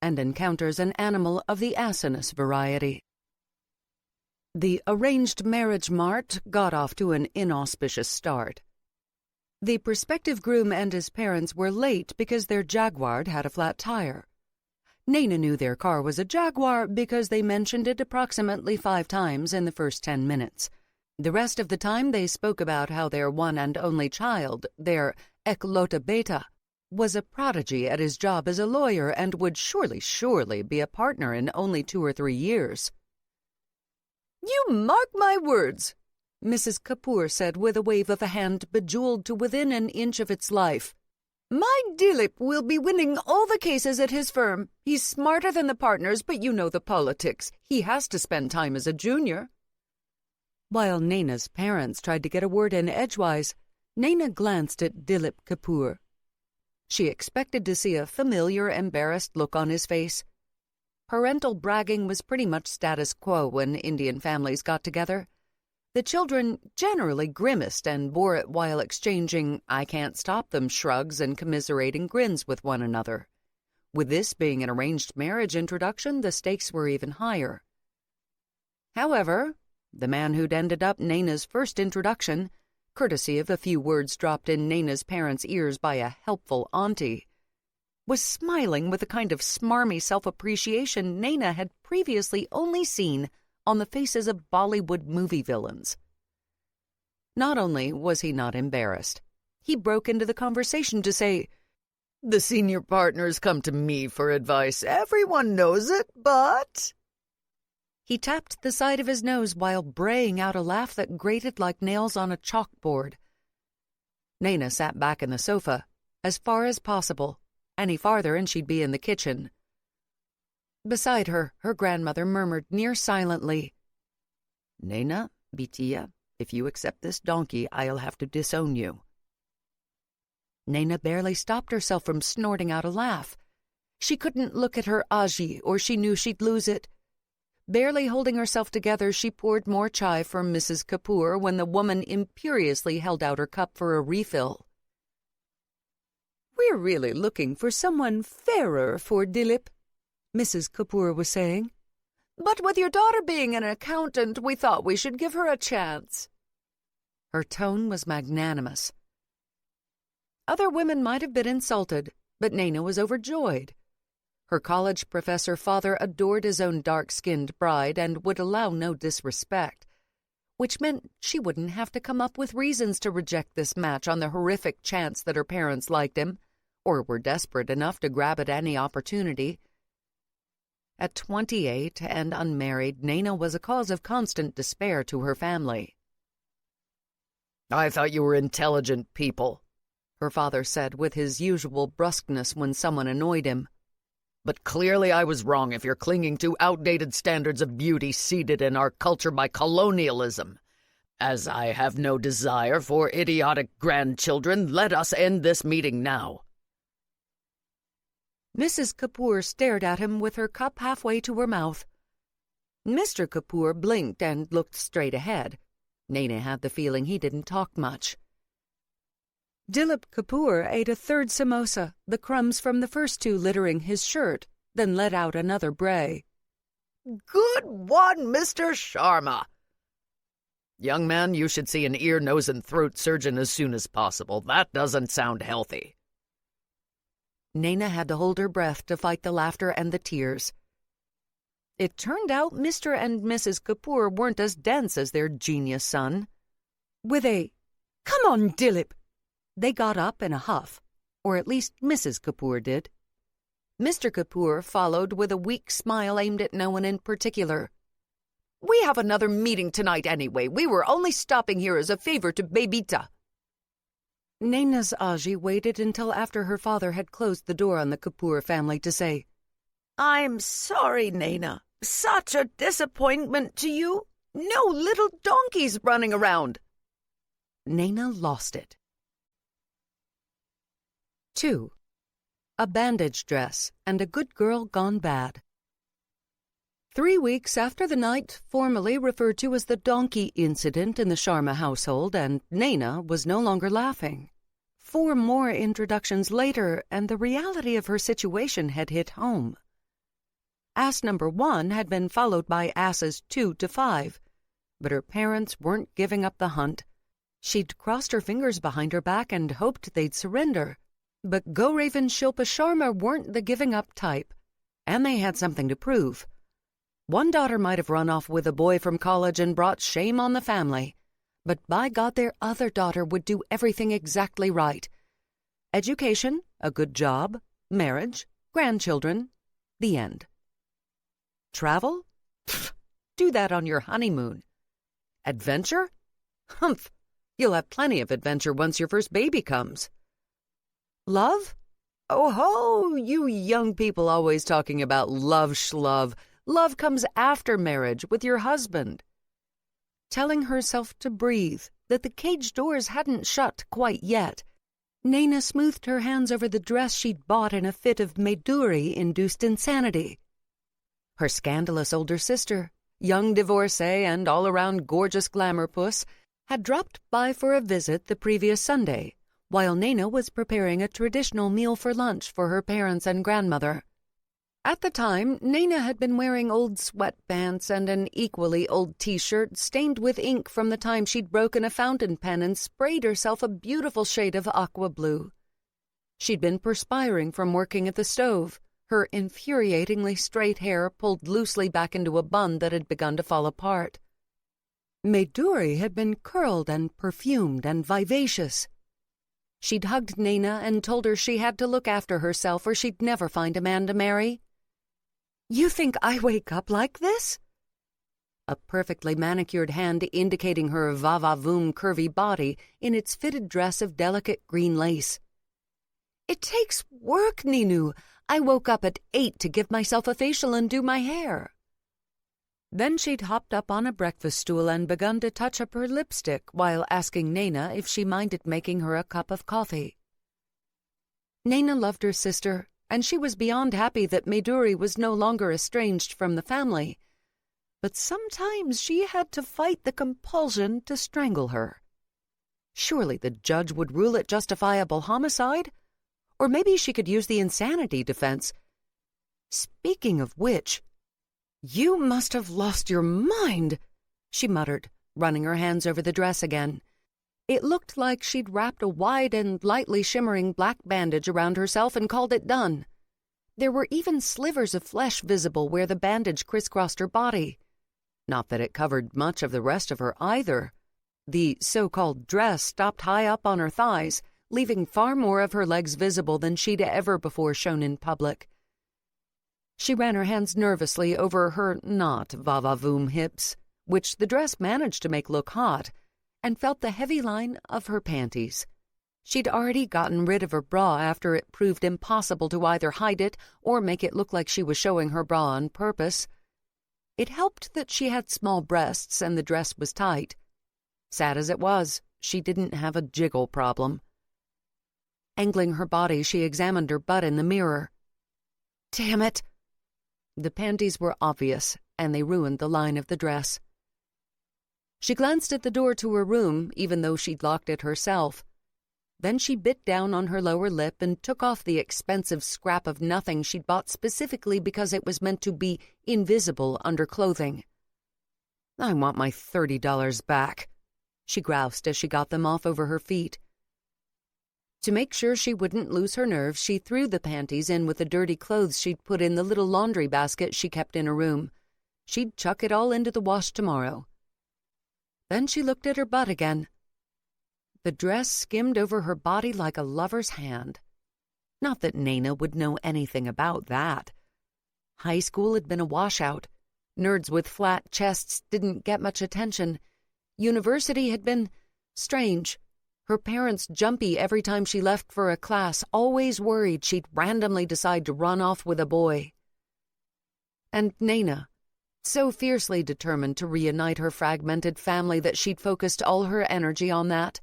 and encounters an animal of the asinus variety. The arranged marriage mart got off to an inauspicious start. The prospective groom and his parents were late because their Jaguar had a flat tire. Nayna knew their car was a Jaguar because they mentioned it approximately 5 times in the first 10 minutes. The rest of the time they spoke about how their one and only child, their Eklota Beta, was a prodigy at his job as a lawyer and would surely be a partner in only 2 or 3 years. "You mark my words," Mrs. Kapoor said with a wave of a hand bejeweled to within an inch of its life. "My Dilip will be winning all the cases at his firm. He's smarter than the partners, but you know the politics. He has to spend time as a junior." While Nayna's parents tried to get a word in edgewise, Nayna glanced at Dilip Kapoor. She expected to see a familiar, embarrassed look on his face. Parental bragging was pretty much status quo when Indian families got together. The children generally grimaced and bore it while exchanging I-can't-stop-them shrugs and commiserating grins with one another. With this being an arranged marriage introduction, the stakes were even higher. However, the man who'd ended up Nayna's first introduction, courtesy of a few words dropped in Nayna's parents' ears by a helpful auntie, was smiling with a kind of smarmy self-appreciation Nayna had previously only seen on the faces of Bollywood movie villains. Not only was he not embarrassed, he broke into the conversation to say, "The senior partners come to me for advice. Everyone knows it, but—" He tapped the side of his nose while braying out a laugh that grated like nails on a chalkboard. Nayna sat back in the sofa, as far as possible. Any farther and she'd be in the kitchen. Beside her, her grandmother murmured near silently, "Nayna, Bitia, if you accept this donkey, I'll have to disown you." Nayna barely stopped herself from snorting out a laugh. She couldn't look at her Aji, or she knew she'd lose it. Barely holding herself together, she poured more chai for Mrs. Kapoor when the woman imperiously held out her cup for a refill. "We're really looking for someone fairer for Dilip," Mrs. Kapoor was saying. "But with your daughter being an accountant, we thought we should give her a chance." Her tone was magnanimous. Other women might have been insulted, but Nayna was overjoyed. Her college professor father adored his own dark-skinned bride and would allow no disrespect, which meant she wouldn't have to come up with reasons to reject this match on the horrific chance that her parents liked him, or were desperate enough to grab at any opportunity. At 28 and unmarried, Nayna was a cause of constant despair to her family. "I thought you were intelligent people," her father said with his usual brusqueness when someone annoyed him. "But clearly I was wrong if you're clinging to outdated standards of beauty seeded in our culture by colonialism. As I have no desire for idiotic grandchildren, let us end this meeting now." Mrs. Kapoor stared at him with her cup halfway to her mouth. Mr. Kapoor blinked and looked straight ahead. Nayna had the feeling he didn't talk much. Dilip Kapoor ate a third samosa, the crumbs from the first 2 littering his shirt, then let out another bray. "Good one, Mr. Sharma." "Young man, you should see an ear, nose, and throat surgeon as soon as possible. That doesn't sound healthy." Nayna had to hold her breath to fight the laughter and the tears. It turned out Mr. and Mrs. Kapoor weren't as dense as their genius son. With a, "Come on, Dilip," they got up in a huff, or at least Mrs. Kapoor did. Mr. Kapoor followed with a weak smile aimed at no one in particular. "We have another meeting tonight anyway. We were only stopping here as a favor to Babita." Nayna's Aji waited until after her father had closed the door on the Kapoor family to say, "I'm sorry, Nayna. Such a disappointment to you. No little donkeys running around." Nayna lost it. 2. A bandage dress and a good girl gone bad. 3 weeks after the night formally referred to as the donkey incident in the Sharma household, and Nayna was no longer laughing. 4 more introductions later, and the reality of her situation had hit home. Ass number 1 had been followed by asses 2 to 5, but her parents weren't giving up the hunt. She'd crossed her fingers behind her back and hoped they'd surrender. But Go Raven Shilpa Sharma weren't the giving-up type, and they had something to prove. One daughter might have run off with a boy from college and brought shame on the family, but by God, their other daughter would do everything exactly right. Education, a good job, marriage, grandchildren, the end. Travel? Pfft, do that on your honeymoon. Adventure? Humph! You'll have plenty of adventure once your first baby comes. Love? Oh ho! You young people always talking about love schlove. Love comes after marriage with your husband. Telling herself to breathe, that the cage doors hadn't shut quite yet, Nayna smoothed her hands over the dress she'd bought in a fit of Maiduri-induced insanity. Her scandalous older sister, young divorcee and all-around gorgeous glamour puss, had dropped by for a visit the previous Sunday, while Nayna was preparing a traditional meal for lunch for her parents and grandmother. At the time, Nayna had been wearing old sweatpants and an equally old T-shirt stained with ink from the time she'd broken a fountain pen and sprayed herself a beautiful shade of aqua blue. She'd been perspiring from working at the stove, her infuriatingly straight hair pulled loosely back into a bun that had begun to fall apart. Maiduri had been curled and perfumed and vivacious. She'd hugged Nayna and told her she had to look after herself or she'd never find a man to marry. "You think I wake up like this?" A perfectly manicured hand indicating her va-va-voom curvy body in its fitted dress of delicate green lace. "It takes work, Ninu. I woke up at 8 to give myself a facial and do my hair." Then she'd hopped up on a breakfast stool and begun to touch up her lipstick while asking Nayna if she minded making her a cup of coffee. Nayna loved her sister, and she was beyond happy that Maiduri was no longer estranged from the family. But sometimes she had to fight the compulsion to strangle her. Surely the judge would rule it justifiable homicide? Or maybe she could use the insanity defense. Speaking of which, "You must have lost your mind," she muttered, running her hands over the dress again. It looked like she'd wrapped a wide and lightly shimmering black bandage around herself and called it done. There were even slivers of flesh visible where the bandage crisscrossed her body. Not that it covered much of the rest of her either. The so-called dress stopped high up on her thighs, leaving far more of her legs visible than she'd ever before shown in public. She ran her hands nervously over her not va-va-voom hips, which the dress managed to make look hot, and felt the heavy line of her panties. She'd already gotten rid of her bra after it proved impossible to either hide it or make it look like she was showing her bra on purpose. It helped that she had small breasts and the dress was tight. Sad as it was, she didn't have a jiggle problem. Angling her body, she examined her butt in the mirror. Damn it! The panties were obvious, and they ruined the line of the dress. She glanced at the door to her room, even though she'd locked it herself. Then she bit down on her lower lip and took off the expensive scrap of nothing she'd bought specifically because it was meant to be invisible under clothing. "I want my $30 back," she groused as she got them off over her feet. To make sure she wouldn't lose her nerve, she threw the panties in with the dirty clothes she'd put in the little laundry basket she kept in her room. She'd chuck it all into the wash tomorrow. Then she looked at her butt again. The dress skimmed over her body like a lover's hand. Not that Nayna would know anything about that. High school had been a washout. Nerds with flat chests didn't get much attention. University had been strange. Her parents jumpy every time she left for a class, always worried she'd randomly decide to run off with a boy. And Nayna, so fiercely determined to reunite her fragmented family that she'd focused all her energy on that.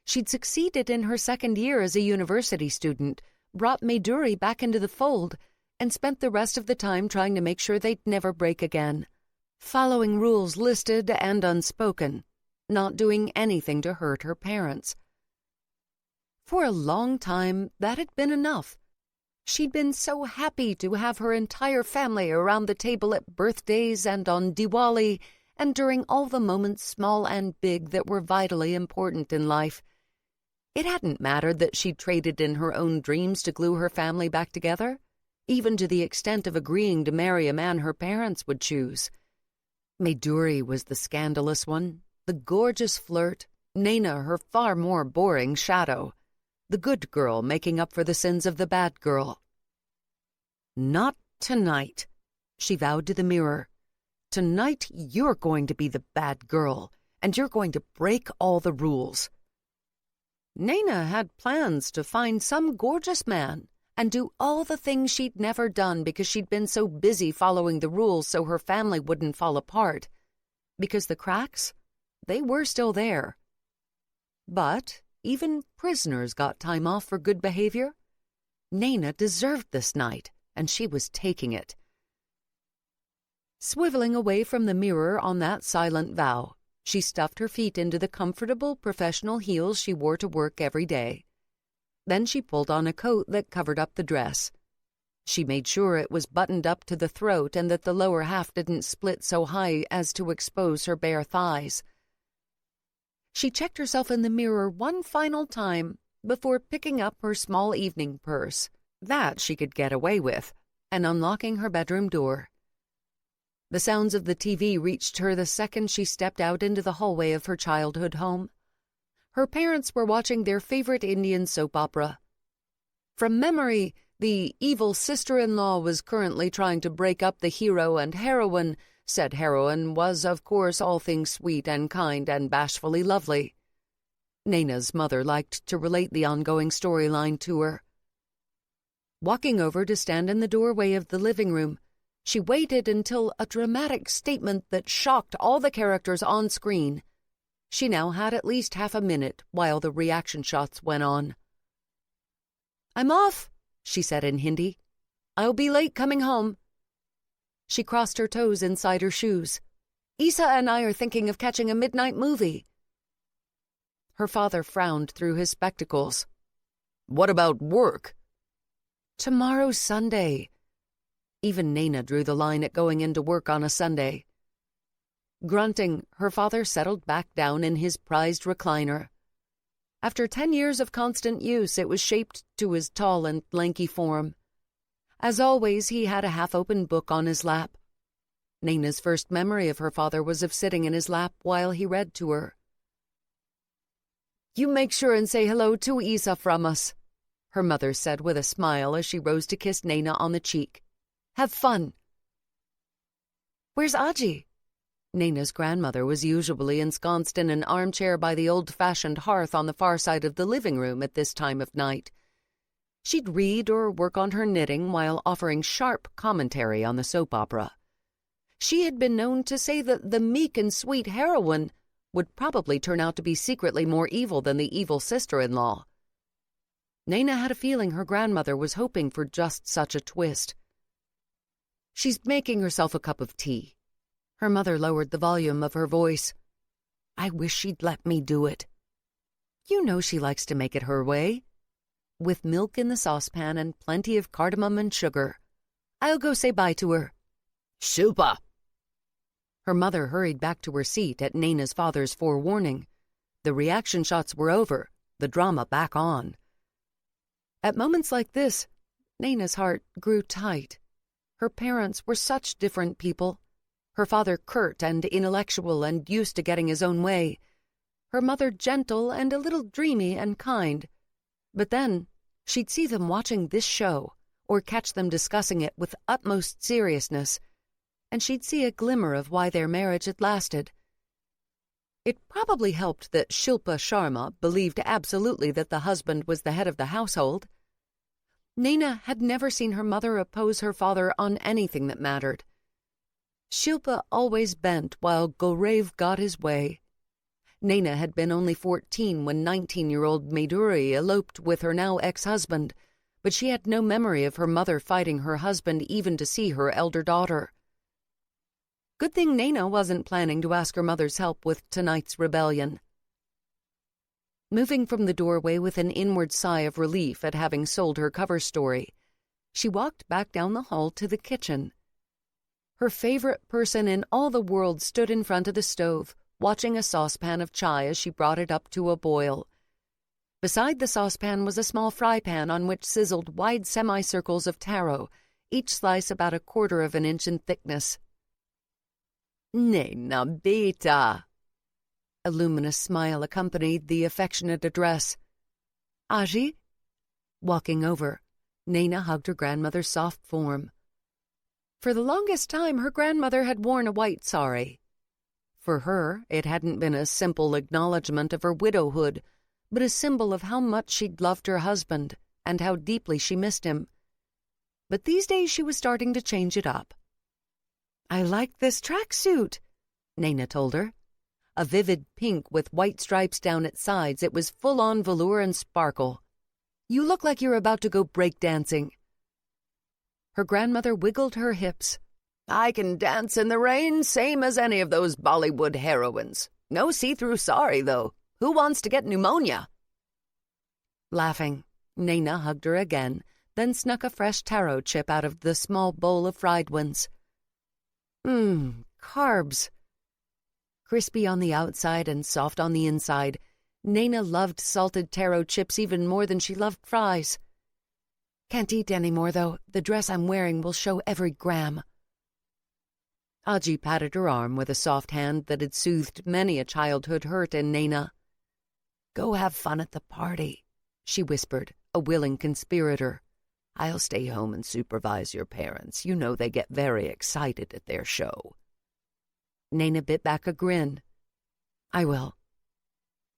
She'd succeeded in her second year as a university student, brought Maiduri back into the fold, and spent the rest of the time trying to make sure they'd never break again, following rules listed and unspoken, not doing anything to hurt her parents. For a long time, that had been enough. She'd been so happy to have her entire family around the table at birthdays and on Diwali and during all the moments, small and big, that were vitally important in life. It hadn't mattered that she'd traded in her own dreams to glue her family back together, even to the extent of agreeing to marry a man her parents would choose. Maiduri was the scandalous one, the gorgeous flirt, Nayna her far more boring shadow, the good girl making up for the sins of the bad girl. "Not tonight," she vowed to the mirror. "Tonight you're going to be the bad girl, and you're going to break all the rules." Nayna had plans to find some gorgeous man and do all the things she'd never done because she'd been so busy following the rules so her family wouldn't fall apart. Because the cracks, they were still there. But even prisoners got time off for good behavior. Nayna deserved this night, and she was taking it. Swiveling away from the mirror on that silent vow, she stuffed her feet into the comfortable professional heels she wore to work every day. Then she pulled on a coat that covered up the dress. She made sure it was buttoned up to the throat and that the lower half didn't split so high as to expose her bare thighs. She checked herself in the mirror one final time before picking up her small evening purse. That she could get away with, and unlocking her bedroom door. The sounds of the TV reached her the second she stepped out into the hallway of her childhood home. Her parents were watching their favorite Indian soap opera. From memory, the evil sister-in-law was currently trying to break up the hero and heroine. Said heroine was, of course, all things sweet and kind and bashfully lovely. Nayna's mother liked to relate the ongoing storyline to her. Walking over to stand in the doorway of the living room, she waited until a dramatic statement that shocked all the characters on screen. She now had at least half a minute while the reaction shots went on. "I'm off," she said in Hindi. "I'll be late coming home." She crossed her toes inside her shoes. "Isa and I are thinking of catching a midnight movie." Her father frowned through his spectacles. "What about work?" "Tomorrow's Sunday." Even Nayna drew the line at going into work on a Sunday. Grunting, her father settled back down in his prized recliner. After 10 years of constant use, it was shaped to his tall and lanky form. As always, he had a half-open book on his lap. Nayna's first memory of her father was of sitting in his lap while he read to her. "You make sure and say hello to Isa from us," her mother said with a smile as she rose to kiss Nayna on the cheek. "Have fun." "Where's Aji?" Nayna's grandmother was usually ensconced in an armchair by the old-fashioned hearth on the far side of the living room at this time of night. She'd read or work on her knitting while offering sharp commentary on the soap opera. She had been known to say that the meek and sweet heroine would probably turn out to be secretly more evil than the evil sister-in-law. Nayna had a feeling her grandmother was hoping for just such a twist. "She's making herself a cup of tea." Her mother lowered the volume of her voice. "I wish she'd let me do it." "You know she likes to make it her way." "With milk in the saucepan and plenty of cardamom and sugar. I'll go say bye to her." "Shilpa!" Her mother hurried back to her seat at Nayna's father's forewarning. The reaction shots were over, the drama back on. At moments like this, Nayna's heart grew tight. Her parents were such different people. Her father curt and intellectual and used to getting his own way. Her mother gentle and a little dreamy and kind. But then she'd see them watching this show or catch them discussing it with utmost seriousness, and she'd see a glimmer of why their marriage had lasted. It probably helped that Shilpa Sharma believed absolutely that the husband was the head of the household. Nayna had never seen her mother oppose her father on anything that mattered. Shilpa always bent while Gorev got his way. Nayna had been only 14 when 19-year-old Maiduri eloped with her now ex-husband, but she had no memory of her mother fighting her husband even to see her elder daughter. Good thing Nayna wasn't planning to ask her mother's help with tonight's rebellion. Moving from the doorway with an inward sigh of relief at having sold her cover story, She walked back down the hall to the kitchen. Her favorite person in all the world stood in front of the stove, watching a saucepan of chai as she brought it up to a boil. Beside the saucepan was a small fry pan on which sizzled wide semicircles of taro, each slice about 1/4 of an inch in thickness. "Nayna, beta!" A luminous smile accompanied the affectionate address. "Aji?" Walking over, Nayna hugged her grandmother's soft form. For the longest time, her grandmother had worn a white sari. For her, it hadn't been a simple acknowledgment of her widowhood, but a symbol of how much she'd loved her husband and how deeply she missed him. But these days she was starting to change it up. "I like this tracksuit," Nayna told her. A vivid pink with white stripes down its sides, it was full-on velour and sparkle. "You look like you're about to go breakdancing." Her grandmother wiggled her hips. "I can dance in the rain, same as any of those Bollywood heroines. No see-through sari, though. Who wants to get pneumonia?" Laughing, Nayna hugged her again, then snuck a fresh taro chip out of the small bowl of fried ones. Carbs. Crispy on the outside and soft on the inside, Nayna loved salted taro chips even more than she loved fries. "Can't eat any more, though. The dress I'm wearing will show every gram." Aji patted her arm with a soft hand that had soothed many a childhood hurt in Nayna. "Go have fun at the party," she whispered, a willing conspirator. "I'll stay home and supervise your parents. You know they get very excited at their show." Nayna bit back a grin. "I will."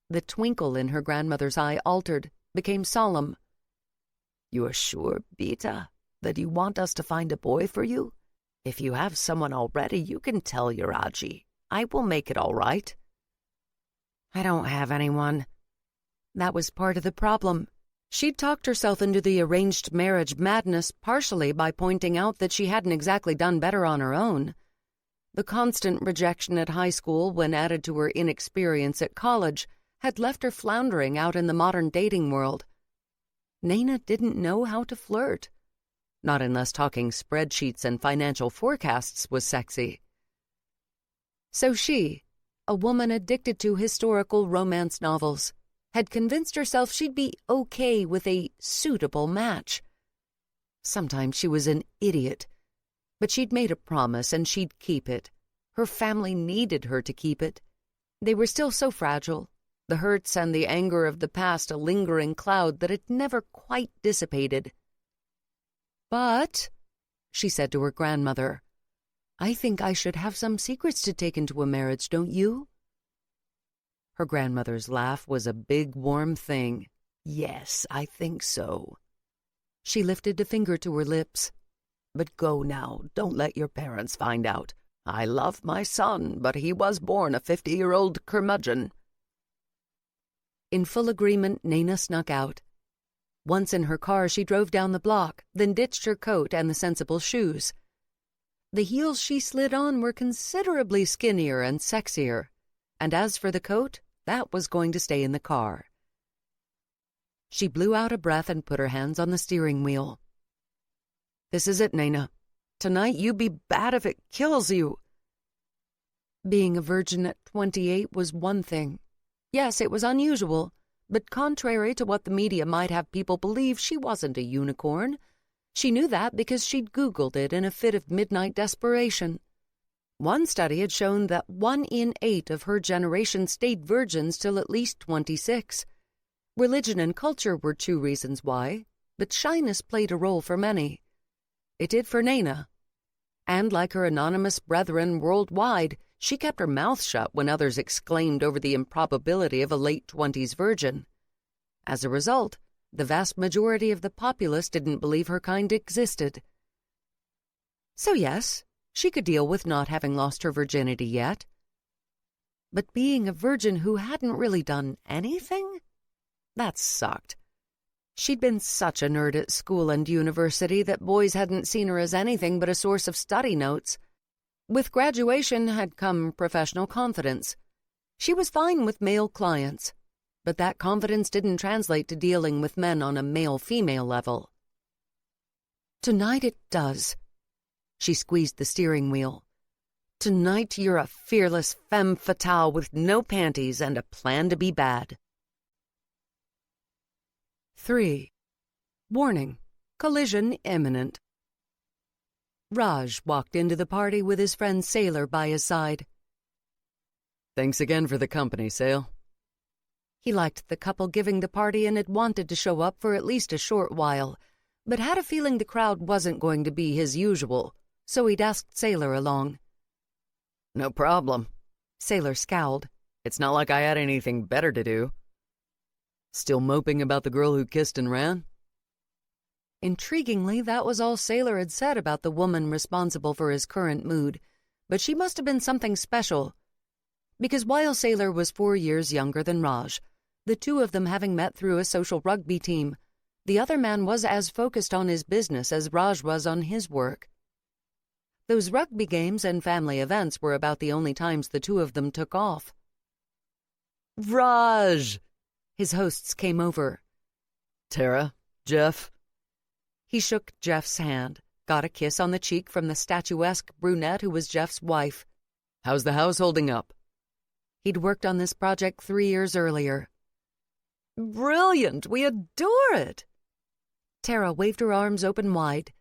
The twinkle in her grandmother's eye altered, became solemn. "You're sure, Beta, that you want us to find a boy for you? If you have someone already, you can tell your Aji. I will make it all right." "I don't have anyone." That was part of the problem. She'd talked herself into the arranged marriage madness partially by pointing out that she hadn't exactly done better on her own. The constant rejection at high school, when added to her inexperience at college, had left her floundering out in the modern dating world. Nayna didn't know how to flirt. Not unless talking spreadsheets and financial forecasts was sexy. So she, a woman addicted to historical romance novels, had convinced herself she'd be okay with a suitable match. Sometimes she was an idiot, but she'd made a promise and she'd keep it. Her family needed her to keep it. They were still so fragile, the hurts and the anger of the past a lingering cloud that had never quite dissipated. "But," she said to her grandmother, "I think I should have some secrets to take into a marriage, don't you?" Her grandmother's laugh was a big, warm thing. "Yes, I think so." She lifted a finger to her lips. "But go now. Don't let your parents find out. I love my son, but he was born a 50-year-old curmudgeon." In full agreement, Nayna snuck out. Once in her car, she drove down the block, then ditched her coat and the sensible shoes. The heels she slid on were considerably skinnier and sexier, and as for the coat, that was going to stay in the car. She blew out a breath and put her hands on the steering wheel. "This is it, Nayna. Tonight you be bad if it kills you." Being a virgin at 28 was one thing. Yes, it was unusual, but contrary to what the media might have people believe, she wasn't a unicorn. She knew that because she'd Googled it in a fit of midnight desperation. One study had shown that 1 in 8 of her generation stayed virgins till at least 26. Religion and culture were 2 reasons why, but shyness played a role for many. It did for Nayna. And like her anonymous brethren worldwide, she kept her mouth shut when others exclaimed over the improbability of a late-20s virgin. As a result, the vast majority of the populace didn't believe her kind existed. So yes, she could deal with not having lost her virginity yet. But being a virgin who hadn't really done anything? That sucked. She'd been such a nerd at school and university that boys hadn't seen her as anything but a source of study notes. With graduation had come professional confidence. She was fine with male clients, but that confidence didn't translate to dealing with men on a male-female level. Tonight it does. She squeezed the steering wheel. Tonight you're a fearless femme fatale with no panties and a plan to be bad. 3. Warning. Collision imminent. Raj walked into the party with his friend Sailor by his side. Thanks again for the company, Sail. He liked the couple giving the party and had wanted to show up for at least a short while, but had a feeling the crowd wasn't going to be his usual, so he'd asked Sailor along. No problem. Sailor scowled. It's not like I had anything better to do. Still moping about the girl who kissed and ran? Intriguingly, that was all Sailor had said about the woman responsible for his current mood, but she must have been something special. Because while Sailor was 4 years younger than Raj, the two of them having met through a social rugby team, the other man was as focused on his business as Raj was on his work. Those rugby games and family events were about the only times the two of them took off. Raj! His hosts came over. Tara, Jeff. He shook Jeff's hand, got a kiss on the cheek from the statuesque brunette who was Jeff's wife. How's the house holding up? He'd worked on this project 3 years earlier. Brilliant! We adore it! Tara waved her arms open wide.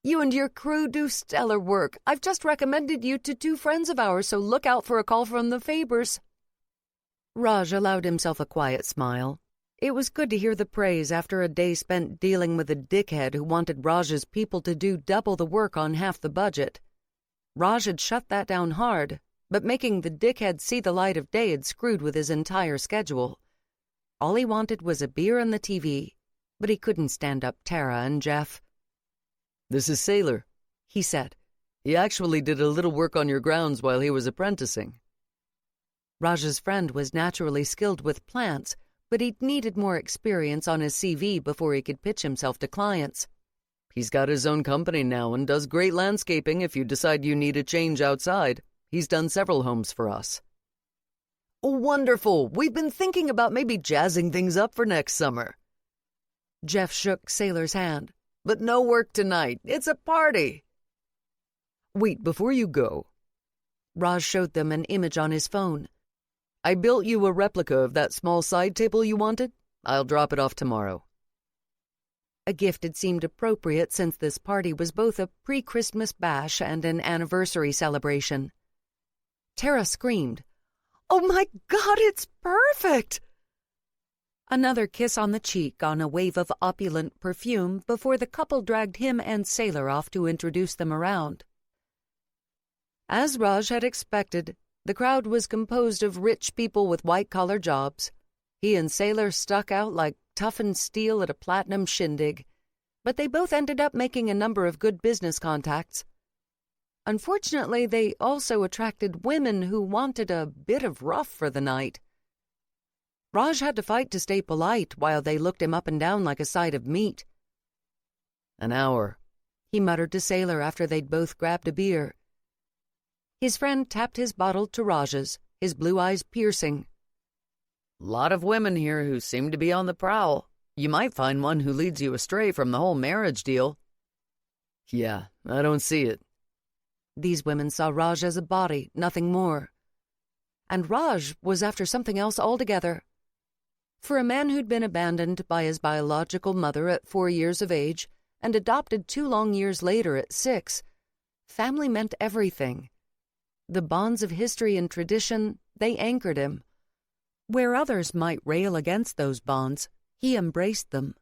You and your crew do stellar work. I've just recommended you to 2 friends of ours, so look out for a call from the Fabers. Raj allowed himself a quiet smile. It was good to hear the praise after a day spent dealing with a dickhead who wanted Raj's people to do double the work on half the budget. Raj had shut that down hard, but making the dickhead see the light of day had screwed with his entire schedule. All he wanted was a beer and the TV, but he couldn't stand up Tara and Jeff. This is Sailor, he said. He actually did a little work on your grounds while he was apprenticing. Raj's friend was naturally skilled with plants, but he'd needed more experience on his CV before he could pitch himself to clients. He's got his own company now and does great landscaping if you decide you need a change outside. He's done several homes for us. Wonderful! We've been thinking about maybe jazzing things up for next summer. Jeff shook Sailor's hand. But no work tonight. It's a party. Wait, before you go. Raj showed them an image on his phone. I built you a replica of that small side table you wanted. I'll drop it off tomorrow. A gift had seemed appropriate since this party was both a pre-Christmas bash and an anniversary celebration. Tara screamed, "Oh my God, it's perfect!" Another kiss on the cheek on a wave of opulent perfume before the couple dragged him and Sailor off to introduce them around. As Raj had expected, the crowd was composed of rich people with white-collar jobs. He and Sailor stuck out like toughened steel at a platinum shindig, but they both ended up making a number of good business contacts. Unfortunately, they also attracted women who wanted a bit of rough for the night. Raj had to fight to stay polite while they looked him up and down like a side of meat. An hour, he muttered to Sailor after they'd both grabbed a beer. His friend tapped his bottle to Raj's, his blue eyes piercing. Lot of women here who seem to be on the prowl. You might find one who leads you astray from the whole marriage deal. Yeah, I don't see it. These women saw Raj as a body, nothing more. And Raj was after something else altogether. For a man who'd been abandoned by his biological mother at 4 years of age and adopted 2 long years later at 6, family meant everything. The bonds of history and tradition, they anchored him. Where others might rail against those bonds, he embraced them.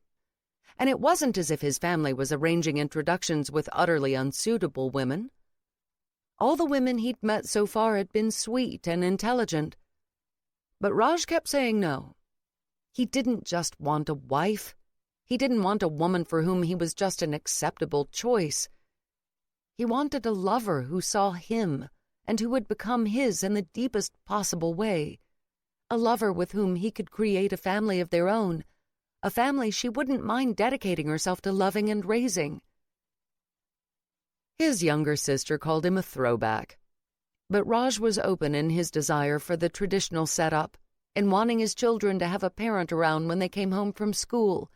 And it wasn't as if his family was arranging introductions with utterly unsuitable women. All the women he'd met so far had been sweet and intelligent. But Raj kept saying no. He didn't just want a wife. He didn't want a woman for whom he was just an acceptable choice. He wanted a lover who saw him and who would become his in the deepest possible way. A lover with whom he could create a family of their own, a family she wouldn't mind dedicating herself to loving and raising. His younger sister called him a throwback. But Raj was open in his desire for the traditional setup, in wanting his children to have a parent around when they came home from school.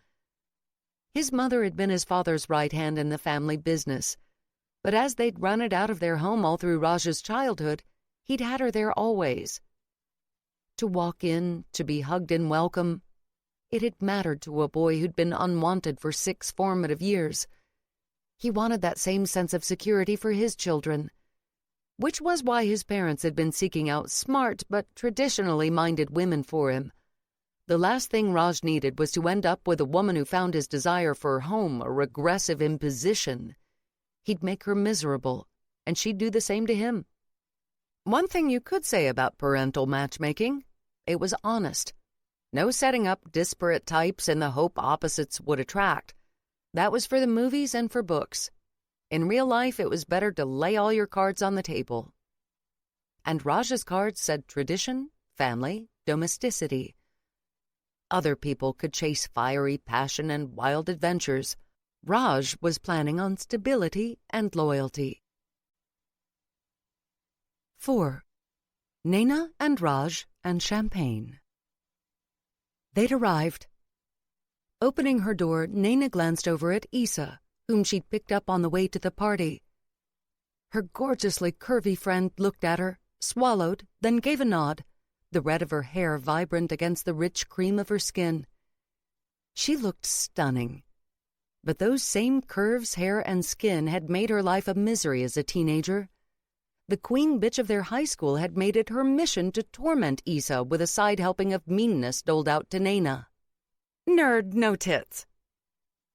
His mother had been his father's right hand in the family business, but as they'd run it out of their home all through Raj's childhood, he'd had her there always. To walk in, to be hugged and welcome, it had mattered to a boy who'd been unwanted for 6 formative years. He wanted that same sense of security for his children, which was why his parents had been seeking out smart but traditionally minded women for him. The last thing Raj needed was to end up with a woman who found his desire for home a regressive imposition. He'd make her miserable, and she'd do the same to him. One thing you could say about parental matchmaking, it was honest. No setting up disparate types in the hope opposites would attract. That was for the movies and for books. In real life, it was better to lay all your cards on the table. And Raj's cards said tradition, family, domesticity. Other people could chase fiery passion and wild adventures. Raj was planning on stability and loyalty. 4. Nayna and Raj and champagne. They'd arrived. Opening her door, Nayna glanced over at Isa, whom she'd picked up on the way to the party. Her gorgeously curvy friend looked at her, swallowed, then gave a nod, the red of her hair vibrant against the rich cream of her skin. She looked stunning. But those same curves, hair, and skin had made her life a misery as a teenager. The queen bitch of their high school had made it her mission to torment Isa with a side helping of meanness doled out to Nayna. Nerd, no tits.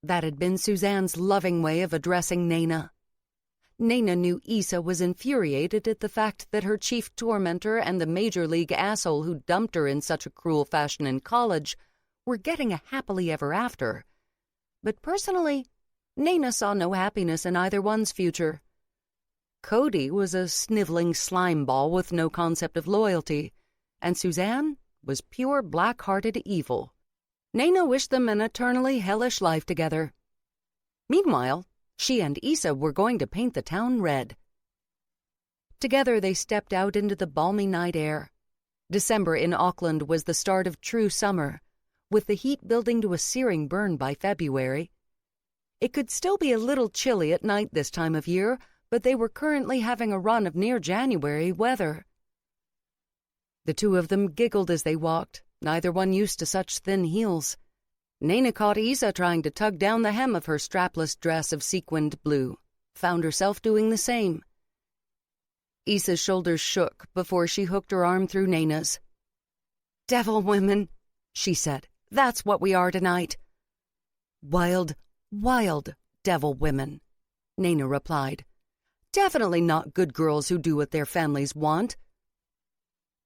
That had been Suzanne's loving way of addressing Nayna. Nayna knew Isa was infuriated at the fact that her chief tormentor and the major league asshole who dumped her in such a cruel fashion in college were getting a happily ever after. But personally, Nayna saw no happiness in either one's future. Cody was a sniveling slime ball with no concept of loyalty, and Suzanne was pure black-hearted evil. Nayna wished them an eternally hellish life together. Meanwhile, she and Isa were going to paint the town red. Together they stepped out into the balmy night air. December in Auckland was the start of true summer, with the heat building to a searing burn by February. It could still be a little chilly at night this time of year, but they were currently having a run of near January weather. The two of them giggled as they walked, neither one used to such thin heels. Nayna caught Isa trying to tug down the hem of her strapless dress of sequined blue, found herself doing the same. Isa's shoulders shook before she hooked her arm through Nayna's. "Devil women," she said. "That's what we are tonight." "Wild, wild devil women," Nayna replied. "Definitely not good girls who do what their families want."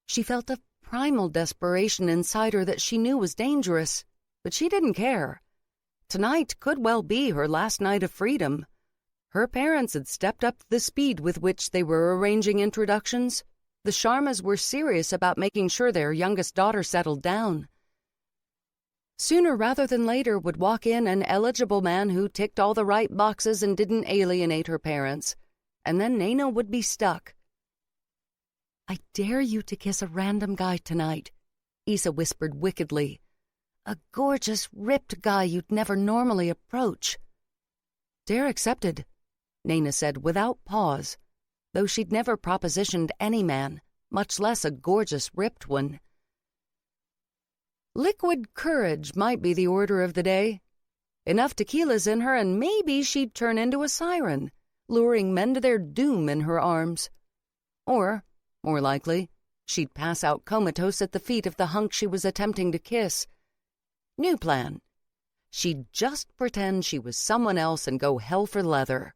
She felt a primal desperation inside her that she knew was dangerous, but she didn't care. Tonight could well be her last night of freedom. Her parents had stepped up the speed with which they were arranging introductions. The Sharmas were serious about making sure their youngest daughter settled down. Sooner rather than later would walk in an eligible man who ticked all the right boxes and didn't alienate her parents, and then Nayna would be stuck. "I dare you to kiss a random guy tonight," Isa whispered wickedly. "A gorgeous, ripped guy you'd never normally approach." "Dare accepted," Nayna said without pause, though she'd never propositioned any man, much less a gorgeous, ripped one. Liquid courage might be the order of the day. Enough tequila's in her and maybe she'd turn into a siren, luring men to their doom in her arms. Or, more likely, she'd pass out comatose at the feet of the hunk she was attempting to kiss. New plan. She'd just pretend she was someone else and go hell for leather.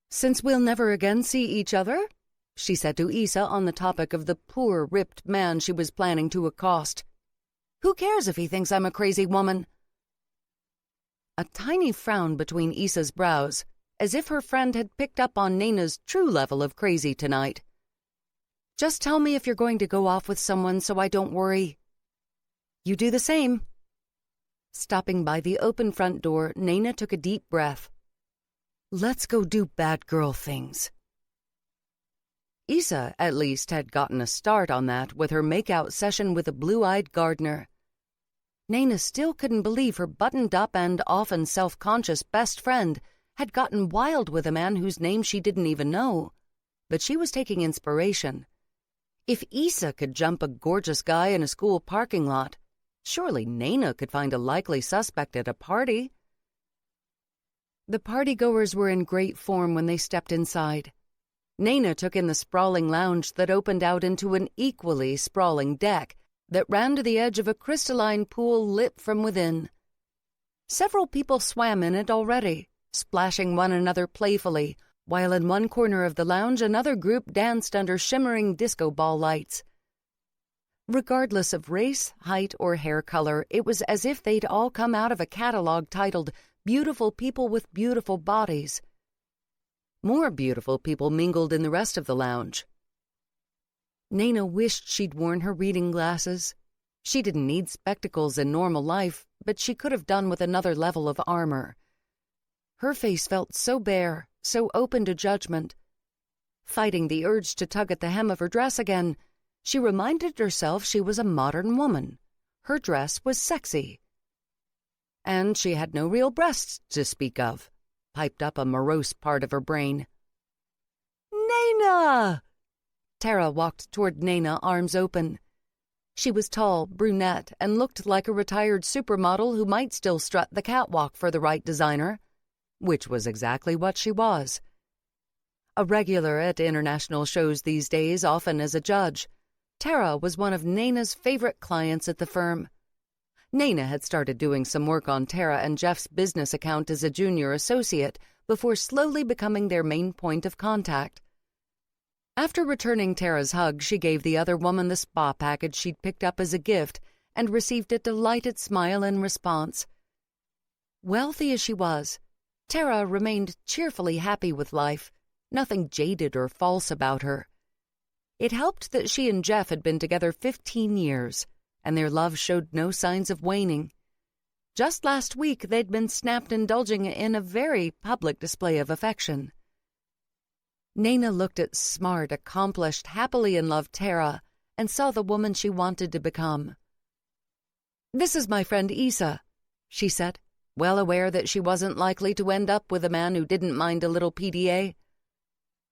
"Since we'll never again see each other," she said to Isa on the topic of the poor, ripped man she was planning to accost. "Who cares if he thinks I'm a crazy woman?" A tiny frown between Isa's brows, as if her friend had picked up on Nayna's true level of crazy tonight. "Just tell me if you're going to go off with someone so I don't worry." "You do the same." Stopping by the open front door, Nayna took a deep breath. "Let's go do bad girl things." Isa, at least, had gotten a start on that with her make-out session with a blue-eyed gardener. Nayna still couldn't believe her buttoned-up and often self-conscious best friend had gotten wild with a man whose name she didn't even know. But she was taking inspiration. If Issa could jump a gorgeous guy in a school parking lot, surely Nayna could find a likely suspect at a party. The partygoers were in great form when they stepped inside. Nayna took in the sprawling lounge that opened out into an equally sprawling deck that ran to the edge of a crystalline pool lit from within. Several people swam in it already, splashing one another playfully, while in one corner of the lounge another group danced under shimmering disco ball lights. Regardless of race, height, or hair color, it was as if they'd all come out of a catalog titled Beautiful People with Beautiful Bodies. More beautiful people mingled in the rest of the lounge. Nayna wished she'd worn her reading glasses. She didn't need spectacles in normal life, but she could have done with another level of armor. Her face felt so bare, so open to judgment. Fighting the urge to tug at the hem of her dress again, she reminded herself she was a modern woman. Her dress was sexy. And she had no real breasts to speak of, piped up a morose part of her brain. "Nayna!" Tara walked toward Nayna, arms open. She was tall, brunette, and looked like a retired supermodel who might still strut the catwalk for the right designer, which was exactly what she was. A regular at international shows these days, often as a judge, Tara was one of Nayna's favorite clients at the firm. Nayna had started doing some work on Tara and Jeff's business account as a junior associate before slowly becoming their main point of contact. After returning Tara's hug, she gave the other woman the spa package she'd picked up as a gift and received a delighted smile in response. Wealthy as she was, Tara remained cheerfully happy with life, nothing jaded or false about her. It helped that she and Jeff had been together 15 years, and their love showed no signs of waning. Just last week, they'd been snapped indulging in a very public display of affection. Nayna looked at smart, accomplished, happily in love Tara and saw the woman she wanted to become. "This is my friend Issa," she said, well aware that she wasn't likely to end up with a man who didn't mind a little PDA.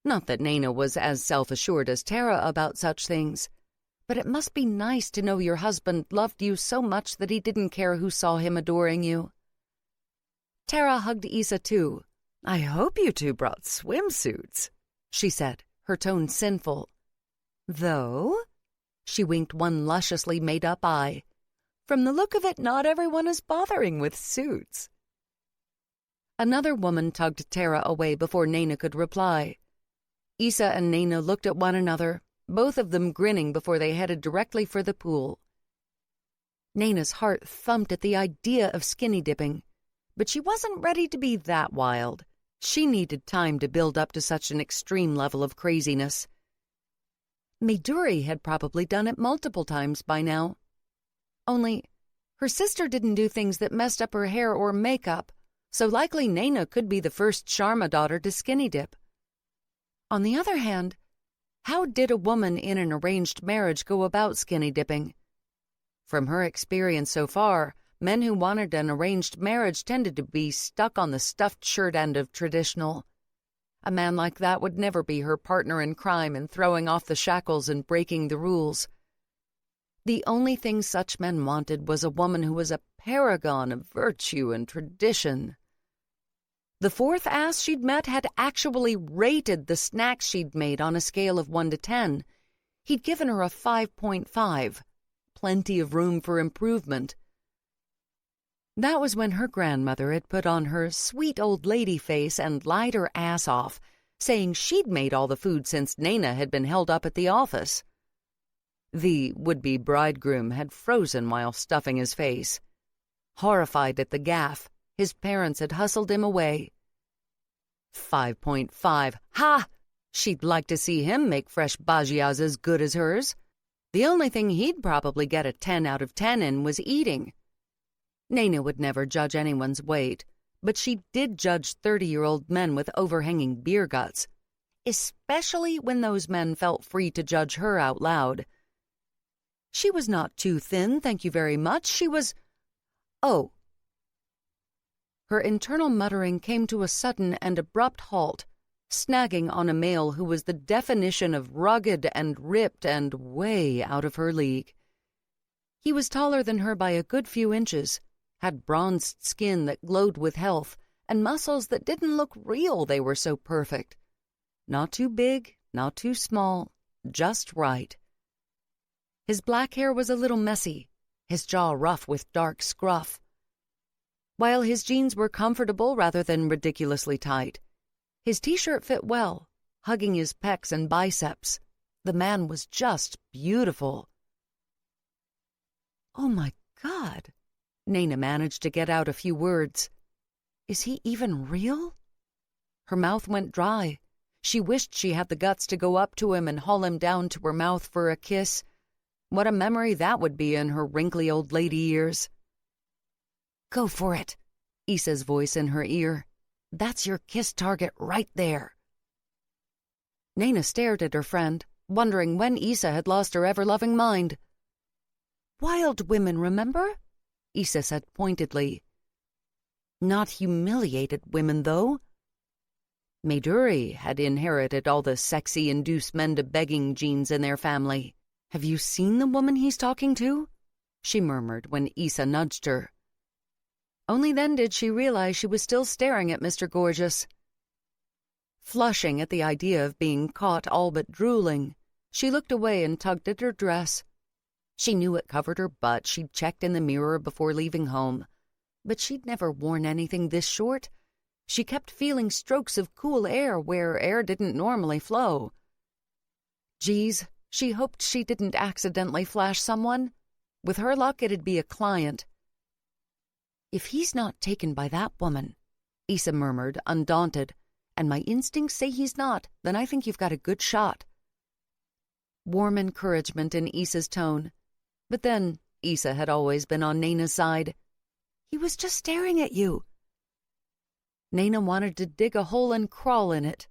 Not that Nayna was as self-assured as Tara about such things, but it must be nice to know your husband loved you so much that he didn't care who saw him adoring you. Tara hugged Issa too. "I hope you two brought swimsuits," she said, her tone sinful. "Though?" She winked one lusciously made-up eye. "From the look of it, not everyone is bothering with suits." Another woman tugged Tara away before Nayna could reply. Issa and Nayna looked at one another, both of them grinning before they headed directly for the pool. Nayna's heart thumped at the idea of skinny dipping, but she wasn't ready to be that wild. She needed time to build up to such an extreme level of craziness. Midori had probably done it multiple times by now. Only, her sister didn't do things that messed up her hair or makeup, so likely Nayna could be the first Sharma daughter to skinny dip. On the other hand, how did a woman in an arranged marriage go about skinny dipping? From her experience so far, men who wanted an arranged marriage tended to be stuck on the stuffed shirt end of traditional. A man like that would never be her partner in crime in throwing off the shackles and breaking the rules. The only thing such men wanted was a woman who was a paragon of virtue and tradition. The fourth ass she'd met had actually rated the snacks she'd made on a scale of 1 to 10. He'd given her a 5.5. Plenty of room for improvement. That was when her grandmother had put on her sweet old lady face and lied her ass off, saying she'd made all the food since Nayna had been held up at the office. The would-be bridegroom had frozen while stuffing his face. Horrified at the gaffe, his parents had hustled him away. 5.5. Ha! She'd like to see him make fresh bhajias as good as hers. The only thing he'd probably get a 10 out of 10 in was eating. Nayna would never judge anyone's weight, but she did judge 30-year-old men with overhanging beer guts, especially when those men felt free to judge her out loud. She was not too thin, thank you very much. She was Oh. Her internal muttering came to a sudden and abrupt halt, snagging on a male who was the definition of rugged and ripped and way out of her league. He was taller than her by a good few inches, had bronzed skin that glowed with health, and muscles that didn't look real, they were so perfect. Not too big, not too small, just right. His black hair was a little messy, his jaw rough with dark scruff. While his jeans were comfortable rather than ridiculously tight, his t-shirt fit well, hugging his pecs and biceps. The man was just beautiful. "Oh my God," Nayna managed to get out a few words. "Is he even real?" Her mouth went dry. She wished she had the guts to go up to him and haul him down to her mouth for a kiss. What a memory that would be in her wrinkly old lady years. "Go for it," Issa's voice in her ear. "That's your kiss target right there." Nayna stared at her friend, wondering when Issa had lost her ever-loving mind. "Wild women, remember?" Issa said pointedly. "Not humiliated women, though." Mayduri had inherited all the sexy induce-men-to-begging genes in their family. "Have you seen the woman he's talking to?" she murmured when Issa nudged her. Only then did she realize she was still staring at Mr. Gorgeous. Flushing at the idea of being caught all but drooling, she looked away and tugged at her dress. She knew it covered her butt. She'd checked in the mirror before leaving home. But she'd never worn anything this short. She kept feeling strokes of cool air where air didn't normally flow. Geez, she hoped she didn't accidentally flash someone. With her luck, it'd be a client. "If he's not taken by that woman," Issa murmured, undaunted, "and my instincts say he's not, then I think you've got a good shot." Warm encouragement in Issa's tone. But then, Issa had always been on Nayna's side. "He was just staring at you." Nayna wanted to dig a hole and crawl in it.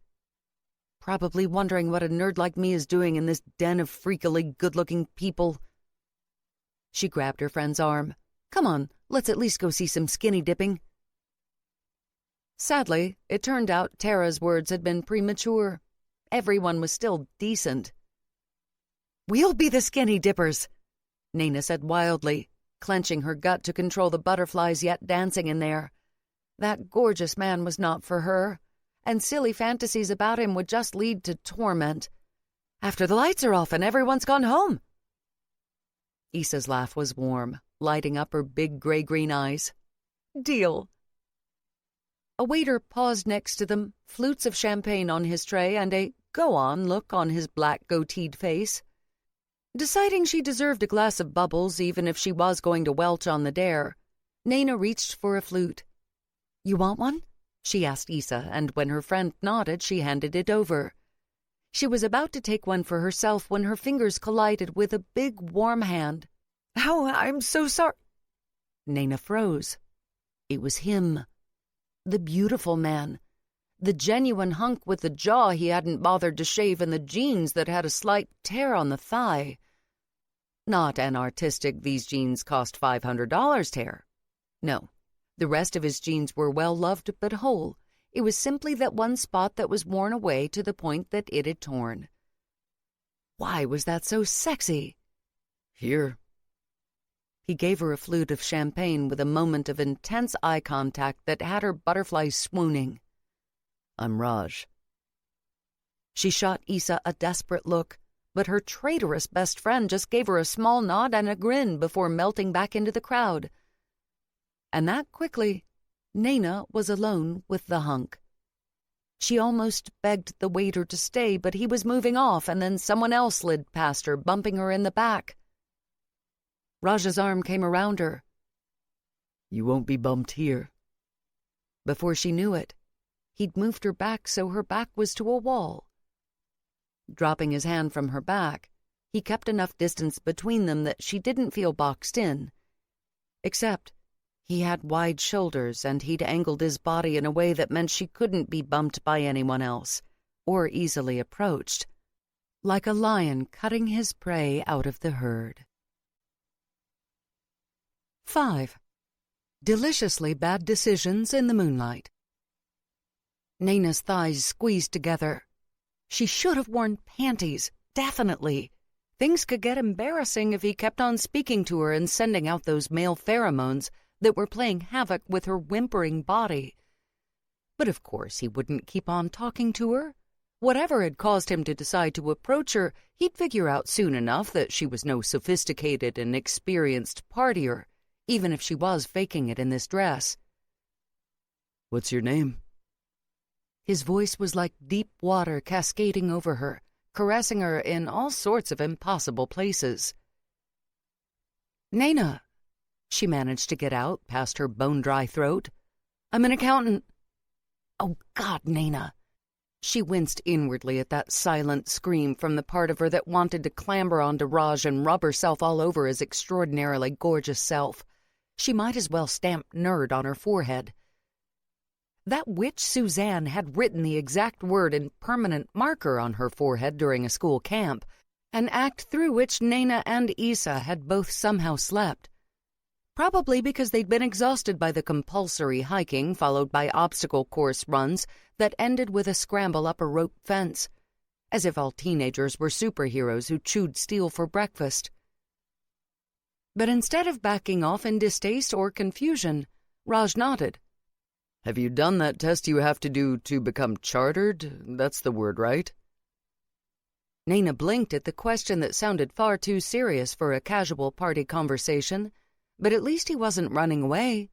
Probably wondering what a nerd like me is doing in this den of freakily good-looking people. She grabbed her friend's arm. "Come on, let's at least go see some skinny dipping." Sadly, it turned out Tara's words had been premature. Everyone was still decent. "We'll be the skinny dippers," Nayna said wildly, clenching her gut to control the butterflies yet dancing in there. That gorgeous man was not for her, and silly fantasies about him would just lead to torment. "After the lights are off and everyone's gone home." Issa's laugh was warm, lighting up her big gray-green eyes. "Deal." A waiter paused next to them, flutes of champagne on his tray and a go-on look on his black goateed face. Deciding she deserved a glass of bubbles even if she was going to welch on the dare, Nayna reached for a flute. "You want one?" she asked Issa, and when her friend nodded, she handed it over. She was about to take one for herself when her fingers collided with a big, warm hand. "Oh, I'm so sorry." Nayna froze. It was him. The beautiful man. The genuine hunk with the jaw he hadn't bothered to shave and the jeans that had a slight tear on the thigh. Not an artistic "these jeans cost $500 tear. No, the rest of his jeans were well-loved but whole. It was simply that one spot that was worn away to the point that it had torn. Why was that so sexy? "Here." He gave her a flute of champagne with a moment of intense eye contact that had her butterflies swooning. "I'm Raj." She shot Issa a desperate look, but her traitorous best friend just gave her a small nod and a grin before melting back into the crowd. And that quickly, Nayna was alone with the hunk. She almost begged the waiter to stay, but he was moving off, and then someone else slid past her, bumping her in the back. Raj's arm came around her. "You won't be bumped here." Before she knew it, he'd moved her back so her back was to a wall. Dropping his hand from her back, he kept enough distance between them that she didn't feel boxed in. Except he had wide shoulders and he'd angled his body in a way that meant she couldn't be bumped by anyone else, or easily approached. Like a lion cutting his prey out of the herd. 5. deliciously bad decisions in the moonlight. Nayna's thighs squeezed together. She should have worn panties, definitely. Things could get embarrassing if he kept on speaking to her and sending out those male pheromones that were playing havoc with her whimpering body. But of course he wouldn't keep on talking to her. Whatever had caused him to decide to approach her, he'd figure out soon enough that she was no sophisticated and experienced partier, even if she was faking it in this dress. "What's your name?" His voice was like deep water cascading over her, caressing her in all sorts of impossible places. "Nayna," she managed to get out past her bone-dry throat. "I'm an accountant." "Oh, God, Nayna." She winced inwardly at that silent scream from the part of her that wanted to clamber onto Raj and rub herself all over his extraordinarily gorgeous self. She might as well stamp nerd on her forehead. That witch Suzanne had written the exact word in permanent marker on her forehead during a school camp, an act through which Nayna and Issa had both somehow slept. Probably because they'd been exhausted by the compulsory hiking followed by obstacle course runs that ended with a scramble up a rope fence, as if all teenagers were superheroes who chewed steel for breakfast. But instead of backing off in distaste or confusion, Raj nodded. "Have you done that test you have to do to become chartered? That's the word, right?" Nayna blinked at the question that sounded far too serious for a casual party conversation, but at least he wasn't running away.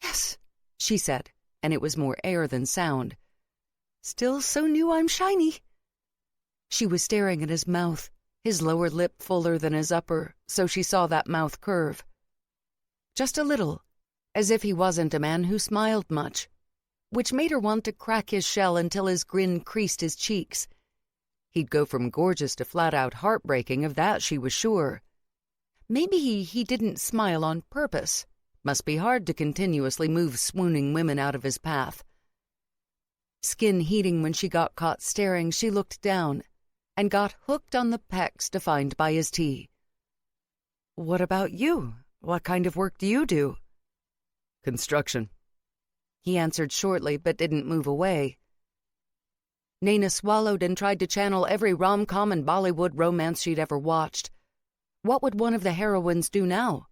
"Yes," she said, and it was more air than sound. "Still so new I'm shiny." She was staring at his mouth, his lower lip fuller than his upper, so she saw that mouth curve. Just a little, as if he wasn't a man who smiled much, which made her want to crack his shell until his grin creased his cheeks. He'd go from gorgeous to flat-out heartbreaking, of that she was sure. Maybe he didn't smile on purpose. Must be hard to continuously move swooning women out of his path. Skin heating when she got caught staring, she looked down and got hooked on the pecs defined by his T. "What about you? What kind of work do you do?" "Construction," he answered shortly, but didn't move away. Nayna swallowed and tried to channel every rom-com and Bollywood romance she'd ever watched. What would one of the heroines do now?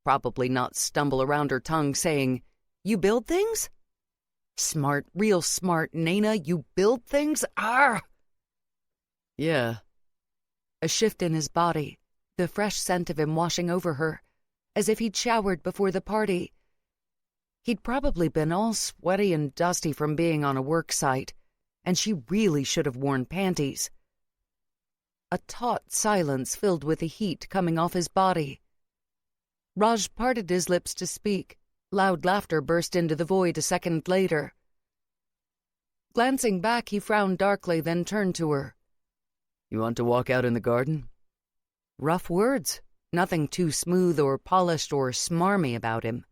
Probably not stumble around her tongue saying, "You build things?" Smart, real smart, Nayna, you build things? Arr! "Yeah." A shift in his body, the fresh scent of him washing over her, as if he'd showered before the party. He'd probably been all sweaty and dusty from being on a work site, and she really should have worn panties. A taut silence filled with the heat coming off his body. Raj parted his lips to speak. Loud laughter burst into the void a second later. Glancing back, he frowned darkly, then turned to her. "You want to walk out in the garden?" Rough words. Nothing too smooth or polished or smarmy about him.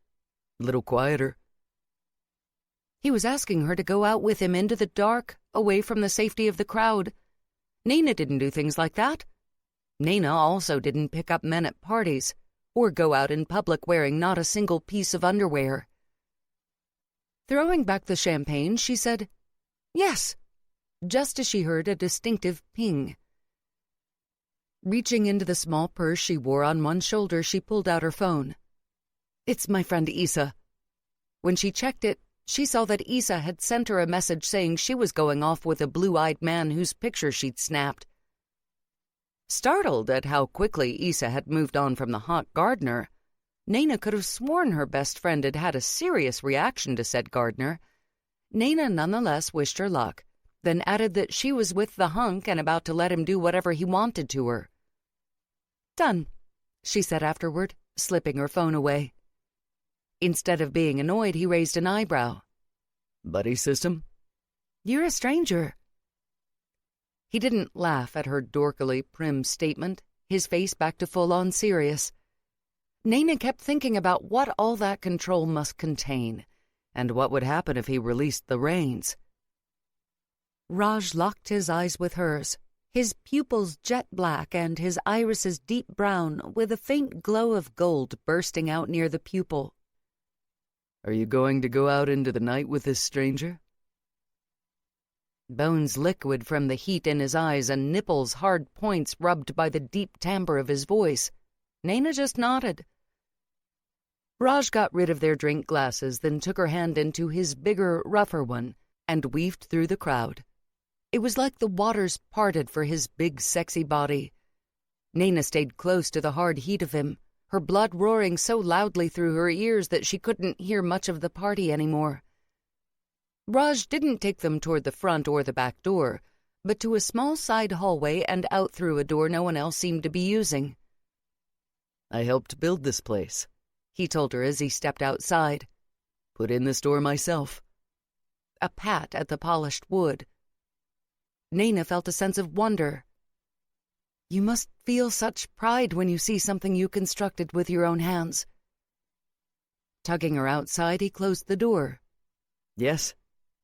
"A little quieter." He was asking her to go out with him into the dark, away from the safety of the crowd. Nayna didn't do things like that. Nayna also didn't pick up men at parties, or go out in public wearing not a single piece of underwear. Throwing back the champagne, she said, "Yes," just as she heard a distinctive ping. Reaching into the small purse she wore on one shoulder, she pulled out her phone. "It's my friend Issa." When she checked it, she saw that Issa had sent her a message saying she was going off with a blue-eyed man whose picture she'd snapped. Startled at how quickly Issa had moved on from the hot gardener, Nayna could have sworn her best friend had had a serious reaction to said gardener. Nayna nonetheless wished her luck, then added that she was with the hunk and about to let him do whatever he wanted to her. "Done," she said afterward, slipping her phone away. Instead of being annoyed, he raised an eyebrow. "Buddy system?" "You're a stranger." He didn't laugh at her dorkily prim statement, his face back to full-on serious. Nayna kept thinking about what all that control must contain, and what would happen if he released the reins. Raj locked his eyes with hers, his pupils jet black and his irises deep brown with a faint glow of gold bursting out near the pupil. Are you going to go out into the night with this stranger? Bones liquid from the heat in his eyes and nipples hard points rubbed by the deep timbre of his voice, Nayna just nodded. Raj got rid of their drink glasses, then took her hand into his bigger, rougher one and weaved through the crowd. It was like the waters parted for his big, sexy body. Nayna stayed close to the hard heat of him, her blood roaring so loudly through her ears that she couldn't hear much of the party anymore. Raj didn't take them toward the front or the back door, but to a small side hallway and out through a door no one else seemed to be using. I helped build this place, he told her as he stepped outside. Put in this door myself. A pat at the polished wood. Nayna felt a sense of wonder. You must feel such pride when you see something you constructed with your own hands. Tugging her outside, he closed the door. Yes,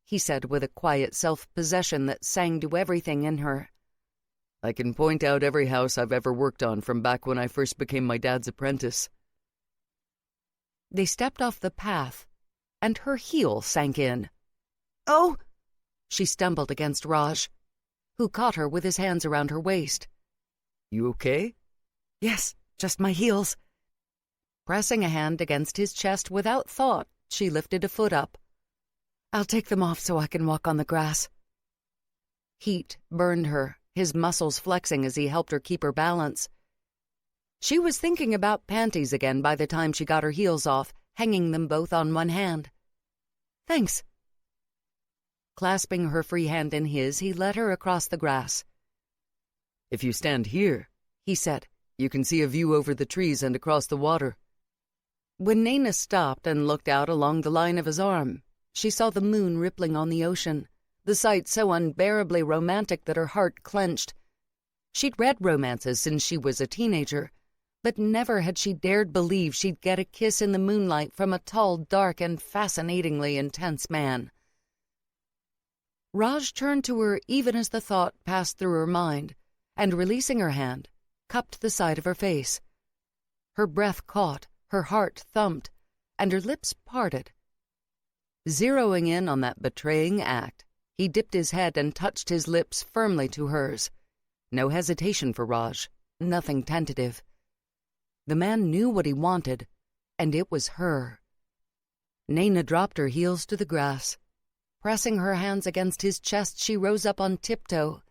he said with a quiet self-possession that sang to everything in her. I can point out every house I've ever worked on from back when I first became my dad's apprentice. They stepped off the path, and her heel sank in. Oh! She stumbled against Raj, who caught her with his hands around her waist. You okay? Yes, just my heels. Pressing a hand against his chest without thought, she lifted a foot up. I'll take them off so I can walk on the grass. Heat burned her, his muscles flexing as he helped her keep her balance. She was thinking about panties again by the time she got her heels off, hanging them both on one hand. Thanks. Clasping her free hand in his, he led her across the grass. If you stand here, he said, you can see a view over the trees and across the water. When Nayna stopped and looked out along the line of his arm, she saw the moon rippling on the ocean, the sight so unbearably romantic that her heart clenched. She'd read romances since she was a teenager, but never had she dared believe she'd get a kiss in the moonlight from a tall, dark, and fascinatingly intense man. Raj turned to her even as the thought passed through her mind, and releasing her hand, cupped the side of her face. Her breath caught, her heart thumped, and her lips parted. Zeroing in on that betraying act, he dipped his head and touched his lips firmly to hers. No hesitation for Raj, nothing tentative. The man knew what he wanted, and it was her. Nayna dropped her heels to the grass. Pressing her hands against his chest, she rose up on tiptoe.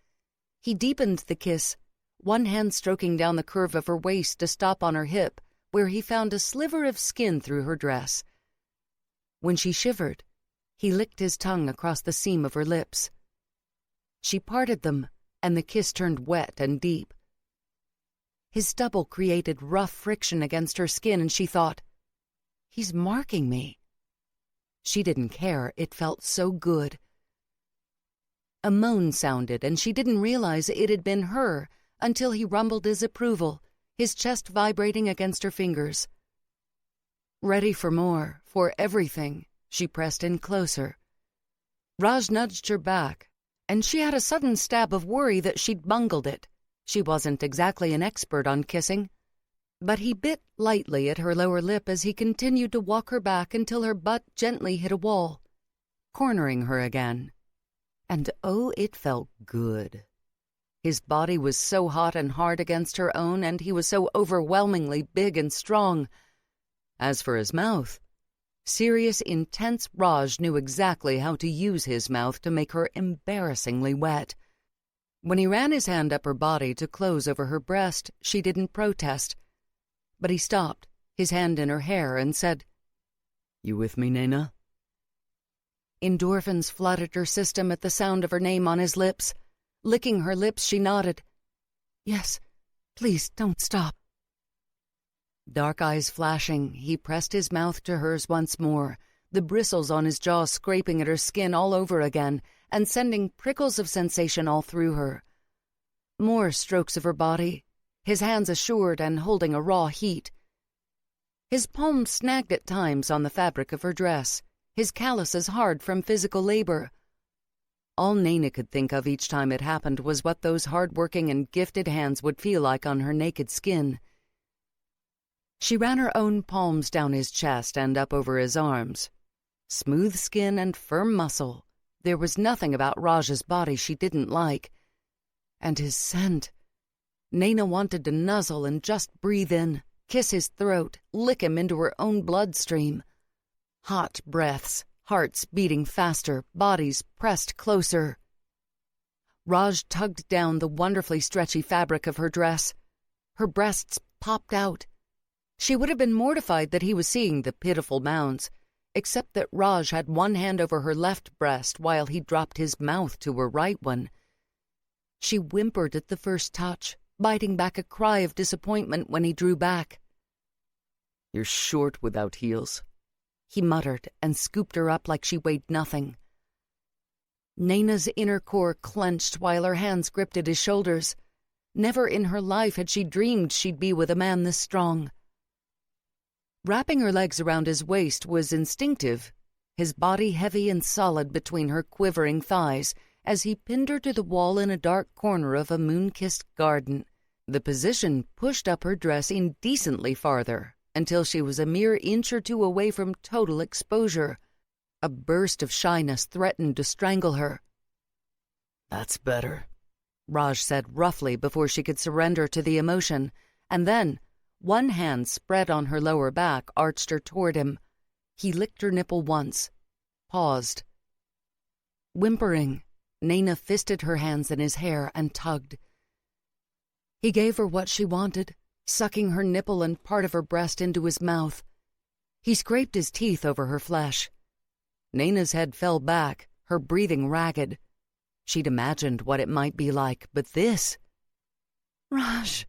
He deepened the kiss, one hand stroking down the curve of her waist to stop on her hip, where he found a sliver of skin through her dress. When she shivered, he licked his tongue across the seam of her lips. She parted them, and the kiss turned wet and deep. His stubble created rough friction against her skin, and she thought, he's marking me. She didn't care, it felt so good. A moan sounded, and she didn't realize it had been her until he rumbled his approval, his chest vibrating against her fingers. Ready for more, for everything, she pressed in closer. Raj nudged her back, and she had a sudden stab of worry that she'd bungled it. She wasn't exactly an expert on kissing. But he bit lightly at her lower lip as he continued to walk her back until her butt gently hit a wall, cornering her again. And oh, it felt good. His body was so hot and hard against her own, and he was so overwhelmingly big and strong. As for his mouth, serious, intense Raj knew exactly how to use his mouth to make her embarrassingly wet. When he ran his hand up her body to close over her breast, she didn't protest. But he stopped, his hand in her hair, and said, You with me, Nayna? Endorphins flooded her system at the sound of her name on his lips. Licking her lips, she nodded. Yes, please don't stop. Dark eyes flashing, he pressed his mouth to hers once more, the bristles on his jaw scraping at her skin all over again and sending prickles of sensation all through her. More strokes of her body, his hands assured and holding a raw heat. His palms snagged at times on the fabric of her dress, his calluses hard from physical labor. All Nayna could think of each time it happened was what those hard-working and gifted hands would feel like on her naked skin. She ran her own palms down his chest and up over his arms, Smooth skin and firm muscle. There was nothing about Raj's body she didn't like. And his scent. Nayna wanted to nuzzle and just breathe in, kiss his throat, lick him into her own bloodstream. Hot breaths, hearts beating faster, bodies pressed closer. Raj tugged down the wonderfully stretchy fabric of her dress. Her breasts popped out. She would have been mortified that he was seeing the pitiful mounds, except that Raj had one hand over her left breast while he dropped his mouth to her right one. She whimpered at the first touch, biting back a cry of disappointment when he drew back. "You're short without heels," he muttered and scooped her up like she weighed nothing. Nayna's inner core clenched while her hands gripped at his shoulders. Never in her life had she dreamed she'd be with a man this strong. Wrapping her legs around his waist was instinctive, his body heavy and solid between her quivering thighs as he pinned her to the wall in a dark corner of a moon-kissed garden. The position pushed up her dress indecently farther until she was a mere inch or two away from total exposure. A burst of shyness threatened to strangle her. "That's better," Raj said roughly before she could surrender to the emotion, and then, one hand spread on her lower back, arched her toward him. He licked her nipple once, paused. Whimpering, Nayna fisted her hands in his hair and tugged. He gave her what she wanted, sucking her nipple and part of her breast into his mouth. He scraped his teeth over her flesh. Nayna's head fell back, her breathing ragged. She'd imagined what it might be like, but this... Raj!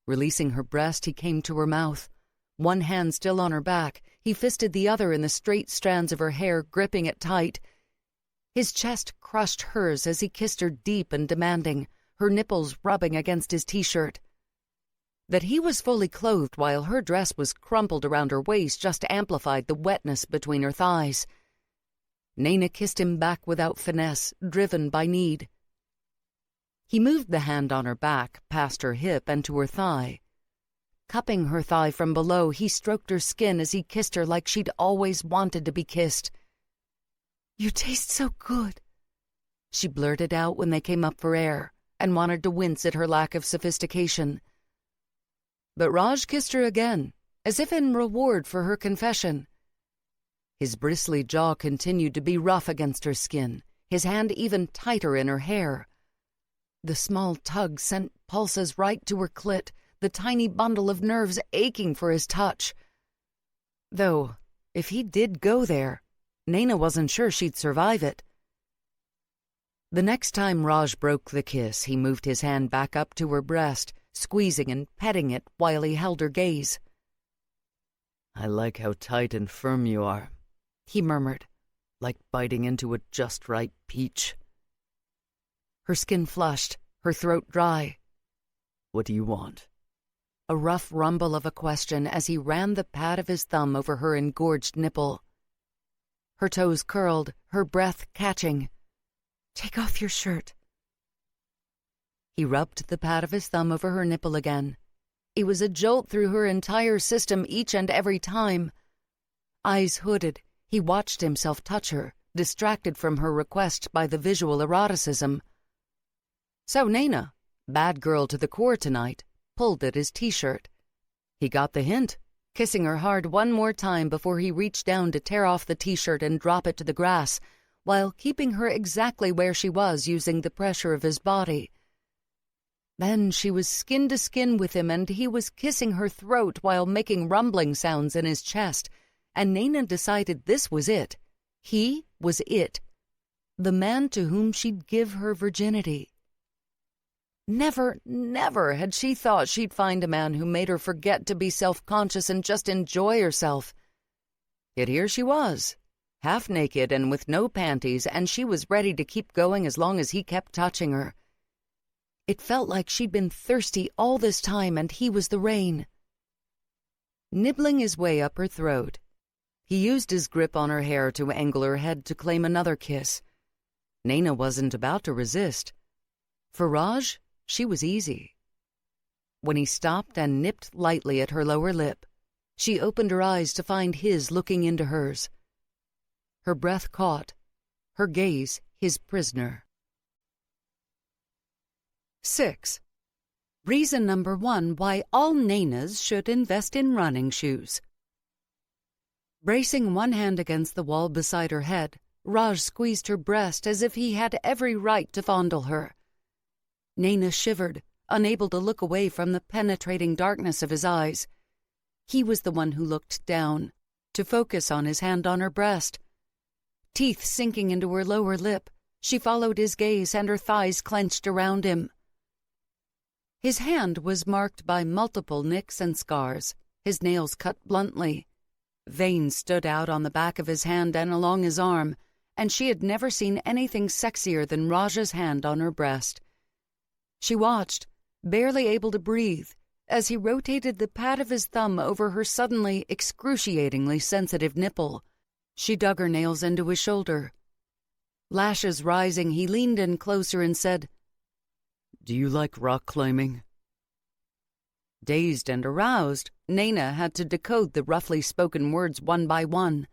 Releasing her breast, he came to her mouth. One hand still on her back, he fisted the other in the straight strands of her hair, gripping it tight. His chest crushed hers as he kissed her deep and demanding, her nipples rubbing against his t-shirt. That he was fully clothed while her dress was crumpled around her waist just amplified the wetness between her thighs. Nayna kissed him back without finesse, driven by need. He moved the hand on her back, past her hip and to her thigh. Cupping her thigh from below, he stroked her skin as he kissed her like she'd always wanted to be kissed. "You taste so good," she blurted out when they came up for air, and wanted to wince at her lack of sophistication. But Raj kissed her again, as if in reward for her confession. His bristly jaw continued to be rough against her skin, his hand even tighter in her hair. The small tug sent pulses right to her clit, the tiny bundle of nerves aching for his touch. Though, if he did go there, Nayna wasn't sure she'd survive it. The next time Raj broke the kiss, he moved his hand back up to her breast, squeezing and petting it while he held her gaze. "I like how tight and firm you are," he murmured. "Like biting into a just-right peach." Her skin flushed, her throat dry. "What do you want?" A rough rumble of a question as he ran the pad of his thumb over her engorged nipple. Her toes curled, her breath catching. "Take off your shirt." He rubbed the pad of his thumb over her nipple again. It was a jolt through her entire system each and every time. Eyes hooded, he watched himself touch her, distracted from her request by the visual eroticism. So Nayna, bad girl to the core tonight, pulled at his t-shirt. He got the hint, kissing her hard one more time before he reached down to tear off the t-shirt and drop it to the grass, while keeping her exactly where she was using the pressure of his body. Then she was skin to skin with him, and he was kissing her throat while making rumbling sounds in his chest, and Nayna decided this was it. He was it. The man to whom she'd give her virginity. Never, never had she thought she'd find a man who made her forget to be self-conscious and just enjoy herself. Yet here she was, half naked and with no panties, and she was ready to keep going as long as he kept touching her. It felt like she'd been thirsty all this time, and he was the rain. Nibbling his way up her throat, he used his grip on her hair to angle her head to claim another kiss. Nayna wasn't about to resist. For Raj, she was easy. When he stopped and nipped lightly at her lower lip, she opened her eyes to find his looking into hers. her breath caught, her gaze his prisoner. 6. Reason number 1 why all Naynas should invest in running shoes. Bracing one hand against the wall beside her head, Raj squeezed her breast as if he had every right to fondle her. Nayna shivered, unable to look away from the penetrating darkness of his eyes. He was the one who looked down, to focus on his hand on her breast. Teeth sinking into her lower lip, she followed his gaze and her thighs clenched around him. His hand was marked by multiple nicks and scars, his nails cut bluntly. Veins stood out on the back of his hand and along his arm, and she had never seen anything sexier than Raj's hand on her breast. She watched, barely able to breathe, as he rotated the pad of his thumb over her suddenly excruciatingly sensitive nipple. She dug her nails into his shoulder. Lashes rising, he leaned in closer and said, "Do you like rock climbing?" Dazed and aroused, Nayna had to decode the roughly spoken words one by one.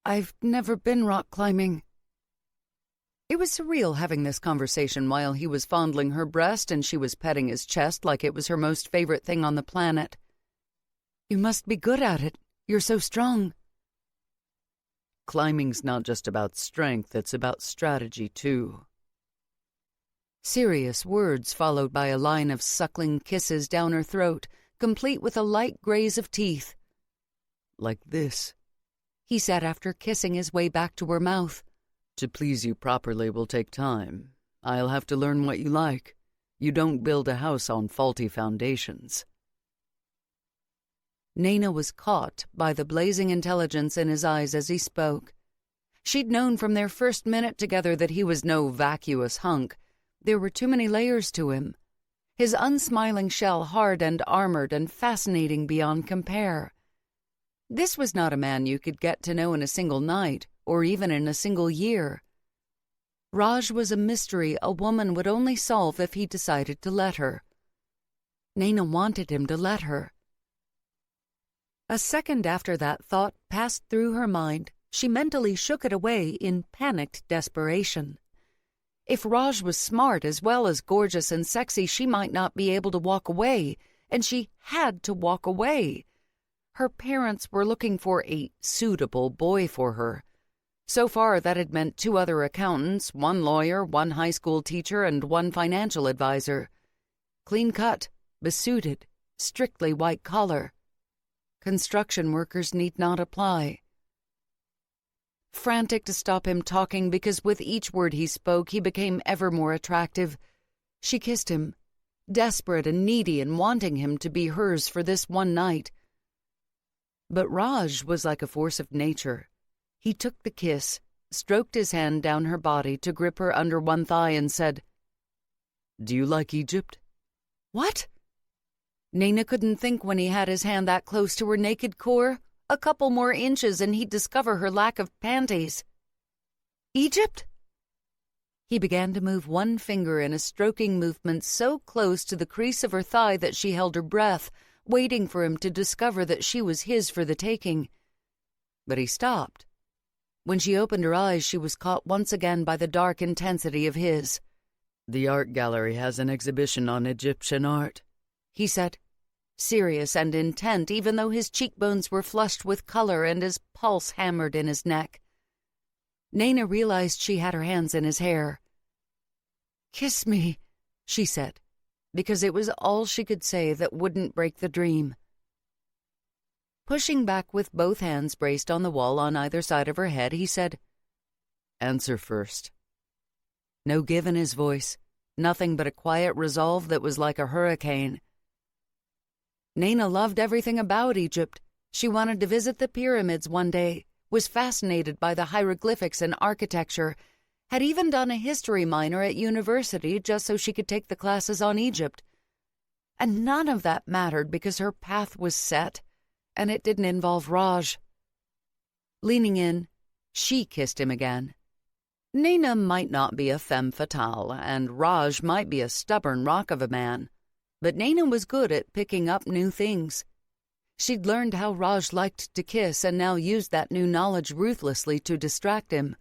"I've never been rock climbing." It was surreal having this conversation while he was fondling her breast and she was petting his chest like it was her most favorite thing on the planet. "You must be good at it. You're so strong." Climbing's not just about strength, it's about strategy, too. Serious words followed by a line of suckling kisses down her throat, complete with a light graze of teeth. "Like this," he said after kissing his way back to her mouth. "To please you properly will take time. I'll have to learn what you like. You don't build a house on faulty foundations." Nayna was caught by the blazing intelligence in his eyes as he spoke. She'd known from their first minute together that he was no vacuous hunk. There were too many layers to him. His unsmiling shell hard and armored and fascinating beyond compare. This was not a man you could get to know in a single night, or even in a single year. Raj was a mystery a woman would only solve if he decided to let her. Nayna wanted him to let her. A second after that thought passed through her mind, she mentally shook it away in panicked desperation. If Raj was smart as well as gorgeous and sexy, she might not be able to walk away, and she had to walk away. Her parents were looking for a suitable boy for her. So far, that had meant 2 other accountants, 1 lawyer, 1 high school teacher, and 1 financial advisor. Clean-cut, besuited, strictly white collar. Construction workers need not apply. Frantic to stop him talking because with each word he spoke he became ever more attractive, she kissed him, desperate and needy and wanting him to be hers for this one night. But Raj was like a force of nature. He took the kiss, stroked his hand down her body to grip her under one thigh and said, "Do you like Egypt?" "What?" Nayna couldn't think when he had his hand that close to her naked core. A couple more inches and he'd discover her lack of panties. "Egypt?" He began to move one finger in a stroking movement so close to the crease of her thigh that she held her breath, waiting for him to discover that she was his for the taking. But he stopped. When she opened her eyes, she was caught once again by the dark intensity of his. "The art gallery has an exhibition on Egyptian art," he said, serious and intent even though his cheekbones were flushed with color and his pulse hammered in his neck. Nayna realized she had her hands in his hair. "Kiss me," she said, because it was all she could say that wouldn't break the dream. Pushing back with both hands braced on the wall on either side of her head, he said, "Answer first." No give in his voice, nothing but a quiet resolve that was like a hurricane. Nayna loved everything about Egypt. She wanted to visit the pyramids one day, was fascinated by the hieroglyphics and architecture, had even done a history minor at university just so she could take the classes on Egypt. And none of that mattered because her path was set, and it didn't involve Raj. Leaning in, she kissed him again. Nayna might not be a femme fatale, and Raj might be a stubborn rock of a man, but Nayna was good at picking up new things. She'd learned how Raj liked to kiss and now used that new knowledge ruthlessly to distract him.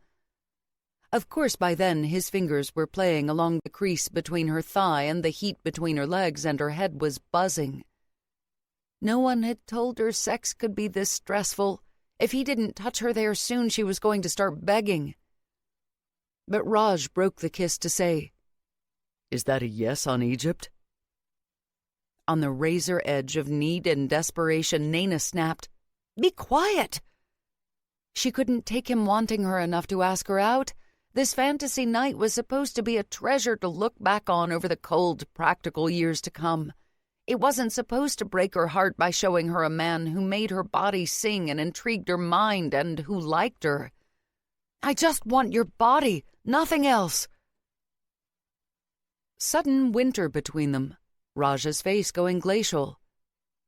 Of course, by then, his fingers were playing along the crease between her thigh, and the heat between her legs and her head was buzzing. No one had told her sex could be this stressful. If he didn't touch her there soon, she was going to start begging. But Raj broke the kiss to say, "Is that a yes on Egypt?" On the razor edge of need and desperation, Nayna snapped, "Be quiet!" She couldn't take him wanting her enough to ask her out. This fantasy night was supposed to be a treasure to look back on over the cold, practical years to come. It wasn't supposed to break her heart by showing her a man who made her body sing and intrigued her mind and who liked her. "I just want your body, nothing else." Sudden winter between them, Raj's face going glacial.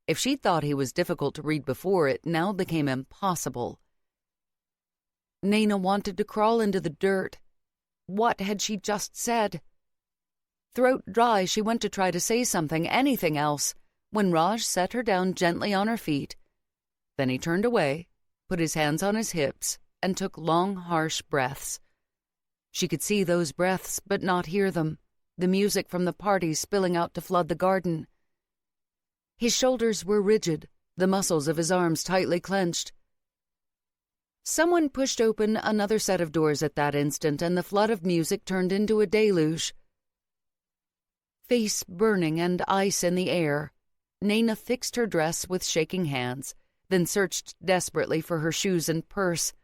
If she'd thought he was difficult to read before, it now became impossible. Nayna wanted to crawl into the dirt. What had she just said? Throat dry, she went to try to say something, anything else, when Raj set her down gently on her feet. Then he turned away, put his hands on his hips, and took long, harsh breaths. She could see those breaths, but not hear them, the music from the party spilling out to flood the garden. His shoulders were rigid, the muscles of his arms tightly clenched. Someone pushed open another set of doors at that instant, and the flood of music turned into a deluge. Face burning and ice in the air, Nayna fixed her dress with shaking hands, then searched desperately for her shoes and purse.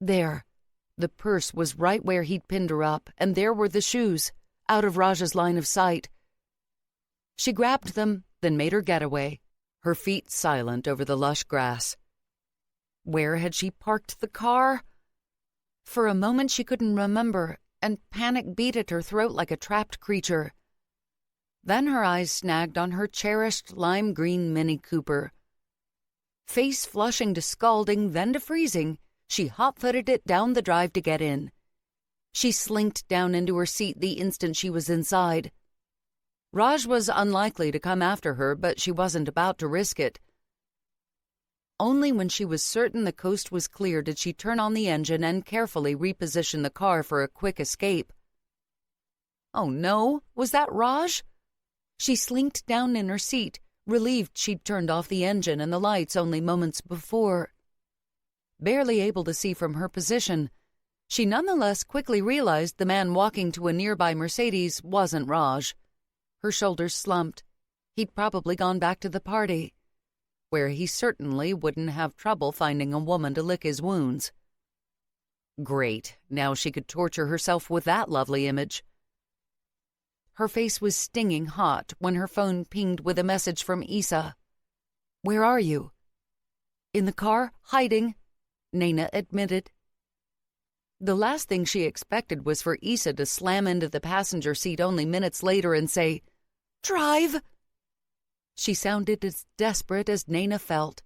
There, the purse was right where he'd pinned her up, and there were the shoes, out of Raj's line of sight. She grabbed them, then made her getaway, her feet silent over the lush grass. Where had she parked the car? For a moment she couldn't remember, and panic beat at her throat like a trapped creature. Then her eyes snagged on her cherished lime-green Mini Cooper. Face flushing to scalding, then to freezing, she hot-footed it down the drive to get in. She slinked down into her seat the instant she was inside. Raj was unlikely to come after her, but she wasn't about to risk it. Only when she was certain the coast was clear did she turn on the engine and carefully reposition the car for a quick escape. Oh no, was that Raj? She slinked down in her seat, relieved she'd turned off the engine and the lights only moments before. Barely able to see from her position, she nonetheless quickly realized the man walking to a nearby Mercedes wasn't Raj. Her shoulders slumped. He'd probably gone back to the party, where he certainly wouldn't have trouble finding a woman to lick his wounds. Great, now she could torture herself with that lovely image. Her face was stinging hot when her phone pinged with a message from Issa. "Where are you?" "In the car, hiding," Nayna admitted. The last thing she expected was for Issa to slam into the passenger seat only minutes later and say, "Drive!" She sounded as desperate as Nayna felt.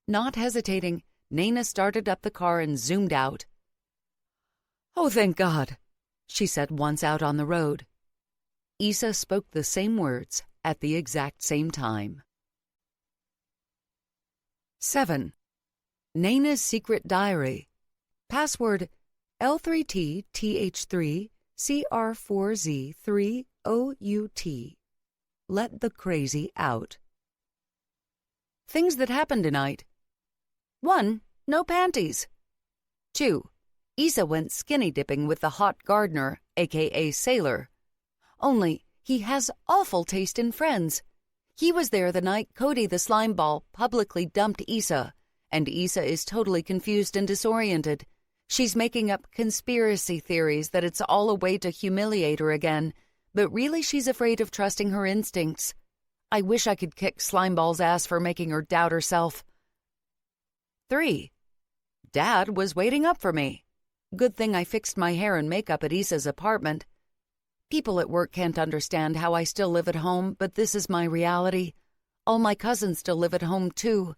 Not hesitating, Nayna started up the car and zoomed out. "Oh, thank God," she said once out on the road. Issa spoke the same words at the exact same time. 7. Nayna's secret diary. Password L3T-TH3-CR4Z3OUT. Let the crazy out. Things that happened tonight. 1. No panties. 2. Issa went skinny dipping with the hot gardener, a.k.a. Sailor. Only, he has awful taste in friends. He was there the night Cody the Slimeball publicly dumped Issa, and Issa is totally confused and disoriented. She's making up conspiracy theories that it's all a way to humiliate her again, but really she's afraid of trusting her instincts. I wish I could kick Slimeball's ass for making her doubt herself. 3. Dad was waiting up for me. Good thing I fixed my hair and makeup at Issa's apartment. People at work can't understand how I still live at home, but this is my reality. All my cousins still live at home, too.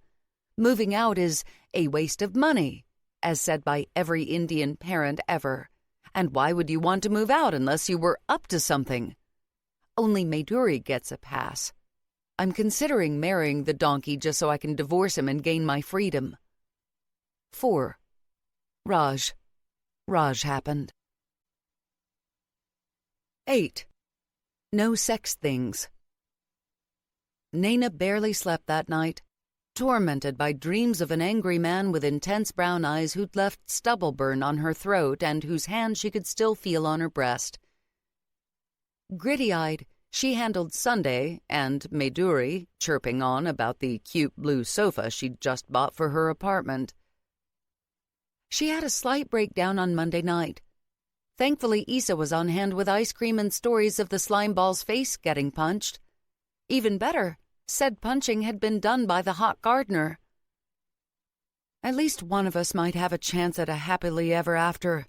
Moving out is a waste of money, as said by every Indian parent ever. And why would you want to move out unless you were up to something? Only Maduri gets a pass. I'm considering marrying the donkey just so I can divorce him and gain my freedom. 4. Raj. Raj happened. 8. No sex things. Nayna barely slept that night, tormented by dreams of an angry man with intense brown eyes who'd left stubble burn on her throat and whose hand she could still feel on her breast. Gritty-eyed, she handled Sunday and Maiduri, chirping on about the cute blue sofa she'd just bought for her apartment. She had a slight breakdown on Monday night. Thankfully, Issa was on hand with ice cream and stories of the slime ball's face getting punched. Even better, said punching had been done by the hot gardener. At least one of us might have a chance at a happily ever after,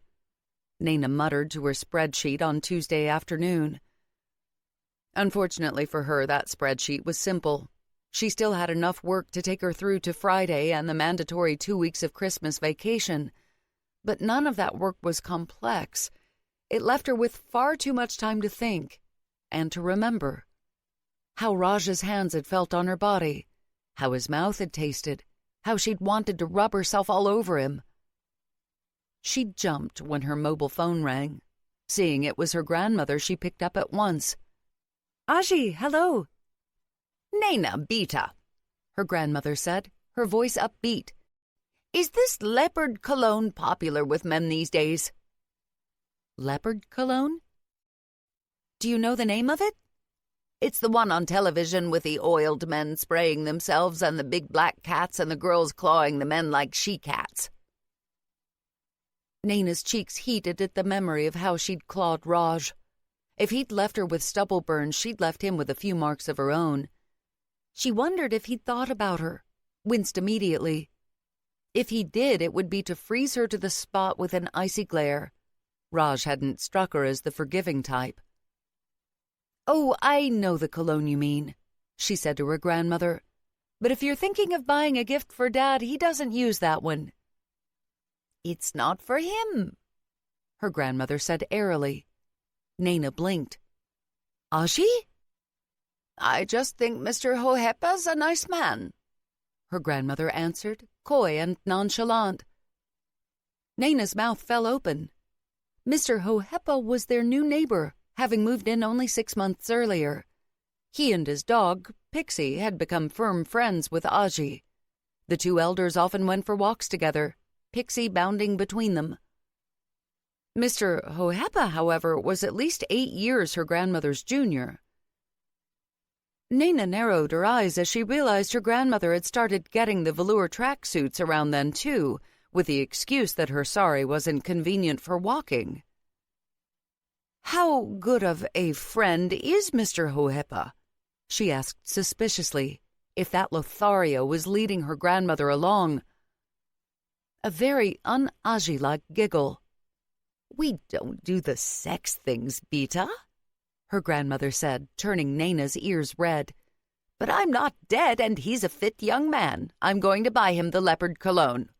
Nayna muttered to her spreadsheet on Tuesday afternoon. Unfortunately for her, that spreadsheet was simple. She still had enough work to take her through to Friday and the mandatory 2 weeks of Christmas vacation. But none of that work was complex. It left her with far too much time to think and to remember. How Raj's hands had felt on her body, how his mouth had tasted, how she'd wanted to rub herself all over him. She jumped when her mobile phone rang. Seeing it was her grandmother, she picked up at once. "Aji, hello." "Nayna, beta," her grandmother said, her voice upbeat. "Is this leopard cologne popular with men these days?" "Leopard cologne? Do you know the name of it?" "It's the one on television with the oiled men spraying themselves and the big black cats and the girls clawing the men like she-cats." Nayna's cheeks heated at the memory of how she'd clawed Raj. If he'd left her with stubble burns, she'd left him with a few marks of her own. She wondered if he'd thought about her, winced immediately. If he did, it would be to freeze her to the spot with an icy glare. Raj hadn't struck her as the forgiving type. "Oh, I know the cologne you mean," she said to her grandmother. "But if you're thinking of buying a gift for Dad, he doesn't use that one." "It's not for him," her grandmother said airily. Nayna blinked. "Aji?" "I just think Mr. Hohepa's a nice man," her grandmother answered, coy and nonchalant. Nayna's mouth fell open. Mr. Hohepa was their new neighbor, having moved in only 6 months earlier. He and his dog, Pixie, had become firm friends with Aji. The two elders often went for walks together, Pixie bounding between them. Mr. Hohepa, however, was at least 8 years her grandmother's junior. Nayna narrowed her eyes as she realized her grandmother had started getting the velour tracksuits around then, too, with the excuse that her sari wasn't convenient for walking. "How good of a friend is Mr. Hohepa?" she asked suspiciously, if that Lothario was leading her grandmother along. A very un-Aji-like giggle. "We don't do the sex things, beta," her grandmother said, turning Nayna's ears red. "But I'm not dead, and he's a fit young man. I'm going to buy him the leopard cologne."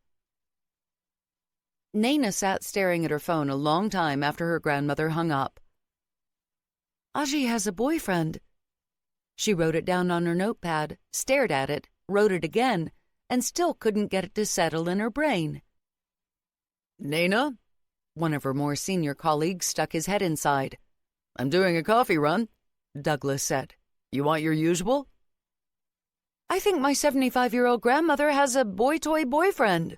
Nayna sat staring at her phone a long time after her grandmother hung up. "Aji has a boyfriend." She wrote it down on her notepad, stared at it, wrote it again, and still couldn't get it to settle in her brain. "Nayna?" One of her more senior colleagues stuck his head inside. "I'm doing a coffee run," Douglas said. "You want your usual?" "I think my 75-year-old grandmother has a boy-toy boyfriend."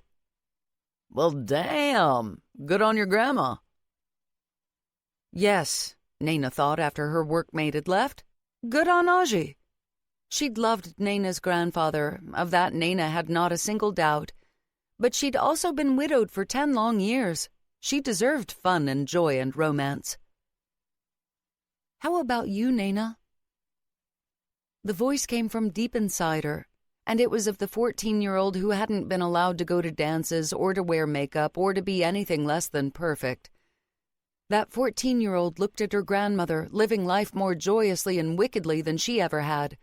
"Well, damn. Good on your grandma." Yes, Nayna thought after her workmate had left. Good on Aji. She'd loved Nayna's grandfather, of that Nayna had not a single doubt. But she'd also been widowed for 10 long years. She deserved fun and joy and romance. "How about you, Nayna?" The voice came from deep inside her, and it was of the 14-year-old who hadn't been allowed to go to dances or to wear makeup or to be anything less than perfect. That 14-year-old looked at her grandmother, living life more joyously and wickedly than she ever had,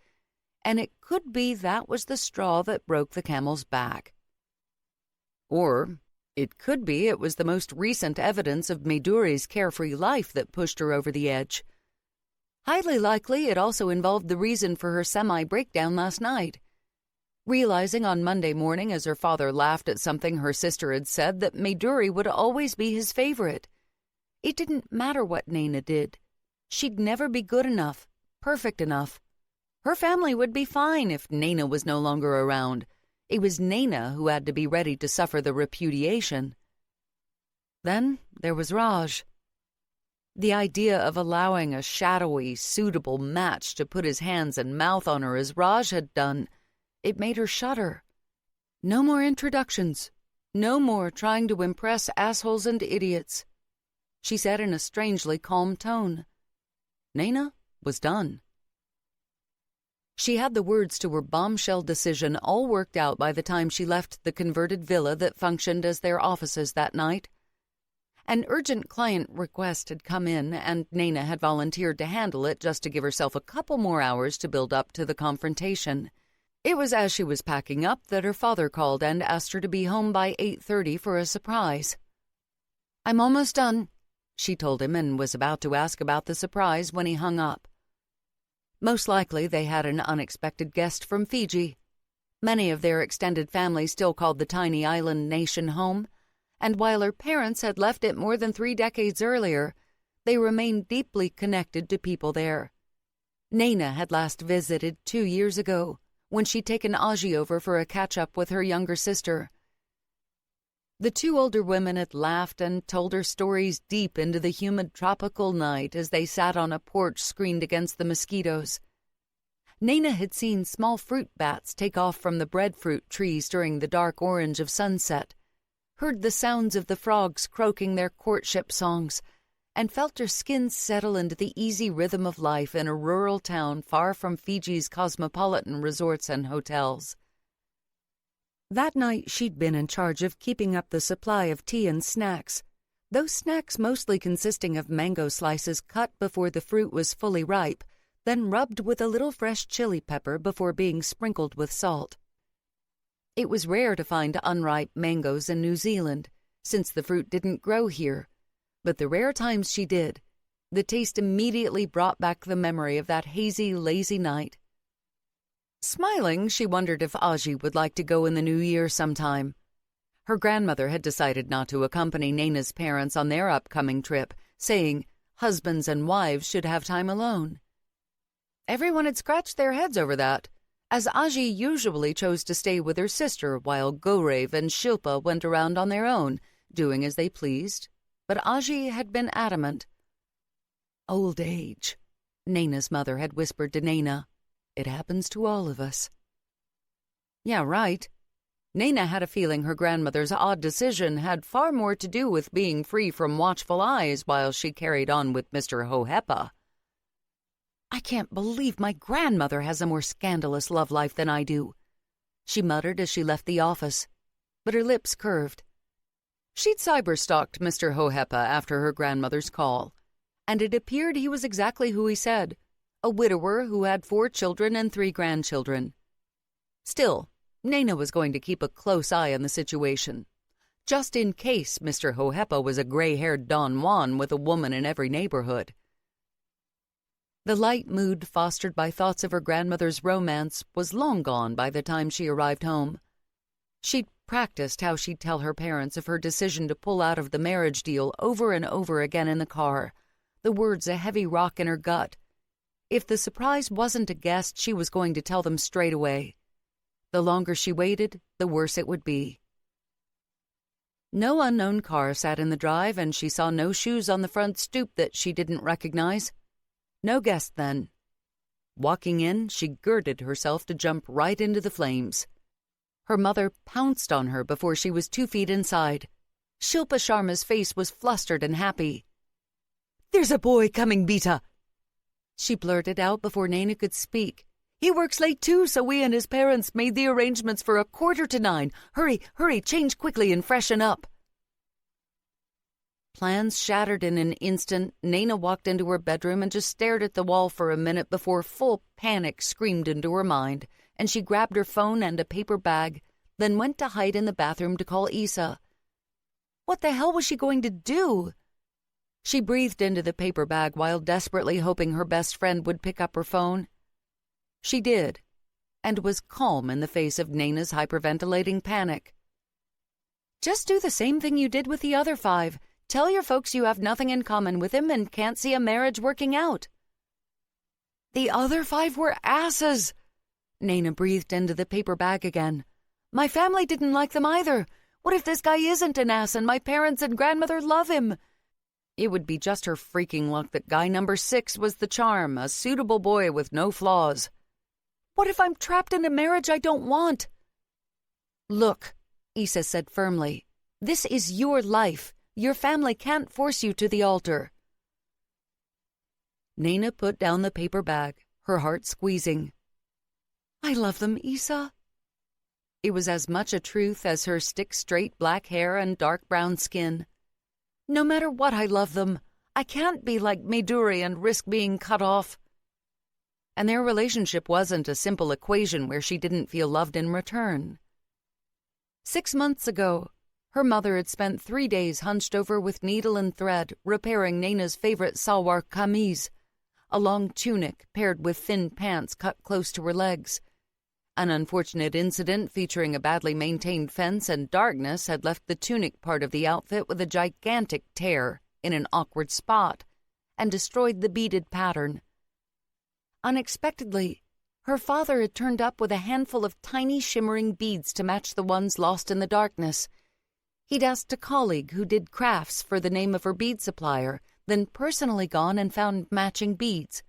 and it could be that was the straw that broke the camel's back. Or it could be it was the most recent evidence of Maiduri's carefree life that pushed her over the edge. Highly likely it also involved the reason for her semi-breakdown last night. Realizing on Monday morning as her father laughed at something her sister had said that Maiduri would always be his favorite. It didn't matter what Nayna did. She'd never be good enough, perfect enough. Her family would be fine if Nayna was no longer around. It was Nayna who had to be ready to suffer the repudiation. Then there was Raj. The idea of allowing a shadowy, suitable match to put his hands and mouth on her as Raj had done, it made her shudder. No more introductions. No more trying to impress assholes and idiots. She said in a strangely calm tone. Nayna was done. She had the words to her bombshell decision all worked out by the time she left the converted villa that functioned as their offices that night. An urgent client request had come in, and Nayna had volunteered to handle it just to give herself a couple more hours to build up to the confrontation. It was as she was packing up that her father called and asked her to be home by 8:30 for a surprise. "I'm almost done," she told him, and was about to ask about the surprise when he hung up. Most likely they had an unexpected guest from Fiji. Many of their extended family still called the tiny island nation home, and while her parents had left it more than 3 decades earlier, they remained deeply connected to people there. Nayna had last visited 2 years ago, when she'd taken Aji over for a catch-up with her younger sister. The 2 older women had laughed and told her stories deep into the humid tropical night as they sat on a porch screened against the mosquitoes. Nayna had seen small fruit bats take off from the breadfruit trees during the dark orange of sunset, heard the sounds of the frogs croaking their courtship songs, and felt her skin settle into the easy rhythm of life in a rural town far from Fiji's cosmopolitan resorts and hotels. That night she'd been in charge of keeping up the supply of tea and snacks, those snacks mostly consisting of mango slices cut before the fruit was fully ripe, then rubbed with a little fresh chili pepper before being sprinkled with salt. It was rare to find unripe mangoes in New Zealand, since the fruit didn't grow here, but the rare times she did, the taste immediately brought back the memory of that hazy, lazy night. Smiling, she wondered if Aji would like to go in the new year sometime. Her grandmother had decided not to accompany Nayna's parents on their upcoming trip, saying husbands and wives should have time alone. Everyone had scratched their heads over that, as Aji usually chose to stay with her sister while Gaurav and Shilpa went around on their own, doing as they pleased. But Aji had been adamant. "Old age," Nayna's mother had whispered to Nayna. "It happens to all of us." Yeah, right. Nayna had a feeling her grandmother's odd decision had far more to do with being free from watchful eyes while she carried on with Mr. Hohepa. "I can't believe my grandmother has a more scandalous love life than I do," she muttered as she left the office, but her lips curved. She'd cyberstalked Mr. Hohepa after her grandmother's call, and it appeared he was exactly who he said, a widower who had 4 children and 3 grandchildren. Still, Nayna was going to keep a close eye on the situation, just in case Mr. Hohepa was a gray-haired Don Juan with a woman in every neighborhood. The light mood fostered by thoughts of her grandmother's romance was long gone by the time she arrived home. She'd practiced how she'd tell her parents of her decision to pull out of the marriage deal over and over again in the car, the words a heavy rock in her gut. If the surprise wasn't a guest, she was going to tell them straight away. The longer she waited, the worse it would be. No unknown car sat in the drive, and she saw no shoes on the front stoop that she didn't recognize. No guest, then. Walking in, she girded herself to jump right into the flames. Her mother pounced on her before she was 2 feet inside. Shilpa Sharma's face was flustered and happy. "There's a boy coming, Beta," she blurted out before Nayna could speak. "He works late too, so we and his parents made the arrangements for 8:45. Hurry, hurry, change quickly and freshen up." Plans shattered in an instant, Nayna walked into her bedroom and just stared at the wall for a minute before full panic screamed into her mind, and she grabbed her phone and a paper bag, then went to hide in the bathroom to call Isa. What the hell was she going to do? She breathed into the paper bag while desperately hoping her best friend would pick up her phone. She did, and was calm in the face of Nayna's hyperventilating panic. "Just do the same thing you did with the other 5. Tell your folks you have nothing in common with him and can't see a marriage working out." "The other 5 were asses!" Nayna breathed into the paper bag again. "My family didn't like them either. What if this guy isn't an ass and my parents and grandmother love him?" It would be just her freaking luck that guy number 6 was the charm, a suitable boy with no flaws. "What if I'm trapped in a marriage I don't want?" "Look," Issa said firmly, "this is your life. Your family can't force you to the altar." Nayna put down the paper bag, her heart squeezing. "I love them, Issa." It was as much a truth as her stick-straight black hair and dark brown skin. "No matter what, I love them. I can't be like Maiduri and risk being cut off." And their relationship wasn't a simple equation where she didn't feel loved in return. 6 months ago, her mother had spent 3 days hunched over with needle and thread repairing Nayna's favorite salwar kameez, a long tunic paired with thin pants cut close to her legs. An unfortunate incident featuring a badly maintained fence and darkness had left the tunic part of the outfit with a gigantic tear in an awkward spot and destroyed the beaded pattern. Unexpectedly, her father had turned up with a handful of tiny shimmering beads to match the ones lost in the darkness. He'd asked a colleague who did crafts for the name of her bead supplier, then personally gone and found matching beads.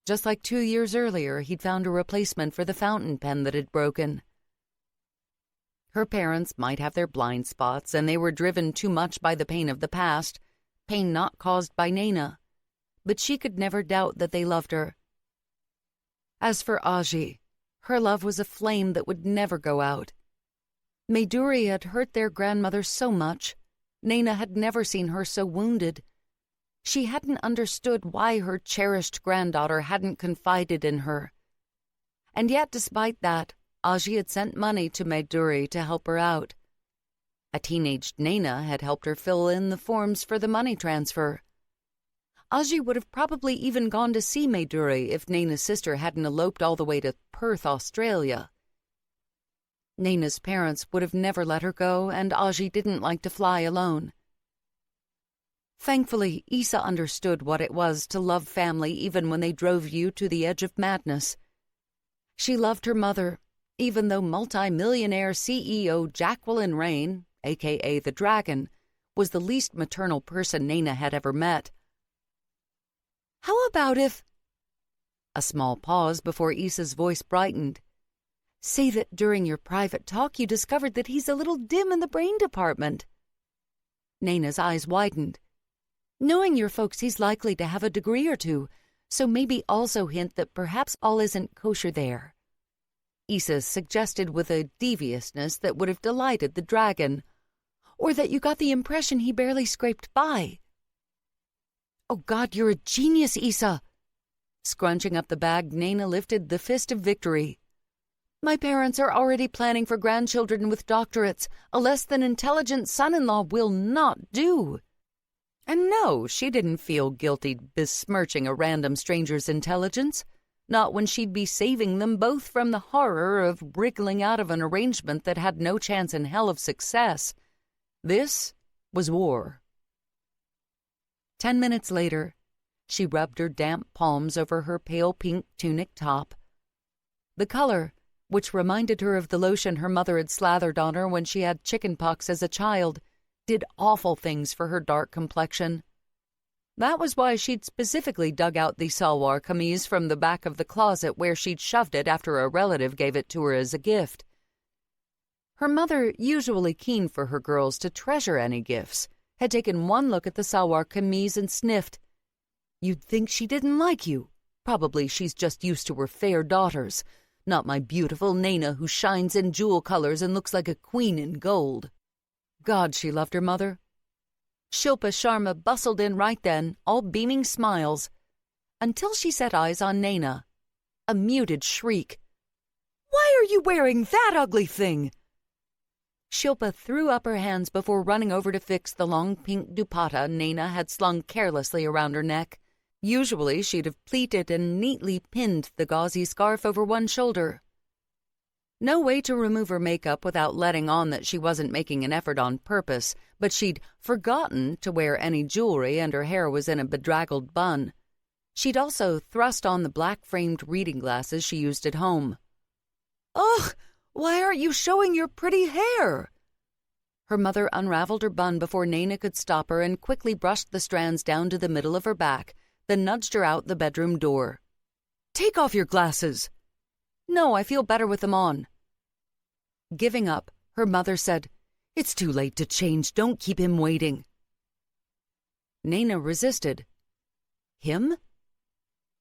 Just like 2 years earlier, he'd found a replacement for the fountain pen that had broken. Her parents might have their blind spots, and they were driven too much by the pain of the past, pain not caused by Nayna, but she could never doubt that they loved her. As for Aji, her love was a flame that would never go out. Maiduri had hurt their grandmother so much. Nayna had never seen her so wounded. She hadn't understood why her cherished granddaughter hadn't confided in her. And yet, despite that, Aji had sent money to Maiduri to help her out. A teenaged Nayna had helped her fill in the forms for the money transfer. Aji would have probably even gone to see Maiduri if Nayna's sister hadn't eloped all the way to Perth, Australia. Nayna's parents would have never let her go, and Aji didn't like to fly alone. Thankfully, Issa understood what it was to love family even when they drove you to the edge of madness. She loved her mother, even though multi-millionaire CEO Jacqueline Rain, a.k.a. the Dragon, was the least maternal person Nayna had ever met. "How about if—" A small pause before Issa's voice brightened. "Say that during your private talk you discovered that he's a little dim in the brain department." Nayna's eyes widened. "Knowing your folks, he's likely to have a degree or 2, so maybe also hint that perhaps all isn't kosher there." Issa suggested with a deviousness that would have delighted the Dragon. "Or that you got the impression he barely scraped by." "Oh God, you're a genius, Issa!" Scrunching up the bag, Nayna lifted the fist of victory. "My parents are already planning for grandchildren with doctorates. A less than intelligent son-in-law will not do." And no, she didn't feel guilty besmirching a random stranger's intelligence, not when she'd be saving them both from the horror of wriggling out of an arrangement that had no chance in hell of success. This was war. 10 minutes later, she rubbed her damp palms over her pale pink tunic top. The color, which reminded her of the lotion her mother had slathered on her when she had chicken pox as a child, did awful things for her dark complexion. That was why she'd specifically dug out the salwar kameez from the back of the closet where she'd shoved it after a relative gave it to her as a gift. Her mother, usually keen for her girls to treasure any gifts, had taken one look at the salwar kameez and sniffed. "You'd think she didn't like you. Probably she's just used to her fair daughters, not my beautiful Nayna who shines in jewel colors and looks like a queen in gold." God, she loved her mother. Shilpa Sharma bustled in right then, all beaming smiles, until she set eyes on Nayna. A muted shriek. "Why are you wearing that ugly thing?" Shilpa threw up her hands before running over to fix the long pink dupatta Nayna had slung carelessly around her neck. Usually she'd have pleated and neatly pinned the gauzy scarf over one shoulder. No way to remove her makeup without letting on that she wasn't making an effort on purpose, but she'd forgotten to wear any jewelry and her hair was in a bedraggled bun. She'd also thrust on the black-framed reading glasses she used at home. "Ugh! Why aren't you showing your pretty hair?" Her mother unraveled her bun before Nayna could stop her and quickly brushed the strands down to the middle of her back, then nudged her out the bedroom door. "Take off your glasses." "No, I feel better with them on." Giving up, her mother said, "It's too late to change. Don't keep him waiting." Nayna resisted. Him?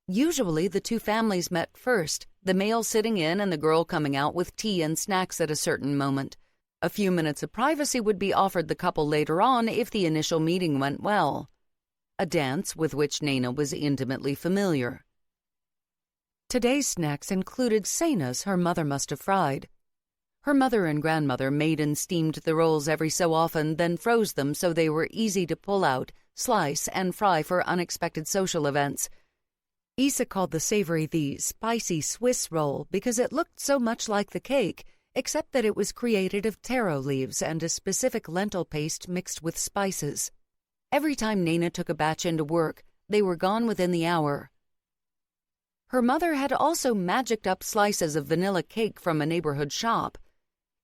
Usually the two families met first, the male sitting in and the girl coming out with tea and snacks at a certain moment. A few minutes of privacy would be offered the couple later on if the initial meeting went well. A dance with which Nayna was intimately familiar. Today's snacks included seinas her mother must have fried. Her mother and grandmother made and steamed the rolls every so often, then froze them so they were easy to pull out, slice, and fry for unexpected social events. Isa called the savory the spicy Swiss roll because it looked so much like the cake, except that it was created of taro leaves and a specific lentil paste mixed with spices. Every time Nayna took a batch into work, they were gone within the hour. Her mother had also magicked up slices of vanilla cake from a neighborhood shop.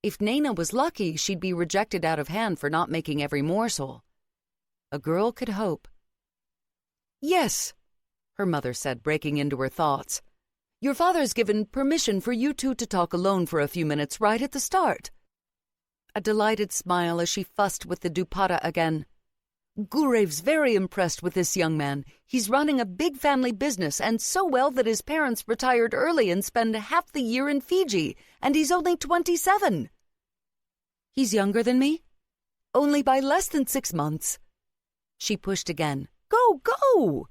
If Nayna was lucky, she'd be rejected out of hand for not making every morsel. A girl could hope. "Yes," her mother said, breaking into her thoughts. "Your father's given permission for you two to talk alone for a few minutes right at the start." A delighted smile as she fussed with the dupatta again. "Gurev's very impressed with this young man. He's running a big family business, and so well that his parents retired early and spend half the year in Fiji, and he's only 27. "He's younger than me?" "Only by less than 6 months." She pushed again. "Go, go!"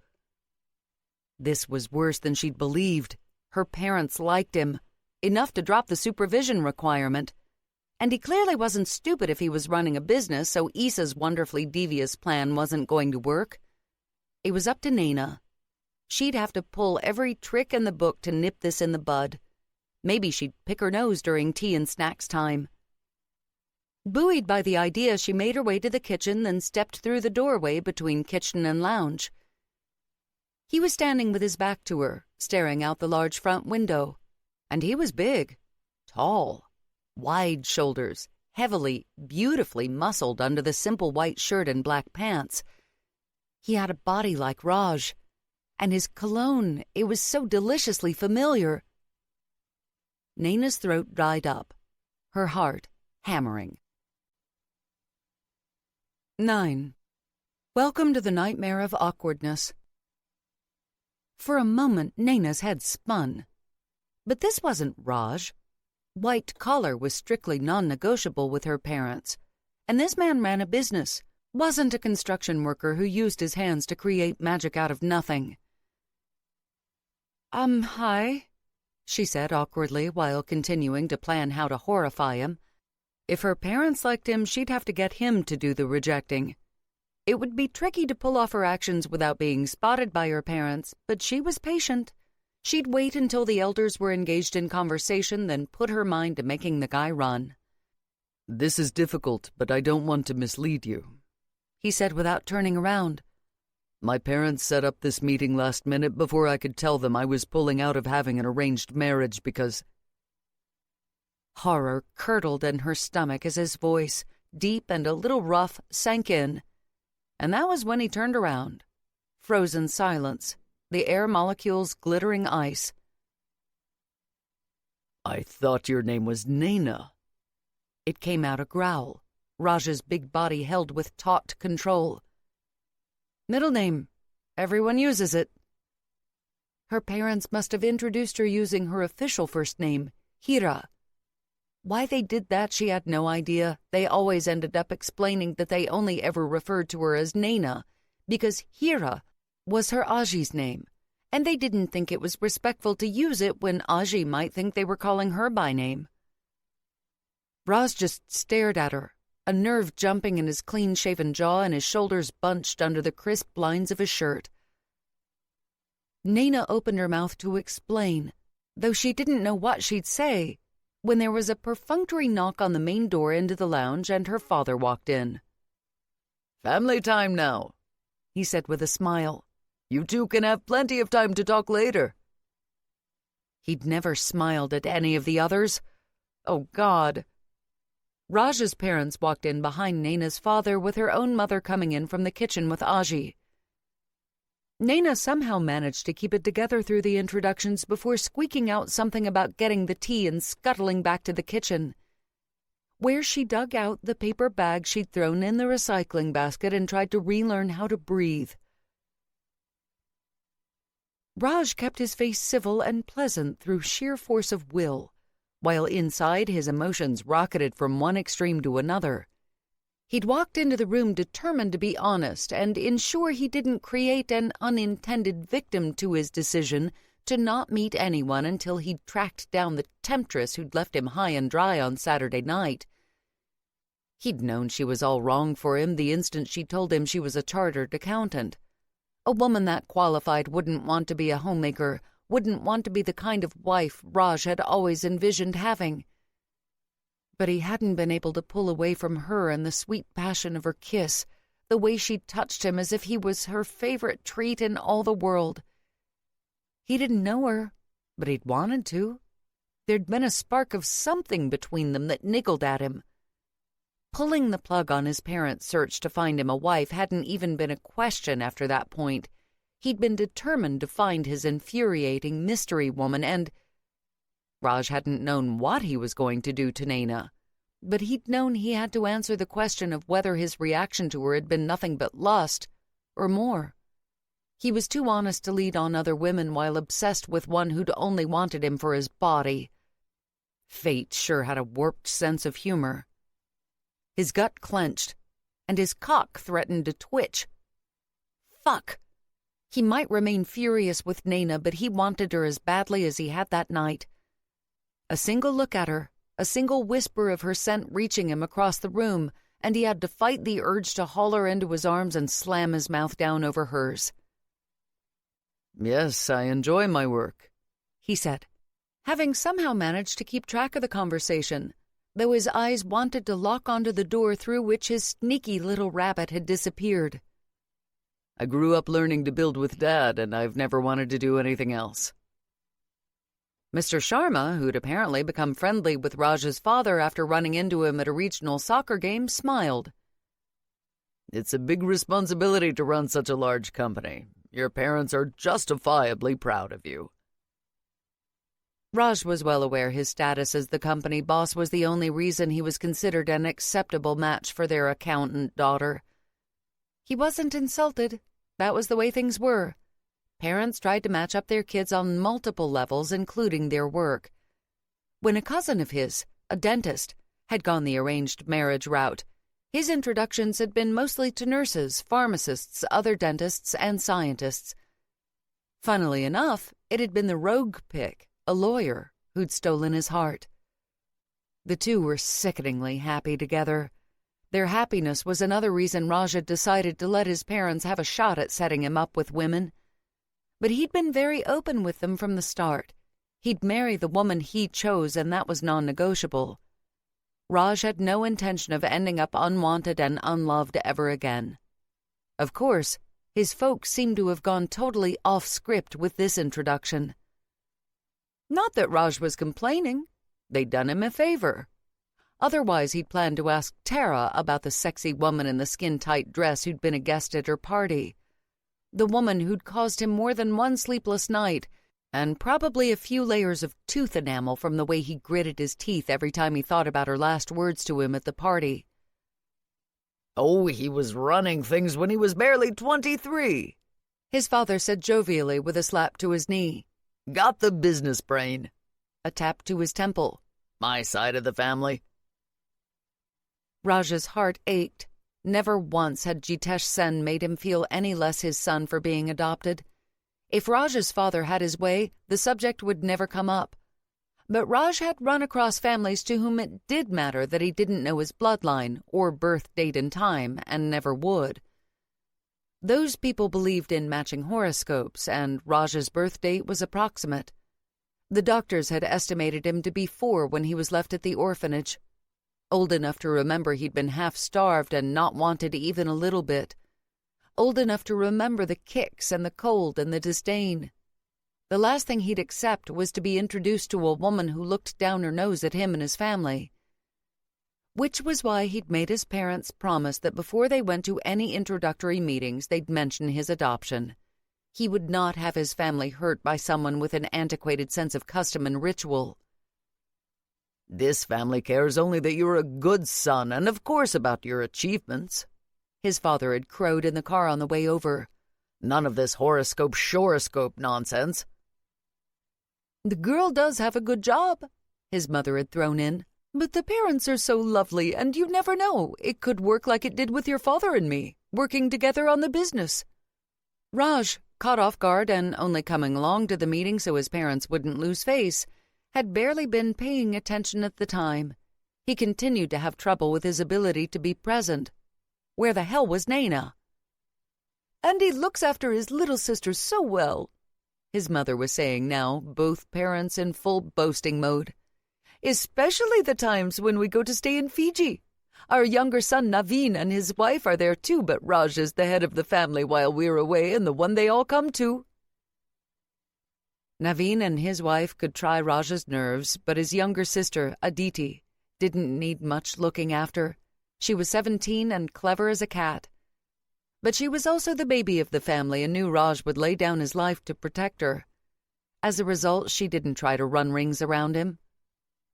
This was worse than she'd believed. Her parents liked him, enough to drop the supervision requirement. And he clearly wasn't stupid if he was running a business, so Isa's wonderfully devious plan wasn't going to work. It was up to Nayna. She'd have to pull every trick in the book to nip this in the bud. Maybe she'd pick her nose during tea and snacks time. Buoyed by the idea, she made her way to the kitchen, then stepped through the doorway between kitchen and lounge. He was standing with his back to her, staring out the large front window. And he was big, tall, wide shoulders, heavily, beautifully muscled under the simple white shirt and black pants. He had a body like Raj, and his cologne, it was so deliciously familiar. Nayna's throat dried up, her heart hammering. 9. Welcome to the nightmare of awkwardness. For a moment, Nayna's head spun. But this wasn't Raj. White collar was strictly non-negotiable with her parents. And this man ran a business, wasn't a construction worker who used his hands to create magic out of nothing. Hi, she said awkwardly while continuing to plan how to horrify him. If her parents liked him, she'd have to get him to do the rejecting. It would be tricky to pull off her actions without being spotted by her parents, but she was patient. She'd wait until the elders were engaged in conversation, then put her mind to making the guy run. "This is difficult, but I don't want to mislead you," he said without turning around. "My parents set up this meeting last minute before I could tell them I was pulling out of having an arranged marriage because—" Horror curdled in her stomach as his voice, deep and a little rough, sank in. And that was when he turned around. Frozen silence, the air molecules glittering ice. "I thought your name was Nayna." It came out a growl, Raj's big body held with taut control. "Middle name. Everyone uses it." Her parents must have introduced her using her official first name, Hira. Why they did that, she had no idea. They always ended up explaining that they only ever referred to her as Nayna, because Hira was her Aji's name, and they didn't think it was respectful to use it when Aji might think they were calling her by name. Raj just stared at her, a nerve jumping in his clean-shaven jaw and his shoulders bunched under the crisp lines of his shirt. Nayna opened her mouth to explain, though she didn't know what she'd say, when there was a perfunctory knock on the main door into the lounge and her father walked in. "Family time now," he said with a smile. "You two can have plenty of time to talk later." He'd never smiled at any of the others. Oh, God. Raj's parents walked in behind Nayna's father, with her own mother coming in from the kitchen with Aji. Nayna somehow managed to keep it together through the introductions before squeaking out something about getting the tea and scuttling back to the kitchen, where she dug out the paper bag she'd thrown in the recycling basket and tried to relearn how to breathe. Raj kept his face civil and pleasant through sheer force of will, while inside his emotions rocketed from one extreme to another. He'd walked into the room determined to be honest and ensure he didn't create an unintended victim to his decision to not meet anyone until he'd tracked down the temptress who'd left him high and dry on Saturday night. He'd known she was all wrong for him the instant she told him she was a chartered accountant. A woman that qualified wouldn't want to be a homemaker, wouldn't want to be the kind of wife Raj had always envisioned having. But he hadn't been able to pull away from her and the sweet passion of her kiss, the way she touched him as if he was her favorite treat in all the world. He didn't know her, but he'd wanted to. There'd been a spark of something between them that niggled at him. Pulling the plug on his parents' search to find him a wife hadn't even been a question after that point. He'd been determined to find his infuriating mystery woman, and Raj hadn't known what he was going to do to Nayna, but he'd known he had to answer the question of whether his reaction to her had been nothing but lust, or more. He was too honest to lead on other women while obsessed with one who'd only wanted him for his body. Fate sure had a warped sense of humor. His gut clenched, and his cock threatened to twitch. Fuck! He might remain furious with Nayna, but he wanted her as badly as he had that night. A single look at her, a single whisper of her scent reaching him across the room, and he had to fight the urge to haul her into his arms and slam his mouth down over hers. "Yes, I enjoy my work," he said, having somehow managed to keep track of the conversation, though his eyes wanted to lock onto the door through which his sneaky little rabbit had disappeared. "I grew up learning to build with Dad, and I've never wanted to do anything else." Mr. Sharma, who'd apparently become friendly with Raj's father after running into him at a regional soccer game, smiled. "It's a big responsibility to run such a large company. Your parents are justifiably proud of you." Raj was well aware his status as the company boss was the only reason he was considered an acceptable match for their accountant daughter. He wasn't insulted. That was the way things were. Parents tried to match up their kids on multiple levels, including their work. When a cousin of his, a dentist, had gone the arranged marriage route, his introductions had been mostly to nurses, pharmacists, other dentists, and scientists. Funnily enough, it had been the rogue pick, a lawyer, who'd stolen his heart. The two were sickeningly happy together. Their happiness was another reason Raj had decided to let his parents have a shot at setting him up with women. But he'd been very open with them from the start. He'd marry the woman he chose, and that was non-negotiable. Raj had no intention of ending up unwanted and unloved ever again. Of course, his folks seemed to have gone totally off-script with this introduction. Not that Raj was complaining. They'd done him a favor. Otherwise, he'd planned to ask Tara about the sexy woman in the skin-tight dress who'd been a guest at her party. The woman who'd caused him more than one sleepless night, and probably a few layers of tooth enamel from the way he gritted his teeth every time he thought about her last words to him at the party. "Oh, he was running things when he was barely 23, his father said jovially with a slap to his knee. "Got the business brain." A tap to his temple. "My side of the family." Raj's heart ached. Never once had Jitesh Sen made him feel any less his son for being adopted. If Raj's father had his way, the subject would never come up. But Raj had run across families to whom it did matter that he didn't know his bloodline or birth date and time, and never would. Those people believed in matching horoscopes, and Raj's birth date was approximate. The doctors had estimated him to be 4 when he was left at the orphanage. Old enough to remember he'd been half-starved and not wanted even a little bit. Old enough to remember the kicks and the cold and the disdain. The last thing he'd accept was to be introduced to a woman who looked down her nose at him and his family. Which was why he'd made his parents promise that before they went to any introductory meetings they'd mention his adoption. He would not have his family hurt by someone with an antiquated sense of custom and ritual. "This family cares only that you're a good son and, of course, about your achievements," his father had crowed in the car on the way over. "None of this horoscope-shoroscope nonsense." "The girl does have a good job," his mother had thrown in. "But the parents are so lovely, and you never know. It could work like it did with your father and me, working together on the business." Raj, caught off guard and only coming along to the meeting so his parents wouldn't lose face, had barely been paying attention at the time. He continued to have trouble with his ability to be present. Where the hell was Nayna? "And he looks after his little sister so well," his mother was saying now, both parents in full boasting mode. "Especially the times when we go to stay in Fiji. Our younger son Naveen and his wife are there too, but Raj is the head of the family while we're away and the one they all come to." Naveen and his wife could try Raj's nerves, but his younger sister, Aditi, didn't need much looking after. She was 17 and clever as a cat. But she was also the baby of the family and knew Raj would lay down his life to protect her. As a result, she didn't try to run rings around him.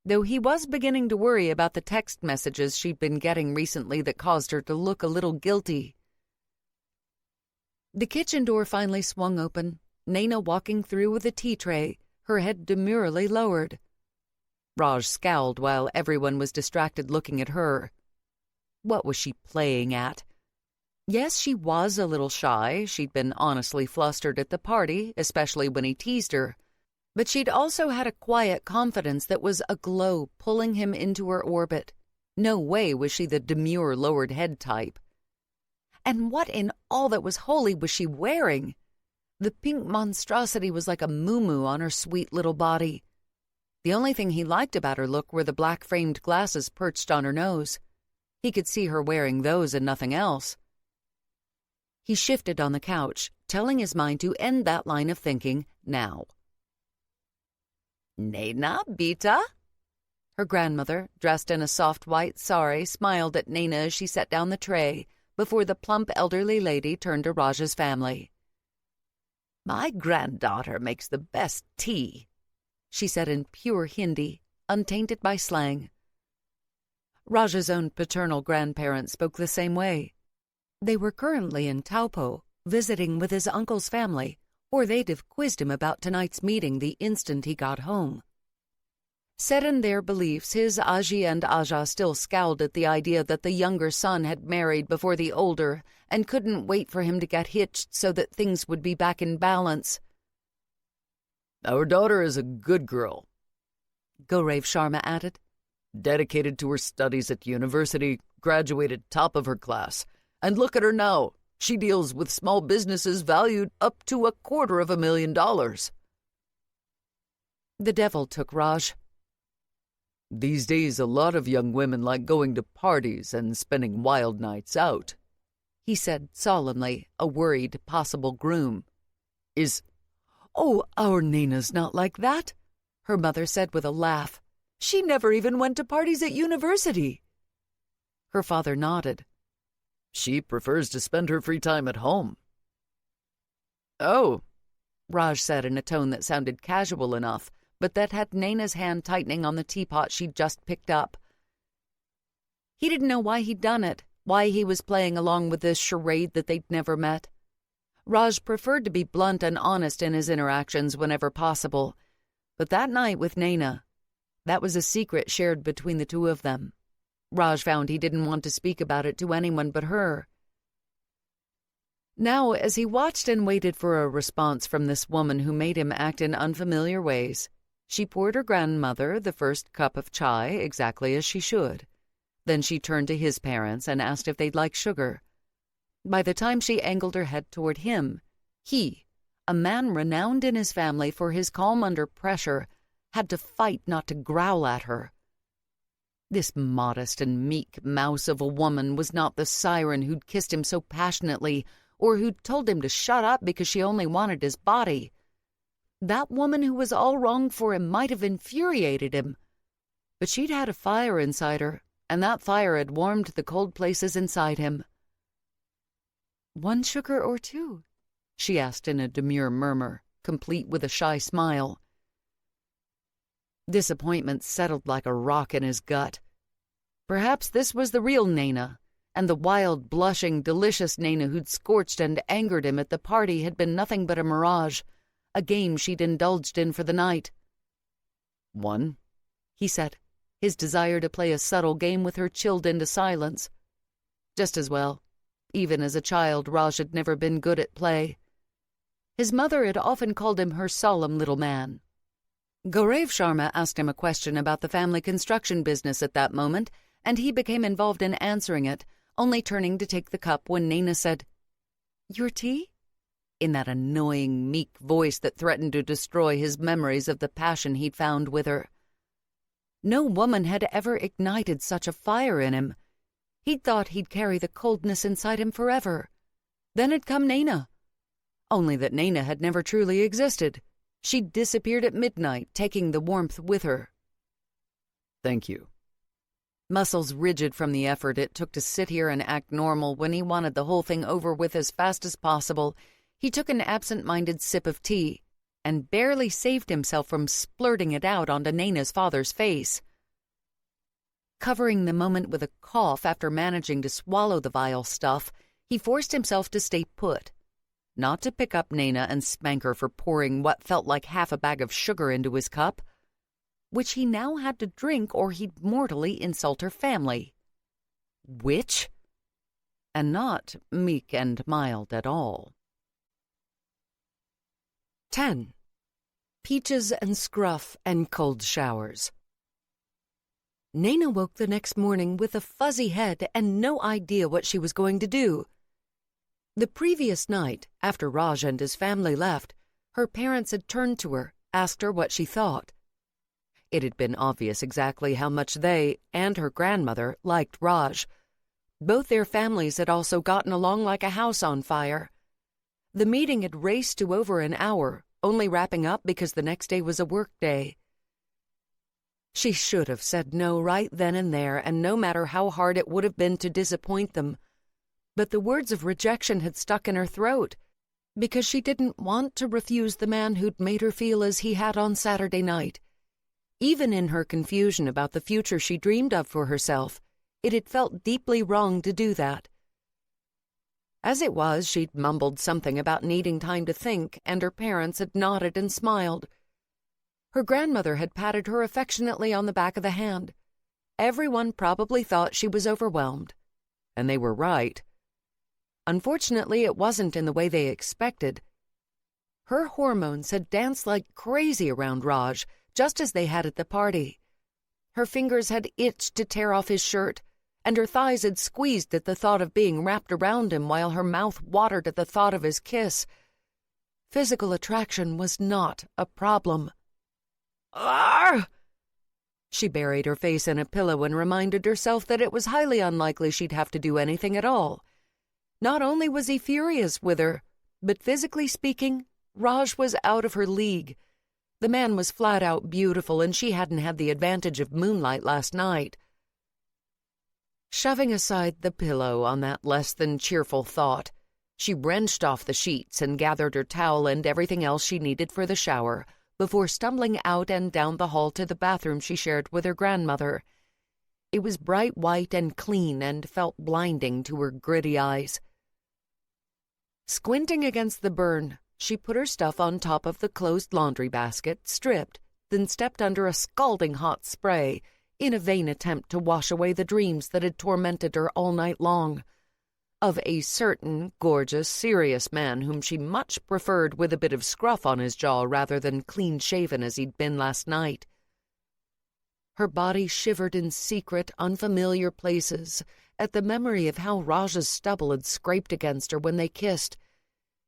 Though he was beginning to worry about the text messages she'd been getting recently that caused her to look a little guilty. The kitchen door finally swung open, Nayna walking through with a tea tray, her head demurely lowered. Raj scowled while everyone was distracted looking at her. What was she playing at? Yes, she was a little shy. She'd been honestly flustered at the party, especially when he teased her. But she'd also had a quiet confidence that was aglow, pulling him into her orbit. No way was she the demure lowered head type. And what in all that was holy was she wearing? The pink monstrosity was like a muumuu on her sweet little body. The only thing he liked about her look were the black-framed glasses perched on her nose. He could see her wearing those and nothing else. He shifted on the couch, telling his mind to end that line of thinking now. "Nayna, beta?" Her grandmother, dressed in a soft white sari, smiled at Nayna as she set down the tray before the plump elderly lady turned to Raj's family. "My granddaughter makes the best tea," she said in pure Hindi, untainted by slang. Raj's own paternal grandparents spoke the same way. They were currently in Taupo, visiting with his uncle's family, or they'd have quizzed him about tonight's meeting the instant he got home. Set in their beliefs, his Aji and Aja still scowled at the idea that the younger son had married before the older and couldn't wait for him to get hitched so that things would be back in balance. "Our daughter is a good girl," Gaurav Sharma added. "Dedicated to her studies at university, graduated top of her class, and look at her now. She deals with small businesses valued up to $250,000. The devil took Raj. "These days, a lot of young women like going to parties and spending wild nights out," he said solemnly, a worried possible groom. "Oh, our Nayna's not like that," her mother said with a laugh. "She never even went to parties at university." Her father nodded. "She prefers to spend her free time at home." "Oh," Raj said in a tone that sounded casual enough, but that had Nayna's hand tightening on the teapot she'd just picked up. He didn't know why he'd done it, why he was playing along with this charade that they'd never met. Raj preferred to be blunt and honest in his interactions whenever possible, but that night with Nayna, that was a secret shared between the two of them. Raj found he didn't want to speak about it to anyone but her. Now, as he watched and waited for a response from this woman who made him act in unfamiliar ways, She poured her grandmother the first cup of chai exactly as she should. Then she turned to his parents and asked if they'd like sugar. By the time she angled her head toward him, he, a man renowned in his family for his calm under pressure, had to fight not to growl at her. This modest and meek mouse of a woman was not the siren who'd kissed him so passionately or who'd told him to shut up because she only wanted his body. That woman who was all wrong for him might have infuriated him, but she'd had a fire inside her, and that fire had warmed the cold places inside him. "One sugar or two?" she asked in a demure murmur, complete with a shy smile. Disappointment settled like a rock in his gut. Perhaps this was the real Nayna, and the wild, blushing, delicious Nayna who'd scorched and angered him at the party had been nothing but a mirage, a game she'd indulged in for the night. "One," he said, his desire to play a subtle game with her chilled into silence. Just as well. Even as a child, Raj had never been good at play. His mother had often called him her solemn little man. Gaurav Sharma asked him a question about the family construction business at that moment, and he became involved in answering it, only turning to take the cup when Nayna said, "Your tea?" in that annoying, meek voice that threatened to destroy his memories of the passion he'd found with her. No woman had ever ignited such a fire in him. He'd thought he'd carry the coldness inside him forever. Then had come Nayna. Only that Nayna had never truly existed. She'd disappeared at midnight, taking the warmth with her. "Thank you." Muscles rigid from the effort it took to sit here and act normal when he wanted the whole thing over with as fast as possible, he took an absent-minded sip of tea and barely saved himself from splurting it out onto Nayna's father's face. Covering the moment with a cough after managing to swallow the vile stuff, he forced himself to stay put. Not to pick up Nayna and spank her for pouring what felt like half a bag of sugar into his cup, which he now had to drink or he'd mortally insult her family. Which? And not meek and mild at all. 10. Peaches and scruff and cold showers. Nayna woke the next morning with a fuzzy head and no idea what she was going to do. The previous night, after Raj and his family left, her parents had turned to her, asked her what she thought. It had been obvious exactly how much they, and her grandmother, liked Raj. Both their families had also gotten along like a house on fire. The meeting had raced to over an hour, only wrapping up because the next day was a work day. She should have said no right then and there, and no matter how hard it would have been to disappoint them. But the words of rejection had stuck in her throat, because she didn't want to refuse the man who'd made her feel as he had on Saturday night. Even in her confusion about the future she dreamed of for herself, it had felt deeply wrong to do that. As it was, she'd mumbled something about needing time to think, and her parents had nodded and smiled. Her grandmother had patted her affectionately on the back of the hand. Everyone probably thought she was overwhelmed. And they were right. Unfortunately, it wasn't in the way they expected. Her hormones had danced like crazy around Raj, just as they had at the party. Her fingers had itched to tear off his shirt, and her thighs had squeezed at the thought of being wrapped around him while her mouth watered at the thought of his kiss. Physical attraction was not a problem. "Arr!" She buried her face in a pillow and reminded herself that it was highly unlikely she'd have to do anything at all. Not only was he furious with her, but physically speaking, Raj was out of her league. The man was flat out beautiful, and she hadn't had the advantage of moonlight last night. Shoving aside the pillow on that less than cheerful thought, she wrenched off the sheets and gathered her towel and everything else she needed for the shower before stumbling out and down the hall to the bathroom she shared with her grandmother. It was bright white and clean and felt blinding to her gritty eyes. Squinting against the burn, she put her stuff on top of the closed laundry basket, stripped, then stepped under a scalding hot spray in a vain attempt to wash away the dreams that had tormented her all night long. of a certain gorgeous, serious man whom she much preferred with a bit of scruff on his jaw rather than clean-shaven as he'd been last night. Her body shivered in secret, unfamiliar places at the memory of how Raj's stubble had scraped against her when they kissed.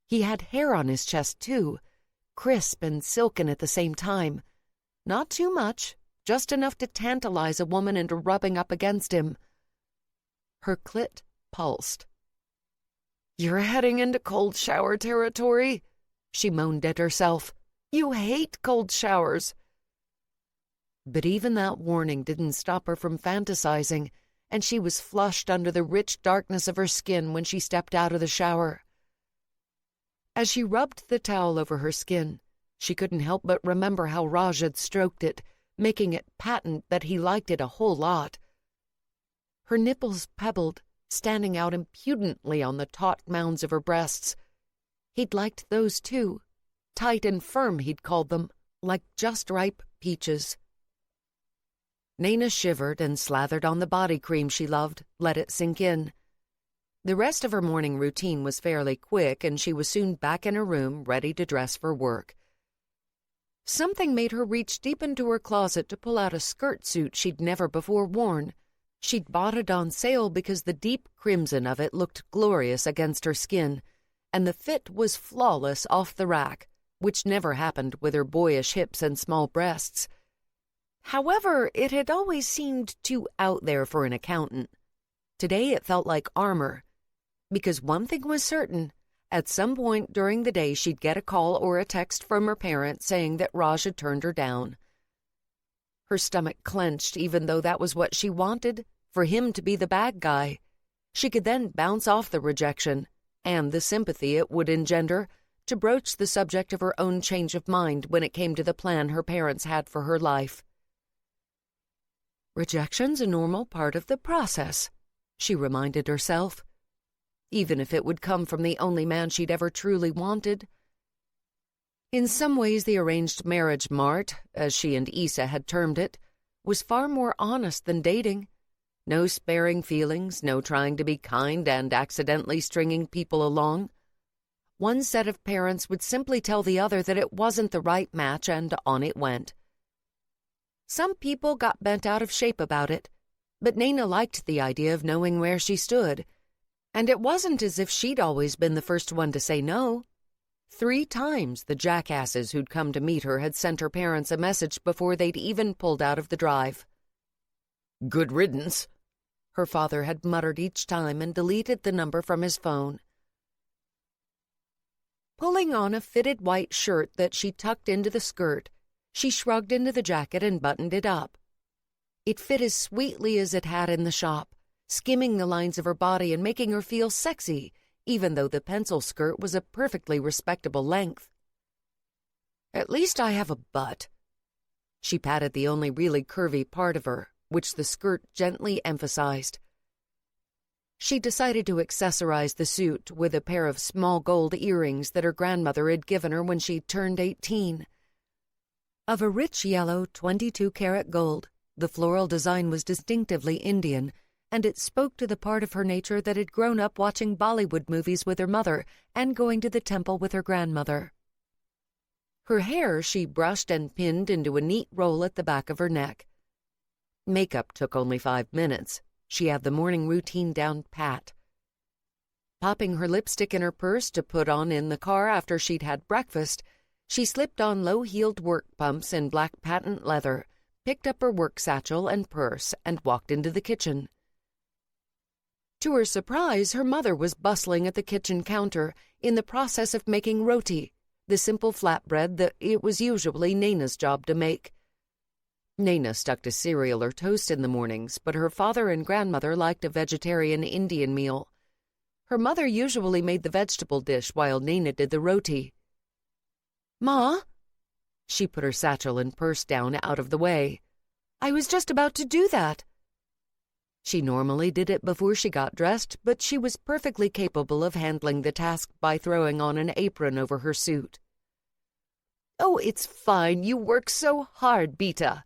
He had hair on his chest, too, crisp and silken at the same time. Not too much, just enough to tantalize a woman into rubbing up against him. Her clit pulsed. "You're heading into cold shower territory," she moaned at herself. "You hate cold showers." But even that warning didn't stop her from fantasizing, and she was flushed under the rich darkness of her skin when she stepped out of the shower. As she rubbed the towel over her skin, she couldn't help but remember how Raj had stroked it, making it patent that he liked it a whole lot. Her nipples pebbled, standing out impudently on the taut mounds of her breasts. He'd liked those too. Tight and firm, he'd called them, like just ripe peaches. Nayna shivered and slathered on the body cream she loved, let it sink in. The rest of her morning routine was fairly quick, and she was soon back in her room, ready to dress for work. Something made her reach deep into her closet to pull out a skirt suit she'd never before worn. She'd bought it on sale because the deep crimson of it looked glorious against her skin, and the fit was flawless off the rack, which never happened with her boyish hips and small breasts. However, it had always seemed too out there for an accountant. Today it felt like armor, because one thing was certain. At some point during the day she'd get a call or a text from her parents saying that Raj had turned her down. Her stomach clenched, even though that was what she wanted, for him to be the bad guy. She could then bounce off the rejection, and the sympathy it would engender, to broach the subject of her own change of mind when it came to the plan her parents had for her life. "Rejection's a normal part of the process," she reminded herself, even if it would come from the only man she'd ever truly wanted. In some ways, the arranged marriage mart, as she and Issa had termed it, was far more honest than dating. No sparing feelings, no trying to be kind and accidentally stringing people along. One set of parents would simply tell the other that it wasn't the right match, and on it went. Some people got bent out of shape about it, but Nayna liked the idea of knowing where she stood, and it wasn't as if she'd always been the first one to say no. 3 times the jackasses who'd come to meet her had sent her parents a message before they'd even pulled out of the drive. "Good riddance," her father had muttered each time and deleted the number from his phone. Pulling on a fitted white shirt that she tucked into the skirt, she shrugged into the jacket and buttoned it up. It fit as sweetly as it had in the shop, skimming the lines of her body and making her feel sexy, even though the pencil skirt was a perfectly respectable length. "At least I have a butt." She patted the only really curvy part of her, which the skirt gently emphasized. She decided to accessorize the suit with a pair of small gold earrings that her grandmother had given her when she turned 18. Of a rich yellow 22-karat gold, the floral design was distinctively Indian, and it spoke to the part of her nature that had grown up watching Bollywood movies with her mother and going to the temple with her grandmother. Her hair she brushed and pinned into a neat roll at the back of her neck. Makeup took only 5 minutes. She had the morning routine down pat. Popping her lipstick in her purse to put on in the car after she'd had breakfast, she slipped on low-heeled work pumps in black patent leather, picked up her work satchel and purse, and walked into the kitchen. To her surprise, her mother was bustling at the kitchen counter in the process of making roti, the simple flatbread that it was usually Nayna's job to make. Nayna stuck to cereal or toast in the mornings, but her father and grandmother liked a vegetarian Indian meal. Her mother usually made the vegetable dish while Nayna did the roti. "Ma?" She put her satchel and purse down out of the way. "I was just about to do that." She normally did it before she got dressed, but she was perfectly capable of handling the task by throwing on an apron over her suit. "Oh, it's fine. You work so hard, Beta."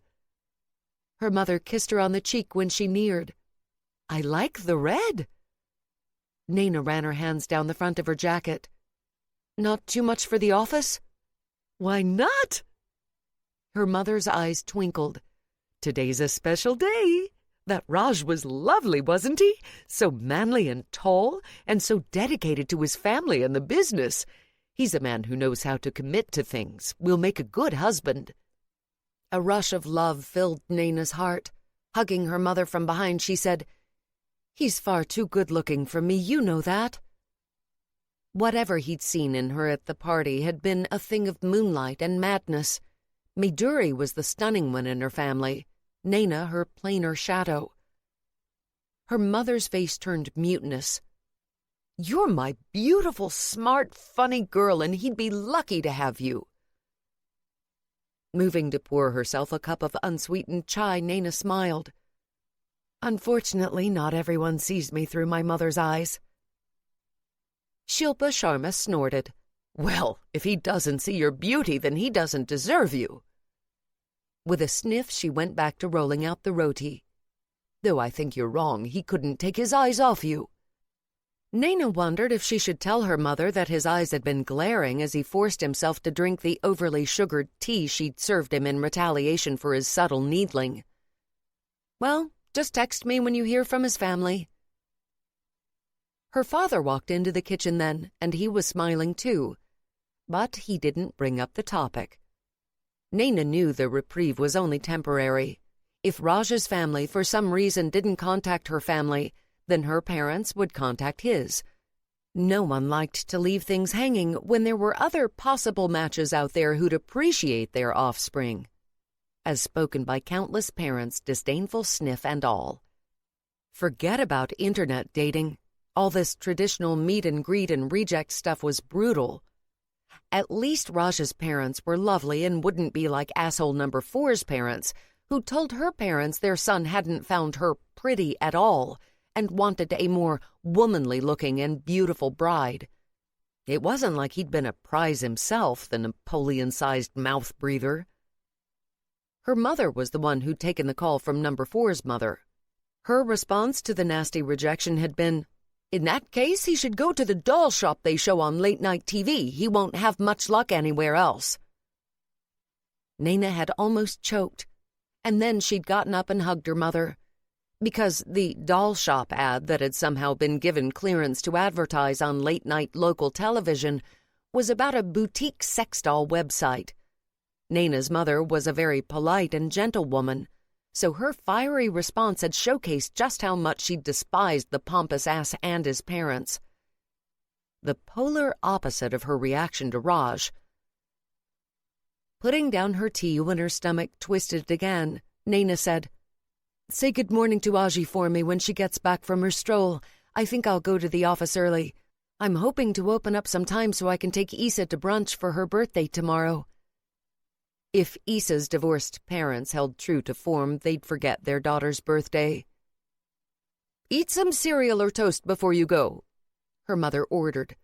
Her mother kissed her on the cheek when she neared. "I like the red." Nayna ran her hands down the front of her jacket. Not too much for the office? Why not? Her mother's eyes twinkled. Today's a special day. That Raj was lovely, wasn't he? So manly and tall, and so dedicated to his family and the business. He's a man who knows how to commit to things, will make a good husband. A rush of love filled Nayna's heart. Hugging her mother from behind, she said, "He's far too good-looking for me, you know that." Whatever he'd seen in her at the party had been a thing of moonlight and madness. Miduri was the stunning one in her family, Nayna her plainer shadow. Her mother's face turned mutinous. "You're my beautiful, smart, funny girl, and he'd be lucky to have you." Moving to pour herself a cup of unsweetened chai, Nayna smiled. "Unfortunately, not everyone sees me through my mother's eyes." Shilpa Sharma snorted. "Well, if he doesn't see your beauty, then he doesn't deserve you." With a sniff, she went back to rolling out the roti. "Though I think you're wrong. He couldn't take his eyes off you." Nayna wondered if she should tell her mother that his eyes had been glaring as he forced himself to drink the overly sugared tea she'd served him in retaliation for his subtle needling. "Well, just text me when you hear from his family." Her father walked into the kitchen then, and he was smiling too. But he didn't bring up the topic. Nayna knew the reprieve was only temporary. If Raj's family for some reason didn't contact her family, then her parents would contact his. No one liked to leave things hanging when there were other possible matches out there who'd appreciate their offspring. As spoken by countless parents, disdainful sniff and all. Forget about internet dating. All this traditional meet and greet and reject stuff was brutal. At least Raj's parents were lovely and wouldn't be like asshole number 4's parents, who told her parents their son hadn't found her pretty at all and wanted a more womanly-looking and beautiful bride. It wasn't like he'd been a prize himself, the Napoleon-sized mouth-breather. Her mother was the one who'd taken the call from number 4's mother. Her response to the nasty rejection had been, "In that case, he should go to the doll shop they show on late-night TV. He won't have much luck anywhere else." Nayna had almost choked, and then she'd gotten up and hugged her mother. Because the doll shop ad that had somehow been given clearance to advertise on late-night local television was about a boutique sex doll website. Nayna's mother was a very polite and gentle woman, so her fiery response had showcased just how much she despised the pompous ass and his parents. The polar opposite of her reaction to Raj. Putting down her tea when her stomach twisted again, Nayna said, "Say good morning to Aji for me when she gets back from her stroll. I think I'll go to the office early. I'm hoping to open up some time so I can take Issa to brunch for her birthday tomorrow." If Issa's divorced parents held true to form, they'd forget their daughter's birthday. "Eat some cereal or toast before you go," her mother ordered.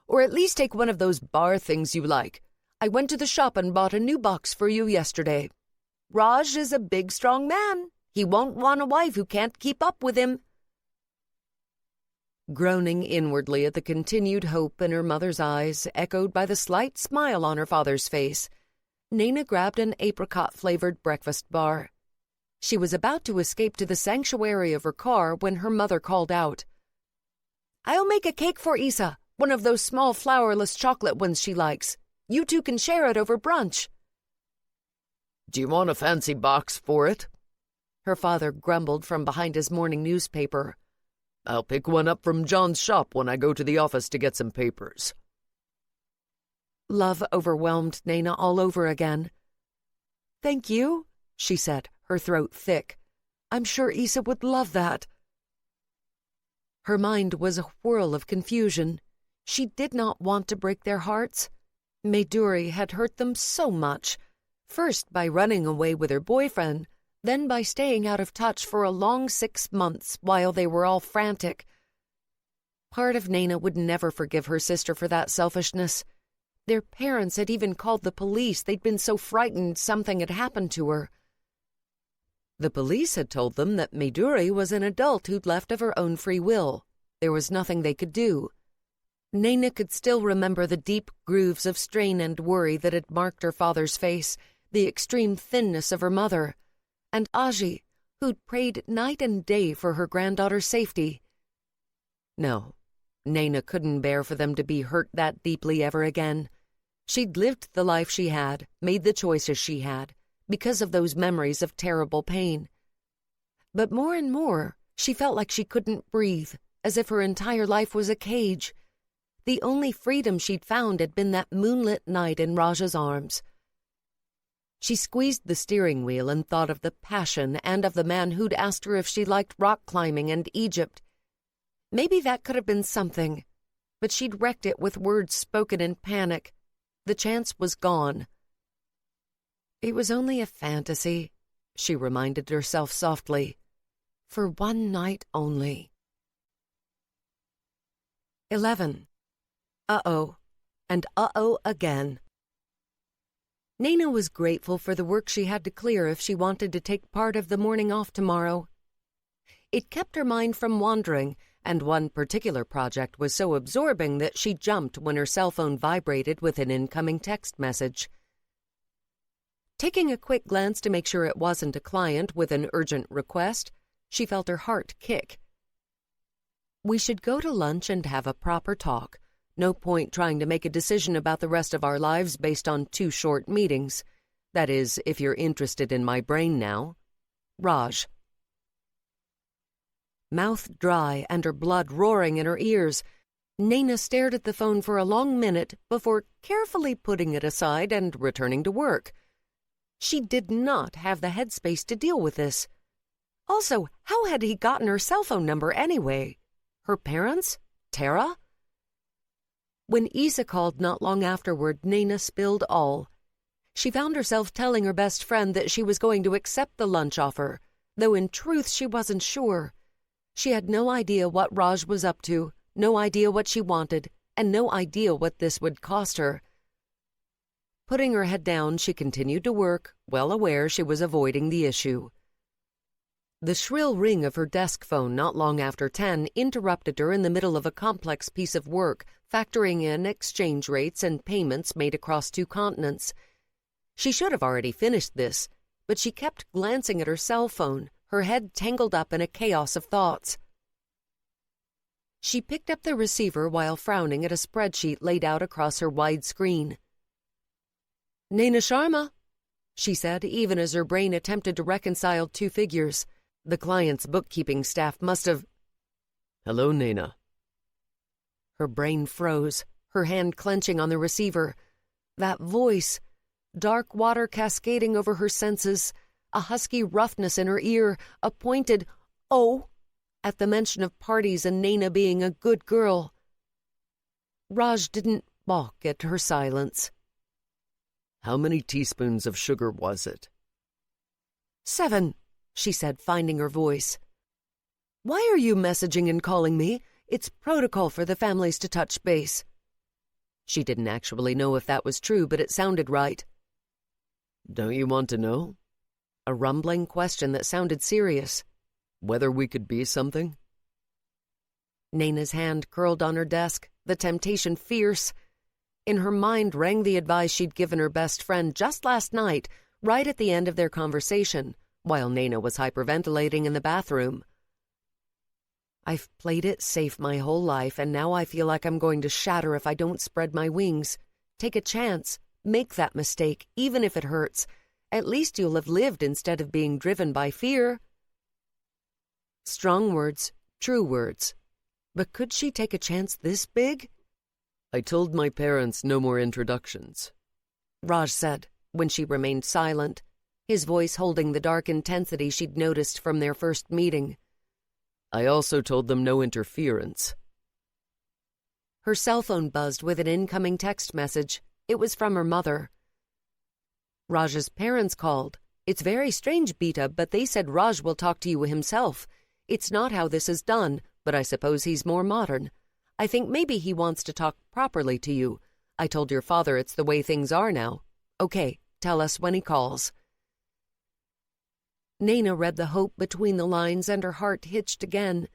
"Or at least take one of those bar things you like. I went to the shop and bought a new box for you yesterday. Raj is a big, strong man. He won't want a wife who can't keep up with him." Groaning inwardly at the continued hope in her mother's eyes, echoed by the slight smile on her father's face, Nayna grabbed an apricot-flavored breakfast bar. She was about to escape to the sanctuary of her car when her mother called out, "I'll make a cake for Issa, one of those small flourless chocolate ones she likes. You two can share it over brunch." "Do you want a fancy box for it?" her father grumbled from behind his morning newspaper. "I'll pick one up from John's shop when I go to the office to get some papers." Love overwhelmed Nayna all over again. "Thank you," she said, her throat thick. "I'm sure Issa would love that." Her mind was a whirl of confusion. She did not want to break their hearts. Miduri had hurt them so much, first by running away with her boyfriend, then by staying out of touch for a long 6 months while they were all frantic. Part of Nayna would never forgive her sister for that selfishness. Their parents had even called the police. They'd been so frightened something had happened to her. The police had told them that Miduri was an adult who'd left of her own free will. there was nothing they could do. Nayna could still remember the deep grooves of strain and worry that had marked her father's face, the extreme thinness of her mother, and Aji, who'd prayed night and day for her granddaughter's safety. No, Nayna couldn't bear for them to be hurt that deeply ever again. She'd lived the life she had, made the choices she had, because of those memories of terrible pain. But more and more, she felt like she couldn't breathe, as if her entire life was a cage. The only freedom she'd found had been that moonlit night in Raj's arms. She squeezed the steering wheel and thought of the passion and of the man who'd asked her if she liked rock climbing and Egypt. Maybe that could have been something, but she'd wrecked it with words spoken in panic. The chance was gone. It was only a fantasy, she reminded herself softly. For one night only. 11. Uh-oh. And uh-oh again. Nayna was grateful for the work she had to clear if she wanted to take part of the morning off tomorrow. It kept her mind from wandering, and one particular project was so absorbing that she jumped when her cell phone vibrated with an incoming text message. Taking a quick glance to make sure it wasn't a client with an urgent request, she felt her heart kick. We should go to lunch and have a proper talk. No point trying to make a decision about the rest of our lives based on 2 short meetings. That is, if you're interested in my brain now. Raj. Mouth dry and her blood roaring in her ears, Nayna stared at the phone for a long minute before carefully putting it aside and returning to work. She did not have the headspace to deal with this. Also, how had he gotten her cell phone number anyway? Her parents? Tara? When Isa called not long afterward, Nayna spilled all. She found herself telling her best friend that she was going to accept the lunch offer, though in truth she wasn't sure. She had no idea what Raj was up to, no idea what she wanted, and no idea what this would cost her. Putting her head down, she continued to work, well aware she was avoiding the issue. The shrill ring of her desk phone not long after 10 interrupted her in the middle of a complex piece of work, factoring in exchange rates and payments made across 2 continents. She should have already finished this, but she kept glancing at her cell phone, her head tangled up in a chaos of thoughts. She picked up the receiver while frowning at a spreadsheet laid out across her wide screen. "Nayna Sharma," she said, even as her brain attempted to reconcile 2 figures. The client's bookkeeping staff must have... "Hello, Nayna." Her brain froze, her hand clenching on the receiver. That voice, dark water cascading over her senses, a husky roughness in her ear, a pointed "oh" at the mention of parties and Nayna being a good girl. Raj didn't balk at her silence. "How many teaspoons of sugar was it?" 7, she said, finding her voice. "Why are you messaging and calling me? It's protocol for the families to touch base." She didn't actually know if that was true, but it sounded right. "Don't you want to know?" A rumbling question that sounded serious. "Whether we could be something?" Nayna's hand curled on her desk, the temptation fierce. In her mind rang the advice she'd given her best friend just last night, right at the end of their conversation, while Nayna was hyperventilating in the bathroom. "I've played it safe my whole life, and now I feel like I'm going to shatter if I don't spread my wings. Take a chance. Make that mistake, even if it hurts. At least you'll have lived instead of being driven by fear." Strong words, true words. But could she take a chance this big? "I told my parents no more introductions," Raj said, when she remained silent, his voice holding the dark intensity she'd noticed from their first meeting. "I also told them no interference." Her cell phone buzzed with an incoming text message. It was from her mother. "Raj's parents called. It's very strange, Beta, but they said Raj will talk to you himself. It's not how this is done, but I suppose he's more modern. I think maybe he wants to talk properly to you. I told your father it's the way things are now. Okay, tell us when he calls." Nayna read the hope between the lines and her heart hitched again.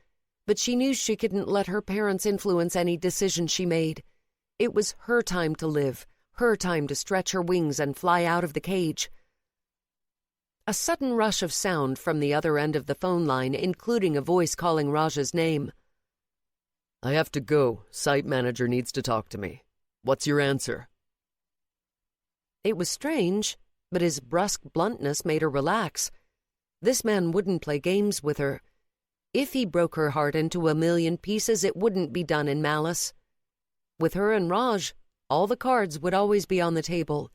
but she knew she couldn't let her parents influence any decision she made. It was her time to live, her time to stretch her wings and fly out of the cage. A sudden rush of sound from the other end of the phone line, including a voice calling Raj's name. I have to go. Site manager needs to talk to me. What's your answer? It was strange, but his brusque bluntness made her relax. This man wouldn't play games with her. If he broke her heart into a million pieces, it wouldn't be done in malice. With her and Raj, all the cards would always be on the table.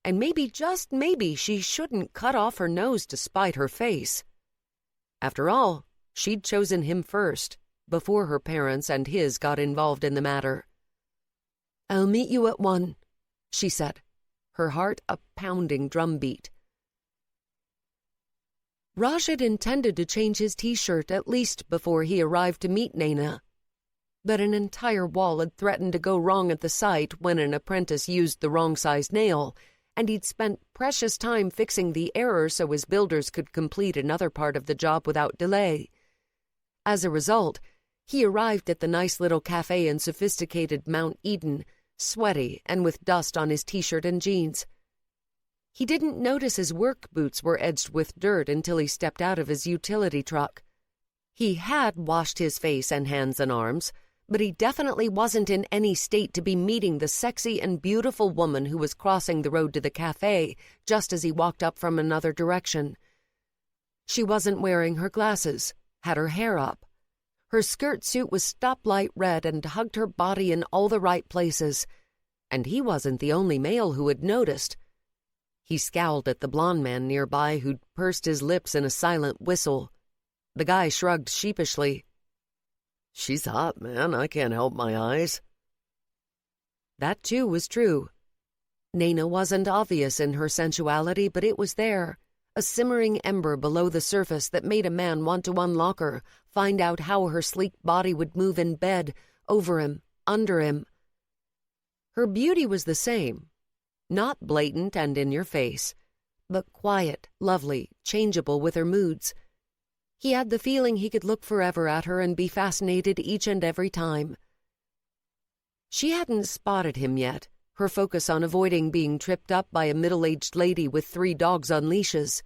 And maybe, just maybe, she shouldn't cut off her nose to spite her face. After all, she'd chosen him first, before her parents and his got involved in the matter. "I'll meet you at 1," she said, her heart a pounding drumbeat. Raj had intended to change his T-shirt at least before he arrived to meet Nayna. But an entire wall had threatened to go wrong at the site when an apprentice used the wrong size nail, and he'd spent precious time fixing the error so his builders could complete another part of the job without delay. As a result, he arrived at the nice little cafe in sophisticated Mount Eden, sweaty and with dust on his T-shirt and jeans. He didn't notice his work boots were edged with dirt until he stepped out of his utility truck. He had washed his face and hands and arms, but he definitely wasn't in any state to be meeting the sexy and beautiful woman who was crossing the road to the cafe just as he walked up from another direction. She wasn't wearing her glasses, had her hair up. Her skirt suit was stoplight red and hugged her body in all the right places, and he wasn't the only male who had noticed. He scowled at the blond man nearby who'd pursed his lips in a silent whistle. The guy shrugged sheepishly. She's hot, man. I can't help my eyes. That, too, was true. Nayna wasn't obvious in her sensuality, but it was there, a simmering ember below the surface that made a man want to unlock her, find out how her sleek body would move in bed, over him, under him. Her beauty was the same, not blatant and in your face, but quiet, lovely, changeable with her moods. He had the feeling he could look forever at her and be fascinated each and every time. She hadn't spotted him yet, her focus on avoiding being tripped up by a middle-aged lady with 3 dogs on leashes.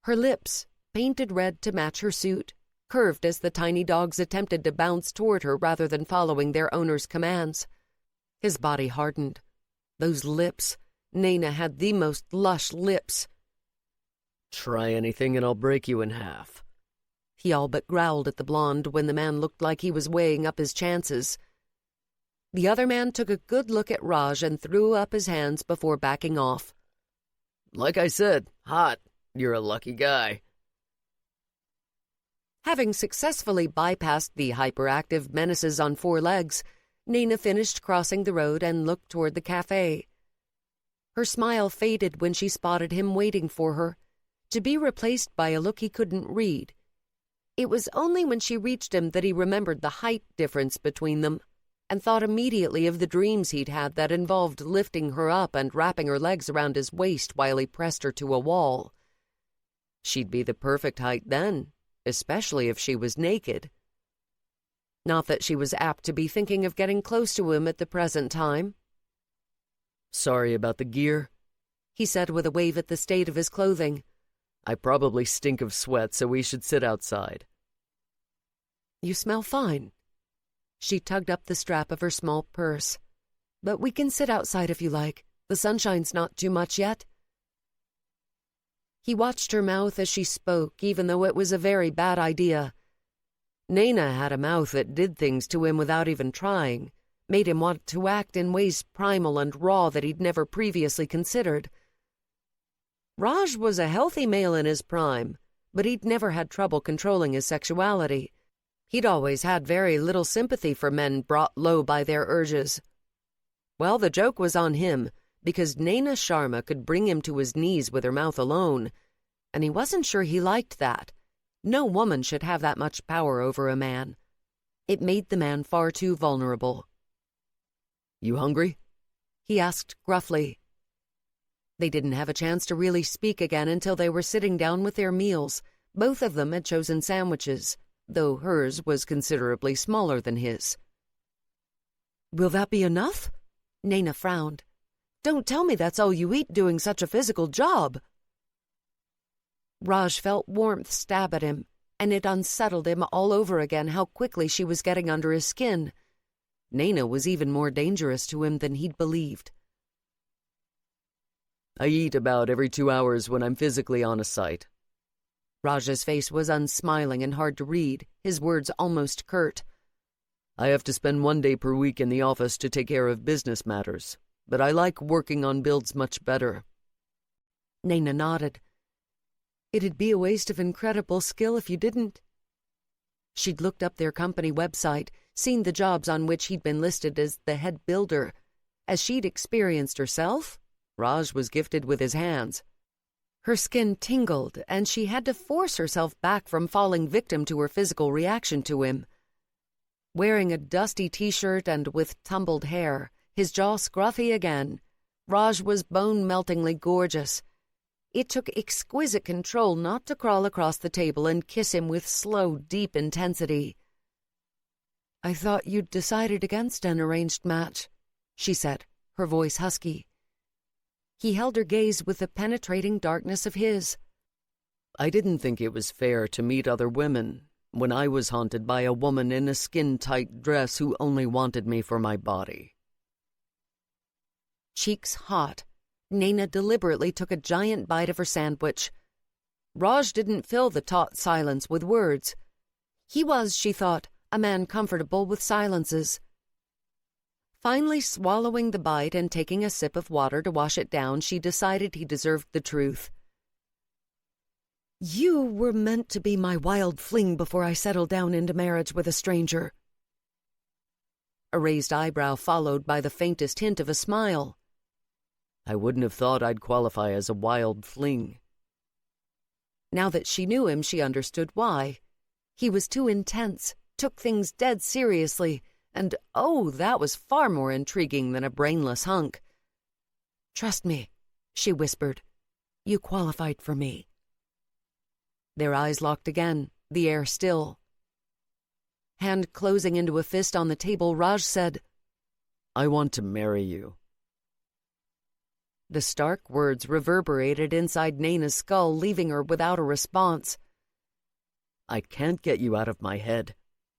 Her lips, painted red to match her suit, curved as the tiny dogs attempted to bounce toward her rather than following their owner's commands. His body hardened. Those lips. Nayna had the most lush lips. Try anything and I'll break you in half. He all but growled at the blonde when the man looked like he was weighing up his chances. The other man took a good look at Raj and threw up his hands before backing off. Like I said, hot. You're a lucky guy. Having successfully bypassed the hyperactive menaces on 4 legs, Nayna finished crossing the road and looked toward the cafe. Her smile faded when she spotted him waiting for her, to be replaced by a look he couldn't read. It was only when she reached him that he remembered the height difference between them, and thought immediately of the dreams he'd had that involved lifting her up and wrapping her legs around his waist while he pressed her to a wall. She'd be the perfect height then, especially if she was naked. Not that she was apt to be thinking of getting close to him at the present time. Sorry about the gear, he said with a wave at the state of his clothing. I probably stink of sweat, so we should sit outside. You smell fine. She tugged up the strap of her small purse. But we can sit outside if you like. The sunshine's not too much yet. He watched her mouth as she spoke, even though it was a very bad idea. Nayna had a mouth that did things to him without even trying, made him want to act in ways primal and raw that he'd never previously considered. Raj was a healthy male in his prime, but he'd never had trouble controlling his sexuality. He'd always had very little sympathy for men brought low by their urges. Well, the joke was on him, because Nayna Sharma could bring him to his knees with her mouth alone, and he wasn't sure he liked that. No woman should have that much power over a man. It made the man far too vulnerable. You hungry? He asked gruffly. They didn't have a chance to really speak again until they were sitting down with their meals. Both of them had chosen sandwiches, though hers was considerably smaller than his. "Will that be enough?" Nayna frowned. "Don't tell me that's all you eat doing such a physical job." Raj felt warmth stab at him, and it unsettled him all over again how quickly she was getting under his skin. Nayna was even more dangerous to him than he'd believed. "I eat about every 2 hours when I'm physically on a site." Raj's face was unsmiling and hard to read, his words almost curt. "I have to spend 1 day per week in the office to take care of business matters, but I like working on builds much better." Nayna nodded. "It'd be a waste of incredible skill if you didn't." She'd looked up their company website, seen the jobs on which he'd been listed as the head builder. As she'd experienced herself, Raj was gifted with his hands. Her skin tingled, and she had to force herself back from falling victim to her physical reaction to him. Wearing a dusty t-shirt and with tumbled hair, his jaw scruffy again, Raj was bone-meltingly gorgeous. It took exquisite control not to crawl across the table and kiss him with slow, deep intensity. "I thought you'd decided against an arranged match," she said, her voice husky. He held her gaze with the penetrating darkness of his. "I didn't think it was fair to meet other women when I was haunted by a woman in a skin-tight dress who only wanted me for my body." Cheeks hot, Nayna deliberately took a giant bite of her sandwich. Raj didn't fill the taut silence with words. He was, she thought, a man comfortable with silences. Finally swallowing the bite and taking a sip of water to wash it down, she decided he deserved the truth. "You were meant to be my wild fling before I settled down into marriage with a stranger." A raised eyebrow followed by the faintest hint of a smile. "I wouldn't have thought I'd qualify as a wild fling." Now that she knew him, she understood why. He was too intense, took things dead seriously, and oh, that was far more intriguing than a brainless hunk. "Trust me," she whispered. "You qualified for me." Their eyes locked again, the air still. Hand closing into a fist on the table, Raj said, "I want to marry you." The stark words reverberated inside Nayna's skull, leaving her without a response. "I can't get you out of my head,"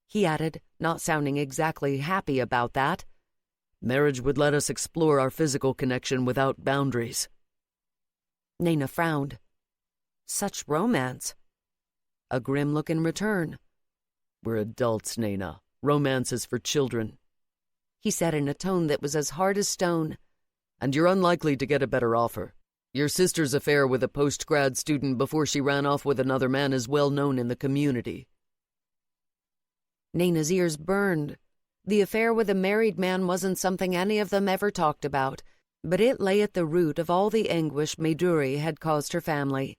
he added, not sounding exactly happy about that. "Marriage would let us explore our physical connection without boundaries." Nayna frowned. Such romance. A grim look in return. "We're adults, Nayna. Romance is for children," he said in a tone that was as hard as stone. "And you're unlikely to get a better offer. Your sister's affair with a post-grad student before she ran off with another man is well known in the community." Nayna's ears burned. The affair with a married man wasn't something any of them ever talked about, but it lay at the root of all the anguish Maduri had caused her family.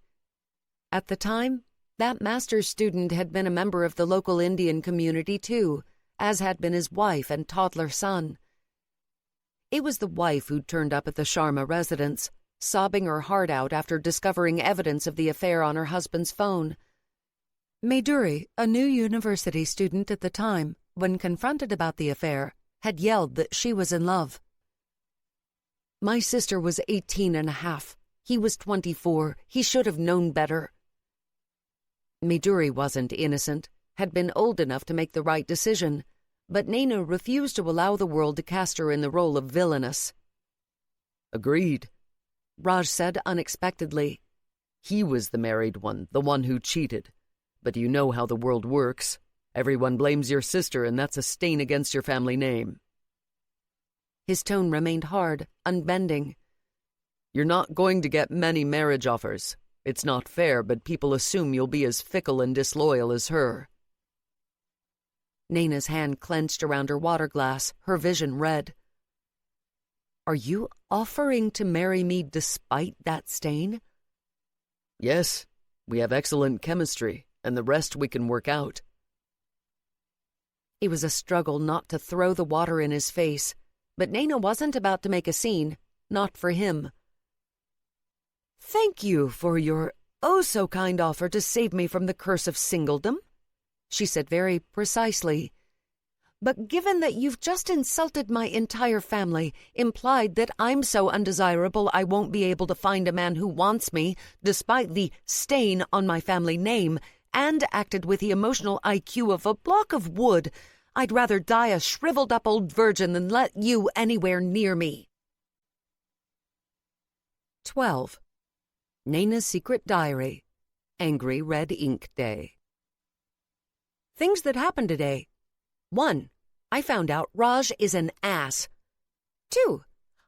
At the time, that master's student had been a member of the local Indian community too, as had been his wife and toddler son. It was the wife who'd turned up at the Sharma residence, sobbing her heart out after discovering evidence of the affair on her husband's phone. Maduri, a new university student at the time, when confronted about the affair, had yelled that she was in love. "My sister was 18 and a half. He was 24. He should have known better." Maduri wasn't innocent, had been old enough to make the right decision, but Nayna refused to allow the world to cast her in the role of villainous. "Agreed," Raj said unexpectedly. "He was the married one, the one who cheated. But you know how the world works. Everyone blames your sister, and that's a stain against your family name." His tone remained hard, unbending. "You're not going to get many marriage offers. It's not fair, but people assume you'll be as fickle and disloyal as her." Nayna's hand clenched around her water glass, her vision red. "Are you offering to marry me despite that stain?" "Yes, we have excellent chemistry, and the rest we can work out." It was a struggle not to throw the water in his face, but Nayna wasn't about to make a scene, not for him. "Thank you for your oh-so-kind offer to save me from the curse of singledom," she said very precisely. "But given that you've just insulted my entire family, implied that I'm so undesirable I won't be able to find a man who wants me, despite the stain on my family name, and acted with the emotional IQ of a block of wood, I'd rather die a shriveled-up old virgin than let you anywhere near me." 12. Nayna's Secret Diary. Angry Red Ink Day. Things that happened today. 1. I found out Raj is an ass. 2.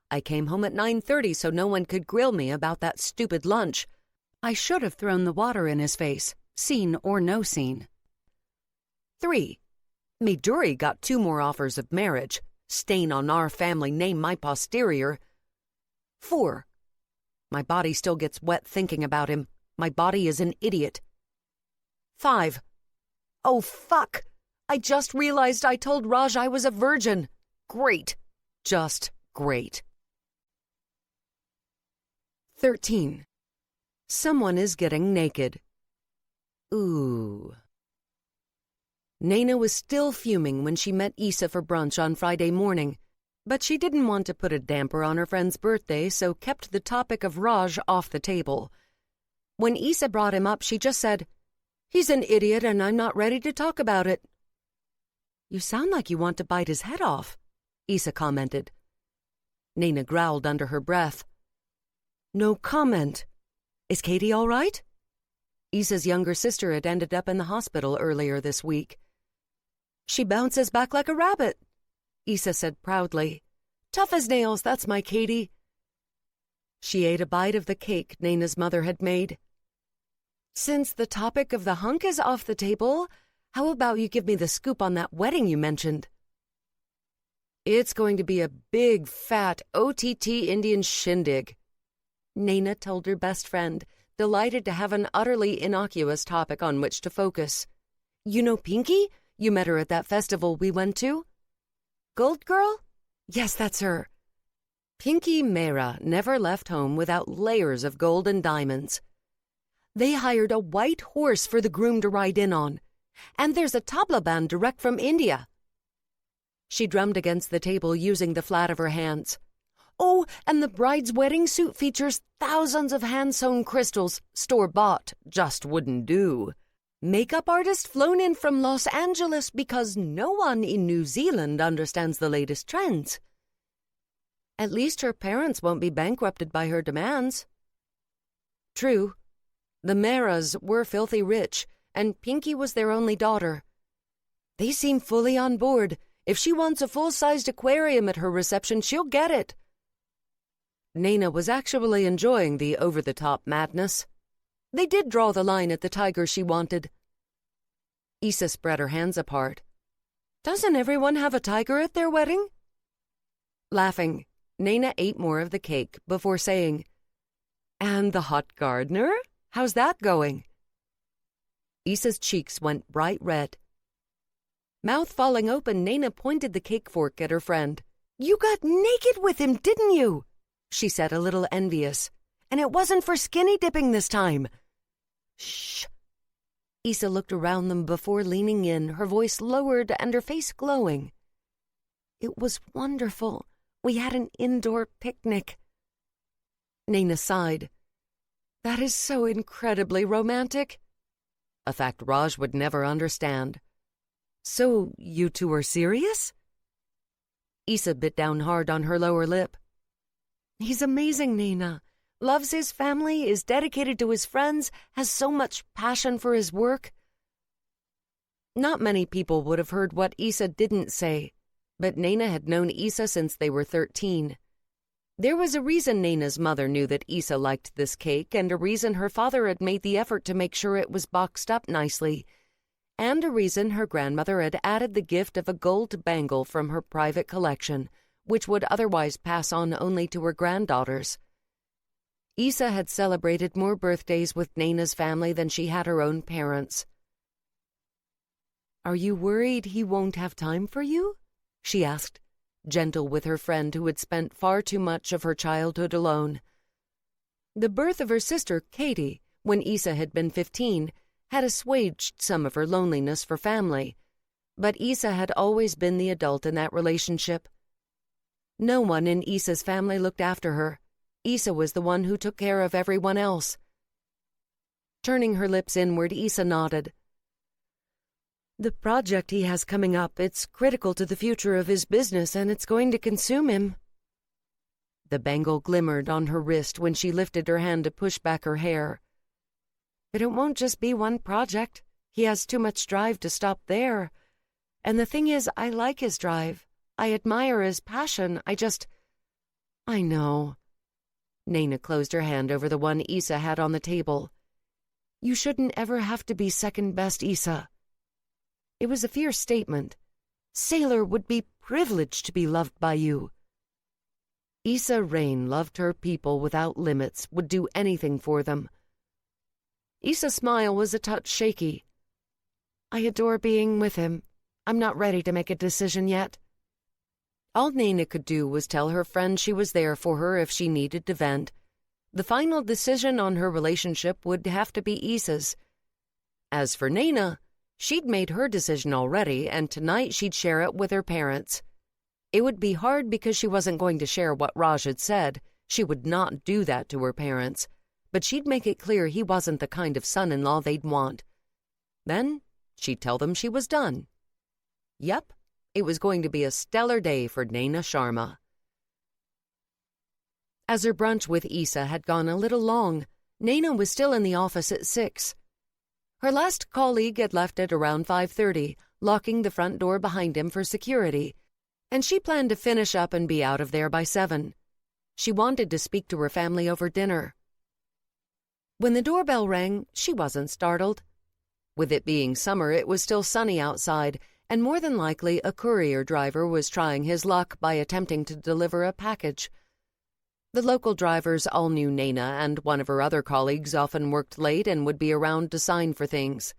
I came home at 9:30 so no one could grill me about that stupid lunch. I should have thrown the water in his face, scene or no scene. 3. Midori got 2 more offers of marriage. Stain on our family name my posterior. 4. My body still gets wet thinking about him. My body is an idiot. 5. Oh, fuck! I just realized I told Raj I was a virgin. Great. Just great. 13. Someone is getting naked. Ooh. Nayna was still fuming when she met Issa for brunch on Friday morning, but she didn't want to put a damper on her friend's birthday, so kept the topic of Raj off the table. When Issa brought him up, she just said, "He's an idiot and I'm not ready to talk about it." "You sound like you want to bite his head off," Issa commented. Nayna growled under her breath. "No comment. Is Katie all right?" Issa's younger sister had ended up in the hospital earlier this week. "She bounces back like a rabbit," Issa said proudly. "Tough as nails, that's my Katie." She ate a bite of the cake Nayna's mother had made. "Since the topic of the hunk is off the table, how about you give me the scoop on that wedding you mentioned?" "It's going to be a big, fat OTT Indian shindig," Nayna told her best friend, delighted to have an utterly innocuous topic on which to focus. "You know Pinky? You met her at that festival we went to?" "Gold Girl? Yes, that's her." Pinky Mehra never left home without layers of gold and diamonds. They hired a white horse for the groom to ride in on. And there's a tabla band direct from India. She drummed against the table using the flat of her hands. "Oh, and the bride's wedding suit features thousands of hand-sewn crystals, store-bought, just wouldn't do. Makeup artist flown in from Los Angeles because no one in New Zealand understands the latest trends. At least her parents won't be bankrupted by her demands." True. The Mehras were filthy rich, and Pinky was their only daughter. They seem fully on board. If she wants a full-sized aquarium at her reception, she'll get it. Nayna was actually enjoying the over-the-top madness. They did draw the line at the tiger she wanted. Issa spread her hands apart. "Doesn't everyone have a tiger at their wedding?" Laughing, Nayna ate more of the cake before saying, "And the hot gardener? How's that going?" Issa's cheeks went bright red. Mouth falling open, Nayna pointed the cake fork at her friend. "You got naked with him, didn't you?" she said, a little envious. "And it wasn't for skinny dipping this time." "Shh." Issa looked around them before leaning in, her voice lowered and her face glowing. "It was wonderful. We had an indoor picnic." Nayna sighed. "That is so incredibly romantic." A fact Raj would never understand. "So, you two are serious?" Issa bit down hard on her lower lip. "He's amazing, Nayna. Loves his family, is dedicated to his friends, has so much passion for his work." Not many people would have heard what Issa didn't say, but Nayna had known Issa since they were 13. There was a reason Nayna's mother knew that Issa liked this cake, and a reason her father had made the effort to make sure it was boxed up nicely, and a reason her grandmother had added the gift of a gold bangle from her private collection, which would otherwise pass on only to her granddaughters. Issa had celebrated more birthdays with Nayna's family than she had her own parents. "Are you worried he won't have time for you?" she asked, gentle with her friend who had spent far too much of her childhood alone. The birth of her sister, Katie, when Issa had been 15, had assuaged some of her loneliness for family, but Isa had always been the adult in that relationship. No one in Isa's family looked after her. Isa was the one who took care of everyone else. Turning her lips inward, Isa nodded. The project he has coming up, it's critical to the future of his business, and it's going to consume him. The bangle glimmered on her wrist when she lifted her hand to push back her hair. But it won't just be one project. He has too much drive to stop there. And the thing is, I like his drive. I admire his passion. I know. Nayna closed her hand over the one Isa had on the table. You shouldn't ever have to be second best, Isa. It was a fierce statement. Sailor would be privileged to be loved by you. Issa Rain loved her people without limits, would do anything for them. Issa's smile was a touch shaky. I adore being with him. I'm not ready to make a decision yet. All Nayna could do was tell her friend she was there for her if she needed to vent. The final decision on her relationship would have to be Issa's. As for Nayna, she'd made her decision already, and tonight she'd share it with her parents. It would be hard because she wasn't going to share what Raj had said. She would not do that to her parents. But she'd make it clear he wasn't the kind of son-in-law they'd want. Then she'd tell them she was done. Yep, it was going to be a stellar day for Nayna Sharma. As her brunch with Isa had gone a little long, Nayna was still in the office at 6. Her last colleague had left at around 5:30, locking the front door behind him for security, and she planned to finish up and be out of there by 7. She wanted to speak to her family over dinner. When the doorbell rang, she wasn't startled. With it being summer, it was still sunny outside, and more than likely a courier driver was trying his luck by attempting to deliver a package. The local drivers all knew Nayna, and one of her other colleagues often worked late and would be around to sign for things.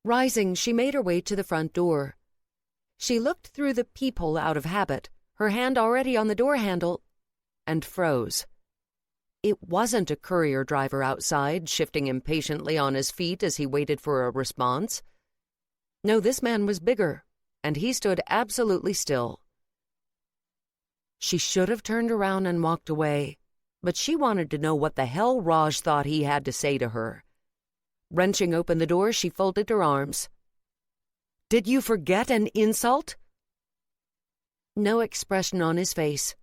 Rising, she made her way to the front door. She looked through the peephole out of habit, her hand already on the door handle, and froze. It wasn't a courier driver outside, shifting impatiently on his feet as he waited for a response. No, this man was bigger, and he stood absolutely still. She should have turned around and walked away, but she wanted to know what the hell Raj thought he had to say to her. Wrenching open the door, she folded her arms. Did you forget an insult? No expression on his face.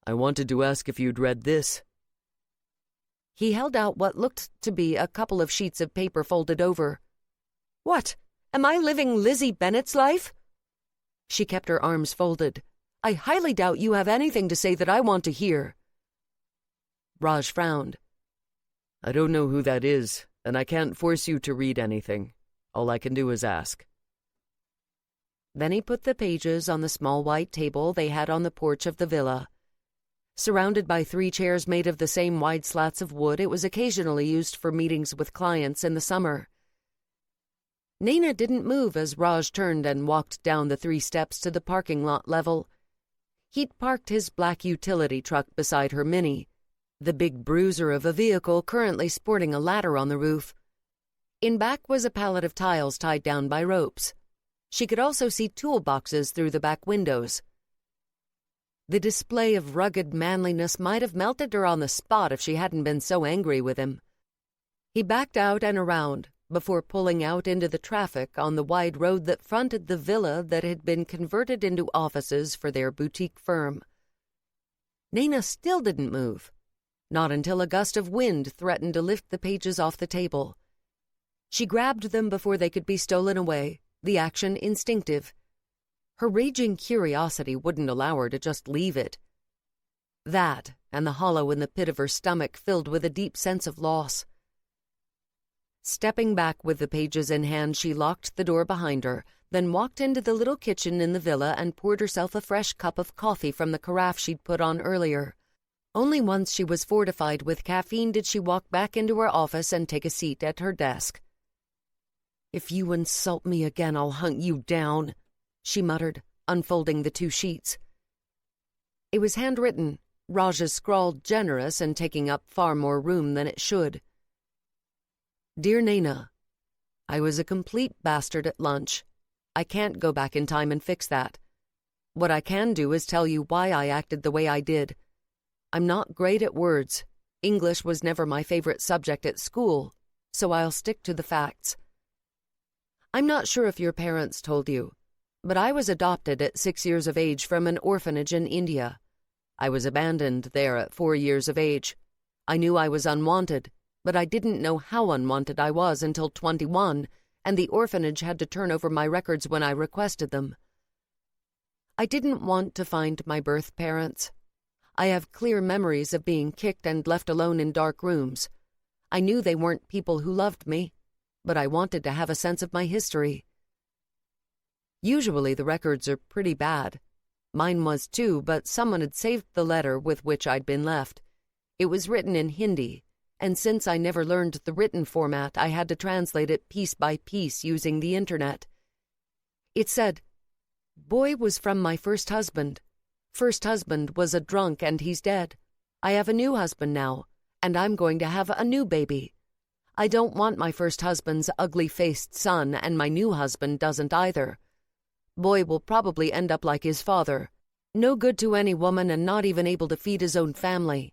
I wanted to ask if you'd read this. He held out what looked to be a couple of sheets of paper folded over. What? Am I living Lizzie Bennet's life? She kept her arms folded. I highly doubt you have anything to say that I want to hear. Raj frowned. I don't know who that is, and I can't force you to read anything. All I can do is ask. Then he put the pages on the small white table they had on the porch of the villa. Surrounded by 3 chairs made of the same wide slats of wood, it was occasionally used for meetings with clients in the summer. Nayna didn't move as Raj turned and walked down the 3 steps to the parking lot level. He'd parked his black utility truck beside her Mini, the big bruiser of a vehicle currently sporting a ladder on the roof. In back was a pallet of tiles tied down by ropes. She could also see toolboxes through the back windows. The display of rugged manliness might have melted her on the spot if she hadn't been so angry with him. He backed out and around before pulling out into the traffic on the wide road that fronted the villa that had been converted into offices for their boutique firm. Nayna still didn't move, not until a gust of wind threatened to lift the pages off the table. She grabbed them before they could be stolen away, the action instinctive. Her raging curiosity wouldn't allow her to just leave it. That, and the hollow in the pit of her stomach filled with a deep sense of loss. Stepping back with the pages in hand, she locked the door behind her, then walked into the little kitchen in the villa and poured herself a fresh cup of coffee from the carafe she'd put on earlier. Only once she was fortified with caffeine did she walk back into her office and take a seat at her desk. If you insult me again, I'll hunt you down, she muttered, unfolding the 2 sheets. It was handwritten, Raj's scrawled generous and taking up far more room than it should. Dear Nayna, I was a complete bastard at lunch. I can't go back in time and fix that. What I can do is tell you why I acted the way I did. I'm not great at words. English was never my favorite subject at school, so I'll stick to the facts. I'm not sure if your parents told you, but I was adopted at 6 years of age from an orphanage in India. I was abandoned there at 4 years of age. I knew I was unwanted, but I didn't know how unwanted I was until 21, and the orphanage had to turn over my records when I requested them. I didn't want to find my birth parents. I have clear memories of being kicked and left alone in dark rooms. I knew they weren't people who loved me, but I wanted to have a sense of my history. Usually the records are pretty bad. Mine was too, but someone had saved the letter with which I'd been left. It was written in Hindi, and since I never learned the written format, I had to translate it piece by piece using the internet. It said, "Boy was from my first husband. First husband was a drunk and he's dead. I have a new husband now, and I'm going to have a new baby. I don't want my first husband's ugly-faced son, and my new husband doesn't either. Boy will probably end up like his father, no good to any woman and not even able to feed his own family.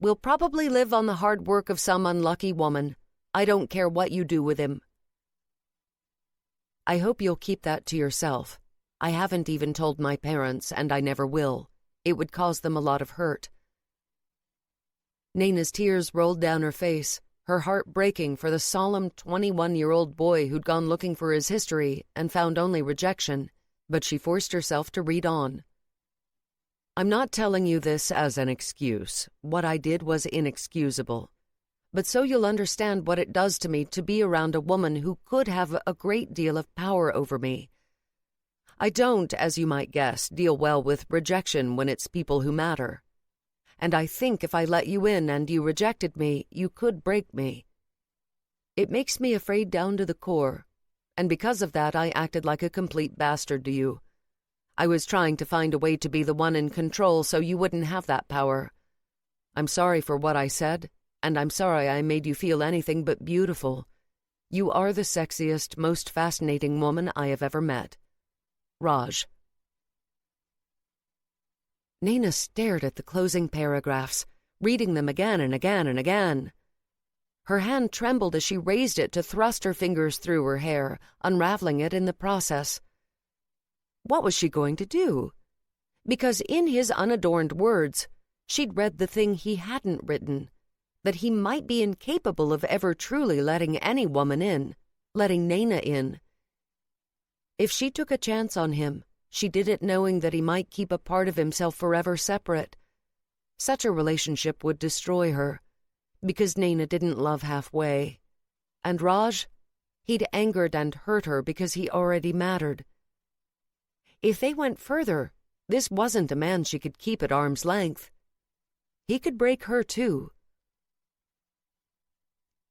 Will probably live on the hard work of some unlucky woman. I don't care what you do with him." I hope you'll keep that to yourself. I haven't even told my parents, and I never will. It would cause them a lot of hurt. Nayna's tears rolled down her face, her heart breaking for the solemn 21-year-old boy who'd gone looking for his history and found only rejection, but she forced herself to read on. I'm not telling you this as an excuse. What I did was inexcusable. But so you'll understand what it does to me to be around a woman who could have a great deal of power over me. I don't, as you might guess, deal well with rejection when it's people who matter. And I think if I let you in and you rejected me, you could break me. It makes me afraid down to the core, and because of that I acted like a complete bastard to you. I was trying to find a way to be the one in control so you wouldn't have that power. I'm sorry for what I said, and I'm sorry I made you feel anything but beautiful. You are the sexiest, most fascinating woman I have ever met. Raj. Nayna stared at the closing paragraphs, reading them again and again and again. Her hand trembled as she raised it to thrust her fingers through her hair, unraveling it in the process. What was she going to do? Because in his unadorned words, she'd read the thing he hadn't written, that he might be incapable of ever truly letting any woman in, letting Nayna in. If she took a chance on him, she did it knowing that he might keep a part of himself forever separate. Such a relationship would destroy her, because Nayna didn't love halfway. And Raj, he'd angered and hurt her because he already mattered. If they went further, this wasn't a man she could keep at arm's length. He could break her too.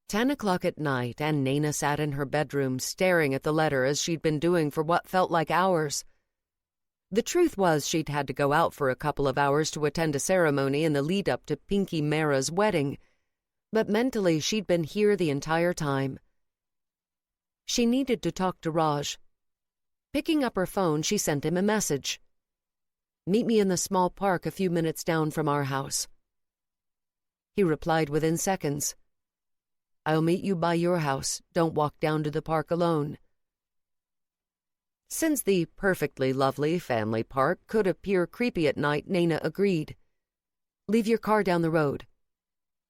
10 o'clock at night, and Nayna sat in her bedroom staring at the letter as she'd been doing for what felt like hours. The truth was she'd had to go out for a couple of hours to attend a ceremony in the lead-up to Pinky Mera's wedding, but mentally she'd been here the entire time. She needed to talk to Raj. Picking up her phone, she sent him a message. "Meet me in the small park a few minutes down from our house." He replied within seconds. "I'll meet you by your house. Don't walk down to the park alone." Since the perfectly lovely family park could appear creepy at night, Nayna agreed. "Leave your car down the road.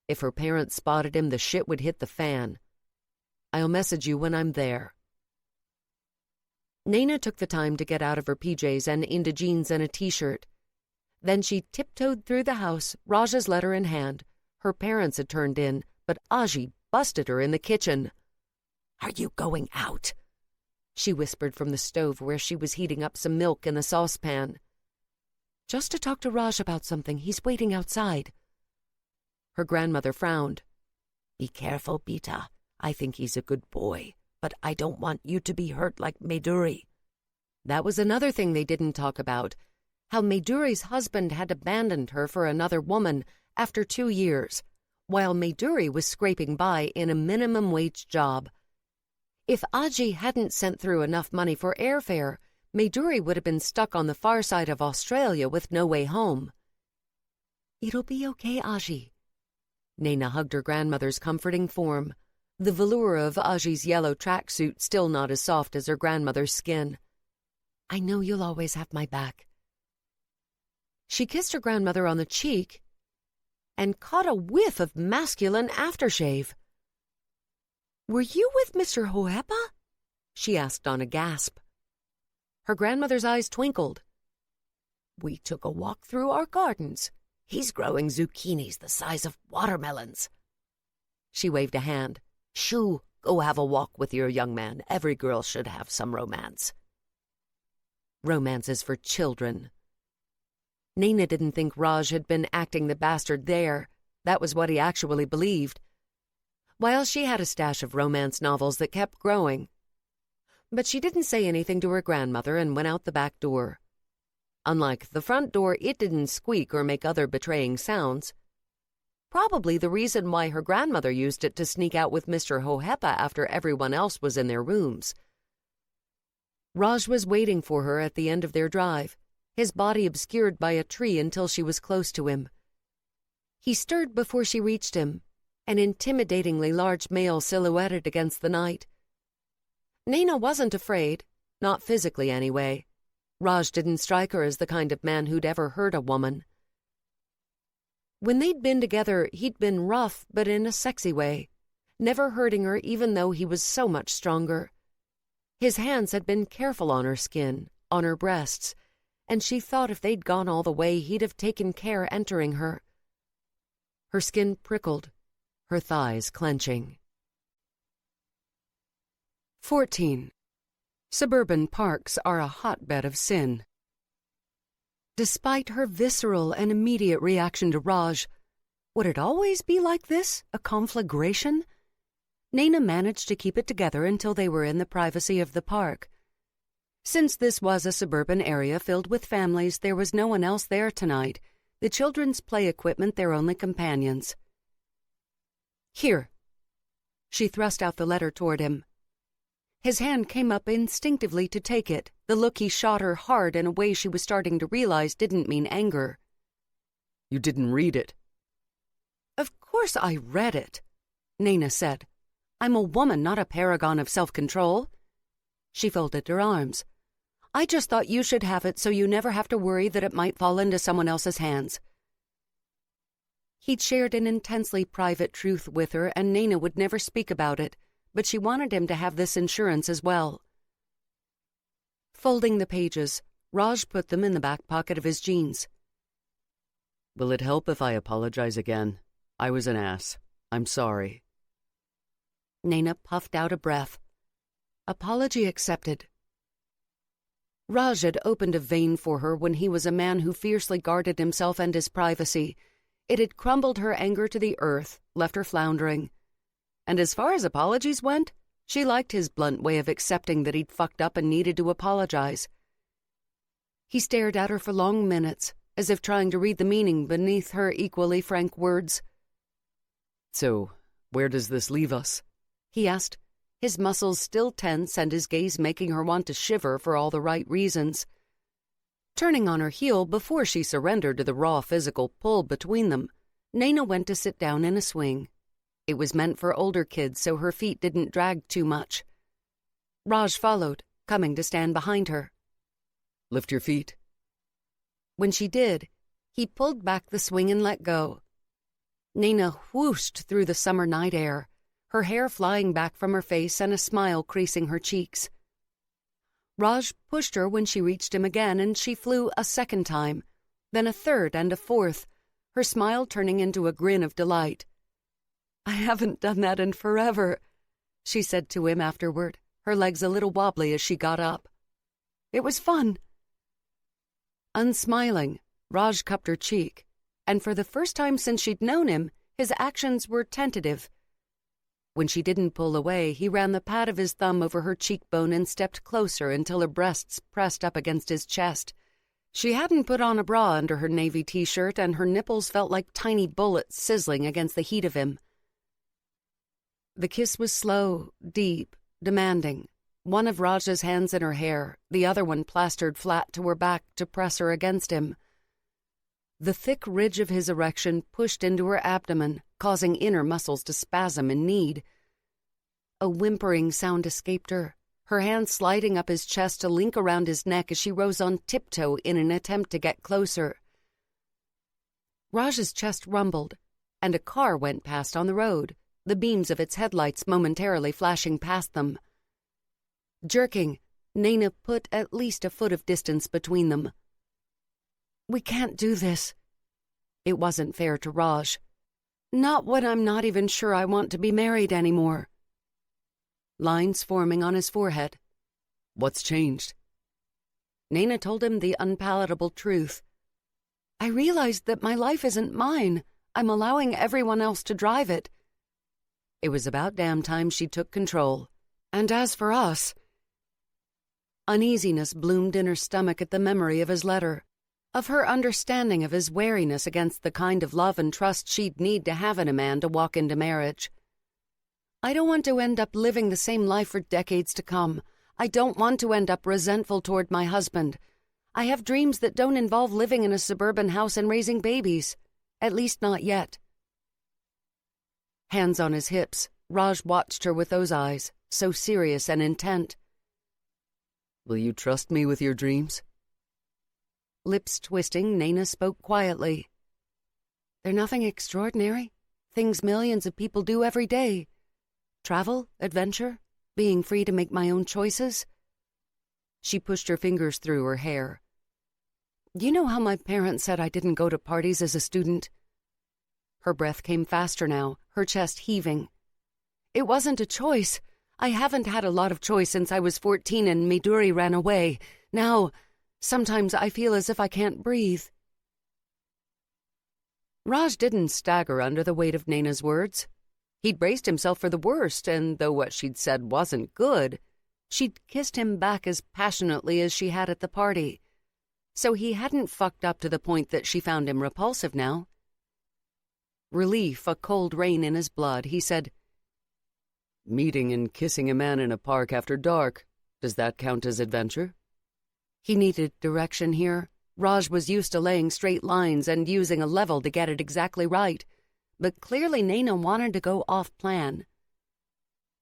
If her parents spotted him, the shit would hit the fan. I'll message you when I'm there." Nayna took the time to get out of her PJs and into jeans and a t-shirt. Then she tiptoed through the house, Raj's letter in hand. Her parents had turned in, but Aji busted her in the kitchen. "Are you going out?" she whispered from the stove where she was heating up some milk in the saucepan. "Just to talk to Raj about something. He's waiting outside." Her grandmother frowned. "Be careful, Beta. I think he's a good boy, but I don't want you to be hurt like Maduri." That was another thing they didn't talk about, how Maduri's husband had abandoned her for another woman after 2 years. while Maduri was scraping by in a minimum-wage job. If Aji hadn't sent through enough money for airfare, Maduri would have been stuck on the far side of Australia with no way home. "It'll be okay, Aji." Nayna hugged her grandmother's comforting form, the velour of Aji's yellow tracksuit still not as soft as her grandmother's skin. "I know you'll always have my back." She kissed her grandmother on the cheek and caught a whiff of masculine aftershave. "Were you with Mr. Hoepa?" she asked on a gasp. Her grandmother's eyes twinkled. "We took a walk through our gardens. He's growing zucchinis the size of watermelons." She waved a hand. "Shoo, go have a walk with your young man. Every girl should have some romance." Romance is for children. Nayna didn't think Raj had been acting the bastard there. That was what he actually believed. While she had a stash of romance novels that kept growing. But she didn't say anything to her grandmother and went out the back door. Unlike the front door, it didn't squeak or make other betraying sounds. Probably the reason why her grandmother used it to sneak out with Mr. Hoepa after everyone else was in their rooms. Raj was waiting for her at the end of their drive, his body obscured by a tree until she was close to him. He stirred before she reached him, an intimidatingly large male silhouetted against the night. Nayna wasn't afraid, not physically anyway. Raj didn't strike her as the kind of man who'd ever hurt a woman. When they'd been together, he'd been rough, but in a sexy way, never hurting her even though he was so much stronger. His hands had been careful on her skin, on her breasts, and she thought if they'd gone all the way, he'd have taken care entering her. Her skin prickled, her thighs clenching. 14. Suburban parks are a hotbed of sin. Despite her visceral and immediate reaction to Raj, would it always be like this, a conflagration? Nayna managed to keep it together until they were in the privacy of the park. Since this was a suburban area filled with families, there was no one else there tonight, the children's play equipment their only companions. "Here." She thrust out the letter toward him. His hand came up instinctively to take it, the look he shot her hard in a way she was starting to realize didn't mean anger. "You didn't read it." "Of course I read it," Nayna said. "I'm a woman, not a paragon of self-control." She folded her arms. "I just thought you should have it so you never have to worry that it might fall into someone else's hands." He'd shared an intensely private truth with her, and Nayna would never speak about it, but she wanted him to have this insurance as well. Folding the pages, Raj put them in the back pocket of his jeans. "Will it help if I apologize again? I was an ass. I'm sorry." Nayna puffed out a breath. Apology accepted. Raj had opened a vein for her when he was a man who fiercely guarded himself and his privacy. It had crumbled her anger to the earth, left her floundering. And as far as apologies went, she liked his blunt way of accepting that he'd fucked up and needed to apologize. He stared at her for long minutes, as if trying to read the meaning beneath her equally frank words. "So, where does this leave us?" he asked, his muscles still tense and his gaze making her want to shiver for all the right reasons. Turning on her heel before she surrendered to the raw physical pull between them, Nayna went to sit down in a swing. It was meant for older kids, so her feet didn't drag too much. Raj followed, coming to stand behind her. "Lift your feet." When she did, he pulled back the swing and let go. Nayna whooshed through the summer night air, her hair flying back from her face and a smile creasing her cheeks. Raj pushed her when she reached him again, and she flew a second time, then a third and a fourth, her smile turning into a grin of delight. "I haven't done that in forever," she said to him afterward, her legs a little wobbly as she got up. "It was fun." Unsmiling, Raj cupped her cheek, and for the first time since she'd known him, his actions were tentative. When she didn't pull away, he ran the pad of his thumb over her cheekbone and stepped closer until her breasts pressed up against his chest. She hadn't put on a bra under her navy t-shirt, and her nipples felt like tiny bullets sizzling against the heat of him. The kiss was slow, deep, demanding. One of Raj's hands in her hair, the other one plastered flat to her back to press her against him. The thick ridge of his erection pushed into her abdomen, causing inner muscles to spasm in need. A whimpering sound escaped her, her hand sliding up his chest to link around his neck as she rose on tiptoe in an attempt to get closer. Raj's chest rumbled, and a car went past on the road, the beams of its headlights momentarily flashing past them. Jerking, Nayna put at least a foot of distance between them. "We can't do this." It wasn't fair to Raj. "Not when I'm not even sure I want to be married anymore." Lines forming on his forehead. "What's changed?" Nayna told him the unpalatable truth. "I realized that my life isn't mine. I'm allowing everyone else to drive it." It was about damn time she took control. "And as for us..." Uneasiness bloomed in her stomach at the memory of his letter, of her understanding of his wariness against the kind of love and trust she'd need to have in a man to walk into marriage. "I don't want to end up living the same life for decades to come. I don't want to end up resentful toward my husband. I have dreams that don't involve living in a suburban house and raising babies. At least not yet." Hands on his hips, Raj watched her with those eyes, so serious and intent. "Will you trust me with your dreams?" Lips twisting, Nayna spoke quietly. "They're nothing extraordinary. Things millions of people do every day. Travel, adventure, being free to make my own choices." She pushed her fingers through her hair. "You know how my parents said I didn't go to parties as a student?" Her breath came faster now, her chest heaving. "It wasn't a choice. I haven't had a lot of choice since I was 14 and Midori ran away. Now, sometimes I feel as if I can't breathe." Raj didn't stagger under the weight of Nayna's words. He'd braced himself for the worst, and though what she'd said wasn't good, she'd kissed him back as passionately as she had at the party. So he hadn't fucked up to the point that she found him repulsive now. Relief a cold rain in his blood, he said, "Meeting and kissing a man in a park after dark, does that count as adventure?" He needed direction here. Raj was used to laying straight lines and using a level to get it exactly right, but clearly Nayna wanted to go off-plan.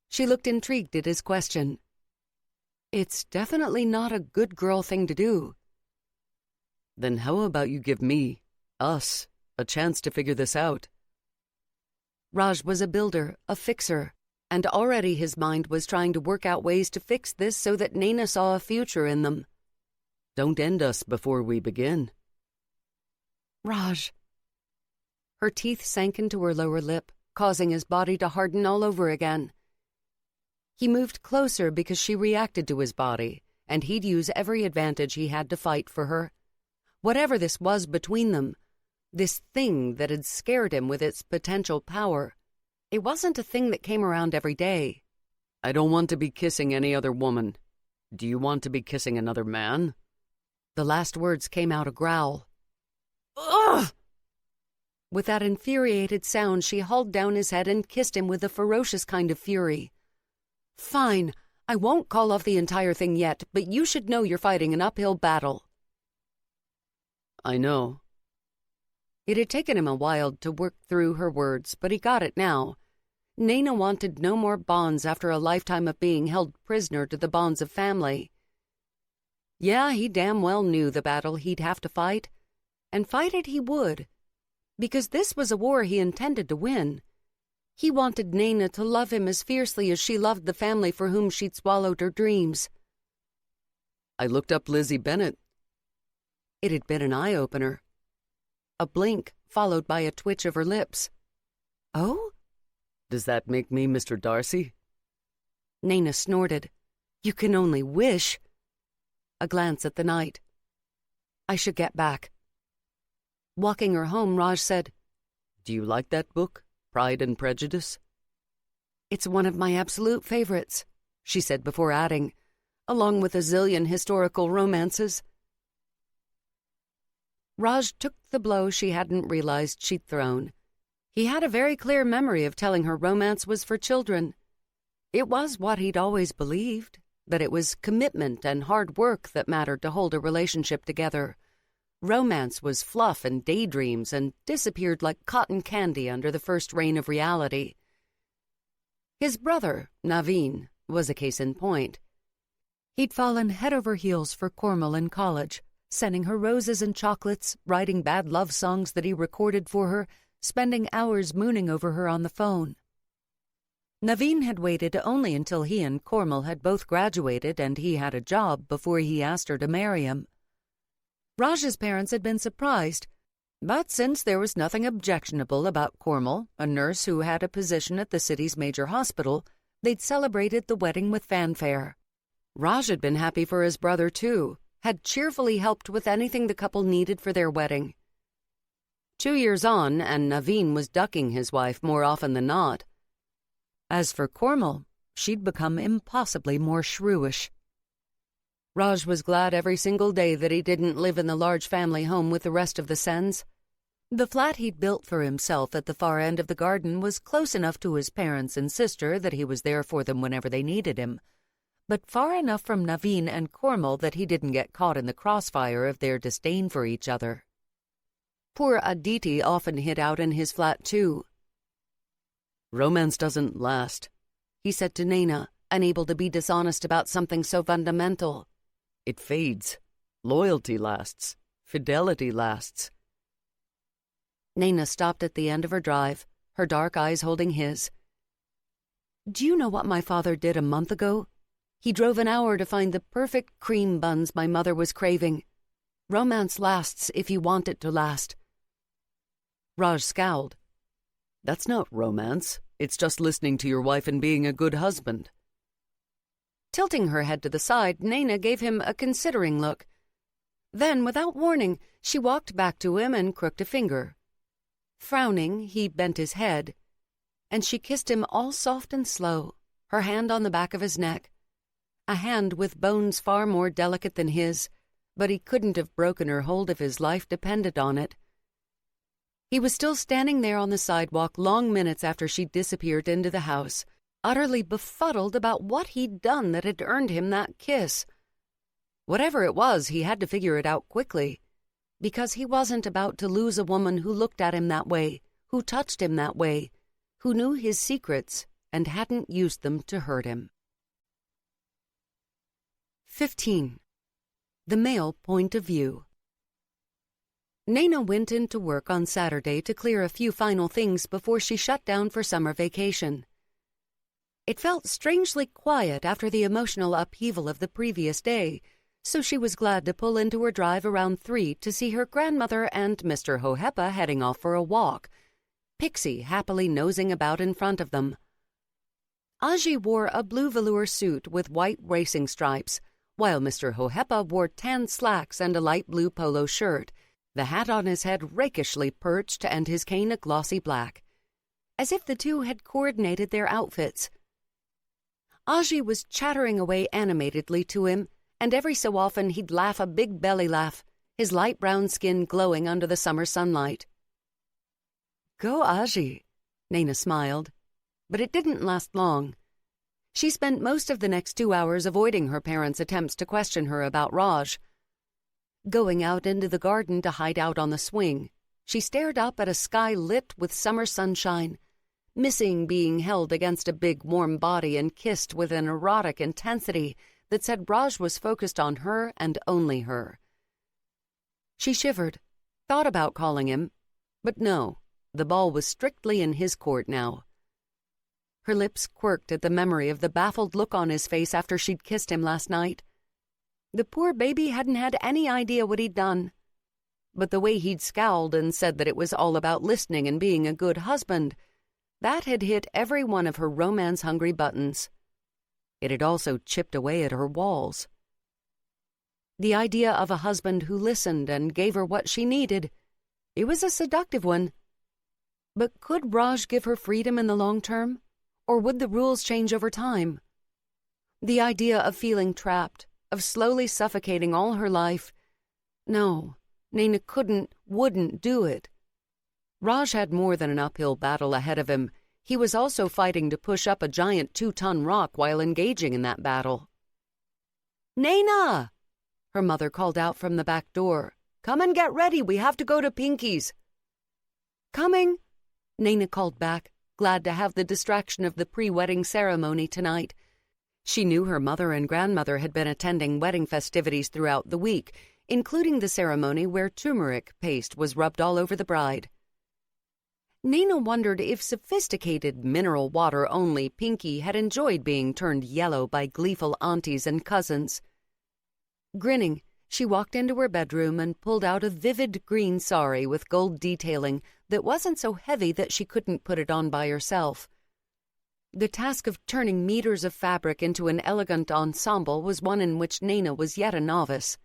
She looked intrigued at his question. "It's definitely not a good girl thing to do." "Then how about you give me, us, a chance to figure this out?" Raj was a builder, a fixer, and already his mind was trying to work out ways to fix this so that Nayna saw a future in them. "Don't end us before we begin." "Raj." Her teeth sank into her lower lip, causing his body to harden all over again. He moved closer because she reacted to his body, and he'd use every advantage he had to fight for her. Whatever this was between them, this thing that had scared him with its potential power, it wasn't a thing that came around every day. "I don't want to be kissing any other woman. Do you want to be kissing another man?" The last words came out a growl. "Ugh!" With that infuriated sound, she hauled down his head and kissed him with a ferocious kind of fury. "Fine, I won't call off the entire thing yet, but you should know you're fighting an uphill battle." "I know." It had taken him a while to work through her words, but he got it now. Nayna wanted no more bonds after a lifetime of being held prisoner to the bonds of family. Yeah, he damn well knew the battle he'd have to fight, and fight it he would, because this was a war he intended to win. He wanted Nayna to love him as fiercely as she loved the family for whom she'd swallowed her dreams. "I looked up Lizzie Bennet." It had been an eye-opener. A blink, followed by a twitch of her lips. "Oh?" "Does that make me Mr. Darcy?" Nayna snorted. "You can only wish." A glance at the night. "I should get back." Walking her home, Raj said, "Do you like that book, Pride and Prejudice?" "It's one of my absolute favorites," she said before adding, "along with a zillion historical romances." Raj took the blow she hadn't realized she'd thrown. He had a very clear memory of telling her romance was for children. It was what he'd always believed, that it was commitment and hard work that mattered to hold a relationship together. Romance was fluff and daydreams and disappeared like cotton candy under the first rain of reality. His brother, Naveen, was a case in point. He'd fallen head over heels for Cornwall in college, sending her roses and chocolates, writing bad love songs that he recorded for her, spending hours mooning over her on the phone. Naveen had waited only until he and Cornwall had both graduated and he had a job before he asked her to marry him. Raj's parents had been surprised, but since there was nothing objectionable about Cornwall, a nurse who had a position at the city's major hospital, they'd celebrated the wedding with fanfare. Raj had been happy for his brother, too, had cheerfully helped with anything the couple needed for their wedding. 2 years on, and Naveen was ducking his wife more often than not. As for Cornwall, she'd become impossibly more shrewish. Raj was glad every single day that he didn't live in the large family home with the rest of the Sens. The flat he'd built for himself at the far end of the garden was close enough to his parents and sister that he was there for them whenever they needed him, but far enough from Naveen and Cornwall that he didn't get caught in the crossfire of their disdain for each other. Poor Aditi often hid out in his flat, too. "Romance doesn't last," he said to Nayna, unable to be dishonest about something so fundamental. "It fades. Loyalty lasts. Fidelity lasts." Nayna stopped at the end of her drive, her dark eyes holding his. "Do you know what my father did a month ago? He drove an hour to find the perfect cream buns my mother was craving. Romance lasts if you want it to last." Raj scowled. "That's not romance. It's just listening to your wife and being a good husband." Tilting her head to the side, Nayna gave him a considering look. Then, without warning, she walked back to him and crooked a finger. Frowning, he bent his head, and she kissed him all soft and slow, her hand on the back of his neck. A hand with bones far more delicate than his, but he couldn't have broken her hold if his life depended on it. He was still standing there on the sidewalk long minutes after she'd disappeared into the house, utterly befuddled about what he'd done that had earned him that kiss. Whatever it was, he had to figure it out quickly, because he wasn't about to lose a woman who looked at him that way, who touched him that way, who knew his secrets and hadn't used them to hurt him. 15. The Male Point of View. Nayna went into work on Saturday to clear a few final things before she shut down for summer vacation. It felt strangely quiet after the emotional upheaval of the previous day, so she was glad to pull into her drive around 3 to see her grandmother and Mr. Hohepa heading off for a walk, Pixie happily nosing about in front of them. Aji wore a blue velour suit with white racing stripes, while Mr. Hohepa wore tan slacks and a light blue polo shirt, the hat on his head rakishly perched and his cane a glossy black, as if the two had coordinated their outfits. Aji was chattering away animatedly to him, and every so often he'd laugh a big belly laugh, his light brown skin glowing under the summer sunlight. "Go, Aji," Nayna smiled, but it didn't last long. She spent most of the next 2 hours avoiding her parents' attempts to question her about Raj. Going out into the garden to hide out on the swing, she stared up at a sky lit with summer sunshine, missing being held against a big warm body and kissed with an erotic intensity that said Raj was focused on her and only her. She shivered, thought about calling him, but no, the ball was strictly in his court now. Her lips quirked at the memory of the baffled look on his face after she'd kissed him last night. The poor baby hadn't had any idea what he'd done, but the way he'd scowled and said that it was all about listening and being a good husband, that had hit every one of her romance-hungry buttons. It had also chipped away at her walls. The idea of a husband who listened and gave her what she needed, it was a seductive one. But could Raj give her freedom in the long term, or would the rules change over time? The idea of feeling trapped, of slowly suffocating all her life, no, Nayna wouldn't do it. Raj had more than an uphill battle ahead of him. He was also fighting to push up a giant 2-ton rock while engaging in that battle. "Nayna!" her mother called out from the back door. "Come and get ready. We have to go to Pinky's." "Coming," Nayna called back, glad to have the distraction of the pre-wedding ceremony tonight. She knew her mother and grandmother had been attending wedding festivities throughout the week, including the ceremony where turmeric paste was rubbed all over the bride. Nayna wondered if sophisticated mineral water-only Pinky had enjoyed being turned yellow by gleeful aunties and cousins. Grinning, she walked into her bedroom and pulled out a vivid green sari with gold detailing that wasn't so heavy that she couldn't put it on by herself. The task of turning meters of fabric into an elegant ensemble was one in which Nayna was yet a novice.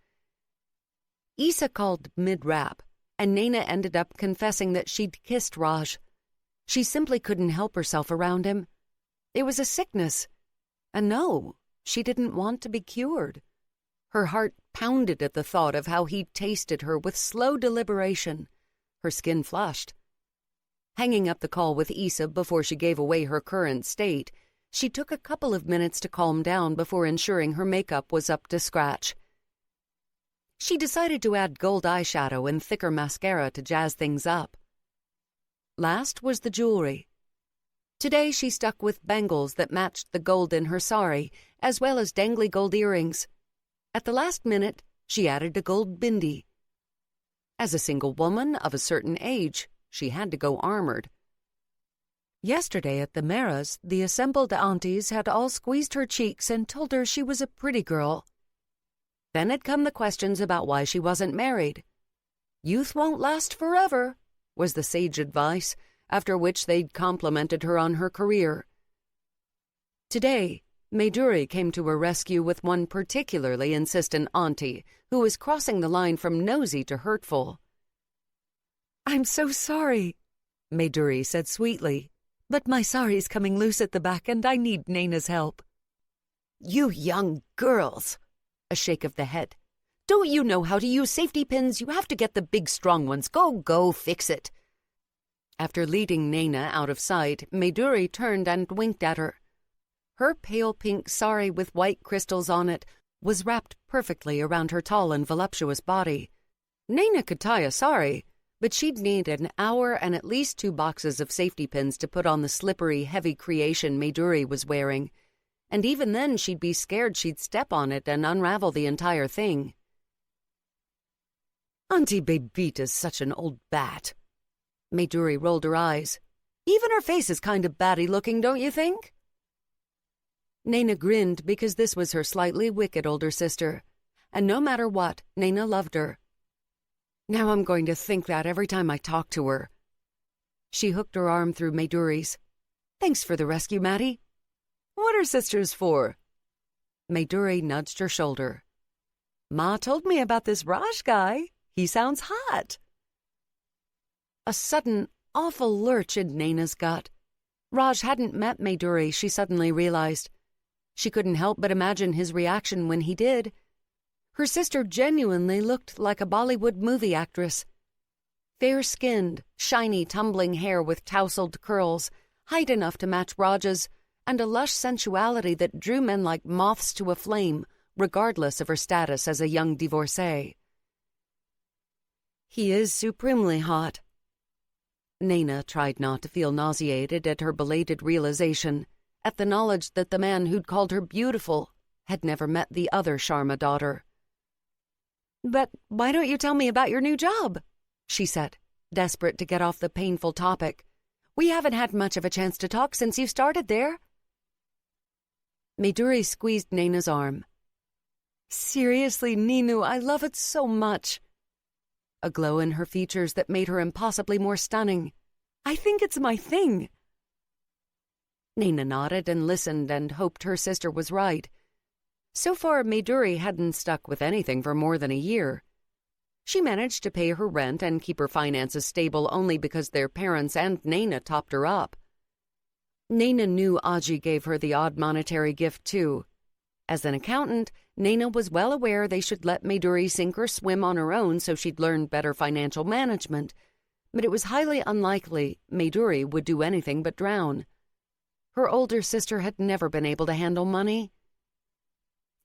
Issa called mid-rap, and Nayna ended up confessing that she'd kissed Raj. She simply couldn't help herself around him. It was a sickness. And no, she didn't want to be cured. Her heart pounded at the thought of how he'd tasted her with slow deliberation. Her skin flushed. Hanging up the call with Issa before she gave away her current state, she took a couple of minutes to calm down before ensuring her makeup was up to scratch. She decided to add gold eyeshadow and thicker mascara to jazz things up. Last was the jewelry. Today she stuck with bangles that matched the gold in her sari, as well as dangly gold earrings. At the last minute, she added a gold bindi. As a single woman of a certain age, she had to go armored. Yesterday at the Maras, the assembled aunties had all squeezed her cheeks and told her she was a pretty girl. Then had come the questions about why she wasn't married. "Youth won't last forever," was the sage advice, after which they'd complimented her on her career. Today, Maiduri came to her rescue with one particularly insistent auntie who was crossing the line from nosy to hurtful. "I'm so sorry," Maiduri said sweetly, "but my sari's coming loose at the back and I need Nayna's help." "You young girls," a shake of the head. "Don't you know how to use safety pins? You have to get the big strong ones. Go, fix it." After leading Nayna out of sight, Maiduri turned and winked at her. Her pale pink sari with white crystals on it was wrapped perfectly around her tall and voluptuous body. Nayna could tie a sari, but she'd need an hour and at least 2 boxes of safety pins to put on the slippery, heavy creation Maiduri was wearing. And even then she'd be scared she'd step on it and unravel the entire thing. "Auntie Bebita's such an old bat." Maiduri rolled her eyes. "Even her face is kind of batty looking, don't you think?" Nayna grinned because this was her slightly wicked older sister, and no matter what, Nayna loved her. "Now I'm going to think that every time I talk to her." She hooked her arm through Maiduri's. "Thanks for the rescue, Maddie." "What are sisters for?" Maiduri nudged her shoulder. "Ma told me about this Raj guy. He sounds hot." A sudden, awful lurch in Nayna's gut. Raj hadn't met Maiduri, she suddenly realized. She couldn't help but imagine his reaction when he did. Her sister genuinely looked like a Bollywood movie actress. Fair-skinned, shiny, tumbling hair with tousled curls, height enough to match Raj's, and a lush sensuality that drew men like moths to a flame, regardless of her status as a young divorcee. "He is supremely hot." Nayna tried not to feel nauseated at her belated realization, at the knowledge that the man who'd called her beautiful had never met the other Sharma daughter. "But why don't you tell me about your new job?" she said, desperate to get off the painful topic. "We haven't had much of a chance to talk since you started there." Maiduri squeezed Nayna's arm. "Seriously, Ninu, I love it so much." A glow in her features that made her impossibly more stunning. "I think it's my thing." Nayna nodded and listened and hoped her sister was right. So far, Maiduri hadn't stuck with anything for more than a year. She managed to pay her rent and keep her finances stable only because their parents and Nayna topped her up. Nayna knew Aji gave her the odd monetary gift, too. As an accountant, Nayna was well aware they should let Mayduri sink or swim on her own so she'd learn better financial management, but it was highly unlikely Mayduri would do anything but drown. Her older sister had never been able to handle money.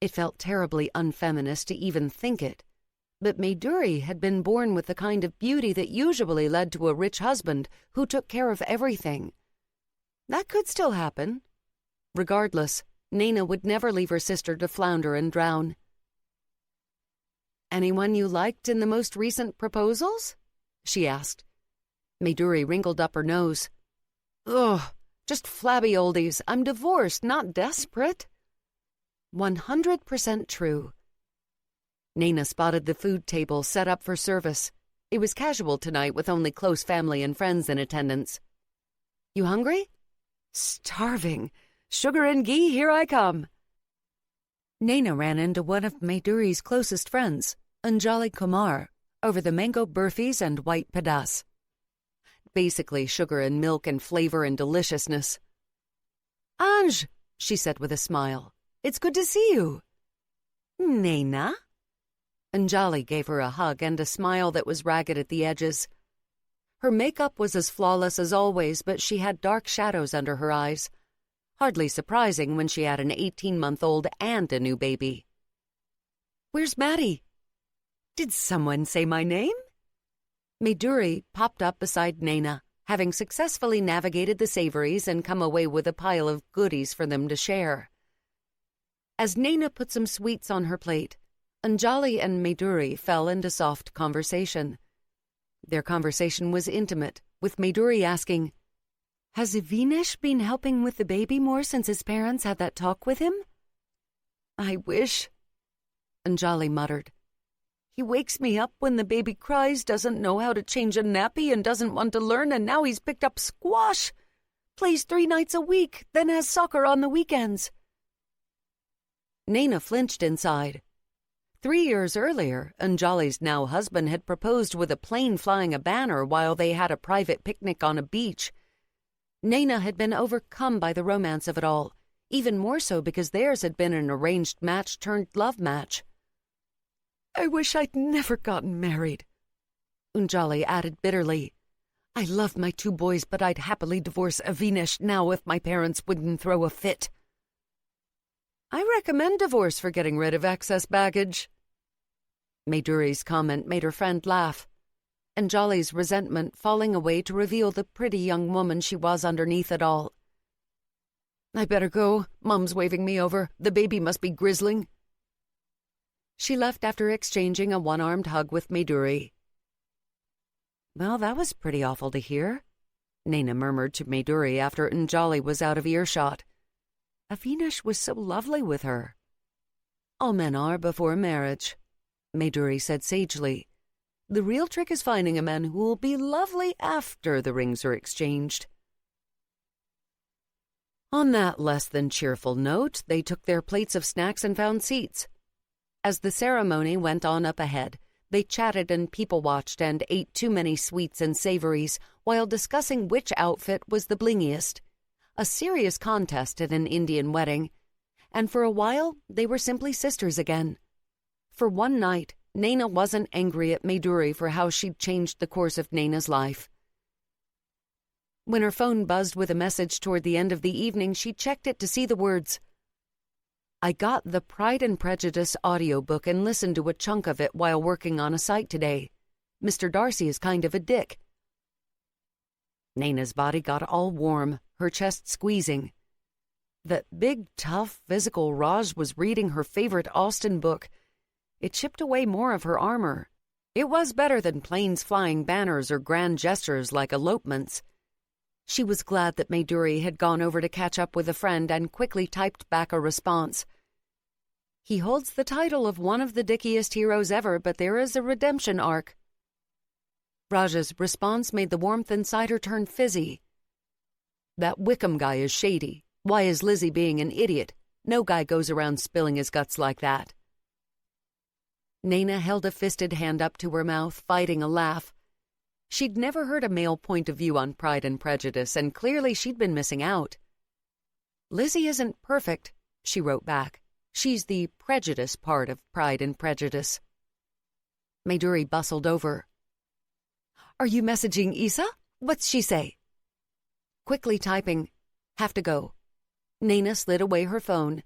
It felt terribly unfeminist to even think it, but Mayduri had been born with the kind of beauty that usually led to a rich husband who took care of everything. That could still happen. Regardless, Nayna would never leave her sister to flounder and drown. "Anyone you liked in the most recent proposals?" she asked. Mayduri wrinkled up her nose. "Ugh, just flabby oldies. I'm divorced, not desperate." 100% true. Nayna spotted the food table set up for service. It was casual tonight with only close family and friends in attendance. "You hungry?" "Starving. Sugar and ghee, here I come." Nayna ran into one of Mayduri's closest friends, Anjali Kumar, over the mango burfis and white padas. Basically sugar and milk and flavor and deliciousness. "Anj," she said with a smile, "it's good to see you." "Nayna?" Anjali gave her a hug and a smile that was ragged at the edges. Her makeup was as flawless as always, but she had dark shadows under her eyes. Hardly surprising when she had an 18-month-old and a new baby. "Where's Maddie?" "Did someone say my name?" Mayduri popped up beside Nayna, having successfully navigated the savories and come away with a pile of goodies for them to share. As Nayna put some sweets on her plate, Anjali and Mayduri fell into soft conversation. Their conversation was intimate, with Mayduri asking, "Has Avinash been helping with the baby more since his parents had that talk with him?" "I wish," Anjali muttered. "He wakes me up when the baby cries, doesn't know how to change a nappy, and doesn't want to learn, and now he's picked up squash. Plays 3 nights a week, then has soccer on the weekends." Nayna flinched inside. 3 years earlier, Anjali's now husband had proposed with a plane flying a banner while they had a private picnic on a beach. Nayna had been overcome by the romance of it all, even more so because theirs had been an arranged match turned love match. "I wish I'd never gotten married," Anjali added bitterly. "I love my 2 boys, but I'd happily divorce Avinash now if my parents wouldn't throw a fit." "I recommend divorce for getting rid of excess baggage." Mayduri's comment made her friend laugh, Anjali's resentment falling away to reveal the pretty young woman she was underneath it all. "I better go. Mom's waving me over. The baby must be grizzling." She left after exchanging a one-armed hug with Mayduri. "Well, that was pretty awful to hear," Nayna murmured to Mayduri after Anjali was out of earshot. "Avinash was so lovely with her." "All men are before marriage," Mayduri said sagely. "The real trick is finding a man who will be lovely after the rings are exchanged." On that less than cheerful note, they took their plates of snacks and found seats. As the ceremony went on up ahead, they chatted and people-watched and ate too many sweets and savories while discussing which outfit was the blingiest. A serious contest at an Indian wedding. And for a while, they were simply sisters again. For one night, Nayna wasn't angry at Mayduri for how she'd changed the course of Nayna's life. When her phone buzzed with a message toward the end of the evening, she checked it to see the words, "I got the Pride and Prejudice audiobook and listened to a chunk of it while working on a site today. Mr. Darcy is kind of a dick." Nayna's body got all warm, her chest squeezing. That big, tough, physical Raj was reading her favorite Austen book. It chipped away more of her armor. It was better than planes flying banners or grand gestures like elopements. She was glad that Mayduri had gone over to catch up with a friend and quickly typed back a response. "He holds the title of one of the dickiest heroes ever, but there is a redemption arc." Raj's response made the warmth inside her turn fizzy. "That Wickham guy is shady. Why is Lizzie being an idiot? No guy goes around spilling his guts like that." Nayna held a fisted hand up to her mouth, fighting a laugh. She'd never heard a male point of view on Pride and Prejudice, and clearly she'd been missing out. "Lizzie isn't perfect," she wrote back, She's the prejudice part of Pride and Prejudice. Maduri bustled over. "Are you messaging Isa? What's she say?" Quickly typing, "Have to go." Nayna slid away her phone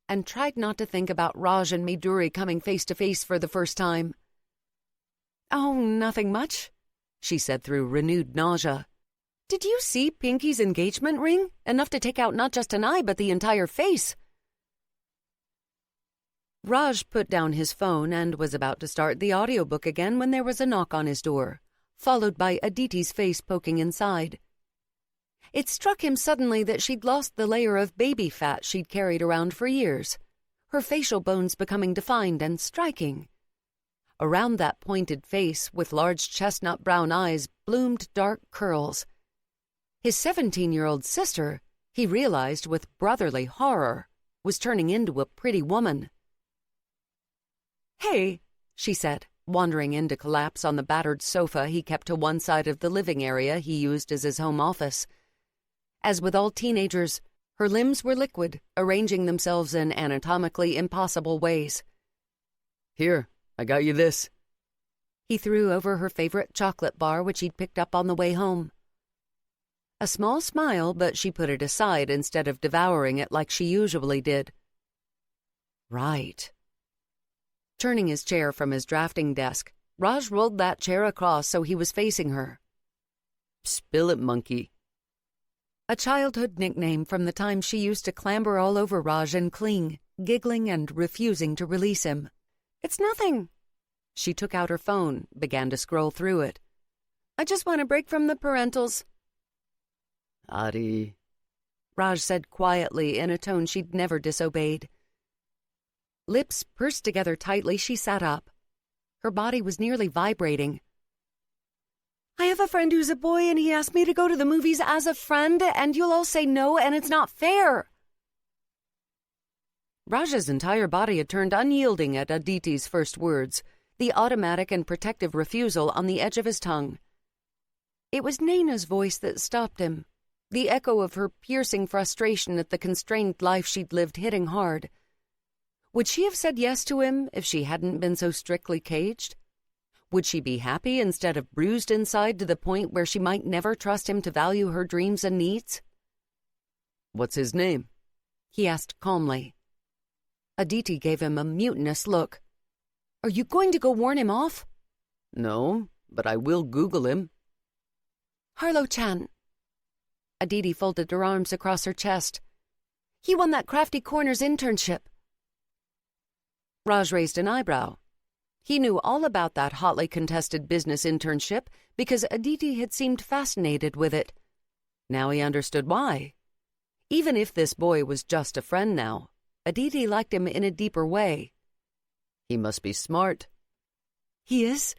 and tried not to think about Raj and Maduri coming face to face for the first time. "Oh, nothing much," she said through renewed nausea. "Did you see Pinky's engagement ring? Enough to take out not just an eye, but the entire face." Raj put down his phone and was about to start the audiobook again when there was a knock on his door, followed by Aditi's face poking inside. It struck him suddenly that she'd lost the layer of baby fat she'd carried around for years, her facial bones becoming defined and striking. Around that pointed face, with large chestnut brown eyes, bloomed dark curls. His 17-year-old sister, he realized with brotherly horror, was turning into a pretty woman. "Hey," she said, wandering in to collapse on the battered sofa he kept to one side of the living area he used as his home office. As with all teenagers, her limbs were liquid, arranging themselves in anatomically impossible ways. "Here, I got you this." He threw over her favorite chocolate bar, which he'd picked up on the way home. A small smile, but she put it aside instead of devouring it like she usually did. "Right." Turning his chair from his drafting desk, Raj rolled that chair across so he was facing her. "Spill it, monkey." A childhood nickname from the time she used to clamber all over Raj and cling, giggling and refusing to release him. "It's nothing." She took out her phone, began to scroll through it. "I just want a break from the parentals." "Adi," Raj said quietly in a tone she'd never disobeyed. Lips pursed together tightly, she sat up. Her body was nearly vibrating. "I have a friend who's a boy and he asked me to go to the movies as a friend, and you'll all say no and it's not fair." Raj's entire body had turned unyielding at Aditi's first words, the automatic and protective refusal on the edge of his tongue. It was Nayna's voice that stopped him, the echo of her piercing frustration at the constrained life she'd lived hitting hard. Would she have said yes to him if she hadn't been so strictly caged? Would she be happy instead of bruised inside to the point where she might never trust him to value her dreams and needs? "What's his name?" he asked calmly. Aditi gave him a mutinous look. "Are you going to go warn him off?" "No, but I will Google him." "Harlow Chan." Aditi folded her arms across her chest. "He won that Crafty Corners internship." Raj raised an eyebrow. He knew all about that hotly contested business internship because Aditi had seemed fascinated with it. Now he understood why. Even if this boy was just a friend now, Aditi liked him in a deeper way. "He must be smart." "He is?"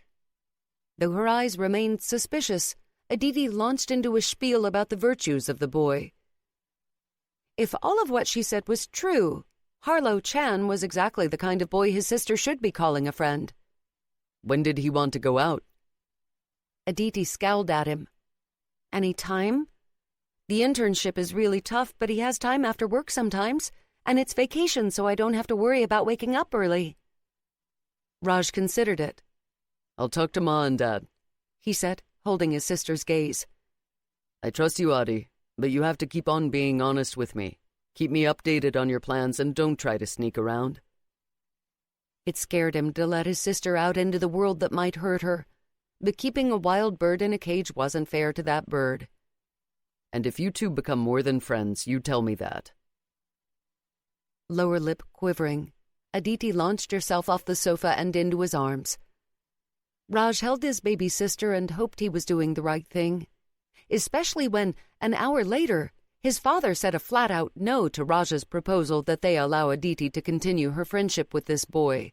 Though her eyes remained suspicious, Aditi launched into a spiel about the virtues of the boy. If all of what she said was true, Harlow Chan was exactly the kind of boy his sister should be calling a friend. "When did he want to go out?" Aditi scowled at him. "Any time? The internship is really tough, but he has time after work sometimes, and it's vacation so I don't have to worry about waking up early." Raj considered it. "I'll talk to Ma and Dad," he said, holding his sister's gaze. "I trust you, Adi, but you have to keep on being honest with me. Keep me updated on your plans and don't try to sneak around." It scared him to let his sister out into the world that might hurt her, but keeping a wild bird in a cage wasn't fair to that bird. "And if you two become more than friends, you tell me that." Lower lip quivering, Aditi launched herself off the sofa and into his arms. Raj held his baby sister and hoped he was doing the right thing, especially when, an hour later, his father said a flat-out no to Raj's proposal that they allow Aditi to continue her friendship with this boy.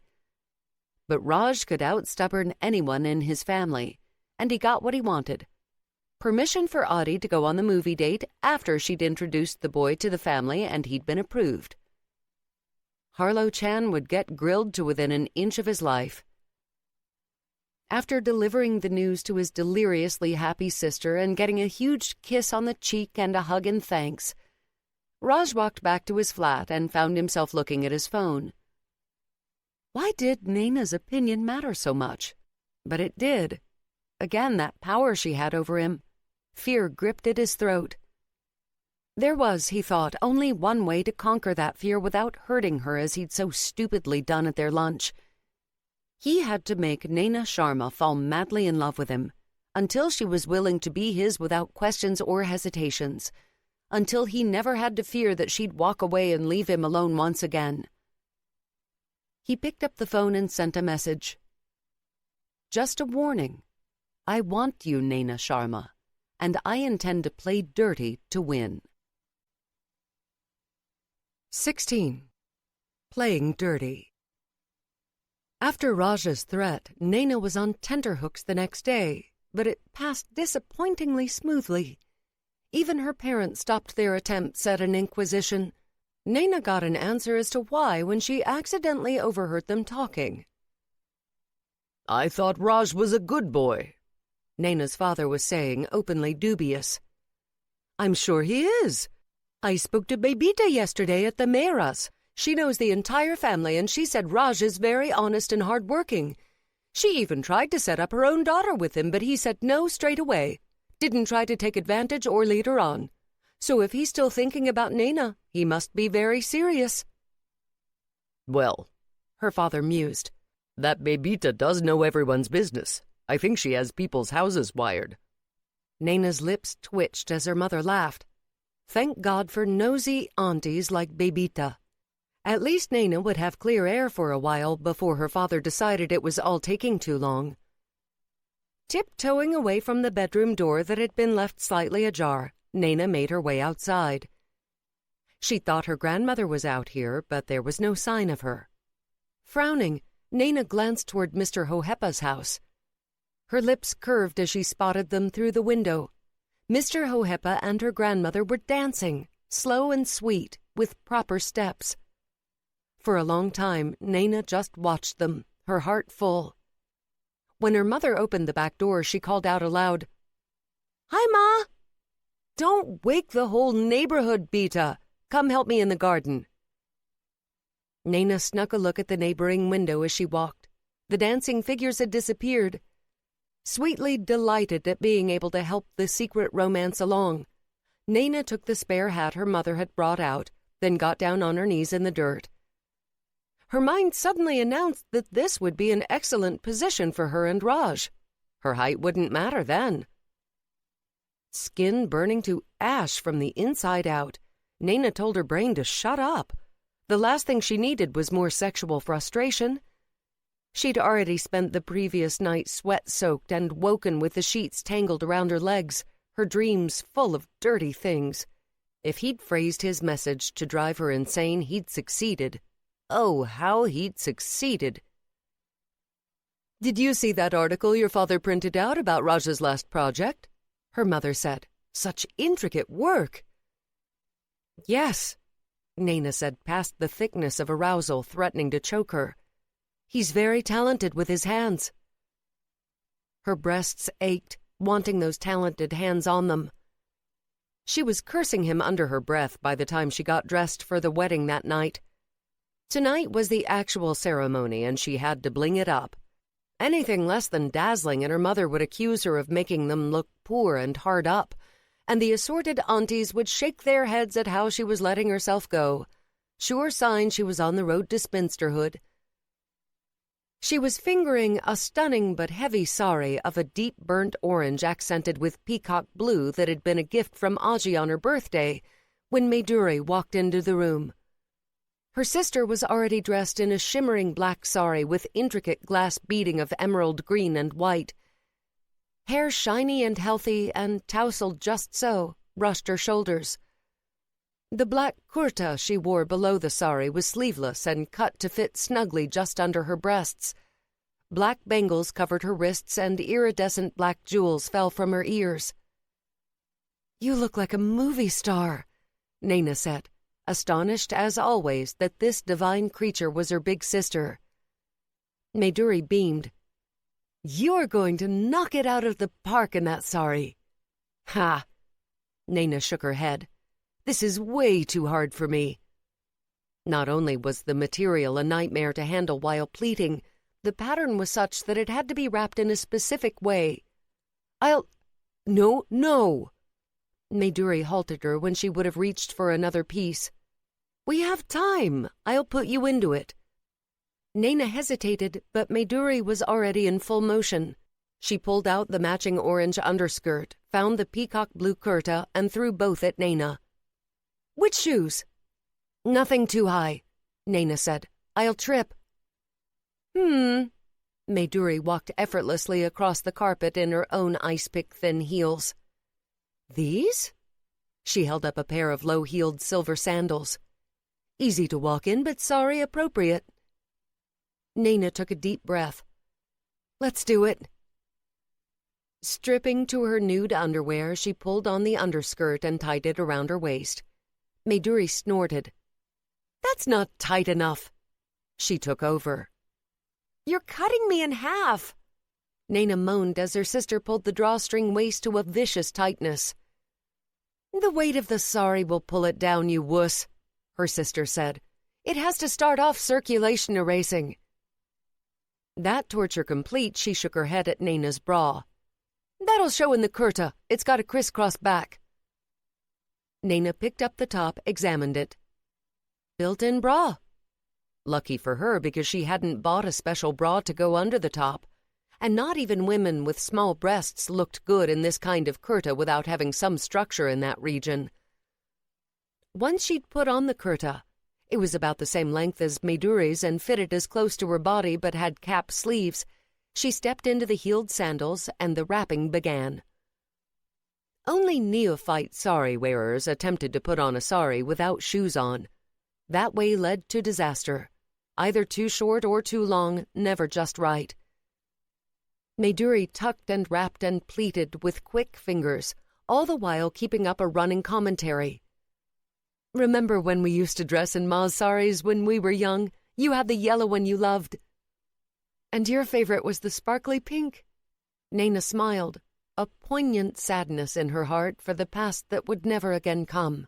But Raj could out-stubborn anyone in his family, and he got what he wanted. Permission for Adi to go on the movie date after she'd introduced the boy to the family and he'd been approved. Harlow Chan would get grilled to within an inch of his life. After delivering the news to his deliriously happy sister and getting a huge kiss on the cheek and a hug in thanks, Raj walked back to his flat and found himself looking at his phone. Why did Nayna's opinion matter so much? But it did. Again, that power she had over him. Fear gripped at his throat. There was, he thought, only one way to conquer that fear without hurting her as he'd so stupidly done at their lunch. He had to make Nayna Sharma fall madly in love with him, until she was willing to be his without questions or hesitations, until he never had to fear that she'd walk away and leave him alone once again. He picked up the phone and sent a message. Just a warning. I want you, Nayna Sharma, and I intend to play dirty to win. 16. Playing dirty. After Raj's threat, Nayna was on tenterhooks the next day, but it passed disappointingly smoothly. Even her parents stopped their attempts at an inquisition. Nayna got an answer as to why when she accidentally overheard them talking. I thought Raj was a good boy, Nayna's father was saying, openly dubious. I'm sure he is. I spoke to Babita yesterday at the Mehra's. She knows the entire family, and she said Raj is very honest and hard-working. She even tried to set up her own daughter with him, but he said no straight away. Didn't try to take advantage or lead her on. So if he's still thinking about Nayna, he must be very serious. Well, her father mused, that Babita does know everyone's business. I think she has people's houses wired. Nayna's lips twitched as her mother laughed. Thank God for nosy aunties like Babita. At least Nayna would have clear air for a while before her father decided it was all taking too long. Tiptoeing away from the bedroom door that had been left slightly ajar, Nayna made her way outside. She thought her grandmother was out here, but there was no sign of her. Frowning, Nayna glanced toward Mr. Hohepa's house. Her lips curved as she spotted them through the window. Mr. Hohepa and her grandmother were dancing, slow and sweet, with proper steps. For a long time, Nayna just watched them, her heart full. When her mother opened the back door, she called out aloud, "Hi, Ma!" "Don't wake the whole neighborhood, Beta. Come help me in the garden." Nayna snuck a look at the neighboring window as she walked. The dancing figures had disappeared. Sweetly delighted at being able to help the secret romance along, Nayna took the spare hat her mother had brought out, then got down on her knees in the dirt. Her mind suddenly announced that this would be an excellent position for her and Raj. Her height wouldn't matter then. Skin burning to ash from the inside out, Nayna told her brain to shut up. The last thing she needed was more sexual frustration. She'd already spent the previous night sweat-soaked and woken with the sheets tangled around her legs, her dreams full of dirty things. If he'd phrased his message to drive her insane, he'd succeeded. Oh, how he'd succeeded. "Did you see that article your father printed out about Raj's last project?" her mother said. "Such intricate work." "Yes," Nayna said, past the thickness of arousal threatening to choke her. "He's very talented with his hands." Her breasts ached, wanting those talented hands on them. She was cursing him under her breath by the time she got dressed for the wedding that night. Tonight was the actual ceremony, and she had to bling it up. Anything less than dazzling, and her mother would accuse her of making them look poor and hard up, and the assorted aunties would shake their heads at how she was letting herself go. Sure sign she was on the road to spinsterhood. She was fingering a stunning but heavy sari of a deep burnt orange accented with peacock blue that had been a gift from Aji on her birthday when Maiduri walked into the room. Her sister was already dressed in a shimmering black sari with intricate glass beading of emerald green and white. Hair shiny and healthy and tousled just so, brushed her shoulders. The black kurta she wore below the sari was sleeveless and cut to fit snugly just under her breasts. Black bangles covered her wrists and iridescent black jewels fell from her ears. "You look like a movie star," Nayna said, astonished as always that this divine creature was her big sister. Maiduri beamed. "You're going to knock it out of the park in that sari." "Ha!" Nayna shook her head. This is way too hard for me." Not only was the material a nightmare to handle while pleating, the pattern was such that it had to be wrapped in a specific way. No. Mayduri halted her when she would have reached for another piece. "We have time. I'll put you into it." Nayna hesitated, but Mayduri was already in full motion. She pulled out the matching orange underskirt, found the peacock blue kurta, and threw both at Nayna. "Which shoes?" "Nothing too high," Nayna said. "I'll trip." Mayduri walked effortlessly across the carpet in her own ice-pick-thin heels. "These?" She held up a pair of low-heeled silver sandals. "Easy to walk in, but sorry appropriate." Nayna took a deep breath. "Let's do it." Stripping to her nude underwear, she pulled on the underskirt and tied it around her waist. Mayduri snorted. "That's not tight enough." She took over. "You're cutting me in half." Nayna moaned as her sister pulled the drawstring waist to a vicious tightness. "The weight of the sari will pull it down, you wuss," her sister said. "It has to start off circulation erasing." That torture complete, she shook her head at Nayna's bra. "That'll show in the kurta. It's got a crisscross back." Nayna picked up the top, examined it. Built-in bra. Lucky for her, because she hadn't bought a special bra to go under the top. And not even women with small breasts looked good in this kind of kurta without having some structure in that region. Once she'd put on the kurta, it was about the same length as Mayduri's and fitted as close to her body but had cap sleeves. She stepped into the heeled sandals and the wrapping began. Only neophyte sari wearers attempted to put on a sari without shoes on. That way led to disaster. Either too short or too long, never just right. Mayduri tucked and wrapped and pleated with quick fingers, all the while keeping up a running commentary. "Remember when we used to dress in Ma's saris when we were young? You had the yellow one you loved." "And your favorite was the sparkly pink." Nayna smiled, a poignant sadness in her heart for the past that would never again come.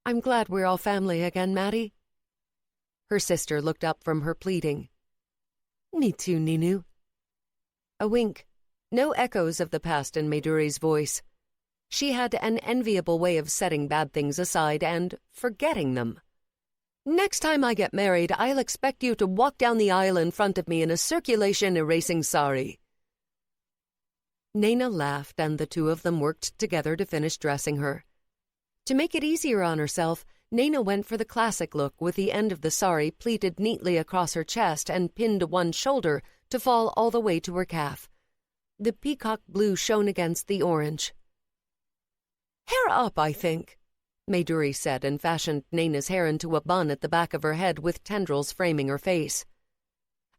"I'm glad we're all family again, Maddie." Her sister looked up from her pleating. "Me too, Ninu." A wink. No echoes of the past in Mayduri's voice. She had an enviable way of setting bad things aside and forgetting them. "Next time I get married, I'll expect you to walk down the aisle in front of me in a circulation erasing sari." Nayna laughed, and the two of them worked together to finish dressing her. To make it easier on herself, Nayna went for the classic look with the end of the sari pleated neatly across her chest and pinned to one shoulder to fall all the way to her calf. The peacock blue shone against the orange. "Hair up, I think," Mayduri said, and fashioned Nayna's hair into a bun at the back of her head with tendrils framing her face.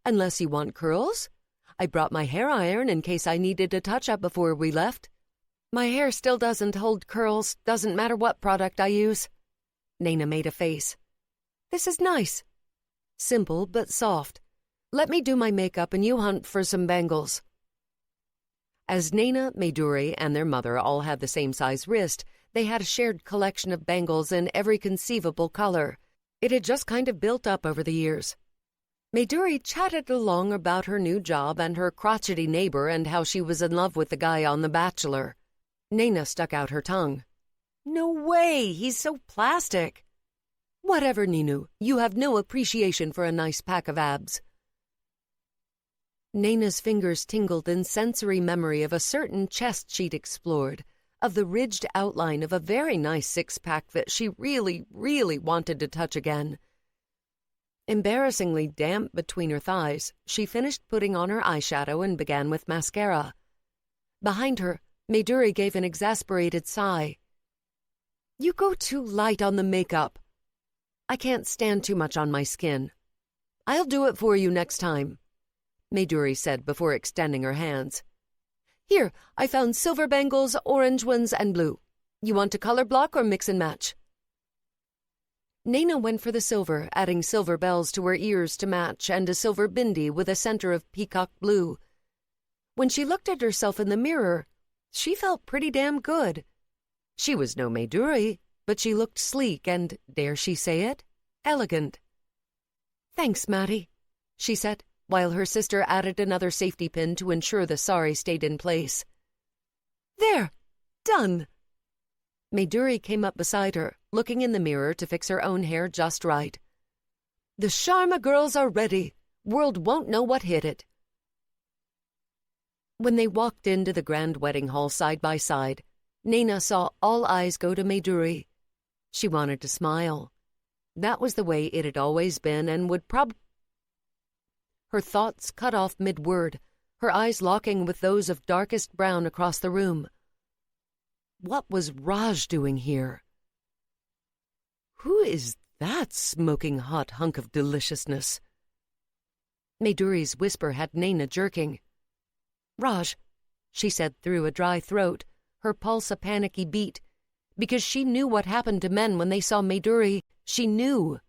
"Unless you want curls? I brought my hair iron in case I needed a touch-up before we left. My hair still doesn't hold curls, doesn't matter what product I use." Nayna made a face. "This is nice. Simple but soft. Let me do my makeup and you hunt for some bangles." As Nayna, Mayduri, and their mother all had the same size wrist, they had a shared collection of bangles in every conceivable color. It had just kind of built up over the years. Mayduri chatted along about her new job and her crotchety neighbor and how she was in love with the guy on The Bachelor. Nayna stuck out her tongue. "No way, he's so plastic." "Whatever, Ninu, you have no appreciation for a nice pack of abs." Nayna's fingers tingled in sensory memory of a certain chest she'd explored, of the ridged outline of a very nice six-pack that she really, really wanted to touch again. Embarrassingly damp between her thighs, she finished putting on her eyeshadow and began with mascara. Behind her, Mayduri gave an exasperated sigh. "You go too light on the makeup." "I can't stand too much on my skin." "I'll do it for you next time," Mayduri said before extending her hands. "Here, I found silver bangles, orange ones, and blue. You want to color block or mix and match?" Nayna went for the silver, adding silver bells to her ears to match and a silver bindi with a center of peacock blue. When she looked at herself in the mirror, she felt pretty damn good. She was no Mayduri, but she looked sleek and, dare she say it, elegant. "Thanks, Mattie," she said, while her sister added another safety pin to ensure the sari stayed in place. "There! Done!" Mayduri came up beside her, looking in the mirror to fix her own hair just right. "The Sharma girls are ready. World won't know what hit it." When they walked into the grand wedding hall side by side, Nayna saw all eyes go to Mayduri. She wanted to smile. That was the way it had always been and would Her thoughts cut off mid-word, her eyes locking with those of darkest brown across the room. What was Raj doing here? Who is that smoking hot hunk of deliciousness? Mayduri's whisper had Nayna jerking. "Raj," she said through a dry throat, her pulse a panicky beat, because she knew what happened to men when they saw Mayduri. She knew.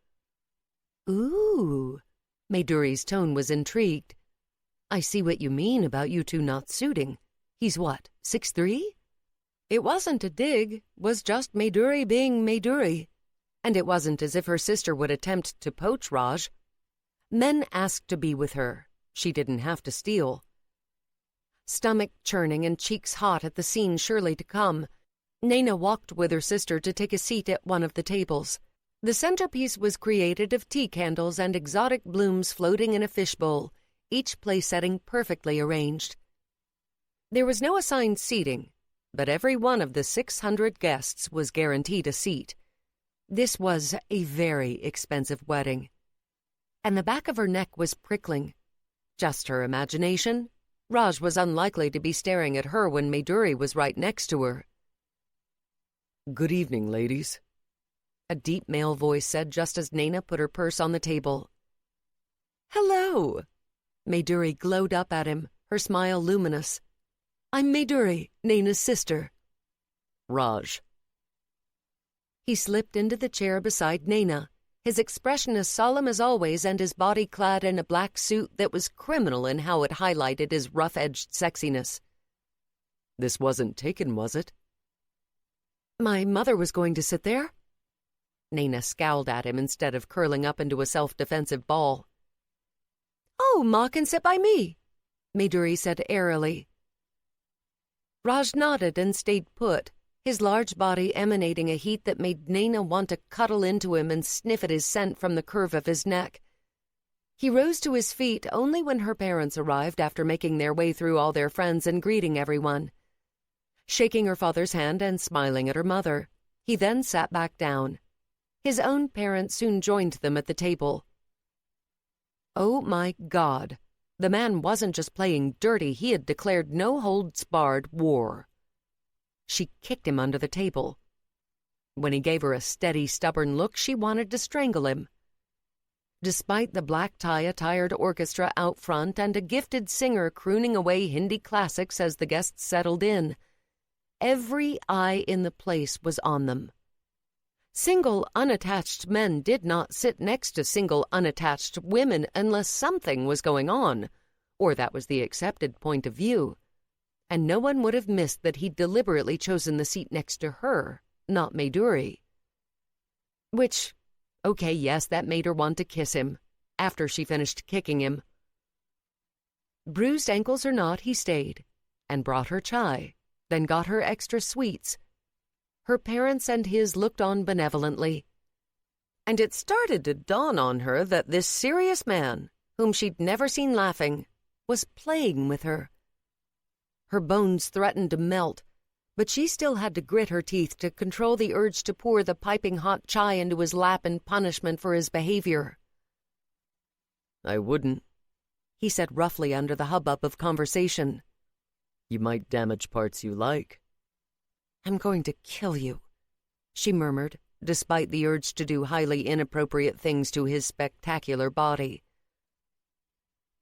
"Ooh." Mayduri's tone was intrigued. "I see what you mean about you two not suiting. He's what, 6'3"? It wasn't a dig, was just Mayduri being Mayduri. And it wasn't as if her sister would attempt to poach Raj. Men asked to be with her. She didn't have to steal. Stomach churning and cheeks hot at the scene surely to come, Nayna walked with her sister to take a seat at one of the tables. The centerpiece was created of tea candles and exotic blooms floating in a fishbowl, each place setting perfectly arranged. There was no assigned seating, but every one of the 600 guests was guaranteed a seat. This was a very expensive wedding. And the back of her neck was prickling. Just her imagination? Raj was unlikely to be staring at her when Mayduri was right next to her. "Good evening, ladies," a deep male voice said just as Nayna put her purse on the table. "Hello!" Mayduri glowed up at him, her smile luminous. "I'm Mayduri, Nayna's sister." "Raj." He slipped into the chair beside Nayna, his expression as solemn as always and his body clad in a black suit that was criminal in how it highlighted his rough-edged sexiness. "This wasn't taken, was it?" "My mother was going to sit there?" Nayna scowled at him instead of curling up into a self-defensive ball. "Oh, Ma can sit by me," Mayduri said airily. Raj nodded and stayed put, his large body emanating a heat that made Nayna want to cuddle into him and sniff at his scent from the curve of his neck. He rose to his feet only when her parents arrived after making their way through all their friends and greeting everyone. Shaking her father's hand and smiling at her mother, he then sat back down. His own parents soon joined them at the table. Oh my God! The man wasn't just playing dirty, he had declared no-holds-barred war. She kicked him under the table. When he gave her a steady, stubborn look, she wanted to strangle him. Despite the black tie-attired orchestra out front and a gifted singer crooning away Hindi classics as the guests settled in, every eye in the place was on them. Single, unattached men did not sit next to single, unattached women unless something was going on, or that was the accepted point of view. And no one would have missed that he'd deliberately chosen the seat next to her, not Mayduri. Which, okay, yes, that made her want to kiss him, after she finished kicking him. Bruised ankles or not, he stayed, and brought her chai, then got her extra sweets. Her parents and his looked on benevolently. And it started to dawn on her that this serious man, whom she'd never seen laughing, was playing with her. Her bones threatened to melt, but she still had to grit her teeth to control the urge to pour the piping hot chai into his lap in punishment for his behavior. "I wouldn't," he said roughly under the hubbub of conversation. "You might damage parts you like." "I'm going to kill you," she murmured, despite the urge to do highly inappropriate things to his spectacular body.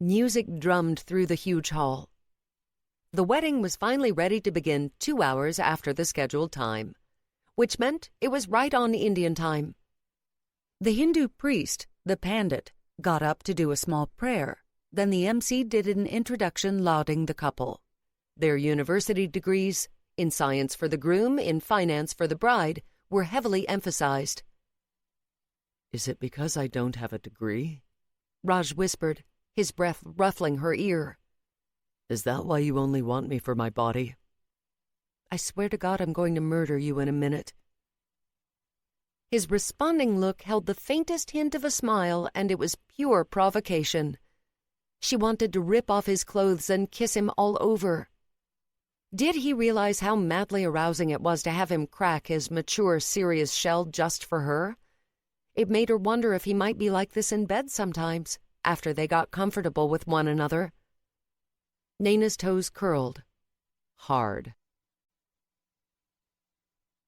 Music drummed through the huge hall. The wedding was finally ready to begin 2 hours after the scheduled time, which meant it was right on Indian time. The Hindu priest, the pandit, got up to do a small prayer. Then the MC did an introduction lauding the couple. Their university degrees, in science for the groom, in finance for the bride, were heavily emphasized. "Is it because I don't have a degree?" Raj whispered, his breath ruffling her ear. "Is that why you only want me for my body?" "I swear to God I'm going to murder you in a minute." His responding look held the faintest hint of a smile, and it was pure provocation. She wanted to rip off his clothes and kiss him all over. Did he realize how madly arousing it was to have him crack his mature, serious shell just for her? It made her wonder if he might be like this in bed sometimes, after they got comfortable with one another. Nayna's toes curled. Hard.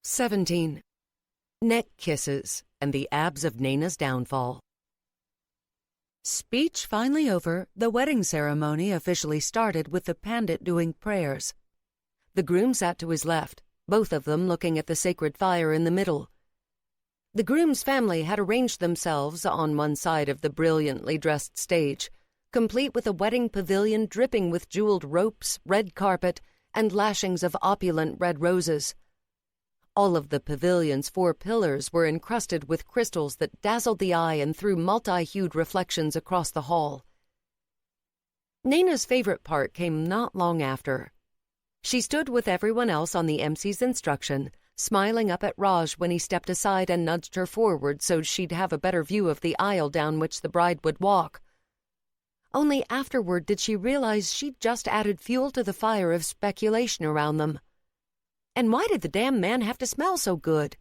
17. Neck kisses and the abs of Nayna's downfall. Speech finally over, the wedding ceremony officially started with the pandit doing prayers. The groom sat to his left, both of them looking at the sacred fire in the middle. The groom's family had arranged themselves on one side of the brilliantly dressed stage, complete with a wedding pavilion dripping with jeweled ropes, red carpet, and lashings of opulent red roses. All of the pavilion's 4 pillars were encrusted with crystals that dazzled the eye and threw multi-hued reflections across the hall. Nayna's favorite part came not long after. She stood with everyone else on the MC's instruction, smiling up at Raj when he stepped aside and nudged her forward so she'd have a better view of the aisle down which the bride would walk. Only afterward did she realize she'd just added fuel to the fire of speculation around them. And why did the damn man have to smell so good?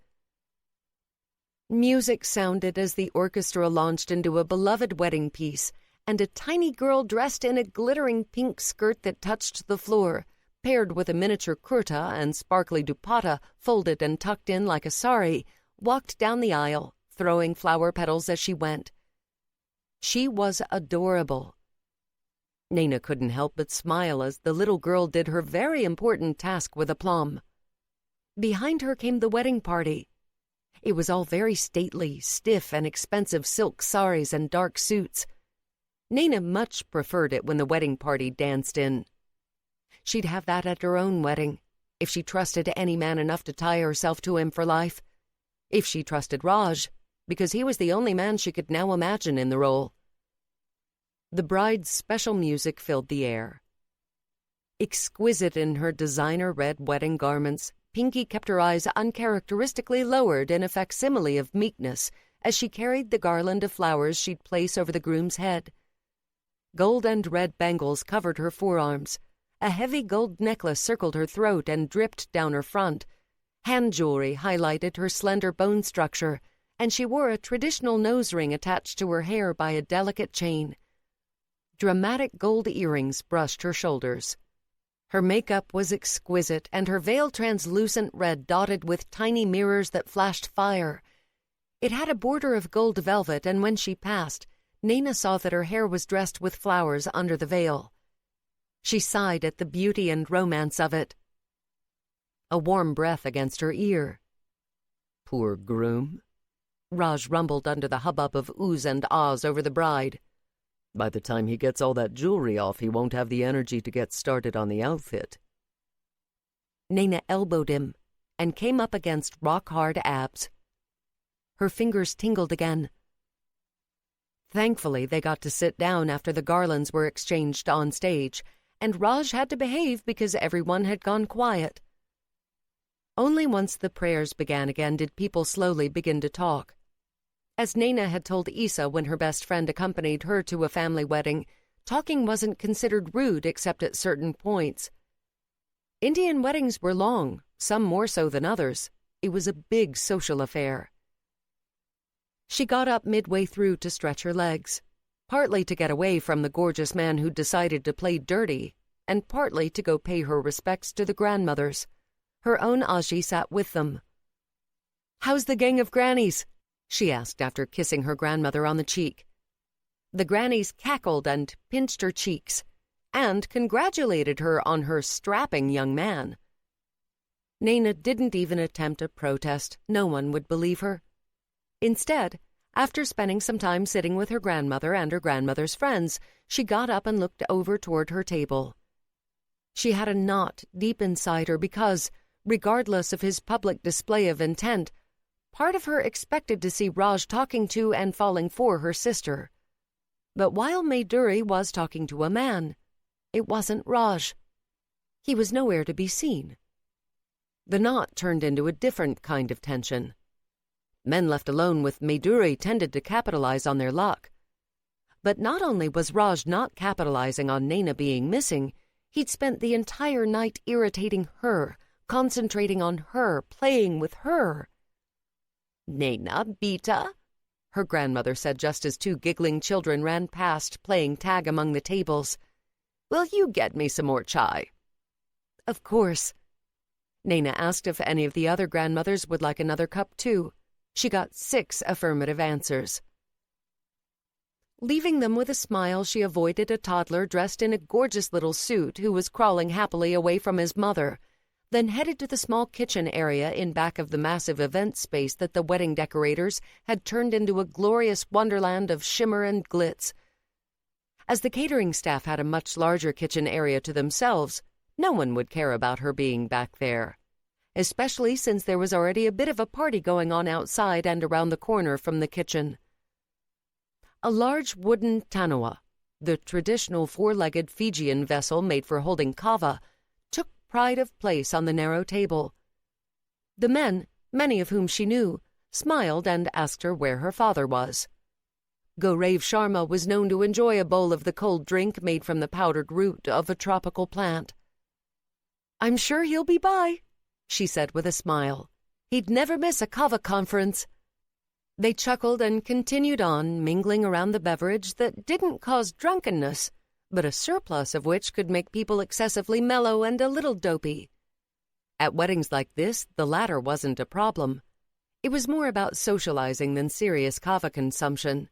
Music sounded as the orchestra launched into a beloved wedding piece, and a tiny girl dressed in a glittering pink skirt that touched the floor, paired with a miniature kurta and sparkly dupatta folded and tucked in like a sari, walked down the aisle, throwing flower petals as she went. She was adorable. Nayna couldn't help but smile as the little girl did her very important task with aplomb. Behind her came the wedding party. It was all very stately, stiff, and expensive silk saris and dark suits. Nayna much preferred it when the wedding party danced in. She'd have that at her own wedding, if she trusted any man enough to tie herself to him for life. If she trusted Raj, because he was the only man she could now imagine in the role. The bride's special music filled the air. Exquisite in her designer red wedding garments, Pinky kept her eyes uncharacteristically lowered in a facsimile of meekness as she carried the garland of flowers she'd place over the groom's head. Gold and red bangles covered her forearms. A heavy gold necklace circled her throat and dripped down her front. Hand jewelry highlighted her slender bone structure, and she wore a traditional nose ring attached to her hair by a delicate chain. Dramatic gold earrings brushed her shoulders. Her makeup was exquisite, and her veil translucent red dotted with tiny mirrors that flashed fire. It had a border of gold velvet, and when she passed, Nayna saw that her hair was dressed with flowers under the veil. She sighed at the beauty and romance of it. A warm breath against her ear. "Poor groom," Raj rumbled under the hubbub of oohs and ahs over the bride. "By the time he gets all that jewelry off, he won't have the energy to get started on the outfit." Nayna elbowed him and came up against rock-hard abs. Her fingers tingled again. Thankfully, they got to sit down after the garlands were exchanged on stage, and Raj had to behave because everyone had gone quiet. Only once the prayers began again did people slowly begin to talk. As Nayna had told Isa when her best friend accompanied her to a family wedding, talking wasn't considered rude except at certain points. Indian weddings were long, some more so than others. It was a big social affair. She got up midway through to stretch her legs, partly to get away from the gorgeous man who'd decided to play dirty, and partly to go pay her respects to the grandmothers. Her own Aji sat with them. "How's the gang of grannies?" she asked after kissing her grandmother on the cheek. The grannies cackled and pinched her cheeks, and congratulated her on her strapping young man. Nayna didn't even attempt a protest. No one would believe her. Instead, after spending some time sitting with her grandmother and her grandmother's friends, she got up and looked over toward her table. She had a knot deep inside her because, regardless of his public display of intent, Part of her expected to see Raj talking to and falling for her sister. But while Maiduri was talking to a man, it wasn't Raj. He was nowhere to be seen. The knot turned into a different kind of tension. Men left alone with Maiduri tended to capitalize on their luck. But not only was Raj not capitalizing on Nayna being missing, he'd spent the entire night irritating her, concentrating on her, playing with her. "Nayna, beta," her grandmother said just as two giggling children ran past, playing tag among the tables. "Will you get me some more chai?" "Of course." Nayna asked if any of the other grandmothers would like another cup too. She got 6 affirmative answers. Leaving them with a smile, she avoided a toddler dressed in a gorgeous little suit who was crawling happily away from his mother, then headed to the small kitchen area in back of the massive event space that the wedding decorators had turned into a glorious wonderland of shimmer and glitz. As the catering staff had a much larger kitchen area to themselves, no one would care about her being back there, especially since there was already a bit of a party going on outside and around the corner from the kitchen. A large wooden tanoa, the traditional 4-legged Fijian vessel made for holding kava, took pride of place on the narrow table. The men, many of whom she knew, smiled and asked her where her father was. Gaurav Sharma was known to enjoy a bowl of the cold drink made from the powdered root of a tropical plant. "I'm sure he'll be by," she said with a smile. "He'd never miss a kava conference." They chuckled and continued on, mingling around the beverage that didn't cause drunkenness, but a surplus of which could make people excessively mellow and a little dopey. At weddings like this, the latter wasn't a problem. It was more about socializing than serious kava consumption.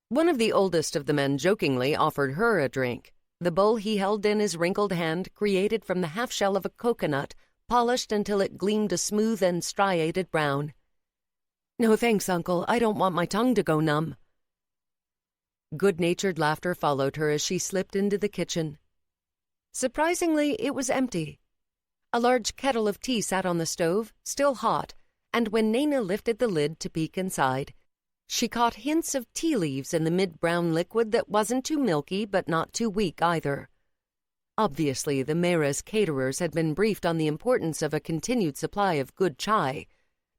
One of the oldest of the men jokingly offered her a drink, the bowl he held in his wrinkled hand created from the half-shell of a coconut, polished until it gleamed a smooth and striated brown. "No thanks, Uncle. I don't want my tongue to go numb." Good-natured laughter followed her as she slipped into the kitchen. Surprisingly, it was empty. A large kettle of tea sat on the stove, still hot, and when Nayna lifted the lid to peek inside, she caught hints of tea leaves in the mid-brown liquid that wasn't too milky but not too weak either. Obviously, the Mehra's caterers had been briefed on the importance of a continued supply of good chai.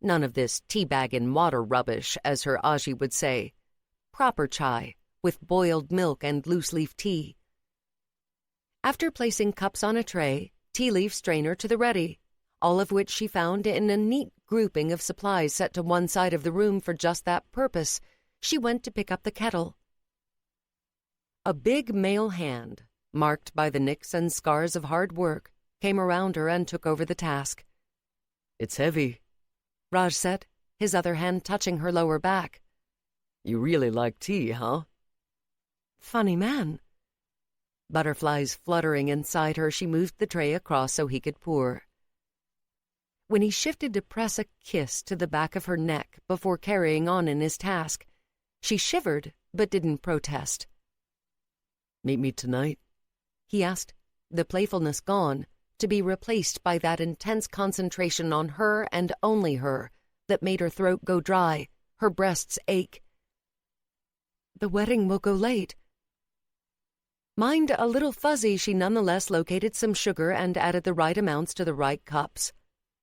None of this tea-bag-in-water rubbish, as her Aji would say. Proper chai, with boiled milk and loose-leaf tea. After placing cups on a tray, tea-leaf strainer to the ready, all of which she found in a neat grouping of supplies set to one side of the room for just that purpose, she went to pick up the kettle. A big male hand, marked by the nicks and scars of hard work, came around her and took over the task. "It's heavy," Raj said, his other hand touching her lower back. "You really like tea, huh?" Funny man. Butterflies fluttering inside her, she moved the tray across so he could pour. When he shifted to press a kiss to the back of her neck before carrying on in his task, she shivered but didn't protest. "Meet me tonight?" he asked, the playfulness gone, to be replaced by that intense concentration on her and only her that made her throat go dry, her breasts ache. "The wedding will go late." Mind a little fuzzy, she nonetheless located some sugar and added the right amounts to the right cups.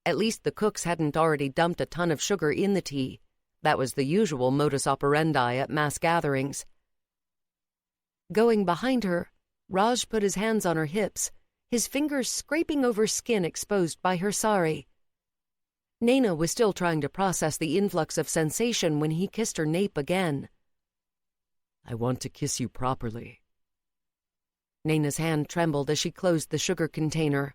At least the cooks hadn't already dumped a ton of sugar in the tea. That was the usual modus operandi at mass gatherings. Going behind her, Raj put his hands on her hips, his fingers scraping over skin exposed by her sari. Nayna was still trying to process the influx of sensation when he kissed her nape again. "I want to kiss you properly." Nayna's hand trembled as she closed the sugar container.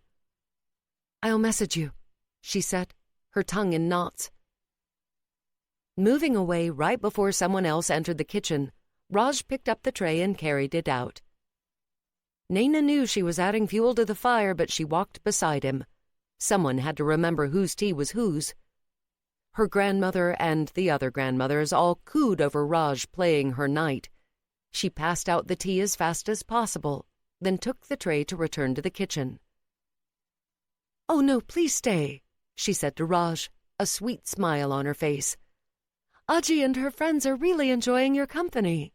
"I'll message you," she said, her tongue in knots. Moving away right before someone else entered the kitchen, Raj picked up the tray and carried it out. Nayna knew she was adding fuel to the fire, but she walked beside him. Someone had to remember whose tea was whose. Her grandmother and the other grandmothers all cooed over Raj playing her knight. She passed out the tea as fast as possible, then took the tray to return to the kitchen. "Oh no, please stay," she said to Raj, a sweet smile on her face. "Aji and her friends are really enjoying your company."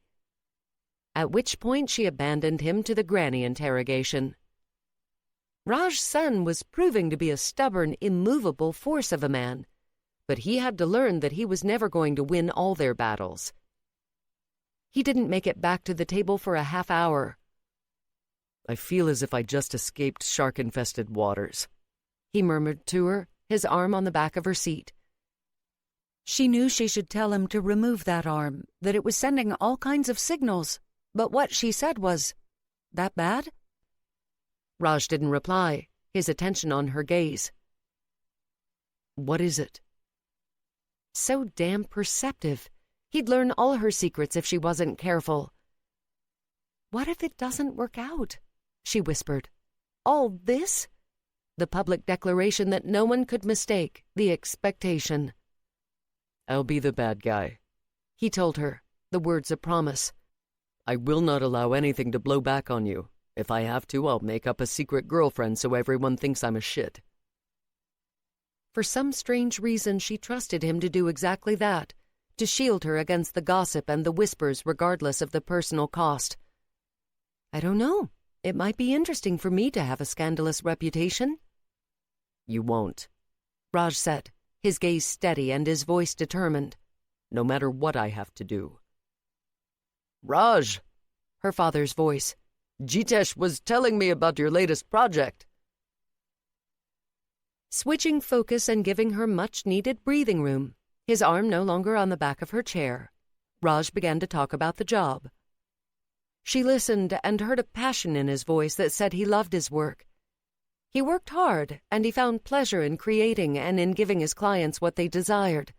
At which point she abandoned him to the granny interrogation. Raj Sen was proving to be a stubborn, immovable force of a man, but he had to learn that he was never going to win all their battles. He didn't make it back to the table for a half hour. "I feel as if I just escaped shark-infested waters," he murmured to her, his arm on the back of her seat. She knew she should tell him to remove that arm, that it was sending all kinds of signals, but what she said was, "That bad?" Raj didn't reply, his attention on her gaze. "What is it?" So damn perceptive. He'd learn all her secrets if she wasn't careful. "What if it doesn't work out?" she whispered. "All this?" The public declaration that no one could mistake, the expectation. "I'll be the bad guy," he told her, the words a promise. "I will not allow anything to blow back on you. If I have to, I'll make up a secret girlfriend so everyone thinks I'm a shit." For some strange reason, she trusted him to do exactly that, to shield her against the gossip and the whispers regardless of the personal cost. "I don't know. It might be interesting for me to have a scandalous reputation." "You won't," Raj said, his gaze steady and his voice determined. "No matter what I have to do." "Raj," her father's voice, "Jitesh was telling me about your latest project." Switching focus and giving her much-needed breathing room, his arm no longer on the back of her chair, Raj began to talk about the job. She listened and heard a passion in his voice that said he loved his work. He worked hard, and he found pleasure in creating and in giving his clients what they desired.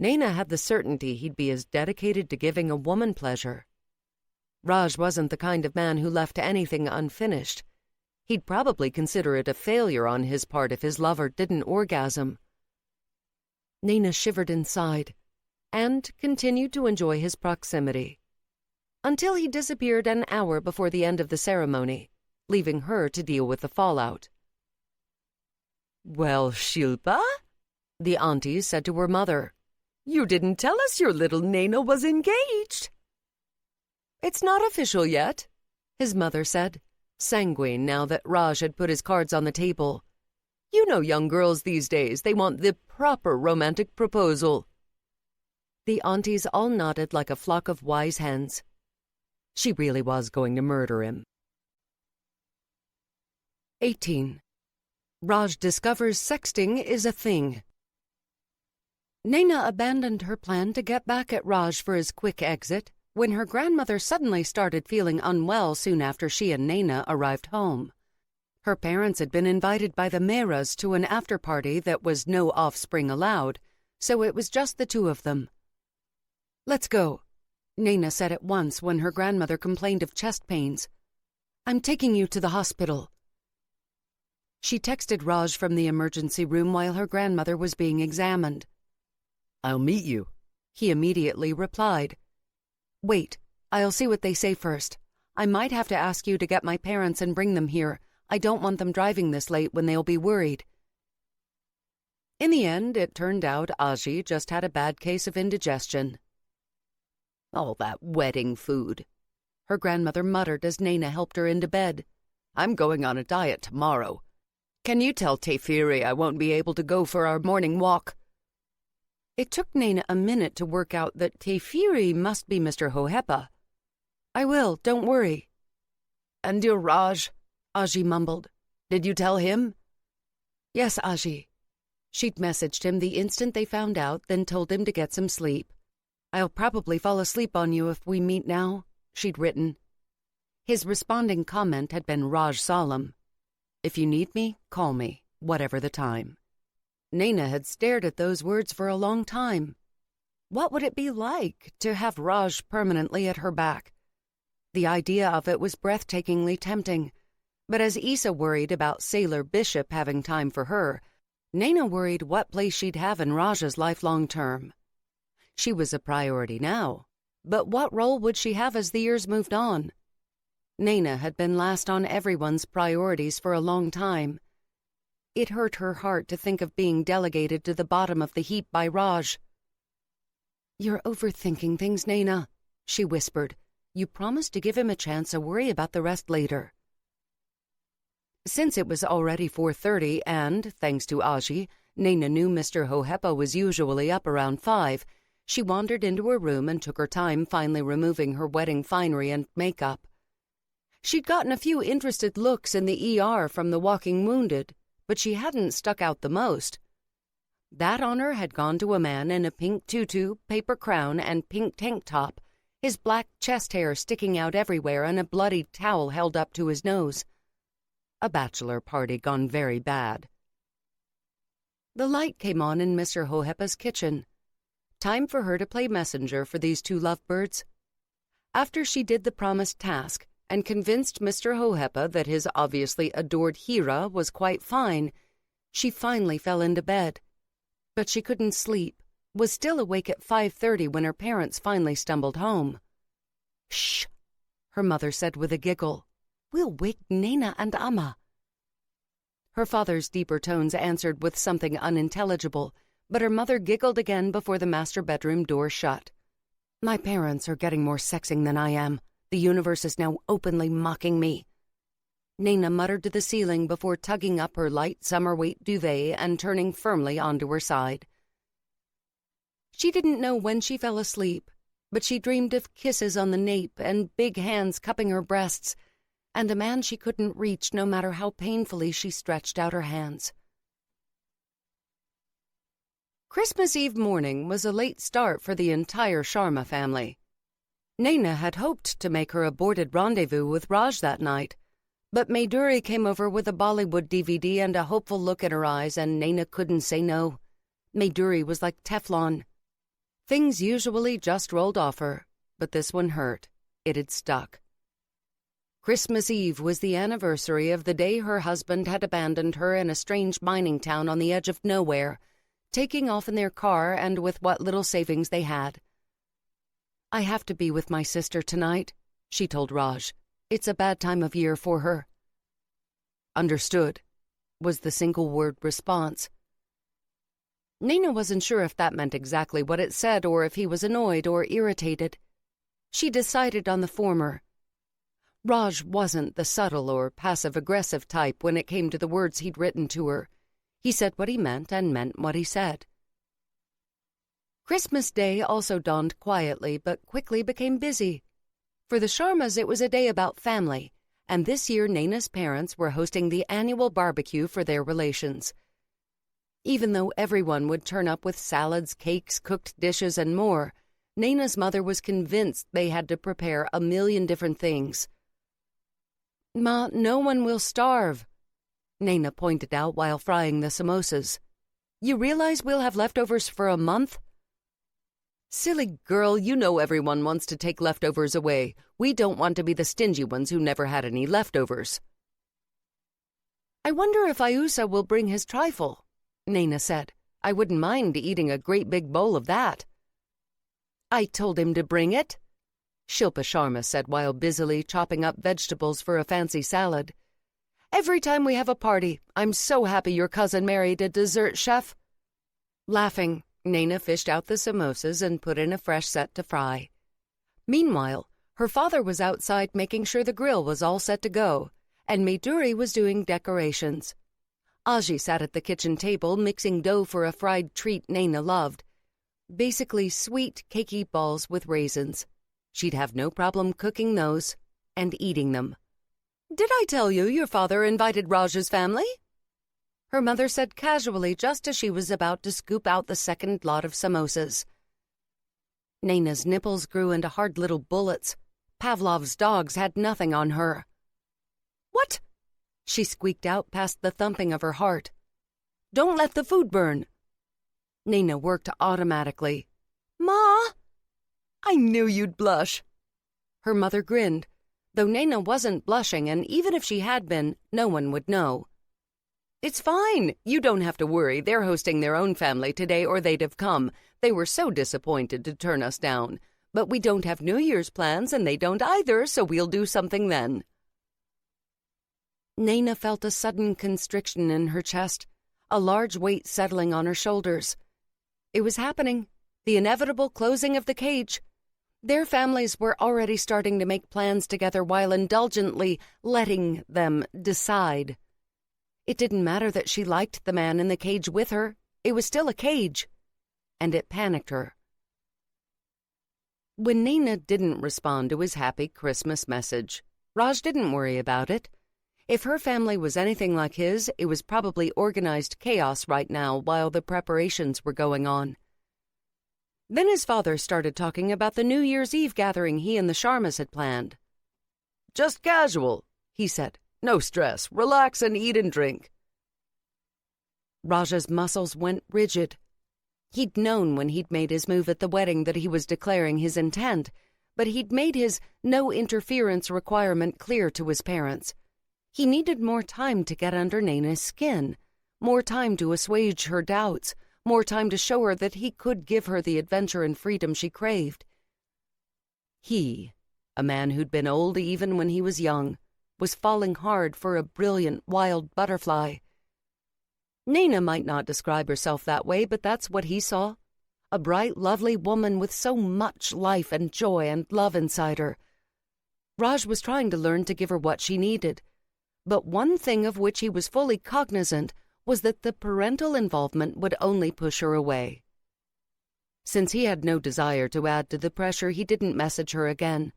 Nayna had the certainty he'd be as dedicated to giving a woman pleasure. Raj wasn't the kind of man who left anything unfinished. He'd probably consider it a failure on his part if his lover didn't orgasm. Nayna shivered inside and continued to enjoy his proximity, until he disappeared an hour before the end of the ceremony, leaving her to deal with the fallout. "Well, Shilpa," the auntie said to her mother, "you didn't tell us your little Nayna was engaged." "It's not official yet," his mother said, sanguine now that Raj had put his cards on the table. "You know young girls these days, they want the proper romantic proposal." The aunties all nodded like a flock of wise hens. She really was going to murder him. 18. Raj discovers sexting is a thing. Nayna abandoned her plan to get back at Raj for his quick exit when her grandmother suddenly started feeling unwell soon after she and Nayna arrived home. Her parents had been invited by the Mehras to an after-party that was no offspring allowed, so it was just the two of them. "Let's go," Nayna said at once when her grandmother complained of chest pains. "I'm taking you to the hospital." She texted Raj from the emergency room while her grandmother was being examined. "I'll meet you," he immediately replied. "Wait, I'll see what they say first. I might have to ask you to get my parents and bring them here. I don't want them driving this late when they'll be worried." In the end, it turned out Aji just had a bad case of indigestion. "All that wedding food," her grandmother muttered as Nayna helped her into bed. "I'm going on a diet tomorrow. Can you tell Tefiri I won't be able to go for our morning walk?" It took Nayna a minute to work out that Tefiri must be Mr. Hohepa. "I will, don't worry." "And your Raj?" Aji mumbled. "Did you tell him?" "Yes, Aji." She'd messaged him the instant they found out, then told him to get some sleep. "I'll probably fall asleep on you if we meet now," she'd written. His responding comment had been Raj solemn. "If you need me, call me, whatever the time." Nayna had stared at those words for a long time. What would it be like to have Raj permanently at her back? The idea of it was breathtakingly tempting, but as Issa worried about Sailor Bishop having time for her, Nayna worried what place she'd have in Raj's life long term. She was a priority now, but what role would she have as the years moved on? Nayna had been last on everyone's priorities for a long time. It hurt her heart to think of being delegated to the bottom of the heap by Raj. "You're overthinking things, Nayna," she whispered. "You promised to give him a chance, so worry about the rest later." Since it was already 4:30 and, thanks to Aji, Nayna knew Mr. Hohepa was usually up around 5, she wandered into her room and took her time finally removing her wedding finery and makeup. She'd gotten a few interested looks in the ER from the walking wounded, but she hadn't stuck out the most. That honor had gone to a man in a pink tutu, paper crown, and pink tank top, his black chest hair sticking out everywhere and a bloody towel held up to his nose. A bachelor party gone very bad. The light came on in Mr. Hohepa's kitchen. Time for her to play messenger for these two lovebirds. After she did the promised task and convinced Mr. Hohepa that his obviously adored Hira was quite fine, she finally fell into bed. But she couldn't sleep, was still awake at 5:30 when her parents finally stumbled home. "Shh," her mother said with a giggle. "We'll wake Nayna and Amma." Her father's deeper tones answered with something unintelligible, but her mother giggled again before the master bedroom door shut. "My parents are getting more sexing than I am. The universe is now openly mocking me." Nayna muttered to the ceiling before tugging up her light summer weight duvet and turning firmly onto her side. She didn't know when she fell asleep, but she dreamed of kisses on the nape and big hands cupping her breasts, and a man she couldn't reach no matter how painfully she stretched out her hands. Christmas Eve morning was a late start for the entire Sharma family. Nayna had hoped to make her aborted rendezvous with Raj that night, but Maiduri came over with a Bollywood DVD and a hopeful look in her eyes, and Nayna couldn't say no. Maiduri was like Teflon. Things usually just rolled off her, but this one hurt. It had stuck. Christmas Eve was the anniversary of the day her husband had abandoned her in a strange mining town on the edge of nowhere, taking off in their car and with what little savings they had. "I have to be with my sister tonight," she told Raj. "It's a bad time of year for her." "Understood," was the single-word response. Nayna wasn't sure if that meant exactly what it said or if he was annoyed or irritated. She decided on the former. Raj wasn't the subtle or passive-aggressive type when it came to the words he'd written to her. He said what he meant and meant what he said. Christmas Day also dawned quietly, but quickly became busy. For the Sharmas, it was a day about family, and this year Nayna's parents were hosting the annual barbecue for their relations. Even though everyone would turn up with salads, cakes, cooked dishes, and more, Nayna's mother was convinced they had to prepare a million different things. "Ma, no one will starve," Nayna pointed out while frying the samosas. "You realize we'll have leftovers for a month?" "Silly girl, you know everyone wants to take leftovers away. We don't want to be the stingy ones who never had any leftovers." "I wonder if Ayusa will bring his trifle," Nayna said. "I wouldn't mind eating a great big bowl of that." "I told him to bring it," Shilpa Sharma said while busily chopping up vegetables for a fancy salad. "Every time we have a party, I'm so happy your cousin married a dessert chef." Laughing, Nayna fished out the samosas and put in a fresh set to fry. Meanwhile, her father was outside making sure the grill was all set to go, and Maiduri was doing decorations. Aji sat at the kitchen table mixing dough for a fried treat Nayna loved. Basically sweet, cakey balls with raisins. She'd have no problem cooking those and eating them. "Did I tell you your father invited Raj's family?" her mother said casually just as she was about to scoop out the second lot of samosas. Nayna's nipples grew into hard little bullets. Pavlov's dogs had nothing on her. "What?" she squeaked out past the thumping of her heart. "Don't let the food burn." Nayna worked automatically. "Ma!" "I knew you'd blush." Her mother grinned, though Nayna wasn't blushing, and even if she had been, no one would know. "It's fine. You don't have to worry. They're hosting their own family today or they'd have come. They were so disappointed to turn us down. But we don't have New Year's plans and they don't either, so we'll do something then." Nayna felt a sudden constriction in her chest, a large weight settling on her shoulders. It was happening, the inevitable closing of the cage. Their families were already starting to make plans together while indulgently letting them decide. It didn't matter that she liked the man in the cage with her. It was still a cage. And it panicked her. When Nayna didn't respond to his happy Christmas message, Raj didn't worry about it. If her family was anything like his, it was probably organized chaos right now while the preparations were going on. Then his father started talking about the New Year's Eve gathering he and the Sharmas had planned. "Just casual," he said. "No stress. Relax and eat and drink." Raj's muscles went rigid. He'd known when he'd made his move at the wedding that he was declaring his intent, but he'd made his no interference requirement clear to his parents. He needed more time to get under Nayna's skin, more time to assuage her doubts, more time to show her that he could give her the adventure and freedom she craved. He, a man who'd been old even when he was young, was falling hard for a brilliant wild butterfly. Nayna might not describe herself that way, but that's what he saw. A bright, lovely woman with so much life and joy and love inside her. Raj was trying to learn to give her what she needed. But one thing of which he was fully cognizant was that the parental involvement would only push her away. Since he had no desire to add to the pressure, he didn't message her again.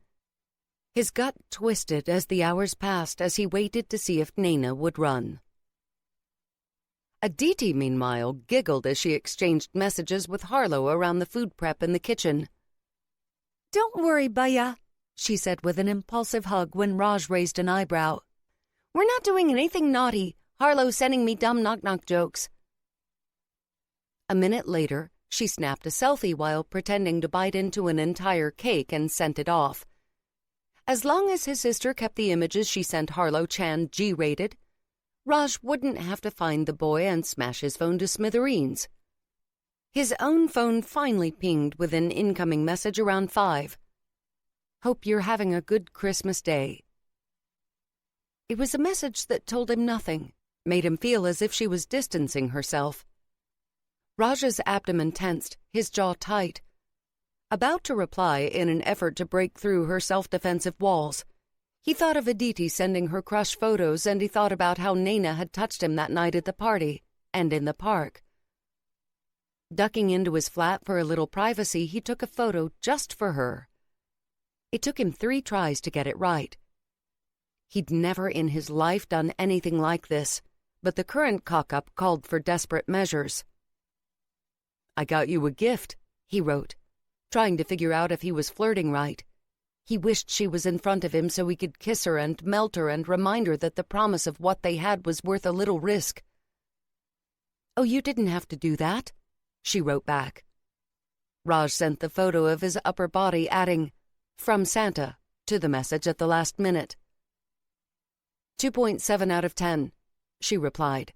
His gut twisted as the hours passed as he waited to see if Nayna would run. Aditi, meanwhile, giggled as she exchanged messages with Harlow around the food prep in the kitchen. "Don't worry, Bhaiya," she said with an impulsive hug when Raj raised an eyebrow. "We're not doing anything naughty. Harlow's sending me dumb knock-knock jokes." A minute later, she snapped a selfie while pretending to bite into an entire cake and sent it off. As long as his sister kept the images she sent Harlow Chan G-rated, Raj wouldn't have to find the boy and smash his phone to smithereens. His own phone finally pinged with an incoming message around 5. "Hope you're having a good Christmas day." It was a message that told him nothing, made him feel as if she was distancing herself. Raj's abdomen tensed, his jaw tight. About to reply in an effort to break through her self-defensive walls, he thought of Aditi sending her crush photos, and he thought about how Nayna had touched him that night at the party and in the park. Ducking into his flat for a little privacy, he took a photo just for her. It took him 3 tries to get it right. He'd never in his life done anything like this, but the current cock-up called for desperate measures. "I got you a gift," he wrote, trying to figure out if he was flirting right. He wished she was in front of him so he could kiss her and melt her and remind her that the promise of what they had was worth a little risk. "Oh, you didn't have to do that," she wrote back. Raj sent the photo of his upper body, adding, "From Santa," to the message at the last minute. 2.7 out of 10, she replied.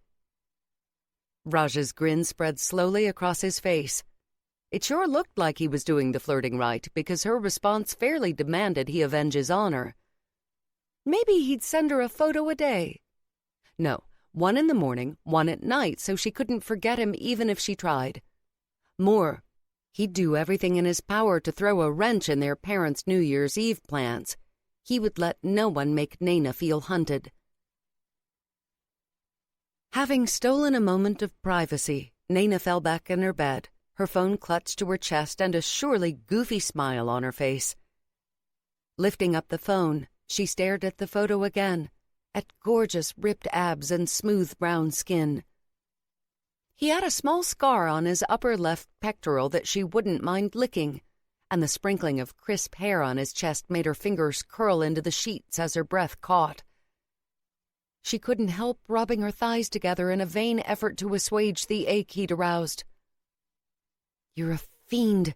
Raj's grin spread slowly across his face. It sure looked like he was doing the flirting right, because her response fairly demanded he avenge his honor. Maybe he'd send her a photo a day. No, 1 in the morning, 1 at night, so she couldn't forget him even if she tried. More, he'd do everything in his power to throw a wrench in their parents' New Year's Eve plans. He would let no one make Nayna feel hunted. Having stolen a moment of privacy, Nayna fell back in her bed, her phone clutched to her chest and a surely goofy smile on her face. Lifting up the phone, she stared at the photo again, at gorgeous ripped abs and smooth brown skin. He had a small scar on his upper left pectoral that she wouldn't mind licking, and the sprinkling of crisp hair on his chest made her fingers curl into the sheets as her breath caught. She couldn't help rubbing her thighs together in a vain effort to assuage the ache he'd aroused. "You're a fiend,"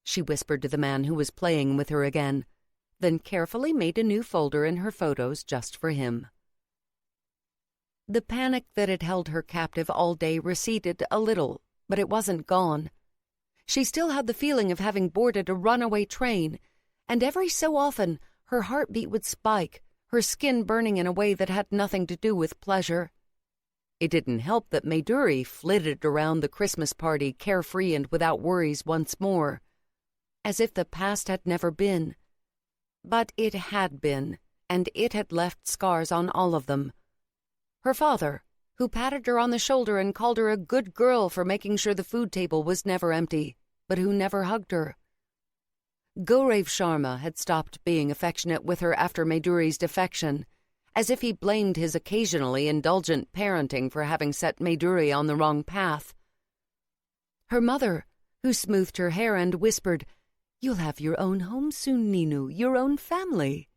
she whispered to the man who was playing with her again, then carefully made a new folder in her photos just for him. The panic that had held her captive all day receded a little, but it wasn't gone. She still had the feeling of having boarded a runaway train, and every so often her heartbeat would spike, her skin burning in a way that had nothing to do with pleasure. It didn't help that Maduri flitted around the Christmas party carefree and without worries once more, as if the past had never been. But it had been, and it had left scars on all of them. Her father, who patted her on the shoulder and called her a good girl for making sure the food table was never empty, but who never hugged her. Gaurav Sharma had stopped being affectionate with her after Maduri's defection, as if he blamed his occasionally indulgent parenting for having set Maduri on the wrong path. Her mother, who smoothed her hair and whispered, "You'll have your own home soon, Ninu, your own family,"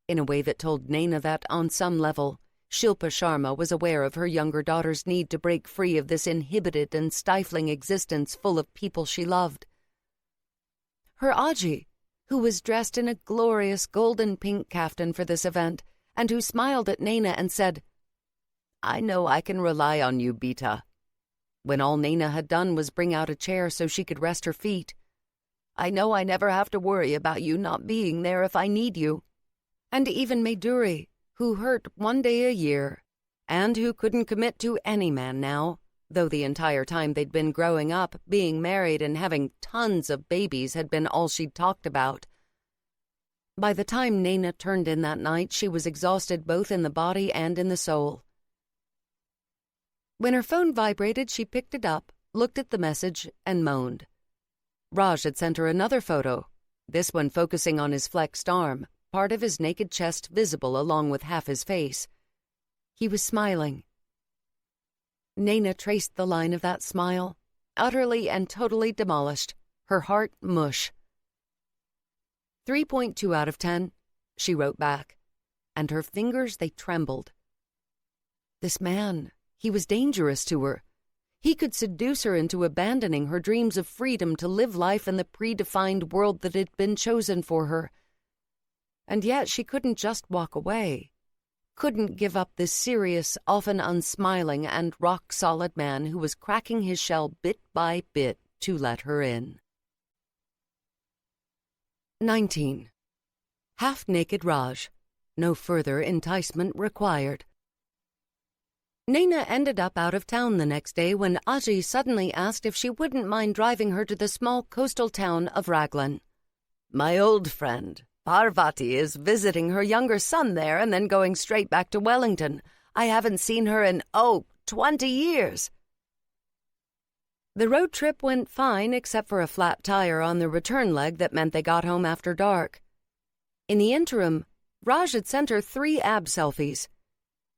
in a way that told Nayna that, on some level, Shilpa Sharma was aware of her younger daughter's need to break free of this inhibited and stifling existence full of people she loved. Her Aji, who was dressed in a glorious golden-pink kaftan for this event, and who smiled at Nayna and said, "I know I can rely on you, Beta," when all Nayna had done was bring out a chair so she could rest her feet. "I know I never have to worry about you not being there if I need you." And even Maduri, who hurt one day a year, and who couldn't commit to any man now, though the entire time they'd been growing up, being married and having tons of babies had been all she'd talked about. By the time Nayna turned in that night, she was exhausted both in the body and in the soul. When her phone vibrated, she picked it up, looked at the message, and moaned. Raj had sent her another photo, this one focusing on his flexed arm, part of his naked chest visible along with half his face. He was smiling. Nayna traced the line of that smile, utterly and totally demolished, her heart mush. 3.2 out of 10, she wrote back, and her fingers, they trembled. This man, he was dangerous to her. He could seduce her into abandoning her dreams of freedom to live life in the predefined world that had been chosen for her. And yet she couldn't just walk away, couldn't give up this serious, often unsmiling and rock-solid man who was cracking his shell bit by bit to let her in. 19. Half-naked Raj. No further enticement required. Nayna ended up out of town the next day when Aji suddenly asked if she wouldn't mind driving her to the small coastal town of Raglan. "My old friend, Parvati, is visiting her younger son there and then going straight back to Wellington. I haven't seen her in, 20 years. The road trip went fine except for a flat tire on the return leg that meant they got home after dark. In the interim, Raj had sent her 3 ab selfies.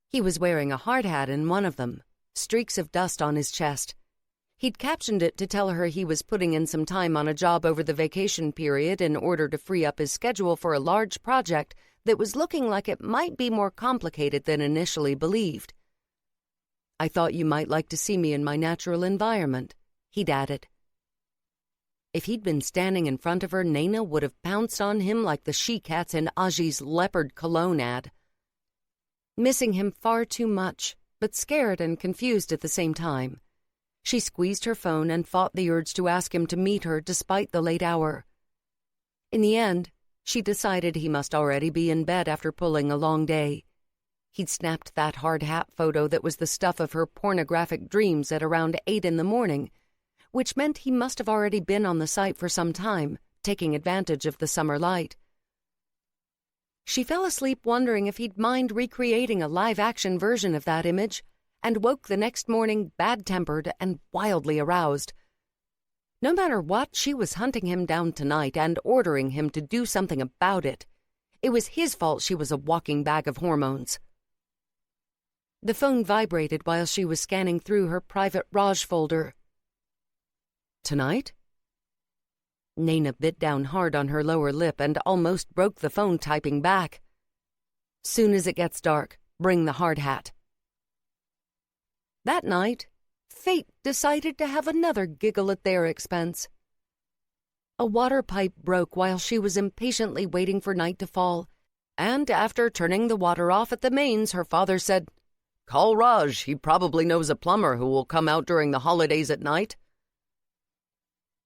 He was wearing a hard hat in one of them, streaks of dust on his chest. He'd captioned it to tell her he was putting in some time on a job over the vacation period in order to free up his schedule for a large project that was looking like it might be more complicated than initially believed. "I thought you might like to see me in my natural environment," he'd added. If he'd been standing in front of her, Nayna would have pounced on him like the she-cats in Aji's leopard cologne ad. Missing him far too much, but scared and confused at the same time, she squeezed her phone and fought the urge to ask him to meet her despite the late hour. In the end, she decided he must already be in bed after pulling a long day. He'd snapped that hard hat photo that was the stuff of her pornographic dreams at around 8 in the morning, which meant he must have already been on the site for some time, taking advantage of the summer light. She fell asleep wondering if he'd mind recreating a live-action version of that image, and woke the next morning bad-tempered and wildly aroused. No matter what, she was hunting him down tonight and ordering him to do something about it. It was his fault she was a walking bag of hormones. The phone vibrated while she was scanning through her private Raj folder. "Tonight?" Nayna bit down hard on her lower lip and almost broke the phone typing back. "Soon as it gets dark, bring the hard hat." That night, fate decided to have another giggle at their expense. A water pipe broke while she was impatiently waiting for night to fall, and after turning the water off at the mains, her father said, "Call Raj, he probably knows a plumber who will come out during the holidays at night."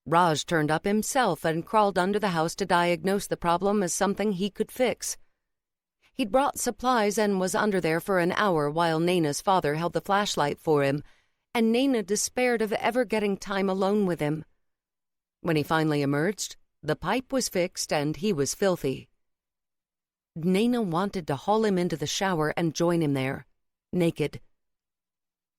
Raj turned up himself and crawled under the house to diagnose the problem as something he could fix. He'd brought supplies and was under there for an hour while Nayna's father held the flashlight for him, and Nayna despaired of ever getting time alone with him. When he finally emerged, the pipe was fixed and he was filthy. Nayna wanted to haul him into the shower and join him there, naked.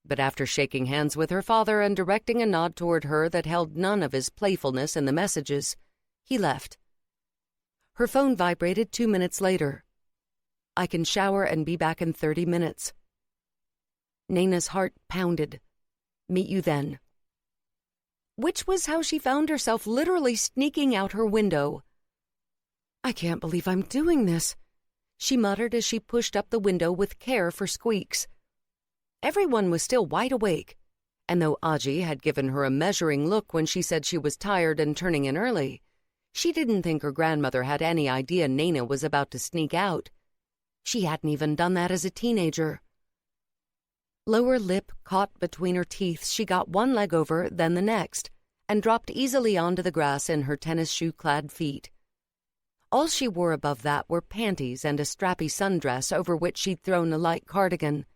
But after shaking hands with her father and directing a nod toward her that held none of his playfulness in the messages, he left. Her phone vibrated 2 minutes later. "I can shower and be back in 30 minutes. Nayna's heart pounded. "Meet you then." Which was how she found herself literally sneaking out her window. "I can't believe I'm doing this," she muttered as she pushed up the window with care for squeaks. Everyone was still wide awake, and though Aji had given her a measuring look when she said she was tired and turning in early, she didn't think her grandmother had any idea Nayna was about to sneak out. She hadn't even done that as a teenager. Lower lip caught between her teeth, she got one leg over, then the next, and dropped easily onto the grass in her tennis shoe-clad feet. All she wore above that were panties and a strappy sundress over which she'd thrown a light cardigan.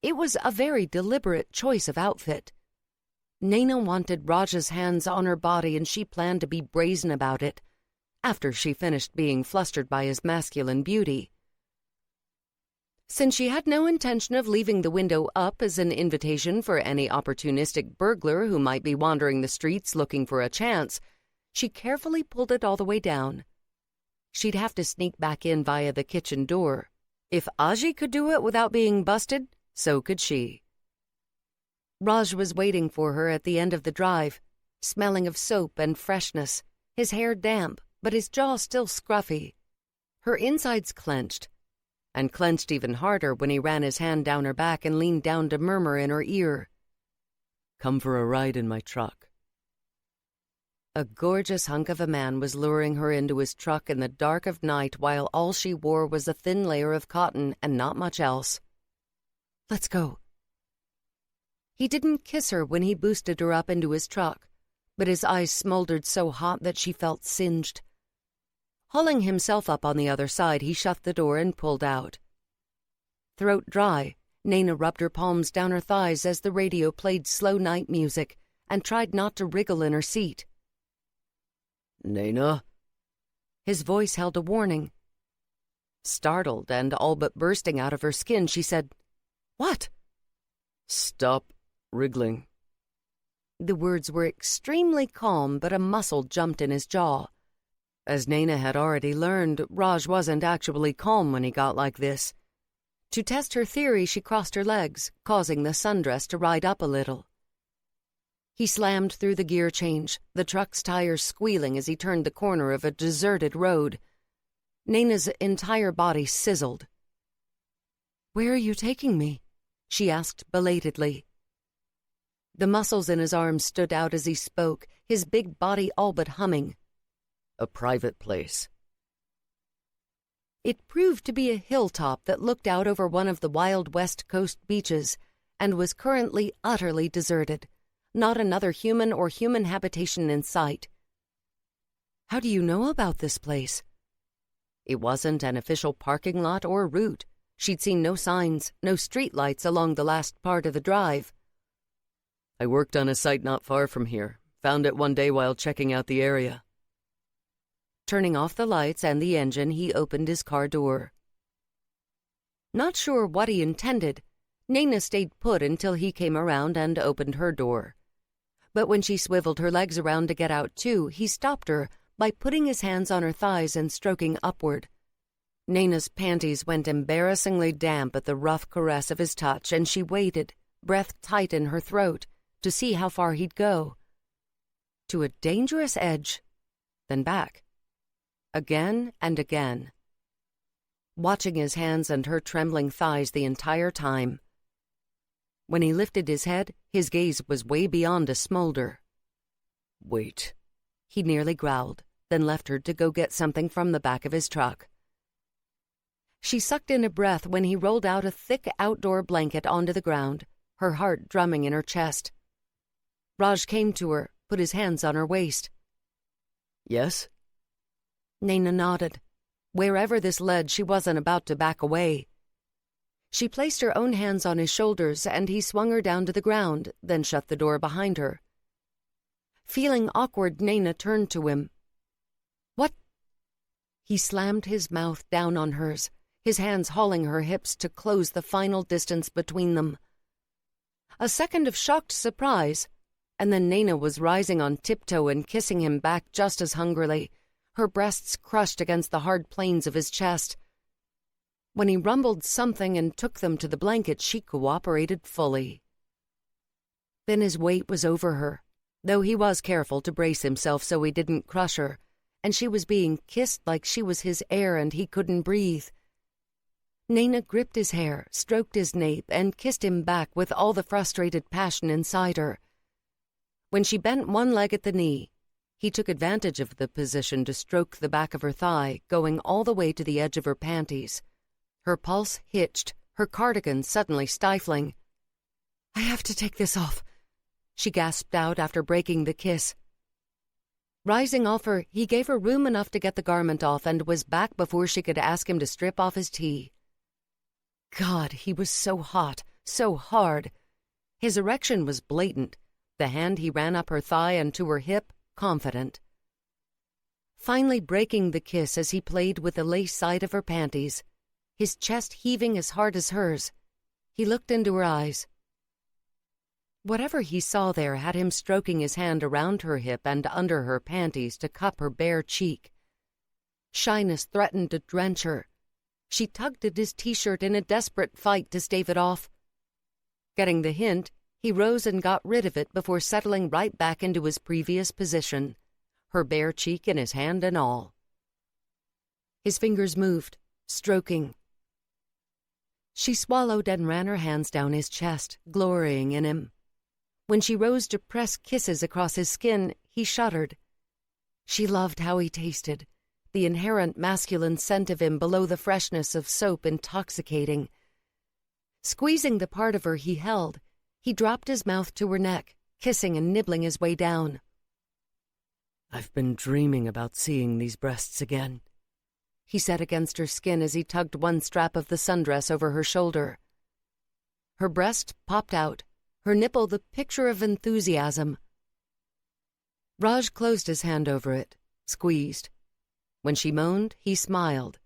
It was a very deliberate choice of outfit. Nayna wanted Raj's hands on her body, and she planned to be brazen about it, after she finished being flustered by his masculine beauty. Since she had no intention of leaving the window up as an invitation for any opportunistic burglar who might be wandering the streets looking for a chance, she carefully pulled it all the way down. She'd have to sneak back in via the kitchen door. If Aji could do it without being busted, so could she. Raj was waiting for her at the end of the drive, smelling of soap and freshness, his hair damp, but his jaw still scruffy. Her insides clenched, and clenched even harder when he ran his hand down her back and leaned down to murmur in her ear, "Come for a ride in my truck." A gorgeous hunk of a man was luring her into his truck in the dark of night while all she wore was a thin layer of cotton and not much else. "Let's go." He didn't kiss her when he boosted her up into his truck, but his eyes smoldered so hot that she felt singed. Hauling himself up on the other side, he shut the door and pulled out. Throat dry, Nayna rubbed her palms down her thighs as the radio played slow night music and tried not to wriggle in her seat. "Nayna?" His voice held a warning. Startled and all but bursting out of her skin, she said, "What?" "Stop wriggling." The words were extremely calm, but a muscle jumped in his jaw. As Nayna had already learned, Raj wasn't actually calm when he got like this. To test her theory, she crossed her legs, causing the sundress to ride up a little. He slammed through the gear change, the truck's tires squealing as he turned the corner of a deserted road. Nayna's entire body sizzled. "Where are you taking me?" she asked belatedly. The muscles in his arms stood out as he spoke, his big body all but humming. "A private place." It proved to be a hilltop that looked out over one of the wild West Coast beaches and was currently utterly deserted. Not another human or human habitation in sight. "How do you know about this place?" It wasn't an official parking lot or route. She'd seen no signs, no street lights along the last part of the drive. "I worked on a site not far from here. Found it one day while checking out the area." Turning off the lights and the engine, he opened his car door. Not sure what he intended, Nayna stayed put until he came around and opened her door. But when she swiveled her legs around to get out too, he stopped her by putting his hands on her thighs and stroking upward. Nayna's panties went embarrassingly damp at the rough caress of his touch, and she waited, breath tight in her throat, to see how far he'd go. To a dangerous edge, then back. Again and again. Watching his hands and her trembling thighs the entire time. When he lifted his head, his gaze was way beyond a smolder. "Wait," he nearly growled, then left her to go get something from the back of his truck. She sucked in a breath when he rolled out a thick outdoor blanket onto the ground, her heart drumming in her chest. Raj came to her, put his hands on her waist. "Yes?" Nayna nodded. Wherever this led, she wasn't about to back away. She placed her own hands on his shoulders, and he swung her down to the ground, then shut the door behind her. Feeling awkward, Nayna turned to him. "What?" He slammed his mouth down on hers, his hands hauling her hips to close the final distance between them. A second of shocked surprise, and then Nayna was rising on tiptoe and kissing him back just as hungrily, her breasts crushed against the hard planes of his chest. When he rumbled something and took them to the blanket, she cooperated fully. Then his weight was over her, though he was careful to brace himself so he didn't crush her, and she was being kissed like she was his air and he couldn't breathe. Nayna gripped his hair, stroked his nape, and kissed him back with all the frustrated passion inside her. When she bent one leg at the knee, he took advantage of the position to stroke the back of her thigh, going all the way to the edge of her panties. Her pulse hitched, her cardigan suddenly stifling. "I have to take this off," she gasped out after breaking the kiss. Rising off her, he gave her room enough to get the garment off and was back before she could ask him to strip off his tee. God, he was so hot, so hard. His erection was blatant, the hand he ran up her thigh and to her hip, confident. Finally breaking the kiss as he played with the lace side of her panties, his chest heaving as hard as hers, he looked into her eyes. Whatever he saw there had him stroking his hand around her hip and under her panties to cup her bare cheek. Shyness threatened to drench her. She tugged at his t-shirt in a desperate fight to stave it off. Getting the hint, he rose and got rid of it before settling right back into his previous position, her bare cheek in his hand and all. His fingers moved, stroking. She swallowed and ran her hands down his chest, glorying in him. When she rose to press kisses across his skin, he shuddered. She loved how he tasted, the inherent masculine scent of him below the freshness of soap intoxicating. Squeezing the part of her he held, he dropped his mouth to her neck, kissing and nibbling his way down. "I've been dreaming about seeing these breasts again," he said against her skin as he tugged one strap of the sundress over her shoulder. Her breast popped out, her nipple the picture of enthusiasm. Raj closed his hand over it, squeezed. When she moaned, he smiled.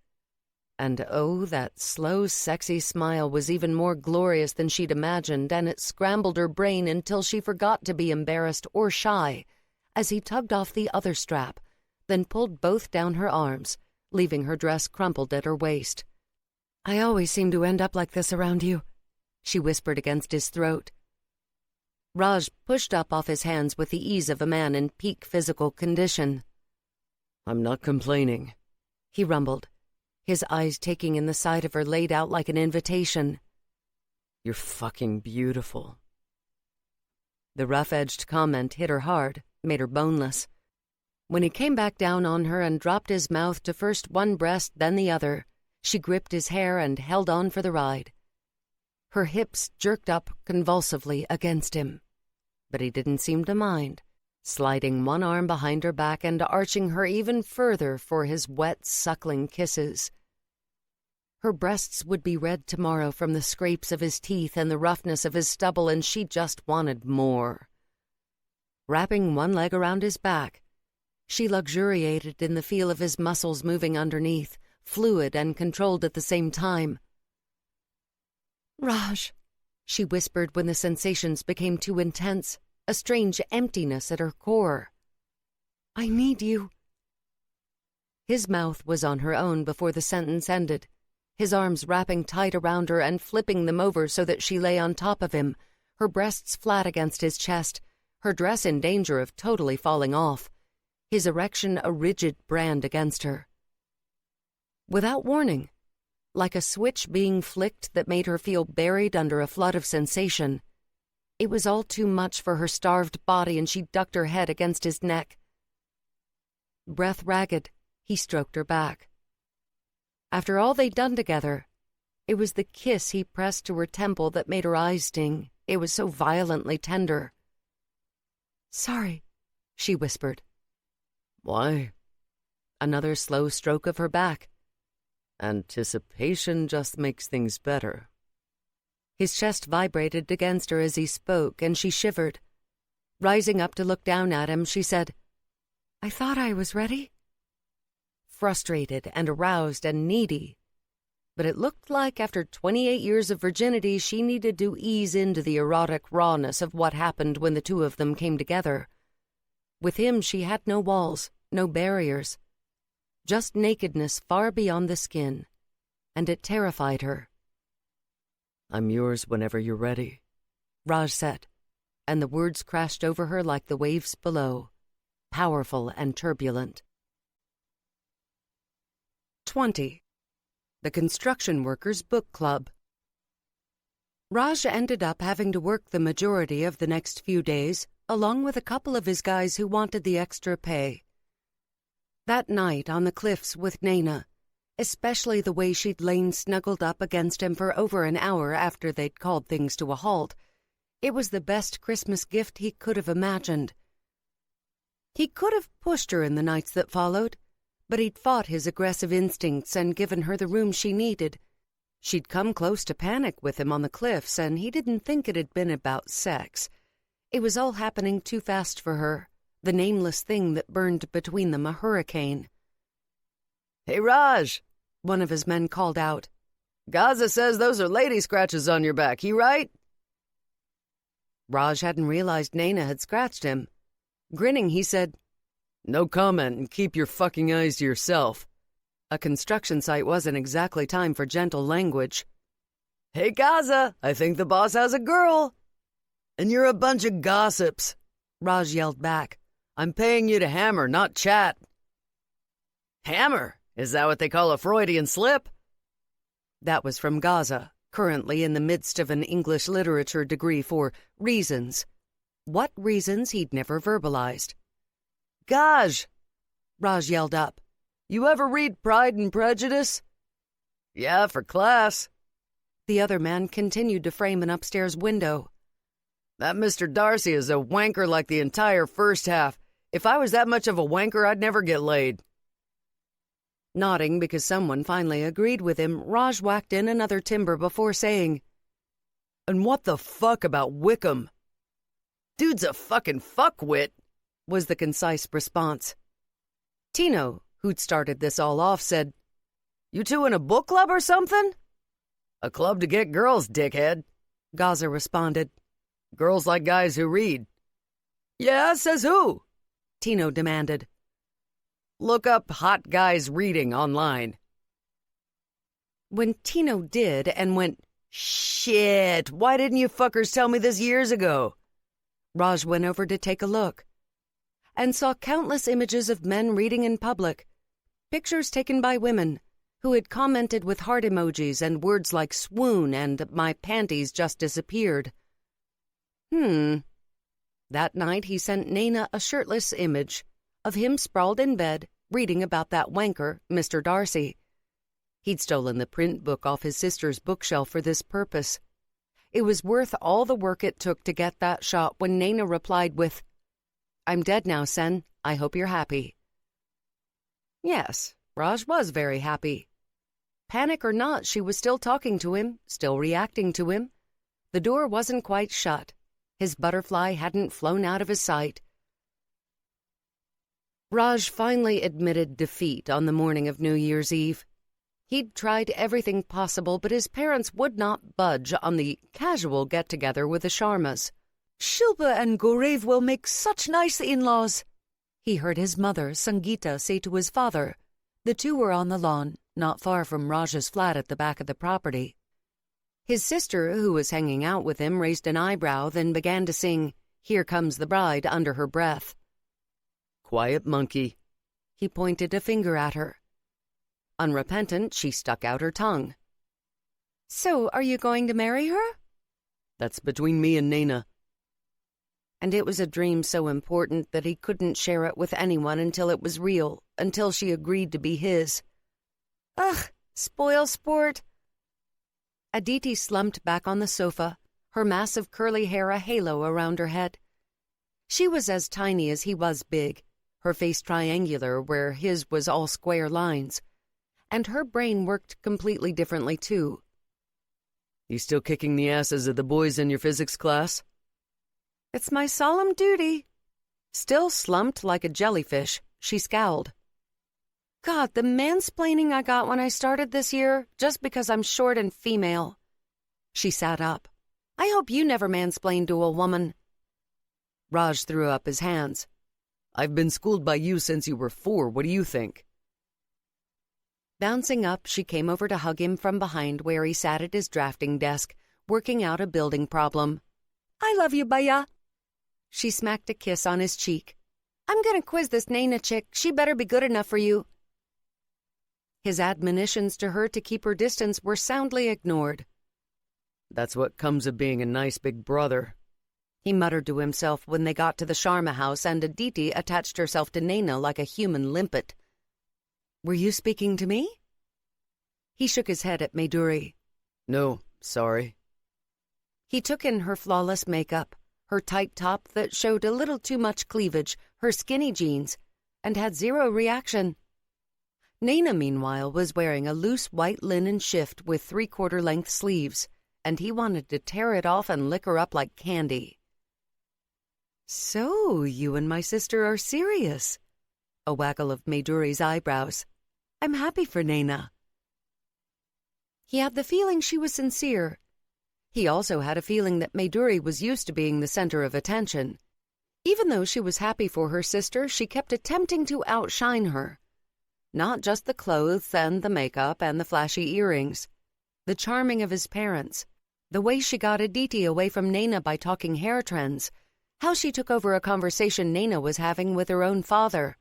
And oh, that slow, sexy smile was even more glorious than she'd imagined, and it scrambled her brain until she forgot to be embarrassed or shy as he tugged off the other strap, then pulled both down her arms, leaving her dress crumpled at her waist. "I always seem to end up like this around you," she whispered against his throat. Raj pushed up off his hands with the ease of a man in peak physical condition. "I'm not complaining," he rumbled, his eyes taking in the side of her laid out like an invitation. "You're fucking beautiful." The rough-edged comment hit her hard, made her boneless. When he came back down on her and dropped his mouth to first one breast, then the other, she gripped his hair and held on for the ride. Her hips jerked up convulsively against him, but he didn't seem to mind, sliding one arm behind her back and arching her even further for his wet, suckling kisses. Her breasts would be red tomorrow from the scrapes of his teeth and the roughness of his stubble, and she just wanted more. Wrapping one leg around his back, she luxuriated in the feel of his muscles moving underneath, fluid and controlled at the same time. "Raj," she whispered when the sensations became too intense, a strange emptiness at her core. "I need you." His mouth was on her own before the sentence ended, his arms wrapping tight around her and flipping them over so that she lay on top of him, her breasts flat against his chest, her dress in danger of totally falling off, his erection a rigid brand against her. Without warning, like a switch being flicked that made her feel buried under a flood of sensation, it was all too much for her starved body, and she ducked her head against his neck. Breath ragged, he stroked her back. After all they'd done together, it was the kiss he pressed to her temple that made her eyes sting. It was so violently tender. "Sorry," she whispered. "Why?" Another slow stroke of her back, Anticipation just makes things better. His chest vibrated against her as he spoke, and she shivered. Rising up to look down at him, she said, "I thought I was ready." Frustrated and aroused and needy. But it looked like after 28 years of virginity, she needed to ease into the erotic rawness of what happened when the two of them came together. With him, she had no walls, no barriers. Just nakedness far beyond the skin. And it terrified her. "I'm yours whenever you're ready," Raj said, and the words crashed over her like the waves below, powerful and turbulent. 20. The Construction Workers' Book Club. Raj ended up having to work the majority of the next few days, along with a couple of his guys who wanted the extra pay. That night on the cliffs with Nayna, especially the way she'd lain snuggled up against him for over an hour after they'd called things to a halt, it was the best Christmas gift he could have imagined. He could have pushed her in the nights that followed, but he'd fought his aggressive instincts and given her the room she needed. She'd come close to panic with him on the cliffs, and he didn't think it had been about sex. It was all happening too fast for her, the nameless thing that burned between them a hurricane. "Hey, Raj," one of his men called out. "Gaza says those are lady scratches on your back, he right?" Raj hadn't realized Nayna had scratched him. Grinning, he said, "No comment and keep your fucking eyes to yourself." A construction site wasn't exactly time for gentle language. "Hey, Gaza, I think the boss has a girl." "And you're a bunch of gossips," Raj yelled back. "I'm paying you to hammer, not chat." "Hammer? Is that what they call a Freudian slip?" That was from Gaza, currently in the midst of an English literature degree for reasons. What reasons he'd never verbalized. "Gaj!" Raj yelled up. "You ever read Pride and Prejudice?" "Yeah, for class." The other man continued to frame an upstairs window. "That Mr. Darcy is a wanker like the entire first half. If I was that much of a wanker, I'd never get laid." Nodding because someone finally agreed with him, Raj whacked in another timber before saying, "And what the fuck about Wickham?" "Dude's a fucking fuckwit," was the concise response. Tino, who'd started this all off, said, "You two in a book club or something?" "A club to get girls, dickhead," Gaza responded. "Girls like guys who read." "Yeah, says who?" Tino demanded. "Look up hot guys reading online." When Tino did and went, "Shit, why didn't you fuckers tell me this years ago?" Raj went over to take a look and saw countless images of men reading in public, pictures taken by women who had commented with heart emojis and words like swoon and my panties just disappeared. That night he sent Nayna a shirtless image of him sprawled in bed reading about that wanker, Mr. Darcy. He'd stolen the print book off his sister's bookshelf for this purpose. It was worth all the work it took to get that shot when Nayna replied with, "I'm dead now, Sen. I hope you're happy." Yes, Raj was very happy. Panic or not, she was still talking to him, still reacting to him. The door wasn't quite shut. His butterfly hadn't flown out of his sight. Raj finally admitted defeat on the morning of New Year's Eve. He'd tried everything possible, but his parents would not budge on the casual get-together with the Sharmas. "Shilpa and Gorev will make such nice in-laws," he heard his mother, Sangeeta, say to his father. The two were on the lawn, not far from Raj's flat at the back of the property. His sister, who was hanging out with him, raised an eyebrow, then began to sing "Here Comes the Bride" under her breath. "Quiet monkey." He pointed a finger at her. Unrepentant, she stuck out her tongue. "So, are you going to marry her?" "That's between me and Nayna." And it was a dream so important that he couldn't share it with anyone until it was real, until she agreed to be his. Ugh, spoil sport. Aditi slumped back on the sofa, her mass of curly hair a halo around her head. She was as tiny as he was big, her face triangular where his was all square lines, and her brain worked completely differently too. You still kicking the asses of the boys in your physics class? It's my solemn duty. Still slumped like a jellyfish, she scowled. God, the mansplaining I got when I started this year, just because I'm short and female. She sat up. I hope you never mansplained to a woman. Raj threw up his hands. I've been schooled by you since you were 4. What do you think? Bouncing up, she came over to hug him from behind where he sat at his drafting desk, working out a building problem. I love you, Baya. She smacked a kiss on his cheek. I'm gonna quiz this Nayna chick. She better be good enough for you. His admonitions to her to keep her distance were soundly ignored. That's what comes of being a nice big brother, he muttered to himself when they got to the Sharma house and Aditi attached herself to Nayna like a human limpet. Were you speaking to me? He shook his head at Maiduri. No, sorry. He took in her flawless makeup, her tight top that showed a little too much cleavage, her skinny jeans, and had zero reaction. Nayna, meanwhile, was wearing a loose white linen shift with 3/4-length sleeves, and he wanted to tear it off and lick her up like candy. So, you and my sister are serious? A waggle of Maiduri's eyebrows. I'm happy for Nayna. He had the feeling she was sincere. He also had a feeling that Maiduri was used to being the center of attention. Even though she was happy for her sister, she kept attempting to outshine her. Not just the clothes and the makeup and the flashy earrings. The charming of his parents. The way she got Aditi away from Nayna by talking hair trends. How she took over a conversation Nayna was having with her own father.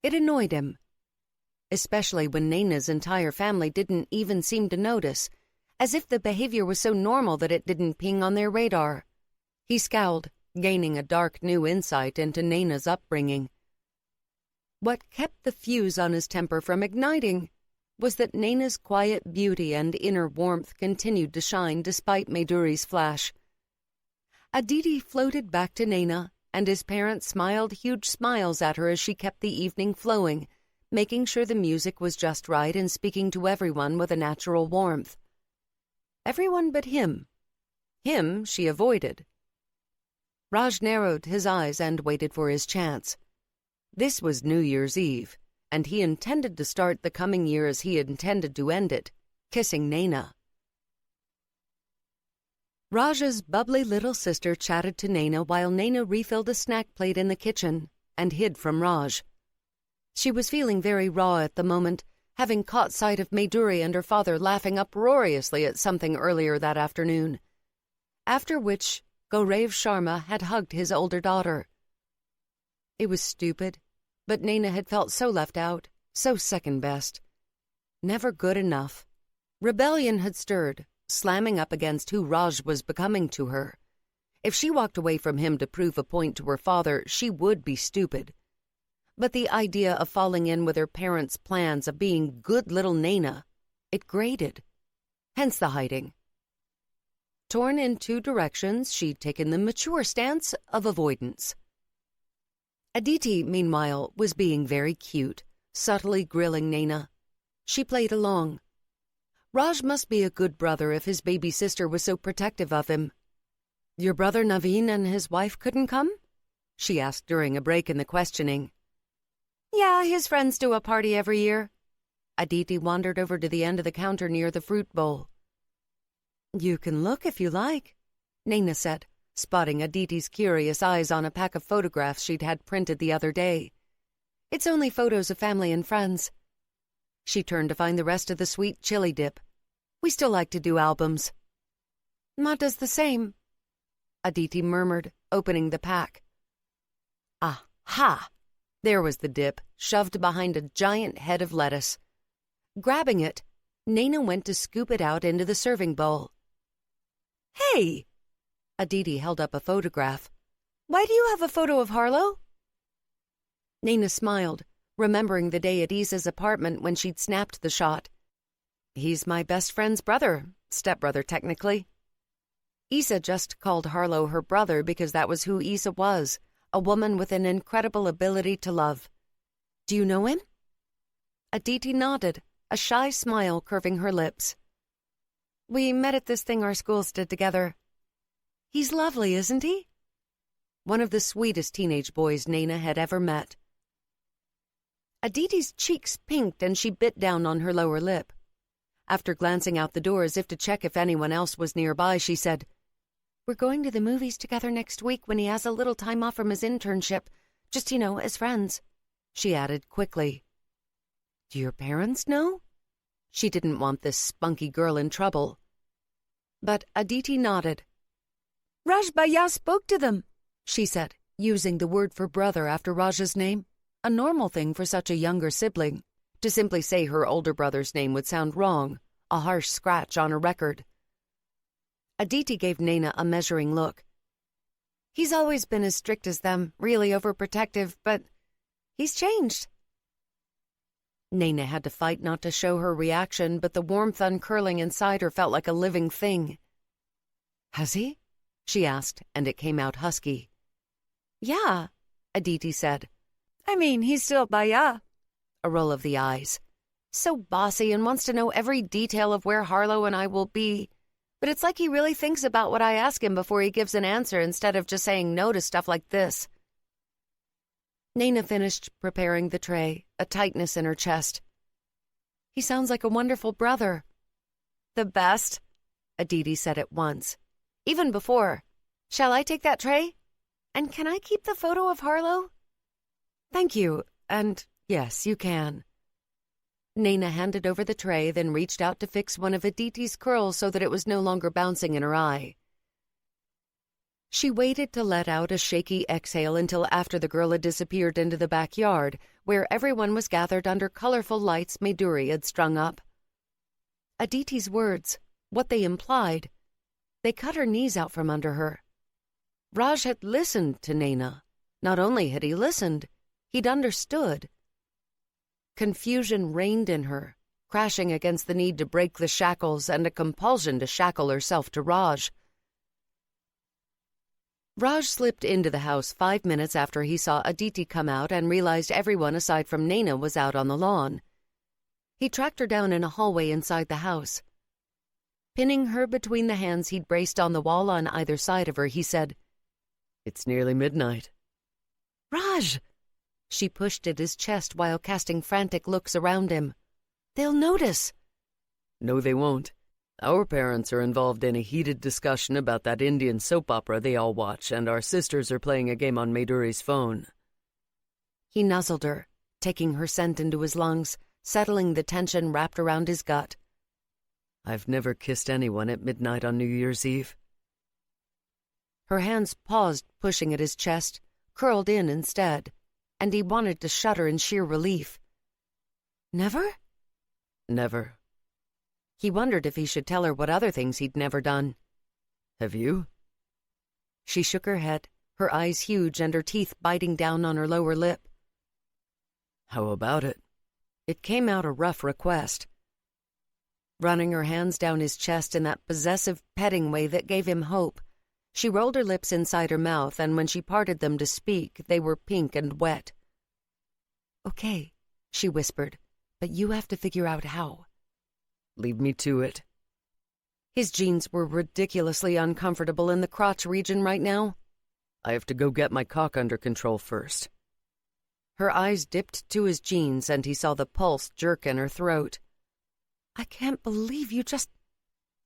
It annoyed him. Especially when Nayna's entire family didn't even seem to notice, as if the behavior was so normal that it didn't ping on their radar. He scowled, gaining a dark new insight into Nayna's upbringing. What kept the fuse on his temper from igniting was that Nayna's quiet beauty and inner warmth continued to shine despite Maiduri's flash. Aditi floated back to Nayna, and his parents smiled huge smiles at her as she kept the evening flowing, making sure the music was just right and speaking to everyone with a natural warmth. Everyone but him. Him she avoided. Raj narrowed his eyes and waited for his chance. This was New Year's Eve, and he intended to start the coming year as he intended to end it, kissing Nayna. Raj's bubbly little sister chatted to Nayna while Nayna refilled a snack plate in the kitchen and hid from Raj. She was feeling very raw at the moment, having caught sight of Maiduri and her father laughing uproariously at something earlier that afternoon. After which, Gaurav Sharma had hugged his older daughter. It was stupid, but Nayna had felt so left out, so second-best. Never good enough. Rebellion had stirred, slamming up against who Raj was becoming to her. If she walked away from him to prove a point to her father, she would be stupid. But the idea of falling in with her parents' plans of being good little Nayna, it grated. Hence the hiding. Torn in 2 directions, she'd taken the mature stance of avoidance. Aditi, meanwhile, was being very cute, subtly grilling Nayna. She played along. Raj must be a good brother if his baby sister was so protective of him. Your brother Naveen and his wife couldn't come? She asked during a break in the questioning. Yeah, his friends do a party every year. Aditi wandered over to the end of the counter near the fruit bowl. You can look if you like, Nayna said, spotting Aditi's curious eyes on a pack of photographs she'd had printed the other day. It's only photos of family and friends. She turned to find the rest of the sweet chili dip. We still like to do albums. Ma does the same, Aditi murmured, opening the pack. Aha! There was the dip, shoved behind a giant head of lettuce. Grabbing it, Nayna went to scoop it out into the serving bowl. Hey! Aditi held up a photograph. Why do you have a photo of Harlow? Nayna smiled, remembering the day at Isa's apartment when she'd snapped the shot. He's my best friend's brother, stepbrother technically. Isa just called Harlow her brother because that was who Isa was, a woman with an incredible ability to love. Do you know him? Aditi nodded, a shy smile curving her lips. "We met at this thing our schools did together. He's lovely, isn't he?" One of the sweetest teenage boys Nayna had ever met. Aditi's cheeks pinked and she bit down on her lower lip. After glancing out the door as if to check if anyone else was nearby, she said, "We're going to the movies together next week when he has a little time off from his internship. Just, as friends." She added quickly, "Do your parents know?" She didn't want this spunky girl in trouble. But Aditi nodded. "Raj Bhaiya spoke to them," she said, using the word for brother after Raj's name, a normal thing for such a younger sibling. To simply say her older brother's name would sound wrong, a harsh scratch on her record. Aditi gave Nayna a measuring look. "He's always been as strict as them, really overprotective, but he's changed." Nayna had to fight not to show her reaction, but the warmth uncurling inside her felt like a living thing. "Has he?" she asked, and it came out husky. "Yeah," Aditi said. "I mean, he's still Bhaiya." A roll of the eyes. "So bossy and wants to know every detail of where Harlow and I will be. But it's like he really thinks about what I ask him before he gives an answer instead of just saying no to stuff like this." Nayna finished preparing the tray, a tightness in her chest. "He sounds like a wonderful brother." "The best," Aditi said at once. Even before, "Shall I take that tray? And can I keep the photo of Harlow?" "Thank you, and yes, you can." Nayna handed over the tray, then reached out to fix one of Aditi's curls so that it was no longer bouncing in her eye. She waited to let out a shaky exhale until after the girl had disappeared into the backyard, where everyone was gathered under colorful lights Maduri had strung up. Aditi's words, what they implied, they cut her knees out from under her. Raj had listened to Nayna. Not only had he listened, he'd understood. Confusion reigned in her, crashing against the need to break the shackles and a compulsion to shackle herself to Raj. Raj slipped into the house 5 minutes after he saw Aditi come out and realized everyone aside from Nayna was out on the lawn. He tracked her down in a hallway inside the house. Pinning her between the hands he'd braced on the wall on either side of her, he said, "It's nearly midnight." "Raj!" She pushed at his chest while casting frantic looks around him. "They'll notice." "No, they won't. Our parents are involved in a heated discussion about that Indian soap opera they all watch, and our sisters are playing a game on Maduri's phone." He nuzzled her, taking her scent into his lungs, settling the tension wrapped around his gut. "I've never kissed anyone at midnight on New Year's Eve." Her hands paused, pushing at his chest, curled in instead, and he wanted to shudder in sheer relief. "Never?" "Never." He wondered if he should tell her what other things he'd never done. "Have you?" She shook her head, her eyes huge and her teeth biting down on her lower lip. "How about it?" It came out a rough request. Running her hands down his chest in that possessive petting way that gave him hope, she rolled her lips inside her mouth, and when she parted them to speak, they were pink and wet. "Okay," she whispered, "but you have to figure out how." "Leave me to it." His jeans were ridiculously uncomfortable in the crotch region right now. "I have to go get my cock under control first." Her eyes dipped to his jeans, and he saw the pulse jerk in her throat. "I can't believe you just—"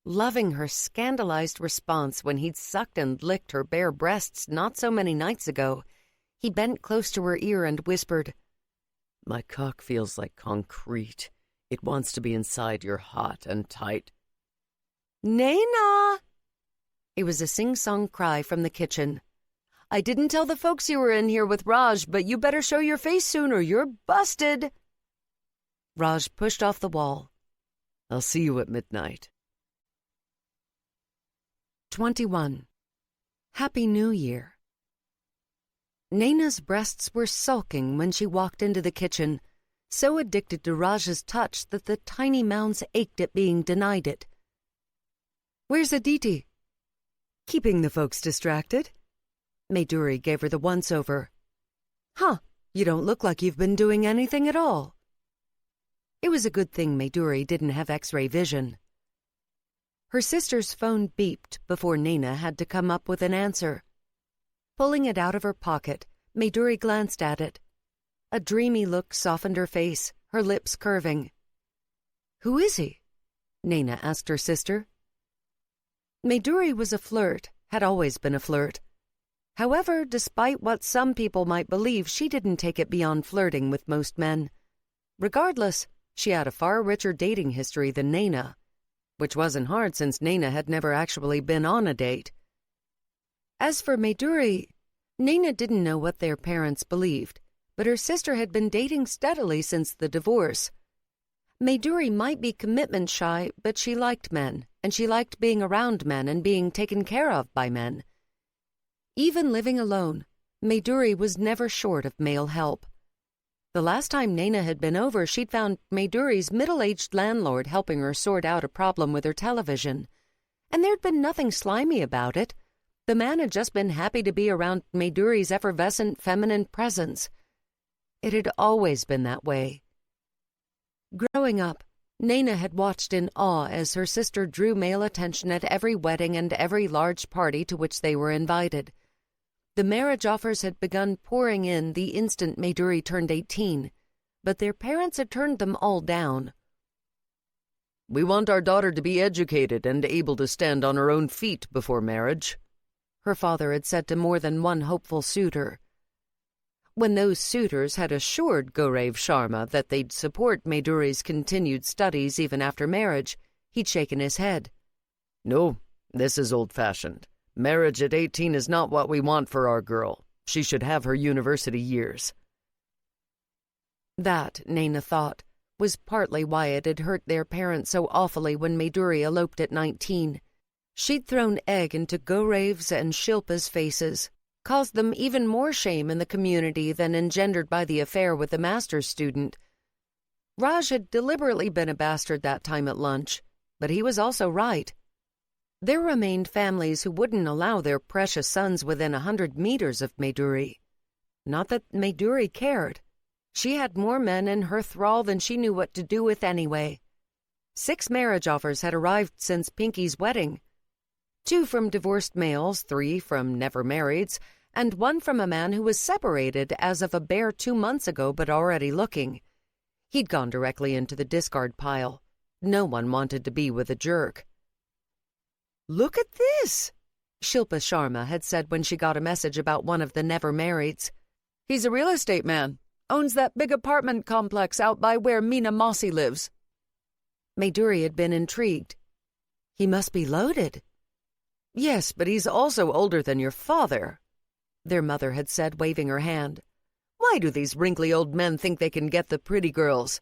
Loving her scandalized response when he'd sucked and licked her bare breasts not so many nights ago, he bent close to her ear and whispered, "My cock feels like concrete. It wants to be inside your hot and tight." "Nayna!" It was a sing-song cry from the kitchen. "I didn't tell the folks you were in here with Raj, but you better show your face soon or you're busted." Raj pushed off the wall. "I'll see you at midnight." 21. Happy New Year. Nayna's breasts were sulking when she walked into the kitchen, so addicted to Raj's touch that the tiny mounds ached at being denied it. "Where's Aditi?" "Keeping the folks distracted." Maduri gave her the once-over. "Huh, you don't look like you've been doing anything at all." It was a good thing Maiduri didn't have X-ray vision. Her sister's phone beeped before Nayna had to come up with an answer. Pulling it out of her pocket, Maiduri glanced at it. A dreamy look softened her face, her lips curving. "Who is he?" Nayna asked her sister. Maiduri was a flirt, had always been a flirt. However, despite what some people might believe, she didn't take it beyond flirting with most men. Regardless, she had a far richer dating history than Nayna, which wasn't hard since Nayna had never actually been on a date. As for Maiduri, Nayna didn't know what their parents believed, but her sister had been dating steadily since the divorce. Maiduri might be commitment shy, but she liked men, and she liked being around men and being taken care of by men. Even living alone, Maiduri was never short of male help. The last time Nayna had been over, she'd found Maiduri's middle-aged landlord helping her sort out a problem with her television. And there'd been nothing slimy about it. The man had just been happy to be around Maiduri's effervescent feminine presence. It had always been that way. Growing up, Nayna had watched in awe as her sister drew male attention at every wedding and every large party to which they were invited. The marriage offers had begun pouring in the instant Maiduri turned 18, but their parents had turned them all down. "We want our daughter to be educated and able to stand on her own feet before marriage," her father had said to more than one hopeful suitor. When those suitors had assured Raj Sharma that they'd support Maiduri's continued studies even after marriage, he'd shaken his head. "No, this is old-fashioned. Marriage at 18 is not what we want for our girl. She should have her university years." That, Nayna thought, was partly why it had hurt their parents so awfully when Maiduri eloped at 19. She'd thrown egg into Gaurav's and Shilpa's faces, caused them even more shame in the community than engendered by the affair with the master's student. Raj had deliberately been a bastard that time at lunch, but he was also right. There remained families who wouldn't allow their precious sons within 100 meters of Maiduri. Not that Maiduri cared. She had more men in her thrall than she knew what to do with anyway. 6 marriage offers had arrived since Pinky's wedding. 2 from divorced males, 3 from never-marrieds, and 1 from a man who was separated as of a bare 2 months ago but already looking. He'd gone directly into the discard pile. No one wanted to be with a jerk. "Look at this," Shilpa Sharma had said when she got a message about one of the never-marrieds. "He's a real estate man. Owns that big apartment complex out by where Meena Mossy lives." Maiduri had been intrigued. "He must be loaded." "Yes, but he's also older than your father," their mother had said, waving her hand. "Why do these wrinkly old men think they can get the pretty girls?"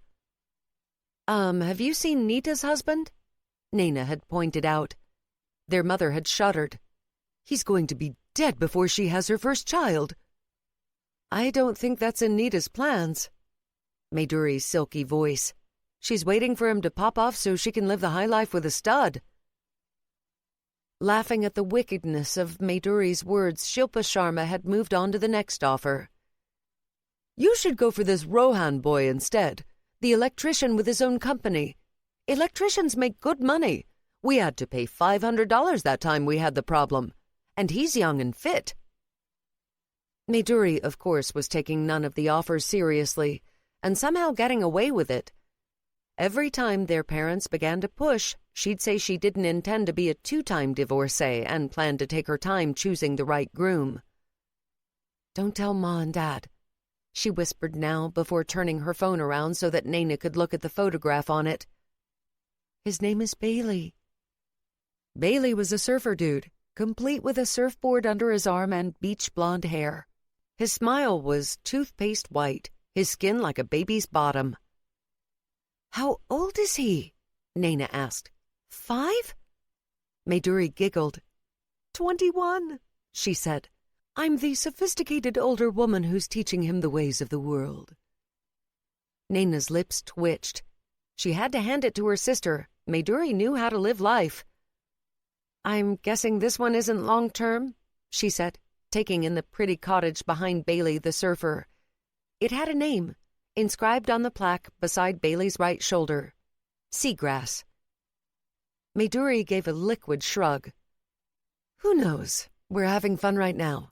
Have you seen Nita's husband?" Nayna had pointed out. Their mother had shuddered. "He's going to be dead before she has her first child." "I don't think that's in Nita's plans." Maiduri's silky voice. "She's waiting for him to pop off so she can live the high life with a stud." Laughing at the wickedness of Maiduri's words, Shilpa Sharma had moved on to the next offer. "You should go for this Rohan boy instead, the electrician with his own company. Electricians make good money. We had to pay $500 that time we had the problem. And he's young and fit." Maiduri, of course, was taking none of the offers seriously, and somehow getting away with it. Every time their parents began to push, she'd say she didn't intend to be a 2-time divorcee and planned to take her time choosing the right groom. "Don't tell Ma and Dad," she whispered now before turning her phone around so that Nayna could look at the photograph on it. "His name is Bailey." Bailey was a surfer dude, complete with a surfboard under his arm and beach blonde hair. His smile was toothpaste white, his skin like a baby's bottom. "How old is he?" Nayna asked. 5? Maiduri giggled. 21, she said. "I'm the sophisticated older woman who's teaching him the ways of the world." Nayna's lips twitched. She had to hand it to her sister. Maiduri knew how to live life. "I'm guessing this one isn't long-term," she said, taking in the pretty cottage behind Bailey the surfer. It had a name. inscribed on the plaque beside Bailey's right shoulder, "Seagrass." Mayduri gave a liquid shrug. "Who knows? We're having fun right now."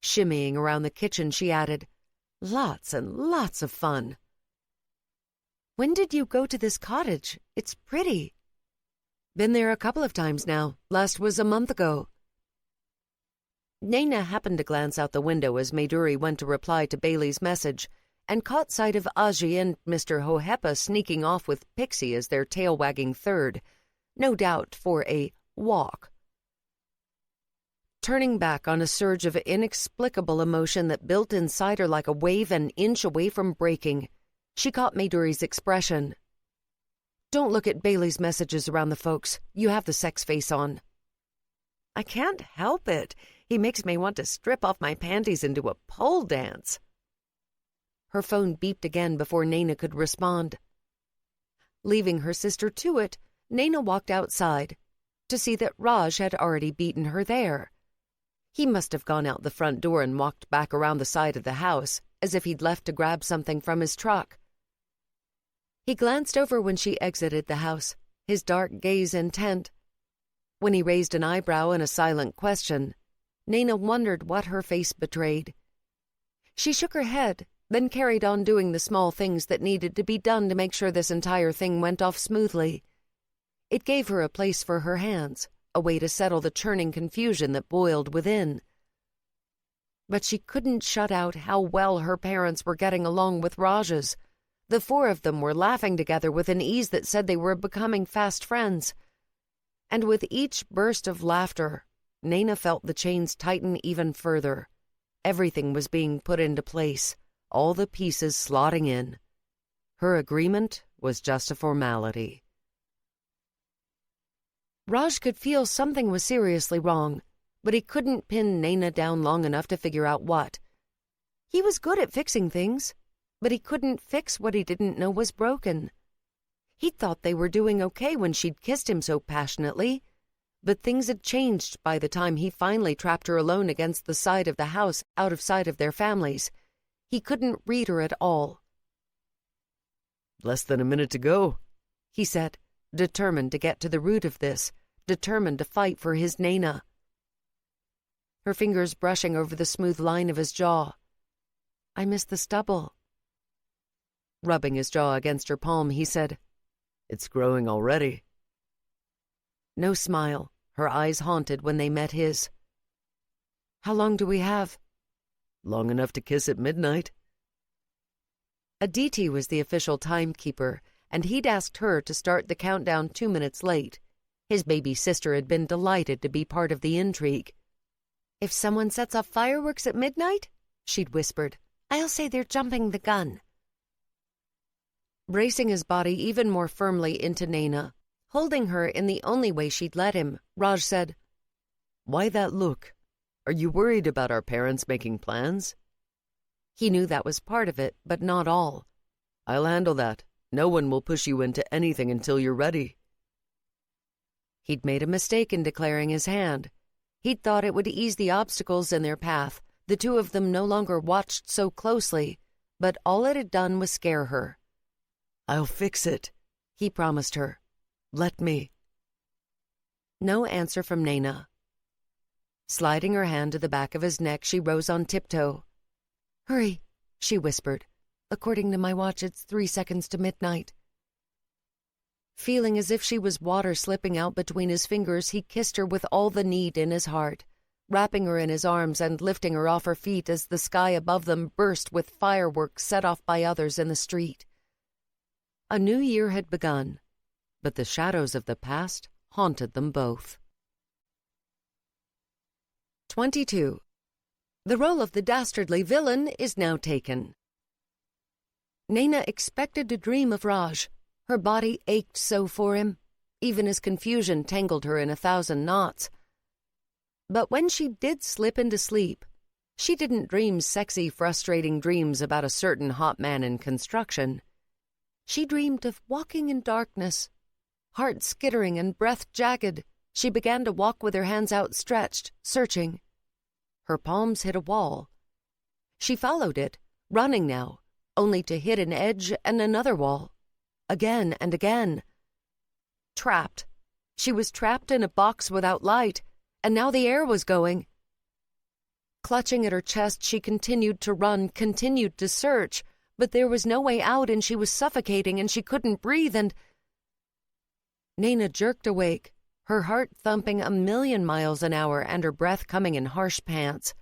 Shimmying around the kitchen, she added, "Lots and lots of fun." "When did you go to this cottage? It's pretty." "Been there a couple of times now. Last was a month ago." Nayna happened to glance out the window as Mayduri went to reply to Bailey's message and caught sight of Aji and Mr. Hohepa sneaking off with Pixie as their tail-wagging third, no doubt for a walk. Turning back on a surge of inexplicable emotion that built inside her like a wave an inch away from breaking, she caught Mayduri's expression. "Don't look at Bailey's messages around the folks. You have the sex face on." "I can't help it. He makes me want to strip off my panties and do a pole dance." Her phone beeped again before Nayna could respond. Leaving her sister to it, Nayna walked outside to see that Raj had already beaten her there. He must have gone out the front door and walked back around the side of the house, as if he'd left to grab something from his truck. He glanced over when she exited the house, his dark gaze intent. When he raised an eyebrow in a silent question, Nayna wondered what her face betrayed. She shook her head, then carried on doing the small things that needed to be done to make sure this entire thing went off smoothly. It gave her a place for her hands, a way to settle the churning confusion that boiled within. But she couldn't shut out how well her parents were getting along with Raj's. The four of them were laughing together with an ease that said they were becoming fast friends. And with each burst of laughter, Nayna felt the chains tighten even further. Everything was being put into place, all the pieces slotting in. Her agreement was just a formality. Raj could feel something was seriously wrong, but he couldn't pin Nayna down long enough to figure out what. He was good at fixing things, but he couldn't fix what he didn't know was broken. He thought they were doing okay when she'd kissed him so passionately, but things had changed by the time he finally trapped her alone against the side of the house out of sight of their families. He couldn't read her at all. "Less than a minute to go," he said, determined to get to the root of this, determined to fight for his Nayna. Her fingers brushing over the smooth line of his jaw. "I miss the stubble." Rubbing his jaw against her palm, he said, "It's growing already." No smile, her eyes haunted when they met his. "How long do we have?" "Long enough to kiss at midnight." Aditi was the official timekeeper, and he'd asked her to start the countdown 2 minutes late. His baby sister had been delighted to be part of the intrigue. "If someone sets off fireworks at midnight," she'd whispered, "I'll say they're jumping the gun." Bracing his body even more firmly into Nayna, holding her in the only way she'd let him, Raj said, "Why that look? Are you worried about our parents making plans?" He knew that was part of it, but not all. "I'll handle that. No one will push you into anything until you're ready." He'd made a mistake in declaring his hand. He'd thought it would ease the obstacles in their path. The two of them no longer watched so closely, but all it had done was scare her. "I'll fix it," he promised her. "Let me." No answer from Nayna. Sliding her hand to the back of his neck, she rose on tiptoe. "Hurry," she whispered. "According to my watch, it's 3 seconds to midnight." Feeling as if she was water slipping out between his fingers, he kissed her with all the need in his heart, wrapping her in his arms and lifting her off her feet as the sky above them burst with fireworks set off by others in the street. A new year had begun, but the shadows of the past haunted them both. 22. The role of the dastardly villain is now taken. Nayna expected to dream of Raj. Her body ached so for him. Even his confusion tangled her in 1,000 knots. But when she did slip into sleep, she didn't dream sexy, frustrating dreams about a certain hot man in construction. She dreamed of walking in darkness. Heart skittering and breath jagged, she began to walk with her hands outstretched, searching. Her palms hit a wall. She followed it, running now, only to hit an edge and another wall. Again and again. Trapped. She was trapped in a box without light, and now the air was going. Clutching at her chest, she continued to run, continued to search, but there was no way out, and she was suffocating, and she couldn't breathe, and... Nayna jerked awake, her heart thumping 1,000,000 miles an hour and her breath coming in harsh pants.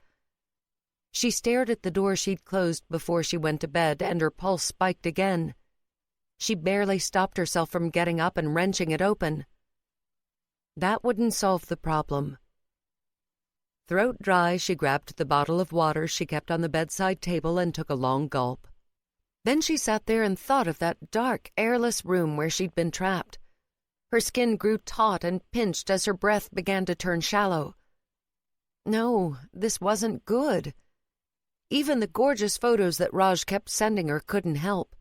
She stared at the door she'd closed before she went to bed, and her pulse spiked again. She barely stopped herself from getting up and wrenching it open. That wouldn't solve the problem. Throat dry, she grabbed the bottle of water she kept on the bedside table and took a long gulp. Then she sat there and thought of that dark, airless room where she'd been trapped. Her skin grew taut and pinched as her breath began to turn shallow. No, this wasn't good. Even the gorgeous photos that Raj kept sending her couldn't help.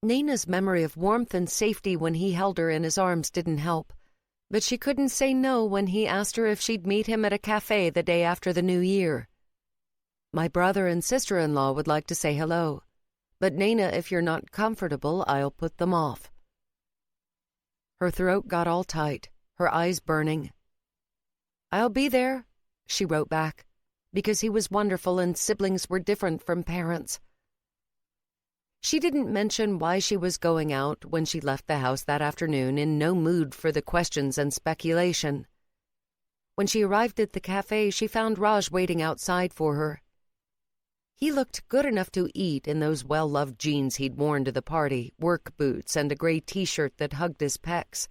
Nayna's memory of warmth and safety when he held her in his arms didn't help, but she couldn't say no when he asked her if she'd meet him at a cafe the day after the New Year. My brother and sister-in-law would like to say hello, but Nayna, if you're not comfortable, I'll put them off. Her throat got all tight, her eyes burning. I'll be there, she wrote back, because he was wonderful and siblings were different from parents. She didn't mention why she was going out when she left the house that afternoon, in no mood for the questions and speculation. When she arrived at the cafe, she found Raj waiting outside for her. He looked good enough to eat in those well-loved jeans he'd worn to the party, work boots, and a gray T-shirt that hugged his pecs.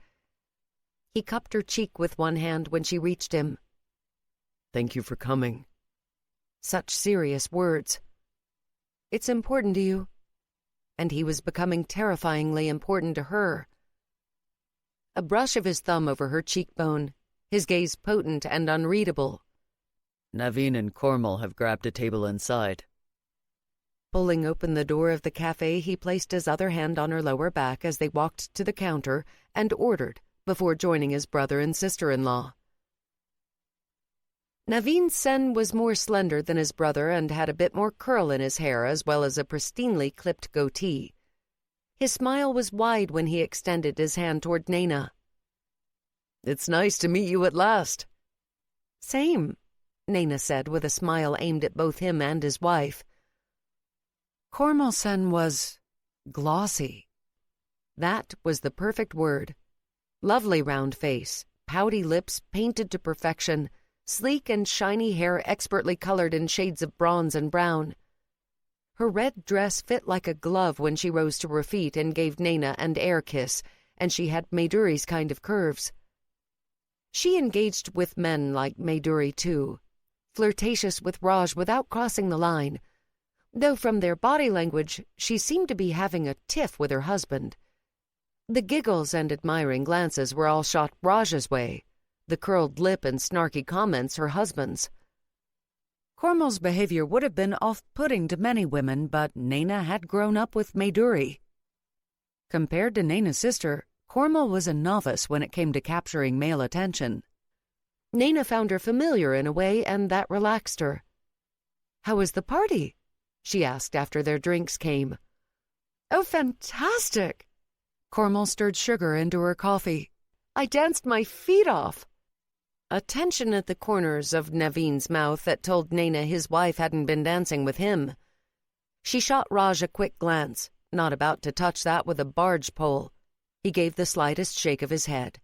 He cupped her cheek with one hand when she reached him. Thank you for coming. Such serious words. It's important to you. And he was becoming terrifyingly important to her. A brush of his thumb over her cheekbone, his gaze potent and unreadable. Naveen and Kormal have grabbed a table inside. Pulling open the door of the cafe, he placed his other hand on her lower back as they walked to the counter and ordered before joining his brother and sister-in-law. Naveen Sen was more slender than his brother and had a bit more curl in his hair as well as a pristinely clipped goatee. His smile was wide when he extended his hand toward Nayna. It's nice to meet you at last. Same, Nayna said with a smile aimed at both him and his wife. Kormal Sen was glossy. That was the perfect word. Lovely round face, pouty lips painted to perfection, sleek and shiny hair expertly colored in shades of bronze and brown. Her red dress fit like a glove when she rose to her feet and gave Nayna an air kiss, and she had Maiduri's kind of curves. She engaged with men like Maiduri too, flirtatious with Raj without crossing the line, though from their body language she seemed to be having a tiff with her husband. The giggles and admiring glances were all shot Raj's way, the curled lip and snarky comments her husband's. Kormal's behavior would have been off-putting to many women, but Nayna had grown up with Maiduri. Compared to Nayna's sister, Kormal was a novice when it came to capturing male attention. Nayna found her familiar in a way, and that relaxed her. "How was the party?" she asked after their drinks came. "Oh, fantastic!" Kormal stirred sugar into her coffee. "I danced my feet off." A tension at the corners of Naveen's mouth that told Nayna his wife hadn't been dancing with him. She shot Raj a quick glance, not about to touch that with a barge pole. He gave the slightest shake of his head.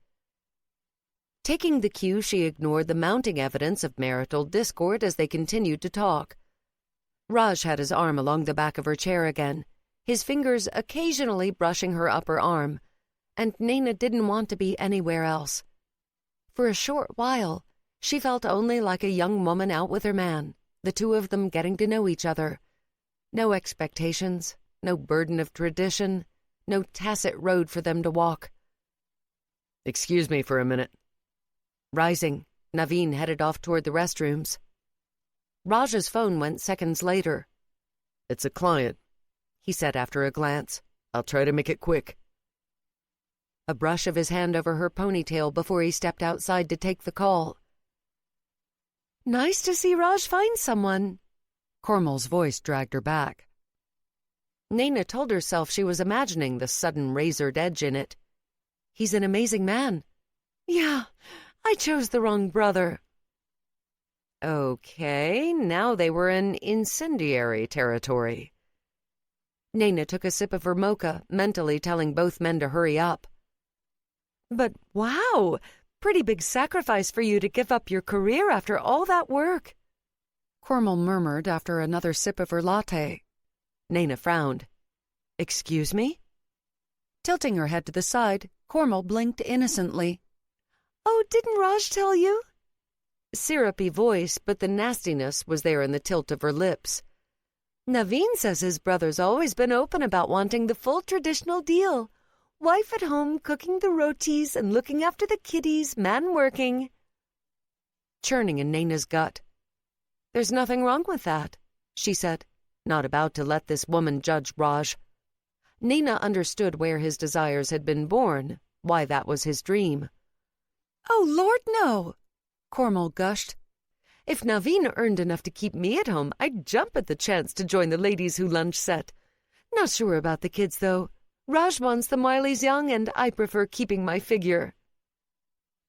Taking the cue, she ignored the mounting evidence of marital discord as they continued to talk. Raj had his arm along the back of her chair again, his fingers occasionally brushing her upper arm, and Nayna didn't want to be anywhere else. For a short while, she felt only like a young woman out with her man, the two of them getting to know each other. No expectations, no burden of tradition, no tacit road for them to walk. Excuse me for a minute. Rising, Naveen headed off toward the restrooms. Raj's phone went seconds later. It's a client, he said after a glance. I'll try to make it quick. A brush of his hand over her ponytail before he stepped outside to take the call. "Nice to see Raj find someone." Kormal's voice dragged her back. Nayna told herself she was imagining the sudden razored edge in it. He's an amazing man. Yeah, I chose the wrong brother. Okay, now they were in incendiary territory. Nayna took a sip of her mocha, mentally telling both men to hurry up. But wow, pretty big sacrifice for you to give up your career after all that work. Cormel murmured after another sip of her latte. Nayna frowned. Excuse me? Tilting her head to the side, Cormel blinked innocently. Oh, didn't Raj tell you? Syrupy voice, but the nastiness was there in the tilt of her lips. Naveen says his brother's always been open about wanting the full traditional deal. Wife at home cooking the rotis and looking after the kiddies, man working. Churning in Nayna's gut. There's nothing wrong with that, she said, not about to let this woman judge Raj. Nayna understood where his desires had been born, why that was his dream. Oh, Lord, no, Cormel gushed. If Naveen earned enough to keep me at home, I'd jump at the chance to join the ladies who lunch set. Not sure about the kids, though. Raj wants them while he's young, and I prefer keeping my figure.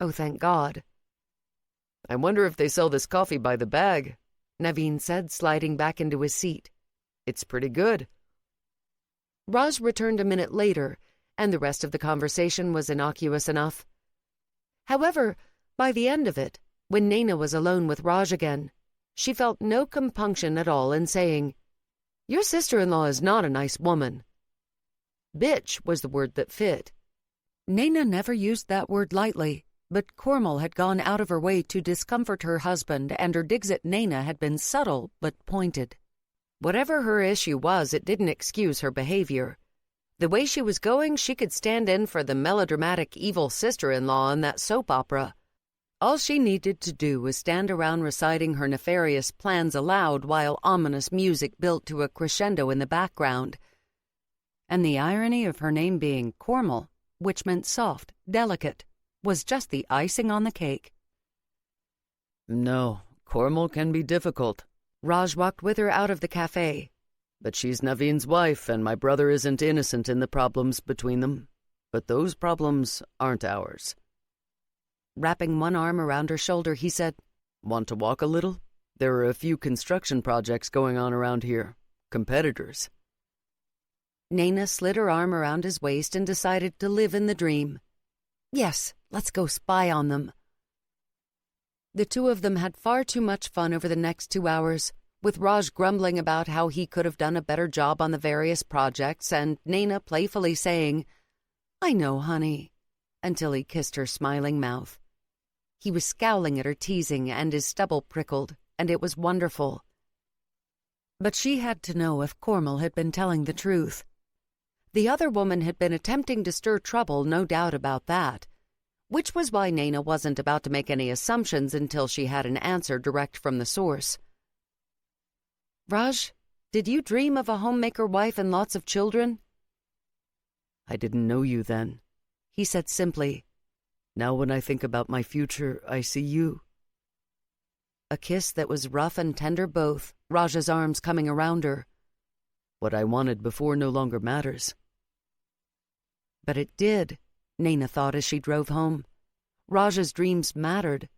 Oh, thank God. I wonder if they sell this coffee by the bag, Naveen said, sliding back into his seat. It's pretty good. Raj returned a minute later, and the rest of the conversation was innocuous enough. However, by the end of it, when Nayna was alone with Raj again, she felt no compunction at all in saying, Your sister-in-law is not a nice woman. Bitch was the word that fit. Nayna never used that word lightly, but Cormel had gone out of her way to discomfort her husband, and her digs at Nayna had been subtle but pointed. Whatever her issue was, it didn't excuse her behavior. The way she was going, she could stand in for the melodramatic evil sister-in-law in that soap opera. All she needed to do was stand around reciting her nefarious plans aloud while ominous music built to a crescendo in the background. And the irony of her name being Cormel, which meant soft, delicate, was just the icing on the cake. No, Cormel can be difficult. Raj walked with her out of the cafe. But she's Naveen's wife, and my brother isn't innocent in the problems between them. But those problems aren't ours. Wrapping one arm around her shoulder, he said, Want to walk a little? There are a few construction projects going on around here. Competitors. Nayna slid her arm around his waist and decided to live in the dream. Yes, let's go spy on them. The two of them had far too much fun over the next 2 hours, with Raj grumbling about how he could have done a better job on the various projects, and Nayna playfully saying, I know, honey, until he kissed her smiling mouth. He was scowling at her teasing, and his stubble prickled, and it was wonderful. But she had to know if Cormel had been telling the truth. The other woman had been attempting to stir trouble, no doubt about that, which was why Nayna wasn't about to make any assumptions until she had an answer direct from the source. Raj, did you dream of a homemaker wife and lots of children? I didn't know you then, he said simply. Now when I think about my future, I see you. A kiss that was rough and tender both, Raj's arms coming around her. What I wanted before no longer matters. But it did, Nayna thought as she drove home. Raj's dreams mattered.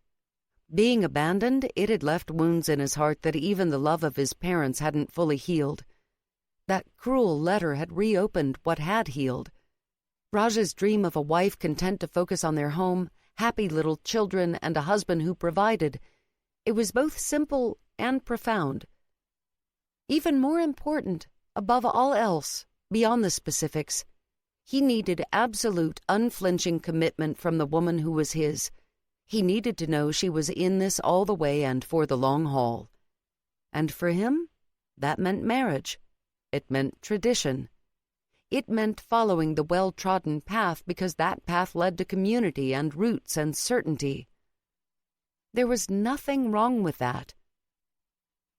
Being abandoned, it had left wounds in his heart that even the love of his parents hadn't fully healed. That cruel letter had reopened what had healed. Raj's dream of a wife content to focus on their home, happy little children, and a husband who provided, it was both simple and profound. Even more important, above all else, beyond the specifics, he needed absolute, unflinching commitment from the woman who was his. He needed to know she was in this all the way and for the long haul. And for him, that meant marriage. It meant tradition. It meant following the well-trodden path because that path led to community and roots and certainty. There was nothing wrong with that.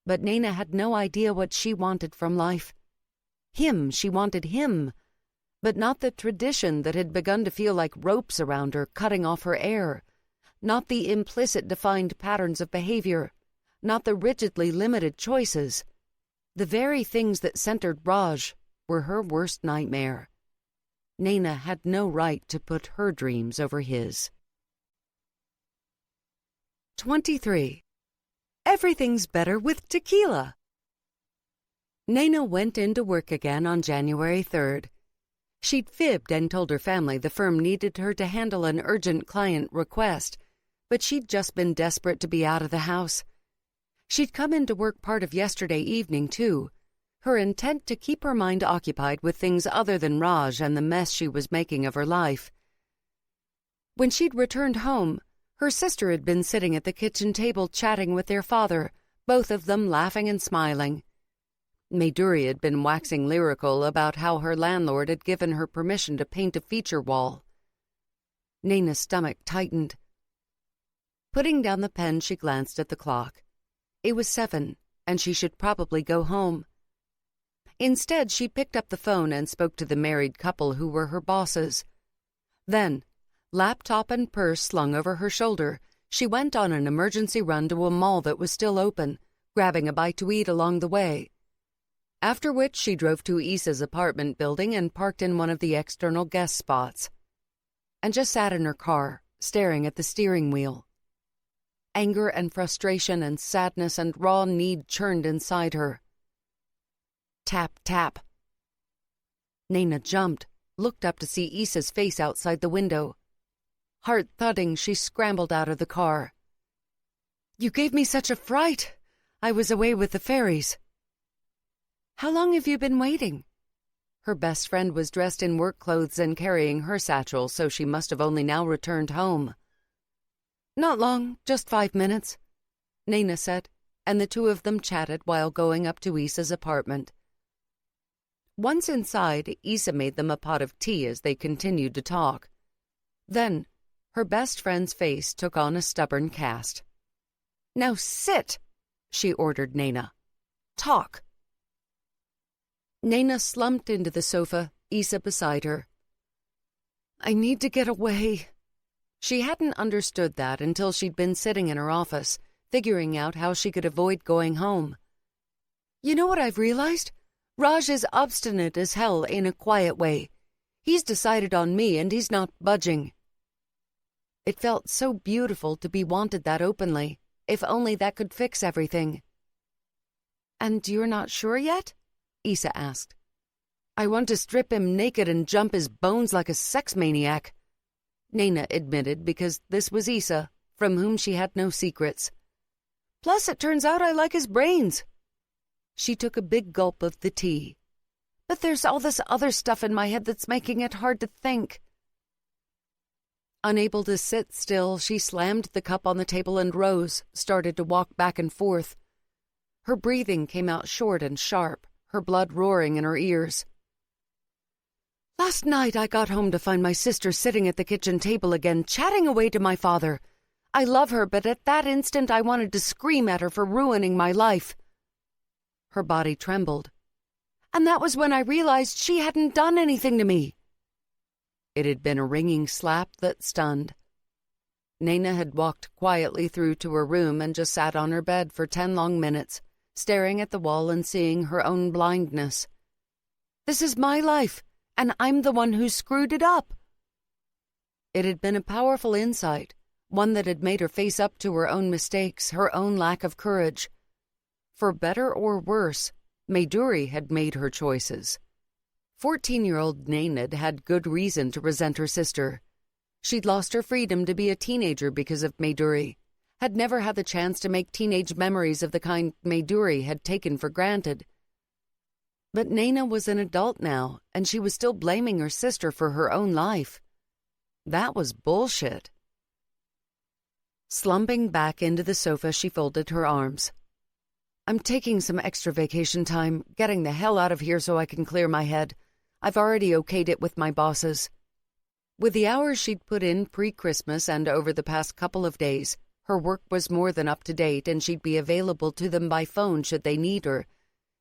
But Nayna had no idea what she wanted from life. She wanted him, but not the tradition that had begun to feel like ropes around her, cutting off her air. Not the implicit defined patterns of behavior, not the rigidly limited choices. The very things that centered Raj, were her worst nightmare. Nayna had no right to put her dreams over his. 23. Everything's better with tequila. Nayna went into work again on January 3rd. She'd fibbed and told her family the firm needed her to handle an urgent client request, but she'd just been desperate to be out of the house. She'd come into work part of yesterday evening, too, her intent to keep her mind occupied with things other than Raj and the mess she was making of her life. When she'd returned home, her sister had been sitting at the kitchen table chatting with their father, both of them laughing and smiling. Mayuri had been waxing lyrical about how her landlord had given her permission to paint a feature wall. Nayna's stomach tightened. Putting down the pen, she glanced at the clock. It was 7, and she should probably go home. Instead, she picked up the phone and spoke to the married couple who were her bosses. Then, laptop and purse slung over her shoulder, she went on an emergency run to a mall that was still open, grabbing a bite to eat along the way. After which she drove to Issa's apartment building and parked in one of the external guest spots. And just sat in her car, staring at the steering wheel. Anger and frustration and sadness and raw need churned inside her. Tap, tap. Nayna jumped, looked up to see Issa's face outside the window. Heart thudding, she scrambled out of the car. "You gave me such a fright. I was away with the fairies." "How long have you been waiting?" Her best friend was dressed in work clothes and carrying her satchel, so she must have only now returned home. "Not long, just 5 minutes," Nayna said, and the two of them chatted while going up to Issa's apartment. Once inside, Issa made them a pot of tea as they continued to talk. Then, her best friend's face took on a stubborn cast. "Now sit," she ordered Nayna. "Talk." Nayna slumped into the sofa, Issa beside her. "I need to get away." She hadn't understood that until she'd been sitting in her office, figuring out how she could avoid going home. "You know what I've realized? Raj is obstinate as hell in a quiet way. He's decided on me and he's not budging." It felt so beautiful to be wanted that openly, if only that could fix everything. "And you're not sure yet?" Issa asked. "I want to strip him naked and jump his bones like a sex maniac," Nayna admitted, because this was Issa, from whom she had no secrets. "Plus, it turns out I like his brains." She took a big gulp of the tea. "But there's all this other stuff in my head that's making it hard to think." Unable to sit still, she slammed the cup on the table and rose, started to walk back and forth. Her breathing came out short and sharp, her blood roaring in her ears. "Last night I got home to find my sister sitting at the kitchen table again, chatting away to my father. I love her, but at that instant I wanted to scream at her for ruining my life." Her body trembled. "And that was when I realized she hadn't done anything to me." It had been a ringing slap that stunned. Nayna had walked quietly through to her room and just sat on her bed for 10 long minutes, staring at the wall and seeing her own blindness. "This is my life, and I'm the one who screwed it up." It had been a powerful insight, one that had made her face up to her own mistakes, her own lack of courage. For better or worse, Mayuri had made her choices. 14-year-old Nayna had good reason to resent her sister. She'd lost her freedom to be a teenager because of Mayuri, had never had the chance to make teenage memories of the kind Mayuri had taken for granted. But Nayna was an adult now, and she was still blaming her sister for her own life. That was bullshit. Slumping back into the sofa, she folded her arms. "I'm taking some extra vacation time, getting the hell out of here so I can clear my head. I've already okayed it with my bosses." With the hours she'd put in pre-Christmas and over the past couple of days, her work was more than up to date and she'd be available to them by phone should they need her.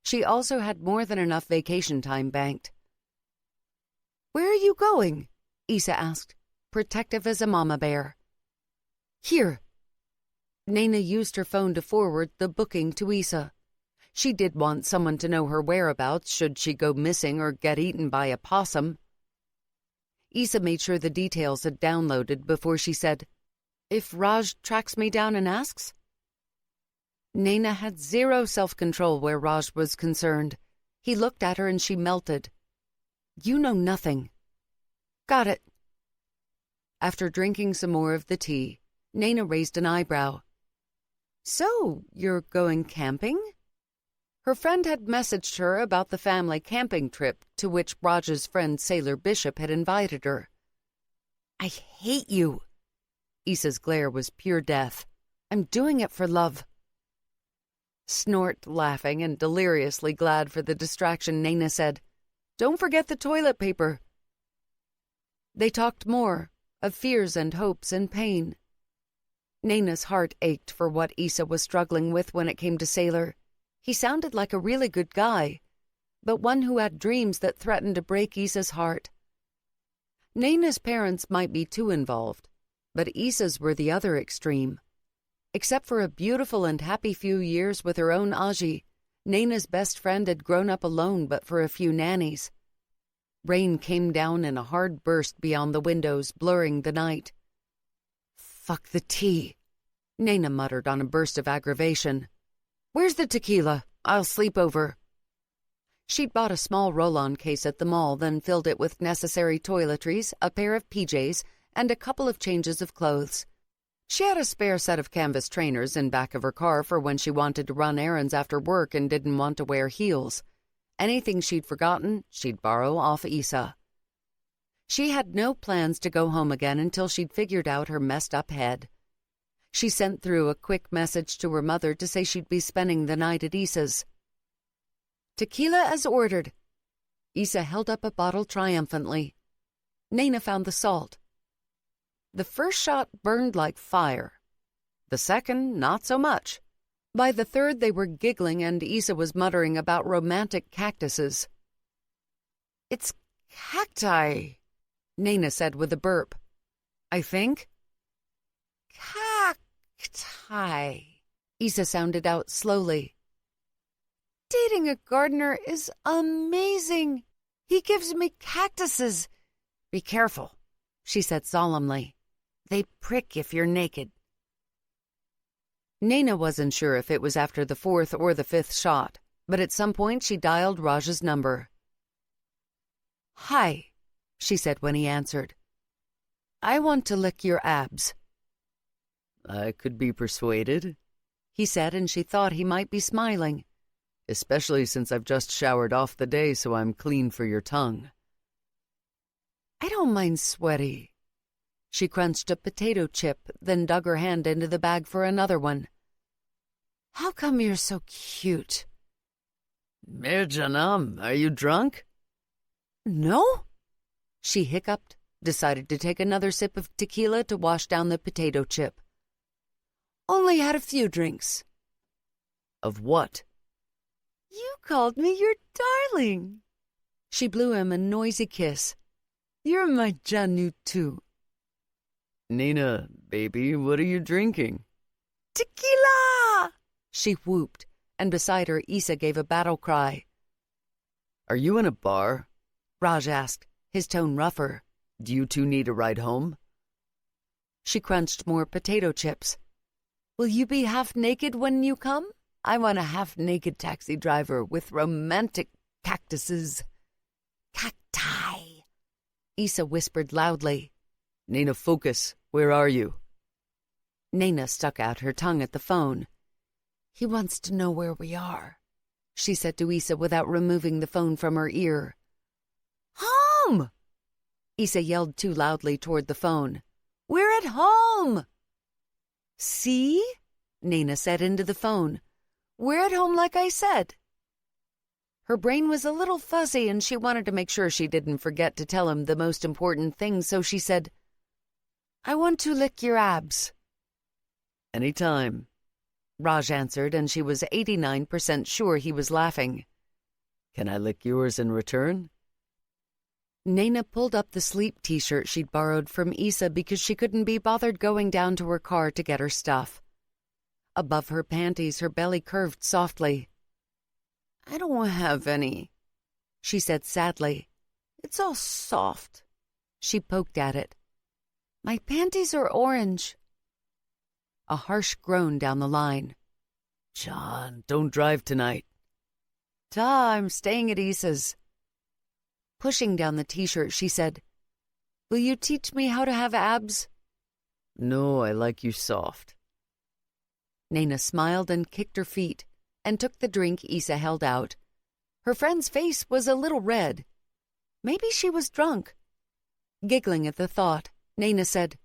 She also had more than enough vacation time banked. "Where are you going?" Issa asked, protective as a mama bear. "Here." Nayna used her phone to forward the booking to Issa. She did want someone to know her whereabouts should she go missing or get eaten by a possum. Isa made sure the details had downloaded before she said, "If Raj tracks me down and asks?" Nayna had zero self-control where Raj was concerned. He looked at her and she melted. "You know nothing." "Got it." After drinking some more of the tea, Nayna raised an eyebrow. "So, you're going camping?" Her friend had messaged her about the family camping trip to which Raj's friend Sailor Bishop had invited her. "I hate you." Isa's glare was pure death. "I'm doing it for love." Snort, laughing and deliriously glad for the distraction, Nayna said, "Don't forget the toilet paper." They talked more, of fears and hopes and pain. Nayna's heart ached for what Isa was struggling with when it came to Sailor. He sounded like a really good guy, but one who had dreams that threatened to break Isa's heart. Nayna's parents might be too involved, but Isa's were the other extreme. Except for a beautiful and happy few years with her own Aji, Nayna's best friend had grown up alone but for a few nannies. Rain came down in a hard burst beyond the windows, blurring the night. "Fuck the tea," Nayna muttered on a burst of aggravation. "Where's the tequila? I'll sleep over." She'd bought a small roll-on case at the mall, then filled it with necessary toiletries, a pair of PJs, and a couple of changes of clothes. She had a spare set of canvas trainers in back of her car for when she wanted to run errands after work and didn't want to wear heels. Anything she'd forgotten, she'd borrow off Isa. She had no plans to go home again until she'd figured out her messed-up head. She sent through a quick message to her mother to say she'd be spending the night at Isa's. "Tequila as ordered." Isa held up a bottle triumphantly. Nayna found the salt. The first shot burned like fire. The second, not so much. By the third, they were giggling and Isa was muttering about romantic cactuses. "It's cacti," Nayna said with a burp. "I think." "Cacti," Isa sounded out slowly. "Dating a gardener is amazing. He gives me cactuses. Be careful," she said solemnly. "They prick if you're naked." Nayna wasn't sure if it was after the fourth or the fifth shot, but at some point she dialed Raj's number. "Hi," she said when he answered. "I want to lick your abs." "I could be persuaded," he said, and she thought he might be smiling. "Especially since I've just showered off the day, so I'm clean for your tongue." "I don't mind sweaty." She crunched a potato chip, then dug her hand into the bag for another one. "How come you're so cute?" "Mirjanam, are you drunk?" "No?" She hiccuped, decided to take another sip of tequila to wash down the potato chip. "Only had a few drinks." "Of what?" "You called me your darling." She blew him a noisy kiss. "You're my Janu too." "Nayna, baby, what are you drinking?" "Tequila!" she whooped, and beside her Isa gave a battle cry. "Are you in a bar?" Raj asked, his tone rougher. "Do you two need a ride home?" She crunched more potato chips. "Will you be half naked when you come? I want a half-naked taxi driver with romantic cactuses." "Cacti," Isa whispered loudly. "Nayna, focus. Where are you?" Nayna stuck out her tongue at the phone. "He wants to know where we are," she said to Isa without removing the phone from her ear. "Home!" Isa yelled too loudly toward the phone. "We're at home!" "See?" Nayna said into the phone. "We're at home like I said." Her brain was a little fuzzy and she wanted to make sure she didn't forget to tell him the most important thing, so she said, "I want to lick your abs." "Anytime," Raj answered, and she was 89% sure he was laughing. "Can I lick yours in return?" Nayna pulled up the sleep t-shirt she'd borrowed from Isa because she couldn't be bothered going down to her car to get her stuff. Above her panties, her belly curved softly. I don't have any, she said sadly. It's all soft. She poked at it. My panties are orange. A harsh groan down the line. John, don't drive tonight. I'm staying at Issa's. Pushing down the t-shirt, she said, Will you teach me how to have abs? No, I like you soft. Nayna smiled and kicked her feet and took the drink Issa held out. Her friend's face was a little red. Maybe she was drunk. Giggling at the thought, Nayna said,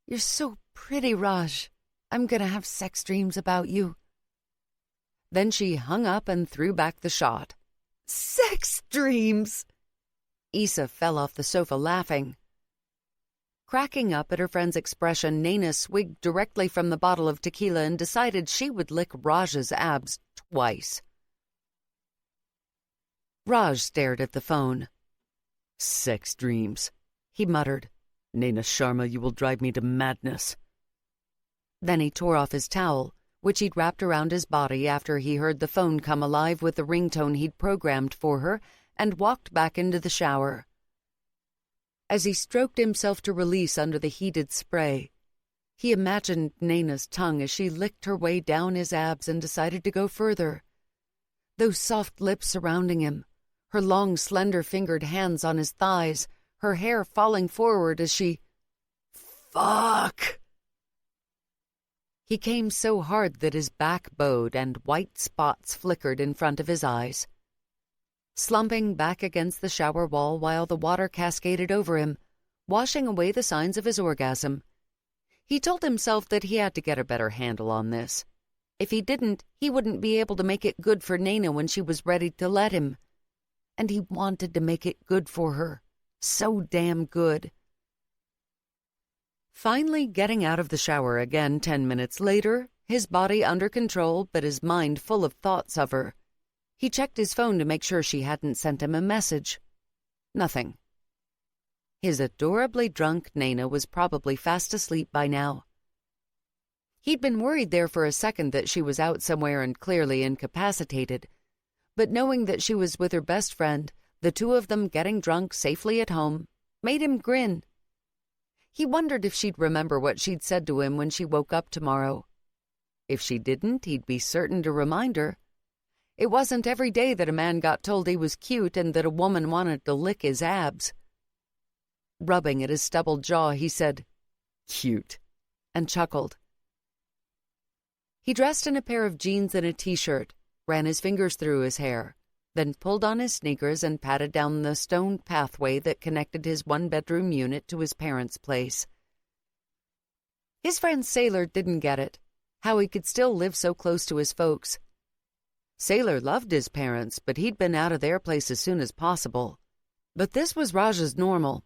You're so pretty, Raj. I'm gonna have sex dreams about you. Then she hung up and threw back the shot. Sex dreams! Issa fell off the sofa laughing. Cracking up at her friend's expression, Nayna swigged directly from the bottle of tequila and decided she would lick Raj's abs twice. Raj stared at the phone. Sex dreams, he muttered. Nayna Sharma, you will drive me to madness. Then he tore off his towel, which he'd wrapped around his body after he heard the phone come alive with the ringtone he'd programmed for her, and walked back into the shower. As he stroked himself to release under the heated spray, he imagined Nayna's tongue as she licked her way down his abs and decided to go further. Those soft lips surrounding him, her long, slender-fingered hands on his thighs, her hair falling forward as she... Fuck! He came so hard that his back bowed and white spots flickered in front of his eyes. Slumping back against the shower wall while the water cascaded over him, washing away the signs of his orgasm, he told himself that he had to get a better handle on this. If he didn't, he wouldn't be able to make it good for Nayna when she was ready to let him. And he wanted to make it good for her. So damn good. Finally getting out of the shower again 10 minutes later, his body under control but his mind full of thoughts of her, he checked his phone to make sure she hadn't sent him a message. Nothing. His adorably drunk Nayna was probably fast asleep by now. He'd been worried there for a second that she was out somewhere and clearly incapacitated, but knowing that she was with her best friend, the two of them getting drunk safely at home, made him grin. He wondered if she'd remember what she'd said to him when she woke up tomorrow. If she didn't, he'd be certain to remind her. It wasn't every day that a man got told he was cute and that a woman wanted to lick his abs. Rubbing at his stubbled jaw, he said, "Cute," and chuckled. He dressed in a pair of jeans and a t-shirt, ran his fingers through his hair, then pulled on his sneakers and padded down the stone pathway that connected his one-bedroom unit to his parents' place. His friend Sailor didn't get it, how he could still live so close to his folks. Sailor loved his parents, but he'd been out of their place as soon as possible. But this was Raj's normal.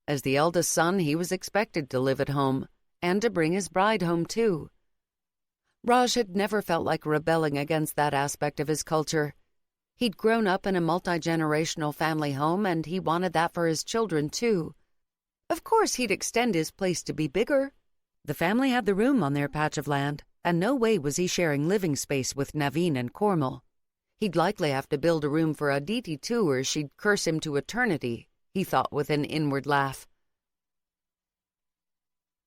As the eldest son, he was expected to live at home, and to bring his bride home too. Raj had never felt like rebelling against that aspect of his culture. He'd grown up in a multi-generational family home, and he wanted that for his children, too. Of course, he'd extend his place to be bigger. The family had the room on their patch of land, and no way was he sharing living space with Naveen and Kormal. He'd likely have to build a room for Aditi, too, or she'd curse him to eternity, he thought with an inward laugh.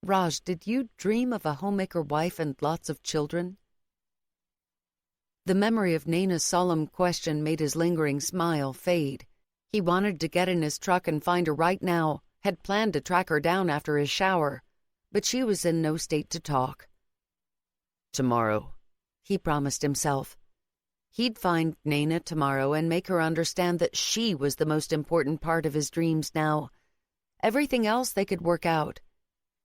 Raj, did you dream of a homemaker wife and lots of children? The memory of Nayna's solemn question made his lingering smile fade. He wanted to get in his truck and find her right now, had planned to track her down after his shower, but she was in no state to talk. Tomorrow, he promised himself. He'd find Nayna tomorrow and make her understand that she was the most important part of his dreams now. Everything else they could work out.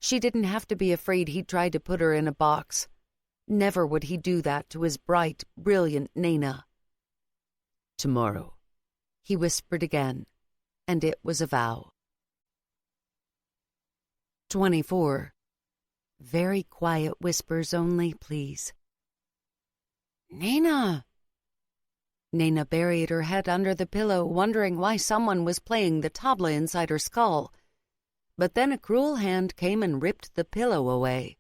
She didn't have to be afraid he'd tried to put her in a box. Never would he do that to his bright, brilliant Nayna. Tomorrow, he whispered again, and it was a vow. 24. Very quiet whispers only, please. Nayna! Nayna buried her head under the pillow, wondering why someone was playing the tabla inside her skull. But then a cruel hand came and ripped the pillow away.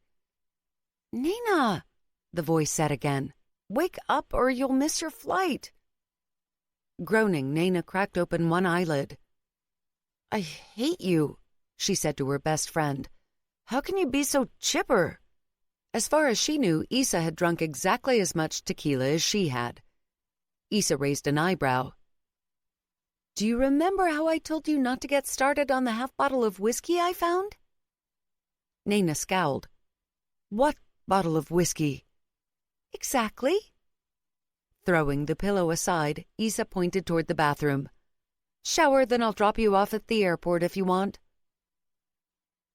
Nayna! The voice said again, "Wake up or you'll miss your flight." Groaning, Nayna cracked open one eyelid. "I hate you," she said to her best friend. "How can you be so chipper?" As far as she knew, Issa had drunk exactly as much tequila as she had. Issa raised an eyebrow. "Do you remember how I told you not to get started on the half bottle of whiskey I found?" Nayna scowled. "What bottle of whiskey?" "Exactly." Throwing the pillow aside, Issa pointed toward the bathroom. "Shower, then I'll drop you off at the airport if you want."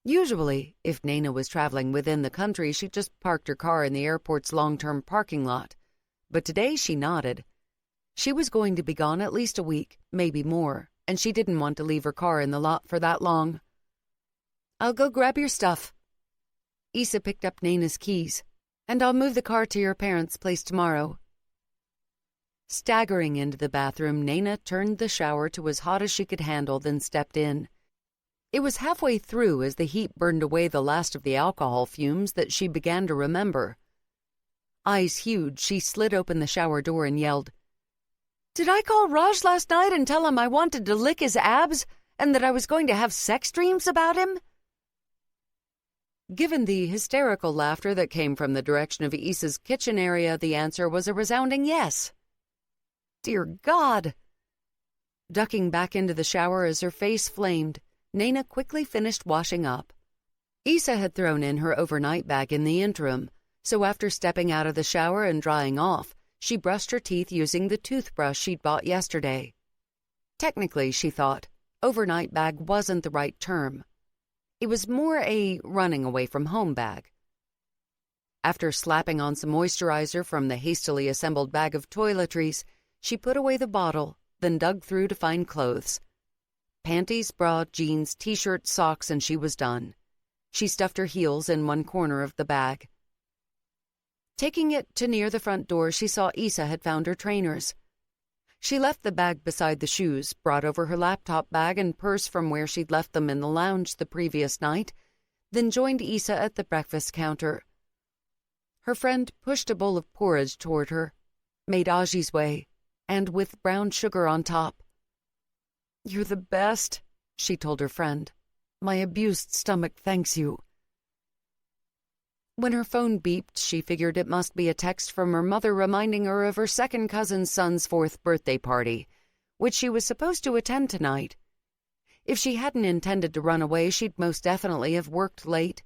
Usually, if Nayna was traveling within the country, she just parked her car in the airport's long-term parking lot. But today she nodded. She was going to be gone at least a week, maybe more, and she didn't want to leave her car in the lot for that long. "I'll go grab your stuff." Issa picked up Nayna's keys. "And I'll move the car to your parents' place tomorrow." Staggering into the bathroom, Nayna turned the shower to as hot as she could handle, then stepped in. It was halfway through, as the heat burned away the last of the alcohol fumes, that she began to remember. Eyes huge, she slid open the shower door and yelled, "Did I call Raj last night and tell him I wanted to lick his abs and that I was going to have sex dreams about him?" Given the hysterical laughter that came from the direction of Issa's kitchen area, the answer was a resounding yes. Dear God! Ducking back into the shower as her face flamed, Nayna quickly finished washing up. Issa had thrown in her overnight bag in the interim, so after stepping out of the shower and drying off, she brushed her teeth using the toothbrush she'd bought yesterday. Technically, she thought, overnight bag wasn't the right term. It was more a running away from home bag. After slapping on some moisturizer from the hastily assembled bag of toiletries, she put away the bottle, then dug through to find clothes. Panties, bra, jeans, t-shirt, socks, and she was done. She stuffed her heels in one corner of the bag. Taking it to near the front door, she saw Issa had found her trainers. She left the bag beside the shoes, brought over her laptop bag and purse from where she'd left them in the lounge the previous night, then joined Issa at the breakfast counter. Her friend pushed a bowl of porridge toward her, made Aji's way, and with brown sugar on top. "You're the best," she told her friend. "My abused stomach thanks you." When her phone beeped, she figured it must be a text from her mother reminding her of her second cousin's son's 4th birthday party, which she was supposed to attend tonight. If she hadn't intended to run away, she'd most definitely have worked late.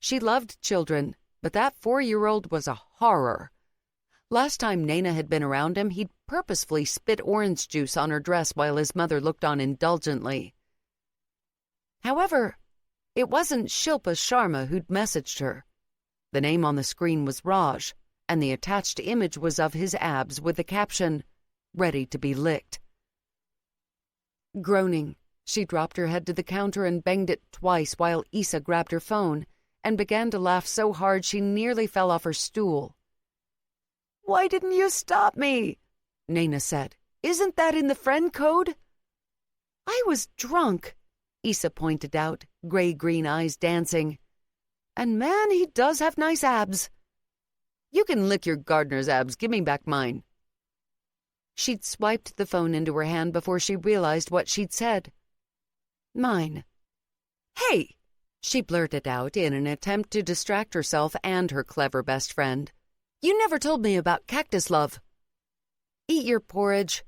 She loved children, but that 4-year-old was a horror. Last time Nayna had been around him, he'd purposefully spit orange juice on her dress while his mother looked on indulgently. However, it wasn't Shilpa Sharma who'd messaged her. The name on the screen was Raj, and the attached image was of his abs with the caption, "Ready to be licked." Groaning, she dropped her head to the counter and banged it twice while Issa grabbed her phone and began to laugh so hard she nearly fell off her stool. "Why didn't you stop me?" Nayna said. "Isn't that in the friend code?" "I was drunk," Issa pointed out, gray-green eyes dancing. "And man, he does have nice abs." "You can lick your gardener's abs. Give me back mine." She'd swiped the phone into her hand before she realized what she'd said. "Mine." "Hey!" she blurted out in an attempt to distract herself and her clever best friend. "You never told me about Cactus Love." "Eat your porridge."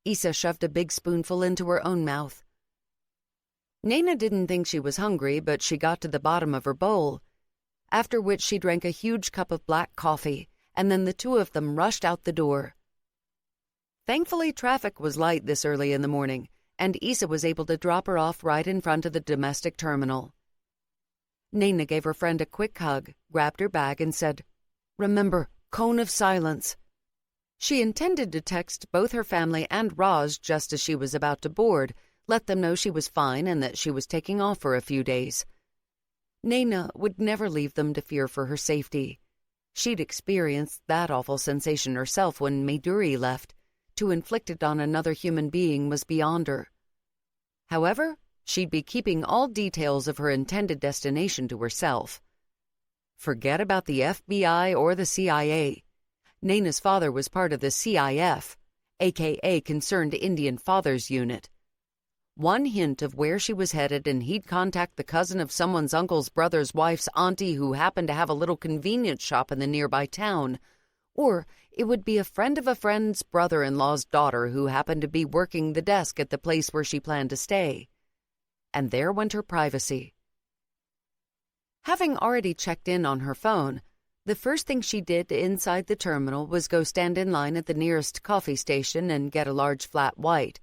Issa shoved a big spoonful into her own mouth. Nayna didn't think she was hungry, but she got to the bottom of her bowl, after which she drank a huge cup of black coffee, and then the two of them rushed out the door. Thankfully, traffic was light this early in the morning, and Issa was able to drop her off right in front of the domestic terminal. Nayna gave her friend a quick hug, grabbed her bag, and said, "Remember, cone of silence." She intended to text both her family and Raj just as she was about to board, let them know she was fine and that she was taking off for a few days. Nayna would never leave them to fear for her safety. She'd experienced that awful sensation herself when Maduri left. To inflict it on another human being was beyond her. However, she'd be keeping all details of her intended destination to herself. Forget about the FBI or the CIA. Nayna's father was part of the CIF, aka Concerned Indian Fathers Unit. One hint of where she was headed and he'd contact the cousin of someone's uncle's brother's wife's auntie who happened to have a little convenience shop in the nearby town. Or it would be a friend of a friend's brother-in-law's daughter who happened to be working the desk at the place where she planned to stay. And there went her privacy. Having already checked in on her phone, the first thing she did inside the terminal was go stand in line at the nearest coffee station and get a large flat white.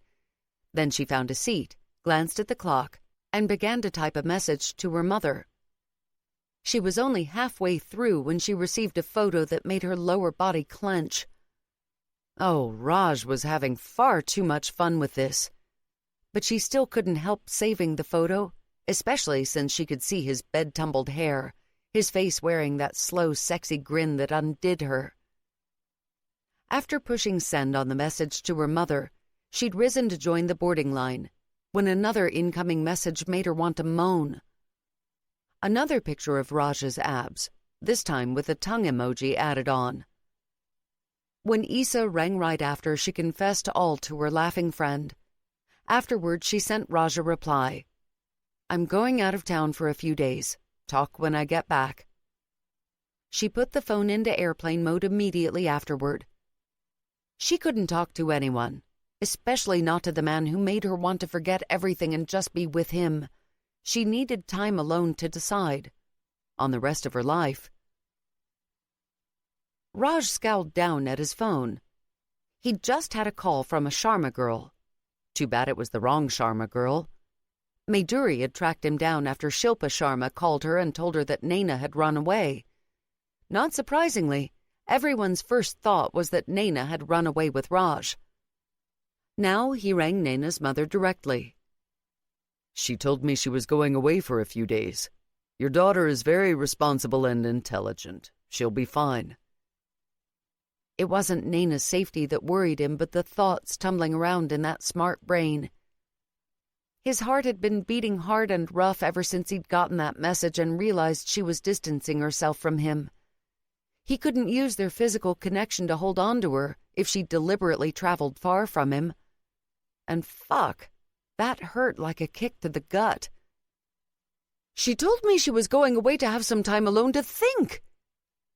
Then she found a seat, glanced at the clock, and began to type a message to her mother. She was only halfway through when she received a photo that made her lower body clench. Oh, Raj was having far too much fun with this. But she still couldn't help saving the photo, especially since she could see his bed-tumbled hair, his face wearing that slow, sexy grin that undid her. After pushing send on the message to her mother, she'd risen to join the boarding line, when another incoming message made her want to moan. Another picture of Raj's abs, this time with a tongue emoji added on. When Isa rang right after, she confessed all to her laughing friend. Afterward, she sent Raj a reply. "I'm going out of town for a few days. Talk when I get back." She put the phone into airplane mode immediately afterward. She couldn't talk to anyone, especially not to the man who made her want to forget everything and just be with him. She needed time alone to decide on the rest of her life. Raj scowled down at his phone. He'd just had a call from a Sharma girl. Too bad it was the wrong Sharma girl. Madhuri had tracked him down after Shilpa Sharma called her and told her that Nayna had run away. Not surprisingly, everyone's first thought was that Nayna had run away with Raj. Now he rang Nayna's mother directly. "She told me she was going away for a few days. Your daughter is very responsible and intelligent. She'll be fine." It wasn't Nayna's safety that worried him, but the thoughts tumbling around in that smart brain. His heart had been beating hard and rough ever since he'd gotten that message and realized she was distancing herself from him. He couldn't use their physical connection to hold on to her if she deliberately traveled far from him. And fuck, that hurt like a kick to the gut. "She told me she was going away to have some time alone to think,"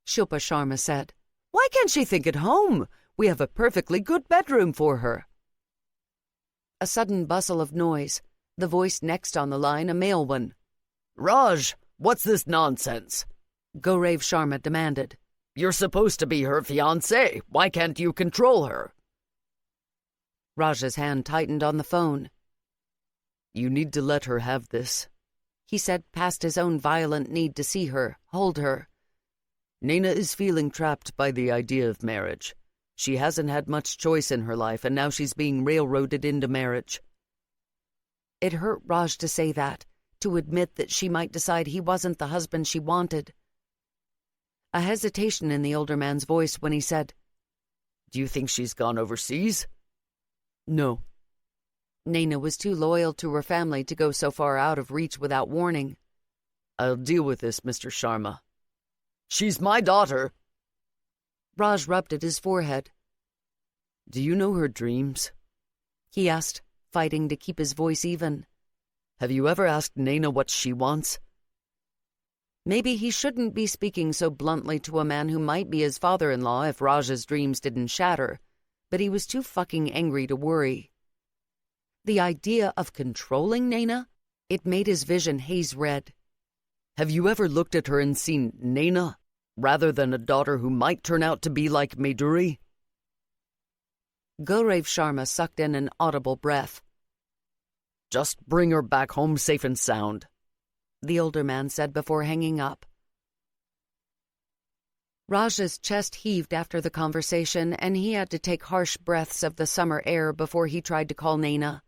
Shilpa Sharma said. "Why can't she think at home? We have a perfectly good bedroom for her." A sudden bustle of noise, the voice next on the line a male one. "Raj, what's this nonsense?" Gaurav Sharma demanded. "You're supposed to be her fiancé. Why can't you control her?" Raj's hand tightened on the phone. "You need to let her have this," he said past his own violent need to see her, hold her. "Nayna is feeling trapped by the idea of marriage. She hasn't had much choice in her life, and now she's being railroaded into marriage." It hurt Raj to say that, to admit that she might decide he wasn't the husband she wanted. A hesitation in the older man's voice when he said, "Do you think she's gone overseas?" "No." Nayna was too loyal to her family to go so far out of reach without warning. "I'll deal with this, Mr. Sharma." "She's my daughter." Raj rubbed at his forehead. "Do you know her dreams?" he asked, fighting to keep his voice even. "Have you ever asked Nayna what she wants?" Maybe he shouldn't be speaking so bluntly to a man who might be his father-in-law if Raj's dreams didn't shatter, but he was too fucking angry to worry. The idea of controlling Nayna, it made his vision haze red. "Have you ever looked at her and seen Nayna, rather than a daughter who might turn out to be like Madhuri?" Gaurav Sharma sucked in an audible breath. "Just bring her back home safe and sound," the older man said before hanging up. Raj's chest heaved after the conversation, and he had to take harsh breaths of the summer air before he tried to call Nayna.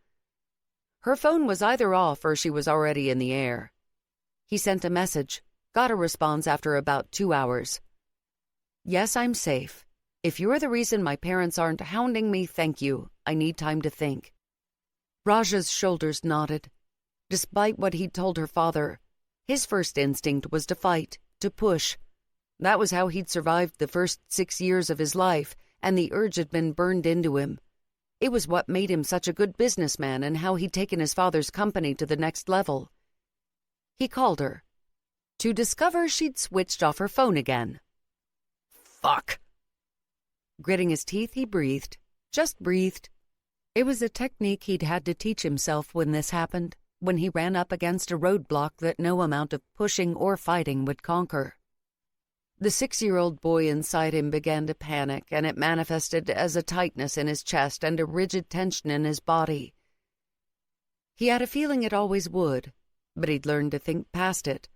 Her phone was either off or she was already in the air. He sent a message, got a response after about 2 hours. "Yes, I'm safe. If you're the reason my parents aren't hounding me, thank you. I need time to think." Raj's shoulders nodded. Despite what he'd told her father, his first instinct was to fight, to push. That was how he'd survived the first 6 years of his life, and the urge had been burned into him. It was what made him such a good businessman and how he'd taken his father's company to the next level. He called her, to discover she'd switched off her phone again. Fuck! Gritting his teeth, he breathed. Just breathed. It was a technique he'd had to teach himself when this happened, when he ran up against a roadblock that no amount of pushing or fighting would conquer. The 6-year-old boy inside him began to panic, and it manifested as a tightness in his chest and a rigid tension in his body. He had a feeling it always would, but he'd learned to think past it.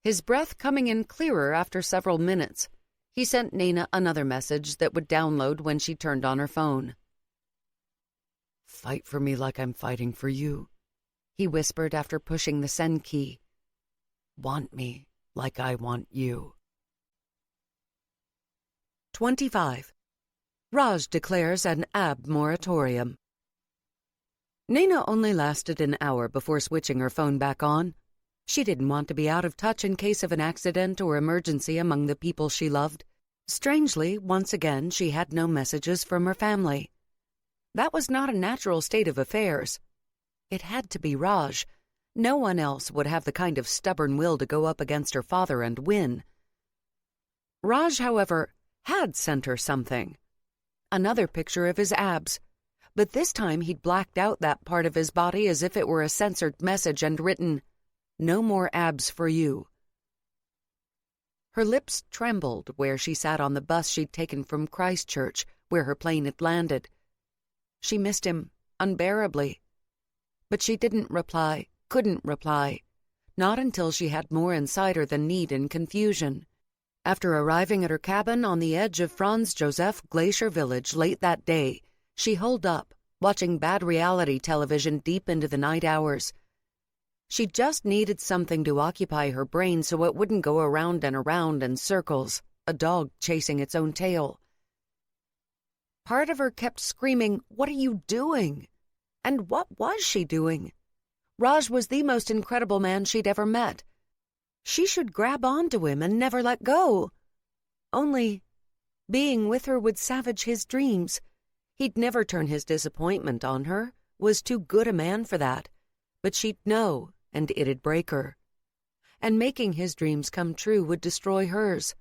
His breath coming in clearer after several minutes, he sent Nayna another message that would download when she turned on her phone. Fight for me like I'm fighting for you, he whispered after pushing the send key. Want me like I want you. 25. Raj declares an ab moratorium. Nayna only lasted an hour before switching her phone back on. She didn't want to be out of touch in case of an accident or emergency among the people she loved. Strangely, once again, she had no messages from her family. That was not a natural state of affairs. It had to be Raj. No one else would have the kind of stubborn will to go up against her father and win. Raj, however, had sent her something. Another picture of his abs. But this time he'd blacked out that part of his body as if it were a censored message and written, "No more abs for you." Her lips trembled where she sat on the bus she'd taken from Christchurch, where her plane had landed. She missed him unbearably. But she didn't reply, couldn't reply, not until she had more inside her than need and confusion. After arriving at her cabin on the edge of Franz Josef Glacier Village late that day, she holed up, watching bad reality television deep into the night hours. She just needed something to occupy her brain so it wouldn't go around and around in circles, a dog chasing its own tail. Part of her kept screaming, "What are you doing?" And what was she doing? Raj was the most incredible man she'd ever met. She should grab onto him and never let go. Only, being with her would savage his dreams. He'd never turn his disappointment on her, was too good a man for that. But she'd know, and it'd break her. And making his dreams come true would destroy hers.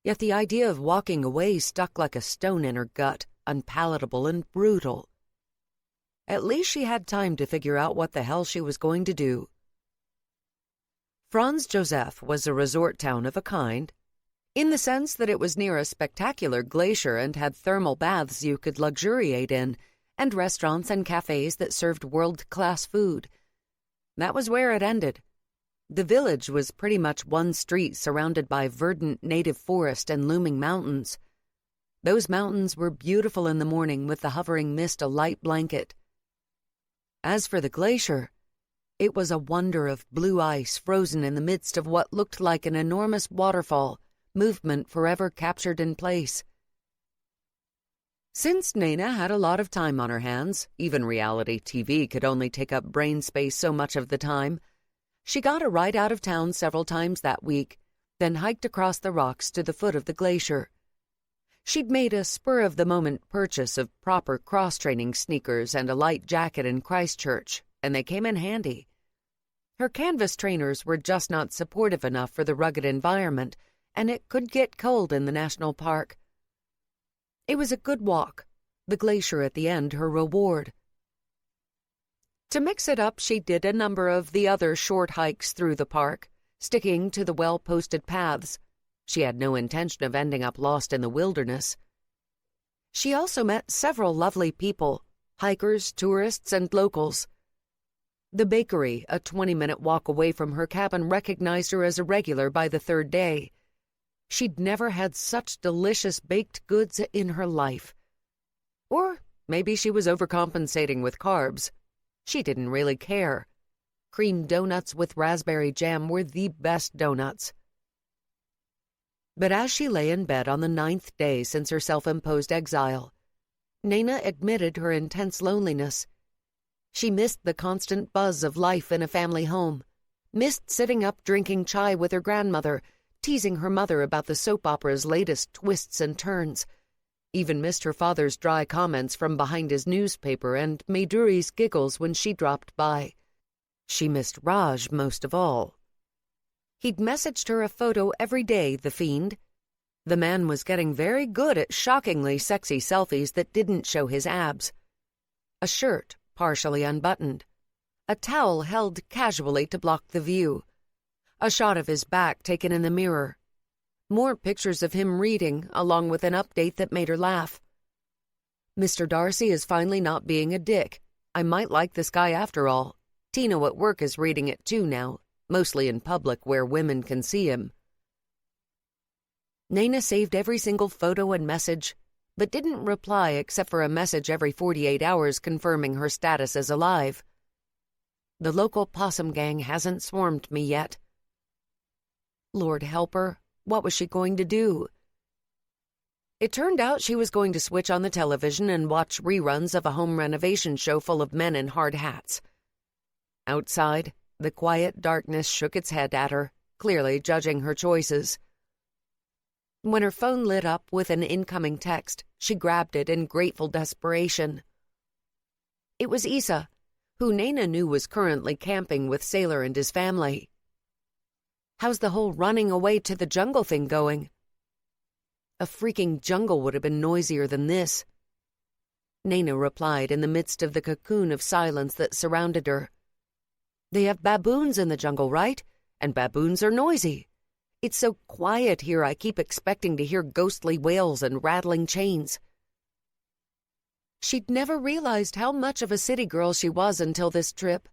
Yet the idea of walking away stuck like a stone in her gut, unpalatable and brutal. At least she had time to figure out what the hell she was going to do. Franz Josef was a resort town of a kind, in the sense that it was near a spectacular glacier and had thermal baths you could luxuriate in, and restaurants and cafes that served world-class food. That was where it ended. The village was pretty much one street surrounded by verdant native forest and looming mountains. Those mountains were beautiful in the morning with the hovering mist a light blanket. As for the glacier, it was a wonder of blue ice frozen in the midst of what looked like an enormous waterfall, movement forever captured in place. Since Nayna had a lot of time on her hands, even reality TV could only take up brain space so much of the time, she got a ride out of town several times that week, then hiked across the rocks to the foot of the glacier. She'd made a spur-of-the-moment purchase of proper cross-training sneakers and a light jacket in Christchurch, and they came in handy. Her canvas trainers were just not supportive enough for the rugged environment, and it could get cold in the national park. It was a good walk, the glacier at the end her reward. To mix it up, she did a number of the other short hikes through the park, sticking to the well-posted paths. She had no intention of ending up lost in the wilderness. She also met several lovely people, hikers, tourists, and locals. The bakery, a 20-minute walk away from her cabin, recognized her as a regular by the third day. She'd never had such delicious baked goods in her life. Or maybe she was overcompensating with carbs. She didn't really care. Cream donuts with raspberry jam were the best donuts. But as she lay in bed on the 9th day since her self-imposed exile, Nayna admitted her intense loneliness. She missed the constant buzz of life in a family home, missed sitting up drinking chai with her grandmother, teasing her mother about the soap opera's latest twists and turns, even missed her father's dry comments from behind his newspaper and Mayduri's giggles when she dropped by. She missed Raj most of all. He'd messaged her a photo every day, the fiend. The man was getting very good at shockingly sexy selfies that didn't show his abs. A shirt partially unbuttoned. A towel held casually to block the view. A shot of his back taken in the mirror. More pictures of him reading, along with an update that made her laugh. Mr. Darcy is finally not being a dick. I might like this guy after all. Tino at work is reading it too now, mostly in public where women can see him. Nayna saved every single photo and message, but didn't reply except for a message every 48 hours confirming her status as alive. The local possum gang hasn't swarmed me yet. Lord help her, what was she going to do? It turned out she was going to switch on the television and watch reruns of a home renovation show full of men in hard hats. Outside, the quiet darkness shook its head at her, clearly judging her choices. When her phone lit up with an incoming text, she grabbed it in grateful desperation. It was Issa, who Nayna knew was currently camping with Sailor and his family. How's the whole running away to the jungle thing going? A freaking jungle would have been noisier than this. Nayna replied in the midst of the cocoon of silence that surrounded her. They have baboons in the jungle, right? And baboons are noisy. It's so quiet here I keep expecting to hear ghostly wails and rattling chains. She'd never realized how much of a city girl she was until this trip.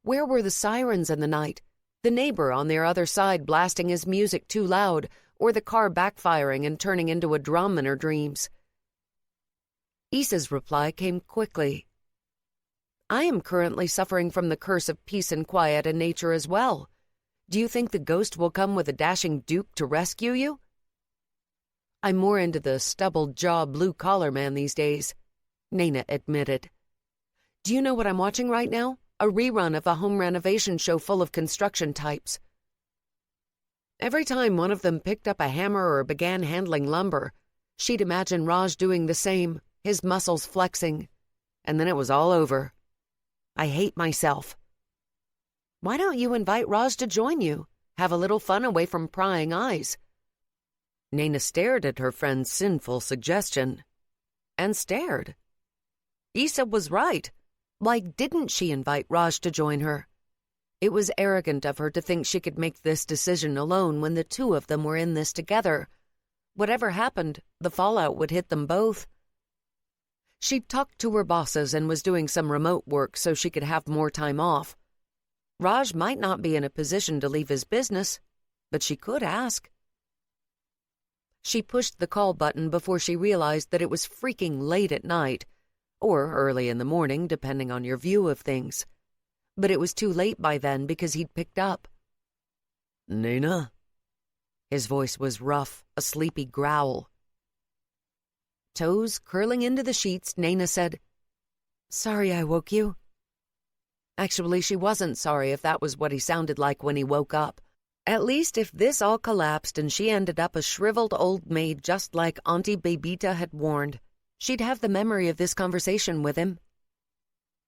Where were the sirens in the night? The neighbor on their other side blasting his music too loud, or the car backfiring and turning into a drum in her dreams? Issa's reply came quickly. I am currently suffering from the curse of peace and quiet in nature as well. Do you think the ghost will come with a dashing duke to rescue you? I'm more into the stubble-jaw blue-collar man these days, Nayna admitted. Do you know what I'm watching right now? A rerun of a home renovation show full of construction types. Every time one of them picked up a hammer or began handling lumber, she'd imagine Raj doing the same, his muscles flexing. And then it was all over. I hate myself. Why don't you invite Raj to join you? Have a little fun away from prying eyes. Nayna stared at her friend's sinful suggestion. And stared. Issa was right. Why didn't she invite Raj to join her? It was arrogant of her to think she could make this decision alone when the two of them were in this together. Whatever happened, the fallout would hit them both. She'd talked to her bosses and was doing some remote work so she could have more time off. Raj might not be in a position to leave his business, but she could ask. She pushed the call button before she realized that it was freaking late at night, or early in the morning, depending on your view of things. But it was too late by then because he'd picked up. Nayna? His voice was rough, a sleepy growl. Toes curling into the sheets, Nayna said, Sorry I woke you. Actually, she wasn't sorry if that was what he sounded like when he woke up. At least if this all collapsed and she ended up a shriveled old maid just like Auntie Bebita had warned, she'd have the memory of this conversation with him.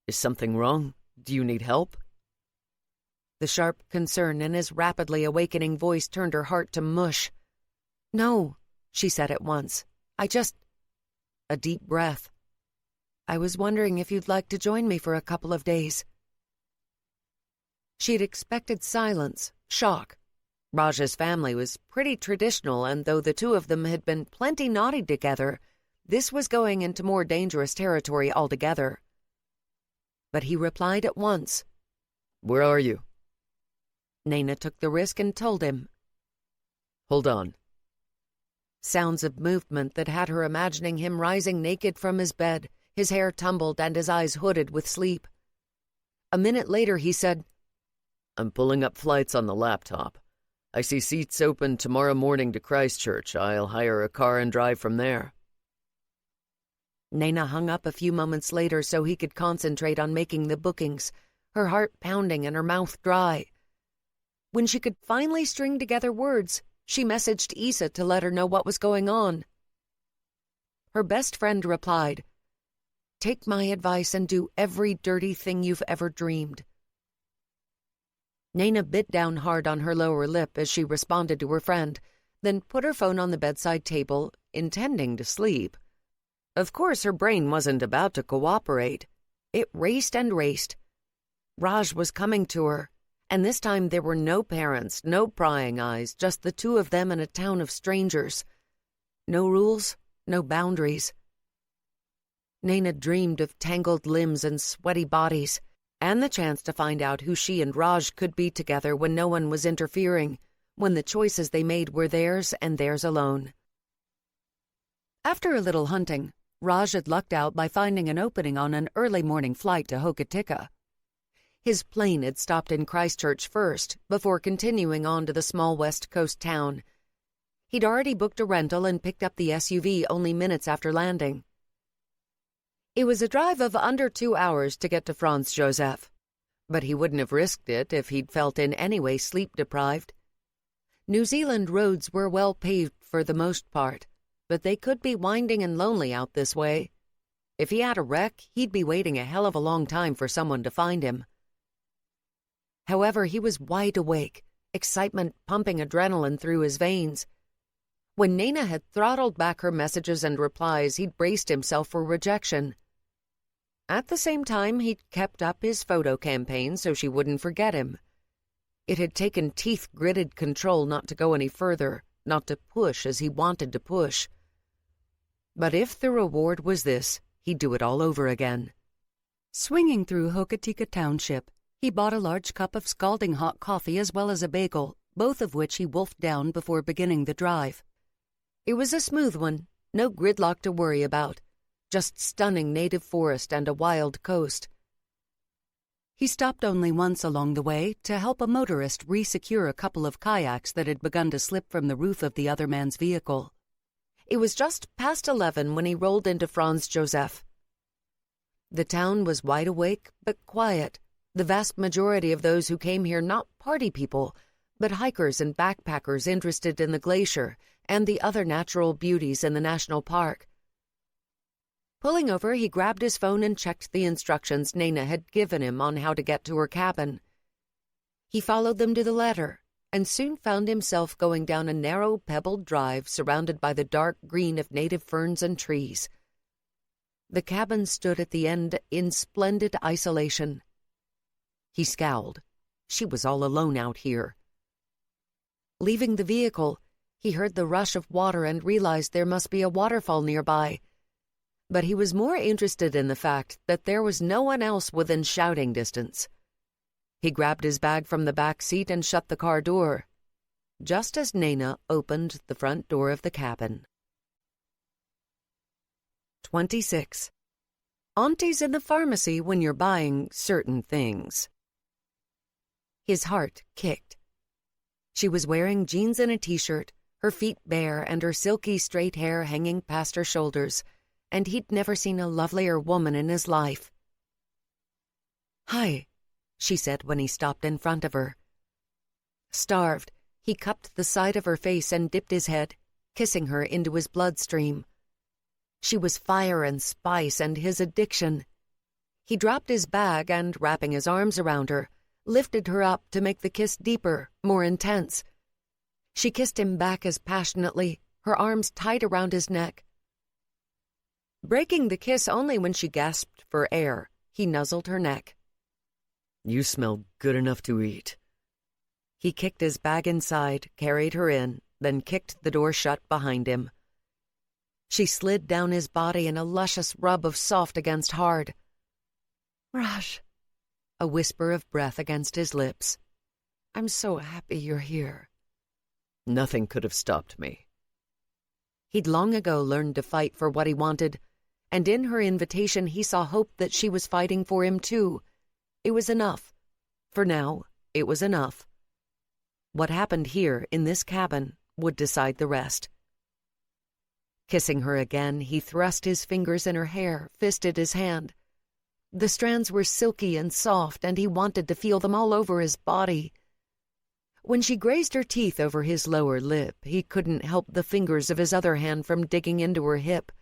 Is something wrong? Do you need help? The sharp concern in his rapidly awakening voice turned her heart to mush. No, she said at once. A deep breath. I was wondering if you'd like to join me for a couple of days. She'd expected silence, shock. Raj's family was pretty traditional, and though the two of them had been plenty naughty together, this was going into more dangerous territory altogether. But he replied at once. Where are you? Nayna took the risk and told him. Hold on. Sounds of movement that had her imagining him rising naked from his bed, his hair tumbled and his eyes hooded with sleep. A minute later he said, I'm pulling up flights on the laptop. I see seats open tomorrow morning to Christchurch. I'll hire a car and drive from there. Nayna hung up a few moments later so he could concentrate on making the bookings, her heart pounding and her mouth dry. When she could finally string together words, she messaged Issa to let her know what was going on. her best friend replied, "Take my advice and do every dirty thing you've ever dreamed." Nayna bit down hard on her lower lip as she responded to her friend, then put her phone on the bedside table, intending to sleep. Of course, her brain wasn't about to cooperate. It raced and raced. Raj was coming to her, and this time there were no parents, no prying eyes, just the two of them in a town of strangers. No rules, no boundaries. Nayna dreamed of tangled limbs and sweaty bodies, and the chance to find out who she and Raj could be together when no one was interfering, when the choices they made were theirs and theirs alone. After a little hunting, Raj had lucked out by finding an opening on an early morning flight to Hokitika. His plane had stopped in Christchurch first, before continuing on to the small West Coast town. He'd already booked a rental and picked up the SUV only minutes after landing. It was a drive of under 2 hours to get to Franz Josef, but he wouldn't have risked it if he'd felt in any way sleep-deprived. New Zealand roads were well paved for the most part, but they could be winding and lonely out this way. If he had a wreck, he'd be waiting a hell of a long time for someone to find him. However, he was wide awake, excitement pumping adrenaline through his veins. When Nayna had throttled back her messages and replies, he'd braced himself for rejection. At the same time, he'd kept up his photo campaign so she wouldn't forget him. It had taken teeth-gritted control not to go any further, not to push as he wanted to push. But if the reward was this, he'd do it all over again. Swinging through Hokitika Township, he bought a large cup of scalding hot coffee as well as a bagel, both of which he wolfed down before beginning the drive. It was a smooth one, no gridlock to worry about, just stunning native forest and a wild coast. He stopped only once along the way to help a motorist re-secure a couple of kayaks that had begun to slip from the roof of the other man's vehicle. It was just past 11 when he rolled into Franz Josef. The town was wide awake but quiet, the vast majority of those who came here not party people, but hikers and backpackers interested in the glacier and the other natural beauties in the national park. Pulling over, he grabbed his phone and checked the instructions Nayna had given him on how to get to her cabin. He followed them to the letter, and soon found himself going down a narrow, pebbled drive surrounded by the dark green of native ferns and trees. The cabin stood at the end in splendid isolation. He scowled. She was all alone out here. Leaving the vehicle, he heard the rush of water and realized there must be a waterfall nearby. But he was more interested in the fact that there was no one else within shouting distance. He grabbed his bag from the back seat and shut the car door, just as Nayna opened the front door of the cabin. 26. Aunties in the pharmacy when you're buying certain things. His heart kicked. She was wearing jeans and a t-shirt, her feet bare and her silky straight hair hanging past her shoulders, and he'd never seen a lovelier woman in his life. "Hi," she said when he stopped in front of her. Starved, he cupped the side of her face and dipped his head, kissing her into his bloodstream. She was fire and spice and his addiction. He dropped his bag and, wrapping his arms around her, lifted her up to make the kiss deeper, more intense. She kissed him back as passionately, her arms tight around his neck. Breaking the kiss only when she gasped for air, he nuzzled her neck. "You smell good enough to eat." He kicked his bag inside, carried her in, then kicked the door shut behind him. She slid down his body in a luscious rub of soft against hard. "Raj," a whisper of breath against his lips. "I'm so happy you're here." Nothing could have stopped me. He'd long ago learned to fight for what he wanted, and in her invitation he saw hope that she was fighting for him too. It was enough. For now, it was enough. What happened here in this cabin would decide the rest. Kissing her again, he thrust his fingers in her hair, fisted his hand. The strands were silky and soft, and he wanted to feel them all over his body. When she grazed her teeth over his lower lip, he couldn't help the fingers of his other hand from digging into her hip.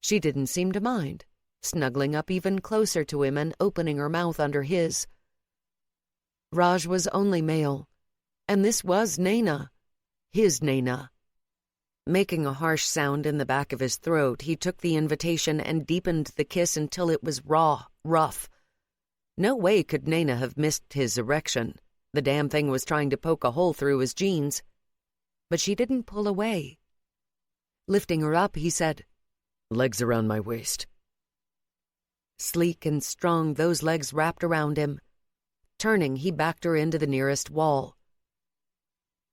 She didn't seem to mind, snuggling up even closer to him and opening her mouth under his. Raj was only male, and this was Nayna, his Nayna. Making a harsh sound in the back of his throat, he took the invitation and deepened the kiss until it was raw, rough. No way could Nayna have missed his erection. The damn thing was trying to poke a hole through his jeans. But she didn't pull away. Lifting her up, he said, "Legs around my waist." Sleek and strong, those legs wrapped around him. Turning, he backed her into the nearest wall.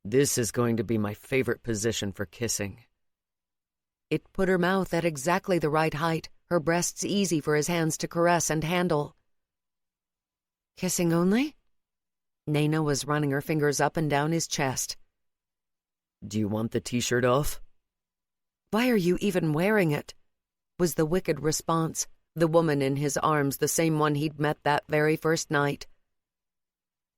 "This is going to be my favorite position for kissing." It put her mouth at exactly the right height, her breasts easy for his hands to caress and handle. "Kissing only?" Nayna was running her fingers up and down his chest. "Do you want the t-shirt off?" "Why are you even wearing it?" was the wicked response, the woman in his arms, the same one he'd met that very first night.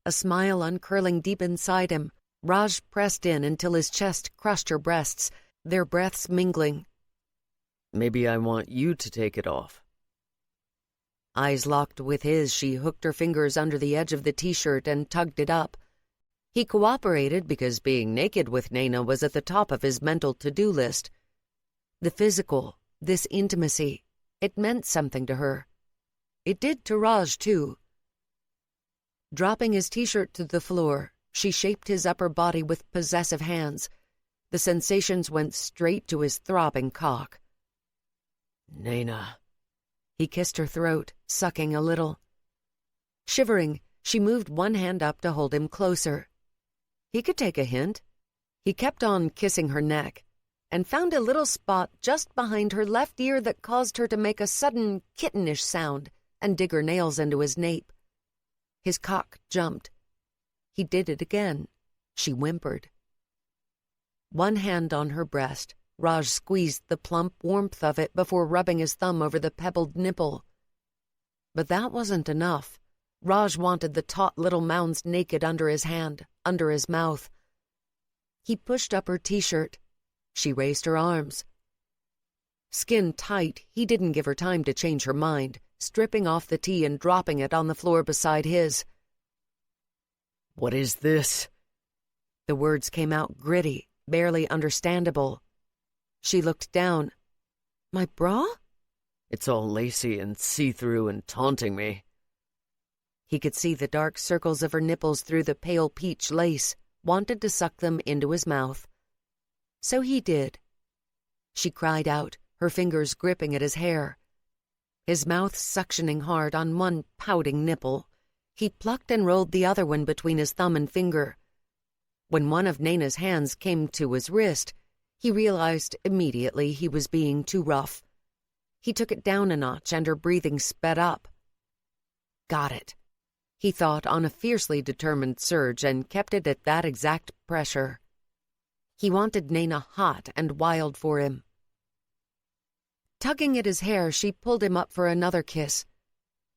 A smile uncurling deep inside him, Raj pressed in until his chest crushed her breasts, their breaths mingling. "Maybe I want you to take it off." Eyes locked with his, she hooked her fingers under the edge of the t-shirt and tugged it up. He cooperated because being naked with Nayna was at the top of his mental to-do list. The physical, this intimacy, it meant something to her. It did to Raj, too. Dropping his t-shirt to the floor, she shaped his upper body with possessive hands. The sensations went straight to his throbbing cock. "Nayna." He kissed her throat, sucking a little. Shivering, she moved one hand up to hold him closer. He could take a hint. He kept on kissing her neck, and found a little spot just behind her left ear that caused her to make a sudden kittenish sound and dig her nails into his nape. His cock jumped. He did it again. She whimpered. One hand on her breast, Raj squeezed the plump warmth of it before rubbing his thumb over the pebbled nipple. But that wasn't enough. Raj wanted the taut little mounds naked under his hand, under his mouth. He pushed up her t-shirt. She raised her arms. Skin tight, he didn't give her time to change her mind, stripping off the tee and dropping it on the floor beside his. "What is this?" The words came out gritty, barely understandable. She looked down. "My bra?" "It's all lacy and see-through and taunting me." He could see the dark circles of her nipples through the pale peach lace, wanted to suck them into his mouth. So he did. She cried out, her fingers gripping at his hair. His mouth suctioning hard on one pouting nipple. He plucked and rolled the other one between his thumb and finger. When one of Nayna's hands came to his wrist, he realized immediately he was being too rough. He took it down a notch and her breathing sped up. Got it, he thought on a fiercely determined surge and kept it at that exact pressure. He wanted Nayna hot and wild for him. Tugging at his hair, she pulled him up for another kiss.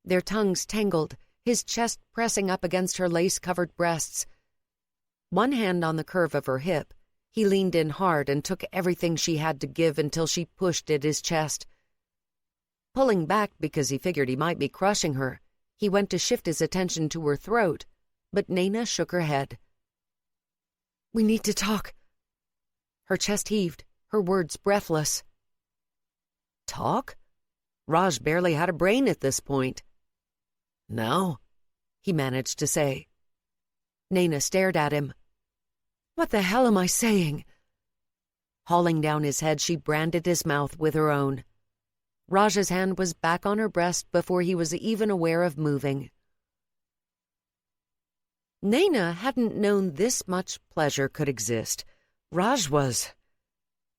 Their tongues tangled, his chest pressing up against her lace-covered breasts. One hand on the curve of her hip, he leaned in hard and took everything she had to give until she pushed at his chest. Pulling back because he figured he might be crushing her, he went to shift his attention to her throat, but Nayna shook her head. "We need to talk." Her chest heaved, her words breathless. Talk? Raj barely had a brain at this point. "Now?" he managed to say. Nayna stared at him. "What the hell am I saying?" Hauling down his head, she branded his mouth with her own. Raj's hand was back on her breast before he was even aware of moving. Nayna hadn't known this much pleasure could exist. Raj was...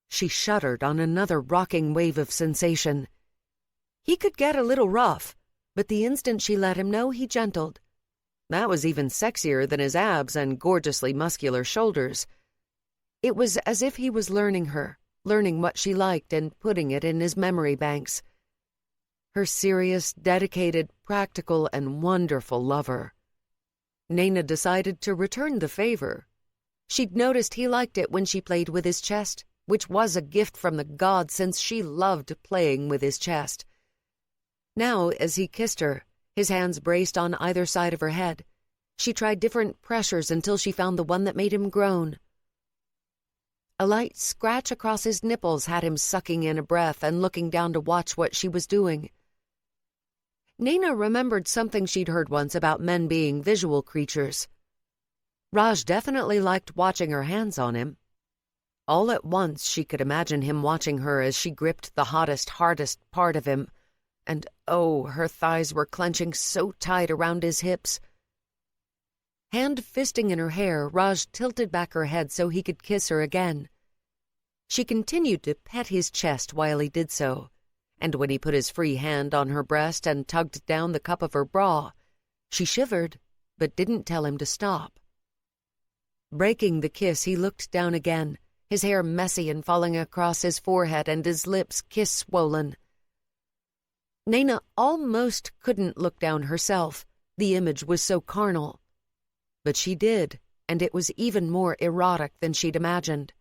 She shuddered on another rocking wave of sensation. He could get a little rough, but the instant she let him know, he gentled. That was even sexier than his abs and gorgeously muscular shoulders. It was as if he was learning her, learning what she liked and putting it in his memory banks. Her serious, dedicated, practical, and wonderful lover. Nayna decided to return the favor. She'd noticed he liked it when she played with his chest, which was a gift from the gods since she loved playing with his chest. Now, as he kissed her, his hands braced on either side of her head, she tried different pressures until she found the one that made him groan. A light scratch across his nipples had him sucking in a breath and looking down to watch what she was doing. Nayna remembered something she'd heard once about men being visual creatures. Raj definitely liked watching her hands on him. All at once she could imagine him watching her as she gripped the hottest, hardest part of him, and oh, her thighs were clenching so tight around his hips. Hand fisting in her hair, Raj tilted back her head so he could kiss her again. She continued to pet his chest while he did so, and when he put his free hand on her breast and tugged down the cup of her bra, she shivered, but didn't tell him to stop. Breaking the kiss, he looked down again, his hair messy and falling across his forehead and his lips kiss-swollen. Nayna almost couldn't look down herself. The image was so carnal. But she did, and it was even more erotic than she'd imagined.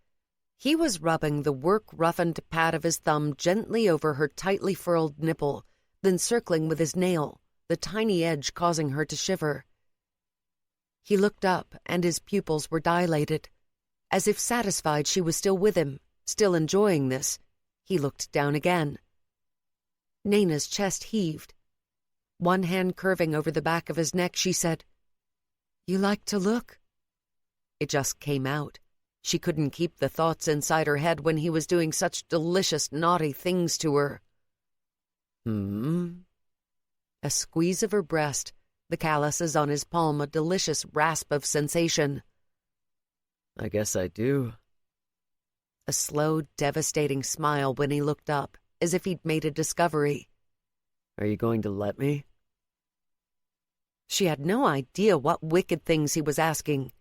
He was rubbing the work-roughened pad of his thumb gently over her tightly furled nipple, then circling with his nail, the tiny edge causing her to shiver. He looked up, and his pupils were dilated. As if satisfied she was still with him, still enjoying this, he looked down again. Nayna's chest heaved. One hand curving over the back of his neck, she said, "You like to look?" It just came out. She couldn't keep the thoughts inside her head when he was doing such delicious, naughty things to her. A squeeze of her breast, the calluses on his palm a delicious rasp of sensation. I guess I do. A slow, devastating smile when he looked up, as if he'd made a discovery. Are you going to let me? She had no idea what wicked things he was asking,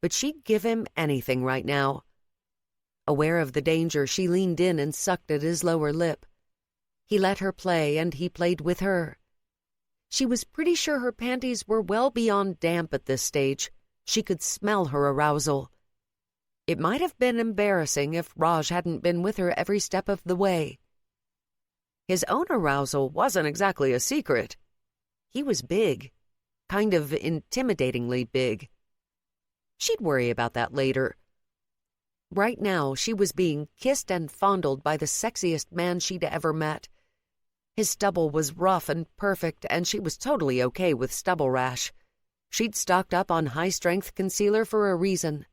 but she'd give him anything right now. Aware of the danger, she leaned in and sucked at his lower lip. He let her play, and he played with her. She was pretty sure her panties were well beyond damp at this stage. She could smell her arousal. It might have been embarrassing if Raj hadn't been with her every step of the way. His own arousal wasn't exactly a secret. He was big. Kind of intimidatingly big. She'd worry about that later. Right now, she was being kissed and fondled by the sexiest man she'd ever met. His stubble was rough and perfect, and she was totally okay with stubble rash. She'd stocked up on high-strength concealer for a reason.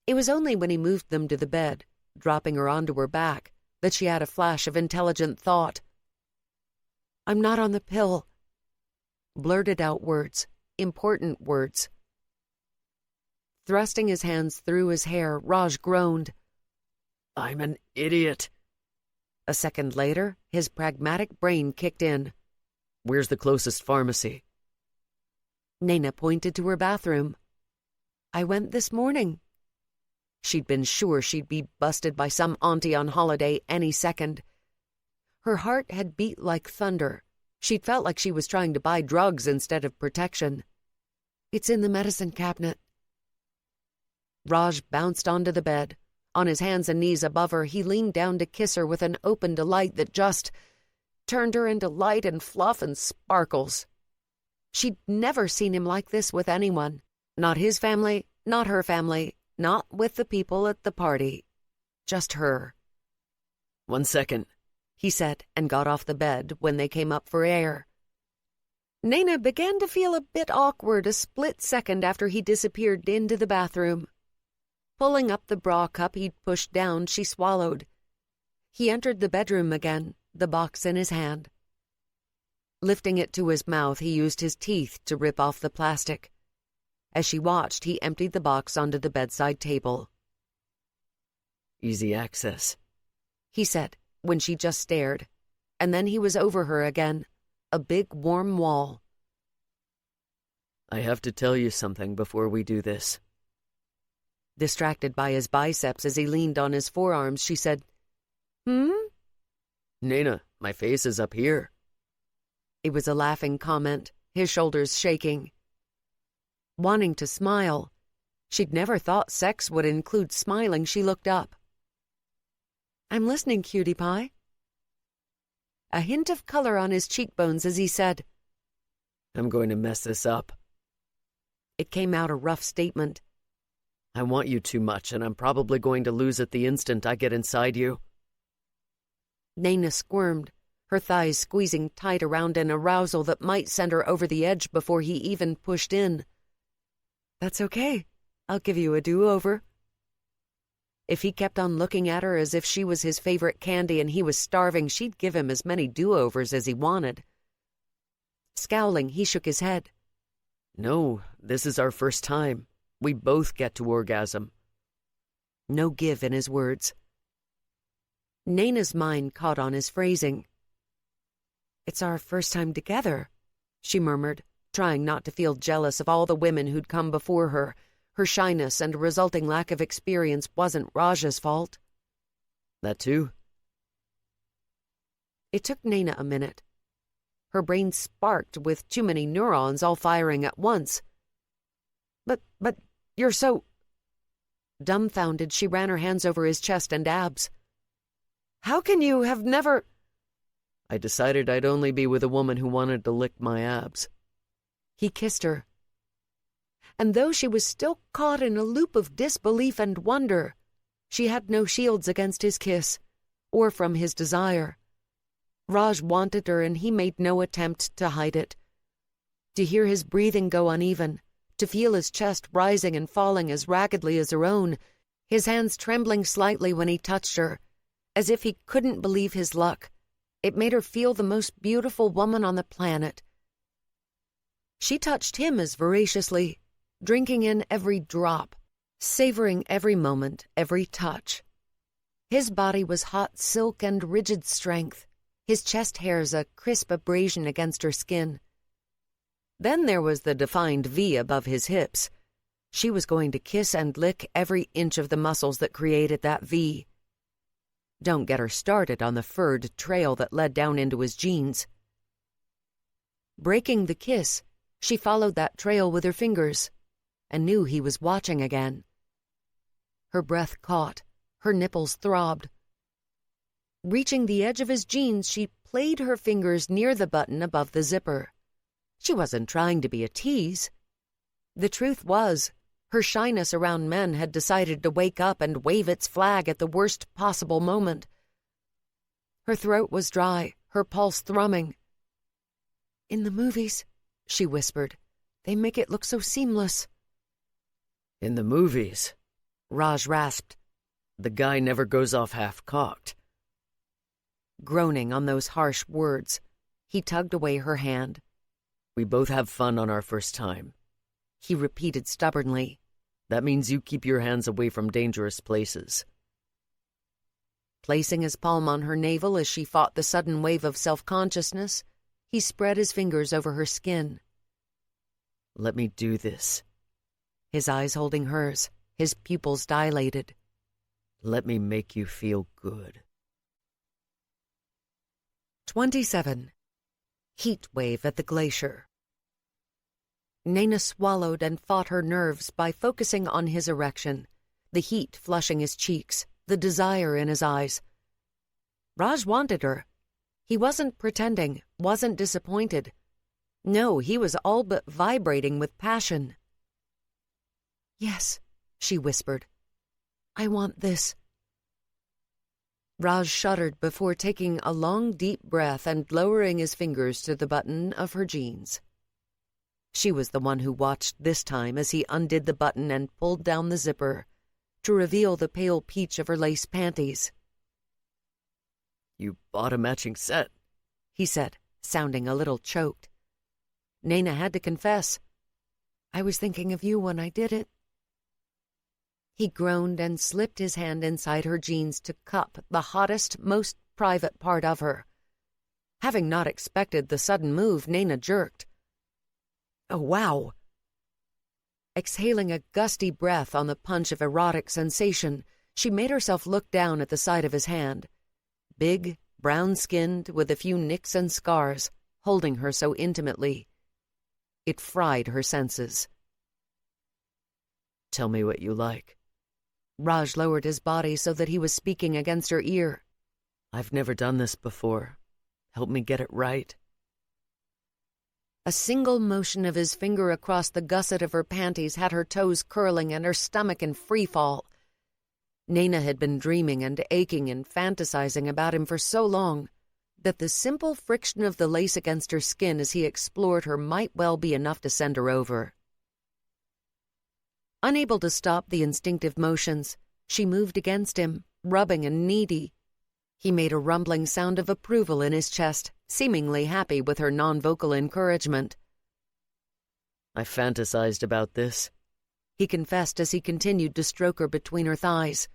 It was only when he moved them to the bed, dropping her onto her back, that she had a flash of intelligent thought. "I'm not on the pill." Blurted out words, important words. Thrusting his hands through his hair, Raj groaned. I'm an idiot. A second later, his pragmatic brain kicked in. Where's the closest pharmacy? Nayna pointed to her bathroom. I went this morning. She'd been sure she'd be busted by some auntie on holiday any second. Her heart had beat like thunder. She'd felt like she was trying to buy drugs instead of protection. It's in the medicine cabinet. Raj bounced onto the bed. On his hands and knees above her, he leaned down to kiss her with an open delight that just turned her into light and fluff and sparkles. She'd never seen him like this with anyone. Not his family, not her family, not with the people at the party. Just her. 1 second, he said, and got off the bed when they came up for air. Nayna began to feel a bit awkward a split second after he disappeared into the bathroom. Pulling up the bra cup he'd pushed down, she swallowed. He entered the bedroom again, the box in his hand. Lifting it to his mouth, he used his teeth to rip off the plastic. As she watched, he emptied the box onto the bedside table. Easy access, he said, when she just stared, and then he was over her again, a big warm wall. I have to tell you something before we do this. Distracted by his biceps as he leaned on his forearms, she said, Nayna, my face is up here. It was a laughing comment, his shoulders shaking. Wanting to smile, she'd never thought sex would include smiling, she looked up, I'm listening, cutie pie. A hint of color on his cheekbones as he said, I'm going to mess this up. It came out a rough statement. I want you too much, and I'm probably going to lose it the instant I get inside you. Nayna squirmed, her thighs squeezing tight around an arousal that might send her over the edge before he even pushed in. That's okay. I'll give you a do-over. If he kept on looking at her as if she was his favorite candy and he was starving, she'd give him as many do-overs as he wanted. Scowling, he shook his head. No, this is our first time. We both get to orgasm. No give in his words. Nayna's mind caught on his phrasing. It's our first time together, she murmured, trying not to feel jealous of all the women who'd come before her. Her shyness and resulting lack of experience wasn't Raj's fault. That too? It took Nayna a minute. Her brain sparked with too many neurons all firing at once. But you're so... Dumbfounded, she ran her hands over his chest and abs. How can you have never... I decided I'd only be with a woman who wanted to lick my abs. He kissed her. And though she was still caught in a loop of disbelief and wonder, she had no shields against his kiss, or from his desire. Raj wanted her, and he made no attempt to hide it. To hear his breathing go uneven, to feel his chest rising and falling as raggedly as her own, his hands trembling slightly when he touched her, as if he couldn't believe his luck, it made her feel the most beautiful woman on the planet. She touched him as voraciously, drinking in every drop, savoring every moment, every touch. His body was hot silk and rigid strength, his chest hairs a crisp abrasion against her skin. Then there was the defined V above his hips. She was going to kiss and lick every inch of the muscles that created that V. Don't get her started on the furred trail that led down into his jeans. Breaking the kiss, she followed that trail with her fingers and knew he was watching again. Her breath caught, her nipples throbbed. Reaching the edge of his jeans, she played her fingers near the button above the zipper. She wasn't trying to be a tease. The truth was, her shyness around men had decided to wake up and wave its flag at the worst possible moment. Her throat was dry, her pulse thrumming. In the movies, she whispered, they make it look so seamless. In the movies, Raj rasped. The guy never goes off half-cocked. Groaning on those harsh words, he tugged away her hand. We both have fun on our first time, he repeated stubbornly. That means you keep your hands away from dangerous places. Placing his palm on her navel as she fought the sudden wave of self-consciousness, he spread his fingers over her skin. Let me do this. His eyes holding hers, his pupils dilated. Let me make you feel good. 27. Heat wave at the glacier. Nayna swallowed and fought her nerves by focusing on his erection, the heat flushing his cheeks, the desire in his eyes. Raj wanted her. He wasn't pretending, wasn't disappointed. No, he was all but vibrating with passion. Yes, she whispered. I want this. Raj shuddered before taking a long, deep breath and lowering his fingers to the button of her jeans. She was the one who watched this time as he undid the button and pulled down the zipper to reveal the pale peach of her lace panties. You bought a matching set, he said, sounding a little choked. Nayna had to confess, I was thinking of you when I did it. He groaned and slipped his hand inside her jeans to cup the hottest, most private part of her. Having not expected the sudden move, Nayna jerked. Oh, wow. Exhaling a gusty breath on the punch of erotic sensation, she made herself look down at the side of his hand. Big, brown-skinned, with a few nicks and scars, holding her so intimately. It fried her senses. Tell me what you like. Raj lowered his body so that he was speaking against her ear. I've never done this before. Help me get it right. A single motion of his finger across the gusset of her panties had her toes curling and her stomach in free fall. Nayna had been dreaming and aching and fantasizing about him for so long that the simple friction of the lace against her skin as he explored her might well be enough to send her over. Unable to stop the instinctive motions, she moved against him, rubbing and needy. He made a rumbling sound of approval in his chest, seemingly happy with her non-vocal encouragement. I fantasized about this, he confessed as he continued to stroke her between her thighs.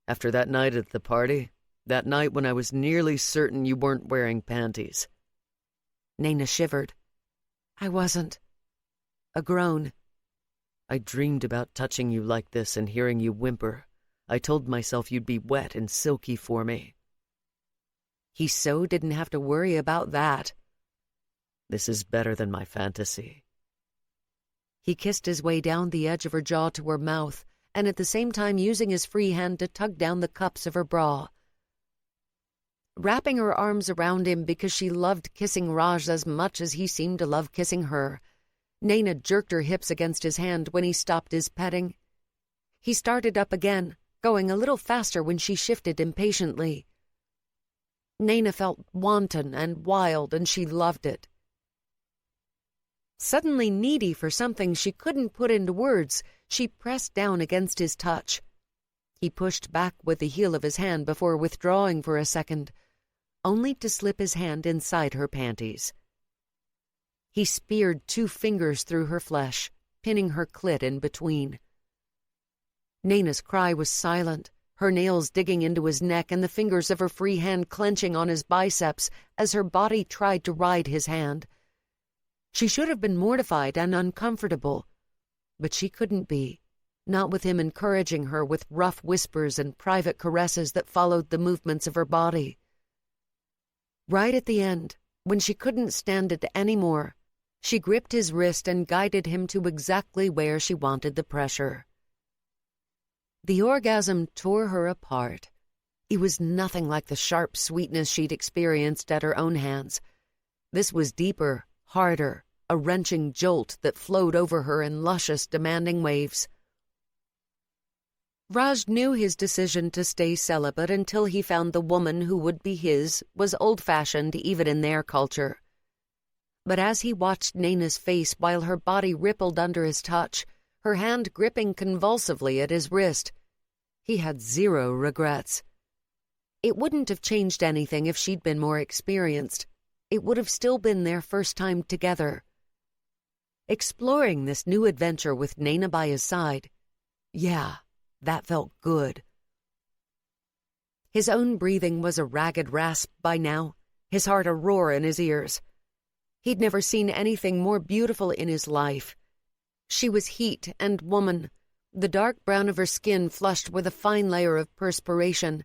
After that night at the party, that night when I was nearly certain you weren't wearing panties. Nayna shivered. I wasn't. A groan. I dreamed about touching you like this and hearing you whimper. I told myself you'd be wet and silky for me. He so didn't have to worry about that. This is better than my fantasy. He kissed his way down the edge of her jaw to her mouth, and at the same time using his free hand to tug down the cups of her bra. Wrapping her arms around him because she loved kissing Raj as much as he seemed to love kissing her, Nayna jerked her hips against his hand when he stopped his petting. He started up again, going a little faster when she shifted impatiently. Nayna felt wanton and wild, and she loved it. Suddenly needy for something she couldn't put into words, she pressed down against his touch. He pushed back with the heel of his hand before withdrawing for a second, only to slip his hand inside her panties. He speared 2 fingers through her flesh, pinning her clit in between. Nayna's cry was silent, her nails digging into his neck and the fingers of her free hand clenching on his biceps as her body tried to ride his hand. She should have been mortified and uncomfortable, but she couldn't be, not with him encouraging her with rough whispers and private caresses that followed the movements of her body. Right at the end, when she couldn't stand it anymore, she gripped his wrist and guided him to exactly where she wanted the pressure. The orgasm tore her apart. It was nothing like the sharp sweetness she'd experienced at her own hands. This was deeper, harder, a wrenching jolt that flowed over her in luscious, demanding waves. Raj knew his decision to stay celibate until he found the woman who would be his was old-fashioned even in their culture. But as he watched Nayna's face while her body rippled under his touch, her hand gripping convulsively at his wrist, he had 0 regrets. It wouldn't have changed anything if she'd been more experienced. It would have still been their first time together. Exploring this new adventure with Nayna by his side, yeah, that felt good. His own breathing was a ragged rasp by now, his heart a roar in his ears. He'd never seen anything more beautiful in his life. She was heat and woman, the dark brown of her skin flushed with a fine layer of perspiration,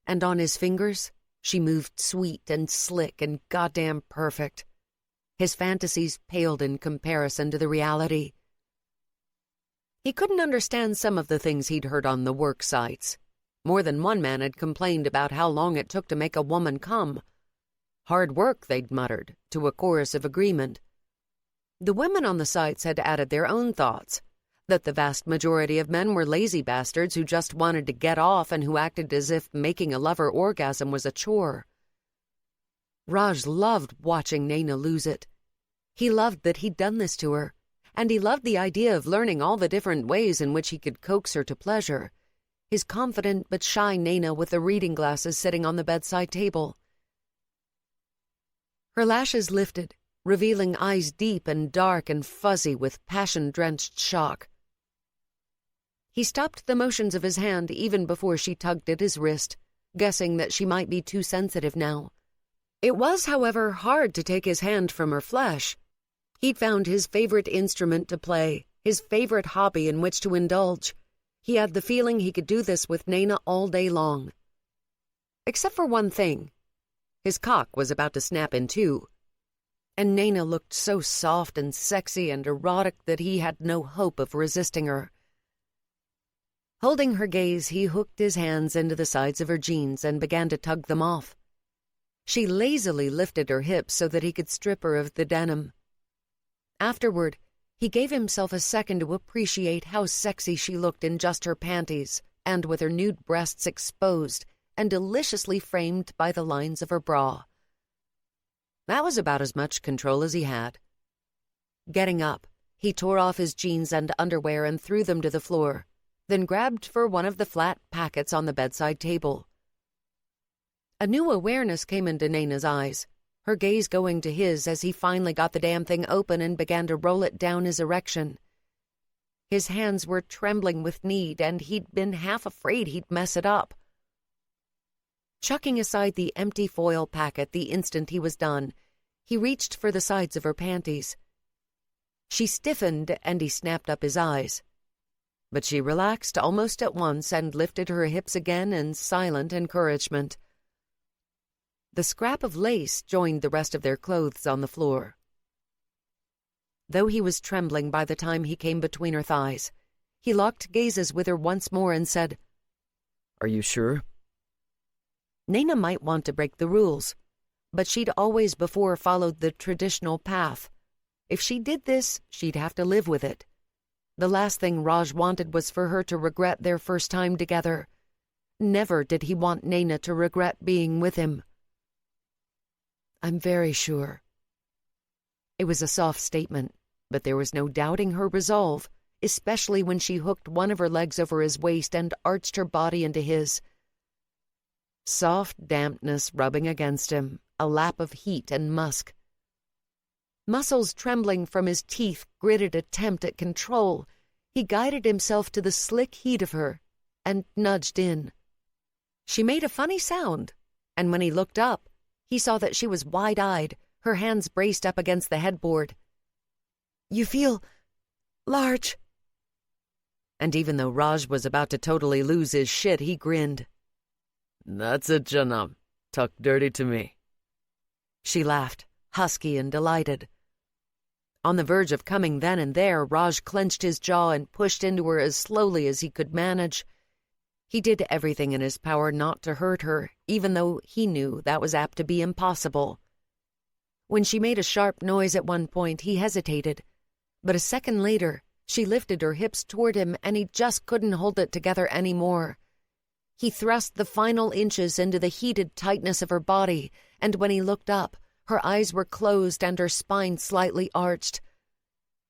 and on his fingers she moved sweet and slick and goddamn perfect. His fantasies paled in comparison to the reality. He couldn't understand some of the things he'd heard on the work sites. More than one man had complained about how long it took to make a woman come. Hard work, they'd muttered, to a chorus of agreement. The women on the sites had added their own thoughts, that the vast majority of men were lazy bastards who just wanted to get off and who acted as if making a lover orgasm was a chore. Raj loved watching Nayna lose it. He loved that he'd done this to her, and he loved the idea of learning all the different ways in which he could coax her to pleasure. His confident but shy Nayna with the reading glasses sitting on the bedside table. Her lashes lifted, revealing eyes deep and dark and fuzzy with passion-drenched shock. He stopped the motions of his hand even before she tugged at his wrist, guessing that she might be too sensitive now. It was, however, hard to take his hand from her flesh. He'd found his favorite instrument to play, his favorite hobby in which to indulge. He had the feeling he could do this with Nayna all day long. Except for one thing. His cock was about to snap in two, and Nayna looked so soft and sexy and erotic that he had no hope of resisting her. Holding her gaze, he hooked his hands into the sides of her jeans and began to tug them off. She lazily lifted her hips so that he could strip her of the denim. Afterward, he gave himself a second to appreciate how sexy she looked in just her panties and with her nude breasts exposed and deliciously framed by the lines of her bra. That was about as much control as he had. Getting up, he tore off his jeans and underwear and threw them to the floor, then grabbed for one of the flat packets on the bedside table. A new awareness came into Nayna's eyes, her gaze going to his as he finally got the damn thing open and began to roll it down his erection. His hands were trembling with need, and he'd been half afraid he'd mess it up. Chucking aside the empty foil packet the instant he was done, he reached for the sides of her panties. She stiffened, and he snapped up his eyes. But she relaxed almost at once and lifted her hips again in silent encouragement. The scrap of lace joined the rest of their clothes on the floor. Though he was trembling by the time he came between her thighs, he locked gazes with her once more and said, "Are you sure?" Nayna might want to break the rules, but she'd always before followed the traditional path. If she did this, she'd have to live with it. The last thing Raj wanted was for her to regret their first time together. Never did he want Nayna to regret being with him. "I'm very sure." It was a soft statement, but there was no doubting her resolve, especially when she hooked one of her legs over his waist and arched her body into his. Soft dampness rubbing against him, a lap of heat and musk. Muscles trembling from his teeth, gritted attempt at control. He guided himself to the slick heat of her and nudged in. She made a funny sound, and when he looked up, he saw that she was wide-eyed, her hands braced up against the headboard. "You feel large." And even though Raj was about to totally lose his shit, he grinned. "That's it, Janam. Talk dirty to me." She laughed, husky and delighted. On the verge of coming then and there, Raj clenched his jaw and pushed into her as slowly as he could manage. He did everything in his power not to hurt her, even though he knew that was apt to be impossible. When she made a sharp noise at one point, he hesitated, but a second later, she lifted her hips toward him and he just couldn't hold it together anymore. He thrust the final inches into the heated tightness of her body, and when he looked up, her eyes were closed and her spine slightly arched.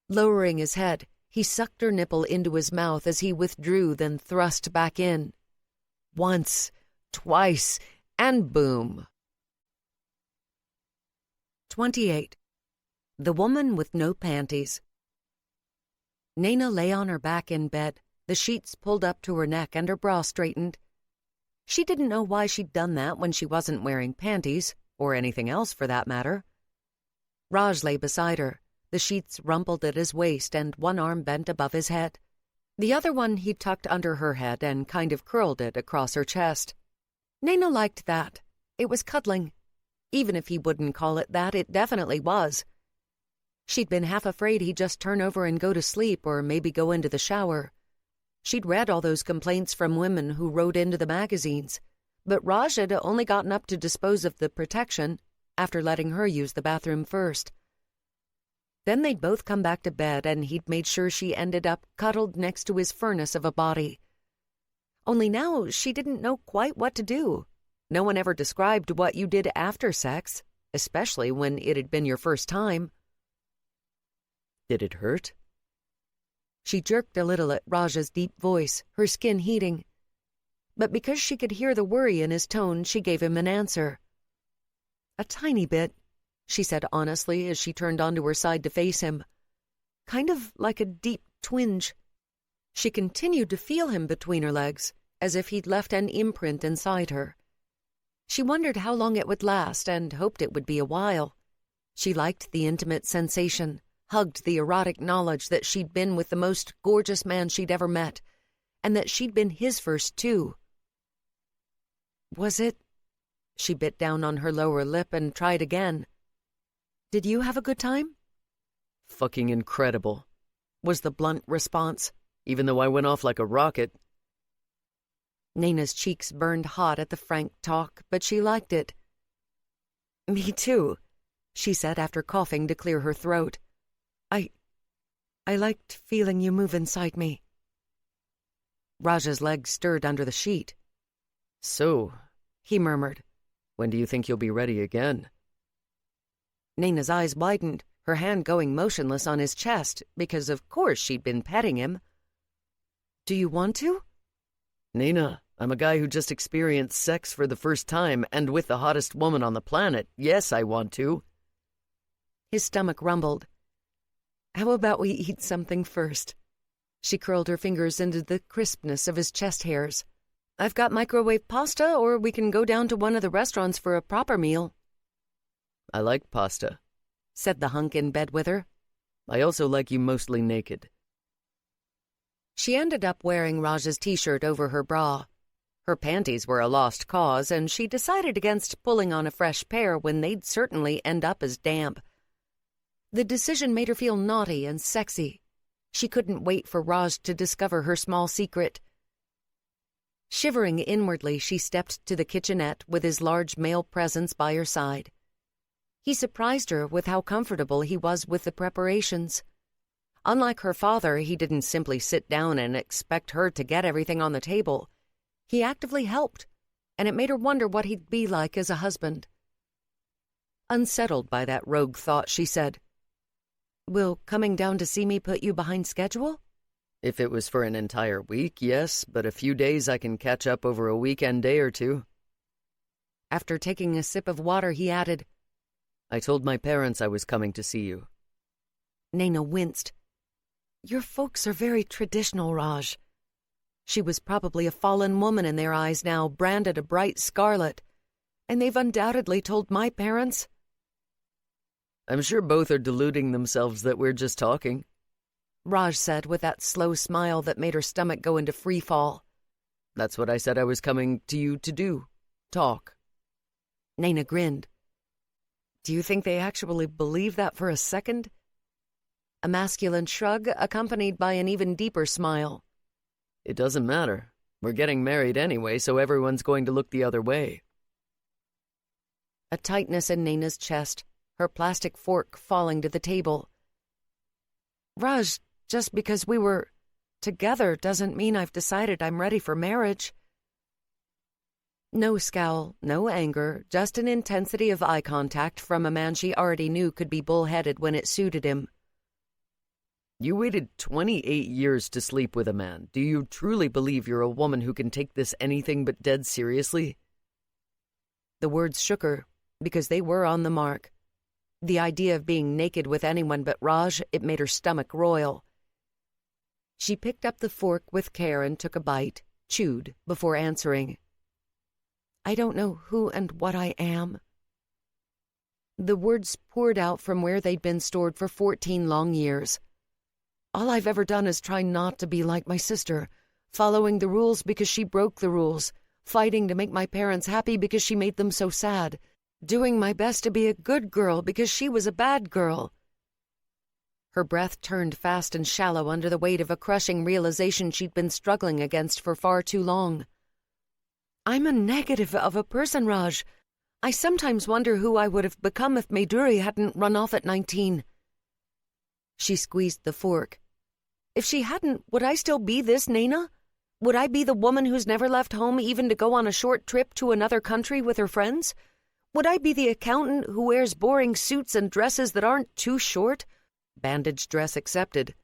Lowering his head, he sucked her nipple into his mouth as he withdrew, then thrust back in. Once, twice, and boom. 28. The Woman with No Panties. Nayna lay on her back in bed, the sheets pulled up to her neck and her bra straightened. She didn't know why she'd done that when she wasn't wearing panties, or anything else for that matter. Raj lay beside her, the sheets rumpled at his waist and one arm bent above his head. The other one he tucked under her head and kind of curled it across her chest. Nayna liked that. It was cuddling. Even if he wouldn't call it that, it definitely was. She'd been half afraid he'd just turn over and go to sleep or maybe go into the shower. She'd read all those complaints from women who wrote into the magazines, but Raj had only gotten up to dispose of the protection after letting her use the bathroom first. Then they'd both come back to bed, and he'd made sure she ended up cuddled next to his furnace of a body. Only now she didn't know quite what to do. No one ever described what you did after sex, especially when it had been your first time. "Did it hurt?" She jerked a little at Raj's deep voice, her skin heating. But because she could hear the worry in his tone, she gave him an answer. "A tiny bit," she said honestly as she turned onto her side to face him. "Kind of like a deep twinge." She continued to feel him between her legs, as if he'd left an imprint inside her. She wondered how long it would last and hoped it would be a while. She liked the intimate sensation, hugged the erotic knowledge that she'd been with the most gorgeous man she'd ever met, and that she'd been his first, too. "Was it?" She bit down on her lower lip and tried again. "Did you have a good time?" "Fucking incredible," was the blunt response, even though I went off like a rocket. Nayna's cheeks burned hot at the frank talk, but she liked it. "Me too," she said after coughing to clear her throat. I liked feeling you move inside me." Raj's legs stirred under the sheet. "So," he murmured, "when do you think you'll be ready again?" Nayna's eyes widened, her hand going motionless on his chest, because of course she'd been petting him. "Do you want to?" "Nayna, I'm a guy who just experienced sex for the first time, and with the hottest woman on the planet. Yes, I want to." His stomach rumbled. "How about we eat something first?" She curled her fingers into the crispness of his chest hairs. "I've got microwave pasta, or we can go down to one of the restaurants for a proper meal." "I like pasta," said the hunk in bed with her. "I also like you mostly naked." She ended up wearing Raj's t-shirt over her bra. Her panties were a lost cause, and she decided against pulling on a fresh pair when they'd certainly end up as damp. The decision made her feel naughty and sexy. She couldn't wait for Raj to discover her small secret. Shivering inwardly, she stepped to the kitchenette with his large male presence by her side. He surprised her with how comfortable he was with the preparations. Unlike her father, he didn't simply sit down and expect her to get everything on the table. He actively helped, and it made her wonder what he'd be like as a husband. Unsettled by that rogue thought, she said, "Will coming down to see me put you behind schedule?" "If it was for an entire week, yes, but a few days I can catch up over a weekend day or two." After taking a sip of water, he added, "I told my parents I was coming to see you." Nayna winced. "Your folks are very traditional, Raj." She was probably a fallen woman in their eyes now, branded a bright scarlet. "And they've undoubtedly told my parents." "I'm sure both are deluding themselves that we're just talking," Raj said with that slow smile that made her stomach go into free fall. "That's what I said I was coming to you to do. Talk." Nayna grinned. "Do you think they actually believe that for a second?" A masculine shrug accompanied by an even deeper smile. "It doesn't matter. We're getting married anyway, so everyone's going to look the other way." A tightness in Nayna's chest, her plastic fork falling to the table. "Raj, just because we were together doesn't mean I've decided I'm ready for marriage." No scowl, no anger, just an intensity of eye contact from a man she already knew could be bullheaded when it suited him. "You waited 28 years to sleep with a man. Do you truly believe you're a woman who can take this anything but dead seriously?" The words shook her, because they were on the mark. The idea of being naked with anyone but Raj, it made her stomach roil. She picked up the fork with care and took a bite, chewed, before answering. "I don't know who and what I am." The words poured out from where they'd been stored for 14 long years. "All I've ever done is try not to be like my sister, following the rules because she broke the rules, fighting to make my parents happy because she made them so sad, doing my best to be a good girl because she was a bad girl." Her breath turned fast and shallow under the weight of a crushing realization she'd been struggling against for far too long. "I'm a negative of a person, Raj. I sometimes wonder who I would have become if Maiduri hadn't run off at 19. She squeezed the fork. "If she hadn't, would I still be this Nayna? Would I be the woman who's never left home even to go on a short trip to another country with her friends? Would I be the accountant who wears boring suits and dresses that aren't too short? Bandage dress accepted.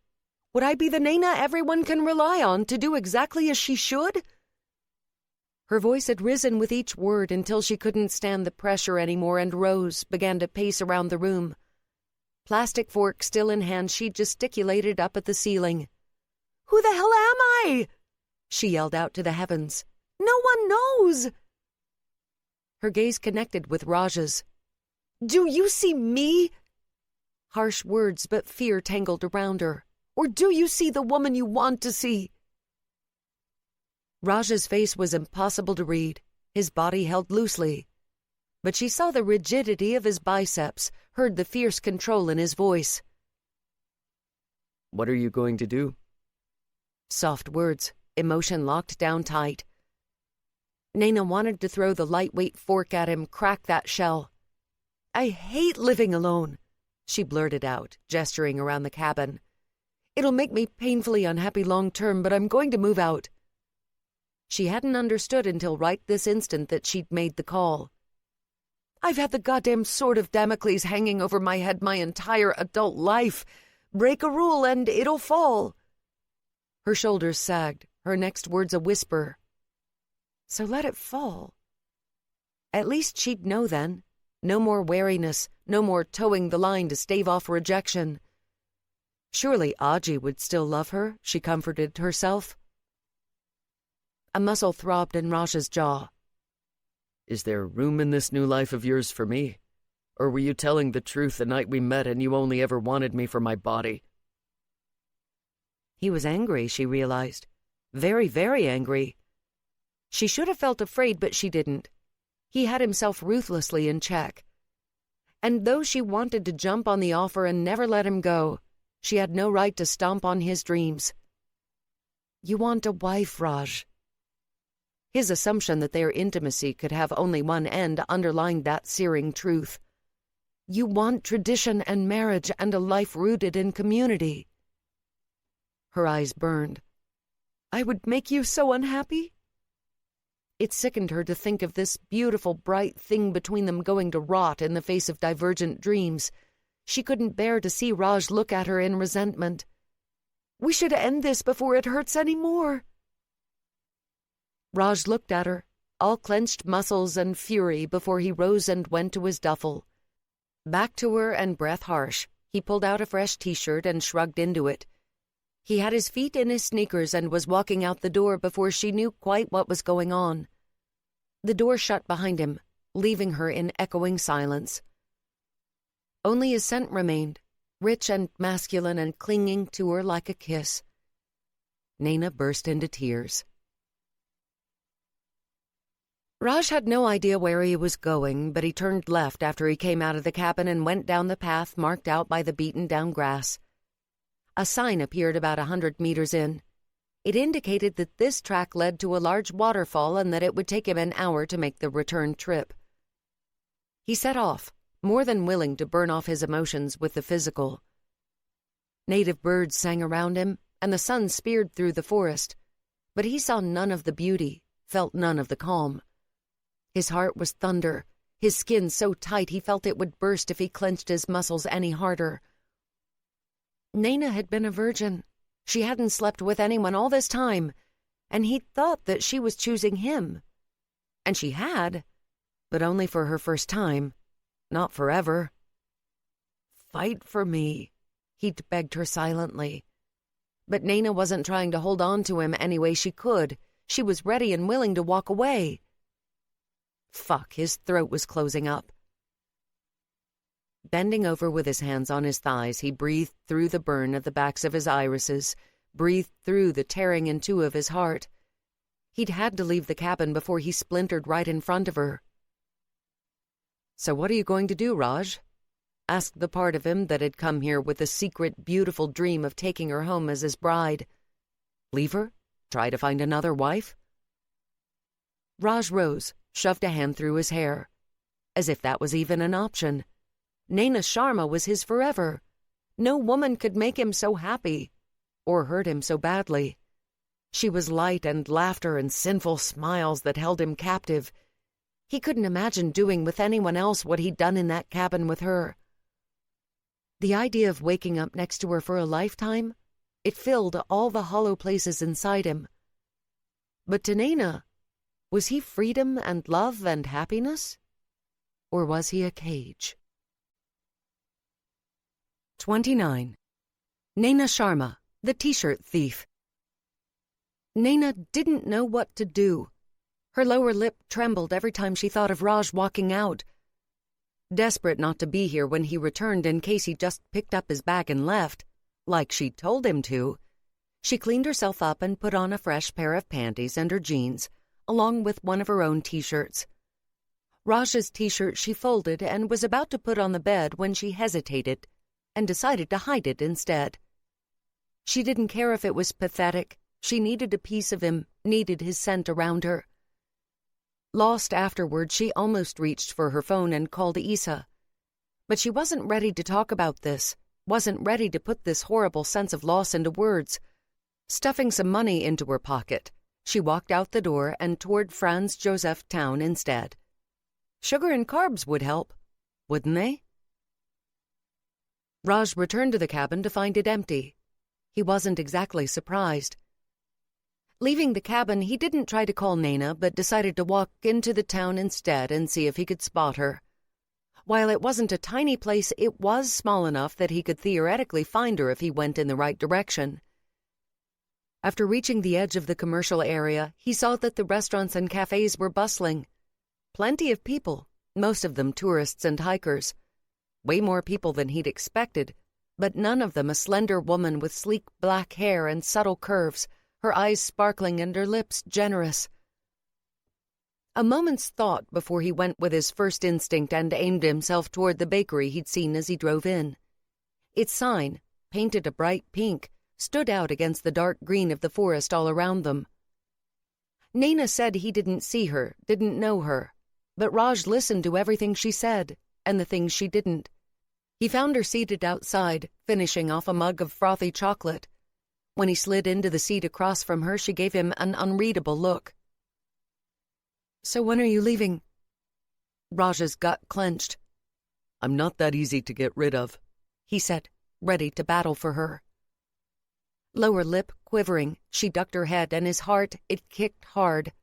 Would I be the Nayna everyone can rely on to do exactly as she should?" Her voice had risen with each word until she couldn't stand the pressure anymore and rose, began to pace around the room. Plastic fork still in hand, she gesticulated up at the ceiling. "Who the hell am I?" she yelled out to the heavens. "No one knows." Her gaze connected with Raj's. "Do you see me?" Harsh words, but fear tangled around her. "Or do you see the woman you want to see?" Raj's face was impossible to read, his body held loosely. But she saw the rigidity of his biceps, heard the fierce control in his voice. "What are you going to do?" Soft words, emotion locked down tight. Nayna wanted to throw the lightweight fork at him, crack that shell. "I hate living alone," she blurted out, gesturing around the cabin. "It'll make me painfully unhappy long term, but I'm going to move out." She hadn't understood until right this instant that she'd made the call. "I've had the goddamn sword of Damocles hanging over my head my entire adult life. Break a rule and it'll fall." Her shoulders sagged, her next words a whisper. So let it fall. At least she'd know then. No more wariness, no more towing the line to stave off rejection. Surely Aji would still love her, she comforted herself. A muscle throbbed in Raj's jaw. "Is there room in this new life of yours for me? Or were you telling the truth the night we met and you only ever wanted me for my body?" He was angry, she realized. Very, very angry. She should have felt afraid, but she didn't. He had himself ruthlessly in check. And though she wanted to jump on the offer and never let him go, she had no right to stomp on his dreams. "You want a wife, Raj." His assumption that their intimacy could have only one end underlined that searing truth. "You want tradition and marriage and a life rooted in community." Her eyes burned. "I would make you so unhappy?" It sickened her to think of this beautiful, bright thing between them going to rot in the face of divergent dreams. She couldn't bear to see Raj look at her in resentment. "We should end this before it hurts any more." Raj looked at her, all clenched muscles and fury, before he rose and went to his duffel. Back to her and breath harsh, he pulled out a fresh t-shirt and shrugged into it. He had his feet in his sneakers and was walking out the door before she knew quite what was going on. The door shut behind him, leaving her in echoing silence. Only his scent remained, rich and masculine and clinging to her like a kiss. Nayna burst into tears. Raj had no idea where he was going, but he turned left after he came out of the cabin and went down the path marked out by the beaten-down grass. A sign appeared about 100 meters in. It indicated that this track led to a large waterfall and that it would take him an hour to make the return trip. He set off, more than willing to burn off his emotions with the physical. Native birds sang around him, and the sun speared through the forest, but he saw none of the beauty, felt none of the calm. His heart was thunder, his skin so tight he felt it would burst if he clenched his muscles any harder. Nayna had been a virgin. She hadn't slept with anyone all this time, and he'd thought that she was choosing him. And she had, but only for her first time, not forever. "Fight for me," he'd begged her silently. But Nayna wasn't trying to hold on to him any way she could. She was ready and willing to walk away. Fuck, his throat was closing up. Bending over with his hands on his thighs, he breathed through the burn at the backs of his irises, breathed through the tearing in two of his heart. He'd had to leave the cabin before he splintered right in front of her. "So what are you going to do, Raj?" asked the part of him that had come here with the secret, beautiful dream of taking her home as his bride. "Leave her? Try to find another wife?" Raj rose, shoved a hand through his hair. As if that was even an option. Nayna Sharma was his forever. No woman could make him so happy, or hurt him so badly. She was light and laughter and sinful smiles that held him captive. He couldn't imagine doing with anyone else what he'd done in that cabin with her. The idea of waking up next to her for a lifetime, it filled all the hollow places inside him. But to Nayna, was he freedom and love and happiness? Or was he a cage? 29. Nayna Sharma, the T-shirt thief. Nayna didn't know what to do. Her lower lip trembled every time she thought of Raj walking out. Desperate not to be here when he returned in case he just picked up his bag and left, like she'd told him to, she cleaned herself up and put on a fresh pair of panties and her jeans, along with one of her own T-shirts. Raj's T-shirt she folded and was about to put on the bed when she hesitated and decided to hide it instead. She didn't care if it was pathetic. She needed a piece of him, needed his scent around her. Lost afterward, she almost reached for her phone and called Isa. But she wasn't ready to talk about this, wasn't ready to put this horrible sense of loss into words. Stuffing some money into her pocket, she walked out the door and toward Franz Josef town instead. Sugar and carbs would help, wouldn't they? Raj returned to the cabin to find it empty. He wasn't exactly surprised. Leaving the cabin, he didn't try to call Nayna, but decided to walk into the town instead and see if he could spot her. While it wasn't a tiny place, it was small enough that he could theoretically find her if he went in the right direction. After reaching the edge of the commercial area, he saw that the restaurants and cafes were bustling. Plenty of people, most of them tourists and hikers. Way more people than he'd expected, but none of them a slender woman with sleek black hair and subtle curves, her eyes sparkling and her lips generous. A moment's thought before he went with his first instinct and aimed himself toward the bakery he'd seen as he drove in. Its sign, painted a bright pink, stood out against the dark green of the forest all around them. Nayna said he didn't see her, didn't know her, but Raj listened to everything she said, and the things she didn't. He found her seated outside, finishing off a mug of frothy chocolate. When he slid into the seat across from her, she gave him an unreadable look. "So when are you leaving?" Raj's gut clenched. "I'm not that easy to get rid of," he said, ready to battle for her. Lower lip quivering, she ducked her head, and his heart, it kicked hard.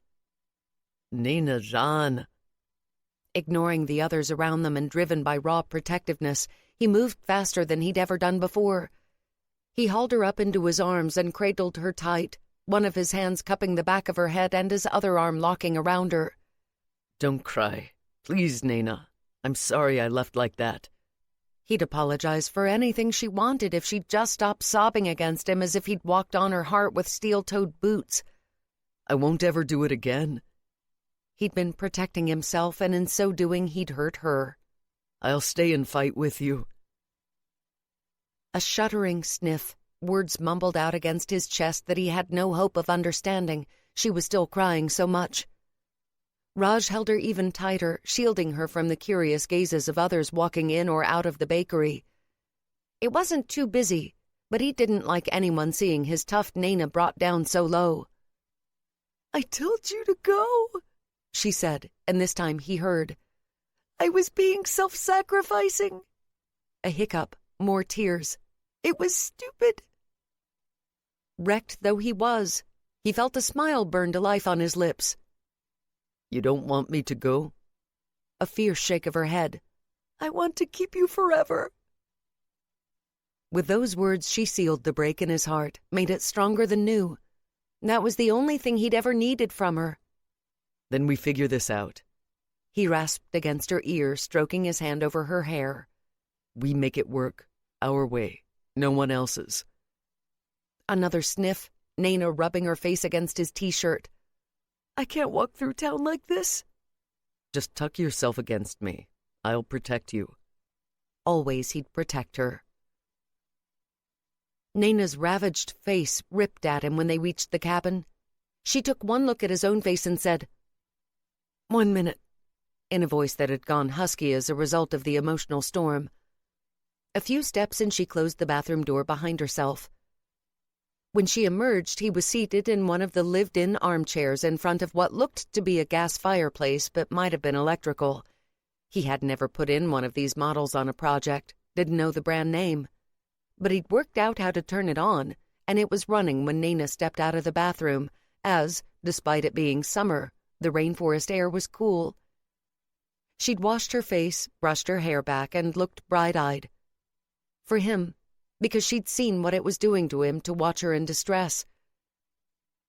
"Nayna Sharma." Ignoring the others around them and driven by raw protectiveness, he moved faster than he'd ever done before. He hauled her up into his arms and cradled her tight, one of his hands cupping the back of her head and his other arm locking around her. "Don't cry. Please, Nayna. I'm sorry I left like that." He'd apologize for anything she wanted if she'd just stop sobbing against him as if he'd walked on her heart with steel-toed boots. "I won't ever do it again." He'd been protecting himself, and in so doing, he'd hurt her. "I'll stay and fight with you." A shuddering sniff, words mumbled out against his chest that he had no hope of understanding. She was still crying so much. Raj held her even tighter, shielding her from the curious gazes of others walking in or out of the bakery. It wasn't too busy, but he didn't like anyone seeing his tough Nayna brought down so low. "I told you to go," she said, and this time he heard. "I was being self-sacrificing." A hiccup, more tears. "It was stupid." Wrecked though he was, he felt a smile burn to life on his lips. "You don't want me to go?" A fierce shake of her head. "I want to keep you forever." With those words, she sealed the break in his heart, made it stronger than new. That was the only thing he'd ever needed from her. "Then we figure this out." He rasped against her ear, stroking his hand over her hair. "We make it work, our way, no one else's." Another sniff, Nayna rubbing her face against his t-shirt. "I can't walk through town like this." "Just tuck yourself against me. I'll protect you." Always he'd protect her. Nayna's ravaged face ripped at him when they reached the cabin. She took one look at his own face and said, "1 minute," in a voice that had gone husky as a result of the emotional storm. A few steps and she closed the bathroom door behind herself. When she emerged, he was seated in one of the lived-in armchairs in front of what looked to be a gas fireplace but might have been electrical. He had never put in one of these models on a project, didn't know the brand name. But he'd worked out how to turn it on, and it was running when Nayna stepped out of the bathroom, as, despite it being summer, the rainforest air was cool. She'd washed her face, brushed her hair back, and looked bright-eyed. For him, because she'd seen what it was doing to him to watch her in distress.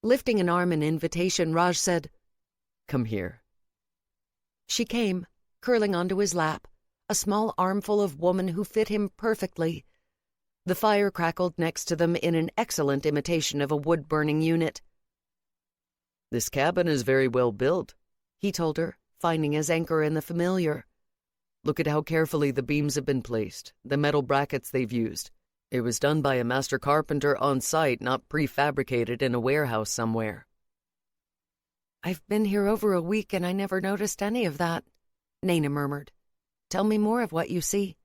Lifting an arm in invitation, Raj said, "Come here." She came, curling onto his lap, a small armful of woman who fit him perfectly. The fire crackled next to them in an excellent imitation of a wood-burning unit. "This cabin is very well built," he told her, finding his anchor in the familiar. "Look at how carefully the beams have been placed, the metal brackets they've used. It was done by a master carpenter on site, not prefabricated in a warehouse somewhere." I've been here over a week and I never noticed any of that, Nayna murmured. Tell me more of what you see.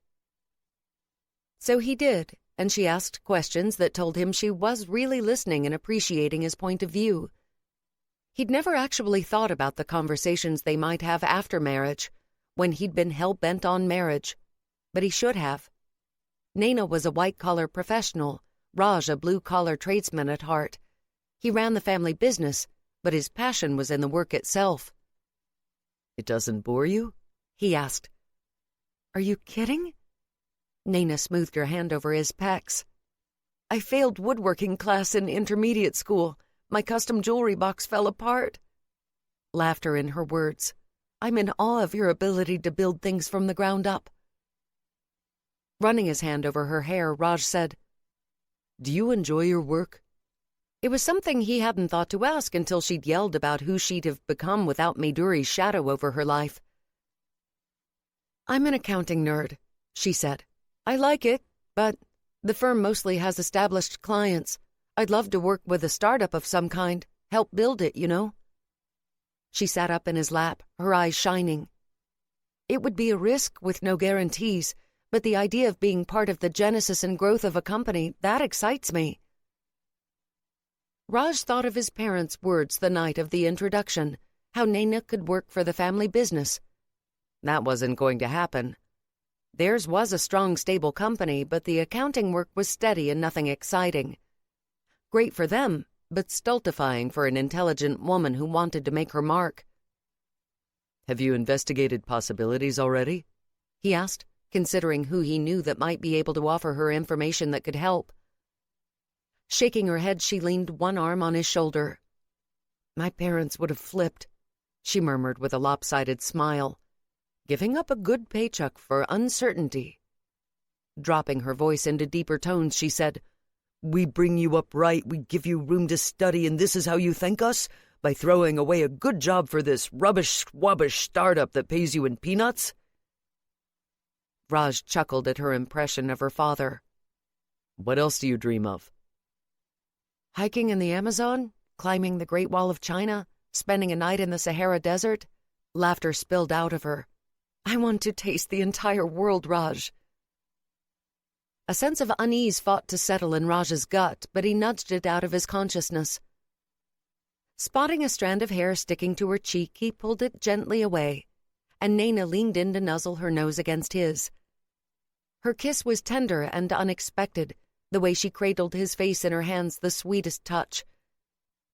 So he did, and she asked questions that told him she was really listening and appreciating his point of view. He'd never actually thought about the conversations they might have after marriage, when he'd been hell-bent on marriage, but he should have. Nayna was a white-collar professional, Raj a blue-collar tradesman at heart. He ran the family business, but his passion was in the work itself. It doesn't bore you? He asked. Are you kidding? Nayna smoothed her hand over his pecs. I failed woodworking class in intermediate school. My custom jewelry box fell apart. Laughter in her words. I'm in awe of your ability to build things from the ground up. Running his hand over her hair, Raj said, Do you enjoy your work? It was something he hadn't thought to ask until she'd yelled about who she'd have become without Maiduri's shadow over her life. I'm an accounting nerd, she said. I like it, but the firm mostly has established clients. I'd love to work with a startup of some kind, help build it, you know. She sat up in his lap, her eyes shining. It would be a risk with no guarantees, but the idea of being part of the genesis and growth of a company, that excites me. Raj thought of his parents' words the night of the introduction, how Nayna could work for the family business. That wasn't going to happen. Theirs was a strong, stable company, but the accounting work was steady and nothing exciting. Great for them, but stultifying for an intelligent woman who wanted to make her mark. Have you investigated possibilities already? He asked, considering who he knew that might be able to offer her information that could help. Shaking her head, she leaned one arm on his shoulder. My parents would have flipped, she murmured with a lopsided smile. Giving up a good paycheck for uncertainty. Dropping her voice into deeper tones, she said, We bring you up right, we give you room to study, and this is how you thank us? By throwing away a good job for this rubbish-swabbish startup that pays you in peanuts? Raj chuckled at her impression of her father. What else do you dream of? Hiking in the Amazon, climbing the Great Wall of China, spending a night in the Sahara Desert. Laughter spilled out of her. I want to taste the entire world, Raj. A sense of unease fought to settle in Raj's gut, but he nudged it out of his consciousness. Spotting a strand of hair sticking to her cheek, he pulled it gently away, and Nayna leaned in to nuzzle her nose against his. Her kiss was tender and unexpected, the way she cradled his face in her hands, the sweetest touch.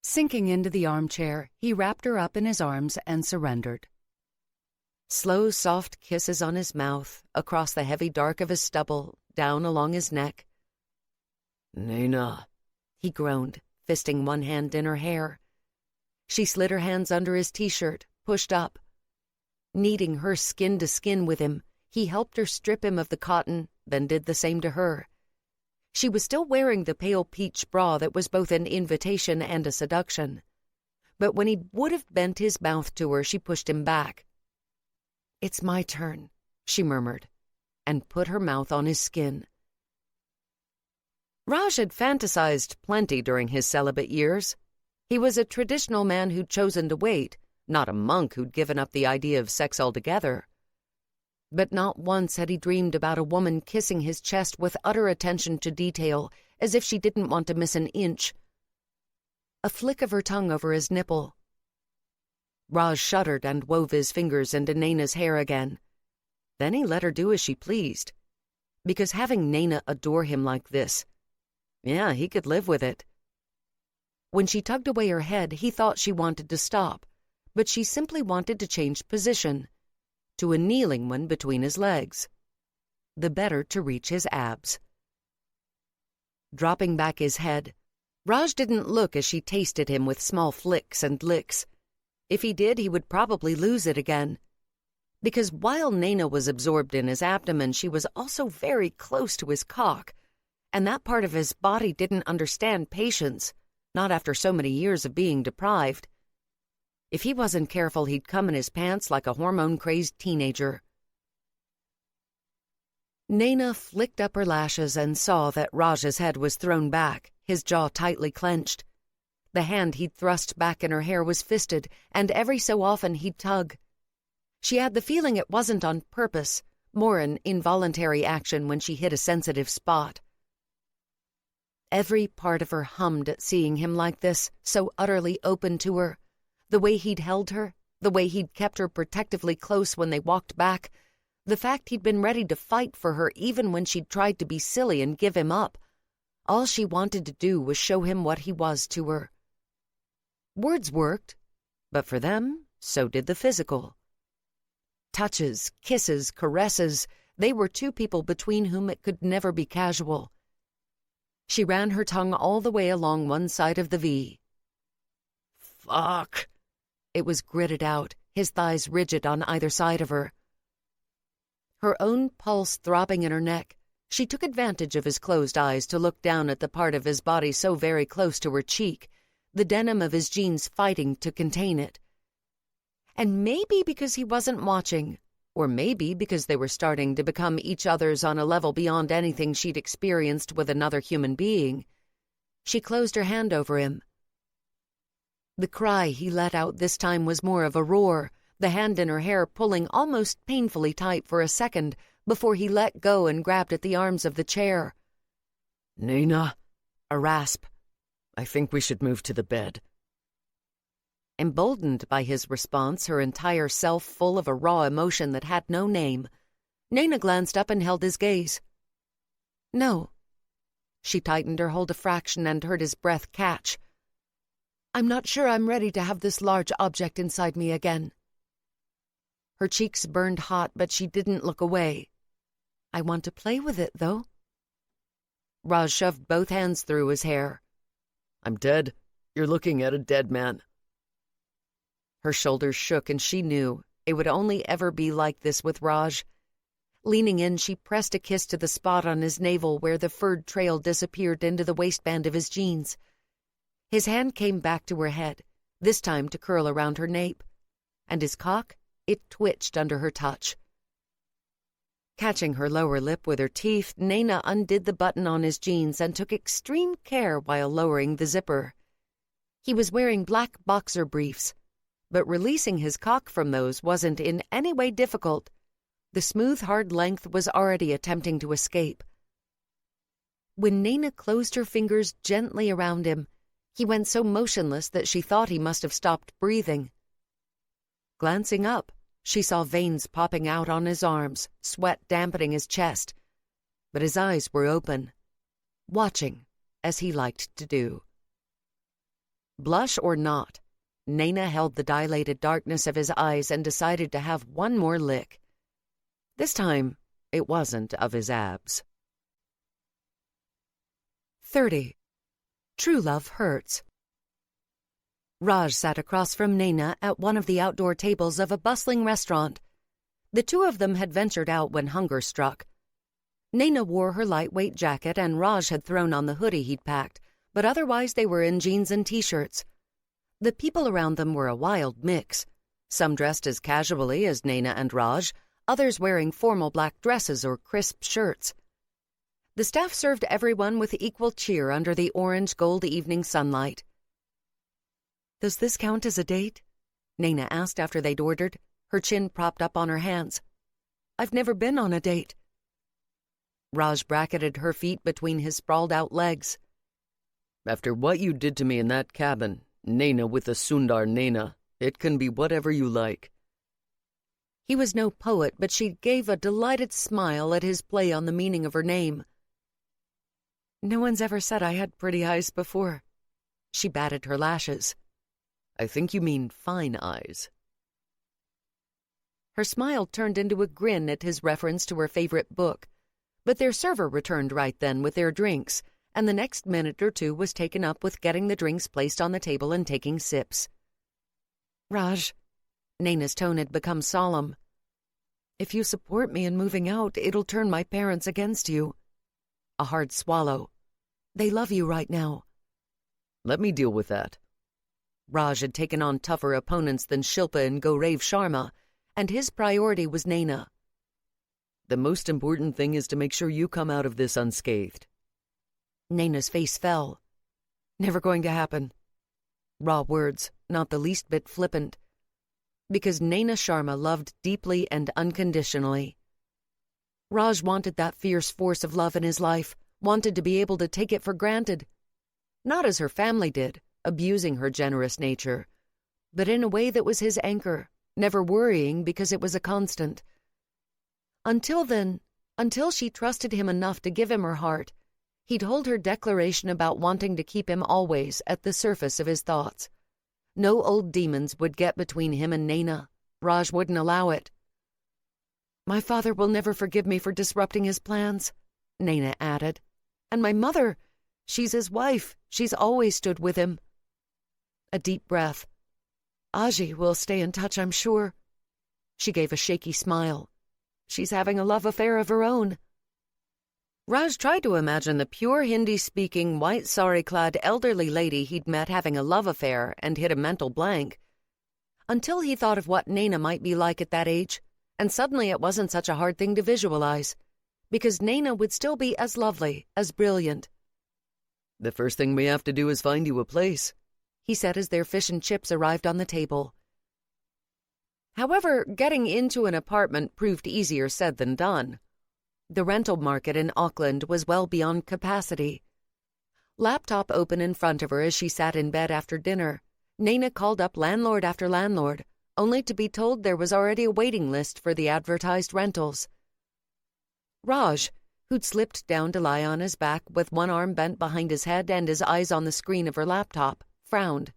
Sinking into the armchair, he wrapped her up in his arms and surrendered. Slow, soft kisses on his mouth, across the heavy dark of his stubble, down along his neck. Nayna, he groaned, fisting one hand in her hair. She slid her hands under his t-shirt, pushed up. Kneading her skin to skin with him, he helped her strip him of the cotton, then did the same to her. She was still wearing the pale peach bra that was both an invitation and a seduction. But when he would have bent his mouth to her, she pushed him back. It's my turn, she murmured, and put her mouth on his skin. Raj had fantasized plenty during his celibate years. He was a traditional man who'd chosen to wait, not a monk who'd given up the idea of sex altogether. But not once had he dreamed about a woman kissing his chest with utter attention to detail, as if she didn't want to miss an inch. A flick of her tongue over his nipple. Raj shuddered and wove his fingers into Nayna's hair again. Then he let her do as she pleased. Because having Nayna adore him like this, yeah, he could live with it. When she tugged away her head, he thought she wanted to stop, but she simply wanted to change position, to a kneeling one between his legs, the better to reach his abs. Dropping back his head, Raj didn't look as she tasted him with small flicks and licks. If he did, he would probably lose it again. Because while Nayna was absorbed in his abdomen, she was also very close to his cock, and that part of his body didn't understand patience, not after so many years of being deprived. If he wasn't careful, he'd come in his pants like a hormone-crazed teenager. Nayna flicked up her lashes and saw that Raj's head was thrown back, his jaw tightly clenched. The hand he'd thrust back in her hair was fisted, and every so often he'd tug. She had the feeling it wasn't on purpose, more an involuntary action when she hit a sensitive spot. Every part of her hummed at seeing him like this, so utterly open to her. The way he'd held her, the way he'd kept her protectively close when they walked back, the fact he'd been ready to fight for her even when she'd tried to be silly and give him up. All she wanted to do was show him what he was to her. Words worked, but for them, so did the physical. Touches, kisses, caresses, they were two people between whom it could never be casual. She ran her tongue all the way along one side of the V. "Fuck!" It was gritted out, his thighs rigid on either side of her. Her own pulse throbbing in her neck, she took advantage of his closed eyes to look down at the part of his body so very close to her cheek, the denim of his jeans fighting to contain it. And maybe because he wasn't watching, or maybe because they were starting to become each other's on a level beyond anything she'd experienced with another human being, she closed her hand over him. The cry he let out this time was more of a roar, the hand in her hair pulling almost painfully tight for a second before he let go and grabbed at the arms of the chair. "Nayna," a rasp. "I think we should move to the bed." Emboldened by his response, her entire self full of a raw emotion that had no name, Nayna glanced up and held his gaze. "No." She tightened her hold a fraction and heard his breath catch. "I'm not sure I'm ready to have this large object inside me again." Her cheeks burned hot, but she didn't look away. "I want to play with it, though." Raj shoved both hands through his hair. "I'm dead. You're looking at a dead man." Her shoulders shook, and she knew it would only ever be like this with Raj. Leaning in, she pressed a kiss to the spot on his navel where the furred trail disappeared into the waistband of his jeans. His hand came back to her head, this time to curl around her nape, and his cock, it twitched under her touch. Catching her lower lip with her teeth, Nayna undid the button on his jeans and took extreme care while lowering the zipper. He was wearing black boxer briefs, but releasing his cock from those wasn't in any way difficult. The smooth, hard length was already attempting to escape. When Nayna closed her fingers gently around him, he went so motionless that she thought he must have stopped breathing. Glancing up, she saw veins popping out on his arms, sweat dampening his chest, but his eyes were open, watching, as he liked to do. Blush or not, Nayna held the dilated darkness of his eyes and decided to have one more lick. This time, it wasn't of his abs. 30. True Love Hurts. Raj sat across from Nayna at one of the outdoor tables of a bustling restaurant. The two of them had ventured out when hunger struck. Nayna wore her lightweight jacket and Raj had thrown on the hoodie he'd packed, but otherwise they were in jeans and t-shirts. The people around them were a wild mix, some dressed as casually as Nayna and Raj, others wearing formal black dresses or crisp shirts. The staff served everyone with equal cheer under the orange-gold evening sunlight. "Does this count as a date?" Nayna asked after they'd ordered, her chin propped up on her hands. "I've never been on a date." Raj bracketed her feet between his sprawled-out legs. "After what you did to me in that cabin, Nayna with the Sundar Nayna, it can be whatever you like." He was no poet, but she gave a delighted smile at his play on the meaning of her name. "No one's ever said I had pretty eyes before." She batted her lashes. "I think you mean fine eyes." Her smile turned into a grin at his reference to her favorite book, but their server returned right then with their drinks, and the next minute or two was taken up with getting the drinks placed on the table and taking sips. "Raj," Nayna's tone had become solemn, "if you support me in moving out, it'll turn my parents against you." A hard swallow. "They love you right now." "Let me deal with that." Raj had taken on tougher opponents than Shilpa and Gaurav Sharma, and his priority was Nayna. "The most important thing is to make sure you come out of this unscathed." Nayna's face fell. "Never going to happen." raw words, not the least bit flippant. Because Nayna Sharma loved deeply and unconditionally. Raj wanted that fierce force of love in his life, wanted to be able to take it for granted. Not as her family did, abusing her generous nature, but in a way that was his anchor, never worrying because it was a constant. Until then, until she trusted him enough to give him her heart, he'd hold her declaration about wanting to keep him always at the surface of his thoughts. No old demons would get between him and Nayna. Raj wouldn't allow it. "My father will never forgive me for disrupting his plans," Nayna added. "And my mother, she's his wife. She's always stood with him." A deep breath. "Aji will stay in touch, I'm sure." She gave a shaky smile. "She's having a love affair of her own." Raj tried to imagine the pure Hindi-speaking, white sari-clad elderly lady he'd met having a love affair and hit a mental blank. Until he thought of what Nayna might be like at that age, and suddenly it wasn't such a hard thing to visualize, because Nayna would still be as lovely, as brilliant. "The first thing we have to do is find you a place," he said as their fish and chips arrived on the table. However, getting into an apartment proved easier said than done. The rental market in Auckland was well beyond capacity. Laptop open in front of her as she sat in bed after dinner, Nayna called up landlord after landlord, only to be told there was already a waiting list for the advertised rentals. Raj, who'd slipped down to lie on his back with one arm bent behind his head and his eyes on the screen of her laptop, frowned.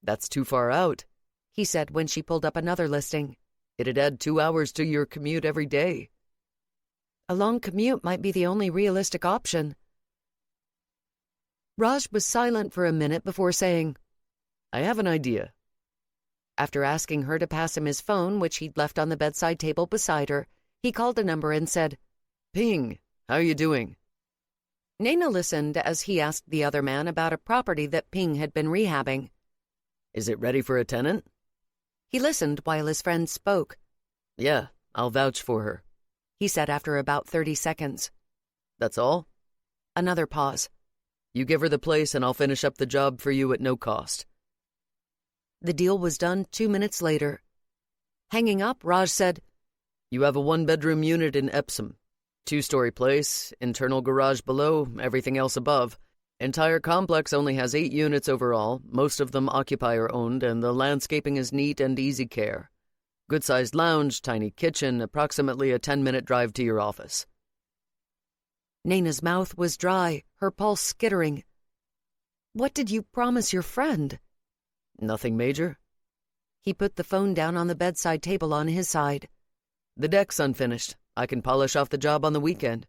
"That's too far out," he said when she pulled up another listing. "It'd add 2 hours to your commute every day." A long commute might be the only realistic option. Raj was silent for a minute before saying, "I have an idea." After asking her to pass him his phone, which he'd left on the bedside table beside her, he called a number and said, "Ping, how are you doing?" Nayna listened as he asked the other man about a property that Ping had been rehabbing. "Is it ready for a tenant?" He listened while his friend spoke. "Yeah, I'll vouch for her," he said after about 30 seconds. "That's all?" Another pause. "You give her the place and I'll finish up the job for you at no cost." The deal was done 2 minutes later. Hanging up, Raj said, "You have a 1-bedroom unit in Epsom. 2-story place, internal garage below, everything else above. Entire complex only has 8 units overall, most of them occupier-owned, and the landscaping is neat and easy care. Good-sized lounge, tiny kitchen, approximately a 10-minute drive to your office." Nayna's mouth was dry, her pulse skittering. "What did you promise your friend?" "Nothing major." He put the phone down on the bedside table on his side. "The deck's unfinished. I can polish off the job on the weekend.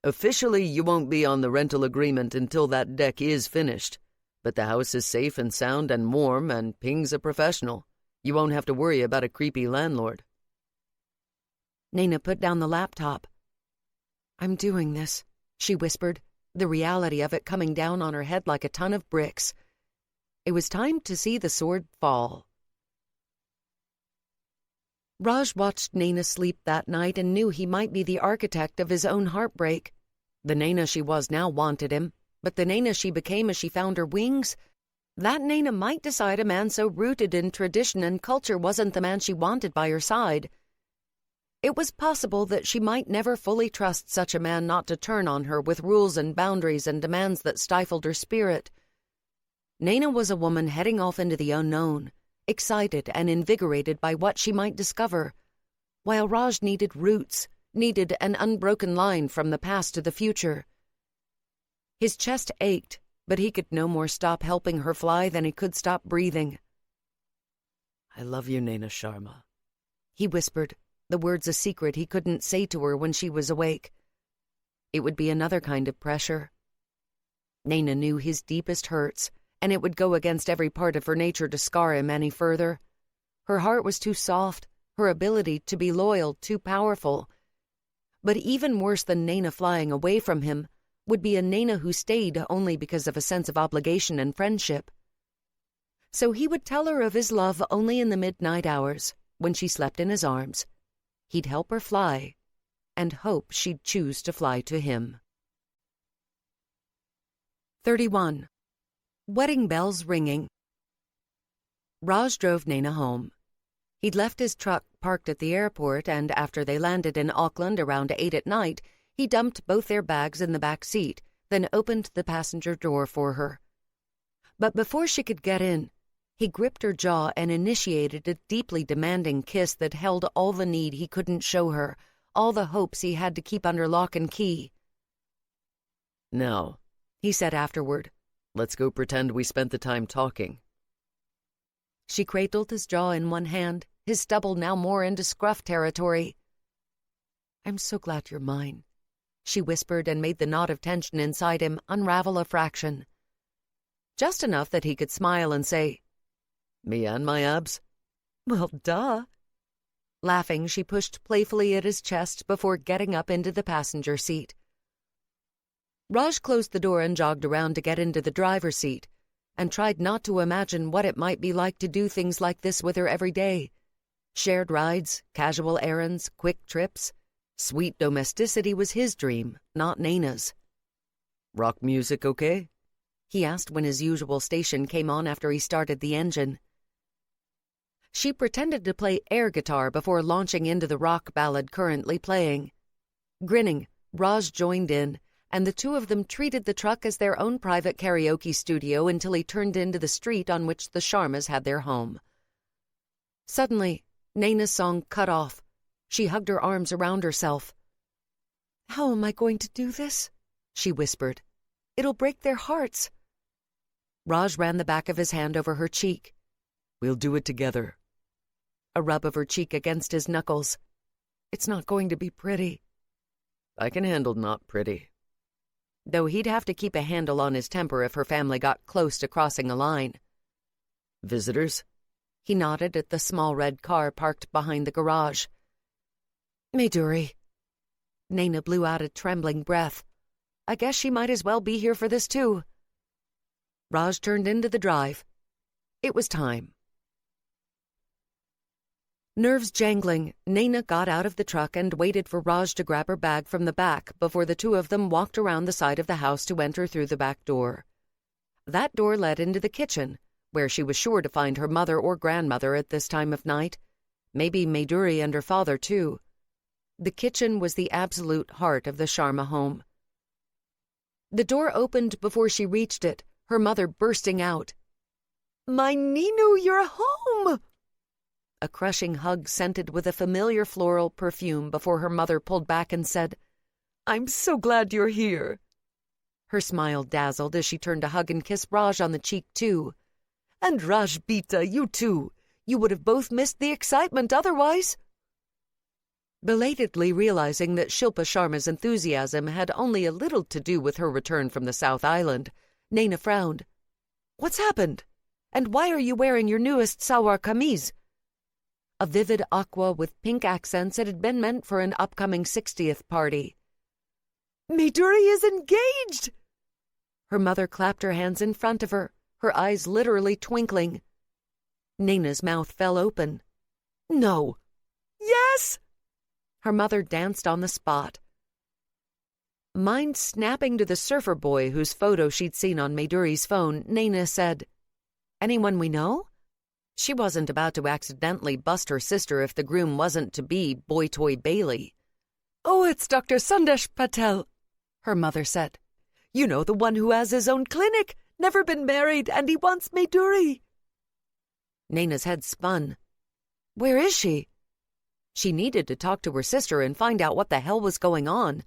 Officially, you won't be on the rental agreement until that deck is finished, but the house is safe and sound and warm, and Ping's a professional. You won't have to worry about a creepy landlord." Nayna put down the laptop. "I'm doing this," she whispered, the reality of it coming down on her head like a ton of bricks. It was time to see the sword fall. Raj watched Nayna sleep that night and knew he might be the architect of his own heartbreak. The Nayna she was now wanted him, but the Nayna she became as she found her wings, that Nayna might decide a man so rooted in tradition and culture wasn't the man she wanted by her side. It was possible that she might never fully trust such a man not to turn on her with rules and boundaries and demands that stifled her spirit. Nayna was a woman heading off into the unknown, excited and invigorated by what she might discover, while Raj needed roots, needed an unbroken line from the past to the future. His chest ached, but he could no more stop helping her fly than he could stop breathing. "I love you, Nayna Sharma," he whispered, the words a secret he couldn't say to her when she was awake. It would be another kind of pressure. Nayna knew his deepest hurts, and it would go against every part of her nature to scar him any further. Her heart was too soft, her ability to be loyal too powerful. But even worse than Nayna flying away from him would be a Nayna who stayed only because of a sense of obligation and friendship. So he would tell her of his love only in the midnight hours, when she slept in his arms. He'd help her fly, and hope she'd choose to fly to him. 31. Wedding bells ringing. Raj drove Nayna home. He'd left his truck parked at the airport, and after they landed in Auckland around 8 at night, he dumped both their bags in the back seat, then opened the passenger door for her. But before she could get in, he gripped her jaw and initiated a deeply demanding kiss that held all the need he couldn't show her, all the hopes he had to keep under lock and key. "Now," he said afterward, "let's go pretend we spent the time talking." She cradled his jaw in one hand, his stubble now more into scruff territory. "I'm so glad you're mine," she whispered and made the knot of tension inside him unravel a fraction. Just enough that he could smile and say, "Me and my abs?" "Well, duh." Laughing, she pushed playfully at his chest before getting up into the passenger seat. Raj closed the door and jogged around to get into the driver's seat, and tried not to imagine what it might be like to do things like this with her every day. Shared rides, casual errands, quick trips. Sweet domesticity was his dream, not Nayna's. "Rock music okay?" he asked when his usual station came on after he started the engine. She pretended to play air guitar before launching into the rock ballad currently playing. Grinning, Raj joined in, and the two of them treated the truck as their own private karaoke studio until he turned into the street on which the Sharmas had their home. Suddenly, Nayna's song cut off. She hugged her arms around herself. "How am I going to do this?" she whispered. "It'll break their hearts." Raj ran the back of his hand over her cheek. "We'll do it together." A rub of her cheek against his knuckles. "It's not going to be pretty." "I can handle not pretty." Though he'd have to keep a handle on his temper if her family got close to crossing a line. "Visitors?" He nodded at the small red car parked behind the garage. "Mayduri." Nayna blew out a trembling breath. "I guess she might as well be here for this, too." Raj turned into the drive. It was time. Nerves jangling, Nayna got out of the truck and waited for Raj to grab her bag from the back before the two of them walked around the side of the house to enter through the back door. That door led into the kitchen, where she was sure to find her mother or grandmother at this time of night. Maybe Mayduri and her father, too. The kitchen was the absolute heart of the Sharma home. The door opened before she reached it, her mother bursting out. "My Ninu, you're home!" A crushing hug scented with a familiar floral perfume before her mother pulled back and said, "I'm so glad you're here." Her smile dazzled as she turned to hug and kiss Raj on the cheek, too. "And Raj Bita, you too. You would have both missed the excitement otherwise." Belatedly realizing that Shilpa Sharma's enthusiasm had only a little to do with her return from the South Island, Nayna frowned. "What's happened? And why are you wearing your newest salwar kameez?" A vivid aqua with pink accents, it had been meant for an upcoming 60th party. "Mayduri is engaged!" Her mother clapped her hands in front of her, her eyes literally twinkling. Nayna's mouth fell open. "No." "Yes!" Her mother danced on the spot. Mind snapping to the surfer boy whose photo she'd seen on Mayduri's phone, Nayna said, "Anyone we know?" She wasn't about to accidentally bust her sister if the groom wasn't to be Boy Toy Bailey. "Oh, it's Dr. Sandesh Patel," her mother said. "You know, the one who has his own clinic, never been married, and he wants Mayduri." Nayna's head spun. Where is she? She needed to talk to her sister and find out what the hell was going on.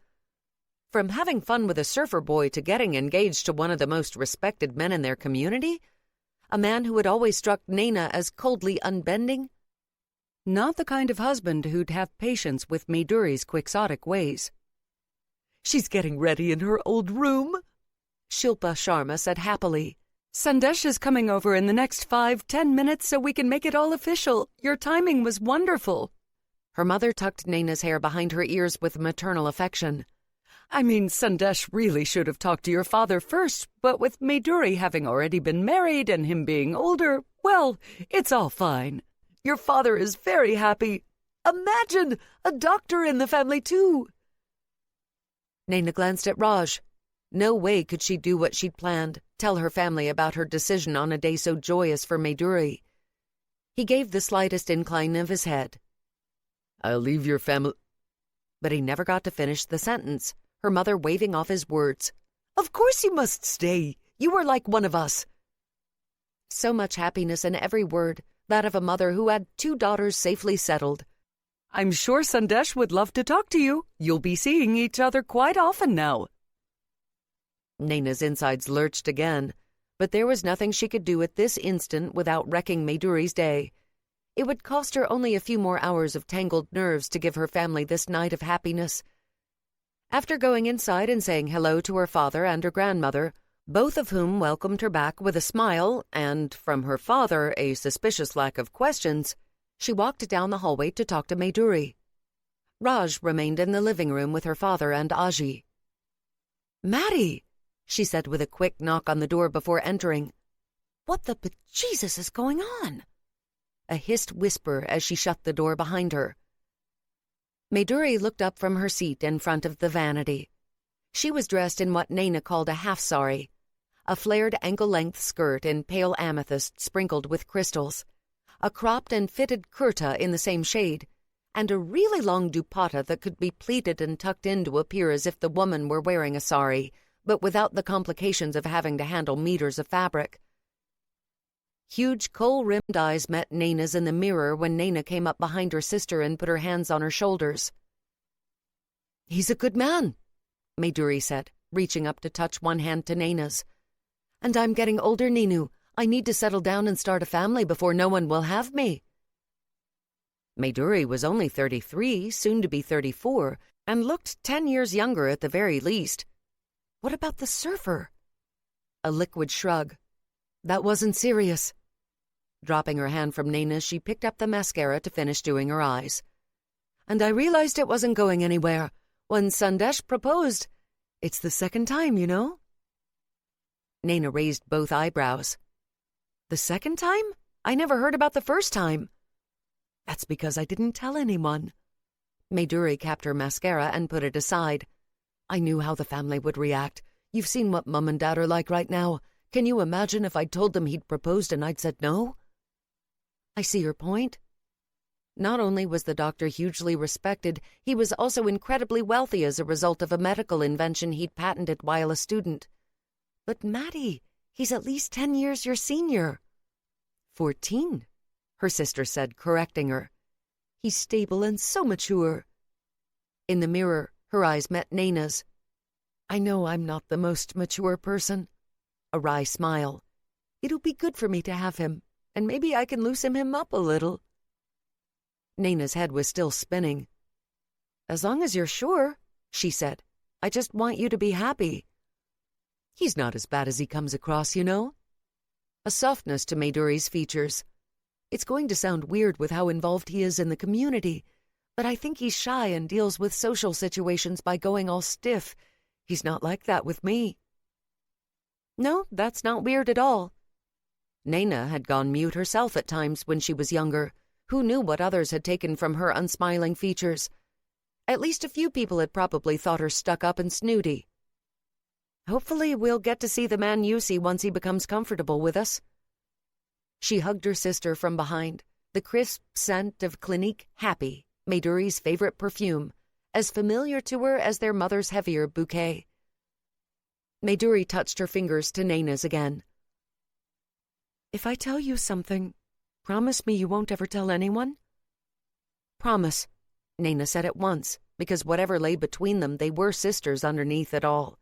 From having fun with a surfer boy to getting engaged to one of the most respected men in their community, a man who had always struck Nayna as coldly unbending. Not the kind of husband who'd have patience with Mayduri's quixotic ways. "She's getting ready in her old room," Shilpa Sharma said happily. "Sandesh is coming over in the next 5-10 minutes so we can make it all official. Your timing was wonderful." Her mother tucked Nayna's hair behind her ears with maternal affection. "I mean, Sandesh really should have talked to your father first, but with Mayduri having already been married and him being older, well, it's all fine. Your father is very happy. Imagine, a doctor in the family too." Nayna glanced at Raj. No way could she do what she'd planned, tell her family about her decision on a day so joyous for Maiduri. He gave the slightest incline of his head. I'll leave your family... But he never got to finish the sentence, her mother waving off his words. Of course you must stay. You are like one of us. So much happiness in every word, that of a mother who had 2 daughters safely settled. I'm sure Sandesh would love to talk to you. You'll be seeing each other quite often now. Nayna's insides lurched again, but there was nothing she could do at this instant without wrecking Maiduri's day. It would cost her only a few more hours of tangled nerves to give her family this night of happiness. After going inside and saying hello to her father and her grandmother, both of whom welcomed her back with a smile and, from her father, a suspicious lack of questions, she walked down the hallway to talk to Maiduri. Raj remained in the living room with her father and Aji. Maddie, she said with a quick knock on the door before entering. What the bejesus is going on? A hissed whisper as she shut the door behind her. Maiduri looked up from her seat in front of the vanity. She was dressed in what Nayna called a half-sari, a flared ankle-length skirt in pale amethyst sprinkled with crystals, a cropped and fitted kurta in the same shade, and a really long dupatta that could be pleated and tucked in to appear as if the woman were wearing a sari, but without the complications of having to handle meters of fabric. Huge kohl-rimmed eyes met Nayna's in the mirror when Nayna came up behind her sister and put her hands on her shoulders. He's a good man, Maiduri said, reaching up to touch one hand to Nayna's. And I'm getting older, Ninu. I need to settle down and start a family before no one will have me. Maiduri was only 33, soon to be 34, and looked 10 years younger at the very least. What about the surfer? A liquid shrug. That wasn't serious. Dropping her hand from Nayna, she picked up the mascara to finish doing her eyes. And I realized it wasn't going anywhere. When Sandesh proposed, it's the second time, you know? Nayna raised both eyebrows. The second time? I never heard about the first time. That's because I didn't tell anyone. Maiduri capped her mascara and put it aside. I knew how the family would react. You've seen what Mum and Dad are like right now. Can you imagine if I'd told them he'd proposed and I'd said no? I see your point. Not only was the doctor hugely respected, he was also incredibly wealthy as a result of a medical invention he'd patented while a student. But Maddie, he's at least 10 years your senior. 14, her sister said, correcting her. He's stable and so mature. In the mirror, her eyes met Nayna's. I know I'm not the most mature person. A wry smile. It'll be good for me to have him, and maybe I can loosen him up a little. Nayna's head was still spinning. As long as you're sure, she said. I just want you to be happy. He's not as bad as he comes across, you know. A softness to Maiduri's features. It's going to sound weird with how involved he is in the community, but I think he's shy and deals with social situations by going all stiff. He's not like that with me. No, that's not weird at all. Nayna had gone mute herself at times when she was younger. Who knew what others had taken from her unsmiling features? At least a few people had probably thought her stuck up and snooty. Hopefully we'll get to see the man you see once he becomes comfortable with us. She hugged her sister from behind, the crisp scent of Clinique Happy, Maiduri's favorite perfume, as familiar to her as their mother's heavier bouquet. Maiduri touched her fingers to Nayna's again. If I tell you something, promise me you won't ever tell anyone? Promise, Nayna said at once, because whatever lay between them, they were sisters underneath it all.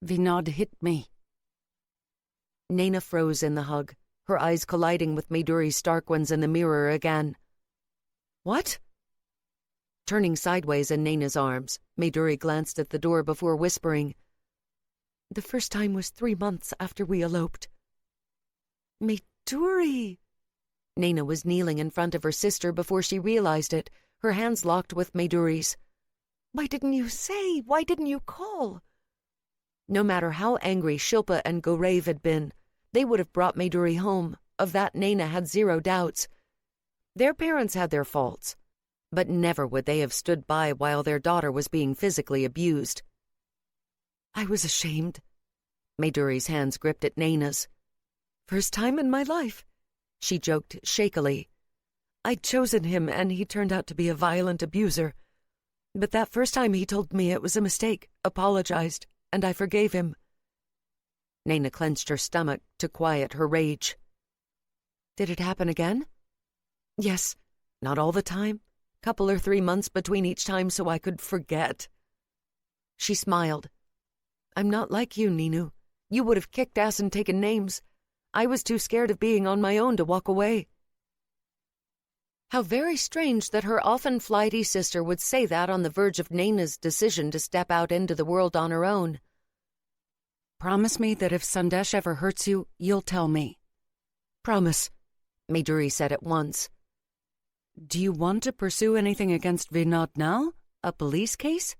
Vinod hit me. Nayna froze in the hug, her eyes colliding with Maiduri's stark ones in the mirror again. What? Turning sideways in Nayna's arms, Maiduri glanced at the door before whispering, The first time was 3 months after we eloped. Maiduri! Nayna was kneeling in front of her sister before she realized it, her hands locked with Maiduri's. Why didn't you say? Why didn't you call? No matter how angry Shilpa and Gorev had been, they would have brought Maiduri home. Of that Nayna had zero doubts. Their parents had their faults, but never would they have stood by while their daughter was being physically abused. I was ashamed. Mayuri's hands gripped at Nayna's. First time in my life, she joked shakily. I'd chosen him and he turned out to be a violent abuser. But that first time he told me it was a mistake, apologized, and I forgave him. Nayna clenched her stomach to quiet her rage. Did it happen again? Yes, not all the time. Couple or 3 months between each time so I could forget. She smiled. I'm not like you, Ninu. You would have kicked ass and taken names. I was too scared of being on my own to walk away. How very strange that her often flighty sister would say that on the verge of Nayna's decision to step out into the world on her own. Promise me that if Sandesh ever hurts you, you'll tell me. Promise, Mayuri said at once. Do you want to pursue anything against Vinod now? A police case?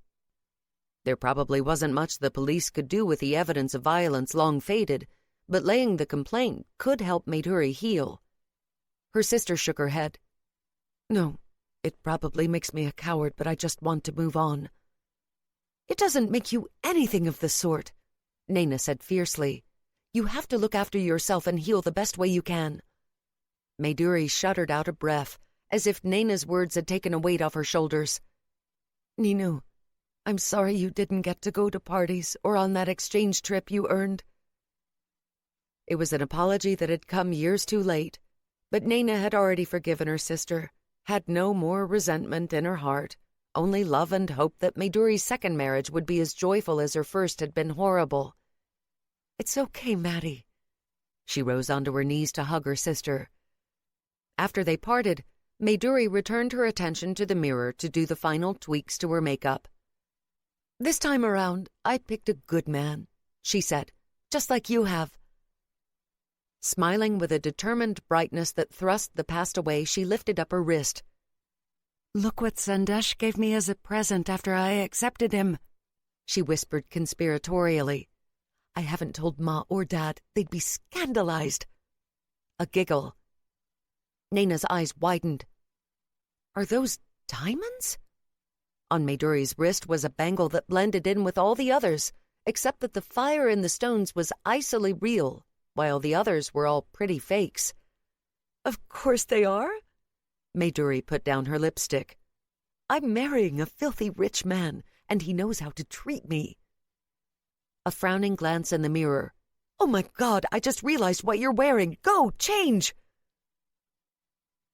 There probably wasn't much the police could do with the evidence of violence long faded, but laying the complaint could help Mayuri heal. Her sister shook her head. No, it probably makes me a coward, but I just want to move on. It doesn't make you anything of the sort, Nayna said fiercely. You have to look after yourself and heal the best way you can. Mayuri shuddered out a breath, as if Nayna's words had taken a weight off her shoulders. Ninu, I'm sorry you didn't get to go to parties or on that exchange trip you earned. It was an apology that had come years too late, but Nayna had already forgiven her sister, had no more resentment in her heart, only love and hope that Mayuri's second marriage would be as joyful as her first had been horrible. It's okay, Maddie. She rose onto her knees to hug her sister. After they parted, Mayuri returned her attention to the mirror to do the final tweaks to her makeup. This time around, I picked a good man, she said, just like you have. Smiling with a determined brightness that thrust the past away, she lifted up her wrist. Look what Sandesh gave me as a present after I accepted him, she whispered conspiratorially. I haven't told Ma or Dad. They'd be scandalized. A giggle. Nayna's eyes widened. Are those diamonds? On Mayuri's wrist was a bangle that blended in with all the others, except that the fire in the stones was icily real, while the others were all pretty fakes. Of course they are. Mayuri put down her lipstick. I'm marrying a filthy rich man, and he knows how to treat me. A frowning glance in the mirror. Oh my God, I just realized what you're wearing. Go, change!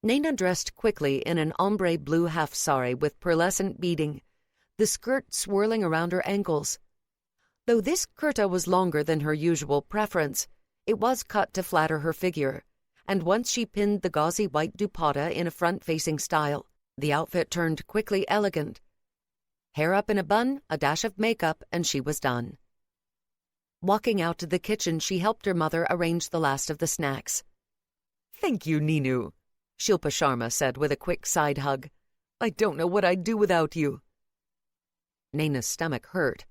Nayna dressed quickly in an ombre blue half-sari with pearlescent beading, the skirt swirling around her ankles. Though this kurta was longer than her usual preference, it was cut to flatter her figure, and once she pinned the gauzy white dupatta in a front-facing style, the outfit turned quickly elegant. Hair up in a bun, a dash of makeup, and she was done. Walking out to the kitchen, she helped her mother arrange the last of the snacks. Thank you, Ninu, Shilpa Sharma said with a quick side hug. I don't know what I'd do without you. Nayna's stomach hurt.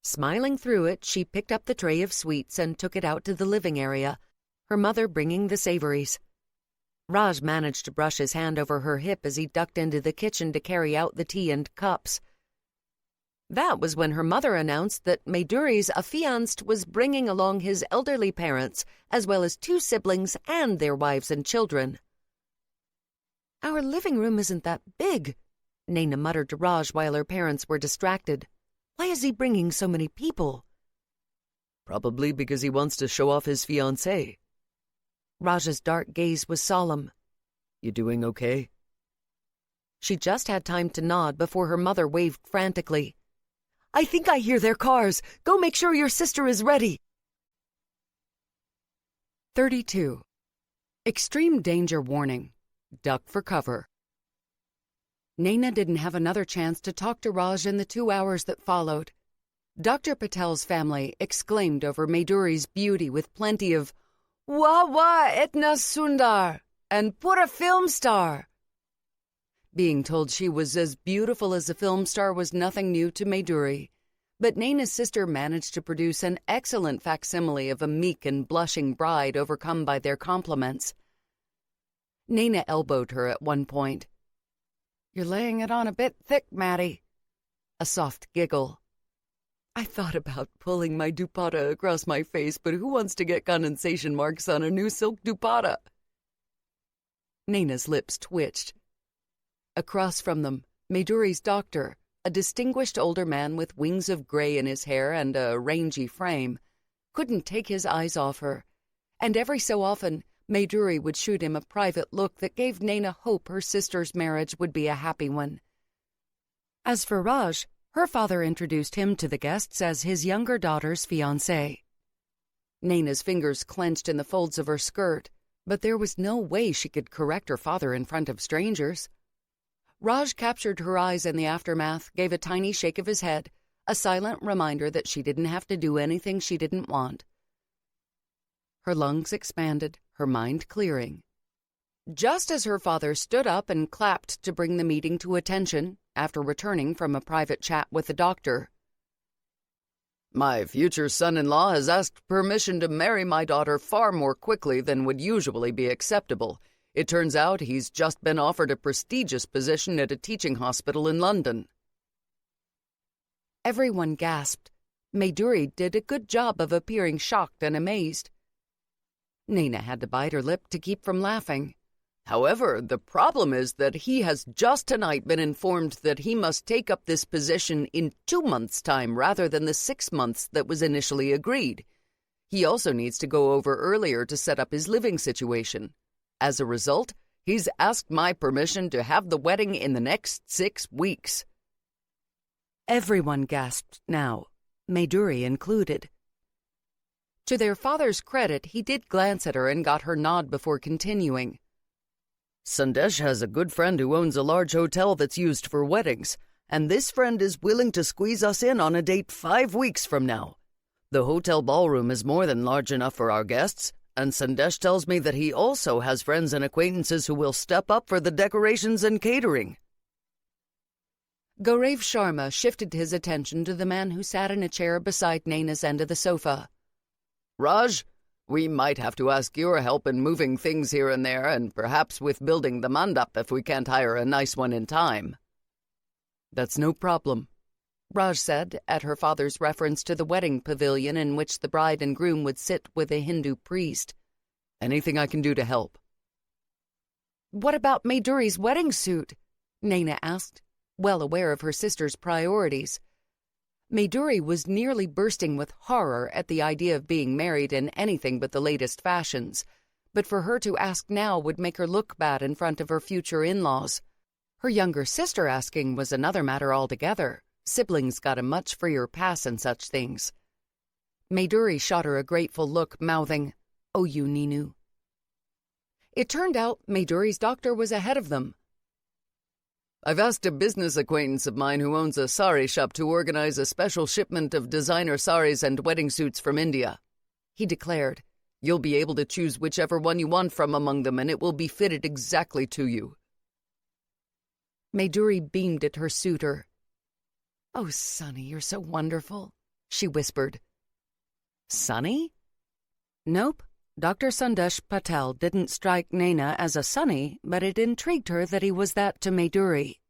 Smiling through it, she picked up the tray of sweets and took it out to the living area, her mother bringing the savories. Raj managed to brush his hand over her hip as he ducked into the kitchen to carry out the tea and cups. That was when her mother announced that Mayuri's affianced was bringing along his elderly parents, as well as 2 siblings and their wives and children. Our living room isn't that big, Nayna muttered to Raj while her parents were distracted. Why is he bringing so many people? Probably because he wants to show off his fiancée. Raj's dark gaze was solemn. You doing okay? She just had time to nod before her mother waved frantically. I think I hear their cars. Go make sure your sister is ready. 32. Extreme danger warning. Duck for cover. Nayna didn't have another chance to talk to Raj in the 2 hours that followed. Dr. Patel's family exclaimed over Mayuri's beauty with plenty of "Wah wah etna sundar" and "Pura film star." Being told she was as beautiful as a film star was nothing new to Mayuri, but Nayna's sister managed to produce an excellent facsimile of a meek and blushing bride overcome by their compliments. Nayna elbowed her at one point. "You're laying it on a bit thick, Maddie." A soft giggle. I thought about pulling my dupatta across my face, but who wants to get condensation marks on a new silk dupatta? Nayna's lips twitched. Across from them, Mayduri's doctor, a distinguished older man with wings of gray in his hair and a rangy frame, couldn't take his eyes off her, and every so often Mayduri would shoot him a private look that gave Nayna hope her sister's marriage would be a happy one. As for Raj, her father introduced him to the guests as his younger daughter's fiancé. Nayna's fingers clenched in the folds of her skirt, but there was no way she could correct her father in front of strangers. Raj captured her eyes in the aftermath, gave a tiny shake of his head, a silent reminder that she didn't have to do anything she didn't want. Her lungs expanded, her mind clearing. Just as her father stood up and clapped to bring the meeting to attention, after returning from a private chat with the doctor. My future son-in-law has asked permission to marry my daughter far more quickly than would usually be acceptable. It turns out he's just been offered a prestigious position at a teaching hospital in London. Everyone gasped. Mayduri did a good job of appearing shocked and amazed. Nayna had to bite her lip to keep from laughing. However, the problem is that he has just tonight been informed that he must take up this position in 2 months' time rather than the 6 months that was initially agreed. He also needs to go over earlier to set up his living situation. As a result, he's asked my permission to have the wedding in the next 6 weeks. Everyone gasped now, Mayduri included. To their father's credit, he did glance at her and got her nod before continuing. Sandesh has a good friend who owns a large hotel that's used for weddings, and this friend is willing to squeeze us in on a date 5 weeks from now. The hotel ballroom is more than large enough for our guests, and Sandesh tells me that he also has friends and acquaintances who will step up for the decorations and catering. Gaurav Sharma shifted his attention to the man who sat in a chair beside Nayna's end of the sofa. Raj, we might have to ask your help in moving things here and there, and perhaps with building the mandap if we can't hire a nice one in time. That's no problem, Raj said at her father's reference to the wedding pavilion in which the bride and groom would sit with a Hindu priest. Anything I can do to help. What about Mayduri's wedding suit? Nayna asked, well aware of her sister's priorities. Mayduri was nearly bursting with horror at the idea of being married in anything but the latest fashions, but for her to ask now would make her look bad in front of her future in-laws. Her younger sister asking was another matter altogether. Siblings got a much freer pass in such things. Mayduri shot her a grateful look, mouthing, "Oh, you Ninu." It turned out Mayduri's doctor was ahead of them. I've asked a business acquaintance of mine who owns a sari shop to organize a special shipment of designer saris and wedding suits from India, he declared. You'll be able to choose whichever one you want from among them, and it will be fitted exactly to you. Mayduri beamed at her suitor. "Oh, Sonny, you're so wonderful," she whispered. Sonny? Nope. Dr. Sandesh Patel didn't strike Nayna as a sonny, but it intrigued her that he was that to Mayduri.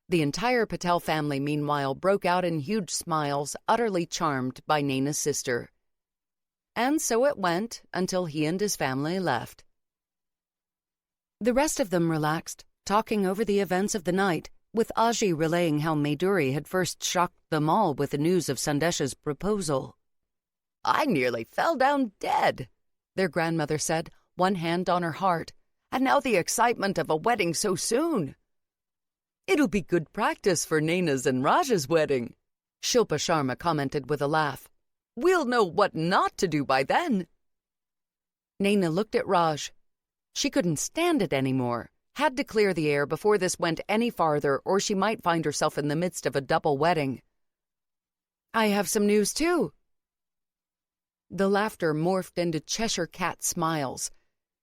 The entire Patel family, meanwhile, broke out in huge smiles, utterly charmed by Nayna's sister. And so it went until he and his family left. The rest of them relaxed, talking over the events of the night, with Aji relaying how Mayduri had first shocked them all with the news of Sandesh's proposal. I nearly fell down dead, their grandmother said, one hand on her heart. And now the excitement of a wedding so soon. It'll be good practice for Nayna's and Raj's wedding, Shilpa Sharma commented with a laugh. We'll know what not to do by then. Nayna looked at Raj. She couldn't stand it anymore. Had to clear the air before this went any farther, or she might find herself in the midst of a double wedding. I have some news, too. The laughter morphed into Cheshire cat smiles.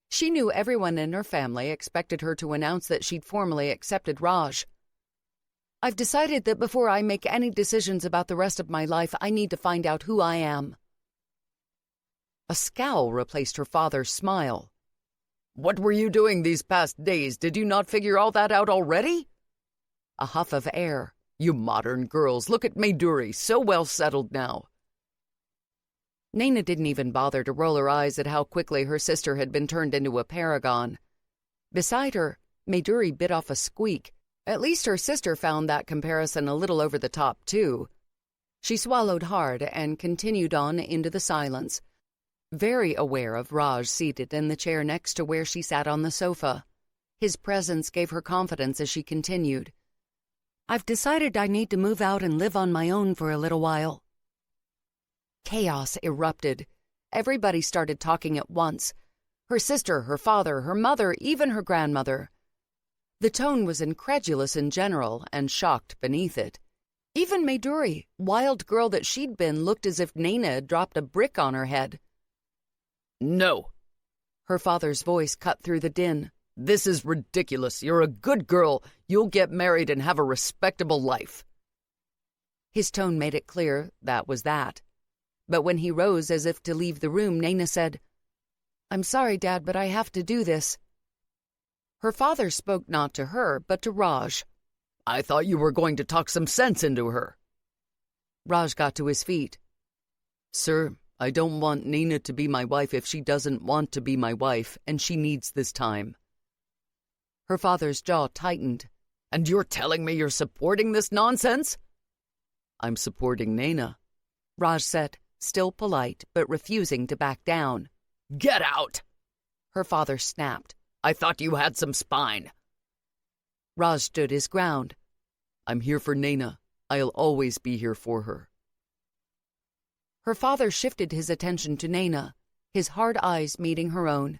She knew everyone in her family expected her to announce that she'd formally accepted Raj. I've decided that before I make any decisions about the rest of my life, I need to find out who I am. A scowl replaced her father's smile. What were you doing these past days? Did you not figure all that out already? A huff of air. You modern girls, look at Mayduri, so well settled now. Nayna didn't even bother to roll her eyes at how quickly her sister had been turned into a paragon. Beside her, Mayduri bit off a squeak. At least her sister found that comparison a little over the top, too. She swallowed hard and continued on into the silence, very aware of Raj seated in the chair next to where she sat on the sofa. His presence gave her confidence as she continued. "I've decided I need to move out and live on my own for a little while." Chaos erupted. Everybody started talking at once. Her sister, her father, her mother, even her grandmother. The tone was incredulous in general and shocked beneath it. Even Mayduri, wild girl that she'd been, looked as if Nayna had dropped a brick on her head. No. Her father's voice cut through the din. This is ridiculous. You're a good girl. You'll get married and have a respectable life. His tone made it clear that was that. But when he rose as if to leave the room, Nayna said, "I'm sorry, Dad, but I have to do this." Her father spoke not to her, but to Raj. I thought you were going to talk some sense into her. Raj got to his feet. Sir, I don't want Nayna to be my wife if she doesn't want to be my wife, and she needs this time. Her father's jaw tightened. And you're telling me you're supporting this nonsense? I'm supporting Nayna, Raj said, still polite, but refusing to back down. Get out! Her father snapped. I thought you had some spine. Raj stood his ground. I'm here for Nayna. I'll always be here for her. Her father shifted his attention to Nayna, his hard eyes meeting her own.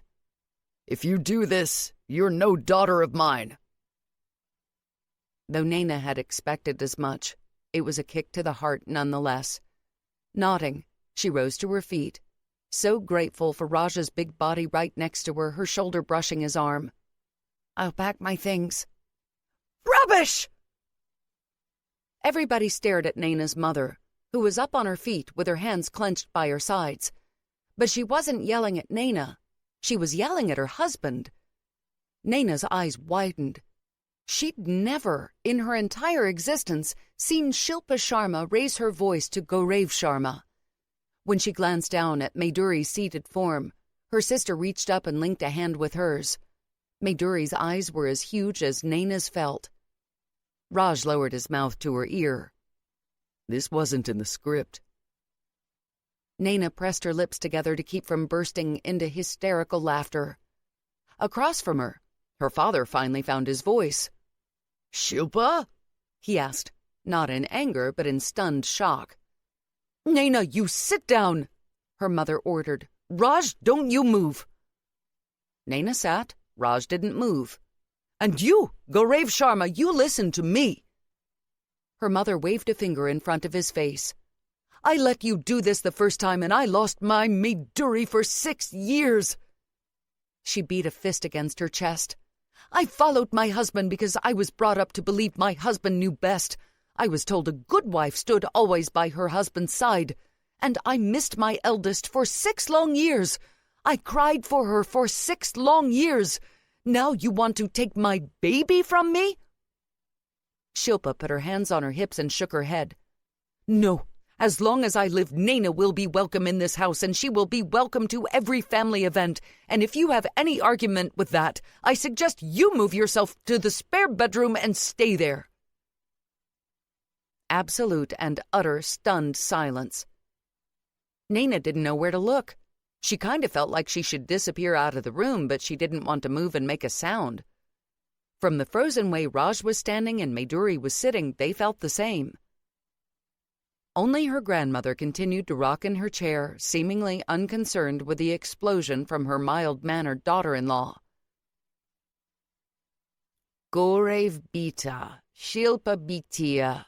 If you do this, you're no daughter of mine. Though Nayna had expected as much, it was a kick to the heart nonetheless. Nodding, she rose to her feet, so grateful for Raj's big body right next to her, her shoulder brushing his arm. I'll pack my things. Rubbish! Everybody stared at Nayna's mother, who was up on her feet with her hands clenched by her sides. But she wasn't yelling at Nayna. She was yelling at her husband. Nayna's eyes widened. She'd never, in her entire existence, seen Shilpa Sharma raise her voice to Gaurav Sharma. When she glanced down at Mayduri's seated form, her sister reached up and linked a hand with hers. Mayduri's eyes were as huge as Nayna's felt. Raj lowered his mouth to her ear. This wasn't in the script. Nayna pressed her lips together to keep from bursting into hysterical laughter. Across from her, her father finally found his voice. Shilpa? He asked, not in anger, but in stunned shock. Nayna, you sit down, her mother ordered. Raj, don't you move. Nayna sat. Raj didn't move. And you, Gaurav Sharma, you listen to me. Her mother waved a finger in front of his face. I let you do this the first time, and I lost my Mayduri for 6 years. She beat a fist against her chest. I followed my husband because I was brought up to believe my husband knew best. I was told a good wife stood always by her husband's side. And I missed my eldest for 6 long years. I cried for her for 6 long years. Now you want to take my baby from me? Shilpa put her hands on her hips and shook her head. No, as long as I live, Nayna will be welcome in this house, and she will be welcome to every family event. And if you have any argument with that, I suggest you move yourself to the spare bedroom and stay there. Absolute and utter stunned silence. Nayna didn't know where to look. She kind of felt like she should disappear out of the room, but she didn't want to move and make a sound. From the frozen way Raj was standing and Mayduri was sitting, they felt the same. Only her grandmother continued to rock in her chair, seemingly unconcerned with the explosion from her mild-mannered daughter-in-law. Gaurav Beta, Shilpa Bitia,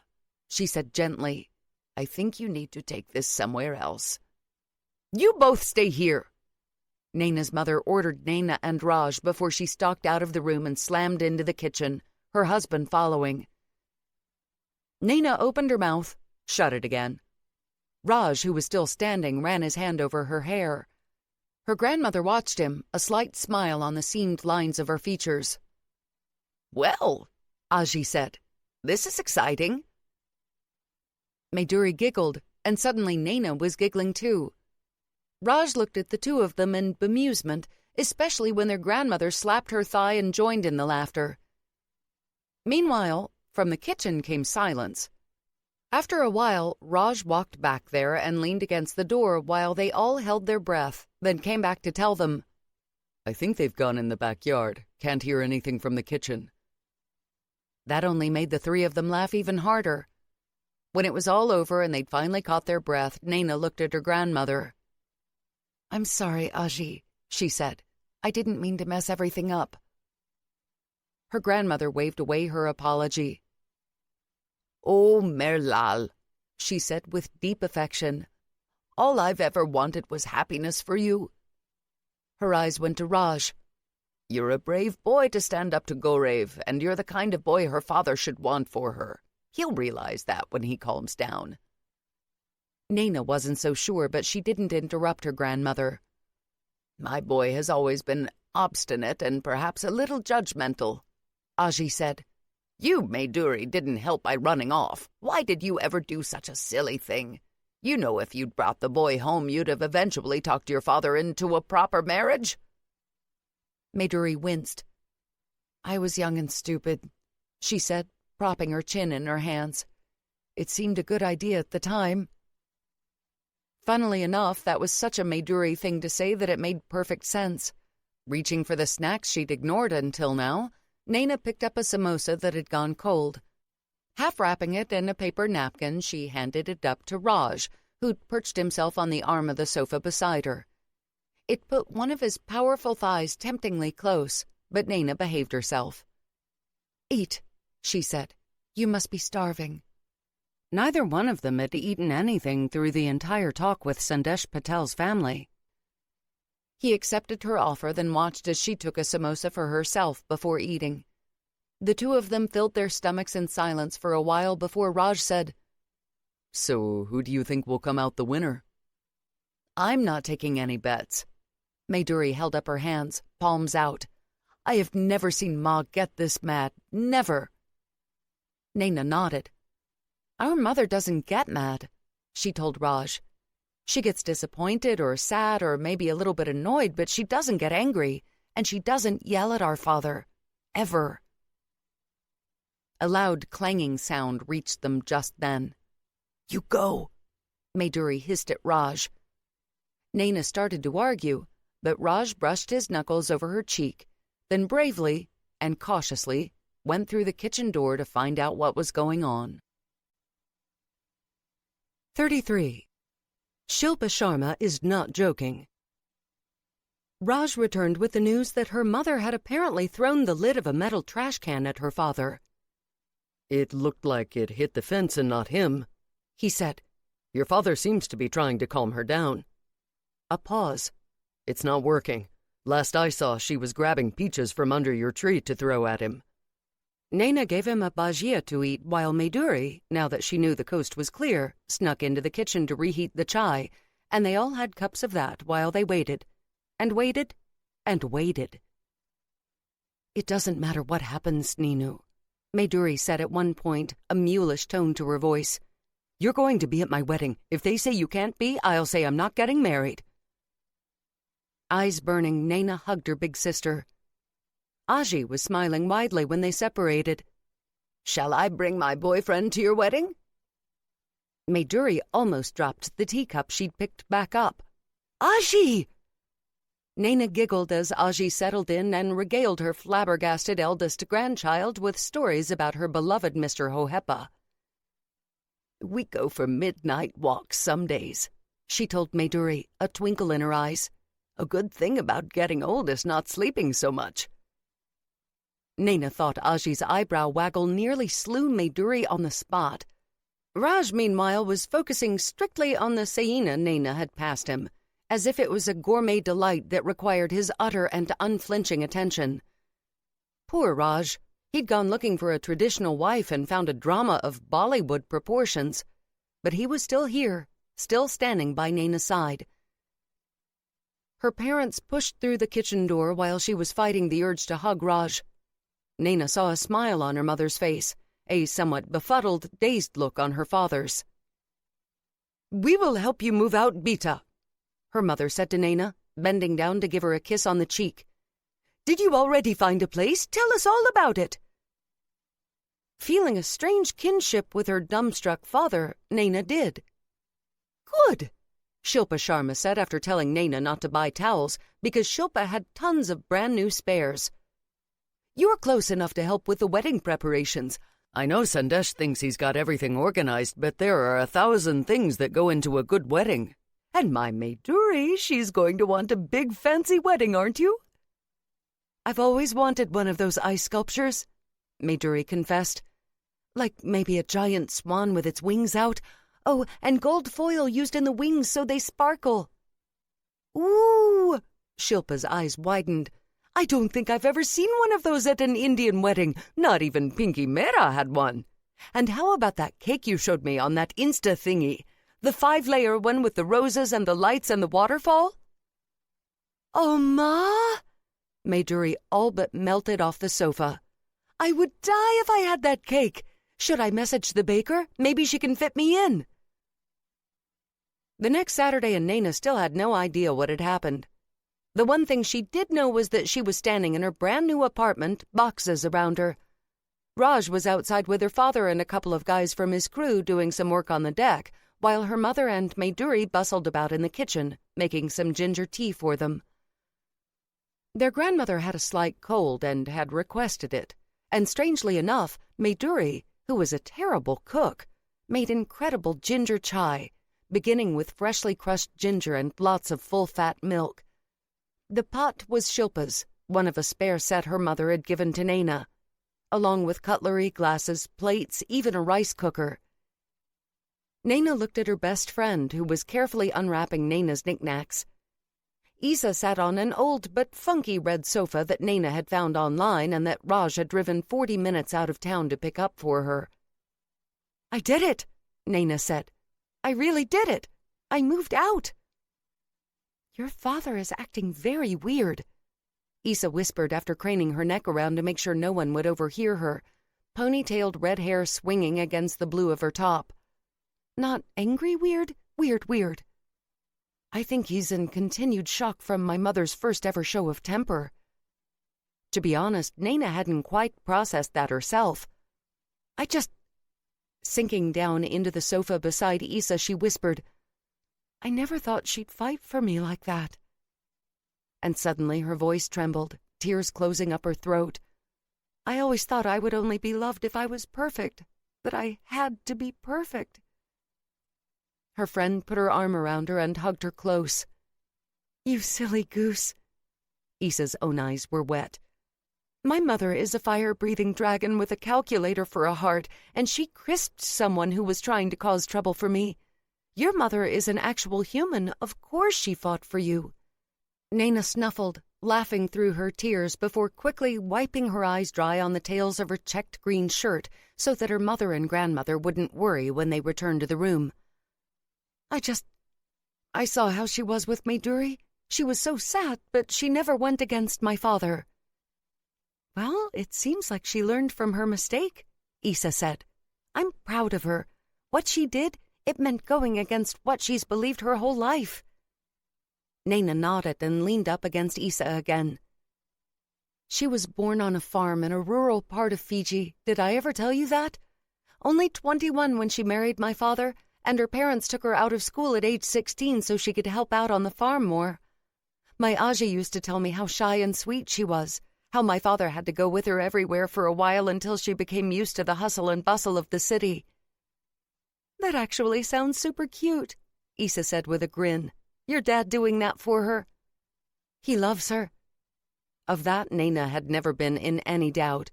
she said gently. I think you need to take this somewhere else. You both stay here. Nayna's mother ordered Nayna and Raj before she stalked out of the room and slammed into the kitchen, her husband following. Nayna opened her mouth, shut it again. Raj, who was still standing, ran his hand over her hair. Her grandmother watched him, a slight smile on the seamed lines of her features. Well, Aji said, this is exciting. Maduri giggled, and suddenly Nayna was giggling too. Raj looked at the two of them in bemusement, especially when their grandmother slapped her thigh and joined in the laughter. Meanwhile, from the kitchen came silence. After a while, Raj walked back there and leaned against the door while they all held their breath, then came back to tell them, "I think they've gone in the backyard. Can't hear anything from the kitchen." That only made the three of them laugh even harder. When it was all over and they'd finally caught their breath, Nayna looked at her grandmother. "I'm sorry, Aji," she said. "I didn't mean to mess everything up." Her grandmother waved away her apology. "Oh, Merlal," she said with deep affection. "All I've ever wanted was happiness for you." Her eyes went to Raj. "You're a brave boy to stand up to Gorev, and you're the kind of boy her father should want for her. He'll realize that when he calms down." Nayna wasn't so sure, but she didn't interrupt her grandmother. "My boy has always been obstinate and perhaps a little judgmental," Aji said. "You, Maduri, didn't help by running off. Why did you ever do such a silly thing? You know if you'd brought the boy home, you'd have eventually talked your father into a proper marriage." Maduri winced. "I was young and stupid," she said, propping her chin in her hands. "It seemed a good idea at the time." Funnily enough, that was such a Maduri thing to say that it made perfect sense. Reaching for the snacks she'd ignored until now, Nayna picked up a samosa that had gone cold. Half wrapping it in a paper napkin, she handed it up to Raj, who'd perched himself on the arm of the sofa beside her. It put one of his powerful thighs temptingly close, but Nayna behaved herself. "Eat," she said. "You must be starving." Neither one of them had eaten anything through the entire talk with Sandesh Patel's family. He accepted her offer, then watched as she took a samosa for herself before eating. The two of them filled their stomachs in silence for a while before Raj said, "So who do you think will come out the winner?" "I'm not taking any bets." Maduri held up her hands, palms out. "I have never seen Ma get this mad. Never." Nayna nodded. "Our mother doesn't get mad," she told Raj. "She gets disappointed or sad or maybe a little bit annoyed, but she doesn't get angry, and she doesn't yell at our father. Ever." A loud clanging sound reached them just then. "You go," Maduri hissed at Raj. Nayna started to argue, but Raj brushed his knuckles over her cheek, then bravely and cautiously went through the kitchen door to find out what was going on. 33. Shilpa Sharma is not joking. Raj returned with the news that her mother had apparently thrown the lid of a metal trash can at her father. "It looked like it hit the fence and not him," he said. "Your father seems to be trying to calm her down." A pause. "It's not working. Last I saw, she was grabbing peaches from under your tree to throw at him." Nayna gave him a bhajia to eat while Maduri, now that she knew the coast was clear, snuck into the kitchen to reheat the chai, and they all had cups of that while they waited, and waited, and waited. "It doesn't matter what happens, Ninu," Maduri said at one point, a mulish tone to her voice. "You're going to be at my wedding. If they say you can't be, I'll say I'm not getting married." Eyes burning, Nayna hugged her big sister. Aji was smiling widely when they separated. "Shall I bring my boyfriend to your wedding?" Maduri almost dropped the teacup she'd picked back up. "Aji!" Nayna giggled as Aji settled in and regaled her flabbergasted eldest grandchild with stories about her beloved Mr. Hohepa. "We go for midnight walks some days," she told Maduri, a twinkle in her eyes. "A good thing about getting old is not sleeping so much." Nayna thought Aji's eyebrow waggle nearly slew Maduri on the spot. Raj, meanwhile, was focusing strictly on the Saina Nayna had passed him, as if it was a gourmet delight that required his utter and unflinching attention. Poor Raj. He'd gone looking for a traditional wife and found a drama of Bollywood proportions. But he was still here, still standing by Nayna's side. Her parents pushed through the kitchen door while she was fighting the urge to hug Raj. Nayna saw a smile on her mother's face, a somewhat befuddled, dazed look on her father's. "We will help you move out, Beta," her mother said to Nayna, bending down to give her a kiss on the cheek. "Did you already find a place? Tell us all about it." Feeling a strange kinship with her dumbstruck father, Nayna did. "Good," Shilpa Sharma said after telling Nayna not to buy towels because Shilpa had tons of brand-new spares. "You're close enough to help with the wedding preparations. I know Sandesh thinks he's got everything organized, but there are 1,000 things that go into a good wedding. And my Maiduri, she's going to want a big fancy wedding, aren't you?" "I've always wanted one of those ice sculptures," Maiduri confessed. "Like maybe a giant swan with its wings out. Oh, and gold foil used in the wings so they sparkle." "Ooh!" Shilpa's eyes widened. "I don't think I've ever seen one of those at an Indian wedding. Not even Pinky Mera had one. And how about that cake you showed me on that Insta thingy? The 5-layer one with the roses and the lights and the waterfall?" "Oh, Ma!" Maiduri all but melted off the sofa. "I would die if I had that cake. Should I message the baker? Maybe she can fit me in." The next Saturday, and Nayna still had no idea what had happened. The one thing she did know was that she was standing in her brand-new apartment, boxes around her. Raj was outside with her father and a couple of guys from his crew doing some work on the deck, while her mother and Maiduri bustled about in the kitchen, making some ginger tea for them. Their grandmother had a slight cold and had requested it, and strangely enough, Maiduri, who was a terrible cook, made incredible ginger chai, beginning with freshly crushed ginger and lots of full-fat milk. The pot was Shilpa's, one of a spare set her mother had given to Nayna, along with cutlery, glasses, plates, even a rice cooker. Nayna looked at her best friend, who was carefully unwrapping Nayna's knickknacks. Isa sat on an old but funky red sofa that Nayna had found online and that Raj had driven 40 minutes out of town to pick up for her. "I did it," Nayna said. "I really did it. I moved out." "Your father is acting very weird," Isa whispered after craning her neck around to make sure no one would overhear her, ponytailed red hair swinging against the blue of her top. "Not angry weird, weird. I think he's in continued shock from my mother's first ever show of temper." To be honest, Nayna hadn't quite processed that herself. Sinking down into the sofa beside Isa, she whispered, "I never thought she'd fight for me like that." And suddenly her voice trembled, tears closing up her throat. "I always thought I would only be loved if I was perfect, that I had to be perfect." Her friend put her arm around her and hugged her close. "You silly goose." Isa's own eyes were wet. "My mother is a fire-breathing dragon with a calculator for a heart, and she crisped someone who was trying to cause trouble for me. Your mother is an actual human. Of course she fought for you." Nayna snuffled, laughing through her tears before quickly wiping her eyes dry on the tails of her checked green shirt so that her mother and grandmother wouldn't worry when they returned to the room. I saw how she was with Maiduri. She was so sad, but she never went against my father." "Well, it seems like she learned from her mistake," Isa said. "I'm proud of her. What she did, it meant going against what she's believed her whole life." Nayna nodded and leaned up against Isa again. "She was born on a farm in a rural part of Fiji. Did I ever tell you that? Only 21 when she married my father, and her parents took her out of school at age 16 so she could help out on the farm more. My Aji used to tell me how shy and sweet she was, how my father had to go with her everywhere for a while until she became used to the hustle and bustle of the city." "That actually sounds super cute," Isa said with a grin. "Your dad doing that for her?" "He loves her." Of that, Nayna had never been in any doubt.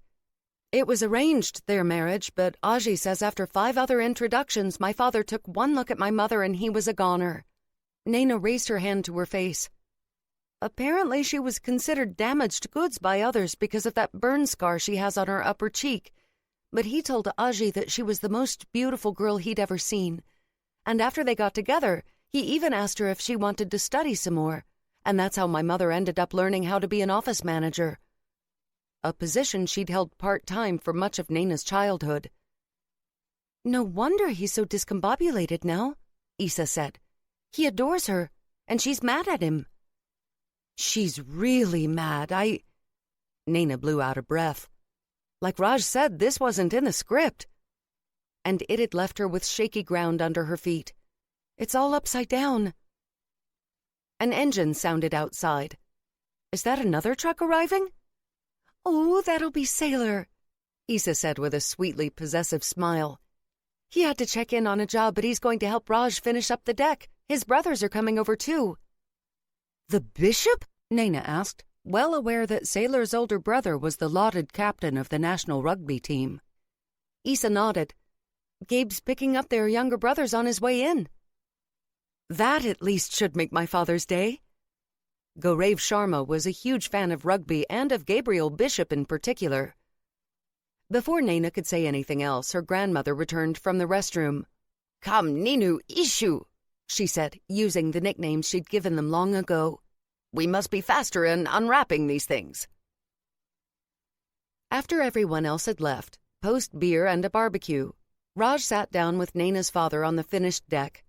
"It was arranged, their marriage, but Aji says after 5 other introductions, my father took one look at my mother and he was a goner." Nayna raised her hand to her face. "Apparently she was considered damaged goods by others because of that burn scar she has on her upper cheek. But he told Aji that she was the most beautiful girl he'd ever seen. And after they got together, he even asked her if she wanted to study some more. And that's how my mother ended up learning how to be an office manager. A position she'd held part-time for much of Nayna's childhood." "No wonder he's so discombobulated now," Issa said. He adores her, and she's mad at him. She's really mad. Nayna blew out a breath. Like Raj said, this wasn't in the script. And it had left her with shaky ground under her feet. It's all upside down. An engine sounded outside. Is that another truck arriving? Oh, that'll be Sailor, Issa said with a sweetly possessive smile. He had to check in on a job, but he's going to help Raj finish up the deck. His brothers are coming over too. The bishop? Nayna asked, well aware that Sailor's older brother was the lauded captain of the national rugby team. Issa nodded. Gabe's picking up their younger brothers on his way in. That at least should make my father's day. Raj Sharma was a huge fan of rugby and of Gabriel Bishop in particular. Before Nayna could say anything else, her grandmother returned from the restroom. Come, Ninu, Ishu, she said, using the nicknames she'd given them long ago. We must be faster in unwrapping these things. After everyone else had left, post beer and a barbecue, Raj sat down with Nayna's father on the finished deck.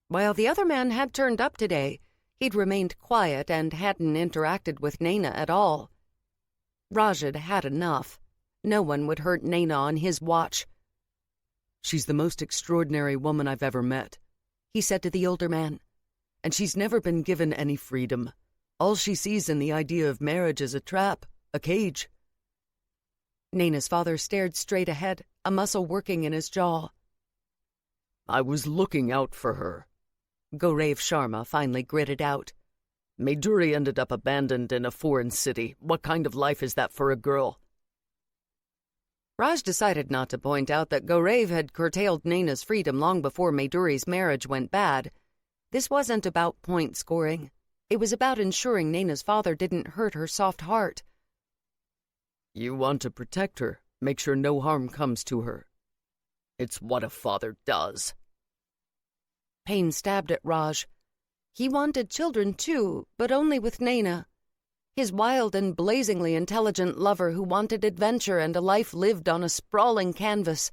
While the other man had turned up today, he'd remained quiet and hadn't interacted with Nayna at all. Raj had had enough. No one would hurt Nayna on his watch. She's the most extraordinary woman I've ever met, he said to the older man. And she's never been given any freedom. All she sees in the idea of marriage is a trap, a cage. Nayna's father stared straight ahead, a muscle working in his jaw. I was looking out for her, Raj Sharma finally gritted out. Maiduri ended up abandoned in a foreign city. What kind of life is that for a girl? Raj decided not to point out that Gaurav had curtailed Nayna's freedom long before Maiduri's marriage went bad. This wasn't about point scoring. It was about ensuring Nayna's father didn't hurt her soft heart. You want to protect her, make sure no harm comes to her. It's what a father does. Pain stabbed at Raj. He wanted children too, but only with Nayna. His wild and blazingly intelligent lover who wanted adventure and a life lived on a sprawling canvas,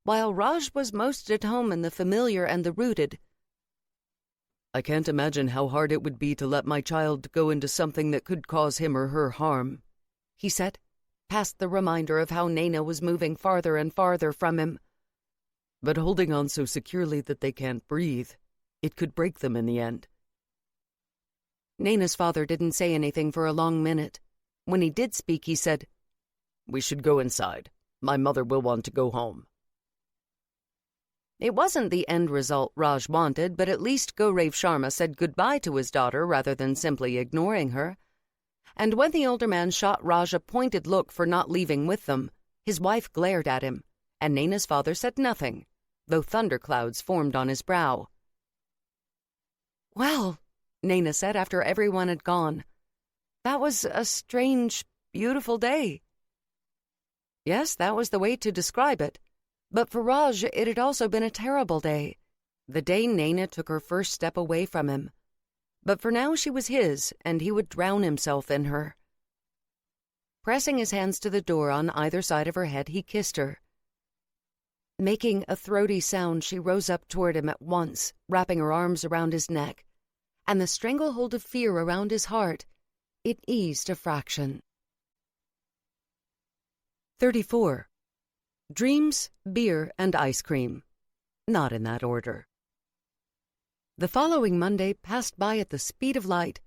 while Raj was most at home in the familiar and the rooted. I can't imagine how hard it would be to let my child go into something that could cause him or her harm, he said, past the reminder of how Nayna was moving farther and farther from him. But holding on so securely that they can't breathe, it could break them in the end. Nayna's father didn't say anything for a long minute. When he did speak, he said, We should go inside. My mother will want to go home. It wasn't the end result Raj wanted, but at least Raj Sharma said goodbye to his daughter rather than simply ignoring her. And when the older man shot Raj a pointed look for not leaving with them, his wife glared at him, and Nayna's father said nothing, though thunderclouds formed on his brow. Well, Nayna said after everyone had gone, that was a strange, beautiful day. Yes, that was the way to describe it. But for Raj, it had also been a terrible day. The day Nayna took her first step away from him. But for now she was his, and he would drown himself in her. Pressing his hands to the door on either side of her head, he kissed her. Making a throaty sound, she rose up toward him at once, wrapping her arms around his neck. And the stranglehold of fear around his heart, it eased a fraction. 34. Dreams, beer, and ice cream. Not in that order. The following Monday passed by at the speed of light.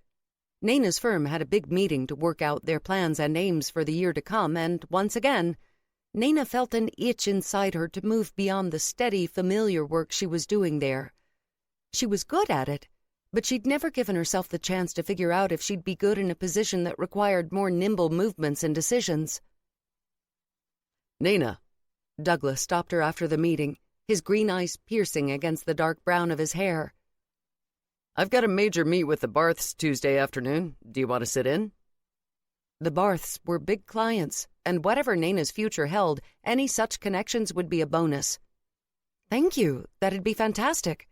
Nayna's firm had a big meeting to work out their plans and aims for the year to come, and once again, Nayna felt an itch inside her to move beyond the steady, familiar work she was doing there. She was good at it, but she'd never given herself the chance to figure out if she'd be good in a position that required more nimble movements and decisions. Nayna. Douglas stopped her after the meeting, his green eyes piercing against the dark brown of his hair. I've got a major meet with the Barths Tuesday afternoon. Do you want to sit in? The Barths were big clients, and whatever Nayna's future held, any such connections would be a bonus. Thank you. That'd be fantastic.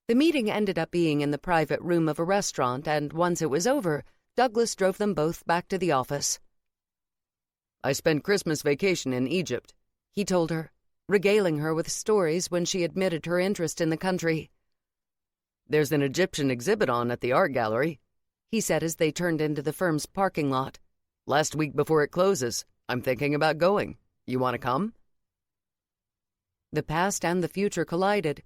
The meeting ended up being in the private room of a restaurant, and once it was over, Douglas drove them both back to the office. I spent Christmas vacation in Egypt, he told her, regaling her with stories when she admitted her interest in the country. "There's an Egyptian exhibit on at the art gallery," he said as they turned into the firm's parking lot. "Last week before it closes. I'm thinking about going. You want to come?" The past and the future collided.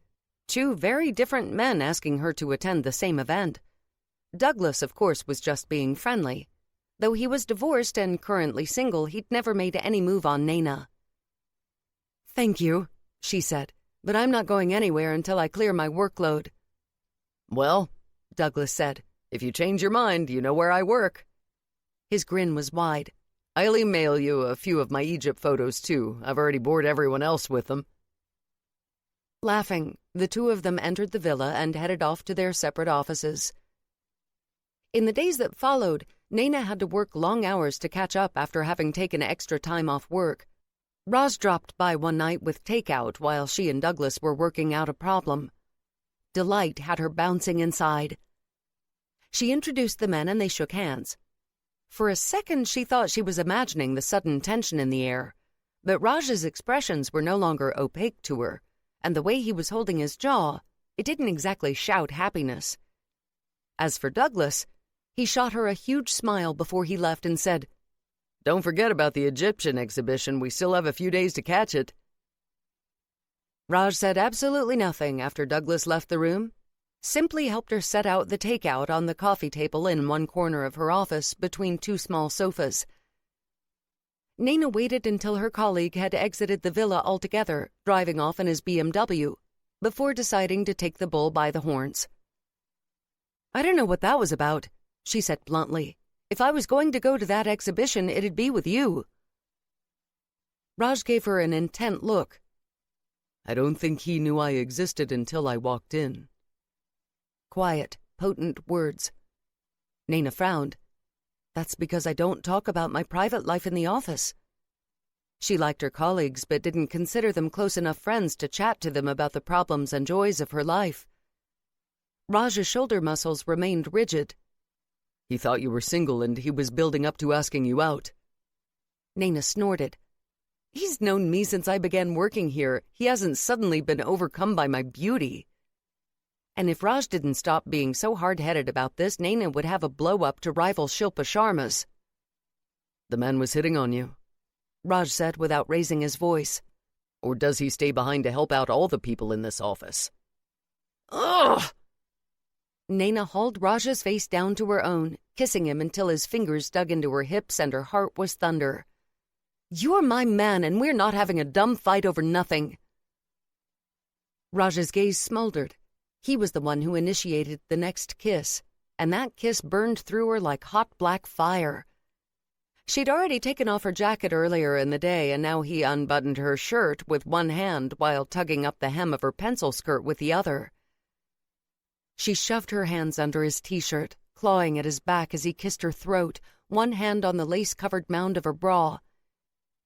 Two very different men asking her to attend the same event. Douglas, of course, was just being friendly. Though he was divorced and currently single, he'd never made any move on Nayna. "Thank you," she said, "but I'm not going anywhere until I clear my workload." "Well," Douglas said, "if you change your mind, you know where I work." His grin was wide. "I'll email you a few of my Egypt photos, too. I've already bored everyone else with them." Laughing, the two of them entered the villa and headed off to their separate offices. In the days that followed, Nayna had to work long hours to catch up after having taken extra time off work. Raj dropped by one night with takeout while she and Douglas were working out a problem. Delight had her bouncing inside. She introduced the men and they shook hands. For a second, she thought she was imagining the sudden tension in the air, but Raj's expressions were no longer opaque to her, and the way he was holding his jaw, it didn't exactly shout happiness. As for Douglas, he shot her a huge smile before he left and said, "Don't forget about the Egyptian exhibition. We still have a few days to catch it." Raj said absolutely nothing after Douglas left the room, simply helped her set out the takeout on the coffee table in one corner of her office between two small sofas. Nayna waited until her colleague had exited the villa altogether, driving off in his BMW, before deciding to take the bull by the horns. "I don't know what that was about," she said bluntly. "If I was going to go to that exhibition, it'd be with you." Raj gave her an intent look. "I don't think he knew I existed until I walked in." Quiet, potent words. Nayna frowned. "That's because I don't talk about my private life in the office." She liked her colleagues, but didn't consider them close enough friends to chat to them about the problems and joys of her life. Raj's shoulder muscles remained rigid. "He thought you were single and he was building up to asking you out." Nayna snorted. "He's known me since I began working here. He hasn't suddenly been overcome by my beauty." And if Raj didn't stop being so hard-headed about this, Nayna would have a blow-up to rival Shilpa Sharma's. "The man was hitting on you," Raj said without raising his voice. "Or does he stay behind to help out all the people in this office?" Ugh! Nayna hauled Raj's face down to her own, kissing him until his fingers dug into her hips and her heart was thunder. "You're my man, and we're not having a dumb fight over nothing." Raj's gaze smoldered. He was the one who initiated the next kiss, and that kiss burned through her like hot black fire. She'd already taken off her jacket earlier in the day, and now he unbuttoned her shirt with one hand while tugging up the hem of her pencil skirt with the other. She shoved her hands under his T-shirt, clawing at his back as he kissed her throat, one hand on the lace-covered mound of her bra.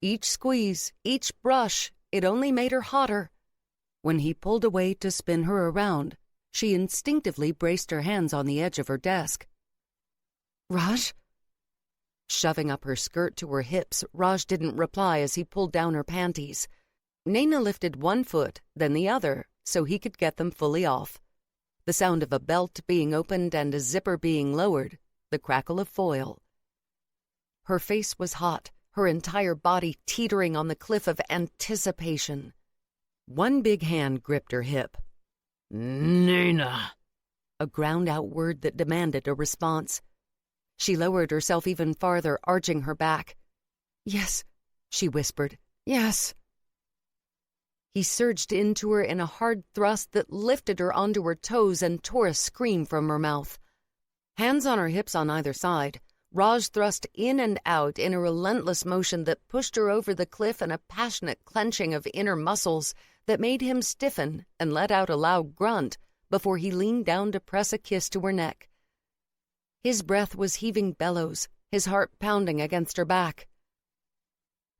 Each squeeze, each brush, it only made her hotter. When he pulled away to spin her around, she instinctively braced her hands on the edge of her desk. "Raj?" Shoving up her skirt to her hips, Raj didn't reply as he pulled down her panties. Nayna lifted one foot, then the other, so he could get them fully off. The sound of a belt being opened and a zipper being lowered, the crackle of foil. Her face was hot, her entire body teetering on the cliff of anticipation. One big hand gripped her hip. "Nayna," a ground-out word that demanded a response. She lowered herself even farther, arching her back. "Yes," she whispered. "Yes." He surged into her in a hard thrust that lifted her onto her toes and tore a scream from her mouth. Hands on her hips on either side, Raj thrust in and out in a relentless motion that pushed her over the cliff and a passionate clenching of inner muscles that made him stiffen and let out a loud grunt before he leaned down to press a kiss to her neck. His breath was heaving bellows, his heart pounding against her back.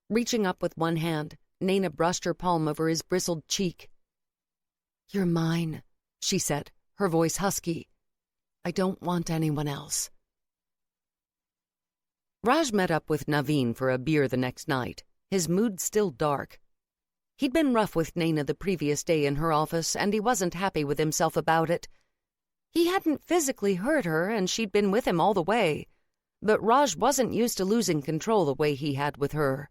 Reaching up with one hand, Nayna brushed her palm over his bristled cheek. "You're mine," she said, her voice husky. "I don't want anyone else." Raj met up with Naveen for a beer the next night, his mood still dark. He'd been rough with Nayna the previous day in her office, and he wasn't happy with himself about it. He hadn't physically hurt her, and she'd been with him all the way. But Raj wasn't used to losing control the way he had with her.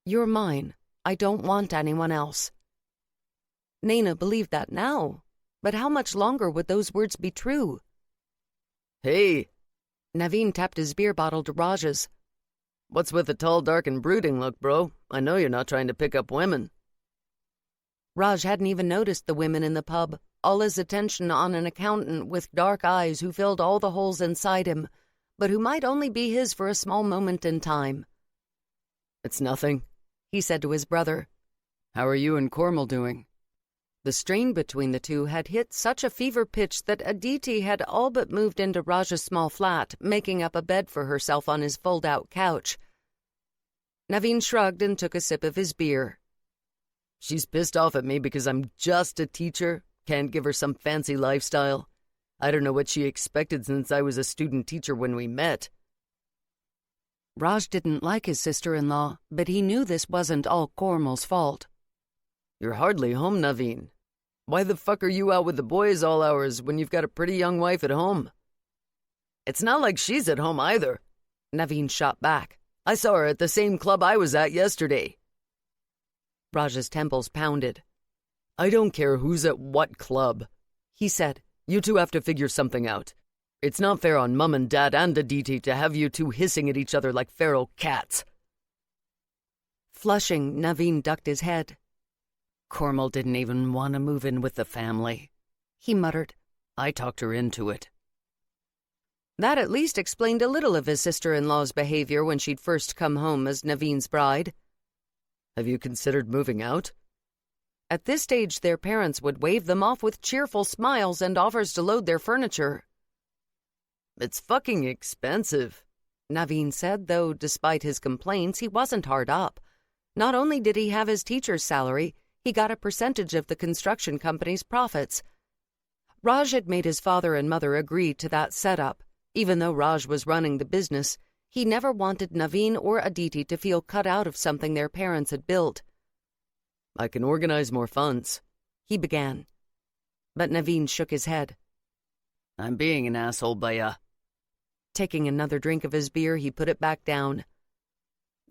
"You're mine. I don't want anyone else." Nayna believed that now, but how much longer would those words be true? Hey! Naveen tapped his beer bottle to Raj's. What's with the tall, dark, and brooding look, bro? I know you're not trying to pick up women. Raj hadn't even noticed the women in the pub, all his attention on an accountant with dark eyes who filled all the holes inside him, but who might only be his for a small moment in time. "It's nothing," he said to his brother. "How are you and Cormel doing?" The strain between the two had hit such a fever pitch that Aditi had all but moved into Raj's small flat, making up a bed for herself on his fold-out couch. Naveen shrugged and took a sip of his beer. "She's pissed off at me because I'm just a teacher, can't give her some fancy lifestyle. I don't know what she expected since I was a student teacher when we met." Raj didn't like his sister-in-law, but he knew this wasn't all Cormel's fault. "You're hardly home, Naveen. Why the fuck are you out with the boys all hours when you've got a pretty young wife at home?" "It's not like she's at home either," Naveen shot back. "I saw her at the same club I was at yesterday." Raj's temples pounded. "I don't care who's at what club," he said. "You two have to figure something out. It's not fair on Mum and Dad and Aditi to have you two hissing at each other like feral cats." Flushing, Naveen ducked his head. "Cormel didn't even want to move in with the family," he muttered. "I talked her into it." That at least explained a little of his sister-in-law's behavior when she'd first come home as Naveen's bride. "Have you considered moving out?" At this stage, their parents would wave them off with cheerful smiles and offers to load their furniture. "It's fucking expensive," Naveen said, though despite his complaints, he wasn't hard up. Not only did he have his teacher's salary, he got a percentage of the construction company's profits. Raj had made his father and mother agree to that setup. Even though Raj was running the business, he never wanted Naveen or Aditi to feel cut out of something their parents had built. "I can organize more funds," he began. But Naveen shook his head. "I'm being an asshole, Baya." Taking another drink of his beer, he put it back down.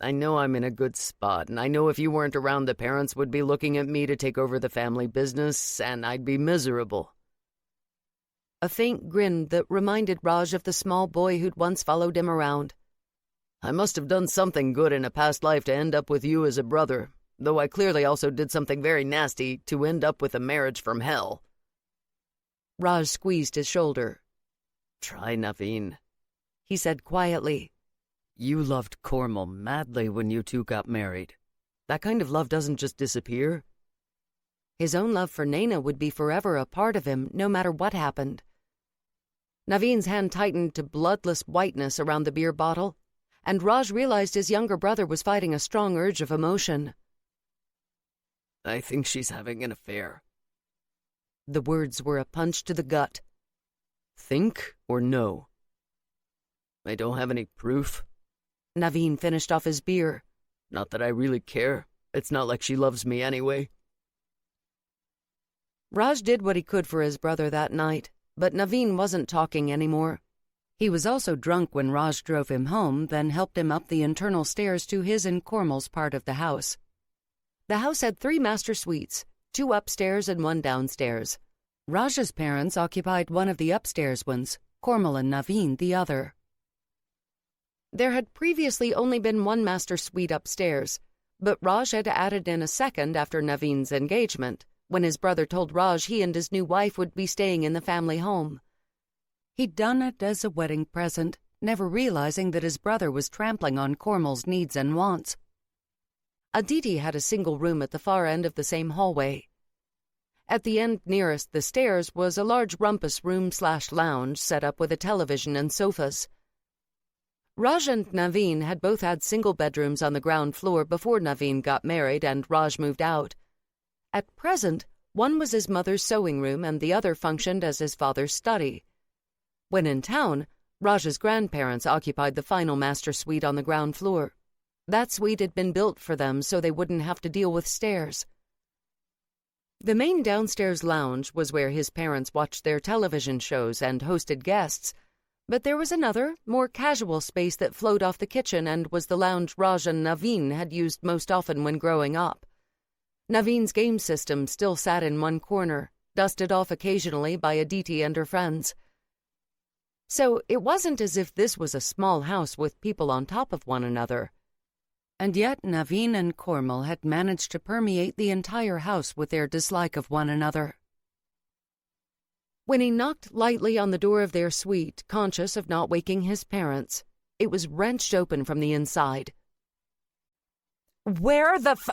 "I know I'm in a good spot, and I know if you weren't around, the parents would be looking at me to take over the family business, and I'd be miserable." A faint grin that reminded Raj of the small boy who'd once followed him around. "I must have done something good in a past life to end up with you as a brother, though I clearly also did something very nasty to end up with a marriage from hell." Raj squeezed his shoulder. "Try, Naveen," he said quietly. "You loved Cormel madly when you two got married. That kind of love doesn't just disappear." His own love for Nayna would be forever a part of him, no matter what happened. Naveen's hand tightened to bloodless whiteness around the beer bottle, and Raj realized his younger brother was fighting a strong urge of emotion. "I think she's having an affair." The words were a punch to the gut. "Think or know?" "I don't have any proof." Naveen finished off his beer. "Not that I really care. It's not like she loves me anyway." Raj did what he could for his brother that night, but Naveen wasn't talking anymore. He was also drunk when Raj drove him home, then helped him up the internal stairs to his and Cormel's part of the house. The house had 3 master suites, 2 upstairs and 1 downstairs. Raj's parents occupied one of the upstairs ones, Cormel and Naveen the other. There had previously only been 1 master suite upstairs, but Raj had added in a second after Naveen's engagement, when his brother told Raj he and his new wife would be staying in the family home. He'd done it as a wedding present, never realizing that his brother was trampling on Cormel's needs and wants. Aditi had a single room at the far end of the same hallway. At the end nearest the stairs was a large rumpus room/lounge set up with a television and sofas. Raj and Naveen had both had single bedrooms on the ground floor before Naveen got married and Raj moved out. At present, one was his mother's sewing room and the other functioned as his father's study. When in town, Raj's grandparents occupied the final master suite on the ground floor. That suite had been built for them so they wouldn't have to deal with stairs. The main downstairs lounge was where his parents watched their television shows and hosted guests, but there was another, more casual space that flowed off the kitchen and was the lounge Raj and Naveen had used most often when growing up. Naveen's game system still sat in one corner, dusted off occasionally by Aditi and her friends. So it wasn't as if this was a small house with people on top of one another. And yet Naveen and Cormal had managed to permeate the entire house with their dislike of one another. When he knocked lightly on the door of their suite, conscious of not waking his parents, it was wrenched open from the inside. "Where the f—"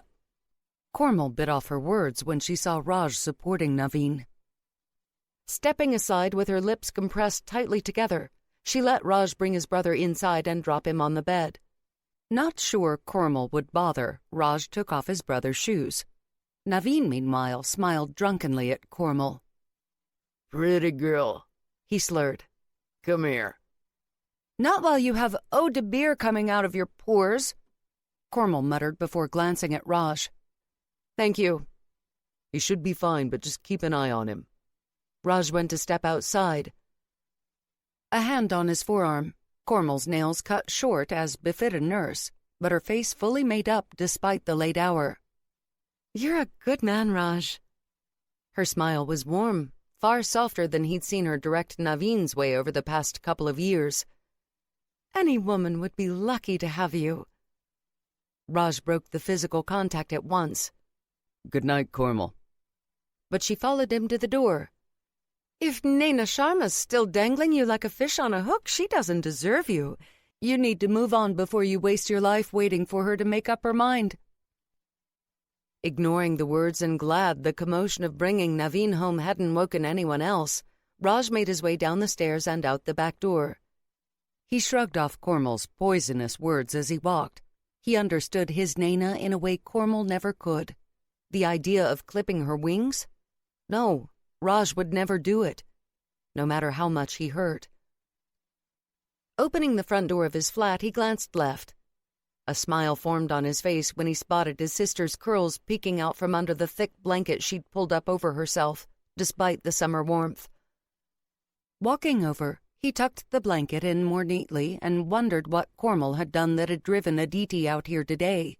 Cormal bit off her words when she saw Raj supporting Naveen. Stepping aside with her lips compressed tightly together, she let Raj bring his brother inside and drop him on the bed. Not sure Cormal would bother, Raj took off his brother's shoes. Naveen, meanwhile, smiled drunkenly at Cormal. "Pretty girl," he slurred. "Come here." "Not while you have eau de beer coming out of your pores," Cormal muttered before glancing at Raj. "Thank you." "He should be fine, but just keep an eye on him." Raj went to step outside. A hand on his forearm. Cormal's nails cut short as befit a nurse, but her face fully made up despite the late hour. "You're a good man, Raj." Her smile was warm, far softer than he'd seen her direct Naveen's way over the past couple of years. "Any woman would be lucky to have you." Raj broke the physical contact at once. "Good night, Cormal." But she followed him to the door. "If Nayna Sharma's still dangling you like a fish on a hook, she doesn't deserve you. You need to move on before you waste your life waiting for her to make up her mind." Ignoring the words and glad the commotion of bringing Naveen home hadn't woken anyone else, Raj made his way down the stairs and out the back door. He shrugged off Cormal's poisonous words as he walked. He understood his Nayna in a way Cormal never could. The idea of clipping her wings? No, Raj would never do it, no matter how much he hurt. Opening the front door of his flat, he glanced left. A smile formed on his face when he spotted his sister's curls peeking out from under the thick blanket she'd pulled up over herself, despite the summer warmth. Walking over, he tucked the blanket in more neatly and wondered what Cormal had done that had driven Aditi out here today.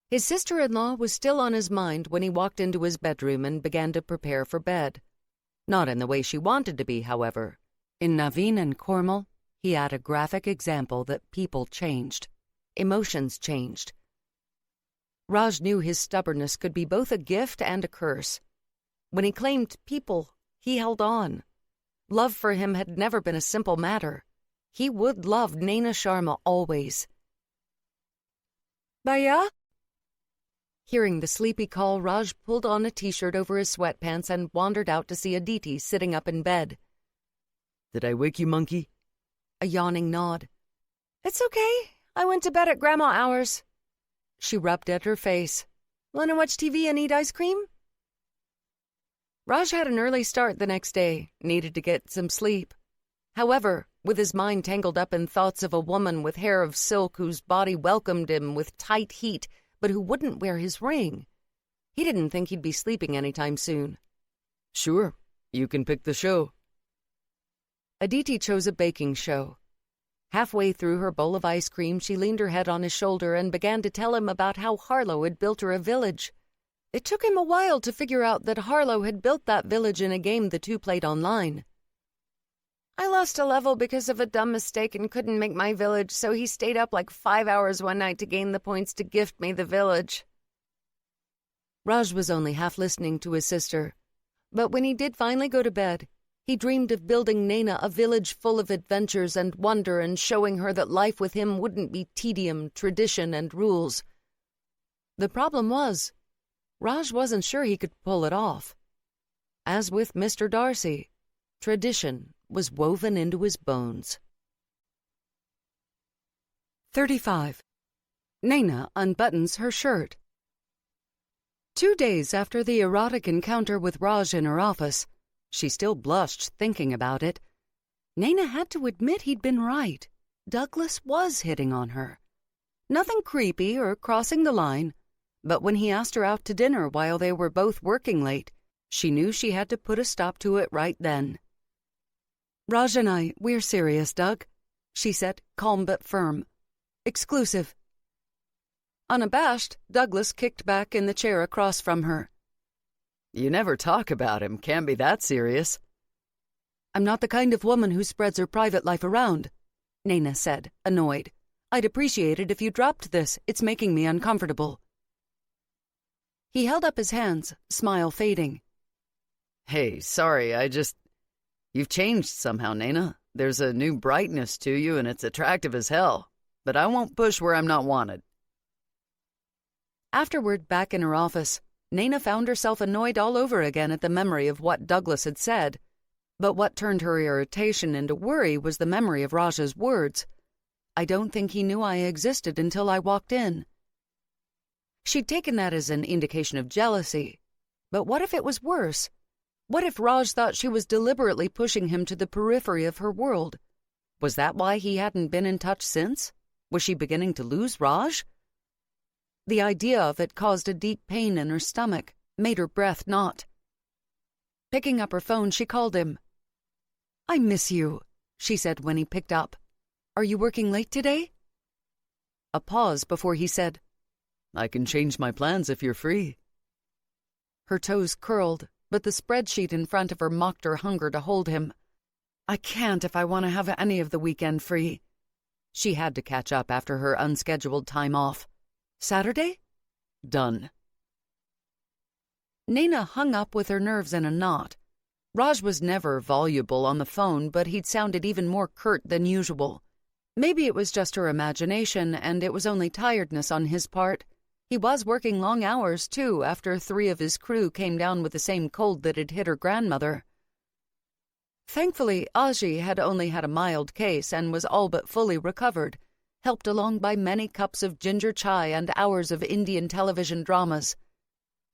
His sister-in-law was still on his mind when he walked into his bedroom and began to prepare for bed. Not in the way she wanted to be, however. In Naveen and Cormal, he had a graphic example that people changed. Emotions changed. Raj knew his stubbornness could be both a gift and a curse. When he claimed people, he held on. Love for him had never been a simple matter. He would love Nayna Sharma always. "Bhaiya?" Hearing the sleepy call, Raj pulled on a t-shirt over his sweatpants and wandered out to see Aditi sitting up in bed. "Did I wake you, monkey?" A yawning nod. "It's okay. I went to bed at grandma hours." She rubbed at her face. "Wanna watch TV and eat ice cream?" Raj had an early start the next day, needed to get some sleep. However, with his mind tangled up in thoughts of a woman with hair of silk whose body welcomed him with tight heat, but who wouldn't wear his ring, he didn't think he'd be sleeping anytime soon. "Sure, you can pick the show." Aditi chose a baking show. Halfway through her bowl of ice cream, she leaned her head on his shoulder and began to tell him about how Harlow had built her a village. It took him a while to figure out that Harlow had built that village in a game the two played online. "I lost a level because of a dumb mistake and couldn't make my village, so he stayed up like 5 hours one night to gain the points to gift me the village." Raj was only half listening to his sister, but when he did finally go to bed, he dreamed of building Nayna a village full of adventures and wonder and showing her that life with him wouldn't be tedium, tradition, and rules. The problem was, Raj wasn't sure he could pull it off. As with Mr. Darcy, tradition was woven into his bones. 35. Nayna unbuttons her shirt. 2 days after the erotic encounter with Raj in her office, she still blushed thinking about it. Nayna had to admit he'd been right. Douglas was hitting on her. Nothing creepy or crossing the line, but when he asked her out to dinner while they were both working late, she knew she had to put a stop to it right then. "Raj and we're serious, Doug," she said, calm but firm. "Exclusive." Unabashed, Douglas kicked back in the chair across from her. "You never talk about him. Can't be that serious." "I'm not the kind of woman who spreads her private life around," Nayna said, annoyed. "I'd appreciate it if you dropped this. It's making me uncomfortable." He held up his hands, smile fading. "Hey, sorry, You've changed somehow, Nayna. There's a new brightness to you, and it's attractive as hell. But I won't push where I'm not wanted." Afterward, back in her office, Nayna found herself annoyed all over again at the memory of what Douglas had said. But what turned her irritation into worry was the memory of Raj's words. "I don't think he knew I existed until I walked in." She'd taken that as an indication of jealousy. But what if it was worse? What if Raj thought she was deliberately pushing him to the periphery of her world? Was that why he hadn't been in touch since? Was she beginning to lose Raj? The idea of it caused a deep pain in her stomach, made her breath knot. Picking up her phone, she called him. "I miss you," she said when he picked up. "Are you working late today?" A pause before he said, "I can change my plans if you're free." Her toes curled, but the spreadsheet in front of her mocked her hunger to hold him. "I can't if I want to have any of the weekend free." She had to catch up after her unscheduled time off. "Saturday?" "Done." Nayna hung up with her nerves in a knot. Raj was never voluble on the phone, but he'd sounded even more curt than usual. Maybe it was just her imagination, and it was only tiredness on his part. He was working long hours, too, after 3 of his crew came down with the same cold that had hit her grandmother. Thankfully, Aji had only had a mild case and was all but fully recovered, helped along by many cups of ginger chai and hours of Indian television dramas.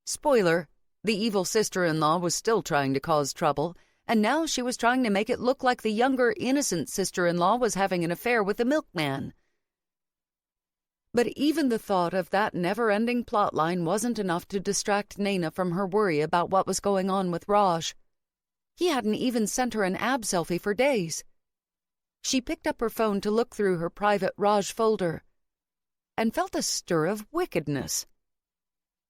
Spoiler, the evil sister-in-law was still trying to cause trouble, and now she was trying to make it look like the younger, innocent sister-in-law was having an affair with the milkman. But even the thought of that never-ending plotline wasn't enough to distract Nayna from her worry about what was going on with Raj. He hadn't even sent her an ab selfie for days. She picked up her phone to look through her private Raj folder and felt a stir of wickedness.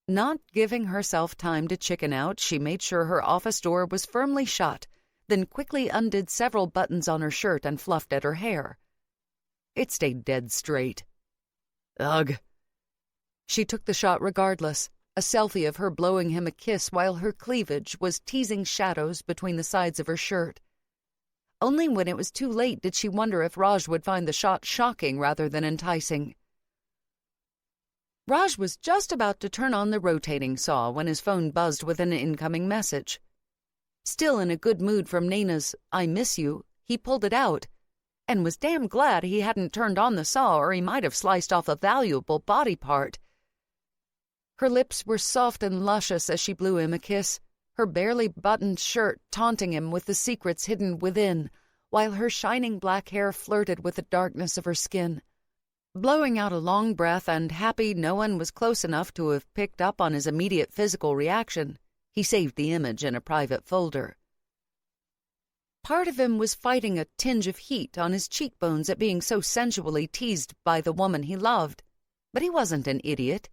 Not giving herself time to chicken out, she made sure her office door was firmly shut, then quickly undid several buttons on her shirt and fluffed at her hair. It stayed dead straight. Ugh. She took the shot regardless, a selfie of her blowing him a kiss while her cleavage was teasing shadows between the sides of her shirt. Only when it was too late did she wonder if Raj would find the shot shocking rather than enticing. Raj was just about to turn on the rotating saw when his phone buzzed with an incoming message. Still in a good mood from Nayna's "I miss you," he pulled it out, and was damn glad he hadn't turned on the saw or he might have sliced off a valuable body part. Her lips were soft and luscious as she blew him a kiss, her barely buttoned shirt taunting him with the secrets hidden within, while her shining black hair flirted with the darkness of her skin. Blowing out a long breath and happy no one was close enough to have picked up on his immediate physical reaction, he saved the image in a private folder. Part of him was fighting a tinge of heat on his cheekbones at being so sensually teased by the woman he loved. But he wasn't an idiot.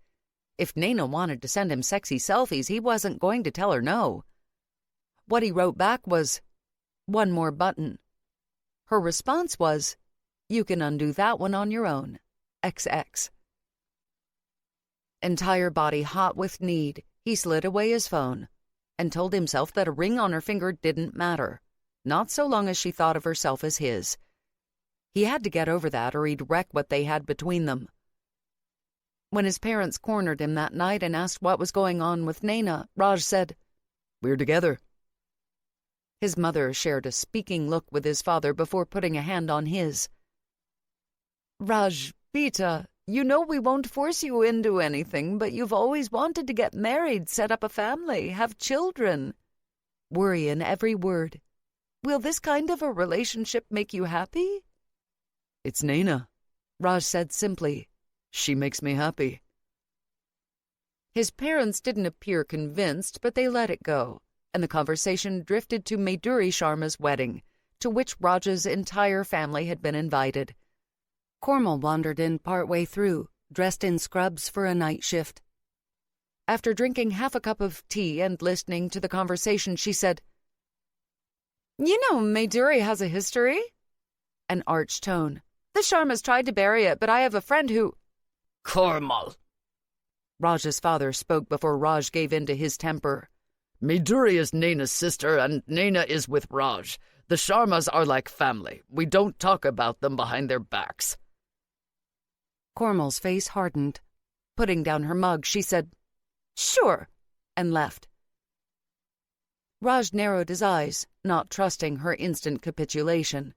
If Nayna wanted to send him sexy selfies, he wasn't going to tell her no. What he wrote back was, "One more button." Her response was, "You can undo that one on your own. XX." Entire body hot with need, he slid away his phone and told himself that a ring on her finger didn't matter, not so long as she thought of herself as his. He had to get over that or he'd wreck what they had between them. When his parents cornered him that night and asked what was going on with Nayna, Raj said, "We're together." His mother shared a speaking look with his father before putting a hand on his. "Raj, Beta, you know we won't force you into anything, but you've always wanted to get married, set up a family, have children." Worry in every word. "Will this kind of a relationship make you happy?" "It's Nayna," Raj said simply. She makes me happy. His parents didn't appear convinced, but they let it go, and the conversation drifted to Madhuri Sharma's wedding, to which Raj's entire family had been invited. Kormal wandered in partway through, dressed in scrubs for a night shift. After drinking half a cup of tea and listening to the conversation, she said, "You know, Madhuri has a history?" An arch tone. "The Sharmas tried to bury it, but I have a friend who—" Kormal! Raj's father spoke before Raj gave in to his temper. Madhuri is Nayna's sister, and Nayna is with Raj. The Sharmas are like family. We don't talk about them behind their backs. Kormal's face hardened. Putting down her mug, she said, "Sure," and left. Raj narrowed his eyes, not trusting her instant capitulation.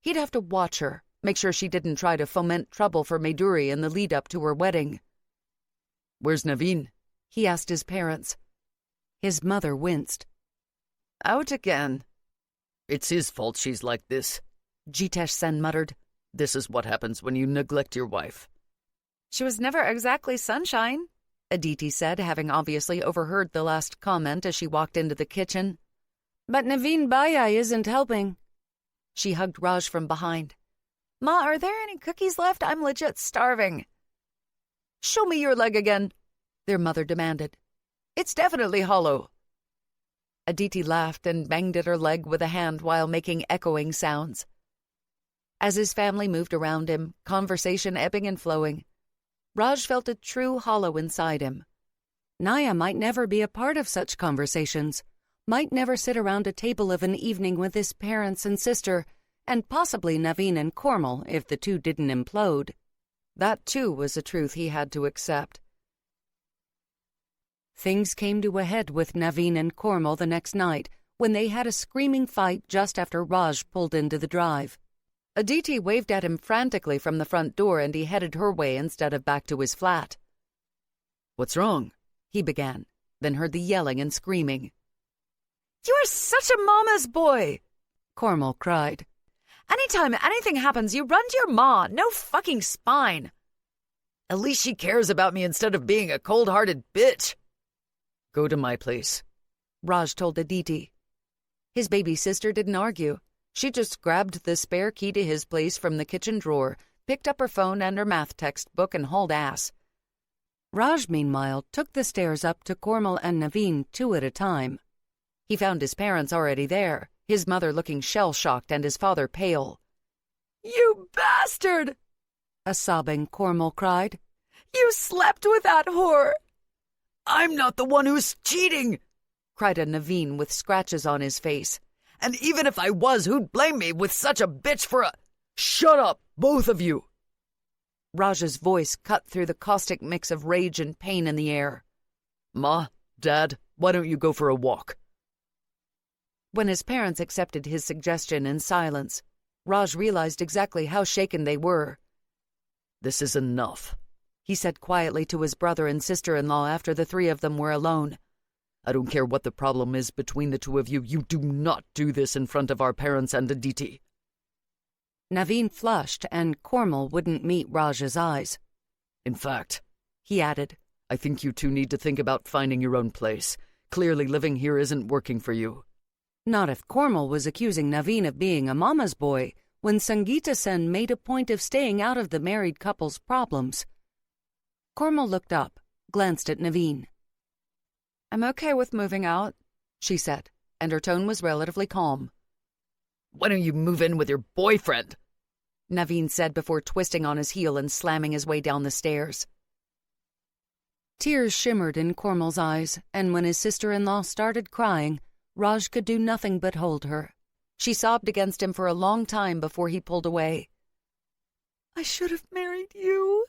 He'd have to watch her, make sure she didn't try to foment trouble for Madhuri in the lead-up to her wedding. Where's Naveen? He asked his parents. His mother winced. Out again. It's his fault she's like this, Jitesh Sen muttered. This is what happens when you neglect your wife. She was never exactly sunshine, Aditi said, having obviously overheard the last comment as she walked into the kitchen. But Naveen Bhaiya isn't helping. She hugged Raj from behind. Ma, are there any cookies left? I'm legit starving. Show me your leg again, their mother demanded. It's definitely hollow. Aditi laughed and banged at her leg with a hand while making echoing sounds. As his family moved around him, conversation ebbing and flowing, Raj felt a true hollow inside him. Naya might never be a part of such conversations, might never sit around a table of an evening with his parents and sister, and possibly Naveen and Kormal if the two didn't implode. That, too, was a truth he had to accept. Things came to a head with Naveen and Kormal the next night when they had a screaming fight just after Raj pulled into the drive. Aditi waved at him frantically from the front door and he headed her way instead of back to his flat. What's wrong? He began, then heard the yelling and screaming. You're such a mama's boy, Kormal cried. Anytime anything happens, you run to your ma. No fucking spine. At least she cares about me instead of being a cold-hearted bitch. Go to my place, Raj told Aditi. His baby sister didn't argue. She just grabbed the spare key to his place from the kitchen drawer, picked up her phone and her math textbook, and hauled ass. Raj, meanwhile, took the stairs up to Kormal and Naveen 2 at a time. He found his parents already there, his mother looking shell-shocked and his father pale. You bastard! A sobbing Kormal cried. You slept with that whore! I'm not the one who's cheating, cried a Naveen with scratches on his face. And even if I was, who'd blame me with such a bitch for a— Shut up, both of you! Raj's voice cut through the caustic mix of rage and pain in the air. Ma, Dad, why don't you go for a walk? When his parents accepted his suggestion in silence, Raj realized exactly how shaken they were. This is enough, he said quietly to his brother and sister-in-law after the 3 of them were alone. I don't care what the problem is between the 2 of you. You do not do this in front of our parents and Aditi. Naveen flushed, and Kormal wouldn't meet Raj's eyes. In fact, he added, I think you 2 need to think about finding your own place. Clearly living here isn't working for you. Not if Kormal was accusing Naveen of being a mama's boy when Sangeeta Sen made a point of staying out of the married couple's problems. Kormal looked up, glanced at Naveen. I'm okay with moving out, she said, and her tone was relatively calm. Why don't you move in with your boyfriend? Naveen said before twisting on his heel and slamming his way down the stairs. Tears shimmered in Kormal's eyes, and when his sister-in-law started crying, Raj could do nothing but hold her. She sobbed against him for a long time before he pulled away. I should have married you,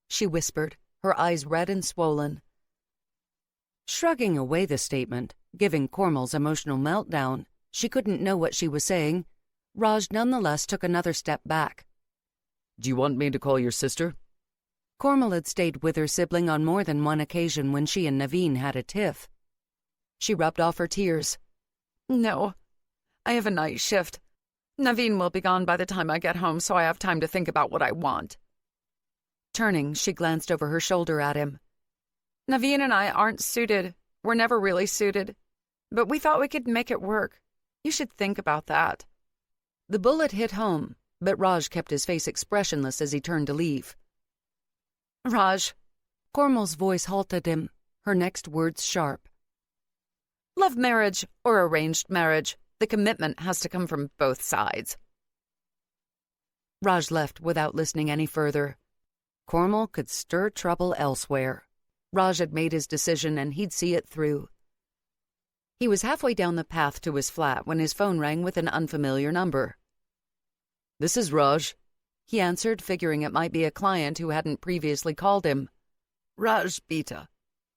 she whispered, her eyes red and swollen. Shrugging away the statement, giving Kormal's emotional meltdown, she couldn't know what she was saying. Raj nonetheless took another step back. Do you want me to call your sister? Kormal had stayed with her sibling on more than one occasion when she and Naveen had a tiff. She rubbed off her tears. No, I have a night shift. Naveen will be gone by the time I get home, so I have time to think about what I want. Turning, she glanced over her shoulder at him. Naveen and I aren't suited. We're never really suited. But we thought we could make it work. You should think about that. The bullet hit home, but Raj kept his face expressionless as he turned to leave. Raj. Cormel's voice halted him, her next words sharp. Love marriage or arranged marriage, the commitment has to come from both sides. Raj left without listening any further. Cormel could stir trouble elsewhere. Raj had made his decision and he'd see it through. He was halfway down the path to his flat when his phone rang with an unfamiliar number. "This is Raj," he answered, figuring it might be a client who hadn't previously called him. "Raj Beta,"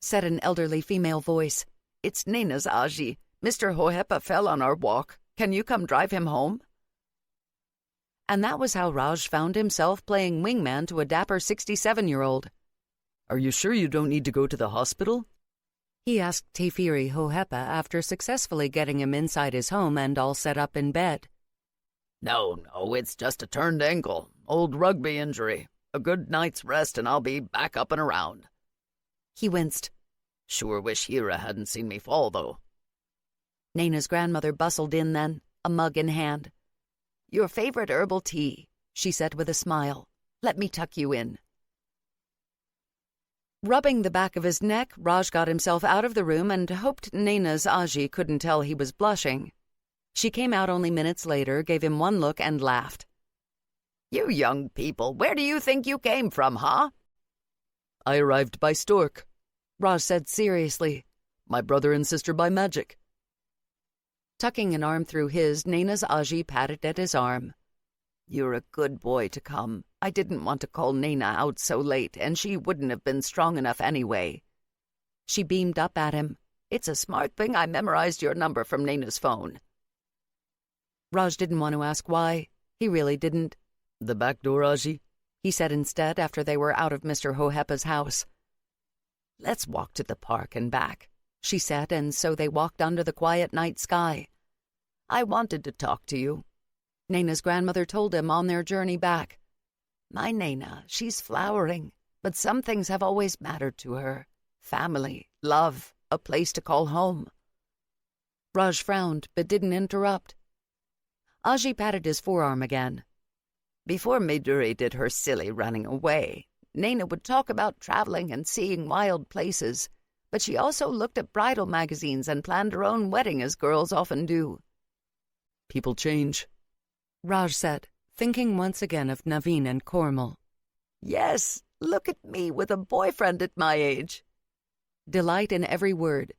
said an elderly female voice. "It's Nayna's Aji. Mr. Hohepa fell on our walk. Can you come drive him home?" And that was how Raj found himself playing wingman to a dapper 67-year-old. "Are you sure you don't need to go to the hospital?" he asked Tefiri Hohepa after successfully getting him inside his home and all set up in bed. No, it's just a turned ankle. Old rugby injury. A good night's rest and I'll be back up and around. He winced. Sure wish Hira hadn't seen me fall, though. Nayna's grandmother bustled in then, a mug in hand. Your favorite herbal tea, she said with a smile. Let me tuck you in. Rubbing the back of his neck, Raj got himself out of the room and hoped Nayna's Aji couldn't tell he was blushing. She came out only minutes later, gave him one look, and laughed. You young people, where do you think you came from, huh? I arrived by stork, Raj said seriously. My brother and sister by magic. Tucking an arm through his, Nayna's Aji patted at his arm. You're a good boy to come. I didn't want to call Nayna out so late, and she wouldn't have been strong enough anyway. She beamed up at him. It's a smart thing I memorized your number from Nayna's phone. Raj didn't want to ask why. He really didn't. The back door, Aji? He said instead after they were out of Mr. Hohepa's house. Let's walk to the park and back, she said, and so they walked under the quiet night sky. I wanted to talk to you, Nayna's grandmother told him on their journey back. My Nayna, she's flowering, but some things have always mattered to her. Family, love, a place to call home. Raj frowned, but didn't interrupt. Aji patted his forearm again. Before Miduri did her silly running away, Nayna would talk about traveling and seeing wild places, but she also looked at bridal magazines and planned her own wedding as girls often do. People change, Raj said, thinking once again of Naveen and Cormel. Yes, look at me with a boyfriend at my age. Delight in every word.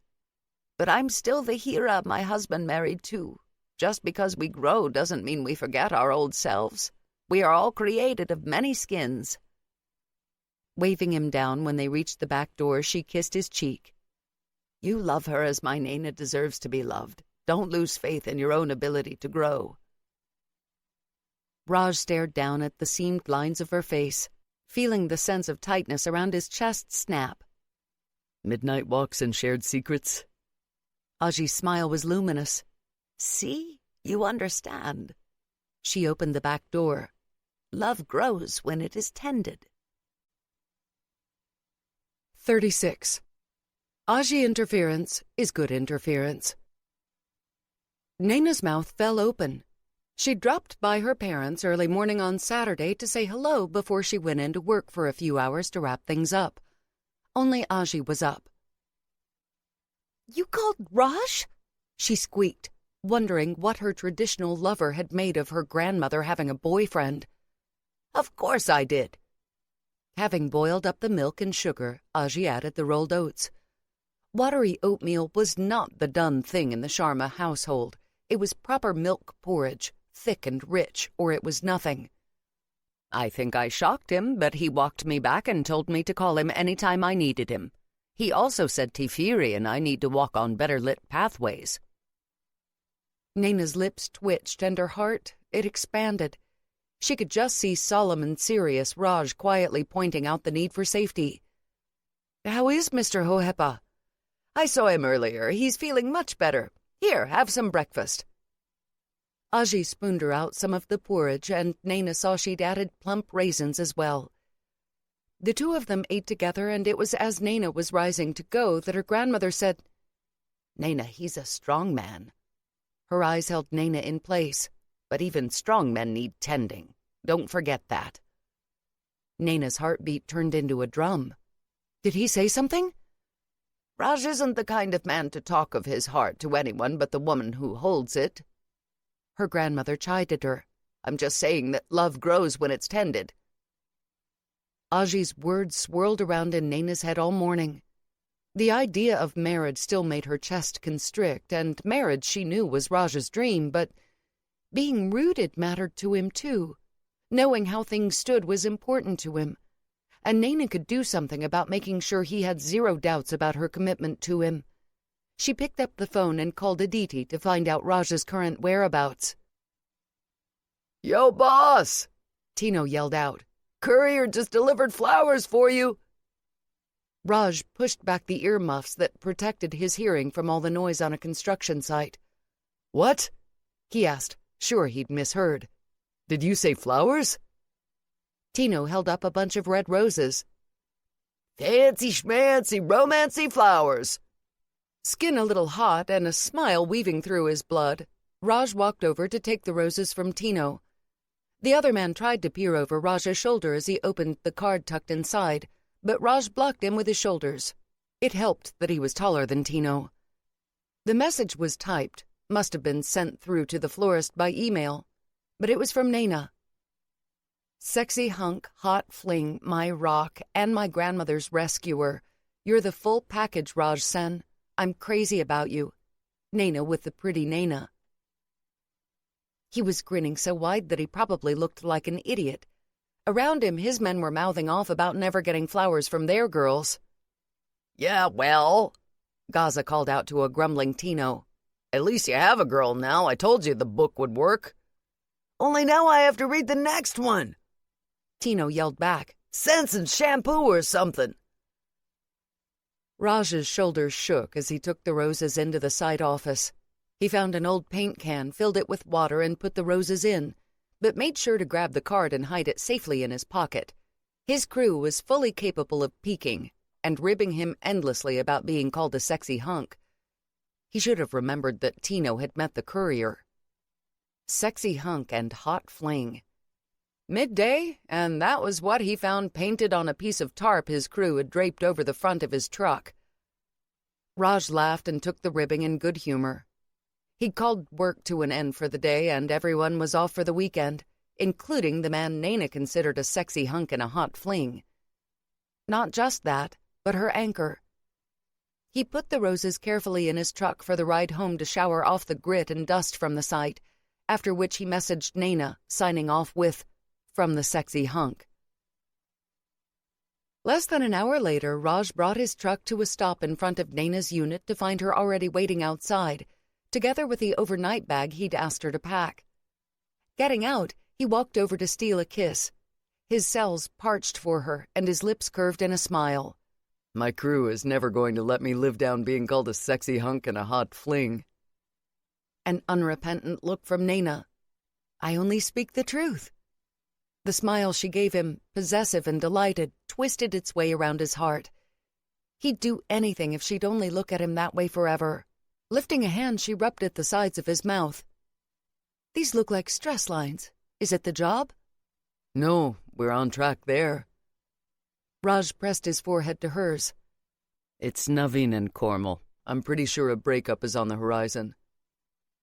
But I'm still the Hira my husband married too. Just because we grow doesn't mean we forget our old selves. We are all created of many skins. Waving him down when they reached the back door, she kissed his cheek. You love her as my Nayna deserves to be loved. Don't lose faith in your own ability to grow. Raj stared down at the seamed lines of her face, feeling the sense of tightness around his chest snap. Midnight walks and shared secrets. Aji's smile was luminous. See? You understand. She opened the back door. Love grows when it is tended. 36. Aji interference is good interference. Nayna's mouth fell open. She dropped by her parents early morning on Saturday to say hello before she went in to work for a few hours to wrap things up. Only Aji was up. You called Raj? She squeaked, wondering what her traditional lover had made of her grandmother having a boyfriend. Of course I did. Having boiled up the milk and sugar, Aji added the rolled oats. Watery oatmeal was not the done thing in the Sharma household. It was proper milk porridge, thick and rich, or it was nothing. I think I shocked him, but he walked me back and told me to call him any time I needed him. He also said Tifiri and I need to walk on better-lit pathways. Nayna's lips twitched and her heart, it expanded. She could just see solemn and serious Raj quietly pointing out the need for safety. How is Mr. Hohepa? I saw him earlier. He's feeling much better. Here, have some breakfast. Aji spooned her out some of the porridge, and Nayna saw she'd added plump raisins as well. The two of them ate together, and it was as Nayna was rising to go that her grandmother said, "Nayna, he's a strong man." Her eyes held Nayna in place. "But even strong men need tending. Don't forget that." Nayna's heartbeat turned into a drum. Did he say something? "Raj isn't the kind of man to talk of his heart to anyone but the woman who holds it." Her grandmother chided her. "I'm just saying that love grows when it's tended." Aji's words swirled around in Nayna's head all morning. The idea of marriage still made her chest constrict, and marriage she knew was Raj's dream, but being rooted mattered to him too. Knowing how things stood was important to him, and Nayna could do something about making sure he had zero doubts about her commitment to him. She picked up the phone and called Aditi to find out Raj's current whereabouts. "Yo, boss!" Tino yelled out. "Courier just delivered flowers for you." Raj pushed back the earmuffs that protected his hearing from all the noise on a construction site. "What?" he asked, sure he'd misheard. "Did you say flowers?" Tino held up a bunch of red roses. "Fancy schmancy romancy flowers." Skin a little hot and a smile weaving through his blood, Raj walked over to take the roses from Tino. The other man tried to peer over Raj's shoulder as he opened the card tucked inside, but Raj blocked him with his shoulders. It helped that he was taller than Tino. The message was typed, must have been sent through to the florist by email, but it was from Nayna. "Sexy hunk, hot fling, my rock, and my grandmother's rescuer. You're the full package, Raj Sen. I'm crazy about you. Nayna with the pretty Nayna." He was grinning so wide that he probably looked like an idiot. Around him, his men were mouthing off about never getting flowers from their girls. "Yeah, well," Gaza called out to a grumbling Tino. "At least you have a girl now. I told you the book would work." "Only now I have to read the next one," Tino yelled back. "Scents and shampoo or something." Raj's shoulders shook as he took the roses into the side office. He found an old paint can, filled it with water, and put the roses in, but made sure to grab the card and hide it safely in his pocket. His crew was fully capable of peeking and ribbing him endlessly about being called a sexy hunk. He should have remembered that Tino had met the courier. Sexy hunk and hot fling. Midday, and that was what he found painted on a piece of tarp his crew had draped over the front of his truck. Raj laughed and took the ribbing in good humor. He'd called work to an end for the day, and everyone was off for the weekend, including the man Nayna considered a sexy hunk and a hot fling. Not just that, but her anchor. He put the roses carefully in his truck for the ride home to shower off the grit and dust from the site, after which he messaged Nayna, signing off with, "From the sexy hunk." Less than an hour later, Raj brought his truck to a stop in front of Nayna's unit to find her already waiting outside, together with the overnight bag he'd asked her to pack. Getting out, he walked over to steal a kiss. His cells parched for her, and his lips curved in a smile. "My crew is never going to let me live down being called a sexy hunk and a hot fling." An unrepentant look from Nayna. "I only speak the truth." The smile she gave him, possessive and delighted, twisted its way around his heart. He'd do anything if she'd only look at him that way forever. Lifting a hand, she rubbed at the sides of his mouth. "These look like stress lines. Is it the job?" "No, we're on track there." Raj pressed his forehead to hers. "It's Naveen and Kormal. I'm pretty sure a breakup is on the horizon."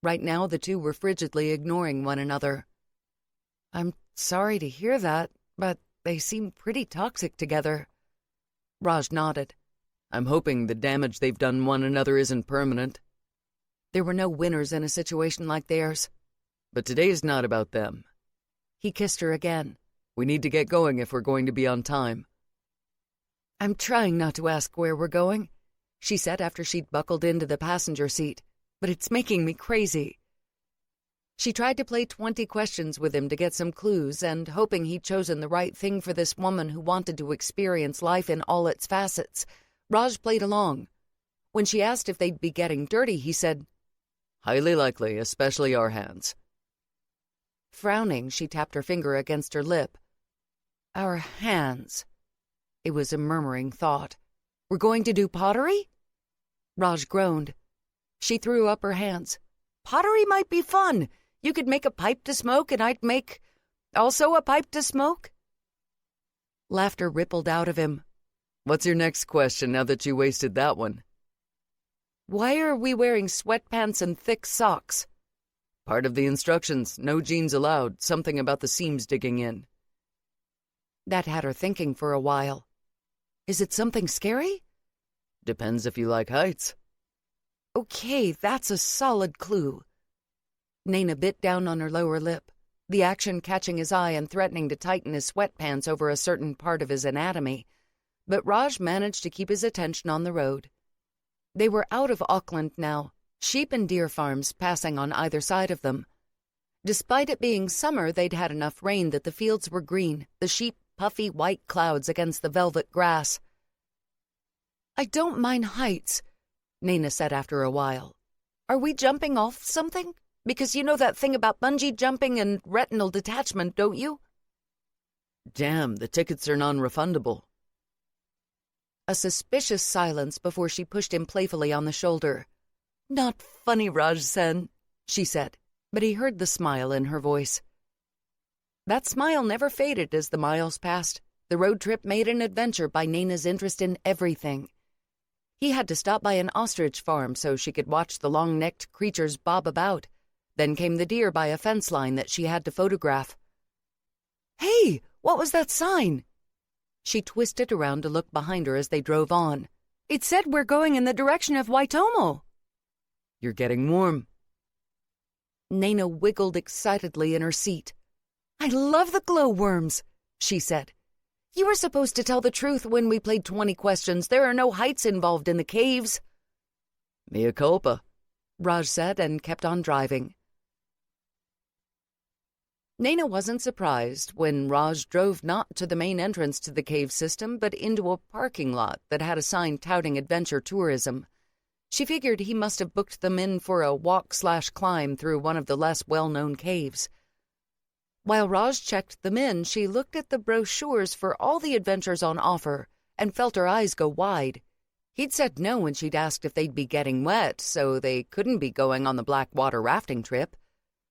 Right now, the two were frigidly ignoring one another. "I'm sorry to hear that, but they seem pretty toxic together." Raj nodded. "I'm hoping the damage they've done one another isn't permanent." There were no winners in a situation like theirs. "But today's not about them." He kissed her again. "We need to get going if we're going to be on time." "I'm trying not to ask where we're going," she said after she'd buckled into the passenger seat, "but it's making me crazy." She tried to play 20 questions with him to get some clues, and hoping he'd chosen the right thing for this woman who wanted to experience life in all its facets, Raj played along. When she asked if they'd be getting dirty, he said, "Highly likely, especially our hands." Frowning, she tapped her finger against her lip. "Our hands." It was a murmuring thought. We're going to do pottery? Raj groaned. She threw up her hands. Pottery might be fun. You could make a pipe to smoke, and I'd make also a pipe to smoke. Laughter rippled out of him. What's your next question now that you wasted that one? Why are we wearing sweatpants and thick socks? Part of the instructions, no jeans allowed, something about the seams digging in. That had her thinking for a while. Is it something scary? Depends if you like heights. Okay, that's a solid clue. Nayna bit down on her lower lip, the action catching his eye and threatening to tighten his sweatpants over a certain part of his anatomy. But Raj managed to keep his attention on the road. They were out of Auckland now, sheep and deer farms passing on either side of them. Despite it being summer, they'd had enough rain that the fields were green, the sheep puffy white clouds against the velvet grass. I don't mind heights, Nayna said after a while. Are we jumping off something? Because you know that thing about bungee jumping and retinal detachment, don't you? Damn, the tickets are non-refundable. A suspicious silence before she pushed him playfully on the shoulder. Not funny, Raj Sen, she said, but he heard the smile in her voice. That smile never faded as the miles passed. The road trip made an adventure by Nayna's interest in everything. He had to stop by an ostrich farm so she could watch the long-necked creatures bob about. Then came the deer by a fence line that she had to photograph. Hey, what was that sign? She twisted around to look behind her as they drove on. It said we're going in the direction of Waitomo. You're getting warm. Nayna wiggled excitedly in her seat. I love the glowworms, she said. You were supposed to tell the truth when we played 20 questions. There are no heights involved in the caves. Mea culpa, Raj said and kept on driving. Nayna wasn't surprised when Raj drove not to the main entrance to the cave system, but into a parking lot that had a sign touting adventure tourism. She figured he must have booked them in for a walk/climb through one of the less well-known caves. While Raj checked them in, she looked at the brochures for all the adventures on offer and felt her eyes go wide. He'd said no when she'd asked if they'd be getting wet, so they couldn't be going on the Blackwater rafting trip.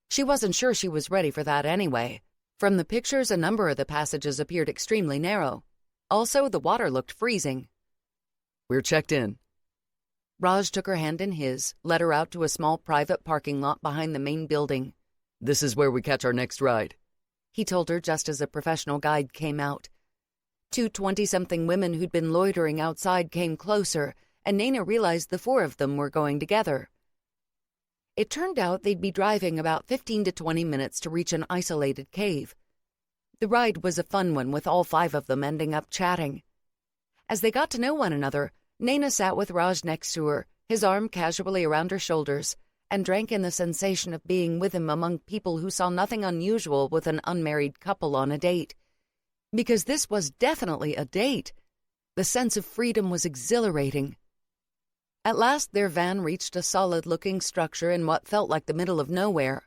She wasn't sure she was ready for that anyway. From the pictures, a number of the passages appeared extremely narrow. Also, the water looked freezing. We're checked in. Raj took her hand in his, led her out to a small private parking lot behind the main building. This is where we catch our next ride, he told her just as a professional guide came out. 2 20-something women who'd been loitering outside came closer, and Nayna realized the 4 of them were going together. It turned out they'd be driving about 15 to 20 minutes to reach an isolated cave. The ride was a fun one, with all 5 of them ending up chatting. As they got to know one another, Nayna sat with Raj next to her, his arm casually around her shoulders, and drank in the sensation of being with him among people who saw nothing unusual with an unmarried couple on a date. Because this was definitely a date. The sense of freedom was exhilarating. At last, their van reached a solid-looking structure in what felt like the middle of nowhere.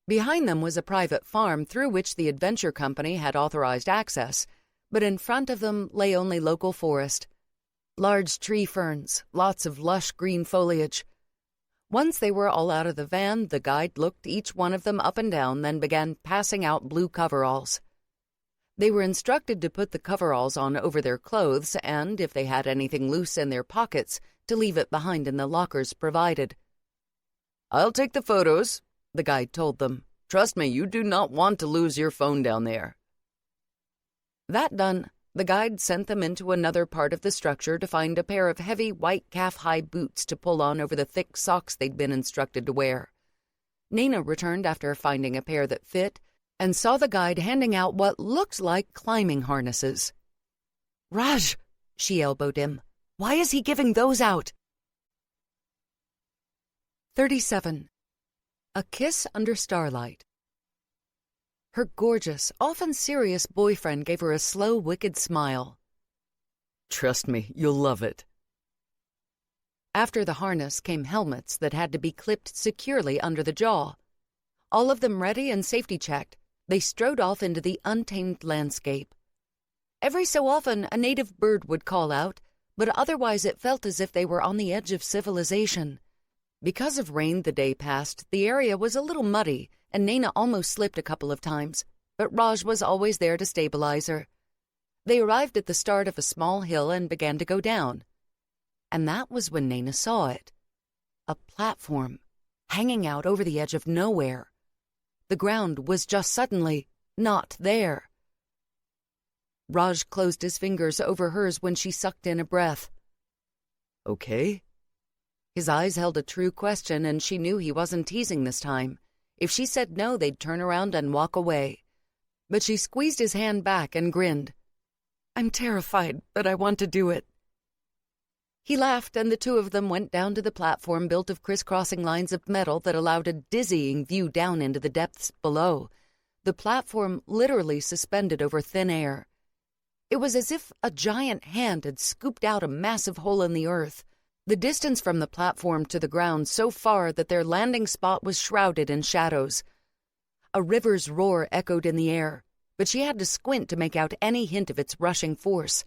Behind them was a private farm through which the adventure company had authorized access, but in front of them lay only local forest. Large tree ferns, lots of lush green foliage. Once they were all out of the van, the guide looked each one of them up and down, then began passing out blue coveralls. They were instructed to put the coveralls on over their clothes and, if they had anything loose in their pockets, to leave it behind in the lockers provided. I'll take the photos, the guide told them. Trust me, you do not want to lose your phone down there. That done, the guide sent them into another part of the structure to find a pair of heavy white calf-high boots to pull on over the thick socks they'd been instructed to wear. Nayna returned after finding a pair that fit and saw the guide handing out what looked like climbing harnesses. Raj, she elbowed him. Why is he giving those out? 37. A Kiss Under Starlight. Her gorgeous, often serious boyfriend gave her a slow, wicked smile. Trust me, you'll love it. After the harness came helmets that had to be clipped securely under the jaw. All of them ready and safety checked, they strode off into the untamed landscape. Every so often, a native bird would call out, but otherwise it felt as if they were on the edge of civilization. Because of rain the day past, the area was a little muddy, and Nayna almost slipped a couple of times, but Raj was always there to stabilize her. They arrived at the start of a small hill and began to go down. And that was when Nayna saw it. A platform, hanging out over the edge of nowhere. The ground was just suddenly not there. Raj closed his fingers over hers when she sucked in a breath. Okay? His eyes held a true question, and she knew he wasn't teasing this time. If she said no, they'd turn around and walk away. But she squeezed his hand back and grinned. I'm terrified, but I want to do it. He laughed, and the two of them went down to the platform built of crisscrossing lines of metal that allowed a dizzying view down into the depths below. The platform literally suspended over thin air. It was as if a giant hand had scooped out a massive hole in the earth, the distance from the platform to the ground so far that their landing spot was shrouded in shadows. A river's roar echoed in the air, but she had to squint to make out any hint of its rushing force.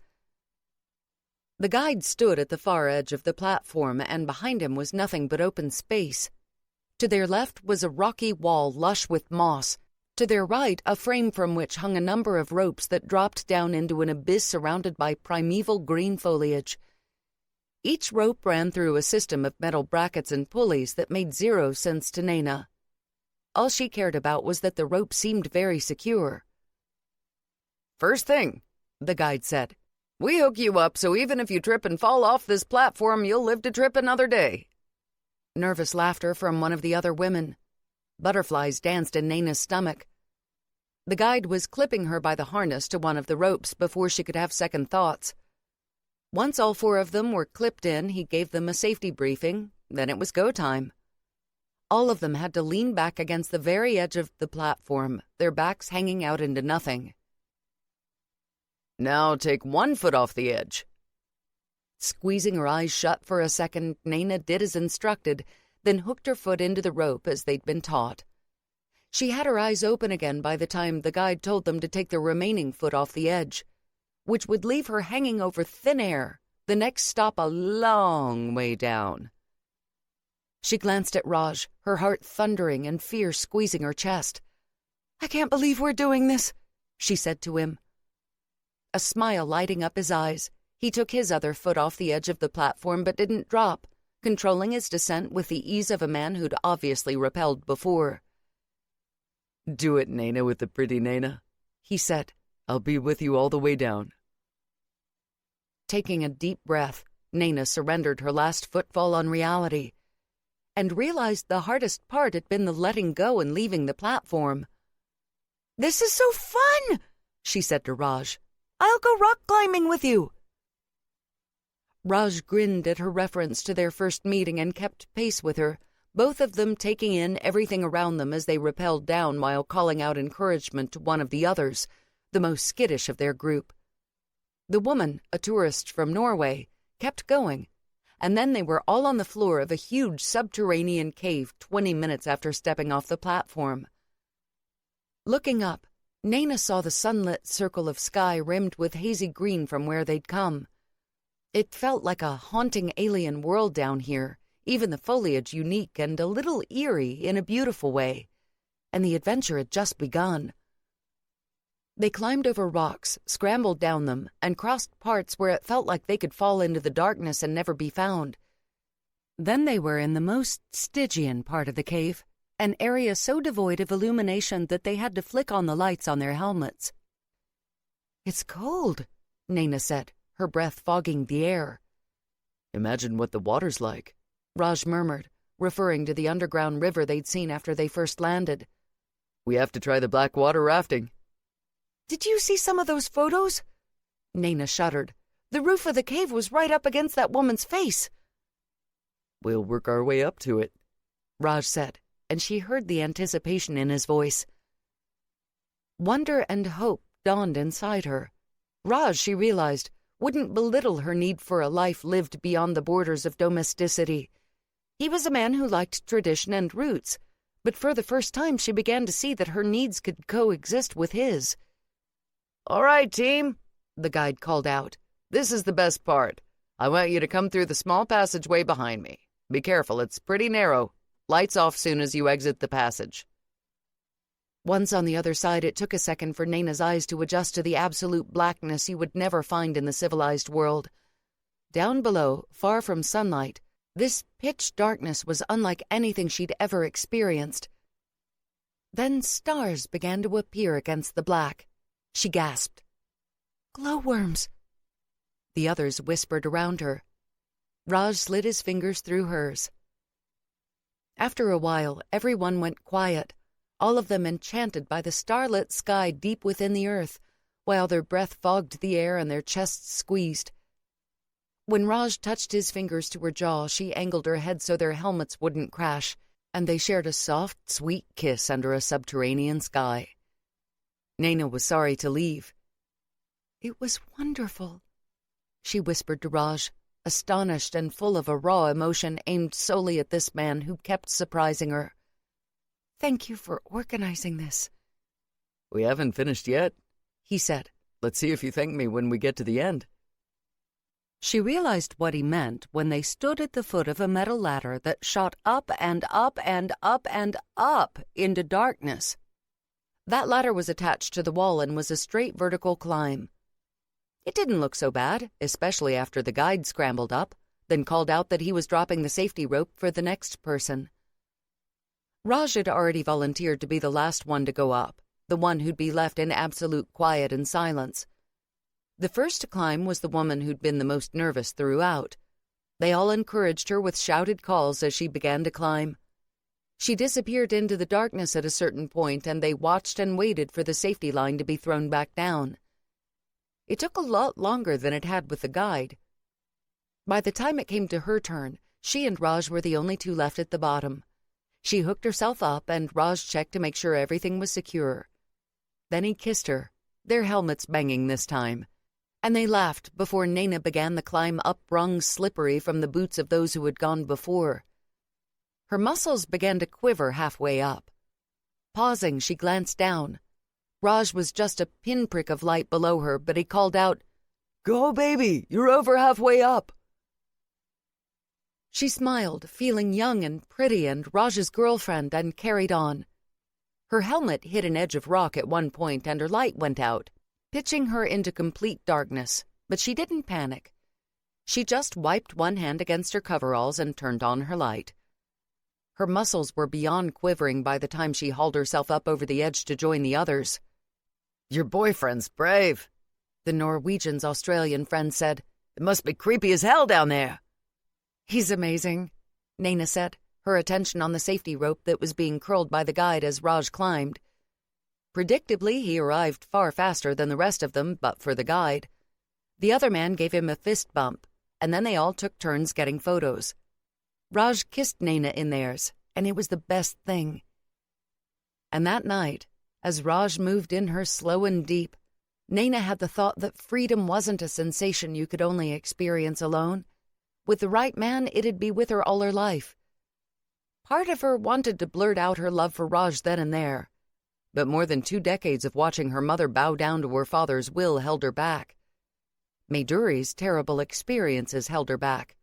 The guide stood at the far edge of the platform, and behind him was nothing but open space. To their left was a rocky wall lush with moss. To their right, a frame from which hung a number of ropes that dropped down into an abyss surrounded by primeval green foliage. Each rope ran through a system of metal brackets and pulleys that made zero sense to Nayna. All she cared about was that the rope seemed very secure. First thing, the guide said, we hook you up so even if you trip and fall off this platform, you'll live to trip another day. Nervous laughter from one of the other women. Butterflies danced in Nayna's stomach. The guide was clipping her by the harness to one of the ropes before she could have second thoughts. Once all four of them were clipped in, he gave them a safety briefing. Then it was go time. All of them had to lean back against the very edge of the platform, their backs hanging out into nothing. Now take 1 foot off the edge. Squeezing her eyes shut for a second, Nayna did as instructed, then hooked her foot into the rope as they'd been taught. She had her eyes open again by the time the guide told them to take the remaining foot off the edge, which would leave her hanging over thin air, the next stop a long way down. She glanced at Raj, her heart thundering and fear squeezing her chest. I can't believe we're doing this, she said to him. A smile lighting up his eyes, he took his other foot off the edge of the platform but didn't drop, controlling his descent with the ease of a man who'd obviously rappelled before. Do it, Nayna, with the pretty Nayna, he said. I'll be with you all the way down. Taking a deep breath, Nayna surrendered her last footfall on reality and realized the hardest part had been the letting go and leaving the platform. This is so fun, she said to Raj. I'll go rock climbing with you. Raj grinned at her reference to their first meeting and kept pace with her, both of them taking in everything around them as they rappelled down while calling out encouragement to one of the others, the most skittish of their group. The woman, a tourist from Norway, kept going, and then they were all on the floor of a huge subterranean cave 20 minutes after stepping off the platform. Looking up, Nayna saw the sunlit circle of sky rimmed with hazy green from where they'd come. It felt like a haunting alien world down here, even the foliage unique and a little eerie in a beautiful way, and the adventure had just begun. They climbed over rocks, scrambled down them, and crossed parts where it felt like they could fall into the darkness and never be found. Then they were in the most Stygian part of the cave, an area so devoid of illumination that they had to flick on the lights on their helmets. It's cold, Nayna said, her breath fogging the air. Imagine what the water's like, Raj murmured, referring to the underground river they'd seen after they first landed. We have to try the black water rafting. Did you see some of those photos? Nayna shuddered. The roof of the cave was right up against that woman's face. We'll work our way up to it, Raj said, and she heard the anticipation in his voice. Wonder and hope dawned inside her. Raj, she realized, wouldn't belittle her need for a life lived beyond the borders of domesticity. He was a man who liked tradition and roots, but for the first time she began to see that her needs could coexist with his. All right, team, the guide called out. "This is the best part. I want you to come through the small passageway behind me. Be careful, it's pretty narrow. Lights off soon as you exit the passage." Once on the other side, it took a second for Nayna's eyes to adjust to the absolute blackness you would never find in the civilized world. Down below, far from sunlight, this pitch darkness was unlike anything she'd ever experienced. Then stars began to appear against the black. She gasped. "Glowworms!" The others whispered around her. Raj slid his fingers through hers. After a while, everyone went quiet, all of them enchanted by the starlit sky deep within the earth, while their breath fogged the air and their chests squeezed. When Raj touched his fingers to her jaw, she angled her head so their helmets wouldn't crash, and they shared a soft, sweet kiss under a subterranean sky. Nayna was sorry to leave. "It was wonderful," she whispered to Raj, astonished and full of a raw emotion aimed solely at this man who kept surprising her. "Thank you for organizing this." "We haven't finished yet," he said. "Let's see if you thank me when we get to the end." She realized what he meant when they stood at the foot of a metal ladder that shot up and up and up and up into darkness. That ladder was attached to the wall and was a straight vertical climb. It didn't look so bad, especially after the guide scrambled up, then called out that he was dropping the safety rope for the next person. Raj had already volunteered to be the last one to go up, the one who'd be left in absolute quiet and silence. The first to climb was the woman who'd been the most nervous throughout. They all encouraged her with shouted calls as she began to climb. She disappeared into the darkness at a certain point, and they watched and waited for the safety line to be thrown back down. It took a lot longer than it had with the guide. By the time it came to her turn, she and Raj were the only two left at the bottom. She hooked herself up, and Raj checked to make sure everything was secure. Then he kissed her, their helmets banging this time, and they laughed before Nayna began the climb up rungs slippery from the boots of those who had gone before. Her muscles began to quiver halfway up. Pausing, she glanced down. Raj was just a pinprick of light below her, but he called out, "Go, baby! You're over halfway up!" She smiled, feeling young and pretty and Raj's girlfriend, and carried on. Her helmet hit an edge of rock at one point, and her light went out, pitching her into complete darkness, but she didn't panic. She just wiped one hand against her coveralls and turned on her light. Her muscles were beyond quivering by the time she hauled herself up over the edge to join the others. "Your boyfriend's brave," the Norwegian's Australian friend said. "It must be creepy as hell down there." "He's amazing," Nayna said, her attention on the safety rope that was being curled by the guide as Raj climbed. Predictably, he arrived far faster than the rest of them, but for the guide. The other man gave him a fist bump, and then they all took turns getting photos. Raj kissed Nayna in theirs, and it was the best thing. And that night, as Raj moved in her slow and deep, Nayna had the thought that freedom wasn't a sensation you could only experience alone. With the right man, it'd be with her all her life. Part of her wanted to blurt out her love for Raj then and there, but more than 2 decades of watching her mother bow down to her father's will held her back. Madhuri's terrible experiences held her back.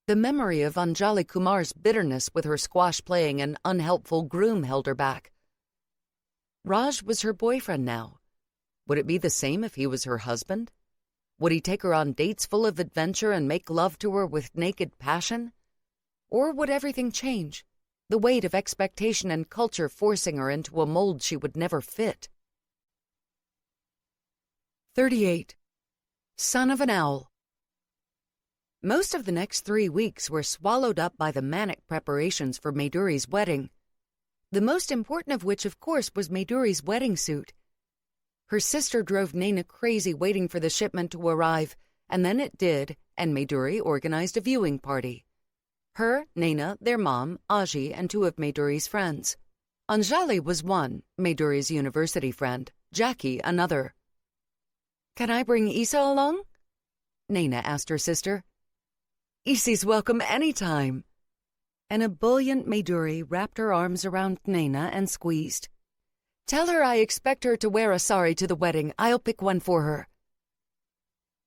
The memory of Anjali Kumar's bitterness with her squash playing and unhelpful groom held her back. Raj was her boyfriend now. Would it be the same if he was her husband? Would he take her on dates full of adventure and make love to her with naked passion? Or would everything change, the weight of expectation and culture forcing her into a mold she would never fit? 38. Son of an Owl. Most of the next 3 weeks were swallowed up by the manic preparations for Madhuri's wedding, the most important of which, of course, was Madhuri's wedding suit. Her sister drove Nayna crazy waiting for the shipment to arrive, and then it did, and Madhuri organized a viewing party. Her, Nayna, their mom, Aji, and 2 of Madhuri's friends. Anjali was one, Madhuri's university friend, Jackie another. "Can I bring Isa along?" Nayna asked her sister. "Isi's welcome anytime." An ebullient Madhuri wrapped her arms around Nayna and squeezed. "Tell her I expect her to wear a sari to the wedding. I'll pick one for her."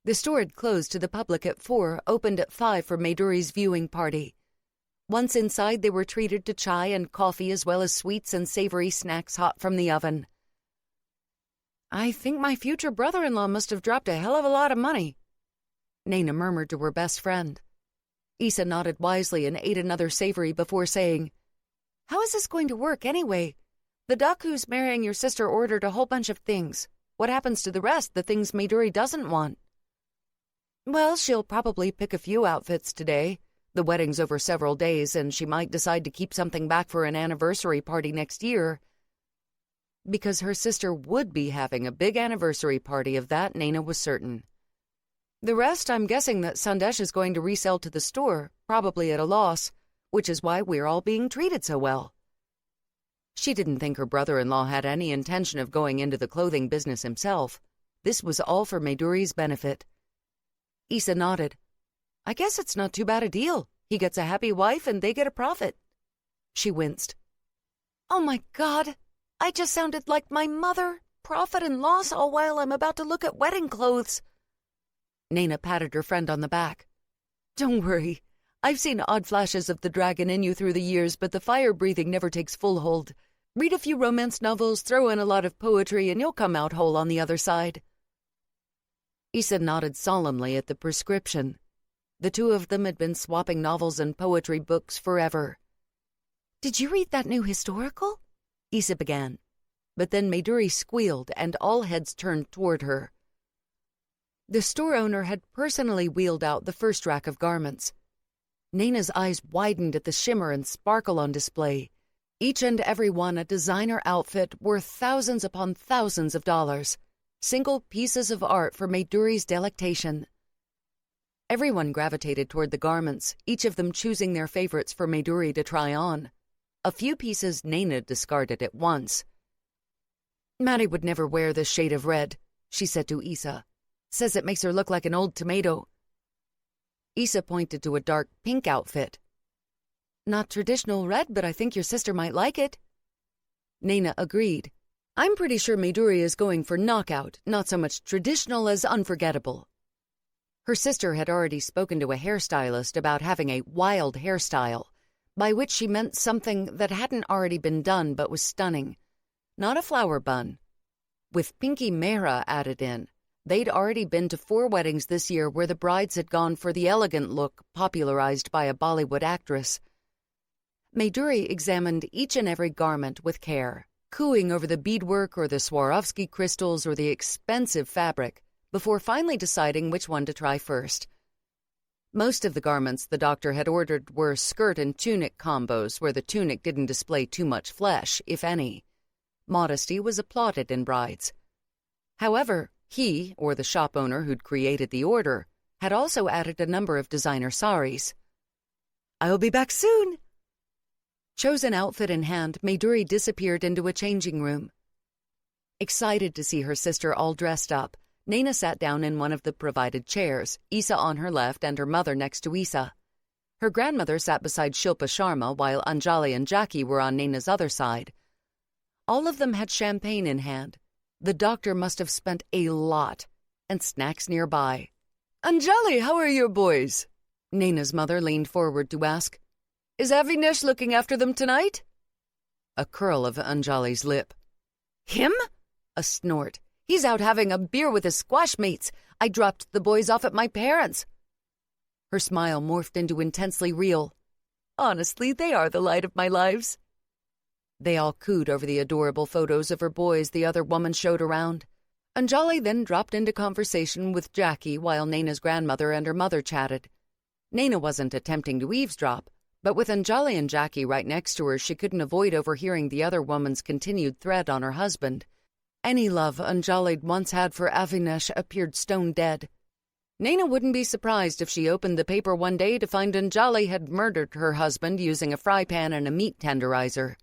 The store had closed to the public at 4, opened at 5 for Mayduri's viewing party. Once inside, they were treated to chai and coffee as well as sweets and savory snacks hot from the oven. "I think my future brother-in-law must have dropped a hell of a lot of money," Nayna murmured to her best friend. Issa nodded wisely and ate another savory before saying, "How is this going to work anyway? The duck who's marrying your sister ordered a whole bunch of things. What happens to the rest, the things Mayduri doesn't want?" "Well, she'll probably pick a few outfits today. The wedding's over several days, and she might decide to keep something back for an anniversary party next year." Because her sister would be having a big anniversary party, of that Nayna was certain. "The rest, I'm guessing that Sandesh is going to resell to the store, probably at a loss, which is why we're all being treated so well." She didn't think her brother-in-law had any intention of going into the clothing business himself. This was all for Mayduri's benefit. Issa nodded. "I guess it's not too bad a deal. He gets a happy wife and they get a profit." She winced. "Oh my God, I just sounded like my mother. Profit and loss all while I'm about to look at wedding clothes." Nayna patted her friend on the back. "Don't worry. I've seen odd flashes of the dragon in you through the years, but the fire-breathing never takes full hold. Read a few romance novels, throw in a lot of poetry, and you'll come out whole on the other side." Issa nodded solemnly at the prescription. The two of them had been swapping novels and poetry books forever. "Did you read that new historical?" Issa began. But then Mayduri squealed, and all heads turned toward her. The store owner had personally wheeled out the first rack of garments. Nayna's eyes widened at the shimmer and sparkle on display, each and every one a designer outfit worth thousands upon thousands of dollars, single pieces of art for Mayduri's delectation. Everyone gravitated toward the garments, each of them choosing their favorites for Mayduri to try on. A few pieces Nayna discarded at once. "Maddie would never wear this shade of red," she said to Issa. "Says it makes her look like an old tomato." Issa pointed to a dark pink outfit. "Not traditional red, but I think your sister might like it." Nayna agreed. "I'm pretty sure Mayduri is going for knockout, not so much traditional as unforgettable." Her sister had already spoken to a hairstylist about having a wild hairstyle, by which she meant something that hadn't already been done but was stunning. Not a flower bun. With Pinky Mehra added in, they'd already been to 4 weddings this year where the brides had gone for the elegant look popularized by a Bollywood actress. Mayduri examined each and every garment with care, cooing over the beadwork or the Swarovski crystals or the expensive fabric, before finally deciding which one to try first. Most of the garments the doctor had ordered were skirt and tunic combos where the tunic didn't display too much flesh, if any. Modesty was applauded in brides. However, he, or the shop owner who'd created the order, had also added a number of designer saris. "I'll be back soon." Chosen outfit in hand, Mayduri disappeared into a changing room. Excited to see her sister all dressed up, Nayna sat down in one of the provided chairs, Issa on her left and her mother next to Issa. Her grandmother sat beside Shilpa Sharma while Anjali and Jackie were on Nayna's other side. All of them had champagne in hand. The doctor must have spent a lot, and snacks nearby. "Anjali, how are your boys?" Nayna's mother leaned forward to ask. "Is Avinash looking after them tonight?" A curl of Anjali's lip. "Him?" A snort. "He's out having a beer with his squash mates. I dropped the boys off at my parents'." Her smile morphed into intensely real. "Honestly, they are the light of my lives." They all cooed over the adorable photos of her boys the other woman showed around. Anjali then dropped into conversation with Jackie while Nayna's grandmother and her mother chatted. Nayna wasn't attempting to eavesdrop, but with Anjali and Jackie right next to her, she couldn't avoid overhearing the other woman's continued threat on her husband. Any love Anjali'd once had for Avinash appeared stone dead. Nayna wouldn't be surprised if she opened the paper one day to find Anjali had murdered her husband using a fry pan and a meat tenderizer.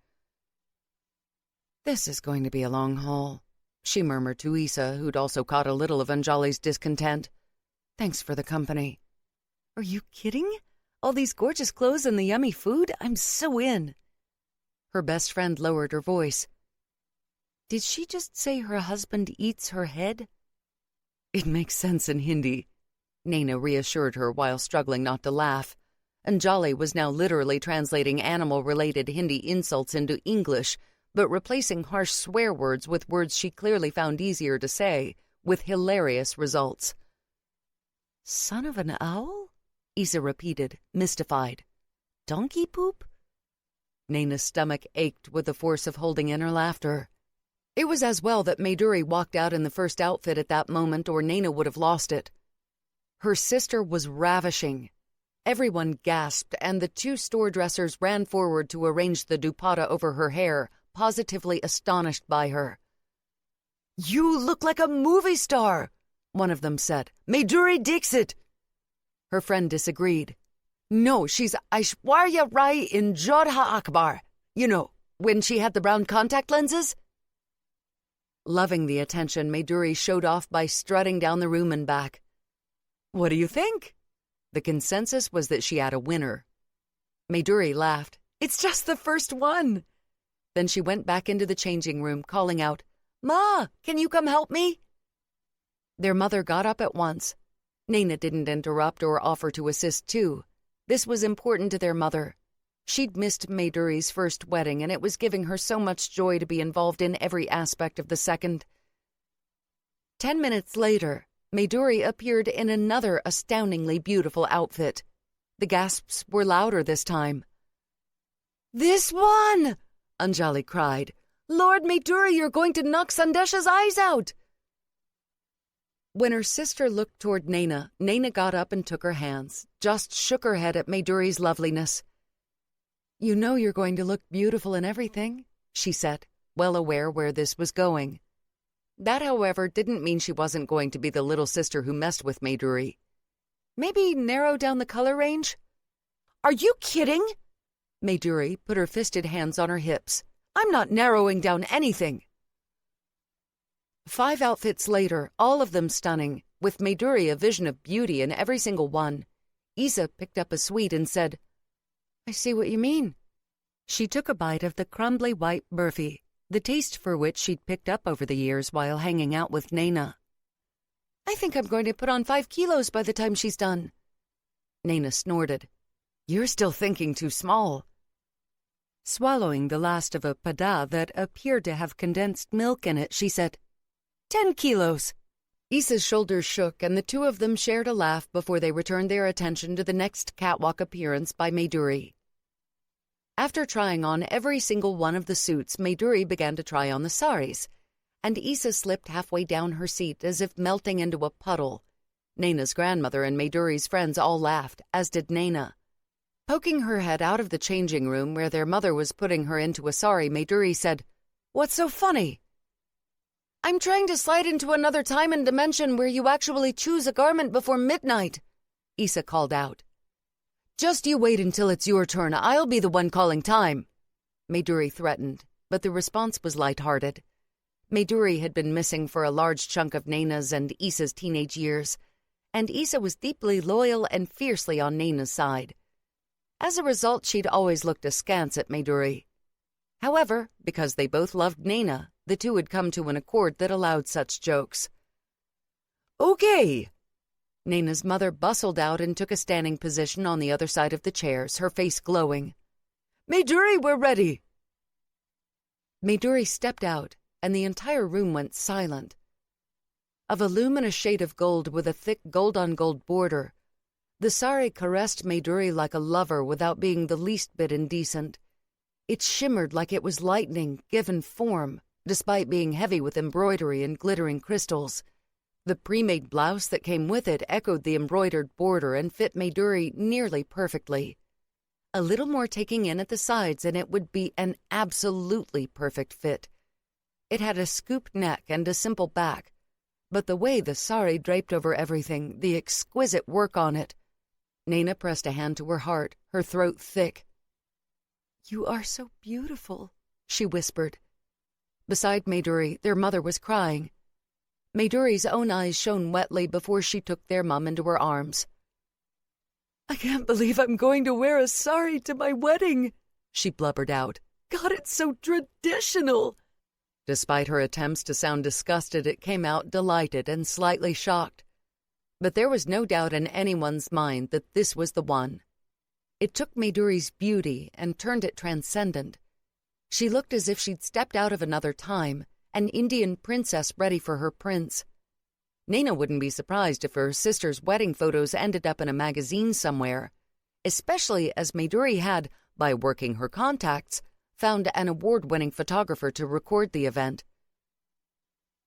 "This is going to be a long haul," she murmured to Issa, who'd also caught a little of Anjali's discontent. "Thanks for the company." "Are you kidding? All these gorgeous clothes and the yummy food? I'm so in." Her best friend lowered her voice. "Did she just say her husband eats her head?" It makes sense in Hindi, Nayna reassured her while struggling not to laugh. Anjali was now literally translating animal-related Hindi insults into English, but replacing harsh swear words with words she clearly found easier to say, with hilarious results. Son of an owl? Isa repeated, mystified. Donkey poop? Nayna's stomach ached with the force of holding in her laughter. It was as well that Maduri walked out in the first outfit at that moment, or Nayna would have lost it. Her sister was ravishing. Everyone gasped, and the two store dressers ran forward to arrange the dupatta over her hair, positively astonished by her. "You look like a movie star," one of them said. "Maduri Dixit." Her friend disagreed. "No, she's Aishwarya Rai in Jodha Akbar. You know, when she had the brown contact lenses?" Loving the attention, Maduri showed off by strutting down the room and back. "What do you think?" The consensus was that she had a winner. Maduri laughed. "It's just the first one." Then she went back into the changing room, calling out, "Ma, can you come help me?" Their mother got up at once. Nayna didn't interrupt or offer to assist too. This was important to their mother. She'd missed Maduri's first wedding, and it was giving her so much joy to be involved in every aspect of the second. 10 minutes later, Maduri appeared in another astoundingly beautiful outfit. The gasps were louder this time. "This one!" Anjali cried. "Lord Maduri, you're going to knock Sandesh's eyes out!" When her sister looked toward Nayna, Nayna got up and took her hands, just shook her head at Maduri's loveliness. "You know you're going to look beautiful in everything," she said, well aware where this was going. That, however, didn't mean she wasn't going to be the little sister who messed with Maduri. Maybe narrow down the color range? "Are you kidding?" Maduri put her fisted hands on her hips. "I'm not narrowing down anything." 5 outfits later, all of them stunning, with Maduri a vision of beauty in every single one, Isa picked up a sweet and said, "I see what you mean." She took a bite of the crumbly white burfi, the taste for which she'd picked up over the years while hanging out with Nayna. "I think I'm going to put on 5 kilos by the time she's done." Nayna snorted. "You're still thinking too small." Swallowing the last of a pada that appeared to have condensed milk in it, she said, 10 kilos. Isa's shoulders shook, and the two of them shared a laugh before they returned their attention to the next catwalk appearance by Maduri. After trying on every single one of the suits, Maduri began to try on the saris, and Isa slipped halfway down her seat as if melting into a puddle. Nayna's grandmother and Maduri's friends all laughed, as did Nayna. Poking her head out of the changing room where their mother was putting her into a sari, Maduri said, "What's so funny?" "I'm trying to slide into another time and dimension where you actually choose a garment before midnight," Isa called out. "Just you wait until it's your turn. I'll be the one calling time," Maduri threatened, but the response was lighthearted. Maduri had been missing for a large chunk of Nayna's and Isa's teenage years, and Isa was deeply loyal and fiercely on Nayna's side. As a result, she'd always looked askance at Maduri. However, because they both loved Nayna, the two had come to an accord that allowed such jokes. "Okay." Nayna's mother bustled out and took a standing position on the other side of the chairs, her face glowing. "Maduri, we're ready." Maduri stepped out, and the entire room went silent. A voluminous shade of gold with a thick gold-on-gold border, the sari caressed Maduri like a lover without being the least bit indecent. It shimmered like it was lightning given form, despite being heavy with embroidery and glittering crystals. The pre-made blouse that came with it echoed the embroidered border and fit Maduri nearly perfectly. A little more taking in at the sides and it would be an absolutely perfect fit. It had a scooped neck and a simple back, but the way the sari draped over everything, the exquisite work on it. Nayna pressed a hand to her heart, her throat thick. "You are so beautiful," she whispered. Beside Maduri, their mother was crying. Maduri's own eyes shone wetly before she took their mum into her arms. "I can't believe I'm going to wear a sari to my wedding," she blubbered out. "God, it's so traditional." Despite her attempts to sound disgusted, it came out delighted and slightly shocked. But there was no doubt in anyone's mind that this was the one. It took Mayduri's beauty and turned it transcendent. She looked as if she'd stepped out of another time, an Indian princess ready for her prince. Nayna wouldn't be surprised if her sister's wedding photos ended up in a magazine somewhere, especially as Mayduri had, by working her contacts, found an award-winning photographer to record the event.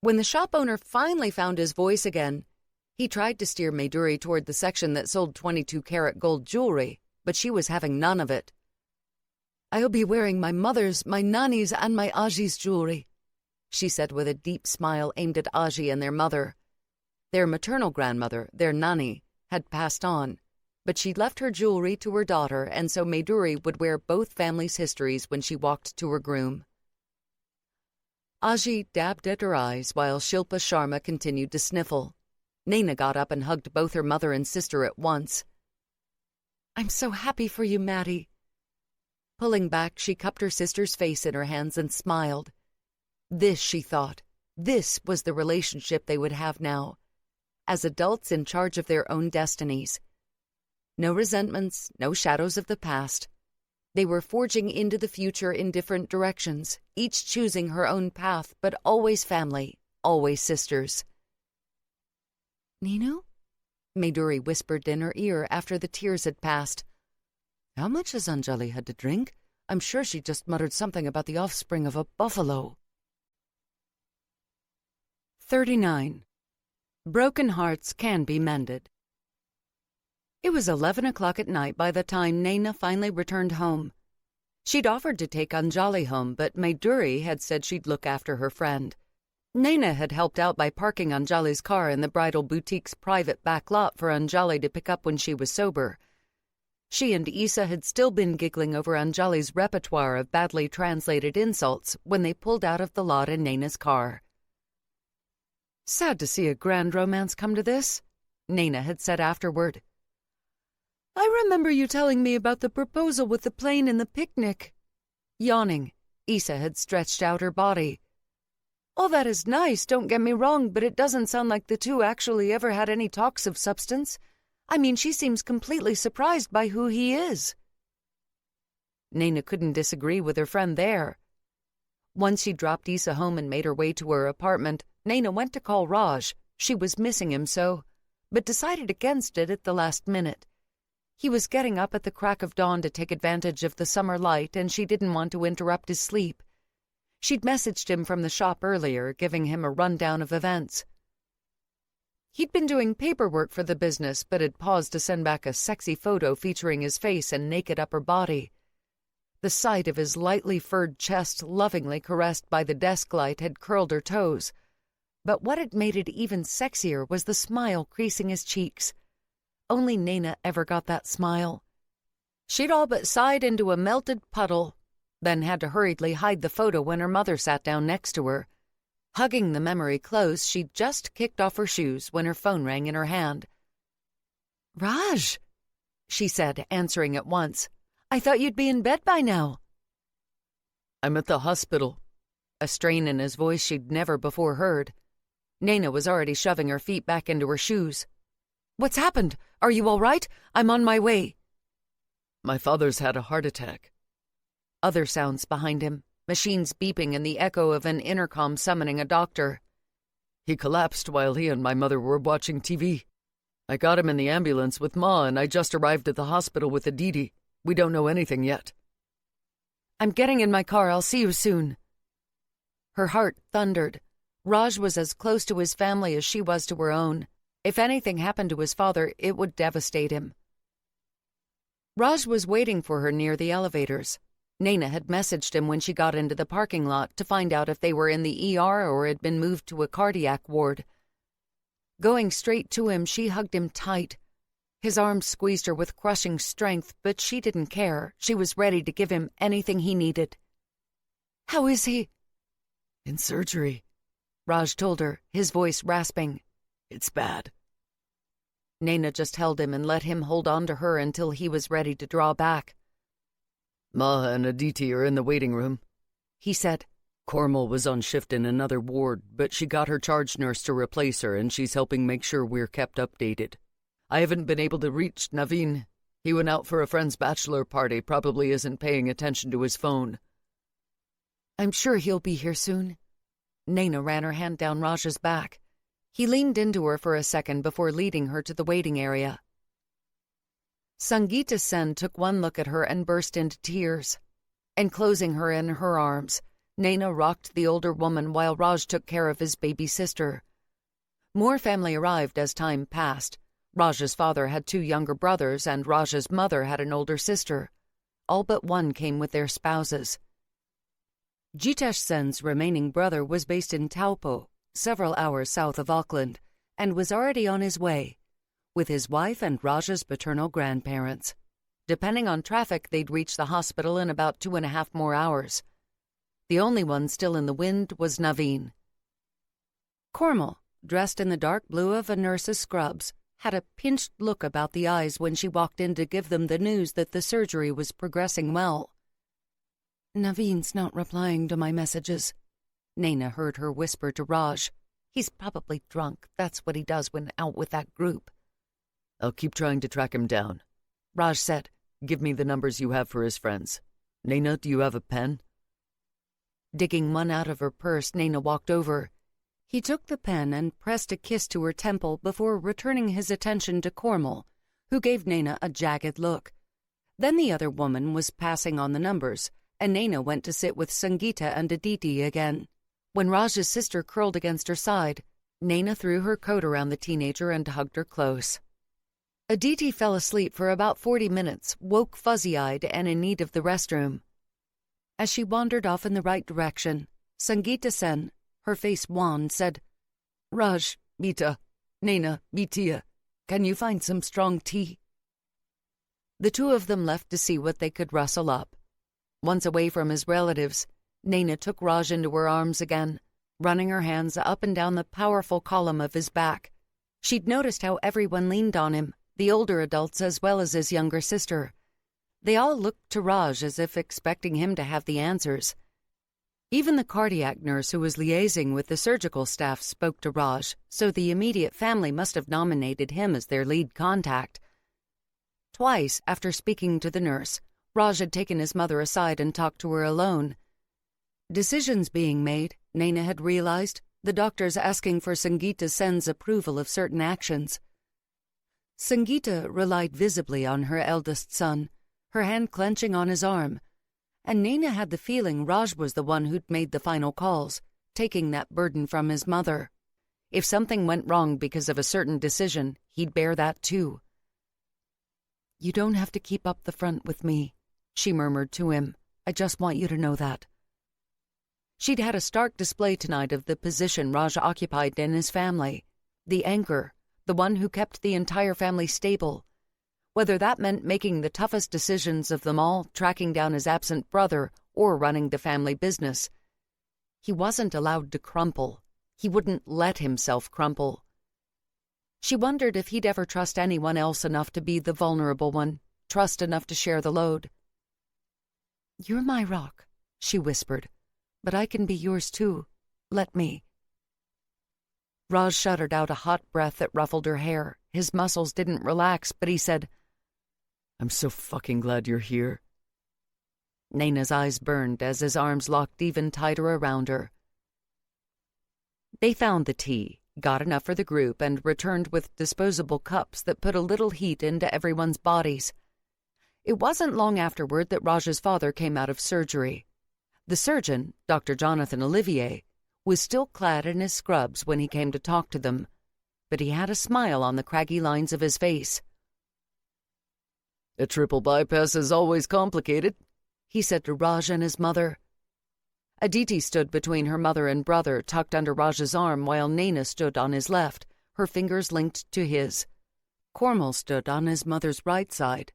When the shop owner finally found his voice again, he tried to steer Mayduri toward the section that sold 22-karat gold jewelry, but she was having none of it. "I'll be wearing my mother's, my Nani's, and my Aji's jewelry," she said with a deep smile aimed at Aji and their mother. Their maternal grandmother, their Nani, had passed on, but she'd left her jewelry to her daughter, and so Mayduri would wear both families' histories when she walked to her groom. Aji dabbed at her eyes while Shilpa Sharma continued to sniffle. Nayna got up and hugged both her mother and sister at once. "I'm so happy for you, Maddie." Pulling back, she cupped her sister's face in her hands and smiled. This, she thought, this was the relationship they would have now, as adults in charge of their own destinies. No resentments, no shadows of the past. They were forging into the future in different directions, each choosing her own path, but always family, always sisters. "Ninu?" Mayduri whispered in her ear after the tears had passed. "How much has Anjali had to drink? I'm sure she just muttered something about the offspring of a buffalo." 39. Broken hearts can be mended. It was 11 o'clock at night by the time Nayna finally returned home. She'd offered to take Anjali home, but Mayduri had said she'd look after her friend. Nayna had helped out by parking Anjali's car in the bridal boutique's private back lot for Anjali to pick up when she was sober. She and Issa had still been giggling over Anjali's repertoire of badly translated insults when they pulled out of the lot in Nayna's car. "Sad to see a grand romance come to this," Nayna had said afterward. "I remember you telling me about the proposal with the plane and the picnic." Yawning, Issa had stretched out her body. "All that is nice, don't get me wrong, but it doesn't sound like the two actually ever had any talks of substance. I mean, she seems completely surprised by who he is." Nayna couldn't disagree with her friend there. Once she dropped Issa home and made her way to her apartment, Nayna went to call Raj. She was missing him so, but decided against it at the last minute. He was getting up at the crack of dawn to take advantage of the summer light, and she didn't want to interrupt his sleep. She'd messaged him from the shop earlier, giving him a rundown of events. He'd been doing paperwork for the business, but had paused to send back a sexy photo featuring his face and naked upper body. The sight of his lightly furred chest lovingly caressed by the desk light had curled her toes. But what had made it even sexier was the smile creasing his cheeks. Only Nayna ever got that smile. She'd all but sighed into a melted puddle, then had to hurriedly hide the photo when her mother sat down next to her. Hugging the memory close, she'd just kicked off her shoes when her phone rang in her hand. "Raj," she said, answering at once. "I thought you'd be in bed by now." "I'm at the hospital," a strain in his voice she'd never before heard. Nayna was already shoving her feet back into her shoes. "What's happened? Are you all right? I'm on my way." "My father's had a heart attack." Other sounds behind him, machines beeping and the echo of an intercom summoning a doctor. "He collapsed while he and my mother were watching TV. I got him in the ambulance with Ma, and I just arrived at the hospital with Aditi. We don't know anything yet." "I'm getting in my car. I'll see you soon." Her heart thundered. Raj was as close to his family as she was to her own. If anything happened to his father, it would devastate him. Raj was waiting for her near the elevators. Nayna had messaged him when she got into the parking lot to find out if they were in the ER or had been moved to a cardiac ward. Going straight to him, she hugged him tight. His arms squeezed her with crushing strength, but she didn't care. She was ready to give him anything he needed. "How is he?" "In surgery," Raj told her, his voice rasping. "It's bad." Nayna just held him and let him hold on to her until he was ready to draw back. "Ma and Aditi are in the waiting room," he said. Cormel was on shift in another ward, but she got her charge nurse to replace her, and she's helping make sure we're kept updated. I haven't been able to reach Naveen. He went out for a friend's bachelor party, probably isn't paying attention to his phone. I'm sure he'll be here soon. Nayna ran her hand down Raj's back. He leaned into her for a second before leading her to the waiting area. Sangeeta Sen took one look at her and burst into tears. Enclosing her in her arms, Nayna rocked the older woman while Raj took care of his baby sister. More family arrived as time passed. Raj's father had 2 younger brothers, and Raj's mother had an older sister. All but one came with their spouses. Jitesh Sen's remaining brother was based in Taupo, several hours south of Auckland, and was already on his way, with his wife and Raj's paternal grandparents. Depending on traffic, they'd reach the hospital in about 2.5 more hours. The only one still in the wind was Naveen. Cormel, dressed in the dark blue of a nurse's scrubs, had a pinched look about the eyes when she walked in to give them the news that the surgery was progressing well. Naveen's not replying to my messages, Nayna heard her whisper to Raj. He's probably drunk. That's what he does when out with that group. I'll keep trying to track him down, Raj said. Give me the numbers you have for his friends. Nayna, do you have a pen? Digging one out of her purse, Nayna walked over. He took the pen and pressed a kiss to her temple before returning his attention to Cormel, who gave Nayna a jagged look. Then the other woman was passing on the numbers, and Nayna went to sit with Sangeeta and Aditi again. When Raj's sister curled against her side, Nayna threw her coat around the teenager and hugged her close. Aditi fell asleep for about 40 minutes, woke fuzzy-eyed and in need of the restroom. As she wandered off in the right direction, Sangeeta Sen, her face wan, said, "Raj, Meeta, Nayna, Meetia, can you find some strong tea?" The 2 of them left to see what they could rustle up. Once away from his relatives, Nayna took Raj into her arms again, running her hands up and down the powerful column of his back. She'd noticed how everyone leaned on him, the older adults as well as his younger sister. They all looked to Raj as if expecting him to have the answers. Even the cardiac nurse who was liaising with the surgical staff spoke to Raj, so the immediate family must have nominated him as their lead contact. Twice, after speaking to the nurse, Raj had taken his mother aside and talked to her alone. Decisions being made, Nayna had realized, the doctors asking for Sangeeta Sen's approval of certain actions. Sangeeta relied visibly on her eldest son, her hand clenching on his arm, and Nayna had the feeling Raj was the one who'd made the final calls, taking that burden from his mother. If something went wrong because of a certain decision, he'd bear that too. "You don't have to keep up the front with me," she murmured to him. "I just want you to know that." She'd had a stark display tonight of the position Raj occupied in his family, the anchor, the one who kept the entire family stable. Whether that meant making the toughest decisions of them all, tracking down his absent brother, or running the family business. He wasn't allowed to crumple. He wouldn't let himself crumple. She wondered if he'd ever trust anyone else enough to be the vulnerable one, trust enough to share the load. "You're my rock," she whispered, "but I can be yours too. Let me." Raj shuddered out a hot breath that ruffled her hair. His muscles didn't relax, but he said, "I'm so fucking glad you're here." Nayna's eyes burned as his arms locked even tighter around her. They found the tea, got enough for the group, and returned with disposable cups that put a little heat into everyone's bodies. It wasn't long afterward that Raj's father came out of surgery. The surgeon, Dr. Jonathan Olivier, was still clad in his scrubs when he came to talk to them, but he had a smile on the craggy lines of his face. "A triple bypass is always complicated," he said to Raj and his mother. Aditi stood between her mother and brother, tucked under Raj's arm, while Nayna stood on his left, her fingers linked to his. Cormel stood on his mother's right side.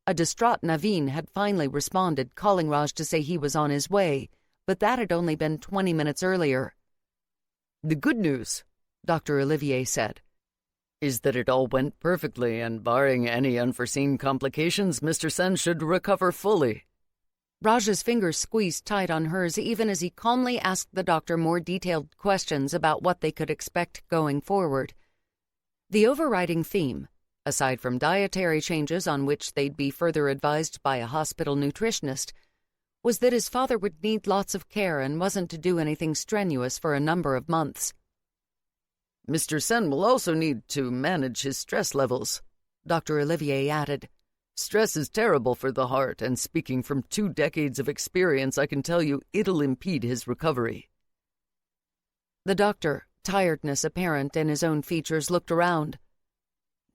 A distraught Naveen had finally responded, calling Raj to say he was on his way, but that had only been 20 minutes earlier. "The good news," Dr. Olivier said, "is that it all went perfectly, and barring any unforeseen complications, Mr. Sen should recover fully." Raj's fingers squeezed tight on hers even as he calmly asked the doctor more detailed questions about what they could expect going forward. The overriding theme, aside from dietary changes on which they'd be further advised by a hospital nutritionist, was that his father would need lots of care and wasn't to do anything strenuous for a number of months. Mr. Sen will also need to manage his stress levels, Dr. Olivier added. Stress is terrible for the heart, and speaking from 2 decades of experience, I can tell you it'll impede his recovery. The doctor, tiredness apparent in his own features, looked around.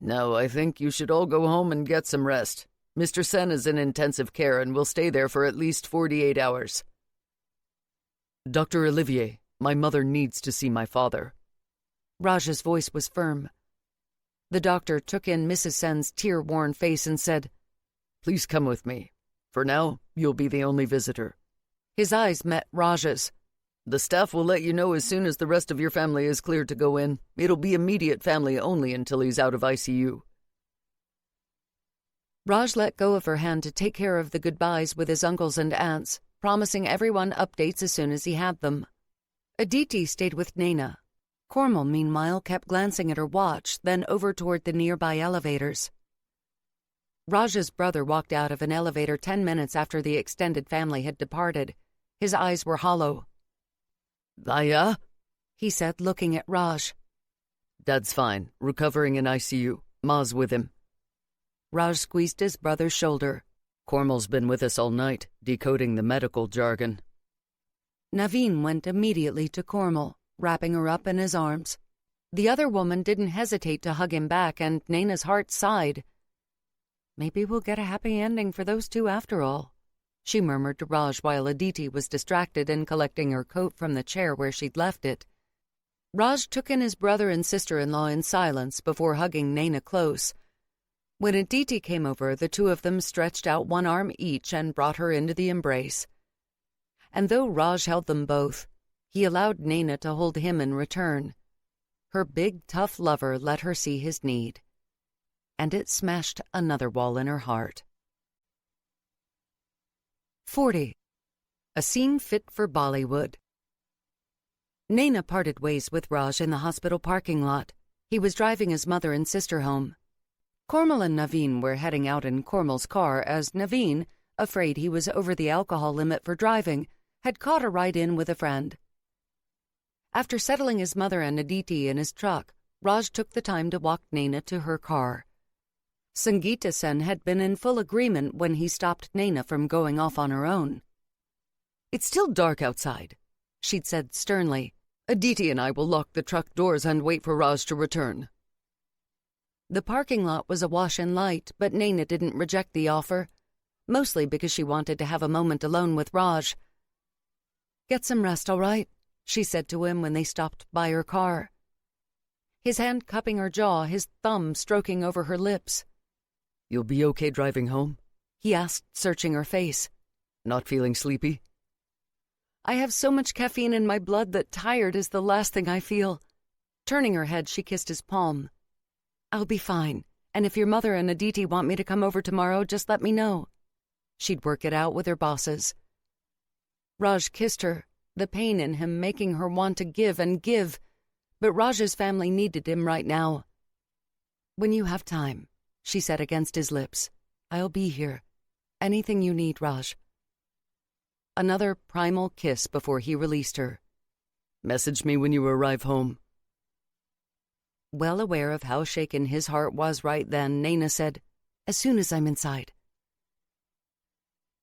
No, I think you should all go home and get some rest. Mr. Sen is in intensive care and will stay there for at least 48 hours. Dr. Olivier, my mother needs to see my father. Raj's voice was firm. The doctor took in Mrs. Sen's tear-worn face and said, Please come with me. For now, you'll be the only visitor. His eyes met Raj's. The staff will let you know as soon as the rest of your family is cleared to go in. It'll be immediate family only until he's out of ICU. Raj let go of her hand to take care of the goodbyes with his uncles and aunts, promising everyone updates as soon as he had them. Aditi stayed with Nayna. Cornwall, meanwhile, kept glancing at her watch, then over toward the nearby elevators. Raj's brother walked out of an elevator 10 minutes after the extended family had departed. His eyes were hollow. Aya? He said, looking at Raj. Dad's fine, recovering in ICU. Ma's with him. Raj squeezed his brother's shoulder. Cornwall's been with us all night, decoding the medical jargon. Naveen went immediately to Cornwall, wrapping her up in his arms. The other woman didn't hesitate to hug him back, and Nayna's heart sighed. Maybe we'll get a happy ending for those two after all, she murmured to Raj while Aditi was distracted in collecting her coat from the chair where she'd left it. Raj took in his brother and sister-in-law in silence before hugging Nayna close. When Aditi came over, the two of them stretched out one arm each and brought her into the embrace. And though Raj held them both, he allowed Nayna to hold him in return. Her big, tough lover let her see his need. And it smashed another wall in her heart. 40. A scene fit for Bollywood. Nayna parted ways with Raj in the hospital parking lot. He was driving his mother and sister home. Cornwall and Naveen were heading out in Cornwall's car as Naveen, afraid he was over the alcohol limit for driving, had caught a ride in with a friend. After settling his mother and Aditi in his truck, Raj took the time to walk Nayna to her car. Sangeeta Sen had been in full agreement when he stopped Nayna from going off on her own. It's still dark outside, she'd said sternly. Aditi and I will lock the truck doors and wait for Raj to return. The parking lot was awash in light, but Nayna didn't reject the offer, mostly because she wanted to have a moment alone with Raj. Get some rest, all right? She said to him when they stopped by her car. His hand cupping her jaw, his thumb stroking over her lips. You'll be okay driving home? He asked, searching her face. Not feeling sleepy? I have so much caffeine in my blood that tired is the last thing I feel. Turning her head, she kissed his palm. I'll be fine, and if your mother and Aditi want me to come over tomorrow, just let me know. She'd work it out with her bosses. Raj kissed her, the pain in him making her want to give and give, but Raj's family needed him right now. When you have time, she said against his lips, I'll be here. Anything you need, Raj. Another primal kiss before he released her. Message me when you arrive home. Well aware of how shaken his heart was right then, Nayna said, as soon as I'm inside.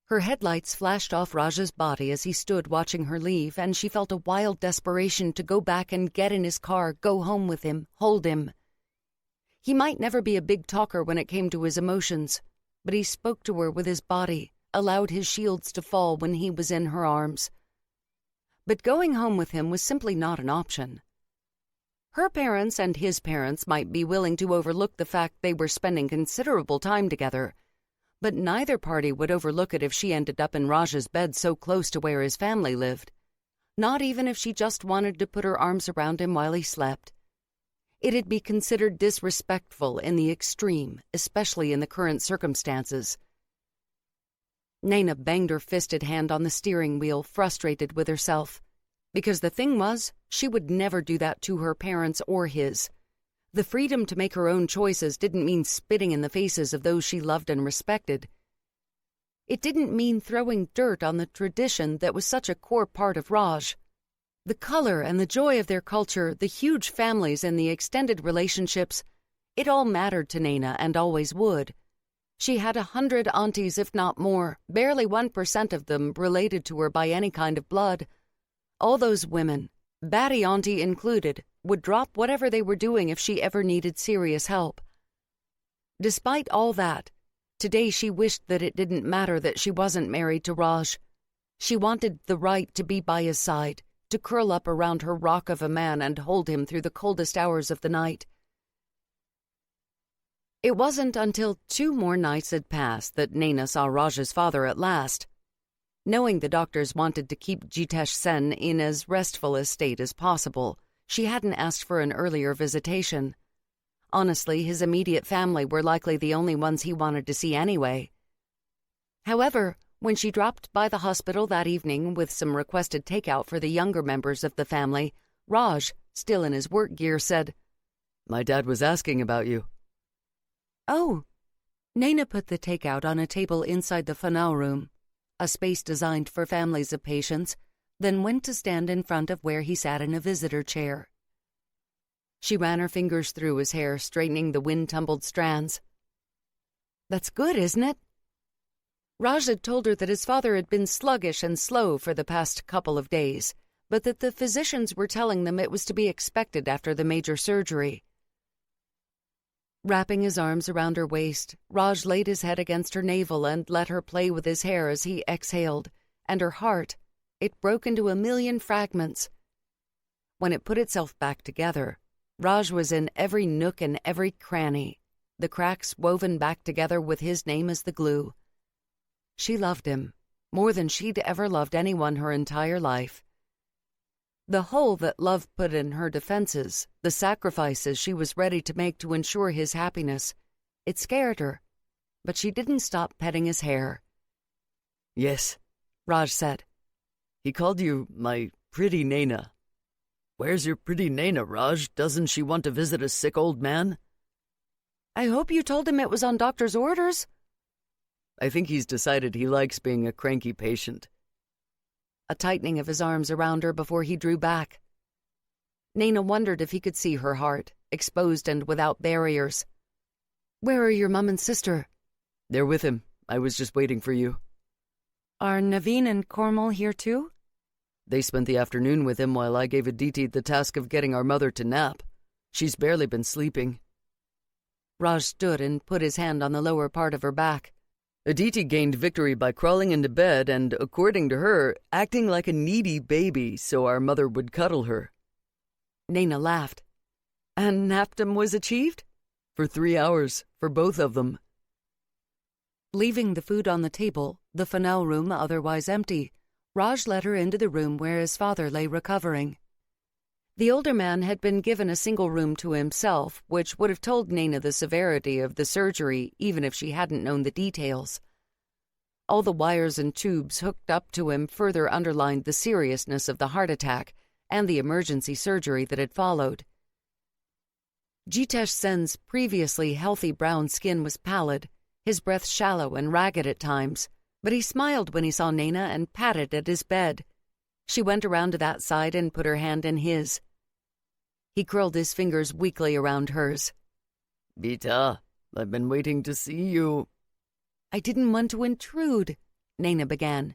Her headlights flashed off Raj's body as he stood watching her leave, and she felt a wild desperation to go back and get in his car, go home with him, hold him. He might never be a big talker when it came to his emotions, but he spoke to her with his body, allowed his shields to fall when he was in her arms. But going home with him was simply not an option. Her parents and his parents might be willing to overlook the fact they were spending considerable time together, but neither party would overlook it if she ended up in Raj's bed so close to where his family lived. Not even if she just wanted to put her arms around him while he slept. It'd be considered disrespectful in the extreme, especially in the current circumstances. Nayna banged her fisted hand on the steering wheel, frustrated with herself. Because the thing was, she would never do that to her parents or his. The freedom to make her own choices didn't mean spitting in the faces of those she loved and respected. It didn't mean throwing dirt on the tradition that was such a core part of Raj. The color and the joy of their culture, the huge families and the extended relationships, it all mattered to Nayna and always would. She had 100 aunties, if not more, barely 1% of them related to her by any kind of blood. All those women, Batty Auntie included, would drop whatever they were doing if she ever needed serious help. Despite all that, today she wished that it didn't matter that she wasn't married to Raj. She wanted the right to be by his side, to curl up around her rock of a man and hold him through the coldest hours of the night. It wasn't until 2 more nights had passed that Nayna saw Raj's father at last. Knowing the doctors wanted to keep Jitesh Sen in as restful a state as possible, she hadn't asked for an earlier visitation. Honestly, his immediate family were likely the only ones he wanted to see anyway. However, when she dropped by the hospital that evening with some requested takeout for the younger members of the family, Raj, still in his work gear, said, "My dad was asking about you." "Oh." Nayna put the takeout on a table inside the fanal room, a space designed for families of patients, then went to stand in front of where he sat in a visitor chair. She ran her fingers through his hair, straightening the wind-tumbled strands. "That's good, isn't it?" Raj had told her that his father had been sluggish and slow for the past couple of days, but that the physicians were telling them it was to be expected after the major surgery. Wrapping his arms around her waist, Raj laid his head against her navel and let her play with his hair as he exhaled, and her heart, it broke into a million fragments. When it put itself back together, Raj was in every nook and every cranny, the cracks woven back together with his name as the glue. She loved him, more than she'd ever loved anyone her entire life. The hole that love put in her defenses, the sacrifices she was ready to make to ensure his happiness, it scared her, but she didn't stop petting his hair. "Yes," Raj said. "He called you my pretty Nayna. Where's your pretty Nayna, Raj? Doesn't she want to visit a sick old man?" "I hope you told him it was on doctor's orders." "I think he's decided he likes being a cranky patient." A tightening of his arms around her before he drew back. Nayna wondered if he could see her heart, exposed and without barriers. "Where are your mom and sister?" "They're with him. I was just waiting for you." "Are Naveen and Kormal here too?" "They spent the afternoon with him while I gave Aditi the task of getting our mother to nap. She's barely been sleeping." Raj stood and put his hand on the lower part of her back. "Aditi gained victory by crawling into bed and, according to her, acting like a needy baby so our mother would cuddle her." Nayna laughed. "And napdom was achieved? For 3 hours, for both of them." Leaving the food on the table, the fanal room otherwise empty, Raj led her into the room where his father lay recovering. The older man had been given a single room to himself, which would have told Nayna the severity of the surgery even if she hadn't known the details. All the wires and tubes hooked up to him further underlined the seriousness of the heart attack and the emergency surgery that had followed. Jitesh Sen's previously healthy brown skin was pallid, his breath shallow and ragged at times, but he smiled when he saw Nayna and patted at his bed. She went around to that side and put her hand in his. He curled his fingers weakly around hers. "Beta, I've been waiting to see you." "I didn't want to intrude," Nayna began.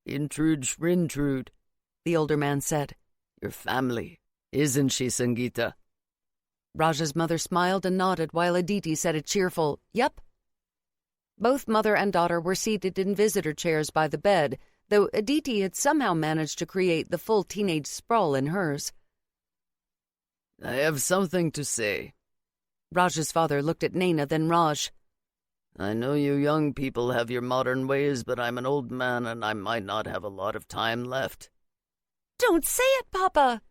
"Intrude, Shrintrude," the older man said. "Your family, isn't she, Sangeeta?" Raj's mother smiled and nodded while Aditi said a cheerful, "Yup." Both mother and daughter were seated in visitor chairs by the bed, though Aditi had somehow managed to create the full teenage sprawl in hers. "I have something to say." Raj's father looked at Nayna, then Raj. "I know you young people have your modern ways, but I'm an old man and I might not have a lot of time left." "Don't say it, Papa!"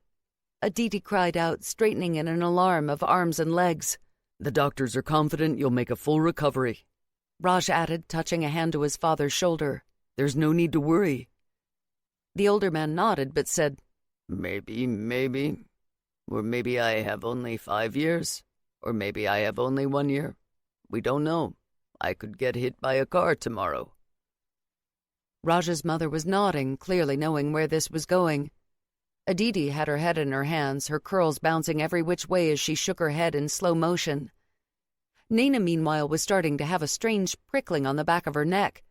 Aditi cried out, straightening in an alarm of arms and legs. "The doctors are confident you'll make a full recovery." Raj added, touching a hand to his father's shoulder. There's no need to worry. The older man nodded but said, Maybe. Or maybe I have only 5 years. Or maybe I have only 1 year. We don't know. I could get hit by a car tomorrow. Raj's mother was nodding, clearly knowing where this was going. Aditi had her head in her hands, her curls bouncing every which way as she shook her head in slow motion. Nayna, meanwhile, was starting to have a strange prickling on the back of her neck,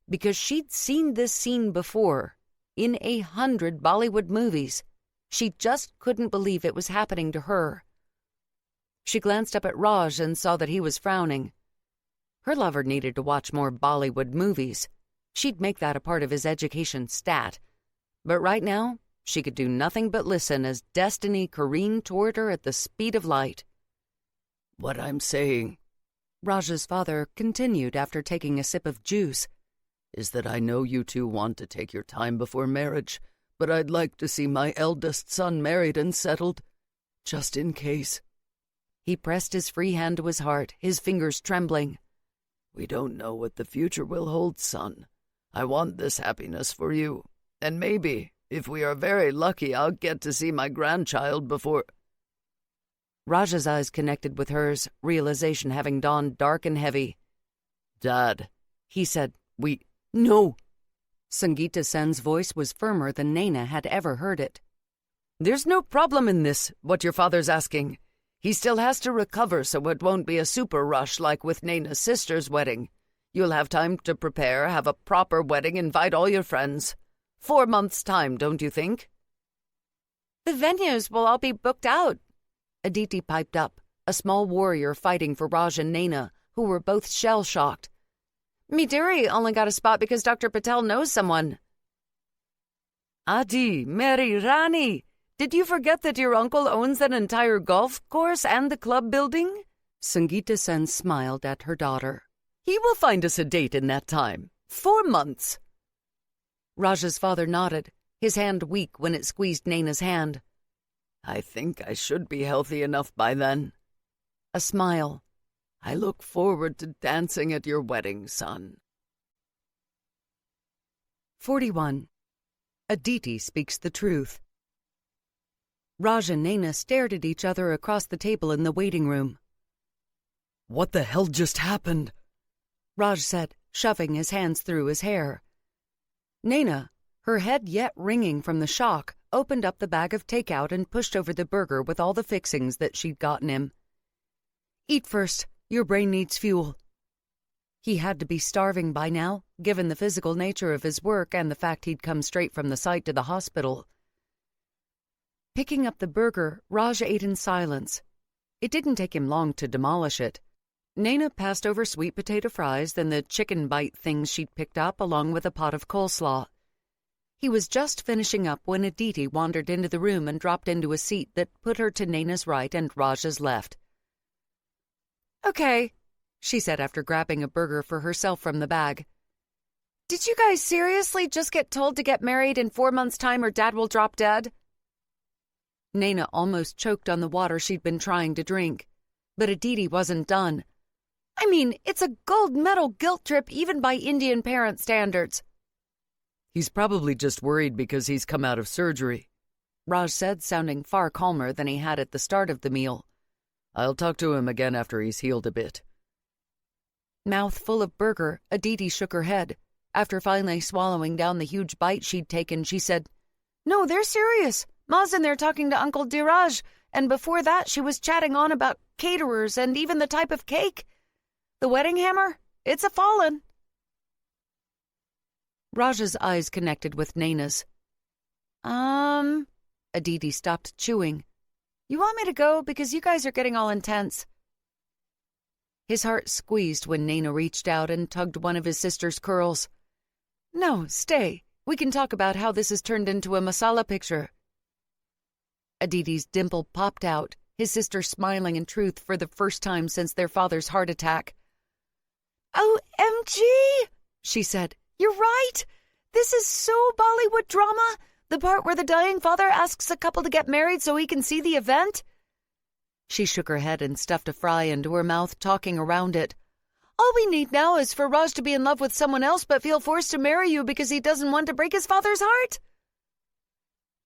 because she'd seen this scene before, in 100 Bollywood movies. She just couldn't believe it was happening to her. She glanced up at Raj and saw that he was frowning. Her lover needed to watch more Bollywood movies. She'd make that a part of his education stat. But right now, she could do nothing but listen as destiny careened toward her at the speed of light. What I'm saying, Raj's father continued after taking a sip of juice, is that I know you two want to take your time before marriage, but I'd like to see my eldest son married and settled, just in case. He pressed his free hand to his heart, his fingers trembling. We don't know what the future will hold, son. I want this happiness for you, and maybe, if we are very lucky, I'll get to see my grandchild before... Raj's eyes connected with hers, realization having dawned dark and heavy. Dad, he said, No! Sangeeta Sen's voice was firmer than Nayna had ever heard it. There's no problem in this, what your father's asking. He still has to recover, so it won't be a super rush like with Nayna's sister's wedding. You'll have time to prepare, have a proper wedding, invite all your friends. 4 months' time, don't you think? The venues will all be booked out, Aditi piped up, a small warrior fighting for Raj and Nayna, who were both shell-shocked. Miduri only got a spot because Dr. Patel knows someone. Adi, Mary Rani, did you forget that your uncle owns an entire golf course and the club building? Sangeeta Sen smiled at her daughter. He will find us a date in that time. 4 months. Raj's father nodded, his hand weak when it squeezed Nayna's hand. I think I should be healthy enough by then. A smile. I look forward to dancing at your wedding, son. 41. Aditi speaks the truth. Raj and Nayna stared at each other across the table in the waiting room. What the hell just happened? Raj said, shoving his hands through his hair. Nayna, her head yet ringing from the shock, opened up the bag of takeout and pushed over the burger with all the fixings that she'd gotten him. Eat first. Your brain needs fuel. He had to be starving by now, given the physical nature of his work and the fact he'd come straight from the site to the hospital. Picking up the burger, Raj ate in silence. It didn't take him long to demolish it. Nayna passed over sweet potato fries, then the chicken bite things she'd picked up, along with a pot of coleslaw. He was just finishing up when Aditi wandered into the room and dropped into a seat that put her to Nayna's right and Raj's left. Okay, she said after grabbing a burger for herself from the bag. Did you guys seriously just get told to get married in 4 months' time or Dad will drop dead? Nayna almost choked on the water she'd been trying to drink. But Aditi wasn't done. I mean, it's a gold medal guilt trip even by Indian parent standards. He's probably just worried because he's come out of surgery, Raj said, sounding far calmer than he had at the start of the meal. I'll talk to him again after he's healed a bit. Mouth full of burger, Aditi shook her head. After finally swallowing down the huge bite she'd taken, she said, No, they're serious. Ma's in there talking to Uncle Diraj, and before that she was chatting on about caterers and even the type of cake. The wedding hammer, it's a fallen. Raj's eyes connected with Nayna's. Aditi stopped chewing. You want me to go because you guys are getting all intense? His heart squeezed when Nayna reached out and tugged one of his sister's curls. No, stay. We can talk about how this has turned into a masala picture. Aditi's dimple popped out, his sister smiling in truth for the first time since their father's heart attack. OMG, she said. You're right. This is so Bollywood drama. The part where the dying father asks a couple to get married so he can see the event. She shook her head and stuffed a fry into her mouth, talking around it. All we need now is for Raj to be in love with someone else but feel forced to marry you because he doesn't want to break his father's heart."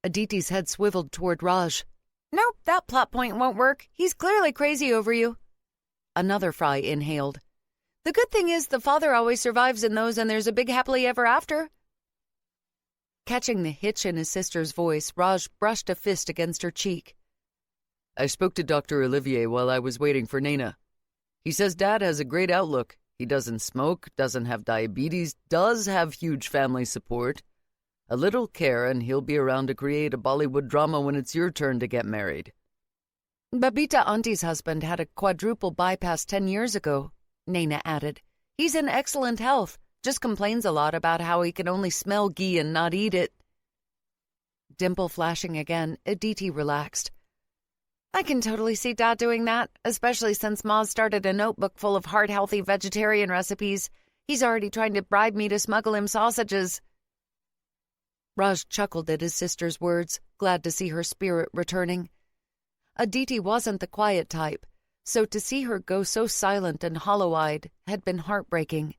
Aditi's head swiveled toward Raj. "Nope, that plot point won't work. He's clearly crazy over you." Another Fry inhaled. "The good thing is the father always survives in those and there's a big happily ever after." Catching the hitch in his sister's voice, Raj brushed a fist against her cheek. "I spoke to Dr. Olivier while I was waiting for Nayna. He says Dad has a great outlook. He doesn't smoke, doesn't have diabetes, does have huge family support. A little care and he'll be around to create a Bollywood drama when it's your turn to get married." "Babita Auntie's husband had a quadruple bypass 10 years ago," Nayna added. "He's in excellent health, just complains a lot about how he can only smell ghee and not eat it." Dimple flashing again, Aditi relaxed. "I can totally see Dad doing that, especially since Ma's started a notebook full of heart-healthy vegetarian recipes. He's already trying to bribe me to smuggle him sausages." Raj chuckled at his sister's words, glad to see her spirit returning. Aditi wasn't the quiet type, so to see her go so silent and hollow-eyed had been heartbreaking.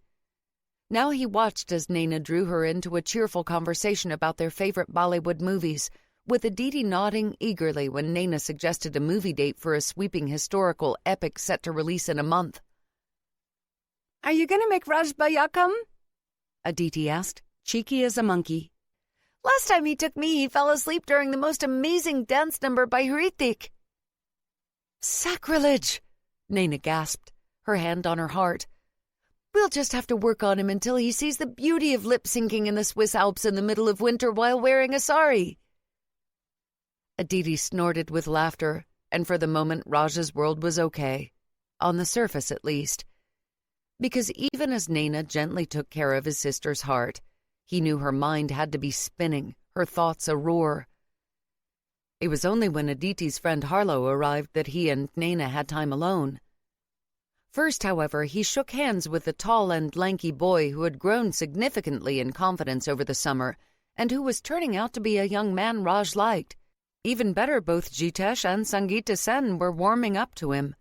Now he watched as Nayna drew her into a cheerful conversation about their favorite Bollywood movies, with Aditi nodding eagerly when Nayna suggested a movie date for a sweeping historical epic set to release in a month. "Are you going to make Raj Bhaiya come?" Aditi asked, cheeky as a monkey. "Last time he took me, he fell asleep during the most amazing dance number by Hrithik." "Sacrilege!" Nayna gasped, her hand on her heart. "We'll just have to work on him until he sees the beauty of lip-syncing in the Swiss Alps in the middle of winter while wearing a sari." Aditi snorted with laughter, and for the moment Raj's world was okay, on the surface at least. Because even as Nayna gently took care of his sister's heart, he knew her mind had to be spinning, her thoughts a roar. It was only when Aditi's friend Harlow arrived that he and Nayna had time alone. First, however, he shook hands with the tall and lanky boy who had grown significantly in confidence over the summer and who was turning out to be a young man Raj liked. Even better, both Jitesh and Sangeeta Sen were warming up to him.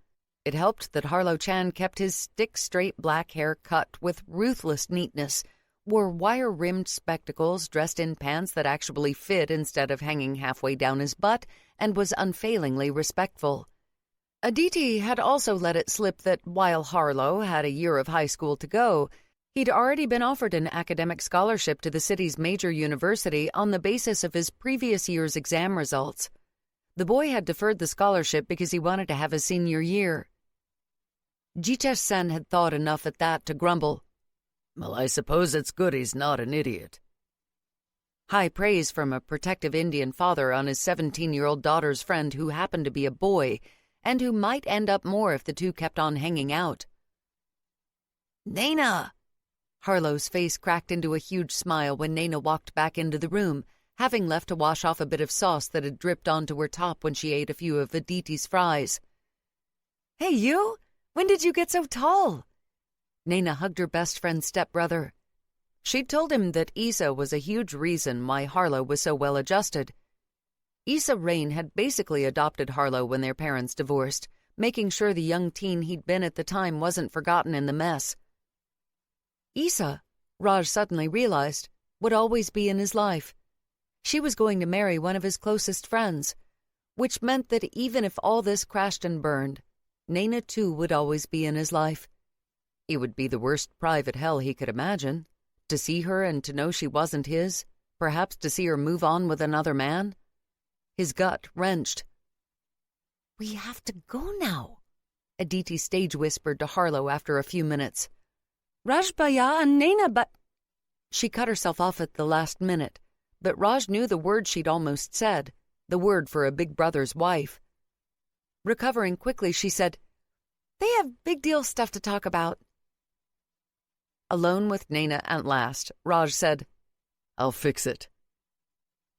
It helped that Harlow Chan kept his stick-straight black hair cut with ruthless neatness, wore wire-rimmed spectacles, dressed in pants that actually fit instead of hanging halfway down his butt, and was unfailingly respectful. Aditi had also let it slip that while Harlow had a year of high school to go, he'd already been offered an academic scholarship to the city's major university on the basis of his previous year's exam results. The boy had deferred the scholarship because he wanted to have his senior year. Jitesh Sen had thought enough at that to grumble. "Well, I suppose it's good he's not an idiot." High praise from a protective Indian father on his 17-year-old daughter's friend who happened to be a boy, and who might end up more if the two kept on hanging out. "Nayna!" Harlow's face cracked into a huge smile when Nayna walked back into the room, having left to wash off a bit of sauce that had dripped onto her top when she ate a few of Aditi's fries. "Hey, you! When did you get so tall?" Nayna hugged her best friend's stepbrother. She'd told him that Isa was a huge reason why Harlow was so well adjusted. Issa Rain had basically adopted Harlow when their parents divorced, making sure the young teen he'd been at the time wasn't forgotten in the mess. Issa, Raj suddenly realized, would always be in his life. She was going to marry one of his closest friends, which meant that even if all this crashed and burned, Nayna too would always be in his life. It would be the worst private hell he could imagine, to see her and to know she wasn't his, perhaps to see her move on with another man. His gut wrenched. "We have to go now," Aditi stage whispered to Harlow after a few minutes. "Raj Bhaiya and Nayna but—" She cut herself off at the last minute, but Raj knew the word she'd almost said, the word for a big brother's wife. Recovering quickly, she said, "They have big deal stuff to talk about." Alone with Nayna at last, Raj said, "I'll fix it."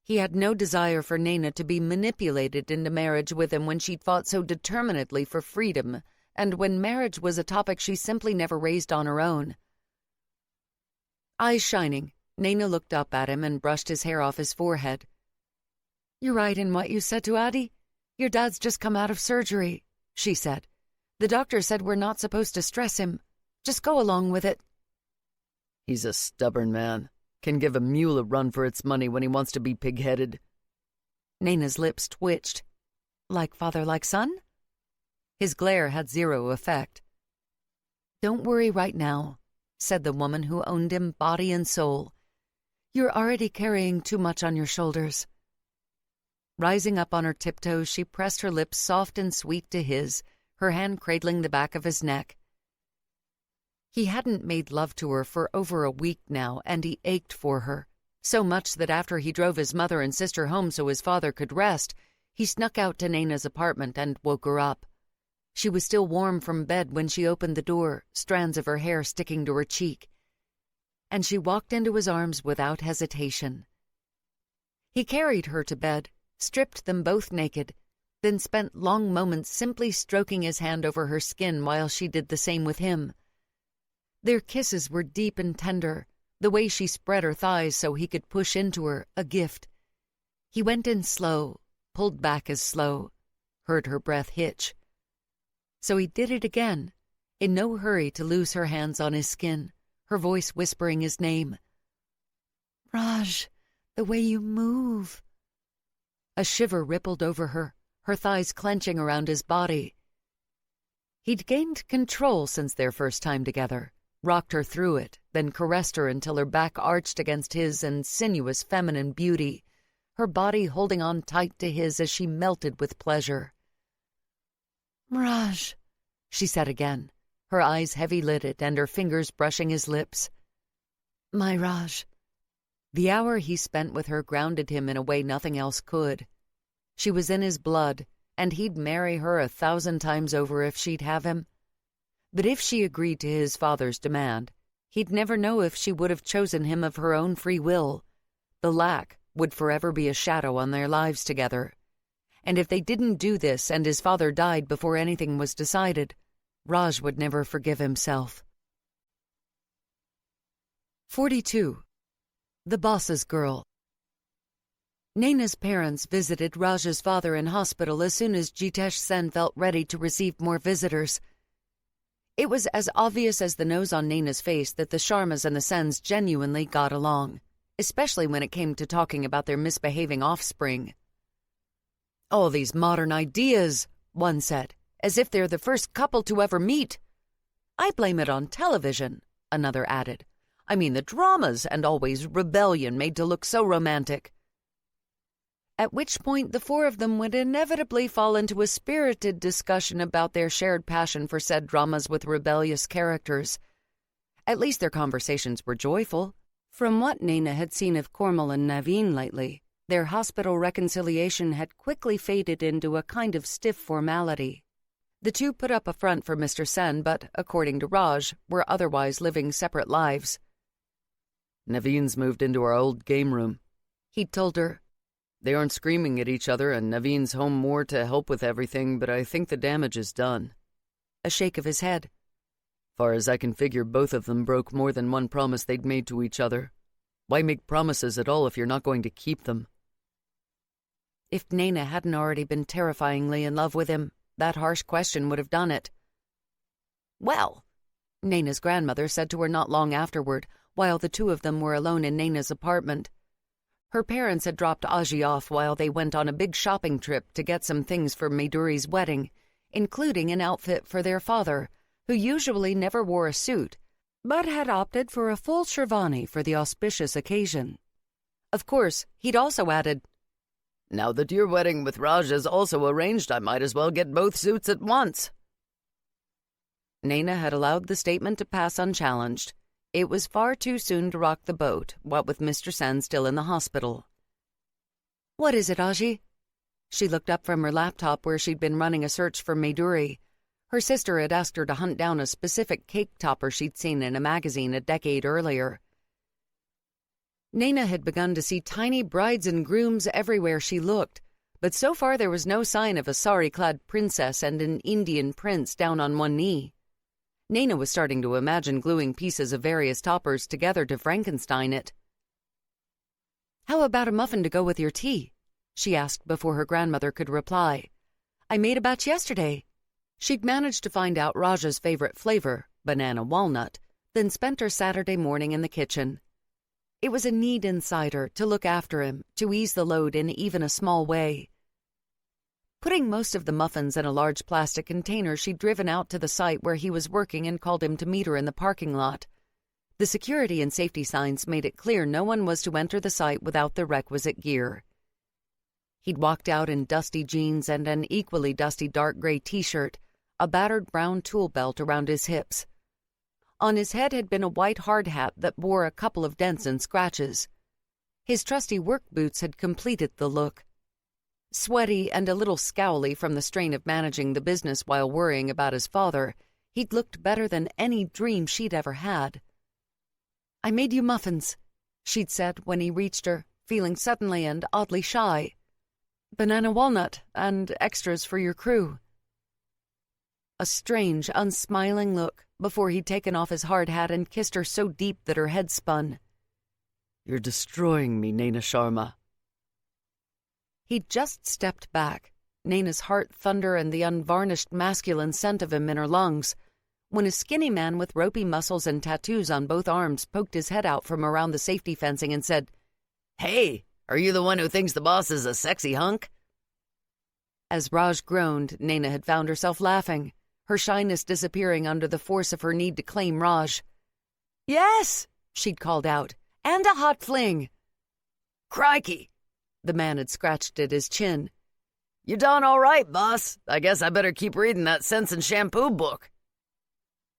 He had no desire for Nayna to be manipulated into marriage with him when she'd fought so determinedly for freedom, and when marriage was a topic she simply never raised on her own. Eyes shining, Nayna looked up at him and brushed his hair off his forehead. "You're right in what you said to Adi. Your dad's just come out of surgery," she said. "The doctor said we're not supposed to stress him. Just go along with it. He's a stubborn man. Can give a mule a run for its money when he wants to be pig-headed. Nayna's lips twitched. Like father, like son? His glare had zero effect. Don't worry right now, said the woman who owned him body and soul. You're already carrying too much on your shoulders. Rising up on her tiptoes, she pressed her lips soft and sweet to his, her hand cradling the back of his neck. He hadn't made love to her for over a week now, and he ached for her, so much that after he drove his mother and sister home so his father could rest, he snuck out to Nayna's apartment and woke her up. She was still warm from bed when she opened the door, strands of her hair sticking to her cheek, and she walked into his arms without hesitation. He carried her to bed, stripped them both naked, then spent long moments simply stroking his hand over her skin while she did the same with him. Their kisses were deep and tender, the way she spread her thighs so he could push into her, a gift. He went in slow, pulled back as slow, heard her breath hitch. So he did it again, in no hurry to lose her hands on his skin, her voice whispering his name. Raj, the way you move. A shiver rippled over her, her thighs clenching around his body. He'd gained control since their first time together, rocked her through it, then caressed her until her back arched against his in sinuous feminine beauty, her body holding on tight to his as she melted with pleasure. Raj, she said again, her eyes heavy-lidded and her fingers brushing his lips. My Raj. The hour he spent with her grounded him in a way nothing else could. She was in his blood, and he'd marry her 1,000 times over if she'd have him. But if she agreed to his father's demand, he'd never know if she would have chosen him of her own free will. The lack would forever be a shadow on their lives together. And if they didn't do this and his father died before anything was decided, Raj would never forgive himself. 42. The Boss's Girl. Nayna's parents visited Raj's father in hospital as soon as Jitesh Sen felt ready to receive more visitors. It was as obvious as the nose on Nayna's face that the Sharmas and the Sens genuinely got along, especially when it came to talking about their misbehaving offspring. All these modern ideas, one said, as if they're the first couple to ever meet. I blame it on television, another added. I mean the dramas and always rebellion made to look so romantic. At which point the four of them would inevitably fall into a spirited discussion about their shared passion for said dramas with rebellious characters. At least their conversations were joyful. From what Nayna had seen of Kormal and Naveen lately, their hospital reconciliation had quickly faded into a kind of stiff formality. The two put up a front for Mr. Sen, but, according to Raj, were otherwise living separate lives. Naveen's moved into our old game room, he'd told her. They aren't screaming at each other, and Naveen's home more to help with everything, but I think the damage is done. A shake of his head. Far as I can figure, both of them broke more than one promise they'd made to each other. Why make promises at all if you're not going to keep them? If Nayna hadn't already been terrifyingly in love with him, that harsh question would have done it. Well, Nayna's grandmother said to her not long afterward, while the two of them were alone in Nayna's apartment. Her parents had dropped Aji off while they went on a big shopping trip to get some things for Maiduri's wedding, including an outfit for their father, who usually never wore a suit, but had opted for a full sherwani for the auspicious occasion. Of course, he'd also added, Now that your wedding with Raj is also arranged, I might as well get both suits at once. Nayna had allowed the statement to pass unchallenged. It was far too soon to rock the boat, what with Mr. Sen still in the hospital. What is it, Aji? She looked up from her laptop where she'd been running a search for Maiduri. Her sister had asked her to hunt down a specific cake topper she'd seen in a magazine a decade earlier. Nayna had begun to see tiny brides and grooms everywhere she looked, but so far there was no sign of a sari-clad princess and an Indian prince down on one knee. Nayna was starting to imagine gluing pieces of various toppers together to Frankenstein it. How about a muffin to go with your tea? She asked before her grandmother could reply. I made a batch yesterday. She'd managed to find out Raja's favorite flavor, banana walnut, then spent her Saturday morning in the kitchen. It was a need inside her to look after him, to ease the load in even a small way. Putting most of the muffins in a large plastic container, she'd driven out to the site where he was working and called him to meet her in the parking lot. The security and safety signs made it clear no one was to enter the site without the requisite gear. He'd walked out in dusty jeans and an equally dusty dark gray t-shirt, a battered brown tool belt around his hips. On his head had been a white hard hat that bore a couple of dents and scratches. His trusty work boots had completed the look. Sweaty and a little scowly from the strain of managing the business while worrying about his father, he'd looked better than any dream she'd ever had. "I made you muffins," she'd said when he reached her, feeling suddenly and oddly shy. "Banana walnut and extras for your crew." A strange, unsmiling look before he'd taken off his hard hat and kissed her so deep that her head spun. "You're destroying me, Nayna Sharma." He'd just stepped back, Nayna's heart thunder and the unvarnished masculine scent of him in her lungs, when a skinny man with ropey muscles and tattoos on both arms poked his head out from around the safety fencing and said, "Hey, are you the one who thinks the boss is a sexy hunk?" As Raj groaned, Nayna had found herself laughing, her shyness disappearing under the force of her need to claim Raj. "Yes," she'd called out, "and a hot fling." "Crikey!" The man had scratched at his chin. "You done all right, boss. I guess I better keep reading that Sense and Shampoo book."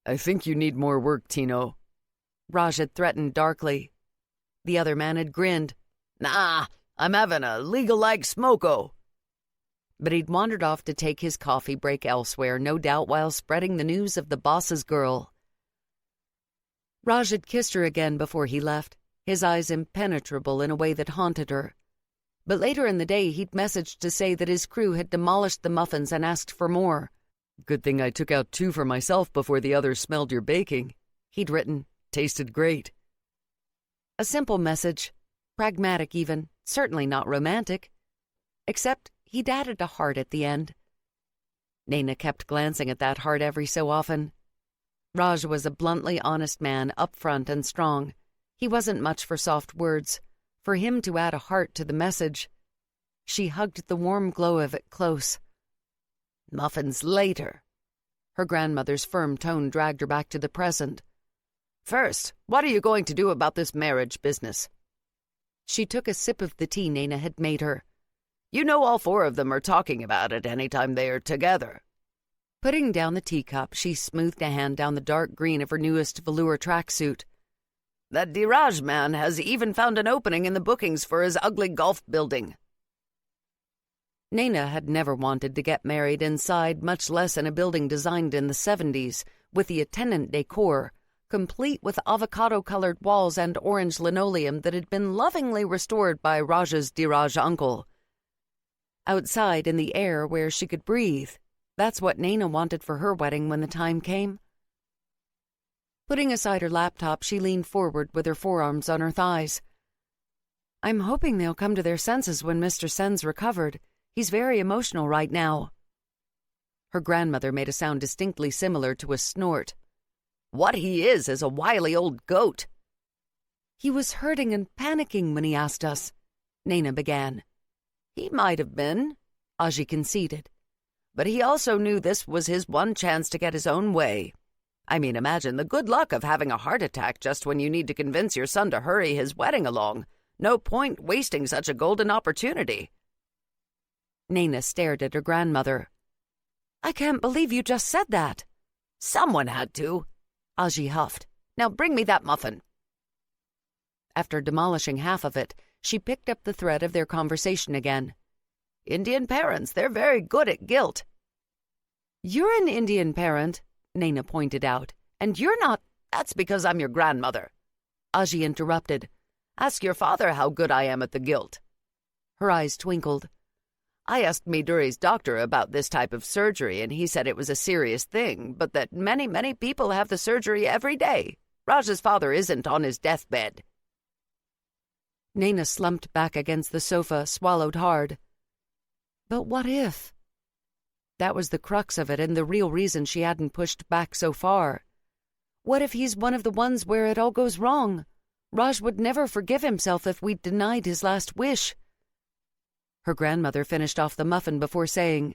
"I think you need more work, Tino," Raj had threatened darkly. The other man had grinned. "Nah, I'm having a legal-like smoko." But he'd wandered off to take his coffee break elsewhere, no doubt while spreading the news of the boss's girl. Raj had kissed her again before he left, his eyes impenetrable in a way that haunted her. But later in the day, he'd messaged to say that his crew had demolished the muffins and asked for more. "Good thing I took out 2 for myself before the others smelled your baking," he'd written. "Tasted great." A simple message, pragmatic even, certainly not romantic. Except he'd added a heart at the end. Nayna kept glancing at that heart every so often. Raj was a bluntly honest man, upfront and strong. He wasn't much for soft words. For him to add a heart to the message, she hugged the warm glow of it close. "Muffins later." Her grandmother's firm tone dragged her back to the present. "First, what are you going to do about this marriage business?" She took a sip of the tea Nayna had made her. "You know all 4 of them are talking about it any time they are together." Putting down the teacup, she smoothed a hand down the dark green of her newest velour tracksuit. "That Diraj man has even found an opening in the bookings for his ugly golf building." Nayna had never wanted to get married inside, much less in a building designed in the 70s, with the attendant decor, complete with avocado-colored walls and orange linoleum that had been lovingly restored by Raj's Diraj uncle. Outside in the air where she could breathe, that's what Nayna wanted for her wedding when the time came. Putting aside her laptop, she leaned forward with her forearms on her thighs. "I'm hoping they'll come to their senses when Mr. Sen's recovered. He's very emotional right now." Her grandmother made a sound distinctly similar to a snort. "What he is a wily old goat." "He was hurting and panicking when he asked us," Nayna began. "He might have been," Aji conceded. "But he also knew this was his one chance to get his own way. I mean, imagine the good luck of having a heart attack just when you need to convince your son to hurry his wedding along. No point wasting such a golden opportunity." Nayna stared at her grandmother. "I can't believe you just said that." "Someone had to," Aji huffed. "Now bring me that muffin." After demolishing half of it, she picked up the thread of their conversation again. "Indian parents, they're very good at guilt." "You're an Indian parent," Nayna pointed out, "and you're not—" "That's because I'm your grandmother," Aji interrupted. "Ask your father how good I am at the guilt." Her eyes twinkled. "I asked Midori's doctor about this type of surgery, and he said it was a serious thing, but that many, many people have the surgery every day. Raj's father isn't on his deathbed." Nayna slumped back against the sofa, swallowed hard. But what if? That was the crux of it and the real reason she hadn't pushed back so far. What if he's one of the ones where it all goes wrong? Raj would never forgive himself if we denied his last wish. Her grandmother finished off the muffin before saying,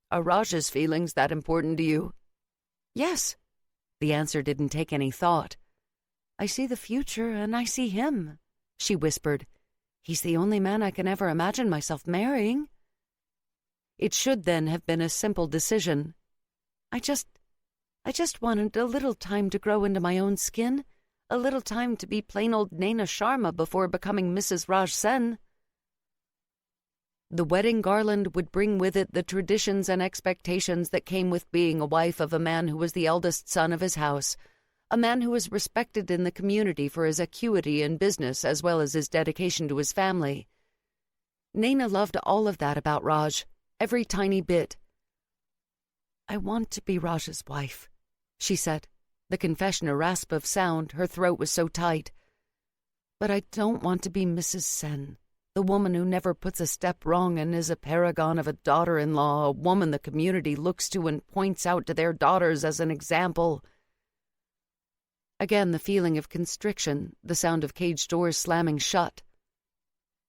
"Are Raj's feelings that important to you?" Yes. The answer didn't take any thought. I see the future and I see him, she whispered. He's the only man I can ever imagine myself marrying. It should then have been a simple decision. I just wanted a little time to grow into my own skin, a little time to be plain old Nayna Sharma before becoming Mrs. Raj Sen. The wedding garland would bring with it the traditions and expectations that came with being a wife of a man who was the eldest son of his house, a man who was respected in the community for his acuity in business as well as his dedication to his family. Nayna loved all of that about Raj, every tiny bit. I want to be Raj's wife, she said, the confession a rasp of sound, her throat was so tight. But I don't want to be Mrs. Sen. The woman who never puts a step wrong and is a paragon of a daughter-in-law, a woman the community looks to and points out to their daughters as an example. Again the feeling of constriction, the sound of cage doors slamming shut.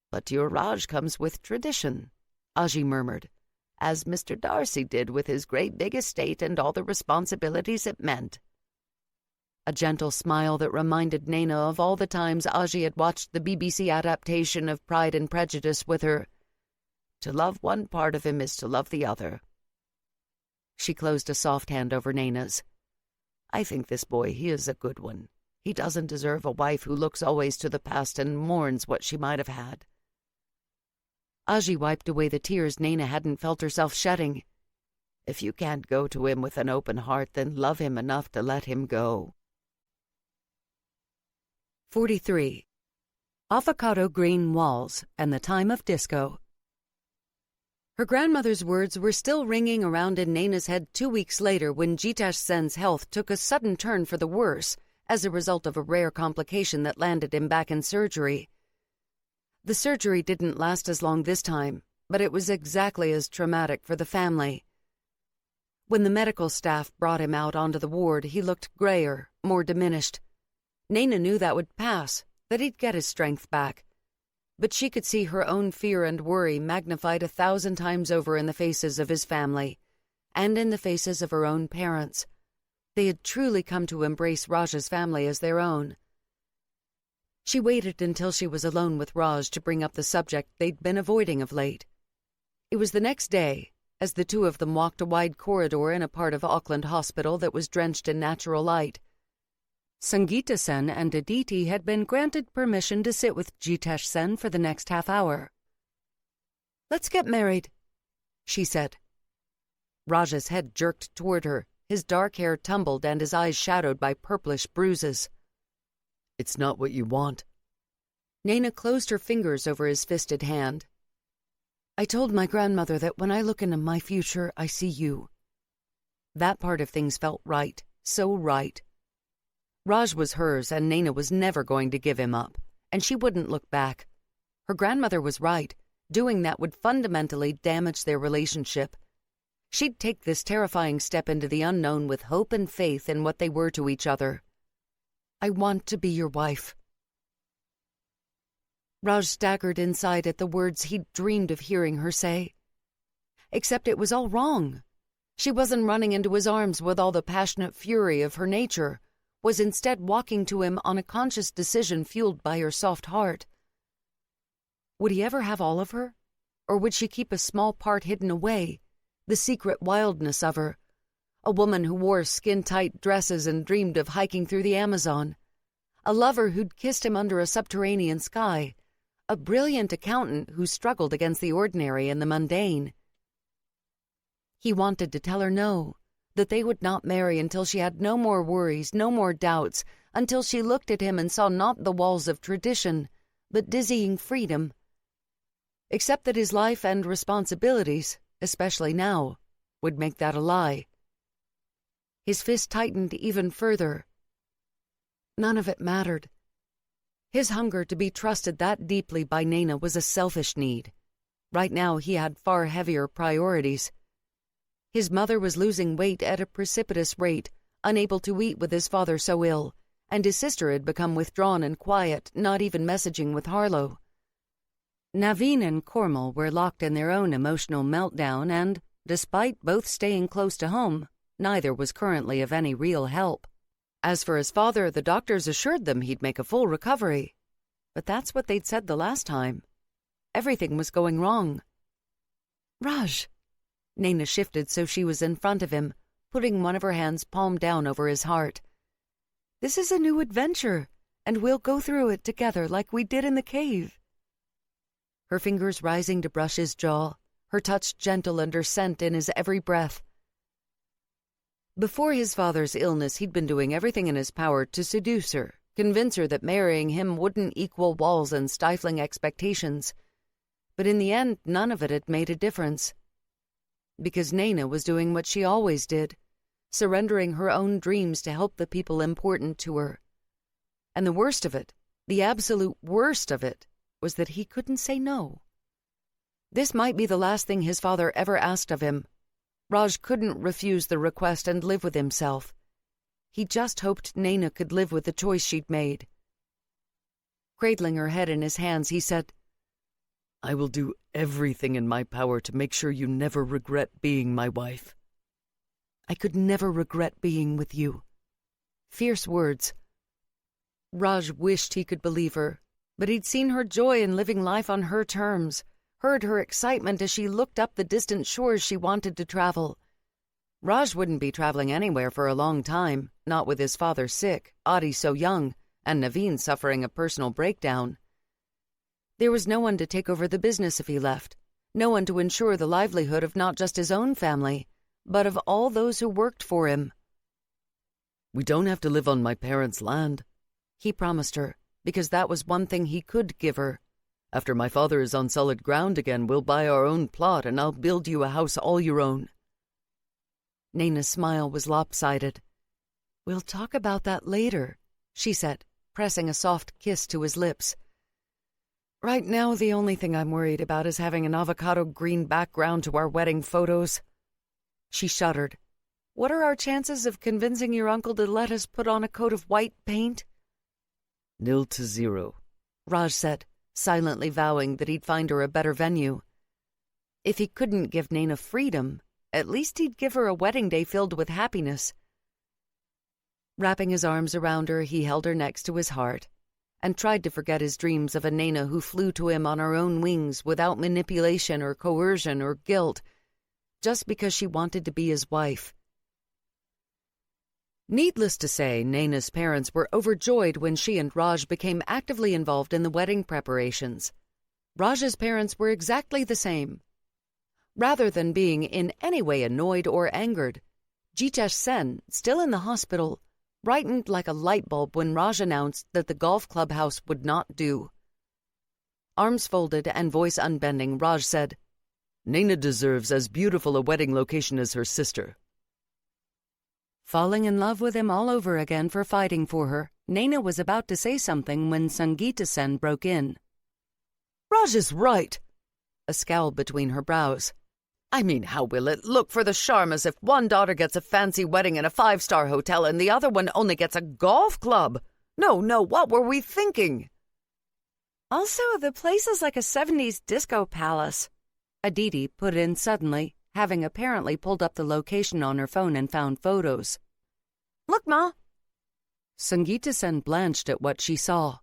"But your Raj comes with tradition," Aji murmured, "as Mr. Darcy did with his great big estate and all the responsibilities it meant." A gentle smile that reminded Nayna of all the times Aji had watched the BBC adaptation of Pride and Prejudice with her. To love one part of him is to love the other. She closed a soft hand over Nayna's. I think this boy, he is a good one. He doesn't deserve a wife who looks always to the past and mourns what she might have had. Aji wiped away the tears Nayna hadn't felt herself shedding. If you can't go to him with an open heart, then love him enough to let him go. 43. Avocado green walls and the time of disco. Her grandmother's words were still ringing around in Nayna's head 2 weeks later when Jitesh Sen's health took a sudden turn for the worse as a result of a rare complication that landed him back in surgery. The surgery didn't last as long this time, but it was exactly as traumatic for the family. When the medical staff brought him out onto the ward, he looked grayer, more diminished. Nayna knew that would pass, that he'd get his strength back. But she could see her own fear and worry magnified 1,000 times over in the faces of his family, and in the faces of her own parents. They had truly come to embrace Raj's family as their own. She waited until she was alone with Raj to bring up the subject they'd been avoiding of late. It was the next day, as the two of them walked a wide corridor in a part of Auckland Hospital that was drenched in natural light. Sangeeta Sen and Aditi had been granted permission to sit with Jitesh Sen for the next half hour. "Let's get married," she said. Raj's head jerked toward her, his dark hair tumbled and his eyes shadowed by purplish bruises. "It's not what you want." Nayna closed her fingers over his fisted hand. "I told my grandmother that when I look into my future, I see you." That part of things felt right, so right. Raj was hers, and Nayna was never going to give him up, and she wouldn't look back. Her grandmother was right. Doing that would fundamentally damage their relationship. She'd take this terrifying step into the unknown with hope and faith in what they were to each other. "I want to be your wife." Raj staggered inside at the words he'd dreamed of hearing her say. Except it was all wrong. She wasn't running into his arms with all the passionate fury of her nature, was instead walking to him on a conscious decision fueled by her soft heart. Would he ever have all of her? Or would she keep a small part hidden away, the secret wildness of her, a woman who wore skin-tight dresses and dreamed of hiking through the Amazon, a lover who'd kissed him under a subterranean sky, a brilliant accountant who struggled against the ordinary and the mundane. He wanted to tell her no, that they would not marry until she had no more worries, no more doubts, until she looked at him and saw not the walls of tradition, but dizzying freedom. Except that his life and responsibilities, especially now, would make that a lie. His fist tightened even further. None of it mattered. His hunger to be trusted that deeply by Nayna was a selfish need. Right now he had far heavier priorities. His mother was losing weight at a precipitous rate, unable to eat with his father so ill, and his sister had become withdrawn and quiet, not even messaging with Harlow. Naveen and Cormal were locked in their own emotional meltdown, and, despite both staying close to home, neither was currently of any real help. As for his father, the doctors assured them he'd make a full recovery. But that's what they'd said the last time. Everything was going wrong. "Raj!" Nayna shifted so she was in front of him, putting one of her hands palm down over his heart. "This is a new adventure, and we'll go through it together like we did in the cave." Her fingers rising to brush his jaw, her touch gentle and her scent in his every breath. Before his father's illness, he'd been doing everything in his power to seduce her, convince her that marrying him wouldn't equal walls and stifling expectations. But in the end, none of it had made a difference. Because Nayna was doing what she always did, surrendering her own dreams to help the people important to her. And the worst of it, the absolute worst of it, was that he couldn't say no. This might be the last thing his father ever asked of him. Raj couldn't refuse the request and live with himself. He just hoped Nayna could live with the choice she'd made. Cradling her head in his hands, he said, "I will do everything in my power to make sure you never regret being my wife." "I could never regret being with you." Fierce words. Raj wished he could believe her, but he'd seen her joy in living life on her terms, heard her excitement as she looked up the distant shores she wanted to travel. Raj wouldn't be traveling anywhere for a long time, not with his father sick, Audie so young, and Naveen suffering a personal breakdown. There was no one to take over the business if he left, no one to ensure the livelihood of not just his own family, but of all those who worked for him. "We don't have to live on my parents' land," he promised her, because that was one thing he could give her. "After my father is on solid ground again, we'll buy our own plot and I'll build you a house all your own." Nayna's smile was lopsided. "We'll talk about that later," she said, pressing a soft kiss to his lips. "Right now, the only thing I'm worried about is having an avocado green background to our wedding photos." She shuddered. "What are our chances of convincing your uncle to let us put on a coat of white paint?" 0 to 0, Raj said, silently vowing that he'd find her a better venue. If he couldn't give Nayna freedom, at least he'd give her a wedding day filled with happiness. Wrapping his arms around her, he held her next to his heart and tried to forget his dreams of a Nayna who flew to him on her own wings without manipulation or coercion or guilt, just because she wanted to be his wife. Needless to say, Nayna's parents were overjoyed when she and Raj became actively involved in the wedding preparations. Raj's parents were exactly the same. Rather than being in any way annoyed or angered, Raj Sen, still in the hospital, brightened like a light bulb when Raj announced that the golf clubhouse would not do. Arms folded and voice unbending, Raj said, "Nayna deserves as beautiful a wedding location as her sister." Falling in love with him all over again for fighting for her, Nayna was about to say something when Sangeeta Sen broke in. "Raj is right," a scowl between her brows. "I mean, how will it look for the Sharmas if one daughter gets a fancy wedding in a 5-star hotel and the other one only gets a golf club? No, what were we thinking?" "Also, the place is like a 70s disco palace," Aditi put in suddenly, having apparently pulled up the location on her phone and found photos. "Look, Ma." Sangeeta Sen blanched at what she saw.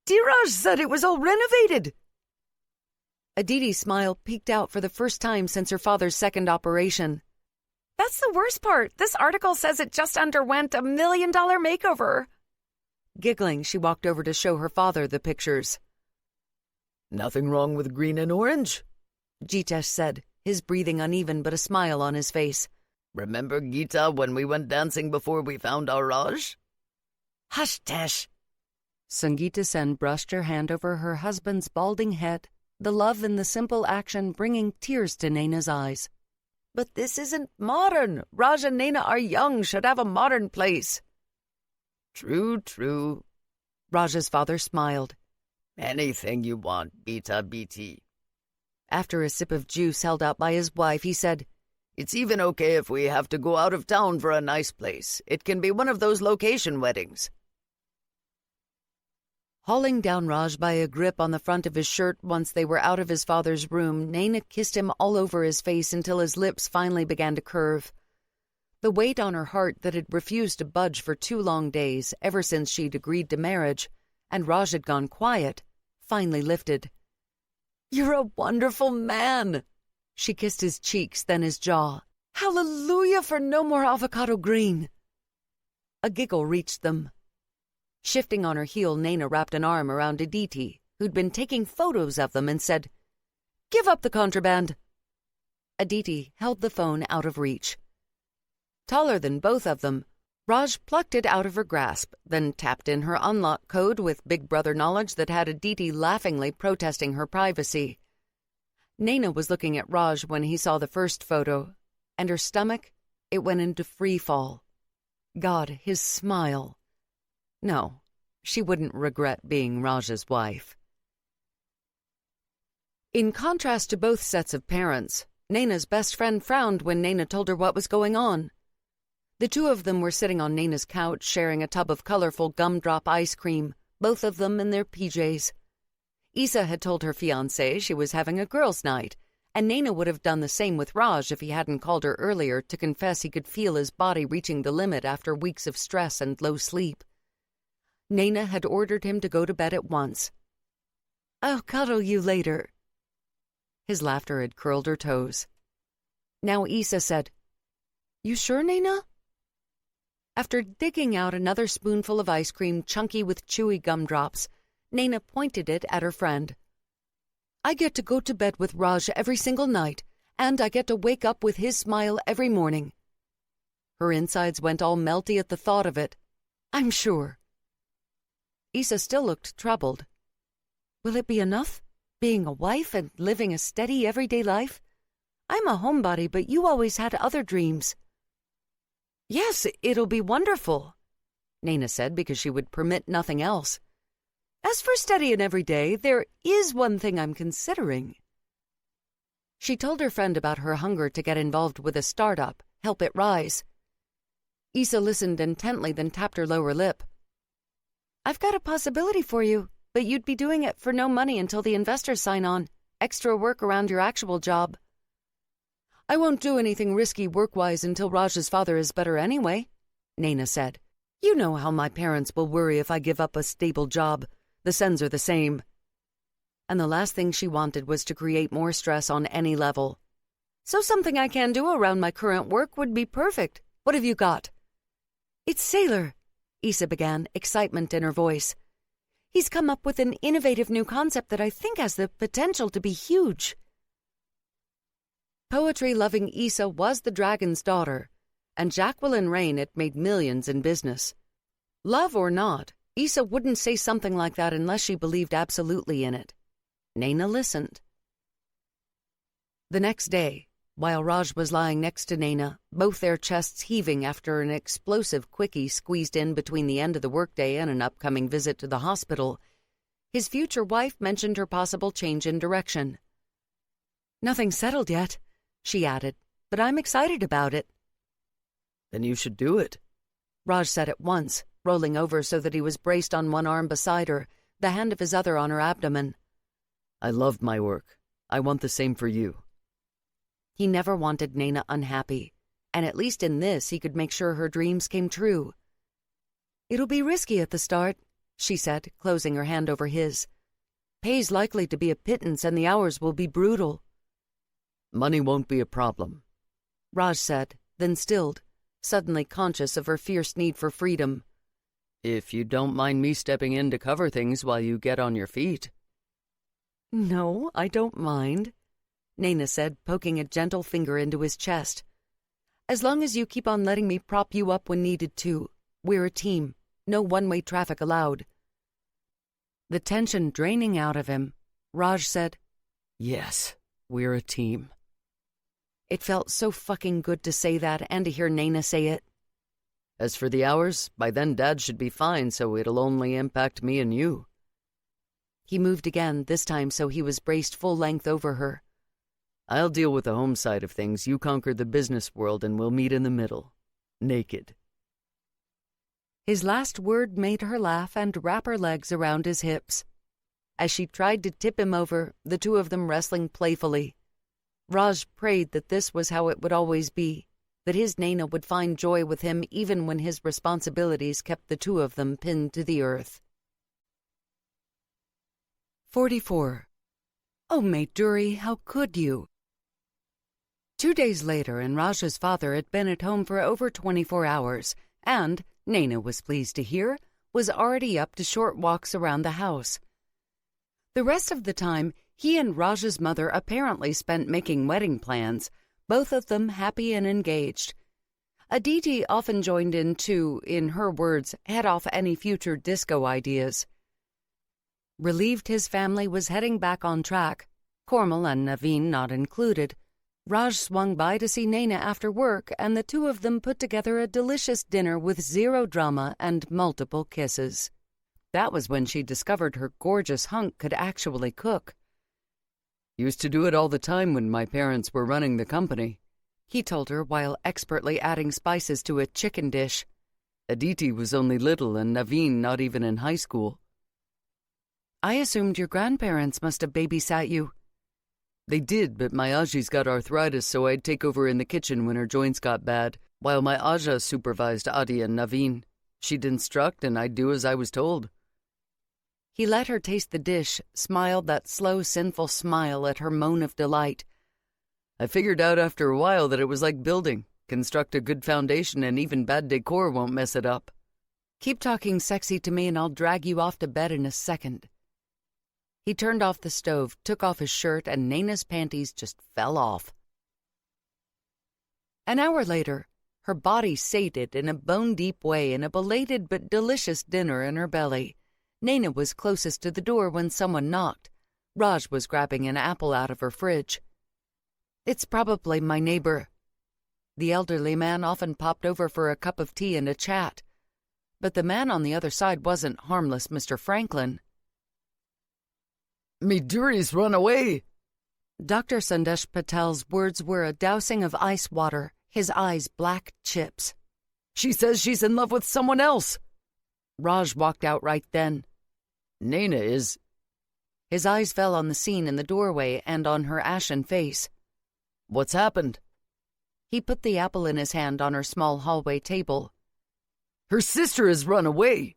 "Dheeraj said it was all renovated." Aditi's smile peeked out for the first time since her father's second operation. "That's the worst part. This article says it just underwent a $1 million makeover." Giggling, she walked over to show her father the pictures. "Nothing wrong with green and orange," Jitesh said, his breathing uneven but a smile on his face. "Remember, Geeta, when we went dancing before we found our Raj?" "Hush, Tesh." Sangeeta Sen brushed her hand over her husband's balding head, the love in the simple action bringing tears to Nayna's eyes. "But this isn't modern. Raj and Nayna are young, should have a modern place." True. Raj's father smiled. "Anything you want, Geeta BT." After a sip of juice held out by his wife, he said, It's even okay if we have to go out of town for a nice place. It can be one of those location weddings. Hauling down Raj by a grip on the front of his shirt once they were out of his father's room, Nayna kissed him all over his face until his lips finally began to curve. The weight on her heart that had refused to budge for 2 long days, ever since she'd agreed to marriage, and Raj had gone quiet, finally lifted. "You're a wonderful man!" She kissed his cheeks, then his jaw. "Hallelujah for no more avocado green!" A giggle reached them. Shifting on her heel, Nayna wrapped an arm around Aditi, who'd been taking photos of them, and said, "Give up the contraband." Aditi held the phone out of reach. Taller than both of them, Raj plucked it out of her grasp, then tapped in her unlock code with Big Brother knowledge that had Aditi laughingly protesting her privacy. Nayna was looking at Raj when he saw the first photo, and her stomach, it went into free fall. God, his smile. No, she wouldn't regret being Raj's wife. In contrast to both sets of parents, Nayna's best friend frowned when Nayna told her what was going on. The two of them were sitting on Nayna's couch sharing a tub of colorful gumdrop ice cream, both of them in their PJs. Issa had told her fiancé she was having a girls' night, and Nayna would have done the same with Raj if he hadn't called her earlier to confess he could feel his body reaching the limit after weeks of stress and low sleep. Nayna had ordered him to go to bed at once. "I'll cuddle you later." His laughter had curled her toes. Now Issa said, "You sure, Nayna?" After digging out another spoonful of ice cream chunky with chewy gumdrops, Nayna pointed it at her friend. "I get to go to bed with Raj every single night, and I get to wake up with his smile every morning." Her insides went all melty at the thought of it. "I'm sure." Issa still looked troubled. "Will it be enough, being a wife and living a steady everyday life? I'm a homebody, but you always had other dreams." "Yes, it'll be wonderful," Nayna said because she would permit nothing else. "As for steady and everyday, there is one thing I'm considering." She told her friend about her hunger to get involved with a startup, help it rise. Issa listened intently, then tapped her lower lip. "I've got a possibility for you, but you'd be doing it for no money until the investors sign on. Extra work around your actual job." "I won't do anything risky work-wise until Raj's father is better anyway," Nayna said. "You know how my parents will worry if I give up a stable job. The Sens are the same." And the last thing she wanted was to create more stress on any level. "So something I can do around my current work would be perfect. What have you got?" "It's Sailor," Issa began, excitement in her voice. "He's come up with an innovative new concept that I think has the potential to be huge." Poetry-loving Issa was the dragon's daughter, and Jacqueline Rain had made millions in business. Love or not, Issa wouldn't say something like that unless she believed absolutely in it. Nayna listened. The next day, while Raj was lying next to Nayna, both their chests heaving after an explosive quickie squeezed in between the end of the workday and an upcoming visit to the hospital, his future wife mentioned her possible change in direction. "Nothing's settled yet," she added, "but I'm excited about it." "Then you should do it," Raj said at once, rolling over so that he was braced on one arm beside her, the hand of his other on her abdomen. "I love my work. I want the same for you." He never wanted Nayna unhappy, and at least in this he could make sure her dreams came true. "It'll be risky at the start," she said, closing her hand over his. "Pay's likely to be a pittance and the hours will be brutal." "Money won't be a problem," Raj said, then stilled, suddenly conscious of her fierce need for freedom. "If you don't mind me stepping in to cover things while you get on your feet." "No, I don't mind," Nayna said, poking a gentle finger into his chest. "As long as you keep on letting me prop you up when needed to. We're a team. No one-way traffic allowed." The tension draining out of him, Raj said, "Yes, we're a team." It felt so fucking good to say that and to hear Nayna say it. "As for the hours, by then Dad should be fine, so it'll only impact me and you." He moved again, this time so he was braced full length over her. I'll deal with the home side of things, you conquer the business world, and we'll meet in the middle. Naked. His last word made her laugh and wrap her legs around his hips. As she tried to tip him over, the two of them wrestling playfully, Raj prayed that this was how it would always be, that his Nayna would find joy with him even when his responsibilities kept the two of them pinned to the earth. 44. Oh, Maiduri, how could you? 2 days later, and Raj's father had been at home for over 24 hours, and, Nayna was pleased to hear, was already up to short walks around the house. The rest of the time, he and Raj's mother apparently spent making wedding plans, both of them happy and engaged. Aditi often joined in to, in her words, head off any future disco ideas. Relieved his family was heading back on track, Kormal and Naveen not included, Raj swung by to see Nayna after work, and the two of them put together a delicious dinner with zero drama and multiple kisses. That was when she discovered her gorgeous hunk could actually cook. Used to do it all the time when my parents were running the company, he told her while expertly adding spices to a chicken dish. Aditi was only little and Naveen not even in high school. I assumed your grandparents must have babysat you. They did, but my Aji's got arthritis, so I'd take over in the kitchen when her joints got bad, while my Aja supervised Adi and Naveen. She'd instruct, and I'd do as I was told. He let her taste the dish, smiled that slow, sinful smile at her moan of delight. I figured out after a while that it was like building. Construct a good foundation, and even bad decor won't mess it up. Keep talking sexy to me, and I'll drag you off to bed in a second. He turned off the stove, took off his shirt, and Nayna's panties just fell off. An hour later, her body sated in a bone-deep way in a belated but delicious dinner in her belly. Nayna was closest to the door when someone knocked. Raj was grabbing an apple out of her fridge. It's probably my neighbor. The elderly man often popped over for a cup of tea and a chat. But the man on the other side wasn't harmless Mr. Franklin. Maiduri's run away! Dr. Sandesh Patel's words were a dousing of ice water, his eyes black chips. She says she's in love with someone else! Raj walked out right then. Nayna is... His eyes fell on the scene in the doorway and on her ashen face. What's happened? He put the apple in his hand on her small hallway table. Her sister has run away!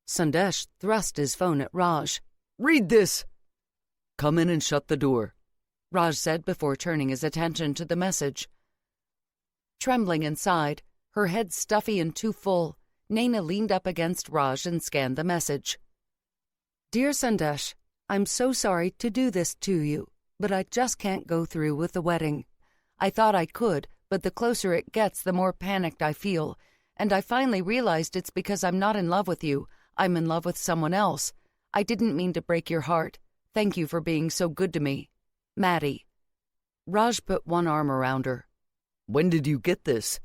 Sandesh thrust his phone at Raj. Read this! Come in and shut the door, Raj said before turning his attention to the message. Trembling inside, her head stuffy and too full, Nayna leaned up against Raj and scanned the message. Dear Sandesh, I'm so sorry to do this to you, but I just can't go through with the wedding. I thought I could, but the closer it gets, the more panicked I feel, and I finally realized it's because I'm not in love with you. I'm in love with someone else. I didn't mean to break your heart. Thank you for being so good to me. Maddie. Raj put one arm around her. When did you get this?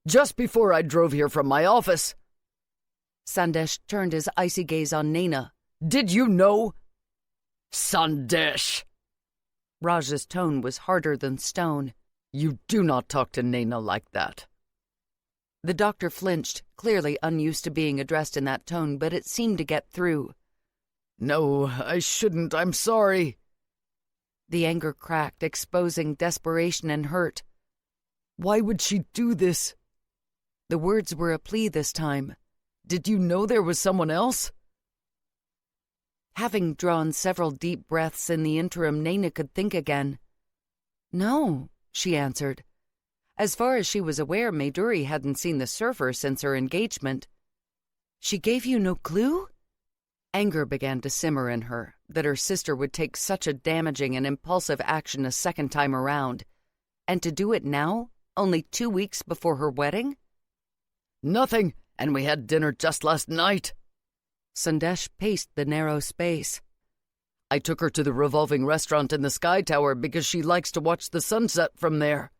Just before I drove here from my office. Sandesh turned his icy gaze on Nayna. Did you know? Sandesh! Raj's tone was harder than stone. You do not talk to Nayna like that. The doctor flinched, clearly unused to being addressed in that tone, but it seemed to get through. No, I shouldn't. I'm sorry. The anger cracked, exposing desperation and hurt. Why would she do this? The words were a plea this time. Did you know there was someone else? Having drawn several deep breaths in the interim, Nayna could think again. No, she answered. As far as she was aware, Maiduri hadn't seen the surfer since her engagement. She gave you no clue? Anger began to simmer in her, that her sister would take such a damaging and impulsive action a second time around. And to do it now, only 2 weeks before her wedding? Nothing, and we had dinner just last night. Sandesh paced the narrow space. I took her to the revolving restaurant in the Sky Tower because she likes to watch the sunset from there.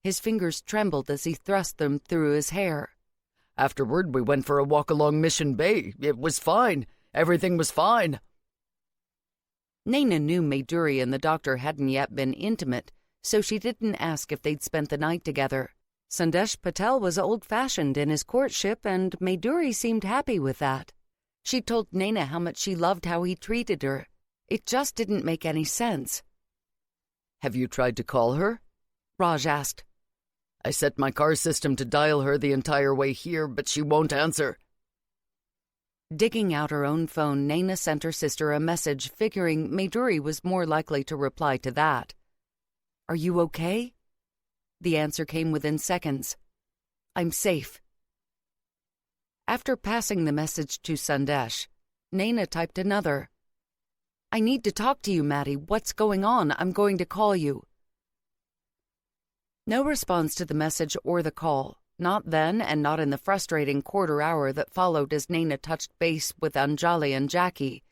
His fingers trembled as he thrust them through his hair. Afterward, we went for a walk along Mission Bay. It was fine. Everything was fine. Nayna knew Maduri and the doctor hadn't yet been intimate, so she didn't ask if they'd spent the night together. Sandesh Patel was old-fashioned in his courtship, and Maduri seemed happy with that. She told Nayna how much she loved how he treated her. It just didn't make any sense. "Have you tried to call her?" Raj asked. "I set my car system to dial her the entire way here, but she won't answer." Digging out her own phone, Nayna sent her sister a message, figuring Maduri was more likely to reply to that. "Are you okay?" The answer came within seconds. "I'm safe." After passing the message to Sandesh, Nayna typed another. "I need to talk to you, Maddie. What's going on? I'm going to call you." No response to the message or the call. Not then, and not in the frustrating quarter hour that followed as Nayna touched base with Anjali and Jackie.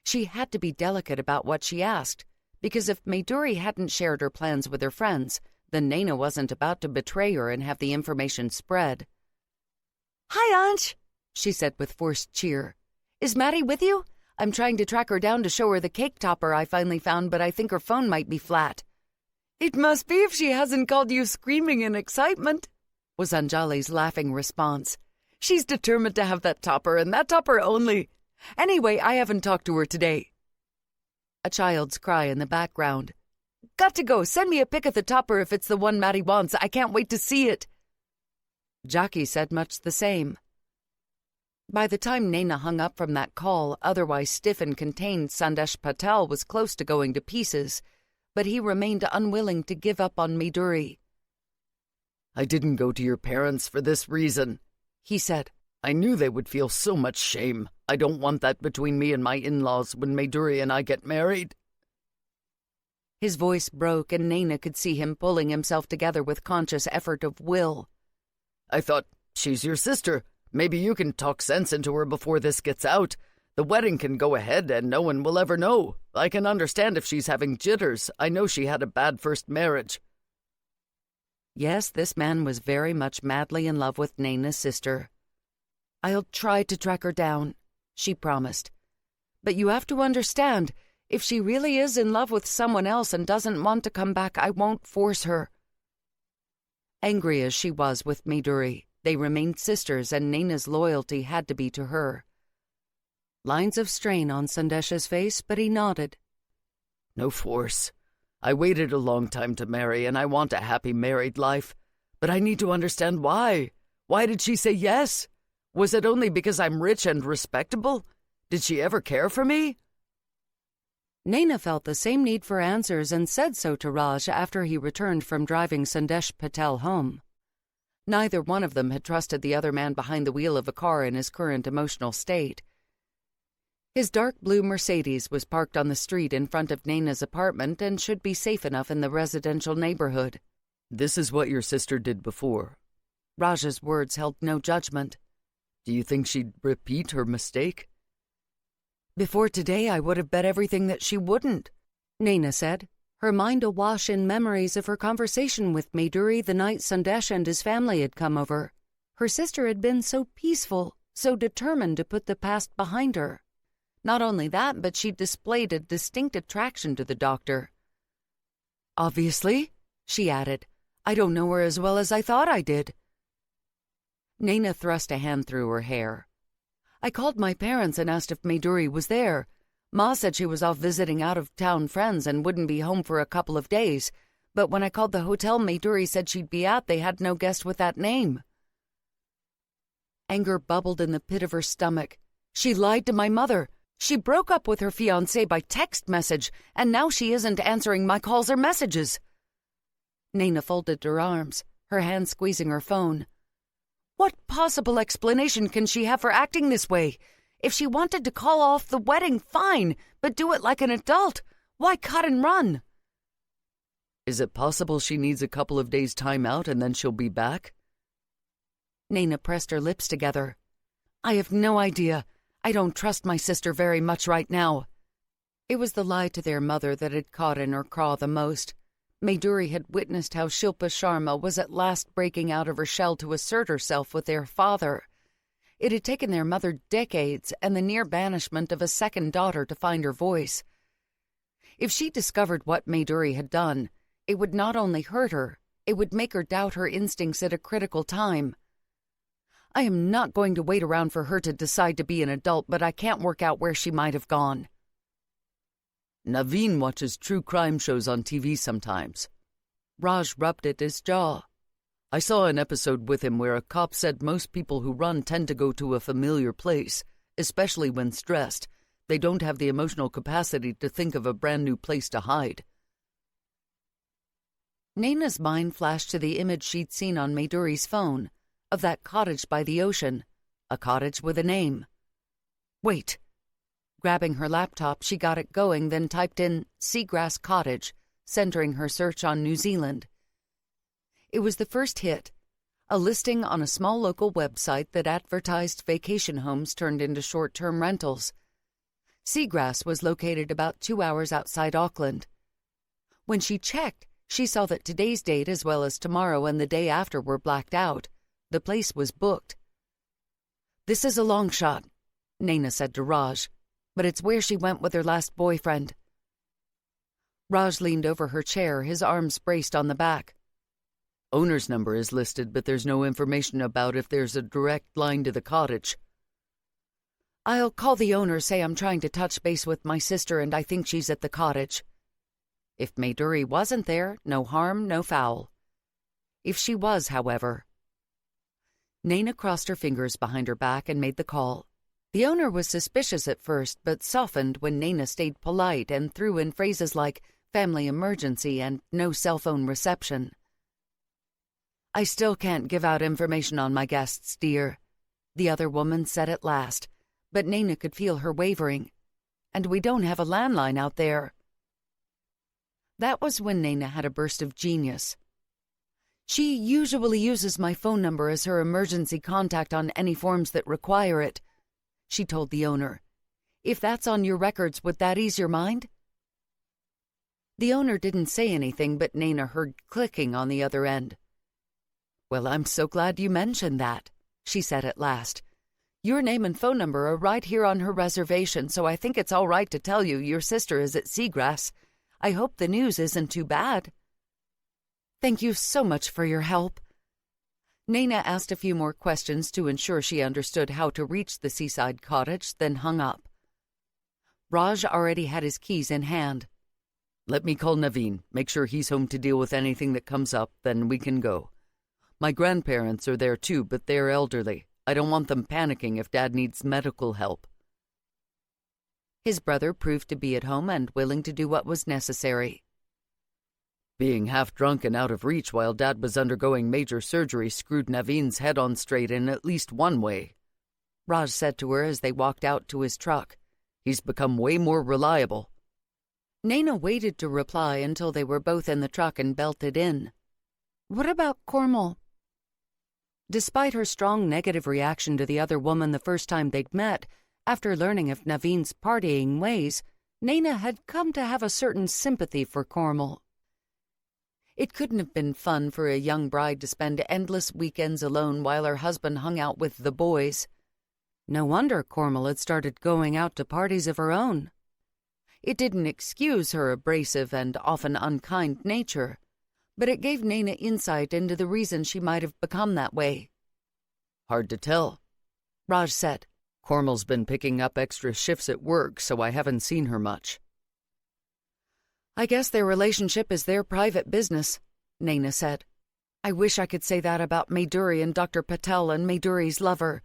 She had to be delicate about what she asked, because if Maduri hadn't shared her plans with her friends, then Nayna wasn't about to betray her and have the information spread. "Hi, Anj," she said with forced cheer. "Is Maddie with you? I'm trying to track her down to show her the cake topper I finally found, but I think her phone might be flat." "It must be if she hasn't called you screaming in excitement," was Anjali's laughing response. "She's determined to have that topper, and that topper only. Anyway, I haven't talked to her today." A child's cry in the background. "Got to go. Send me a pic of the topper if it's the one Maddie wants. I can't wait to see it." Jackie said much the same. By the time Nayna hung up from that call, otherwise stiff and contained, Sandesh Patel was close to going to pieces, but he remained unwilling to give up on Maduri. "I didn't go to your parents for this reason," he said. "I knew they would feel so much shame. I don't want that between me and my in-laws when Maduri and I get married." His voice broke, and Nayna could see him pulling himself together with conscious effort of will. "I thought, she's your sister. Maybe you can talk sense into her before this gets out. The wedding can go ahead and no one will ever know. I can understand if she's having jitters. I know she had a bad first marriage." Yes, this man was very much madly in love with Nayna's sister. "I'll try to track her down," she promised. "But you have to understand, if she really is in love with someone else and doesn't want to come back, I won't force her." Angry as she was with Maduri, they remained sisters, and Nayna's loyalty had to be to her. Lines of strain on Sandesh's face, but he nodded. "No force. I waited a long time to marry, and I want a happy married life. But I need to understand why. Why did she say yes? Was it only because I'm rich and respectable? Did she ever care for me?" Nayna felt the same need for answers and said so to Raj after he returned from driving Sandesh Patel home. Neither one of them had trusted the other man behind the wheel of a car in his current emotional state. His dark blue Mercedes was parked on the street in front of Nayna's apartment and should be safe enough in the residential neighborhood. "This is what your sister did before." Raj's words held no judgment. "Do you think she'd repeat her mistake?" "Before today, I would have bet everything that she wouldn't," Nayna said, her mind awash in memories of her conversation with Maduri the night Sandesh and his family had come over. Her sister had been so peaceful, so determined to put the past behind her. Not only that, but she displayed a distinct attraction to the doctor. "Obviously," she added, "I don't know her as well as I thought I did." Nayna thrust a hand through her hair. "I called my parents and asked if Maduri was there. Ma said she was off visiting out-of-town friends and wouldn't be home for a couple of days. But when I called the hotel Maduri said she'd be at, they had no guest with that name." Anger bubbled in the pit of her stomach. "She lied to my mother. She broke up with her fiancé by text message, and now she isn't answering my calls or messages." Nayna folded her arms, her hand squeezing her phone. "What possible explanation can she have for acting this way? If she wanted to call off the wedding, fine, but do it like an adult. Why cut and run?" "Is it possible she needs a couple of days' time out and then she'll be back?" Nayna pressed her lips together. "I have no idea. I don't trust my sister very much right now." It was the lie to their mother that had caught in her craw the most. Maduri had witnessed how Shilpa Sharma was at last breaking out of her shell to assert herself with their father. It had taken their mother decades and the near banishment of a second daughter to find her voice. If she discovered what Mayuri had done, it would not only hurt her, it would make her doubt her instincts at a critical time. I am not going to wait around for her to decide to be an adult, but I can't work out where she might have gone. Naveen watches true crime shows on TV sometimes. Raj rubbed at his jaw. I saw an episode with him where a cop said most people who run tend to go to a familiar place, especially when stressed. They don't have the emotional capacity to think of a brand new place to hide. Nayna's mind flashed to the image she'd seen on Mayduri's phone, of that cottage by the ocean, a cottage with a name. Wait. Grabbing her laptop, she got it going, then typed in Seagrass Cottage, centering her search on New Zealand. It was the first hit, a listing on a small local website that advertised vacation homes turned into short-term rentals. Seagrass was located about 2 hours outside Auckland. When she checked, she saw that today's date as well as tomorrow and the day after were blacked out. The place was booked. "This is a long shot," Nayna said to Raj, "but it's where she went with her last boyfriend." Raj leaned over her chair, his arms braced on the back. Owner's number is listed, but there's no information about if there's a direct line to the cottage. "I'll call the owner, say I'm trying to touch base with my sister and I think she's at the cottage. If Mayduri wasn't there, no harm, no foul. If she was, however..." Nayna crossed her fingers behind her back and made the call. The owner was suspicious at first, but softened when Nayna stayed polite and threw in phrases like family emergency and no cell phone reception. "I still can't give out information on my guests, dear," the other woman said at last, but Nayna could feel her wavering. "And we don't have a landline out there." That was when Nayna had a burst of genius. "She usually uses my phone number as her emergency contact on any forms that require it," she told the owner. "If that's on your records, would that ease your mind?" The owner didn't say anything, but Nayna heard clicking on the other end. "Well, I'm so glad you mentioned that," she said at last. "Your name and phone number are right here on her reservation, so I think it's all right to tell you your sister is at Seagrass. I hope the news isn't too bad." "Thank you so much for your help." Nayna asked a few more questions to ensure she understood how to reach the seaside cottage, then hung up. Raj already had his keys in hand. "Let me call Naveen, make sure he's home to deal with anything that comes up, then we can go. My grandparents are there too, but they're elderly. I don't want them panicking if Dad needs medical help." His brother proved to be at home and willing to do what was necessary. Being half drunk and out of reach while Dad was undergoing major surgery screwed Naveen's head on straight in at least one way, Raj said to her as they walked out to his truck. "He's become way more reliable." Nayna waited to reply until they were both in the truck and belted in. "What about Cornwall?" Despite her strong negative reaction to the other woman the first time they'd met, after learning of Naveen's partying ways, Nayna had come to have a certain sympathy for Cornwall. It couldn't have been fun for a young bride to spend endless weekends alone while her husband hung out with the boys. No wonder Cornwall had started going out to parties of her own. It didn't excuse her abrasive and often unkind nature, but it gave Nayna insight into the reason she might have become that way. "Hard to tell," Raj said. "Cornwall's been picking up extra shifts at work, so I haven't seen her much." "I guess their relationship is their private business," Nayna said. "I wish I could say that about Mayduri and Dr. Patel and Mayduri's lover,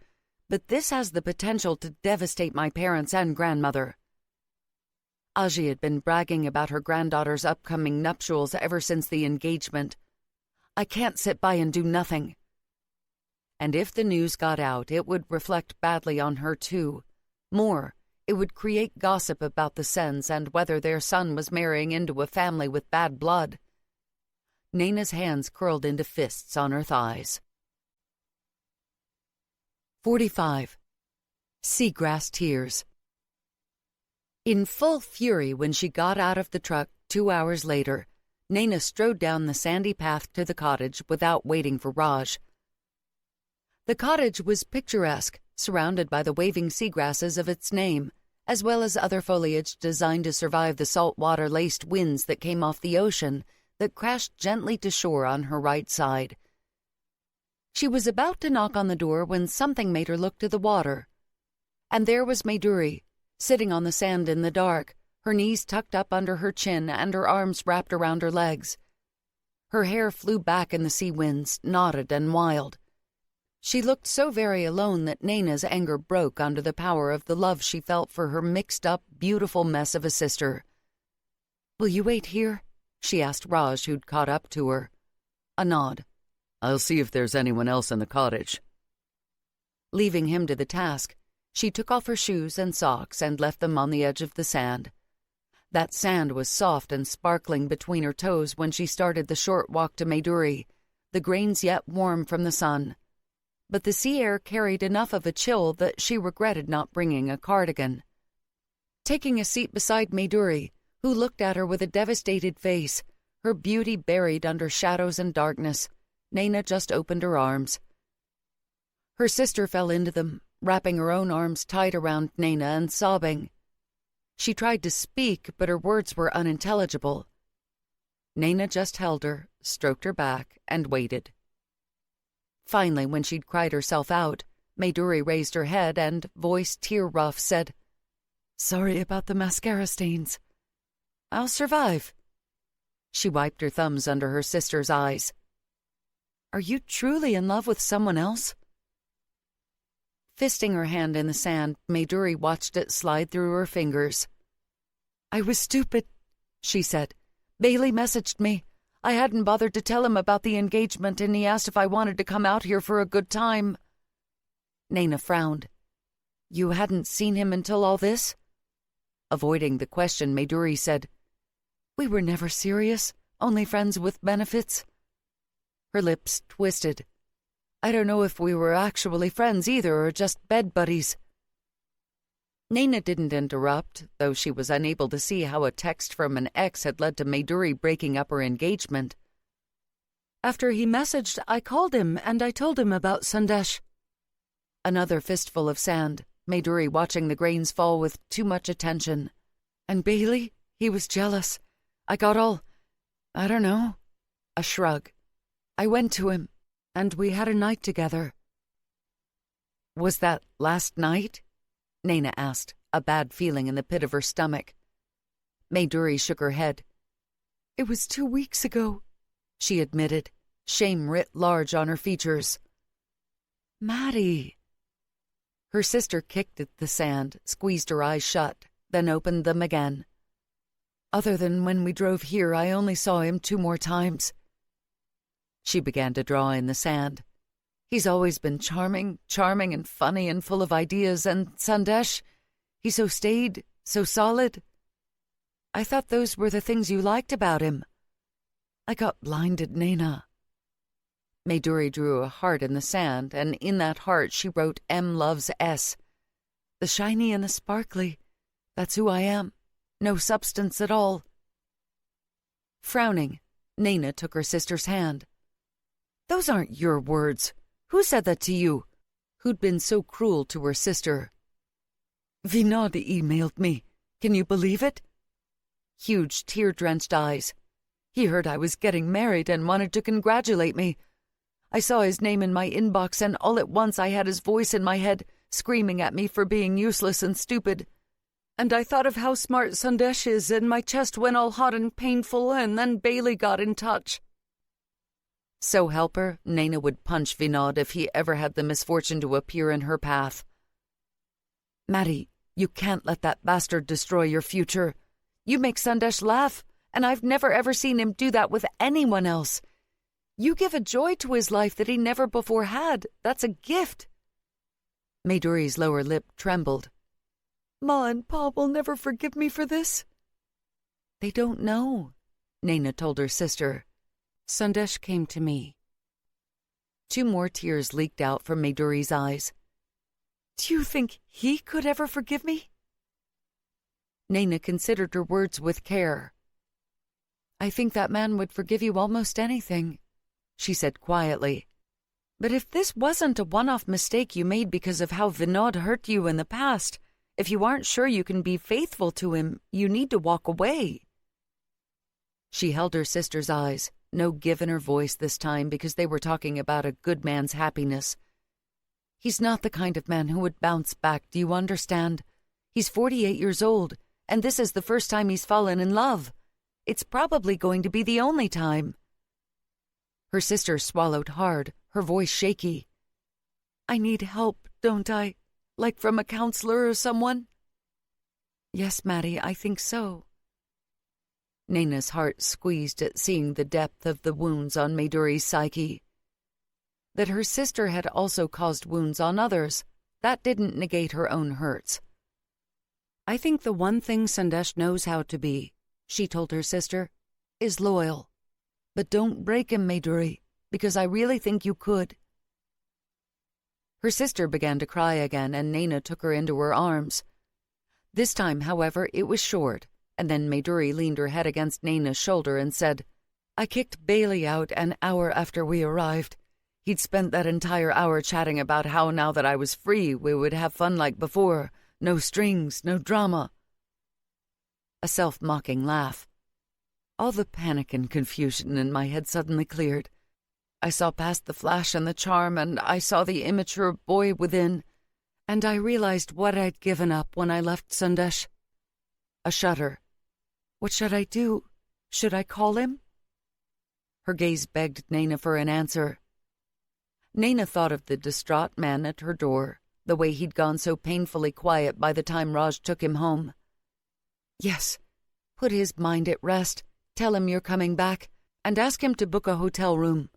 but this has the potential to devastate my parents and grandmother." Aji had been bragging about her granddaughter's upcoming nuptials ever since the engagement. "I can't sit by and do nothing." And if the news got out, it would reflect badly on her too. More, it would create gossip about the Sens and whether their son was marrying into a family with bad blood. Nayna's hands curled into fists on her thighs. 45. Seagrass Tears. In full fury when she got out of the truck 2 hours later, Nayna strode down the sandy path to the cottage without waiting for Raj. The cottage was picturesque, surrounded by the waving seagrasses of its name, as well as other foliage designed to survive the salt-water-laced winds that came off the ocean that crashed gently to shore on her right side. She was about to knock on the door when something made her look to the water. And there was Mayduri, sitting on the sand in the dark, her knees tucked up under her chin and her arms wrapped around her legs. Her hair flew back in the sea winds, knotted and wild. She looked so very alone that Nayna's anger broke under the power of the love she felt for her mixed-up, beautiful mess of a sister. "Will you wait here?" she asked Raj, who'd caught up to her. A nod. "I'll see if there's anyone else in the cottage." Leaving him to the task, she took off her shoes and socks and left them on the edge of the sand. That sand was soft and sparkling between her toes when she started the short walk to Mayduri, the grains yet warm from the sun. But the sea air carried enough of a chill that she regretted not bringing a cardigan. Taking a seat beside Mayduri, who looked at her with a devastated face, her beauty buried under shadows and darkness, Nayna just opened her arms. Her sister fell into them, wrapping her own arms tight around Nayna and sobbing. She tried to speak, but her words were unintelligible. Nayna just held her, stroked her back, and waited. Finally, when she'd cried herself out, Mayduri raised her head and, voice tear-rough, said, "Sorry about the mascara stains. I'll survive." She wiped her thumbs under her sister's eyes. "Are you truly in love with someone else?" Fisting her hand in the sand, Mayduri watched it slide through her fingers. "I was stupid," she said. "Bailey messaged me. I hadn't bothered to tell him about the engagement, and he asked if I wanted to come out here for a good time." Nayna frowned. "You hadn't seen him until all this?" Avoiding the question, Mayduri said, "We were never serious, only friends with benefits." Her lips twisted. "I don't know if we were actually friends either, or just bed buddies." Nayna didn't interrupt, though she was unable to see how a text from an ex had led to Mayduri breaking up her engagement. "After he messaged, I called him and I told him about Sandesh." Another fistful of sand, Mayduri watching the grains fall with too much attention. "And Bailey, he was jealous. I don't know." A shrug. "I went to him, and we had a night together." "Was that last night?" Nayna asked, a bad feeling in the pit of her stomach. Mayduri shook her head. "It was 2 weeks ago," she admitted, shame writ large on her features. "Maddie." Her sister kicked at the sand, squeezed her eyes shut, then opened them again. "Other than when we drove here, I only saw him 2 more times." She began to draw in the sand. "He's always been charming and funny and full of ideas, and Sandesh, he's so staid, so solid. I thought those were the things you liked about him." "I got blinded, Nayna." Mayduri drew a heart in the sand, and in that heart she wrote M loves S. "The shiny and the sparkly, that's who I am. No substance at all." Frowning, Nayna took her sister's hand. "Those aren't your words. Who said that to you?" Who'd been so cruel to her sister. "Vinod emailed me. Can you believe it?" Huge, tear-drenched eyes. "He heard I was getting married and wanted to congratulate me. I saw his name in my inbox, and all at once I had his voice in my head, screaming at me for being useless and stupid. And I thought of how smart Sandesh is, and my chest went all hot and painful, and then Bailey got in touch." So help her, Nayna would punch Vinod if he ever had the misfortune to appear in her path. "Maddie, you can't let that bastard destroy your future. You make Sandesh laugh, and I've never ever seen him do that with anyone else. You give a joy to his life that he never before had. That's a gift." Mayduri's lower lip trembled. "Ma and Pa will never forgive me for this." "They don't know," Nayna told her sister. "Sandesh came to me." 2 more tears leaked out from Mayduri's eyes. "Do you think he could ever forgive me?" Nayna considered her words with care. "I think that man would forgive you almost anything," she said quietly. "But if this wasn't a one-off mistake you made because of how Vinod hurt you in the past, If you aren't sure you can be faithful to him, you need to walk away." She held her sister's eyes, no give in her voice this time because they were talking about a good man's happiness. "He's not the kind of man who would bounce back, do you understand? He's 48 years old, and this is the first time he's fallen in love. It's probably going to be the only time." Her sister swallowed hard, her voice shaky. "I need help, don't I? Like from a counselor or someone?" "Yes, Maddie, I think so." Nayna's heart squeezed at seeing the depth of the wounds on Mayduri's psyche. That her sister had also caused wounds on others, that didn't negate her own hurts. "I think the one thing Sandesh knows how to be," she told her sister, "is loyal. But don't break him, Mayduri, because I really think you could." Her sister began to cry again, and Nayna took her into her arms. This time, however, it was short, and then Mayduri leaned her head against Nayna's shoulder and said, "I kicked Bailey out an hour after we arrived. He'd spent that entire hour chatting about how now that I was free, we would have fun like before. No strings, no drama." A self-mocking laugh. All the panic and confusion in my head suddenly cleared. I saw past the flash and the charm, and I saw the immature boy within, and I realized what I'd given up when I left Sandesh. A shudder. What should I do? Should I call him? Her gaze begged Nayna for an answer. Nayna thought of the distraught man at her door, the way he'd gone so painfully quiet by the time Raj took him home. Yes, put his mind at rest, tell him you're coming back, and ask him to book a hotel room.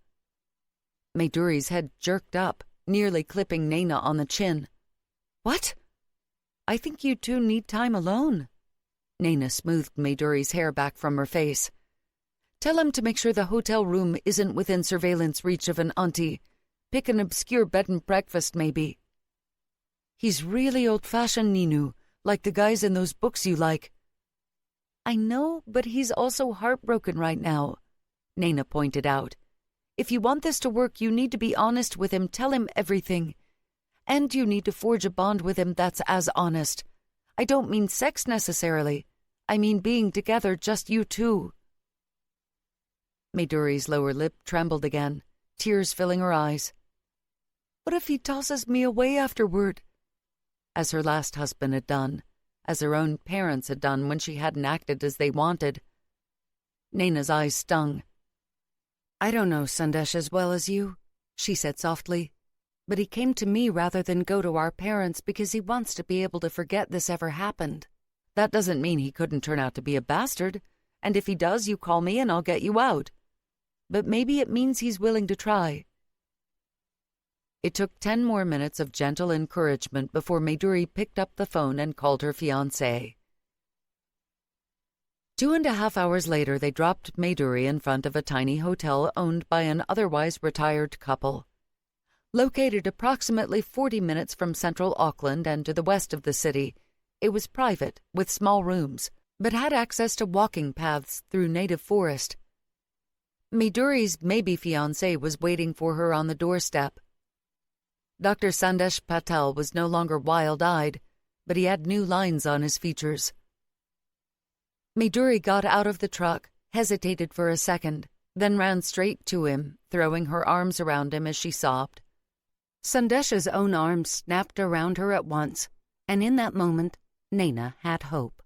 Mayduri's head jerked up, nearly clipping Nayna on the chin. "What?" "I think you two need time alone." Nayna smoothed Mayduri's hair back from her face. "Tell him to make sure the hotel room isn't within surveillance reach of an auntie. Pick an obscure bed and breakfast, maybe." "He's really old-fashioned, Ninu, like the guys in those books you like." "I know, but he's also heartbroken right now," Nayna pointed out. "If you want this to work, you need to be honest with him, tell him everything. And you need to forge a bond with him that's as honest. I don't mean sex necessarily. I mean being together, just you two." Mayduri's lower lip trembled again, tears filling her eyes. "What if he tosses me away afterward?" As her last husband had done, as her own parents had done when she hadn't acted as they wanted. Nayna's eyes stung. "I don't know Sandesh as well as you," she said softly, "but he came to me rather than go to our parents because he wants to be able to forget this ever happened. That doesn't mean he couldn't turn out to be a bastard, and if he does, you call me and I'll get you out. But maybe it means he's willing to try." It took 10 more minutes of gentle encouragement before Mayduri picked up the phone and called her fiancé. 2.5 hours later, they dropped Mayduri in front of a tiny hotel owned by an otherwise retired couple. Located approximately 40 minutes from central Auckland and to the west of the city, it was private, with small rooms, but had access to walking paths through native forest. Mayduri's maybe fiancé was waiting for her on the doorstep. Dr. Sandesh Patel was no longer wild-eyed, but he had new lines on his features. Mayduri got out of the truck, hesitated for a second, then ran straight to him, throwing her arms around him as she sobbed. Sandesh's own arms snapped around her at once, and in that moment, Nayna had hope.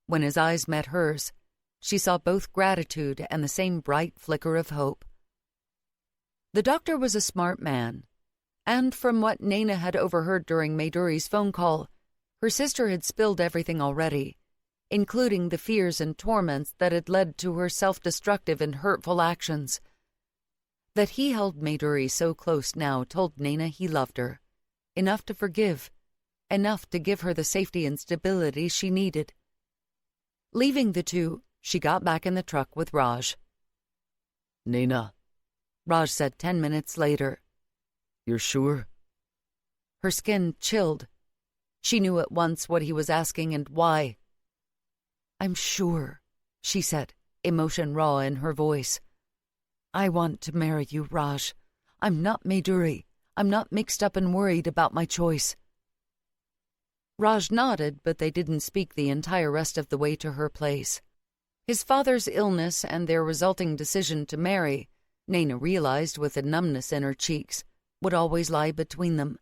When his eyes met hers, she saw both gratitude and the same bright flicker of hope. The doctor was a smart man, and from what Nayna had overheard during Mayduri's phone call, her sister had spilled everything already, including the fears and torments that had led to her self-destructive and hurtful actions. That he held Mayduri so close now told Nayna he loved her, enough to forgive, enough to give her the safety and stability she needed. Leaving the two, she got back in the truck with Raj. "Nayna," Raj said 10 minutes later. "You're sure?" Her skin chilled. She knew at once what he was asking and why. "I'm sure," she said, emotion raw in her voice. "I want to marry you, Raj. I'm not Mayduri. I'm not mixed up and worried about my choice." Raj nodded, but they didn't speak the entire rest of the way to her place. His father's illness and their resulting decision to marry, Nayna realized with a numbness in her cheeks, would always lie between them.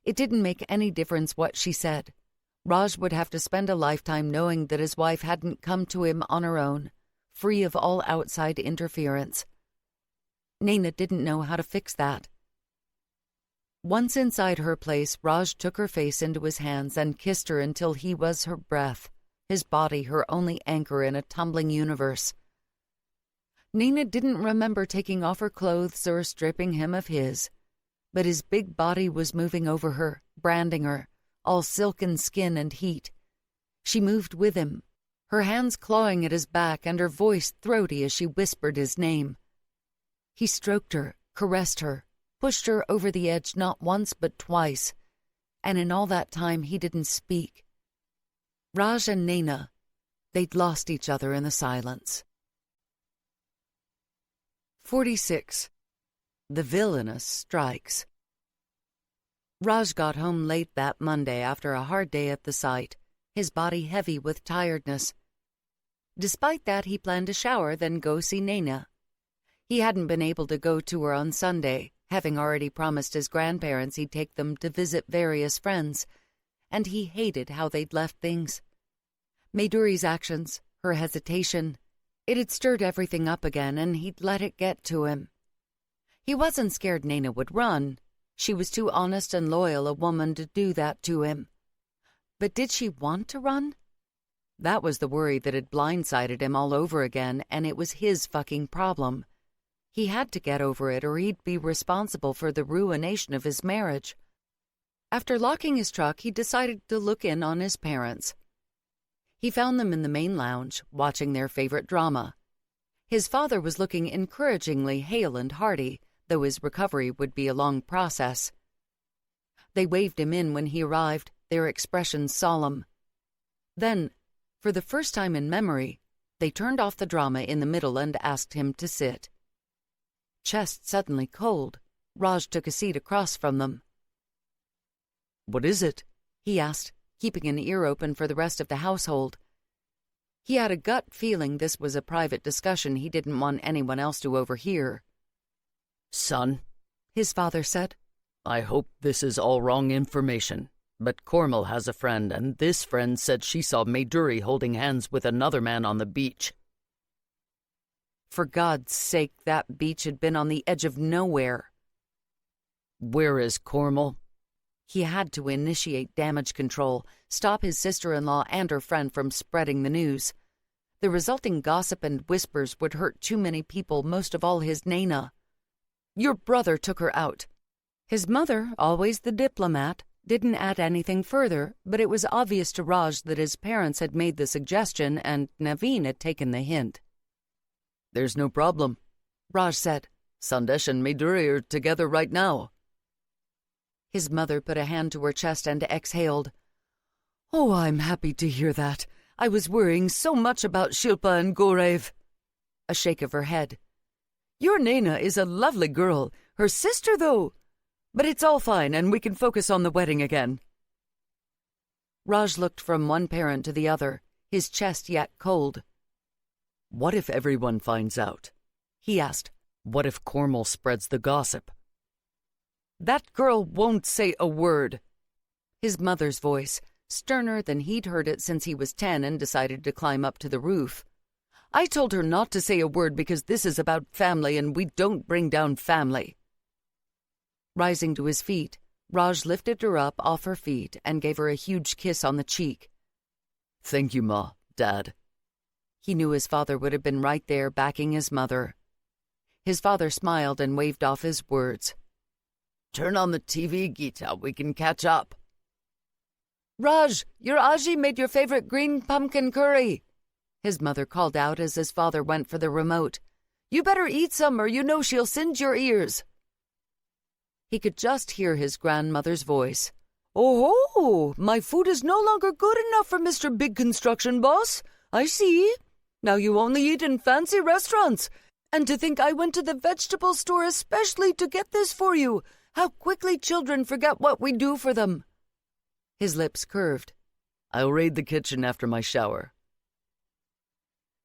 It didn't make any difference what she said. Raj would have to spend a lifetime knowing that his wife hadn't come to him on her own, free of all outside interference. Nayna didn't know how to fix that. Once inside her place, Raj took her face into his hands and kissed her until he was her breath, his body her only anchor in a tumbling universe. Nayna didn't remember taking off her clothes or stripping him of his, but his big body was moving over her, branding her, all silken skin and heat. She moved with him, her hands clawing at his back and her voice throaty as she whispered his name. He stroked her, caressed her, pushed her over the edge not once but twice, and in all that time he didn't speak. Raj and Nayna, they'd lost each other in the silence. 46. The Villainous Strikes. Raj got home late that Monday after a hard day at the site, his body heavy with tiredness. Despite that, he planned to shower, then go see Nayna. He hadn't been able to go to her on Sunday, having already promised his grandparents he'd take them to visit various friends, and he hated how they'd left things. Mayuri's actions, her hesitation, it had stirred everything up again, and he'd let it get to him. He wasn't scared Nayna would run. She was too honest and loyal a woman to do that to him. But did she want to run? That was the worry that had blindsided him all over again, and it was his fucking problem. He had to get over it or he'd be responsible for the ruination of his marriage. After locking his truck, he decided to look in on his parents. He found them in the main lounge, watching their favorite drama. His father was looking encouragingly hale and hearty, though his recovery would be a long process. They waved him in when he arrived, their expressions solemn. Then, for the first time in memory, they turned off the drama in the middle and asked him to sit. Chest suddenly cold, Raj took a seat across from them. "What is it?" he asked, keeping an ear open for the rest of the household. He had a gut feeling this was a private discussion he didn't want anyone else to overhear. "Son," his father said, "I hope this is all wrong information, but Cormel has a friend, and this friend said she saw Mayuri holding hands with another man on the beach." For God's sake, that beach had been on the edge of nowhere. "Where is Cormel?" He had to initiate damage control, stop his sister-in-law and her friend from spreading the news. The resulting gossip and whispers would hurt too many people, most of all his Nayna. Your brother took her out. His mother, always the diplomat, didn't add anything further, but it was obvious to Raj that his parents had made the suggestion and Naveen had taken the hint. "There's no problem," Raj said. "Sandesh and Mayuri are together right now." His mother put a hand to her chest and exhaled. "Oh, I'm happy to hear that. I was worrying so much about Shilpa and Gorev." A shake of her head. "Your Nayna is a lovely girl. Her sister, though. But it's all fine, and we can focus on the wedding again." Raj looked from one parent to the other, his chest yet cold. "What if everyone finds out?" he asked. "What if Cormel spreads the gossip?" "That girl won't say a word." His mother's voice, sterner than he'd heard it since he was 10 and decided to climb up to the roof. "I told her not to say a word because this is about family and we don't bring down family." Rising to his feet, Raj lifted her up off her feet and gave her a huge kiss on the cheek. "Thank you, Ma, Dad." He knew his father would have been right there backing his mother. His father smiled and waved off his words. "Turn on the TV, Geeta. We can catch up." "Raj, your Aji made your favorite green pumpkin curry," his mother called out as his father went for the remote. "You better eat some or you know she'll singe your ears." He could just hear his grandmother's voice. "Oh, my food is no longer good enough for Mr. Big Construction Boss. I see. Now you only eat in fancy restaurants. And to think I went to the vegetable store especially to get this for you. How quickly children forget what we do for them." His lips curved. I'll raid the kitchen after my shower.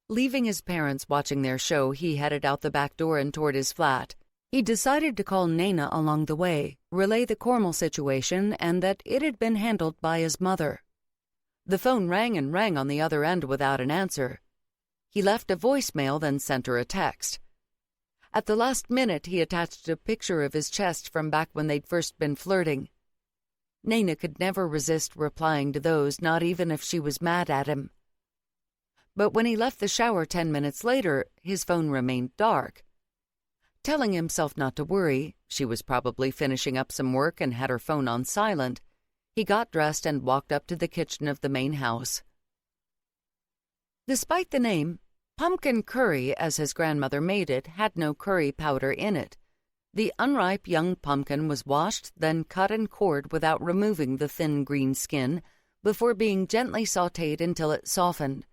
Leaving his parents watching their show, he headed out the back door and toward his flat. He decided to call Nayna along the way, relay the Cormel situation, and that it had been handled by his mother. The phone rang and rang on the other end without an answer. He left a voicemail, then sent her a text. At the last minute, he attached a picture of his chest from back when they'd first been flirting. Nayna could never resist replying to those, not even if she was mad at him. But when he left the shower 10 minutes later, his phone remained dark. Telling himself not to worry, she was probably finishing up some work and had her phone on silent, he got dressed and walked up to the kitchen of the main house. Despite the name, pumpkin curry, as his grandmother made it, had no curry powder in it. The unripe young pumpkin was washed, then cut and cored without removing the thin green skin, before being gently sautéed until it softened.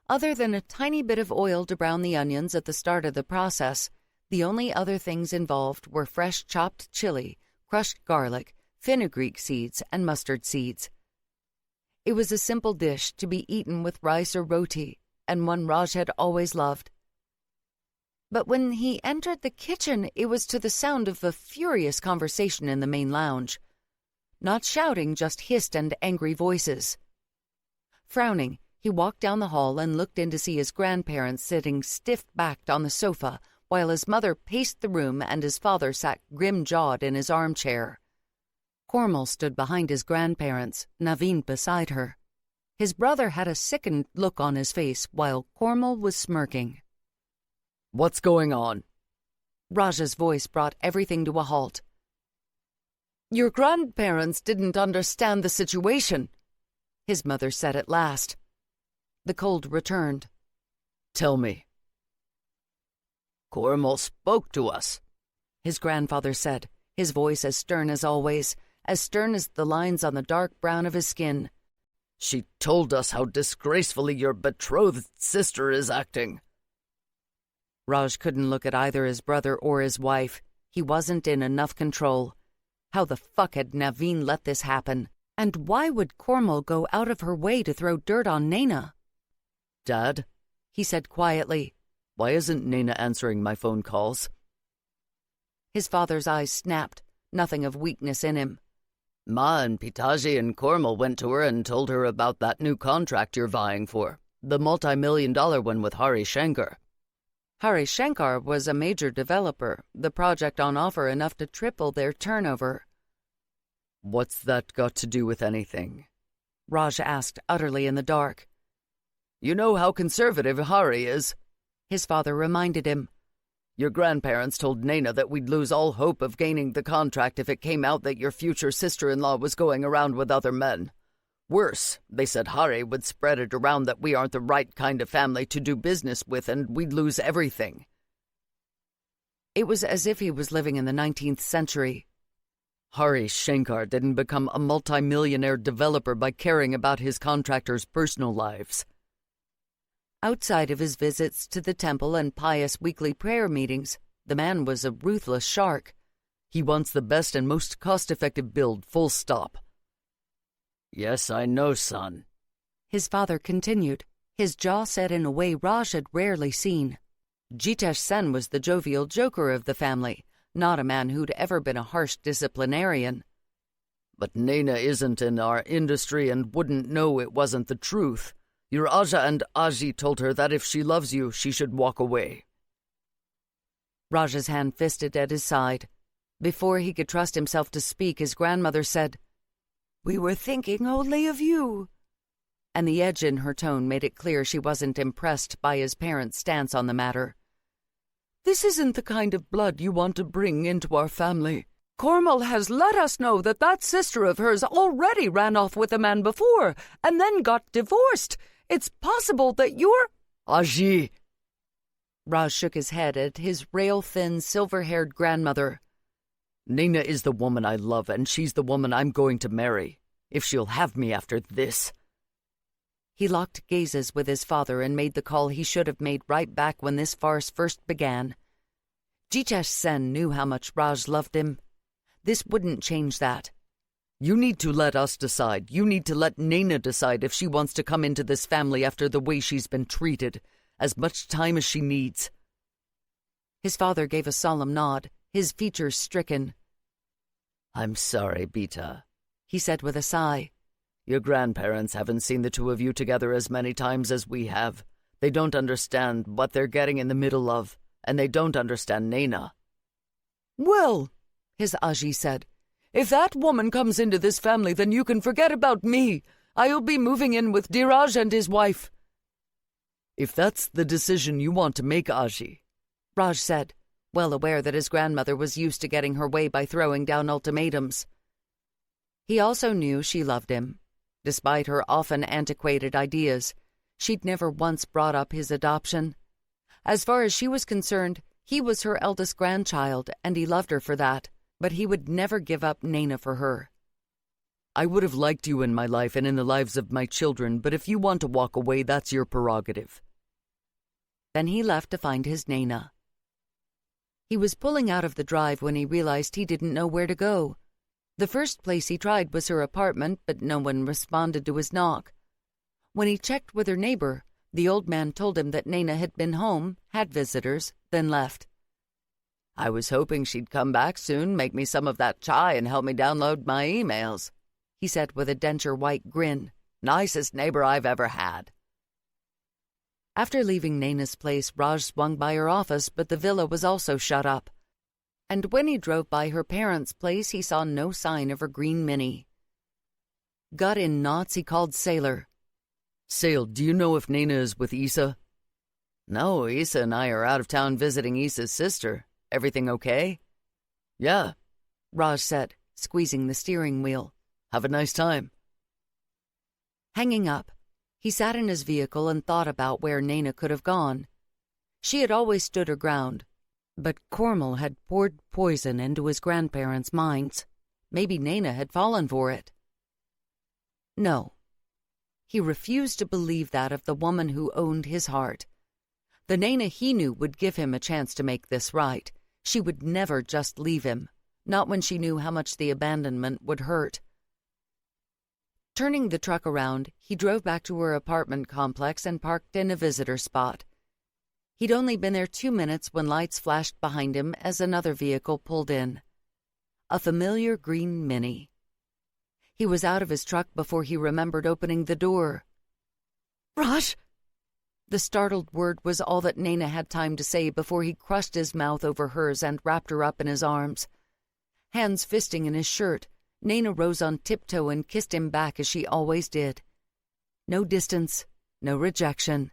Other than a tiny bit of oil to brown the onions at the start of the process, the only other things involved were fresh chopped chili, crushed garlic, fenugreek seeds, and mustard seeds. It was a simple dish to be eaten with rice or roti, and one Raj had always loved. But when he entered the kitchen, it was to the sound of a furious conversation in the main lounge. Not shouting, just hissed and angry voices. Frowning, he walked down the hall and looked in to see his grandparents sitting stiff-backed on the sofa, while his mother paced the room and his father sat grim-jawed in his armchair. Cormel stood behind his grandparents, Naveen beside her. His brother had a sickened look on his face, while Cormel was smirking. What's going on? Raj's voice brought everything to a halt. Your grandparents didn't understand the situation, his mother said at last. The cold returned. Tell me. Cormel spoke to us, his grandfather said, his voice as stern as always, as stern as the lines on the dark brown of his skin. She told us how disgracefully your betrothed sister is acting. Raj couldn't look at either his brother or his wife. He wasn't in enough control. How the fuck had Naveen let this happen? And why would Cormel go out of her way to throw dirt on Nayna? Dad, he said quietly, why isn't Nayna answering my phone calls? His father's eyes snapped, nothing of weakness in him. Ma and Pitaji and Cormel went to her and told her about that new contract you're vying for, the multi-million-dollar one with Hari Shankar. Hari Shankar was a major developer, the project on offer enough to triple their turnover. What's that got to do with anything? Raj asked, utterly in the dark. You know how conservative Hari is, his father reminded him. Your grandparents told Nayna that we'd lose all hope of gaining the contract if it came out that your future sister-in-law was going around with other men. Worse, they said Hari would spread it around that we aren't the right kind of family to do business with and we'd lose everything. It was as if he was living in the 19th century. Hari Shankar didn't become a multimillionaire developer by caring about his contractors' personal lives. Outside of his visits to the temple and pious weekly prayer meetings, the man was a ruthless shark. He wants the best and most cost-effective build, full stop. Yes, I know, son, his father continued, his jaw set in a way Raj had rarely seen. Jitesh Sen was the jovial joker of the family, not a man who'd ever been a harsh disciplinarian. But Nayna isn't in our industry and wouldn't know it wasn't the truth. Your Aja and Aji told her that if she loves you, she should walk away. Raj's hand fisted at his side. Before he could trust himself to speak, his grandmother said, We were thinking only of you. And the edge in her tone made it clear she wasn't impressed by his parents' stance on the matter. This isn't the kind of blood you want to bring into our family. Cormel has let us know that sister of hers already ran off with a man before and then got divorced. It's possible that you're... Aji! Raj shook his head at his rail-thin, silver-haired grandmother. Nayna is the woman I love, and she's the woman I'm going to marry, if she'll have me after this. He locked gazes with his father and made the call he should have made right back when this farce first began. Jitesh Sen knew how much Raj loved him. This wouldn't change that. You need to let us decide. You need to let Nayna decide if she wants to come into this family after the way she's been treated. As much time as she needs. His father gave a solemn nod, his features stricken. I'm sorry, Beta, he said with a sigh. Your grandparents haven't seen the two of you together as many times as we have. They don't understand what they're getting in the middle of, and they don't understand Nayna. Well, his Aji said, if that woman comes into this family, then you can forget about me. I'll be moving in with Dhiraj and his wife. If that's the decision you want to make, Aji, Raj said, well aware that his grandmother was used to getting her way by throwing down ultimatums. He also knew she loved him. Despite her often antiquated ideas, she'd never once brought up his adoption. As far as she was concerned, he was her eldest grandchild, and he loved her for that, but he would never give up Nayna for her. I would have liked you in my life and in the lives of my children, but if you want to walk away, that's your prerogative. Then he left to find his Nayna. He was pulling out of the drive when he realized he didn't know where to go. The first place he tried was her apartment, but no one responded to his knock. When he checked with her neighbor, the old man told him that Nayna had been home, had visitors, then left. I was hoping she'd come back soon, make me some of that chai and help me download my emails, he said with a denture-white grin. Nicest neighbor I've ever had. After leaving Nayna's place, Raj swung by her office, but the villa was also shut up. And when he drove by her parents' place, he saw no sign of her green Mini. Gut in knots, he called Sailor. Sail, do you know if Nayna is with Issa? No, Issa and I are out of town visiting Issa's sister. Everything okay? Yeah, Raj said, squeezing the steering wheel. Have a nice time. Hanging up, he sat in his vehicle and thought about where Nayna could have gone. She had always stood her ground, but Cormel had poured poison into his grandparents' minds. Maybe Nayna had fallen for it. No. He refused to believe that of the woman who owned his heart. The Nayna he knew would give him a chance to make this right. She would never just leave him, not when she knew how much the abandonment would hurt. Turning the truck around, he drove back to her apartment complex and parked in a visitor spot. He'd only been there 2 minutes when lights flashed behind him as another vehicle pulled in. A familiar green Mini. He was out of his truck before he remembered opening the door. Raj! The startled word was all that Nayna had time to say before he crushed his mouth over hers and wrapped her up in his arms. Hands fisting in his shirt, Nayna rose on tiptoe and kissed him back as she always did. No distance, no rejection.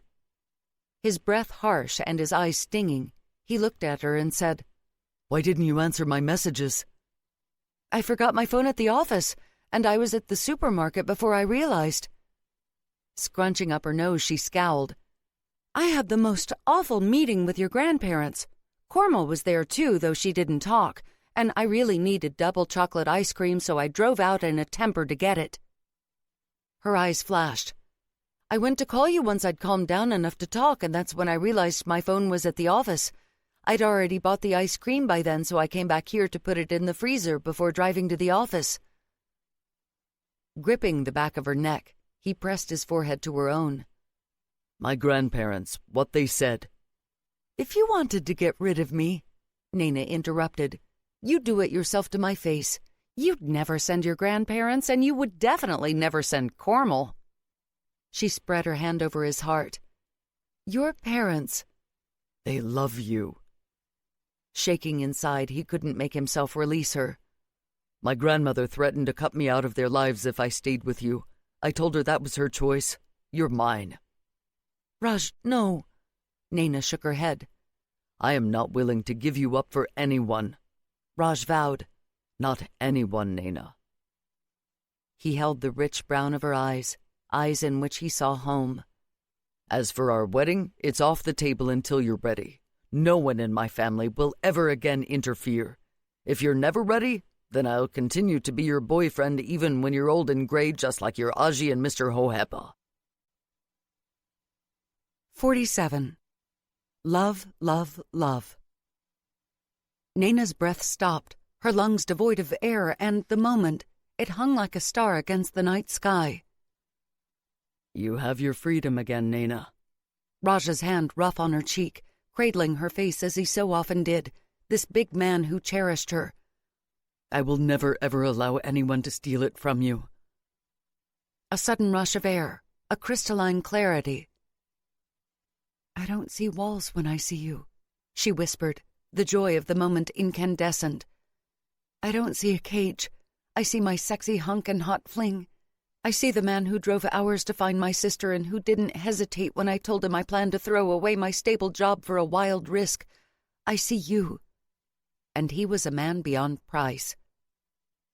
His breath harsh and his eyes stinging, he looked at her and said, Why didn't you answer my messages? I forgot my phone at the office, and I was at the supermarket before I realized. Scrunching up her nose, she scowled. I had the most awful meeting with your grandparents. Cormel was there too, though she didn't talk, and I really needed double chocolate ice cream, so I drove out in a temper to get it. Her eyes flashed. I went to call you once I'd calmed down enough to talk, and that's when I realized my phone was at the office. I'd already bought the ice cream by then, so I came back here to put it in the freezer before driving to the office. Gripping the back of her neck, he pressed his forehead to her own. My grandparents, what they said. If you wanted to get rid of me, Nayna interrupted, you'd do it yourself to my face. You'd never send your grandparents, and you would definitely never send Cormel. She spread her hand over his heart. Your parents. They love you. Shaking inside, he couldn't make himself release her. My grandmother threatened to cut me out of their lives if I stayed with you. I told her that was her choice. You're mine. Raj, no. Nayna shook her head. I am not willing to give you up for anyone. Raj vowed. Not anyone, Nayna. He held the rich brown of her eyes, eyes in which he saw home. As for our wedding, it's off the table until you're ready. No one in my family will ever again interfere. If you're never ready, then I'll continue to be your boyfriend even when you're old and gray, just like your Aji and Mr. Hohepa. 47. Love, love, love. Nayna's breath stopped, her lungs devoid of air, and the moment, It hung like a star against the night sky. You have your freedom again, Nayna. Raj's hand rough on her cheek, cradling her face as he so often did, this big man who cherished her. I will never ever allow anyone to steal it from you. A sudden rush of air, a crystalline clarity. I don't see walls when I see you, she whispered, the joy of the moment incandescent. I don't see a cage. I see my sexy hunk and hot fling. I see the man who drove hours to find my sister and who didn't hesitate when I told him I planned to throw away my stable job for a wild risk. I see you. And he was a man beyond price.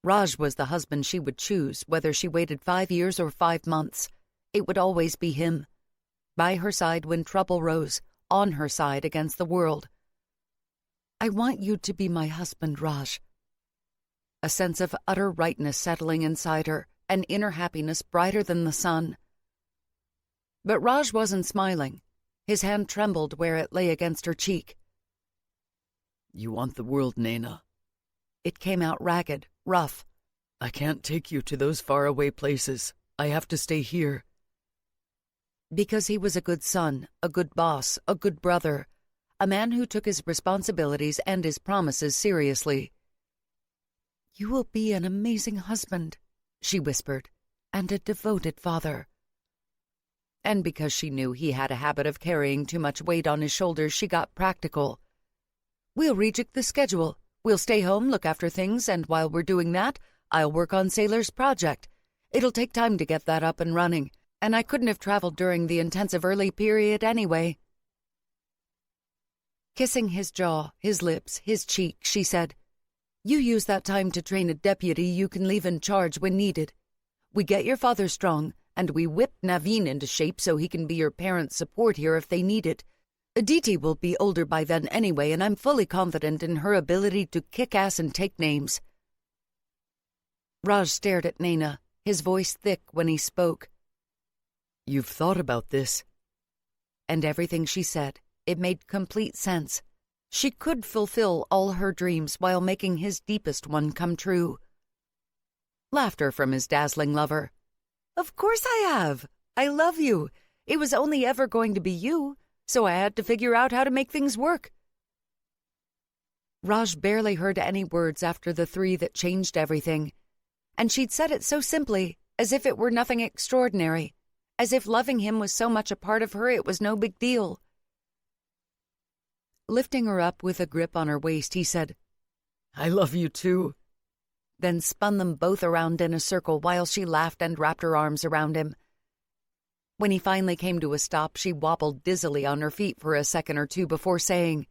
Raj was the husband she would choose, whether she waited 5 years or 5 months. It would always be him. By her side when trouble rose, on her side against the world. I want you to be my husband, Raj. A sense of utter rightness settling inside her, an inner happiness brighter than the sun. But Raj wasn't smiling. His hand trembled where it lay against her cheek. You want the world, Nayna. It came out ragged, rough. I can't take you to those faraway places. I have to stay here. Because he was a good son, a good boss, a good brother, a man who took his responsibilities and his promises seriously. You will be an amazing husband, she whispered, and a devoted father. And because she knew he had a habit of carrying too much weight on his shoulders, she got practical. We'll rejig the schedule. We'll stay home, look after things, and while we're doing that, I'll work on Sailor's project. It'll take time to get that up and running, and I couldn't have traveled during the intensive early period anyway. Kissing his jaw, his lips, his cheek, she said, You use that time to train a deputy you can leave in charge when needed. We get your father strong, and we whip Naveen into shape so he can be your parents' support here if they need it. Aditi will be older by then anyway, and I'm fully confident in her ability to kick ass and take names. Raj stared at Nayna, his voice thick when he spoke. You've thought about this. And everything she said, it made complete sense. She could fulfill all her dreams while making his deepest one come true. Laughter from his dazzling lover. Of course I have. I love you. It was only ever going to be you, so I had to figure out how to make things work. Raj barely heard any words after the 3 that changed everything. And she'd said it so simply, as if it were nothing extraordinary, as if loving him was so much a part of her it was no big deal. Lifting her up with a grip on her waist, he said, I love you too. Then spun them both around in a circle while she laughed and wrapped her arms around him. When he finally came to a stop, she wobbled dizzily on her feet for a second or two before saying,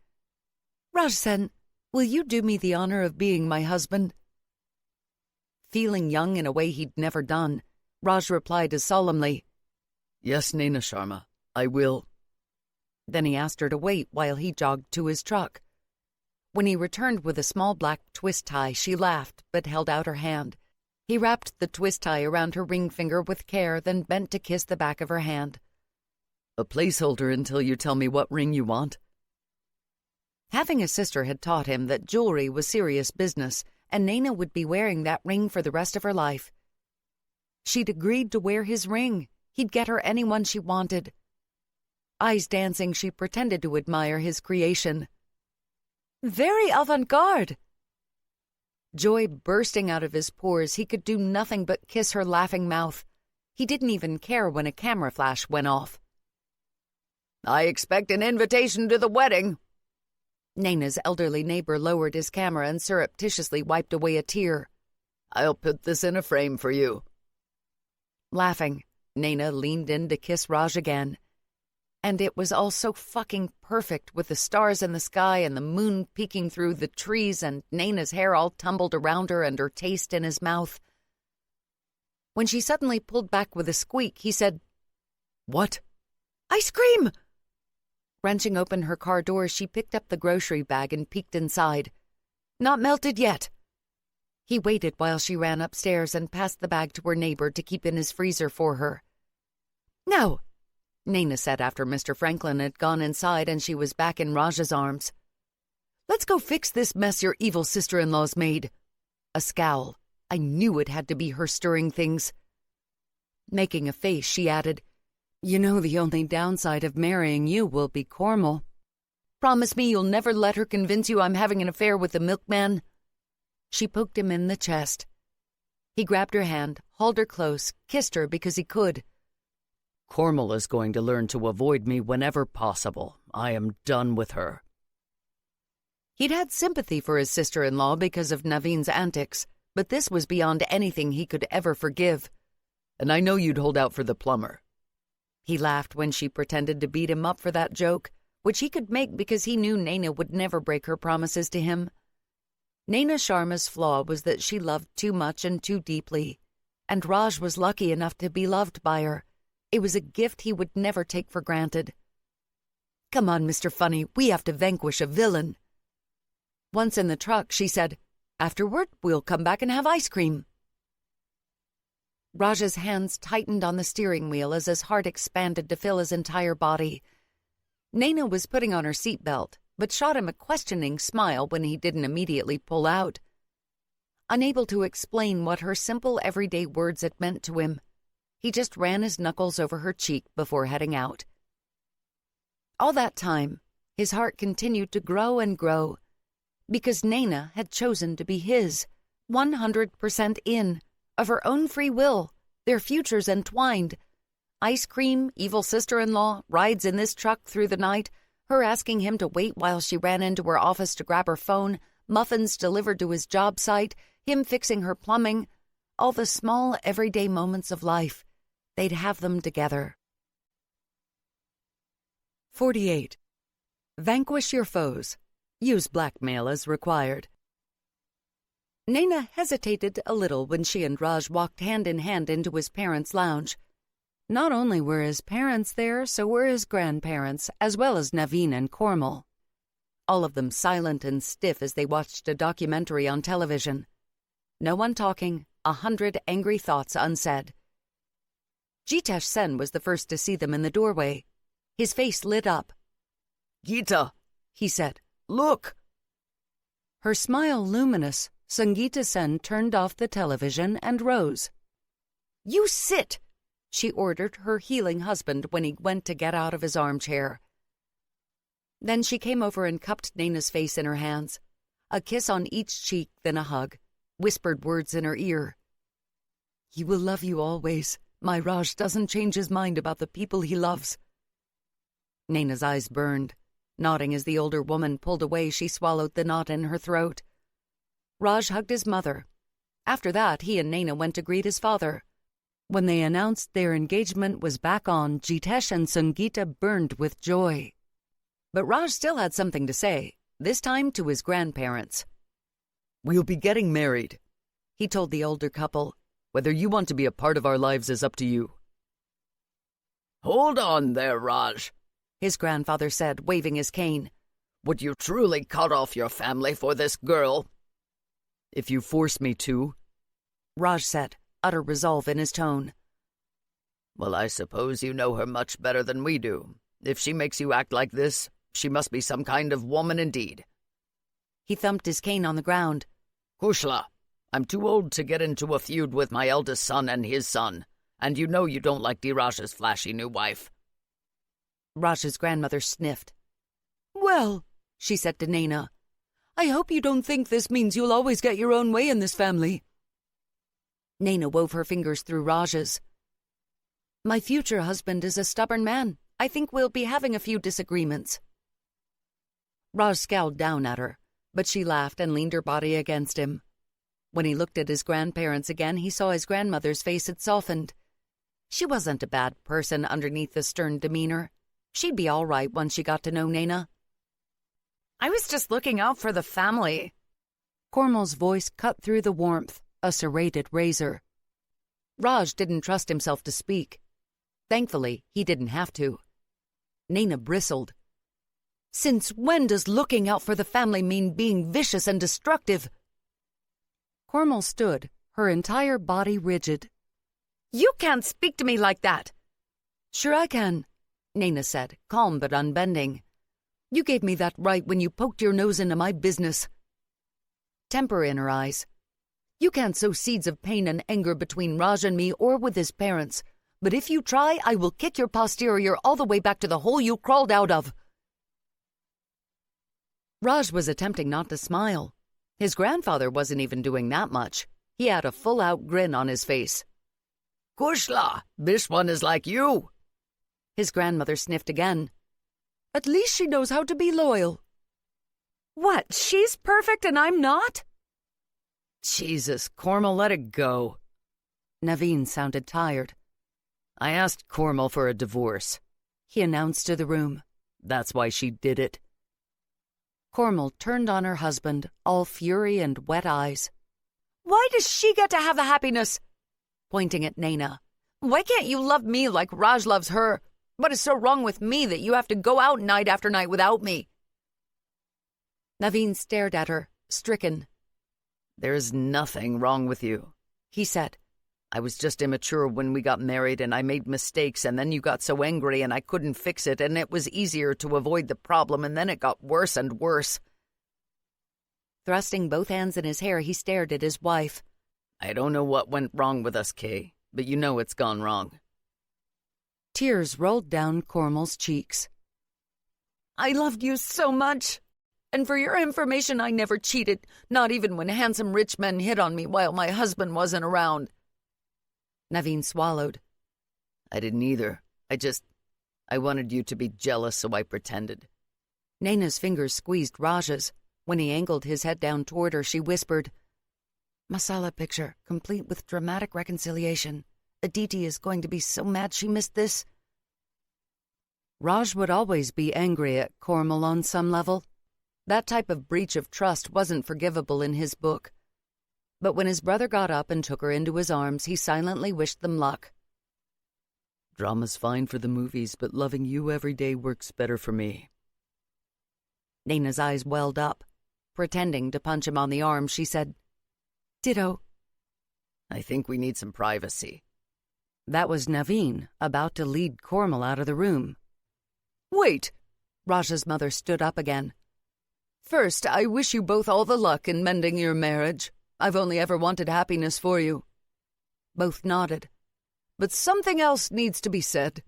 Raj Sen, will you do me the honor of being my husband? Feeling young in a way he'd never done, Raj replied as solemnly, Yes, Nayna Sharma, I will. Then he asked her to wait while he jogged to his truck. When he returned with a small black twist tie, she laughed but held out her hand. He wrapped the twist tie around her ring finger with care, then bent to kiss the back of her hand. A placeholder until you tell me what ring you want. Having a sister had taught him that jewelry was serious business, and Nayna would be wearing that ring for the rest of her life. She'd agreed to wear his ring. He'd get her anyone she wanted. Eyes dancing, she pretended to admire his creation. Very avant-garde. Joy bursting out of his pores, he could do nothing but kiss her laughing mouth. He didn't even care when a camera flash went off. I expect an invitation to the wedding. Nayna's elderly neighbor lowered his camera and surreptitiously wiped away a tear. I'll put this in a frame for you. Laughing, Nayna leaned in to kiss Raj again. And it was all so fucking perfect, with the stars in the sky and the moon peeking through the trees and Nayna's hair all tumbled around her and her taste in his mouth. When she suddenly pulled back with a squeak, he said, What? Ice cream! Wrenching open her car door, she picked up the grocery bag and peeked inside. Not melted yet. He waited while she ran upstairs and passed the bag to her neighbor to keep in his freezer for her. No, Nayna said after Mr. Franklin had gone inside and she was back in Raj's arms. Let's go fix this mess your evil sister-in-law's made. A scowl, I knew it had to be her stirring things. Making a face, she added, "You know the only downside of marrying you will be Cornwall." "Promise me you'll never let her convince you I'm having an affair with the milkman." She poked him in the chest. He grabbed her hand, hauled her close, kissed her because he could. Cornwall is going to learn to avoid me whenever possible. I am done with her. He'd had sympathy for his sister-in-law because of Naveen's antics, but this was beyond anything he could ever forgive. "And I know you'd hold out for the plumber." He laughed when she pretended to beat him up for that joke, which he could make because he knew Nayna would never break her promises to him. Nayna Sharma's flaw was that she loved too much and too deeply, and Raj was lucky enough to be loved by her. It was a gift he would never take for granted. "Come on, Mr. Funny, we have to vanquish a villain." Once in the truck, she said, "Afterward, we'll come back and have ice cream." Raj's hands tightened on the steering wheel as his heart expanded to fill his entire body. Nayna was putting on her seatbelt, but shot him a questioning smile when he didn't immediately pull out. Unable to explain what her simple everyday words had meant to him, he just ran his knuckles over her cheek before heading out. All that time, his heart continued to grow and grow, because Nayna had chosen to be his, 100% in, of her own free will, their futures entwined. Ice cream, evil sister-in-law, rides in this truck through the night, her asking him to wait while she ran into her office to grab her phone, muffins delivered to his job site, him fixing her plumbing, all the small everyday moments of life. They'd have them together. 48. Vanquish your foes. Use blackmail as required. Nayna hesitated a little when she and Raj walked hand in hand into his parents' lounge. Not only were his parents there, so were his grandparents, as well as Naveen and Cornwall. All of them silent and stiff as they watched a documentary on television. No one talking, 100 angry thoughts unsaid. Jitesh Sen was the first to see them in the doorway. His face lit up. "Geeta," he said, "look." Her smile luminous, Sangeeta Sen turned off the television and rose. "You sit," she ordered her healing husband when he went to get out of his armchair. Then she came over and cupped Nayna's face in her hands, a kiss on each cheek, then a hug, whispered words in her ear. "He will love you always. My Raj doesn't change his mind about the people he loves." Nayna's eyes burned. Nodding as the older woman pulled away, she swallowed the knot in her throat. Raj hugged his mother. After that, he and Nayna went to greet his father. When they announced their engagement was back on, Jitesh and Sangeeta burned with joy. But Raj still had something to say, this time to his grandparents. "We'll be getting married," he told the older couple. "Whether you want to be a part of our lives is up to you." "Hold on there, Raj," his grandfather said, waving his cane. "Would you truly cut off your family for this girl?" "If you force me to," Raj said, utter resolve in his tone. "Well, I suppose you know her much better than we do. If she makes you act like this, she must be some kind of woman indeed." He thumped his cane on the ground. "Kushla, I'm too old to get into a feud with my eldest son and his son, and you know you don't like Diraj's flashy new wife." Raj's grandmother sniffed. "Well," she said to Nayna, "I hope you don't think this means you'll always get your own way in this family." Nayna wove her fingers through Raj's. "My future husband is a stubborn man. I think we'll be having a few disagreements." Raj scowled down at her, but she laughed and leaned her body against him. When he looked at his grandparents again, he saw his grandmother's face had softened. She wasn't a bad person underneath the stern demeanor. She'd be all right once she got to know Nayna. "I was just looking out for the family." Cornwall's voice cut through the warmth, a serrated razor. Raj didn't trust himself to speak. Thankfully, he didn't have to. Nayna bristled. "Since when does looking out for the family mean being vicious and destructive?" Cornwall stood, her entire body rigid. "You can't speak to me like that." "Sure I can," Nayna said, calm but unbending. "You gave me that right when you poked your nose into my business." Temper in her eyes. You can't sow seeds of pain and anger between Raj and me or with his parents. But if you try, I will kick your posterior all the way back to the hole you crawled out of." Raj was attempting not to smile. His grandfather wasn't even doing that much. He had a full-out grin on his face. "Kushla, this one is like you." His grandmother sniffed again. "At least she knows how to be loyal." What, she's perfect and I'm not? Jesus, Cormal, let it go. Naveen sounded tired. "I asked Cormal for a divorce," he announced to the room. "That's why she did it." Cormal turned on her husband, all fury and wet eyes. "Why does she get to have the happiness?" Pointing at Nayna. "Why can't you love me like Raj loves her? What is so wrong with me that you have to go out night after night without me?" Naveen stared at her, stricken. "There's nothing wrong with you," he said. "I was just immature when we got married and I made mistakes and then you got so angry and I couldn't fix it and it was easier to avoid the problem and then it got worse and worse." Thrusting both hands in his hair, he stared at his wife. "I don't know what went wrong with us, Kay, but you know it's gone wrong." Tears rolled down Cormal's cheeks. "I loved you so much. And for your information, I never cheated, not even when handsome rich men hit on me while my husband wasn't around." Naveen swallowed. "I didn't either. I wanted you to be jealous, so I pretended." Nayna's fingers squeezed Raj's. When he angled his head down toward her, she whispered, "Masala picture, complete with dramatic reconciliation. Aditi is going to be so mad she missed this." Raj would always be angry at Cormal on some level. That type of breach of trust wasn't forgivable in his book. But when his brother got up and took her into his arms, he silently wished them luck. "Drama's fine for the movies, but loving you every day works better for me." Nayna's eyes welled up. Pretending to punch him on the arm, she said, "Ditto." "I think we need some privacy." That was Naveen, about to lead Cormal out of the room. "Wait!" Raj's mother stood up again. "First, I wish you both all the luck in mending your marriage. I've only ever wanted happiness for you." Both nodded. "But something else needs to be said,"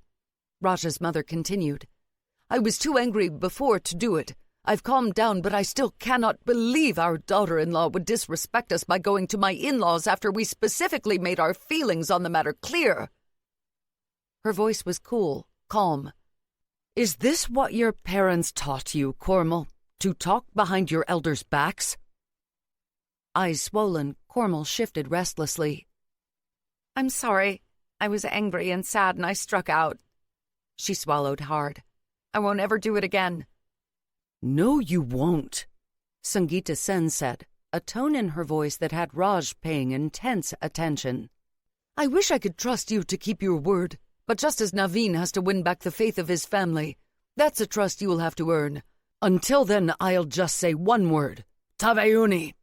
Raj's mother continued. "I was too angry before to do it. I've calmed down, but I still cannot believe our daughter-in-law would disrespect us by going to my in-laws after we specifically made our feelings on the matter clear." Her voice was cool, calm. "Is this what your parents taught you, Cormal? To talk behind your elders' backs?" Eyes swollen, Cormal shifted restlessly. "I'm sorry. I was angry and sad and I struck out." She swallowed hard. "I won't ever do it again." "No, you won't," Sangeeta Sen said, a tone in her voice that had Raj paying intense attention. "I wish I could trust you to keep your word, but just as Naveen has to win back the faith of his family, that's a trust you will have to earn. Until then, I'll just say one word. Tavayuni."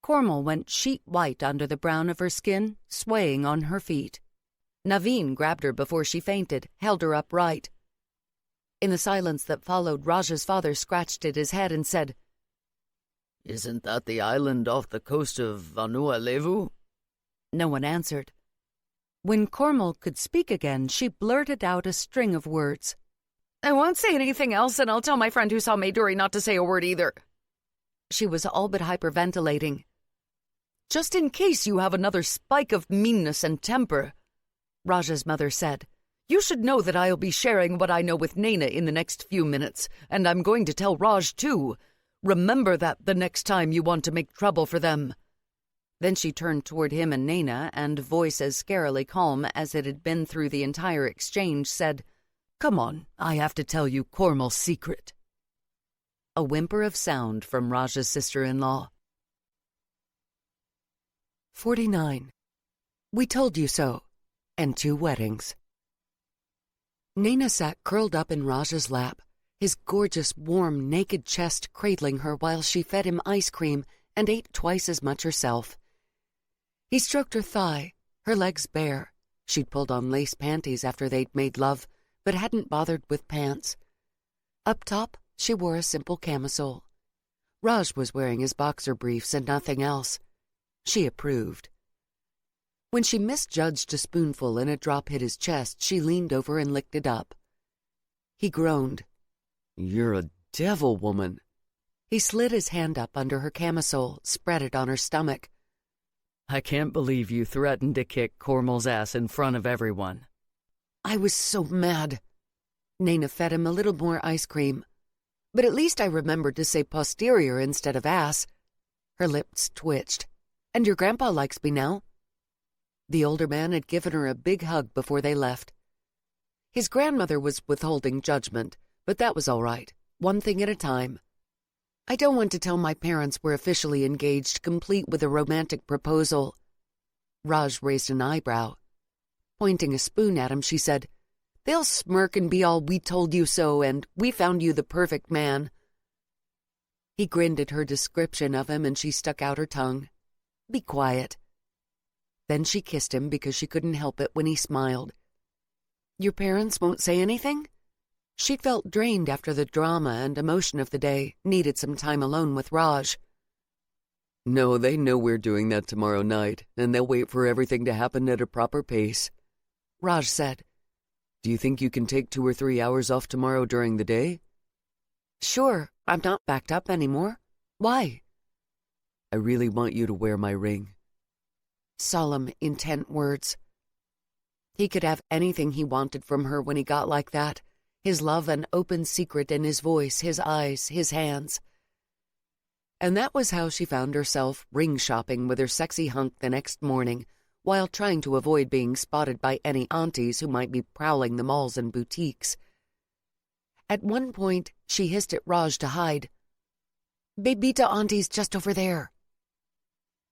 Cormal went sheet white under the brown of her skin, swaying on her feet. Naveen grabbed her before she fainted, held her upright. In the silence that followed, Raj's father scratched at his head and said, "Isn't that the island off the coast of Vanua Levu?" No one answered. When Cormal could speak again, she blurted out a string of words. "I won't say anything else, and I'll tell my friend who saw Mayduri not to say a word either." She was all but hyperventilating. "Just in case you have another spike of meanness and temper," Raj's mother said. "You should know that I'll be sharing what I know with Nayna in the next few minutes, and I'm going to tell Raj too. Remember that the next time you want to make trouble for them." Then she turned toward him and Nayna, and voice as scarily calm as it had been through the entire exchange, said, "Come on, I have to tell you Cormal's secret." A whimper of sound from Raj's sister-in-law. 49. We told you so. And 2 weddings. Nayna sat curled up in Raj's lap, his gorgeous, warm, naked chest cradling her while she fed him ice cream and ate twice as much herself. He stroked her thigh, her legs bare. She'd pulled on lace panties after they'd made love, but hadn't bothered with pants. Up top, she wore a simple camisole. Raj was wearing his boxer briefs and nothing else. She approved. When she misjudged a spoonful and a drop hit his chest, she leaned over and licked it up. He groaned. "You're a devil, woman." He slid his hand up under her camisole, spread it on her stomach. I can't believe you threatened to kick Cormel's ass in front of everyone. I was so mad. Nayna fed him a little more ice cream. But at least I remembered to say posterior instead of ass. Her lips twitched. "And your grandpa likes me now." The older man had given her a big hug before they left. His grandmother was withholding judgment, but that was all right, one thing at a time. "I don't want to tell my parents we're officially engaged, complete with a romantic proposal." Raj raised an eyebrow. Pointing a spoon at him, she said, "They'll smirk and be all 'we told you so' and 'we found you the perfect man.'" He grinned at her description of him and she stuck out her tongue. "Be quiet." Then she kissed him because she couldn't help it when he smiled. "Your parents won't say anything?" She felt drained after the drama and emotion of the day, needed some time alone with Raj. No, they know we're doing that tomorrow night, and they'll wait for everything to happen at a proper pace. Raj said, "Do you think you can take 2 or 3 hours off tomorrow during the day?" "Sure, I'm not backed up anymore. Why?" "I really want you to wear my ring." Solemn, intent words. He could have anything he wanted from her when he got like that. His love an open secret in his voice, his eyes, his hands. And that was how she found herself ring shopping with her sexy hunk the next morning, while trying to avoid being spotted by any aunties who might be prowling the malls and boutiques. At one point, she hissed at Raj to hide. "Bebita auntie's just over there."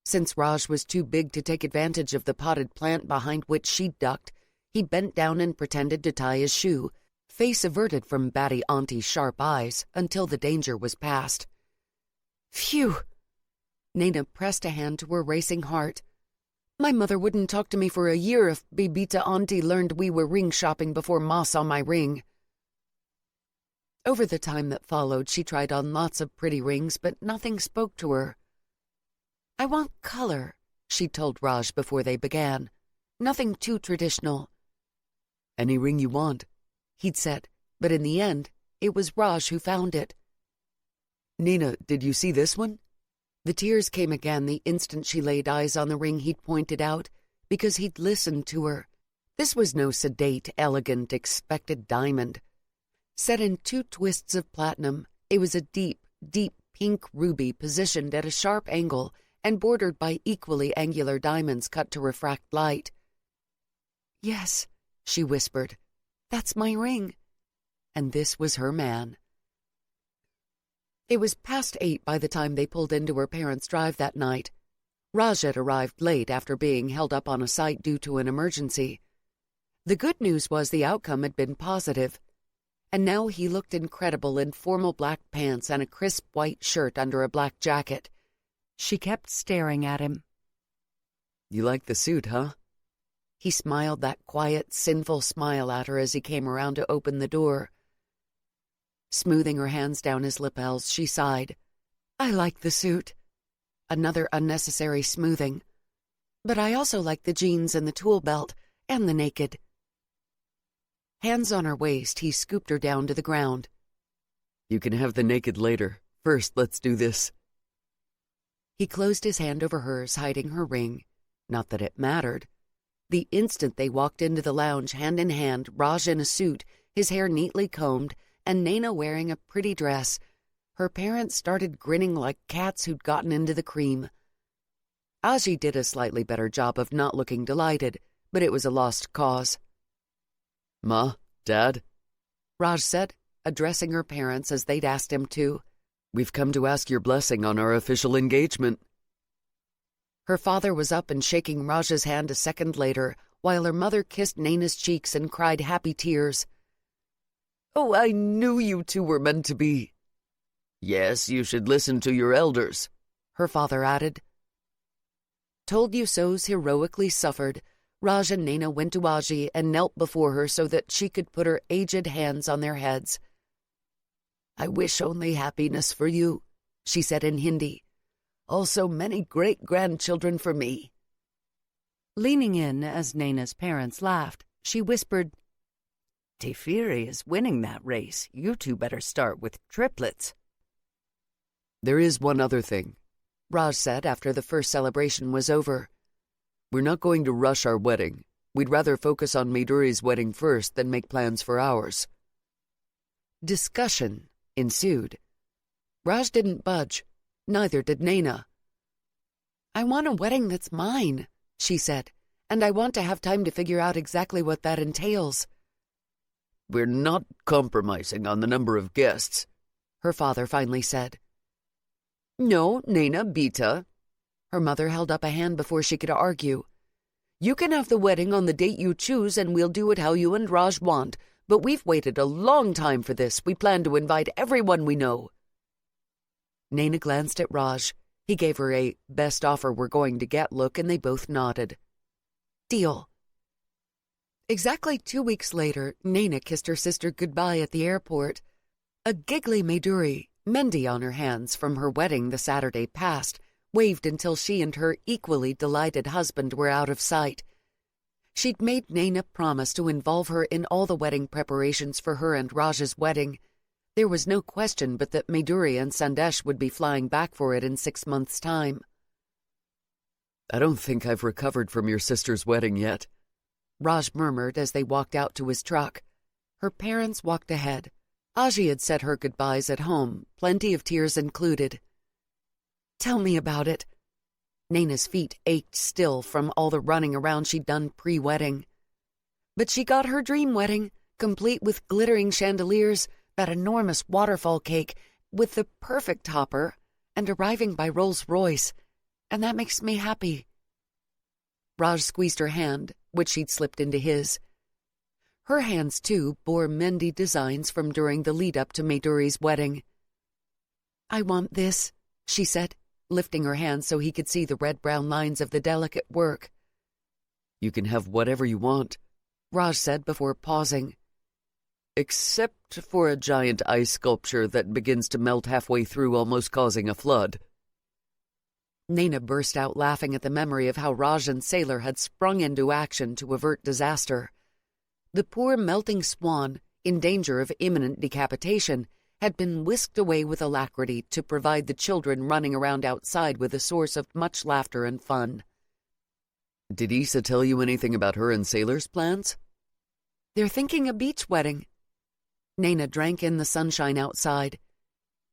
Since Raj was too big to take advantage of the potted plant behind which she ducked, he bent down and pretended to tie his shoe, face averted from batty auntie's sharp eyes, until the danger was past. "Phew!" Nayna pressed a hand to her racing heart. "My mother wouldn't talk to me for a year if Bebita auntie learned we were ring shopping before Ma saw my ring." Over the time that followed, she tried on lots of pretty rings, but nothing spoke to her. "I want color," she told Raj before they began. "Nothing too traditional." "Any ring you want," he'd said, but in the end, it was Raj who found it. "Nina, did you see this one?" The tears came again the instant she laid eyes on the ring he'd pointed out, because he'd listened to her. This was no sedate, elegant, expected diamond. Set in 2 twists of platinum, it was a deep, deep pink ruby positioned at a sharp angle and bordered by equally angular diamonds cut to refract light. "Yes," she whispered, "that's my ring." And this was her man. It was past 8 by the time they pulled into her parents' drive that night. Raj had arrived late after being held up on a site due to an emergency. The good news was the outcome had been positive, and now he looked incredible in formal black pants and a crisp white shirt under a black jacket. She kept staring at him. "You like the suit, huh?" He smiled that quiet, sinful smile at her as he came around to open the door. Smoothing her hands down his lapels, she sighed. "I like the suit." Another unnecessary smoothing. "But I also like the jeans and the tool belt and the naked." Hands on her waist, he scooped her down to the ground. "You can have the naked later. First, let's do this." He closed his hand over hers, hiding her ring. Not that it mattered. The instant they walked into the lounge, hand in hand, Raj in a suit, his hair neatly combed, and Nayna wearing a pretty dress, her parents started grinning like cats who'd gotten into the cream. Aji did a slightly better job of not looking delighted, but it was a lost cause. "Ma, Dad," Raj said, addressing her parents as they'd asked him to. "We've come to ask your blessing on our official engagement." Her father was up and shaking Raj's hand a second later, while her mother kissed Nayna's cheeks and cried happy tears. "Oh, I knew you two were meant to be." "Yes, you should listen to your elders," her father added. Told you so's heroically suffered, Raj and Nayna went to Aji and knelt before her so that she could put her aged hands on their heads. "I wish only happiness for you," she said in Hindi. Also many great-grandchildren for me. Leaning in as Nayna's parents laughed, she whispered, Teferi is winning that race. You two better start with triplets. There is one other thing, Raj said after the first celebration was over. We're not going to rush our wedding. We'd rather focus on Maiduri's wedding first than make plans for ours. Discussion ensued. Raj didn't budge. Neither did Nayna. I want a wedding that's mine, she said, and I want to have time to figure out exactly what that entails. We're not compromising on the number of guests, her father finally said. No, Nayna, Beta. Her mother held up a hand before she could argue. You can have the wedding on the date you choose, and we'll do it how you and Raj want, but we've waited a long time for this. We plan to invite everyone we know. Nayna glanced at Raj. He gave her a best offer we're going to get look, and they both nodded. Deal. Exactly 2 weeks later, Nayna kissed her sister goodbye at the airport. A giggly Maiduri, Mendi on her hands from her wedding the Saturday past, waved until she and her equally delighted husband were out of sight. She'd made Nayna promise to involve her in all the wedding preparations for her and Raj's wedding. There was no question but that Maiduri and Sandesh would be flying back for it in 6 months' time. I don't think I've recovered from your sister's wedding yet, Raj murmured as they walked out to his truck. Her parents walked ahead. Aji had said her goodbyes at home, plenty of tears included. Tell me about it. Nayna's feet ached still from all the running around she'd done pre-wedding. But she got her dream wedding, complete with glittering chandeliers, that enormous waterfall cake with the perfect topper, and arriving by Rolls-Royce, and that makes me happy. Raj squeezed her hand, which she'd slipped into his. Her hands, too, bore Mendi designs from during the lead-up to Maiduri's wedding. I want this, she said, lifting her hand so he could see the red-brown lines of the delicate work. You can have whatever you want, Raj said before pausing. Except for a giant ice sculpture that begins to melt halfway through, almost causing a flood. Nayna burst out laughing at the memory of how Raj and Sailor had sprung into action to avert disaster. The poor melting swan, in danger of imminent decapitation, had been whisked away with alacrity to provide the children running around outside with a source of much laughter and fun. Did Issa tell you anything about her and Sailor's plans? They're thinking a beach wedding. Nayna drank in the sunshine outside.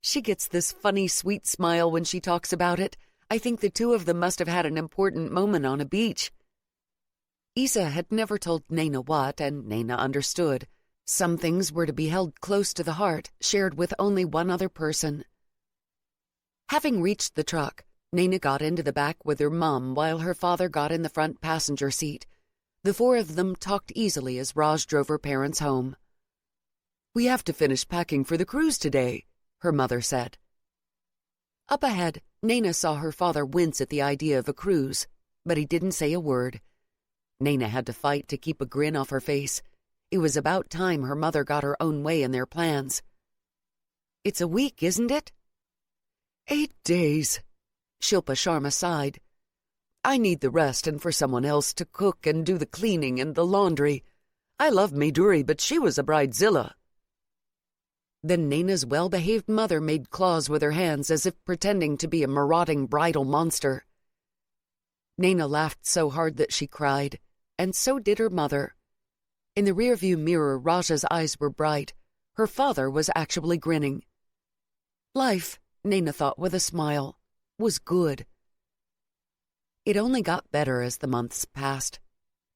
She gets this funny, sweet smile when she talks about it. I think the two of them must have had an important moment on a beach. Issa had never told Nayna what, and Nayna understood. Some things were to be held close to the heart, shared with only one other person. Having reached the truck, Nayna got into the back with her mom while her father got in the front passenger seat. The four of them talked easily as Raj drove her parents home. We have to finish packing for the cruise today, her mother said. Up ahead, Nayna saw her father wince at the idea of a cruise, but he didn't say a word. Nayna had to fight to keep a grin off her face. It was about time her mother got her own way in their plans. It's a week, isn't it? 8 days, Shilpa Sharma sighed. I need the rest and for someone else to cook and do the cleaning and the laundry. I love Maiduri, but she was a bridezilla. Then Nayna's well-behaved mother made claws with her hands as if pretending to be a marauding bridal monster. Nayna laughed so hard that she cried, and so did her mother. In the rearview mirror, Raja's eyes were bright. Her father was actually grinning. Life, Nayna thought with a smile, was good. It only got better as the months passed.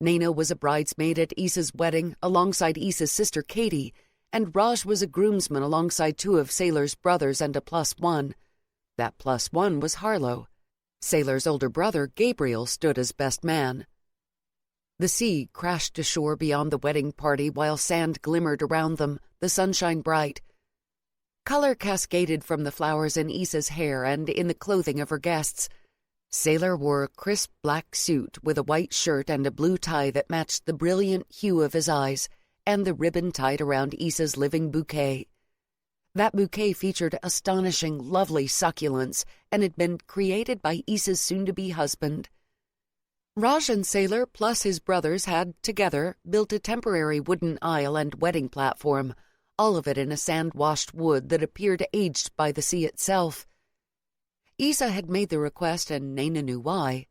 Nayna was a bridesmaid at Issa's wedding alongside Issa's sister Katie, and Raj was a groomsman alongside 2 of Sailor's brothers and a +1. That +1 was Harlow. Sailor's older brother, Gabriel, stood as best man. The sea crashed ashore beyond the wedding party while sand glimmered around them, the sunshine bright. Color cascaded from the flowers in Issa's hair and in the clothing of her guests. Sailor wore a crisp black suit with a white shirt and a blue tie that matched the brilliant hue of his eyes, and the ribbon tied around Issa's living bouquet. That bouquet featured astonishing, lovely succulents and had been created by Issa's soon-to-be husband. Raj and Sailor plus his brothers had, together, built a temporary wooden aisle and wedding platform, all of it in a sand-washed wood that appeared aged by the sea itself. Issa had made the request, and Nayna knew why.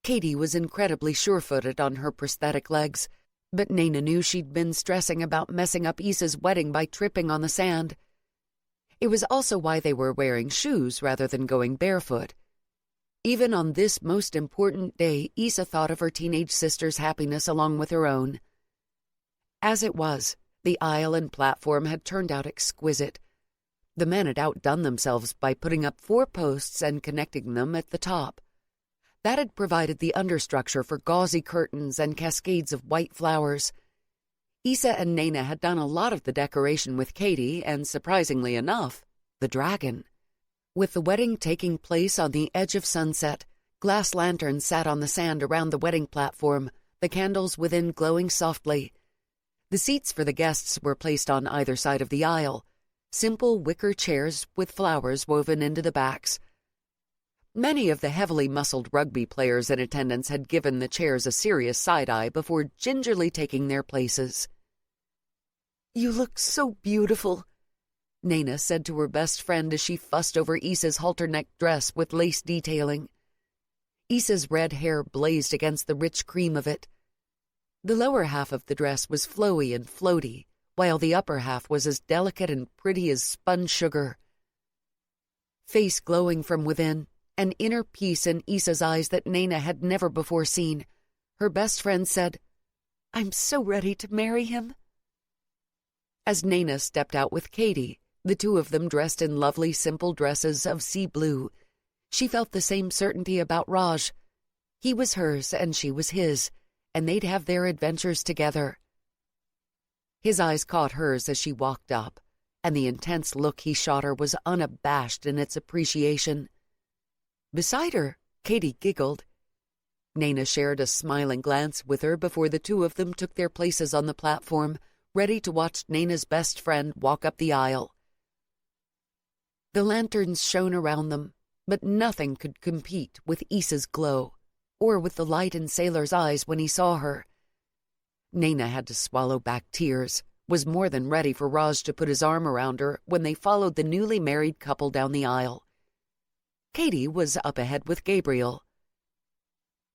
Katie was incredibly sure-footed on her prosthetic legs, but Nayna knew she'd been stressing about messing up Issa's wedding by tripping on the sand. It was also why they were wearing shoes rather than going barefoot. Even on this most important day, Issa thought of her teenage sister's happiness along with her own. As it was, the aisle and platform had turned out exquisite. The men had outdone themselves by putting up 4 posts and connecting them at the top. That had provided the understructure for gauzy curtains and cascades of white flowers. Issa and Nayna had done a lot of the decoration with Katie and, surprisingly enough, the dragon. With the wedding taking place on the edge of sunset, glass lanterns sat on the sand around the wedding platform, the candles within glowing softly. The seats for the guests were placed on either side of the aisle, simple wicker chairs with flowers woven into the backs. Many of the heavily muscled rugby players in attendance had given the chairs a serious side-eye before gingerly taking their places. "You look so beautiful," Nayna said to her best friend as she fussed over Issa's halter-neck dress with lace detailing. Issa's red hair blazed against the rich cream of it. The lower half of the dress was flowy and floaty, while the upper half was as delicate and pretty as spun sugar. Face glowing from within, an inner peace in Issa's eyes that Nayna had never before seen, her best friend said, "I'm so ready to marry him." As Nayna stepped out with Katie, the two of them dressed in lovely, simple dresses of sea blue, she felt the same certainty about Raj. He was hers and she was his, and they'd have their adventures together. His eyes caught hers as she walked up, and the intense look he shot her was unabashed in its appreciation. Beside her, Katie giggled. Nayna shared a smiling glance with her before the two of them took their places on the platform, ready to watch Nayna's best friend walk up the aisle. The lanterns shone around them, but nothing could compete with Issa's glow, or with the light in Sailor's eyes when he saw her. Nayna had to swallow back tears, was more than ready for Raj to put his arm around her when they followed the newly married couple down the aisle. Katie was up ahead with Gabriel.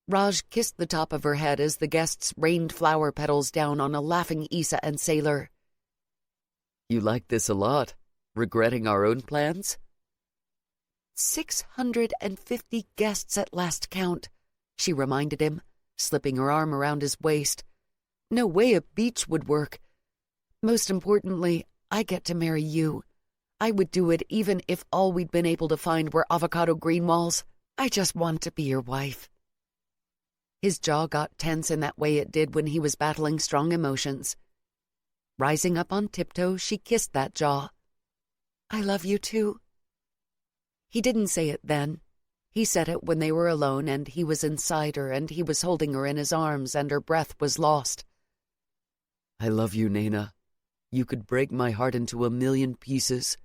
Raj kissed the top of her head as the guests rained flower petals down on a laughing Issa and Sailor. "You like this a lot, regretting our own plans?" 650 guests at last count, she reminded him, slipping her arm around his waist. No way a beach would work. Most importantly, I get to marry you. I would do it even if all we'd been able to find were avocado green walls. I just want to be your wife. His jaw got tense in that way it did when he was battling strong emotions. Rising up on tiptoe, she kissed that jaw. "I love you too." He didn't say it then. He said it when they were alone and he was inside her and he was holding her in his arms and her breath was lost. "I love you, Nayna. You could break my heart into 1,000,000 pieces."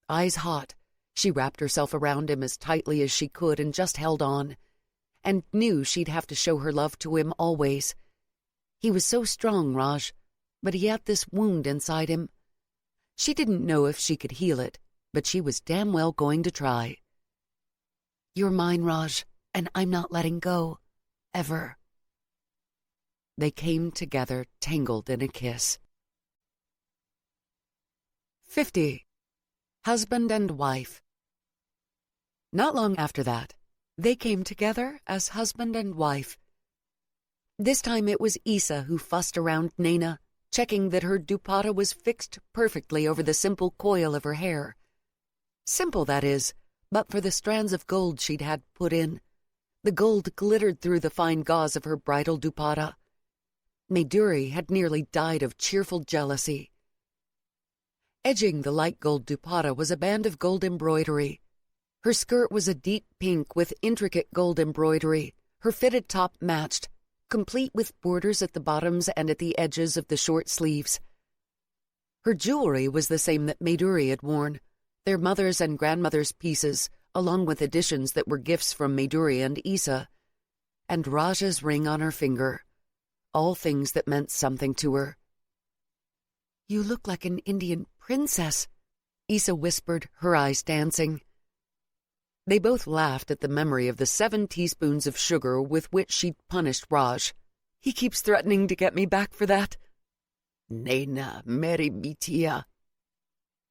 Eyes hot, she wrapped herself around him as tightly as she could and just held on, and knew she'd have to show her love to him always. He was so strong, Raj, but he had this wound inside him. She didn't know if she could heal it, but she was damn well going to try. "You're mine, Raj, and I'm not letting go. Ever." They came together, tangled in a kiss. 50. Husband and wife. Not long after that, they came together as husband and wife. This time it was Issa who fussed around Nayna, checking that her dupatta was fixed perfectly over the simple coil of her hair. Simple, that is, but for the strands of gold she'd had put in. The gold glittered through the fine gauze of her bridal dupatta. Maduri had nearly died of cheerful jealousy. Edging the light gold dupatta was a band of gold embroidery. Her skirt was a deep pink with intricate gold embroidery, her fitted top matched, complete with borders at the bottoms and at the edges of the short sleeves. Her jewelry was the same that Maiduri had worn, their mother's and grandmother's pieces, along with additions that were gifts from Maiduri and Isa, and Raj's ring on her finger, all things that meant something to her. "You look like an Indian princess," Isa whispered, her eyes dancing. They both laughed at the memory of the 7 teaspoons of sugar with which she'd punished Raj. "He keeps threatening to get me back for that." "Nayna, Meri Bitia."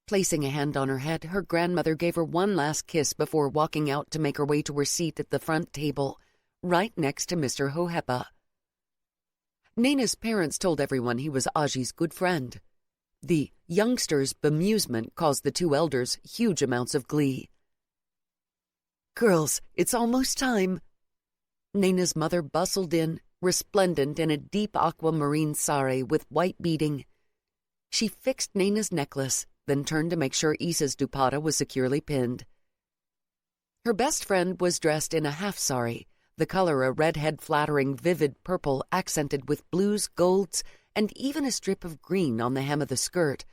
Placing a hand on her head, her grandmother gave her one last kiss before walking out to make her way to her seat at the front table, right next to Mr. Hohepa. Nayna's parents told everyone he was Aji's good friend. The youngsters' bemusement caused the 2 elders huge amounts of glee. "Girls, it's almost time." Nayna's mother bustled in, resplendent in a deep aquamarine sari with white beading. She fixed Nayna's necklace, then turned to make sure Isa's dupatta was securely pinned. Her best friend was dressed in a half-sari, the color a redhead flattering vivid purple accented with blues, golds, and even a strip of green on the hem of the skirt.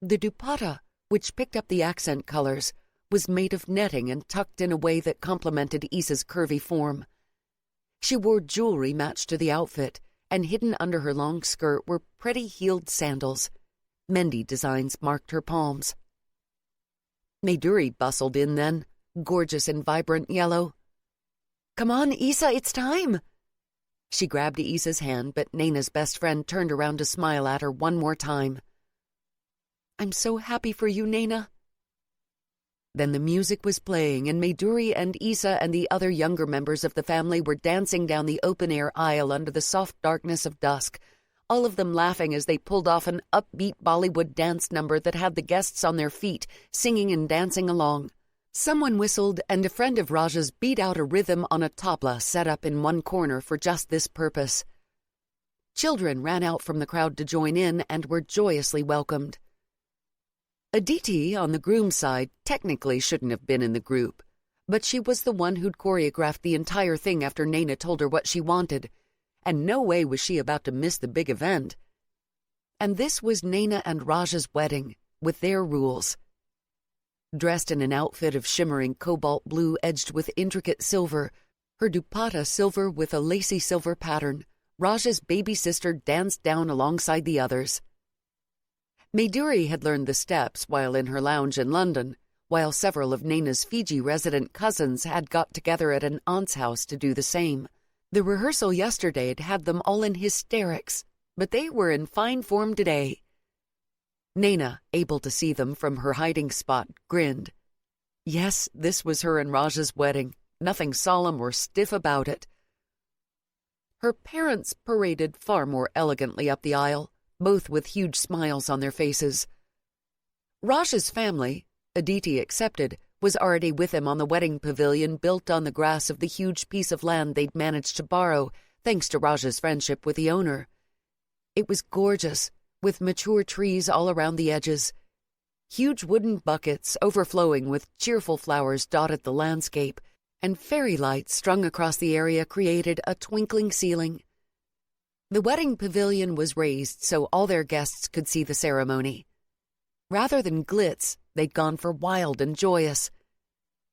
The dupatta, which picked up the accent colors, was made of netting and tucked in a way that complemented Isa's curvy form. She wore jewelry matched to the outfit, and hidden under her long skirt were pretty heeled sandals. Mendi designs marked her palms. Maiduri bustled in then, gorgeous in vibrant yellow. "Come on, Isa, it's time!" She grabbed Isa's hand, but Nayna's best friend turned around to smile at her one more time. "I'm so happy for you, Nayna." Then the music was playing, and Maiduri and Isa and the other younger members of the family were dancing down the open-air aisle under the soft darkness of dusk, all of them laughing as they pulled off an upbeat Bollywood dance number that had the guests on their feet, singing and dancing along. Someone whistled, and a friend of Raj's beat out a rhythm on a tabla set up in one corner for just this purpose. Children ran out from the crowd to join in and were joyously welcomed. Aditi, on the groom's side, technically shouldn't have been in the group, but she was the one who'd choreographed the entire thing after Nayna told her what she wanted, and no way was she about to miss the big event. And this was Nayna and Raj's wedding, with their rules. Dressed in an outfit of shimmering cobalt blue edged with intricate silver, her dupatta silver with a lacy silver pattern, Raj's baby sister danced down alongside the others. Maiduri had learned the steps while in her lounge in London, while several of Nayna's Fiji resident cousins had got together at an aunt's house to do the same. The rehearsal yesterday had them all in hysterics, but they were in fine form today. Nayna, able to see them from her hiding spot, grinned. Yes, this was her and Raj's wedding, nothing solemn or stiff about it. Her parents paraded far more elegantly up the aisle, both with huge smiles on their faces. Raj's family, Aditi excepted, was already with him on the wedding pavilion built on the grass of the huge piece of land they'd managed to borrow, thanks to Raj's friendship with the owner. It was gorgeous, with mature trees all around the edges. Huge wooden buckets overflowing with cheerful flowers dotted the landscape, and fairy lights strung across the area created a twinkling ceiling. The wedding pavilion was raised so all their guests could see the ceremony. Rather than glitz, they'd gone for wild and joyous.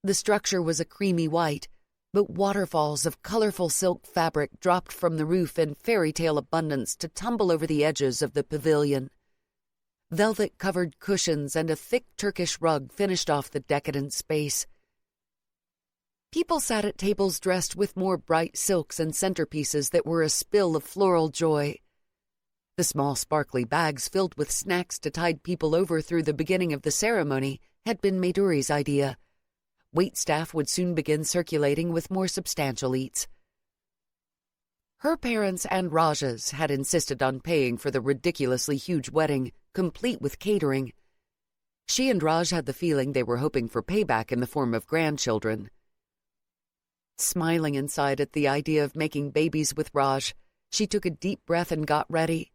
The structure was a creamy white, but waterfalls of colorful silk fabric dropped from the roof in fairy tale abundance to tumble over the edges of the pavilion. Velvet-covered cushions and a thick Turkish rug finished off the decadent space. People sat at tables dressed with more bright silks and centerpieces that were a spill of floral joy. The small sparkly bags filled with snacks to tide people over through the beginning of the ceremony had been Maiduri's idea. Waitstaff would soon begin circulating with more substantial eats. Her parents and Raj's had insisted on paying for the ridiculously huge wedding, complete with catering. She and Raj had the feeling they were hoping for payback in the form of grandchildren. Smiling inside at the idea of making babies with Raj, she took a deep breath and got ready.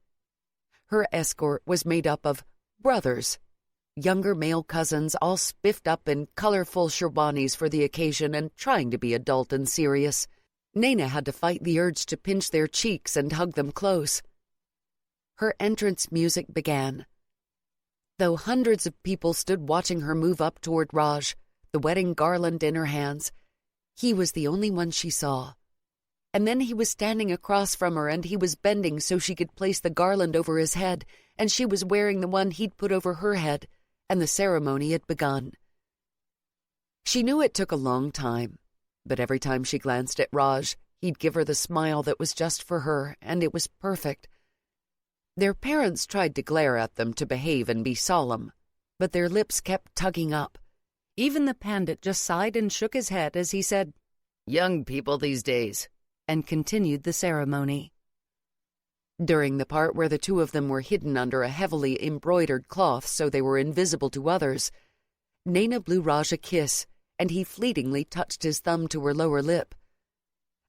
Her escort was made up of brothers, younger male cousins all spiffed up in colorful sherwanis for the occasion and trying to be adult and serious. Nayna had to fight the urge to pinch their cheeks and hug them close. Her entrance music began. Though hundreds of people stood watching her move up toward Raj, the wedding garland in her hands, he was the only one she saw. And then he was standing across from her, and he was bending so she could place the garland over his head, and she was wearing the one he'd put over her head, and the ceremony had begun. She knew it took a long time, but every time she glanced at Raj, he'd give her the smile that was just for her, and it was perfect. Their parents tried to glare at them to behave and be solemn, but their lips kept tugging up. Even the pandit just sighed and shook his head as he said, "Young people these days," and continued the ceremony. During the part where the two of them were hidden under a heavily embroidered cloth so they were invisible to others, Nayna blew Raj a kiss, and he fleetingly touched his thumb to her lower lip.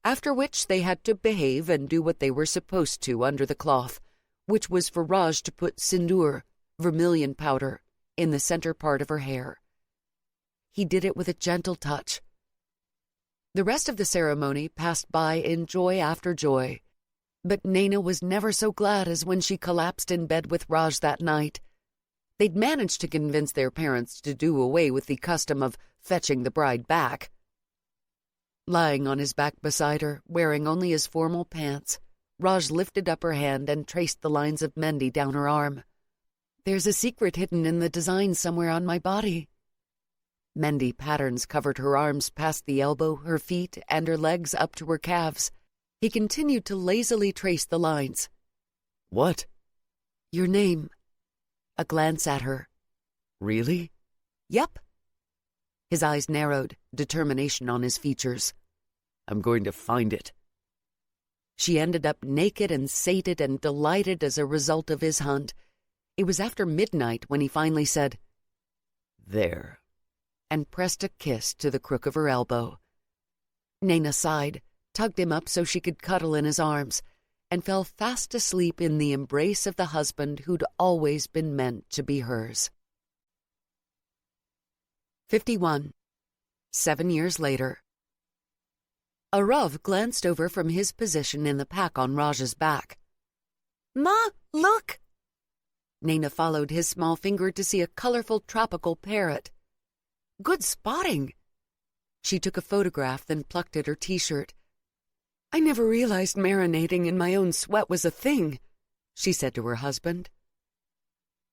After which they had to behave and do what they were supposed to under the cloth, which was for Raj to put sindoor, vermilion powder, in the center part of her hair. He did it with a gentle touch. The rest of the ceremony passed by in joy after joy, but Nayna was never so glad as when she collapsed in bed with Raj that night. They'd managed to convince their parents to do away with the custom of fetching the bride back. Lying on his back beside her, wearing only his formal pants, Raj lifted up her hand and traced the lines of mehndi down her arm. "There's a secret hidden in the design somewhere on my body." Mehndi patterns covered her arms past the elbow, her feet, and her legs up to her calves. He continued to lazily trace the lines. "What?" "Your name." A glance at her. "Really?" "Yep." His eyes narrowed, determination on his features. "I'm going to find it." She ended up naked and sated and delighted as a result of his hunt. It was after midnight when he finally said, "There," and pressed a kiss to the crook of her elbow. Nayna sighed, tugged him up so she could cuddle in his arms, and fell fast asleep in the embrace of the husband who'd always been meant to be hers. 51. 7 years later. Arav glanced over from his position in the pack on Raj's back. "Ma, look!" Nayna followed his small finger to see a colorful tropical parrot. "Good spotting." She took a photograph, then plucked at her t-shirt. "I never realized marinating in my own sweat was a thing," she said to her husband.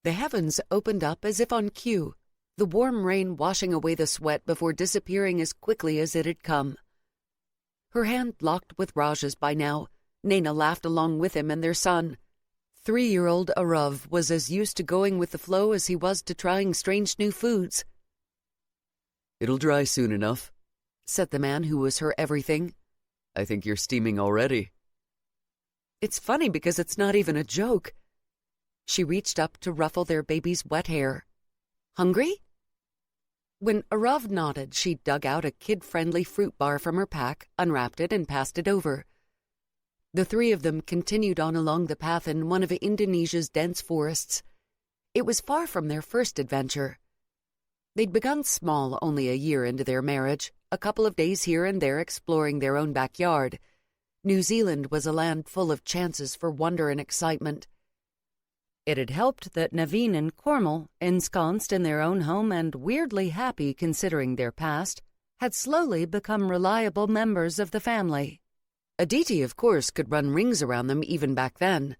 The heavens opened up as if on cue, the warm rain washing away the sweat before disappearing as quickly as it had come. Her hand locked with Raj's by now. Nayna laughed along with him and their son. 3-year-old Arav was as used to going with the flow as he was to trying strange new foods. "It'll dry soon enough," said the man who was her everything. "I think you're steaming already." "It's funny because it's not even a joke." She reached up to ruffle their baby's wet hair. "Hungry?" When Arav nodded, she dug out a kid-friendly fruit bar from her pack, unwrapped it, and passed it over. The three of them continued on along the path in one of Indonesia's dense forests. It was far from their first adventure. They'd begun small only a year into their marriage, a couple of days here and there exploring their own backyard. New Zealand was a land full of chances for wonder and excitement. It had helped that Naveen and Cormal, ensconced in their own home and weirdly happy considering their past, had slowly become reliable members of the family. Aditi, of course, could run rings around them even back then.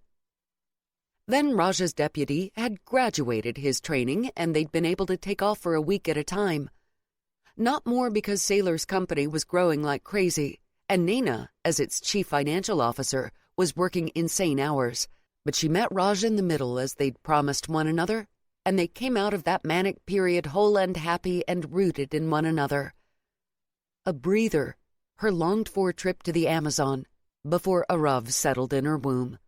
Then Raja's deputy had graduated his training and they'd been able to take off for a week at a time. Not more because Sailor's company was growing like crazy, and Nayna, as its chief financial officer, was working insane hours. But she met Raj in the middle as they'd promised one another, and they came out of that manic period whole and happy and rooted in one another. A breather, her longed-for trip to the Amazon, before Arav settled in her womb.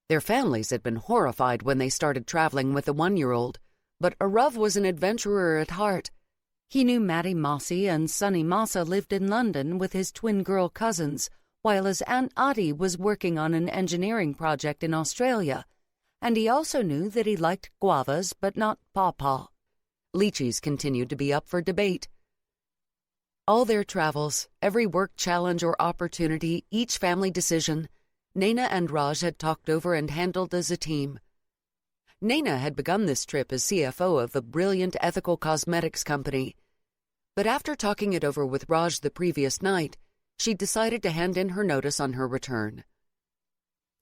Their families had been horrified when they started traveling with the 1-year-old, but Arav was an adventurer at heart. He knew Matty Mossy and Sonny Massa lived in London with his twin girl cousins, while his Aunt Adi was working on an engineering project in Australia, and he also knew that he liked guavas but not pawpaw. Lychees continued to be up for debate. All their travels, every work challenge or opportunity, each family decision, Nayna and Raj had talked over and handled as a team. Nayna had begun this trip as CFO of a brilliant ethical cosmetics company. But after talking it over with Raj the previous night, she decided to hand in her notice on her return.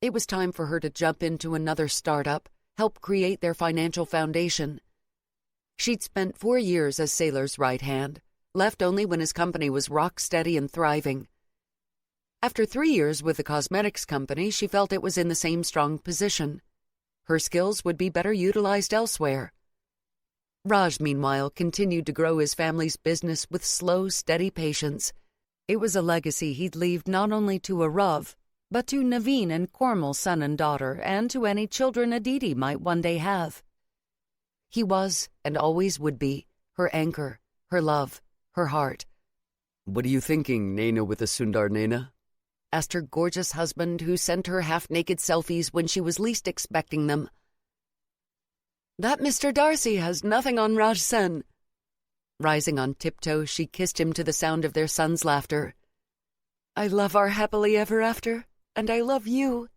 It was time for her to jump into another startup, help create their financial foundation. She'd spent 4 years as Saylor's right hand, left only when his company was rock steady and thriving. After 3 years with the cosmetics company, she felt it was in the same strong position. Her skills would be better utilized elsewhere. Raj, meanwhile, continued to grow his family's business with slow, steady patience. It was a legacy he'd leave not only to Arav, but to Naveen and Kormal's son and daughter, and to any children Aditi might one day have. He was, and always would be, her anchor, her love, her heart. "What are you thinking, Nayna with a Sundar Nayna?" asked her gorgeous husband, who sent her half-naked selfies when she was least expecting them. "That Mr. Darcy has nothing on Raj Sen." Rising on tiptoe, she kissed him to the sound of their son's laughter. "I love our happily ever after, and I love you."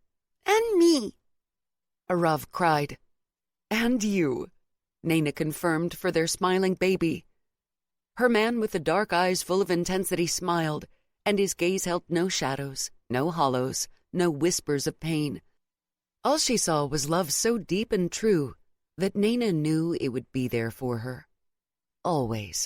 "And me," Arav cried. "And you," Nayna confirmed for their smiling baby. Her man with the dark eyes full of intensity smiled, and his gaze held no shadows, no hollows, no whispers of pain. All she saw was love so deep and true that Nayna knew it would be there for her. Always.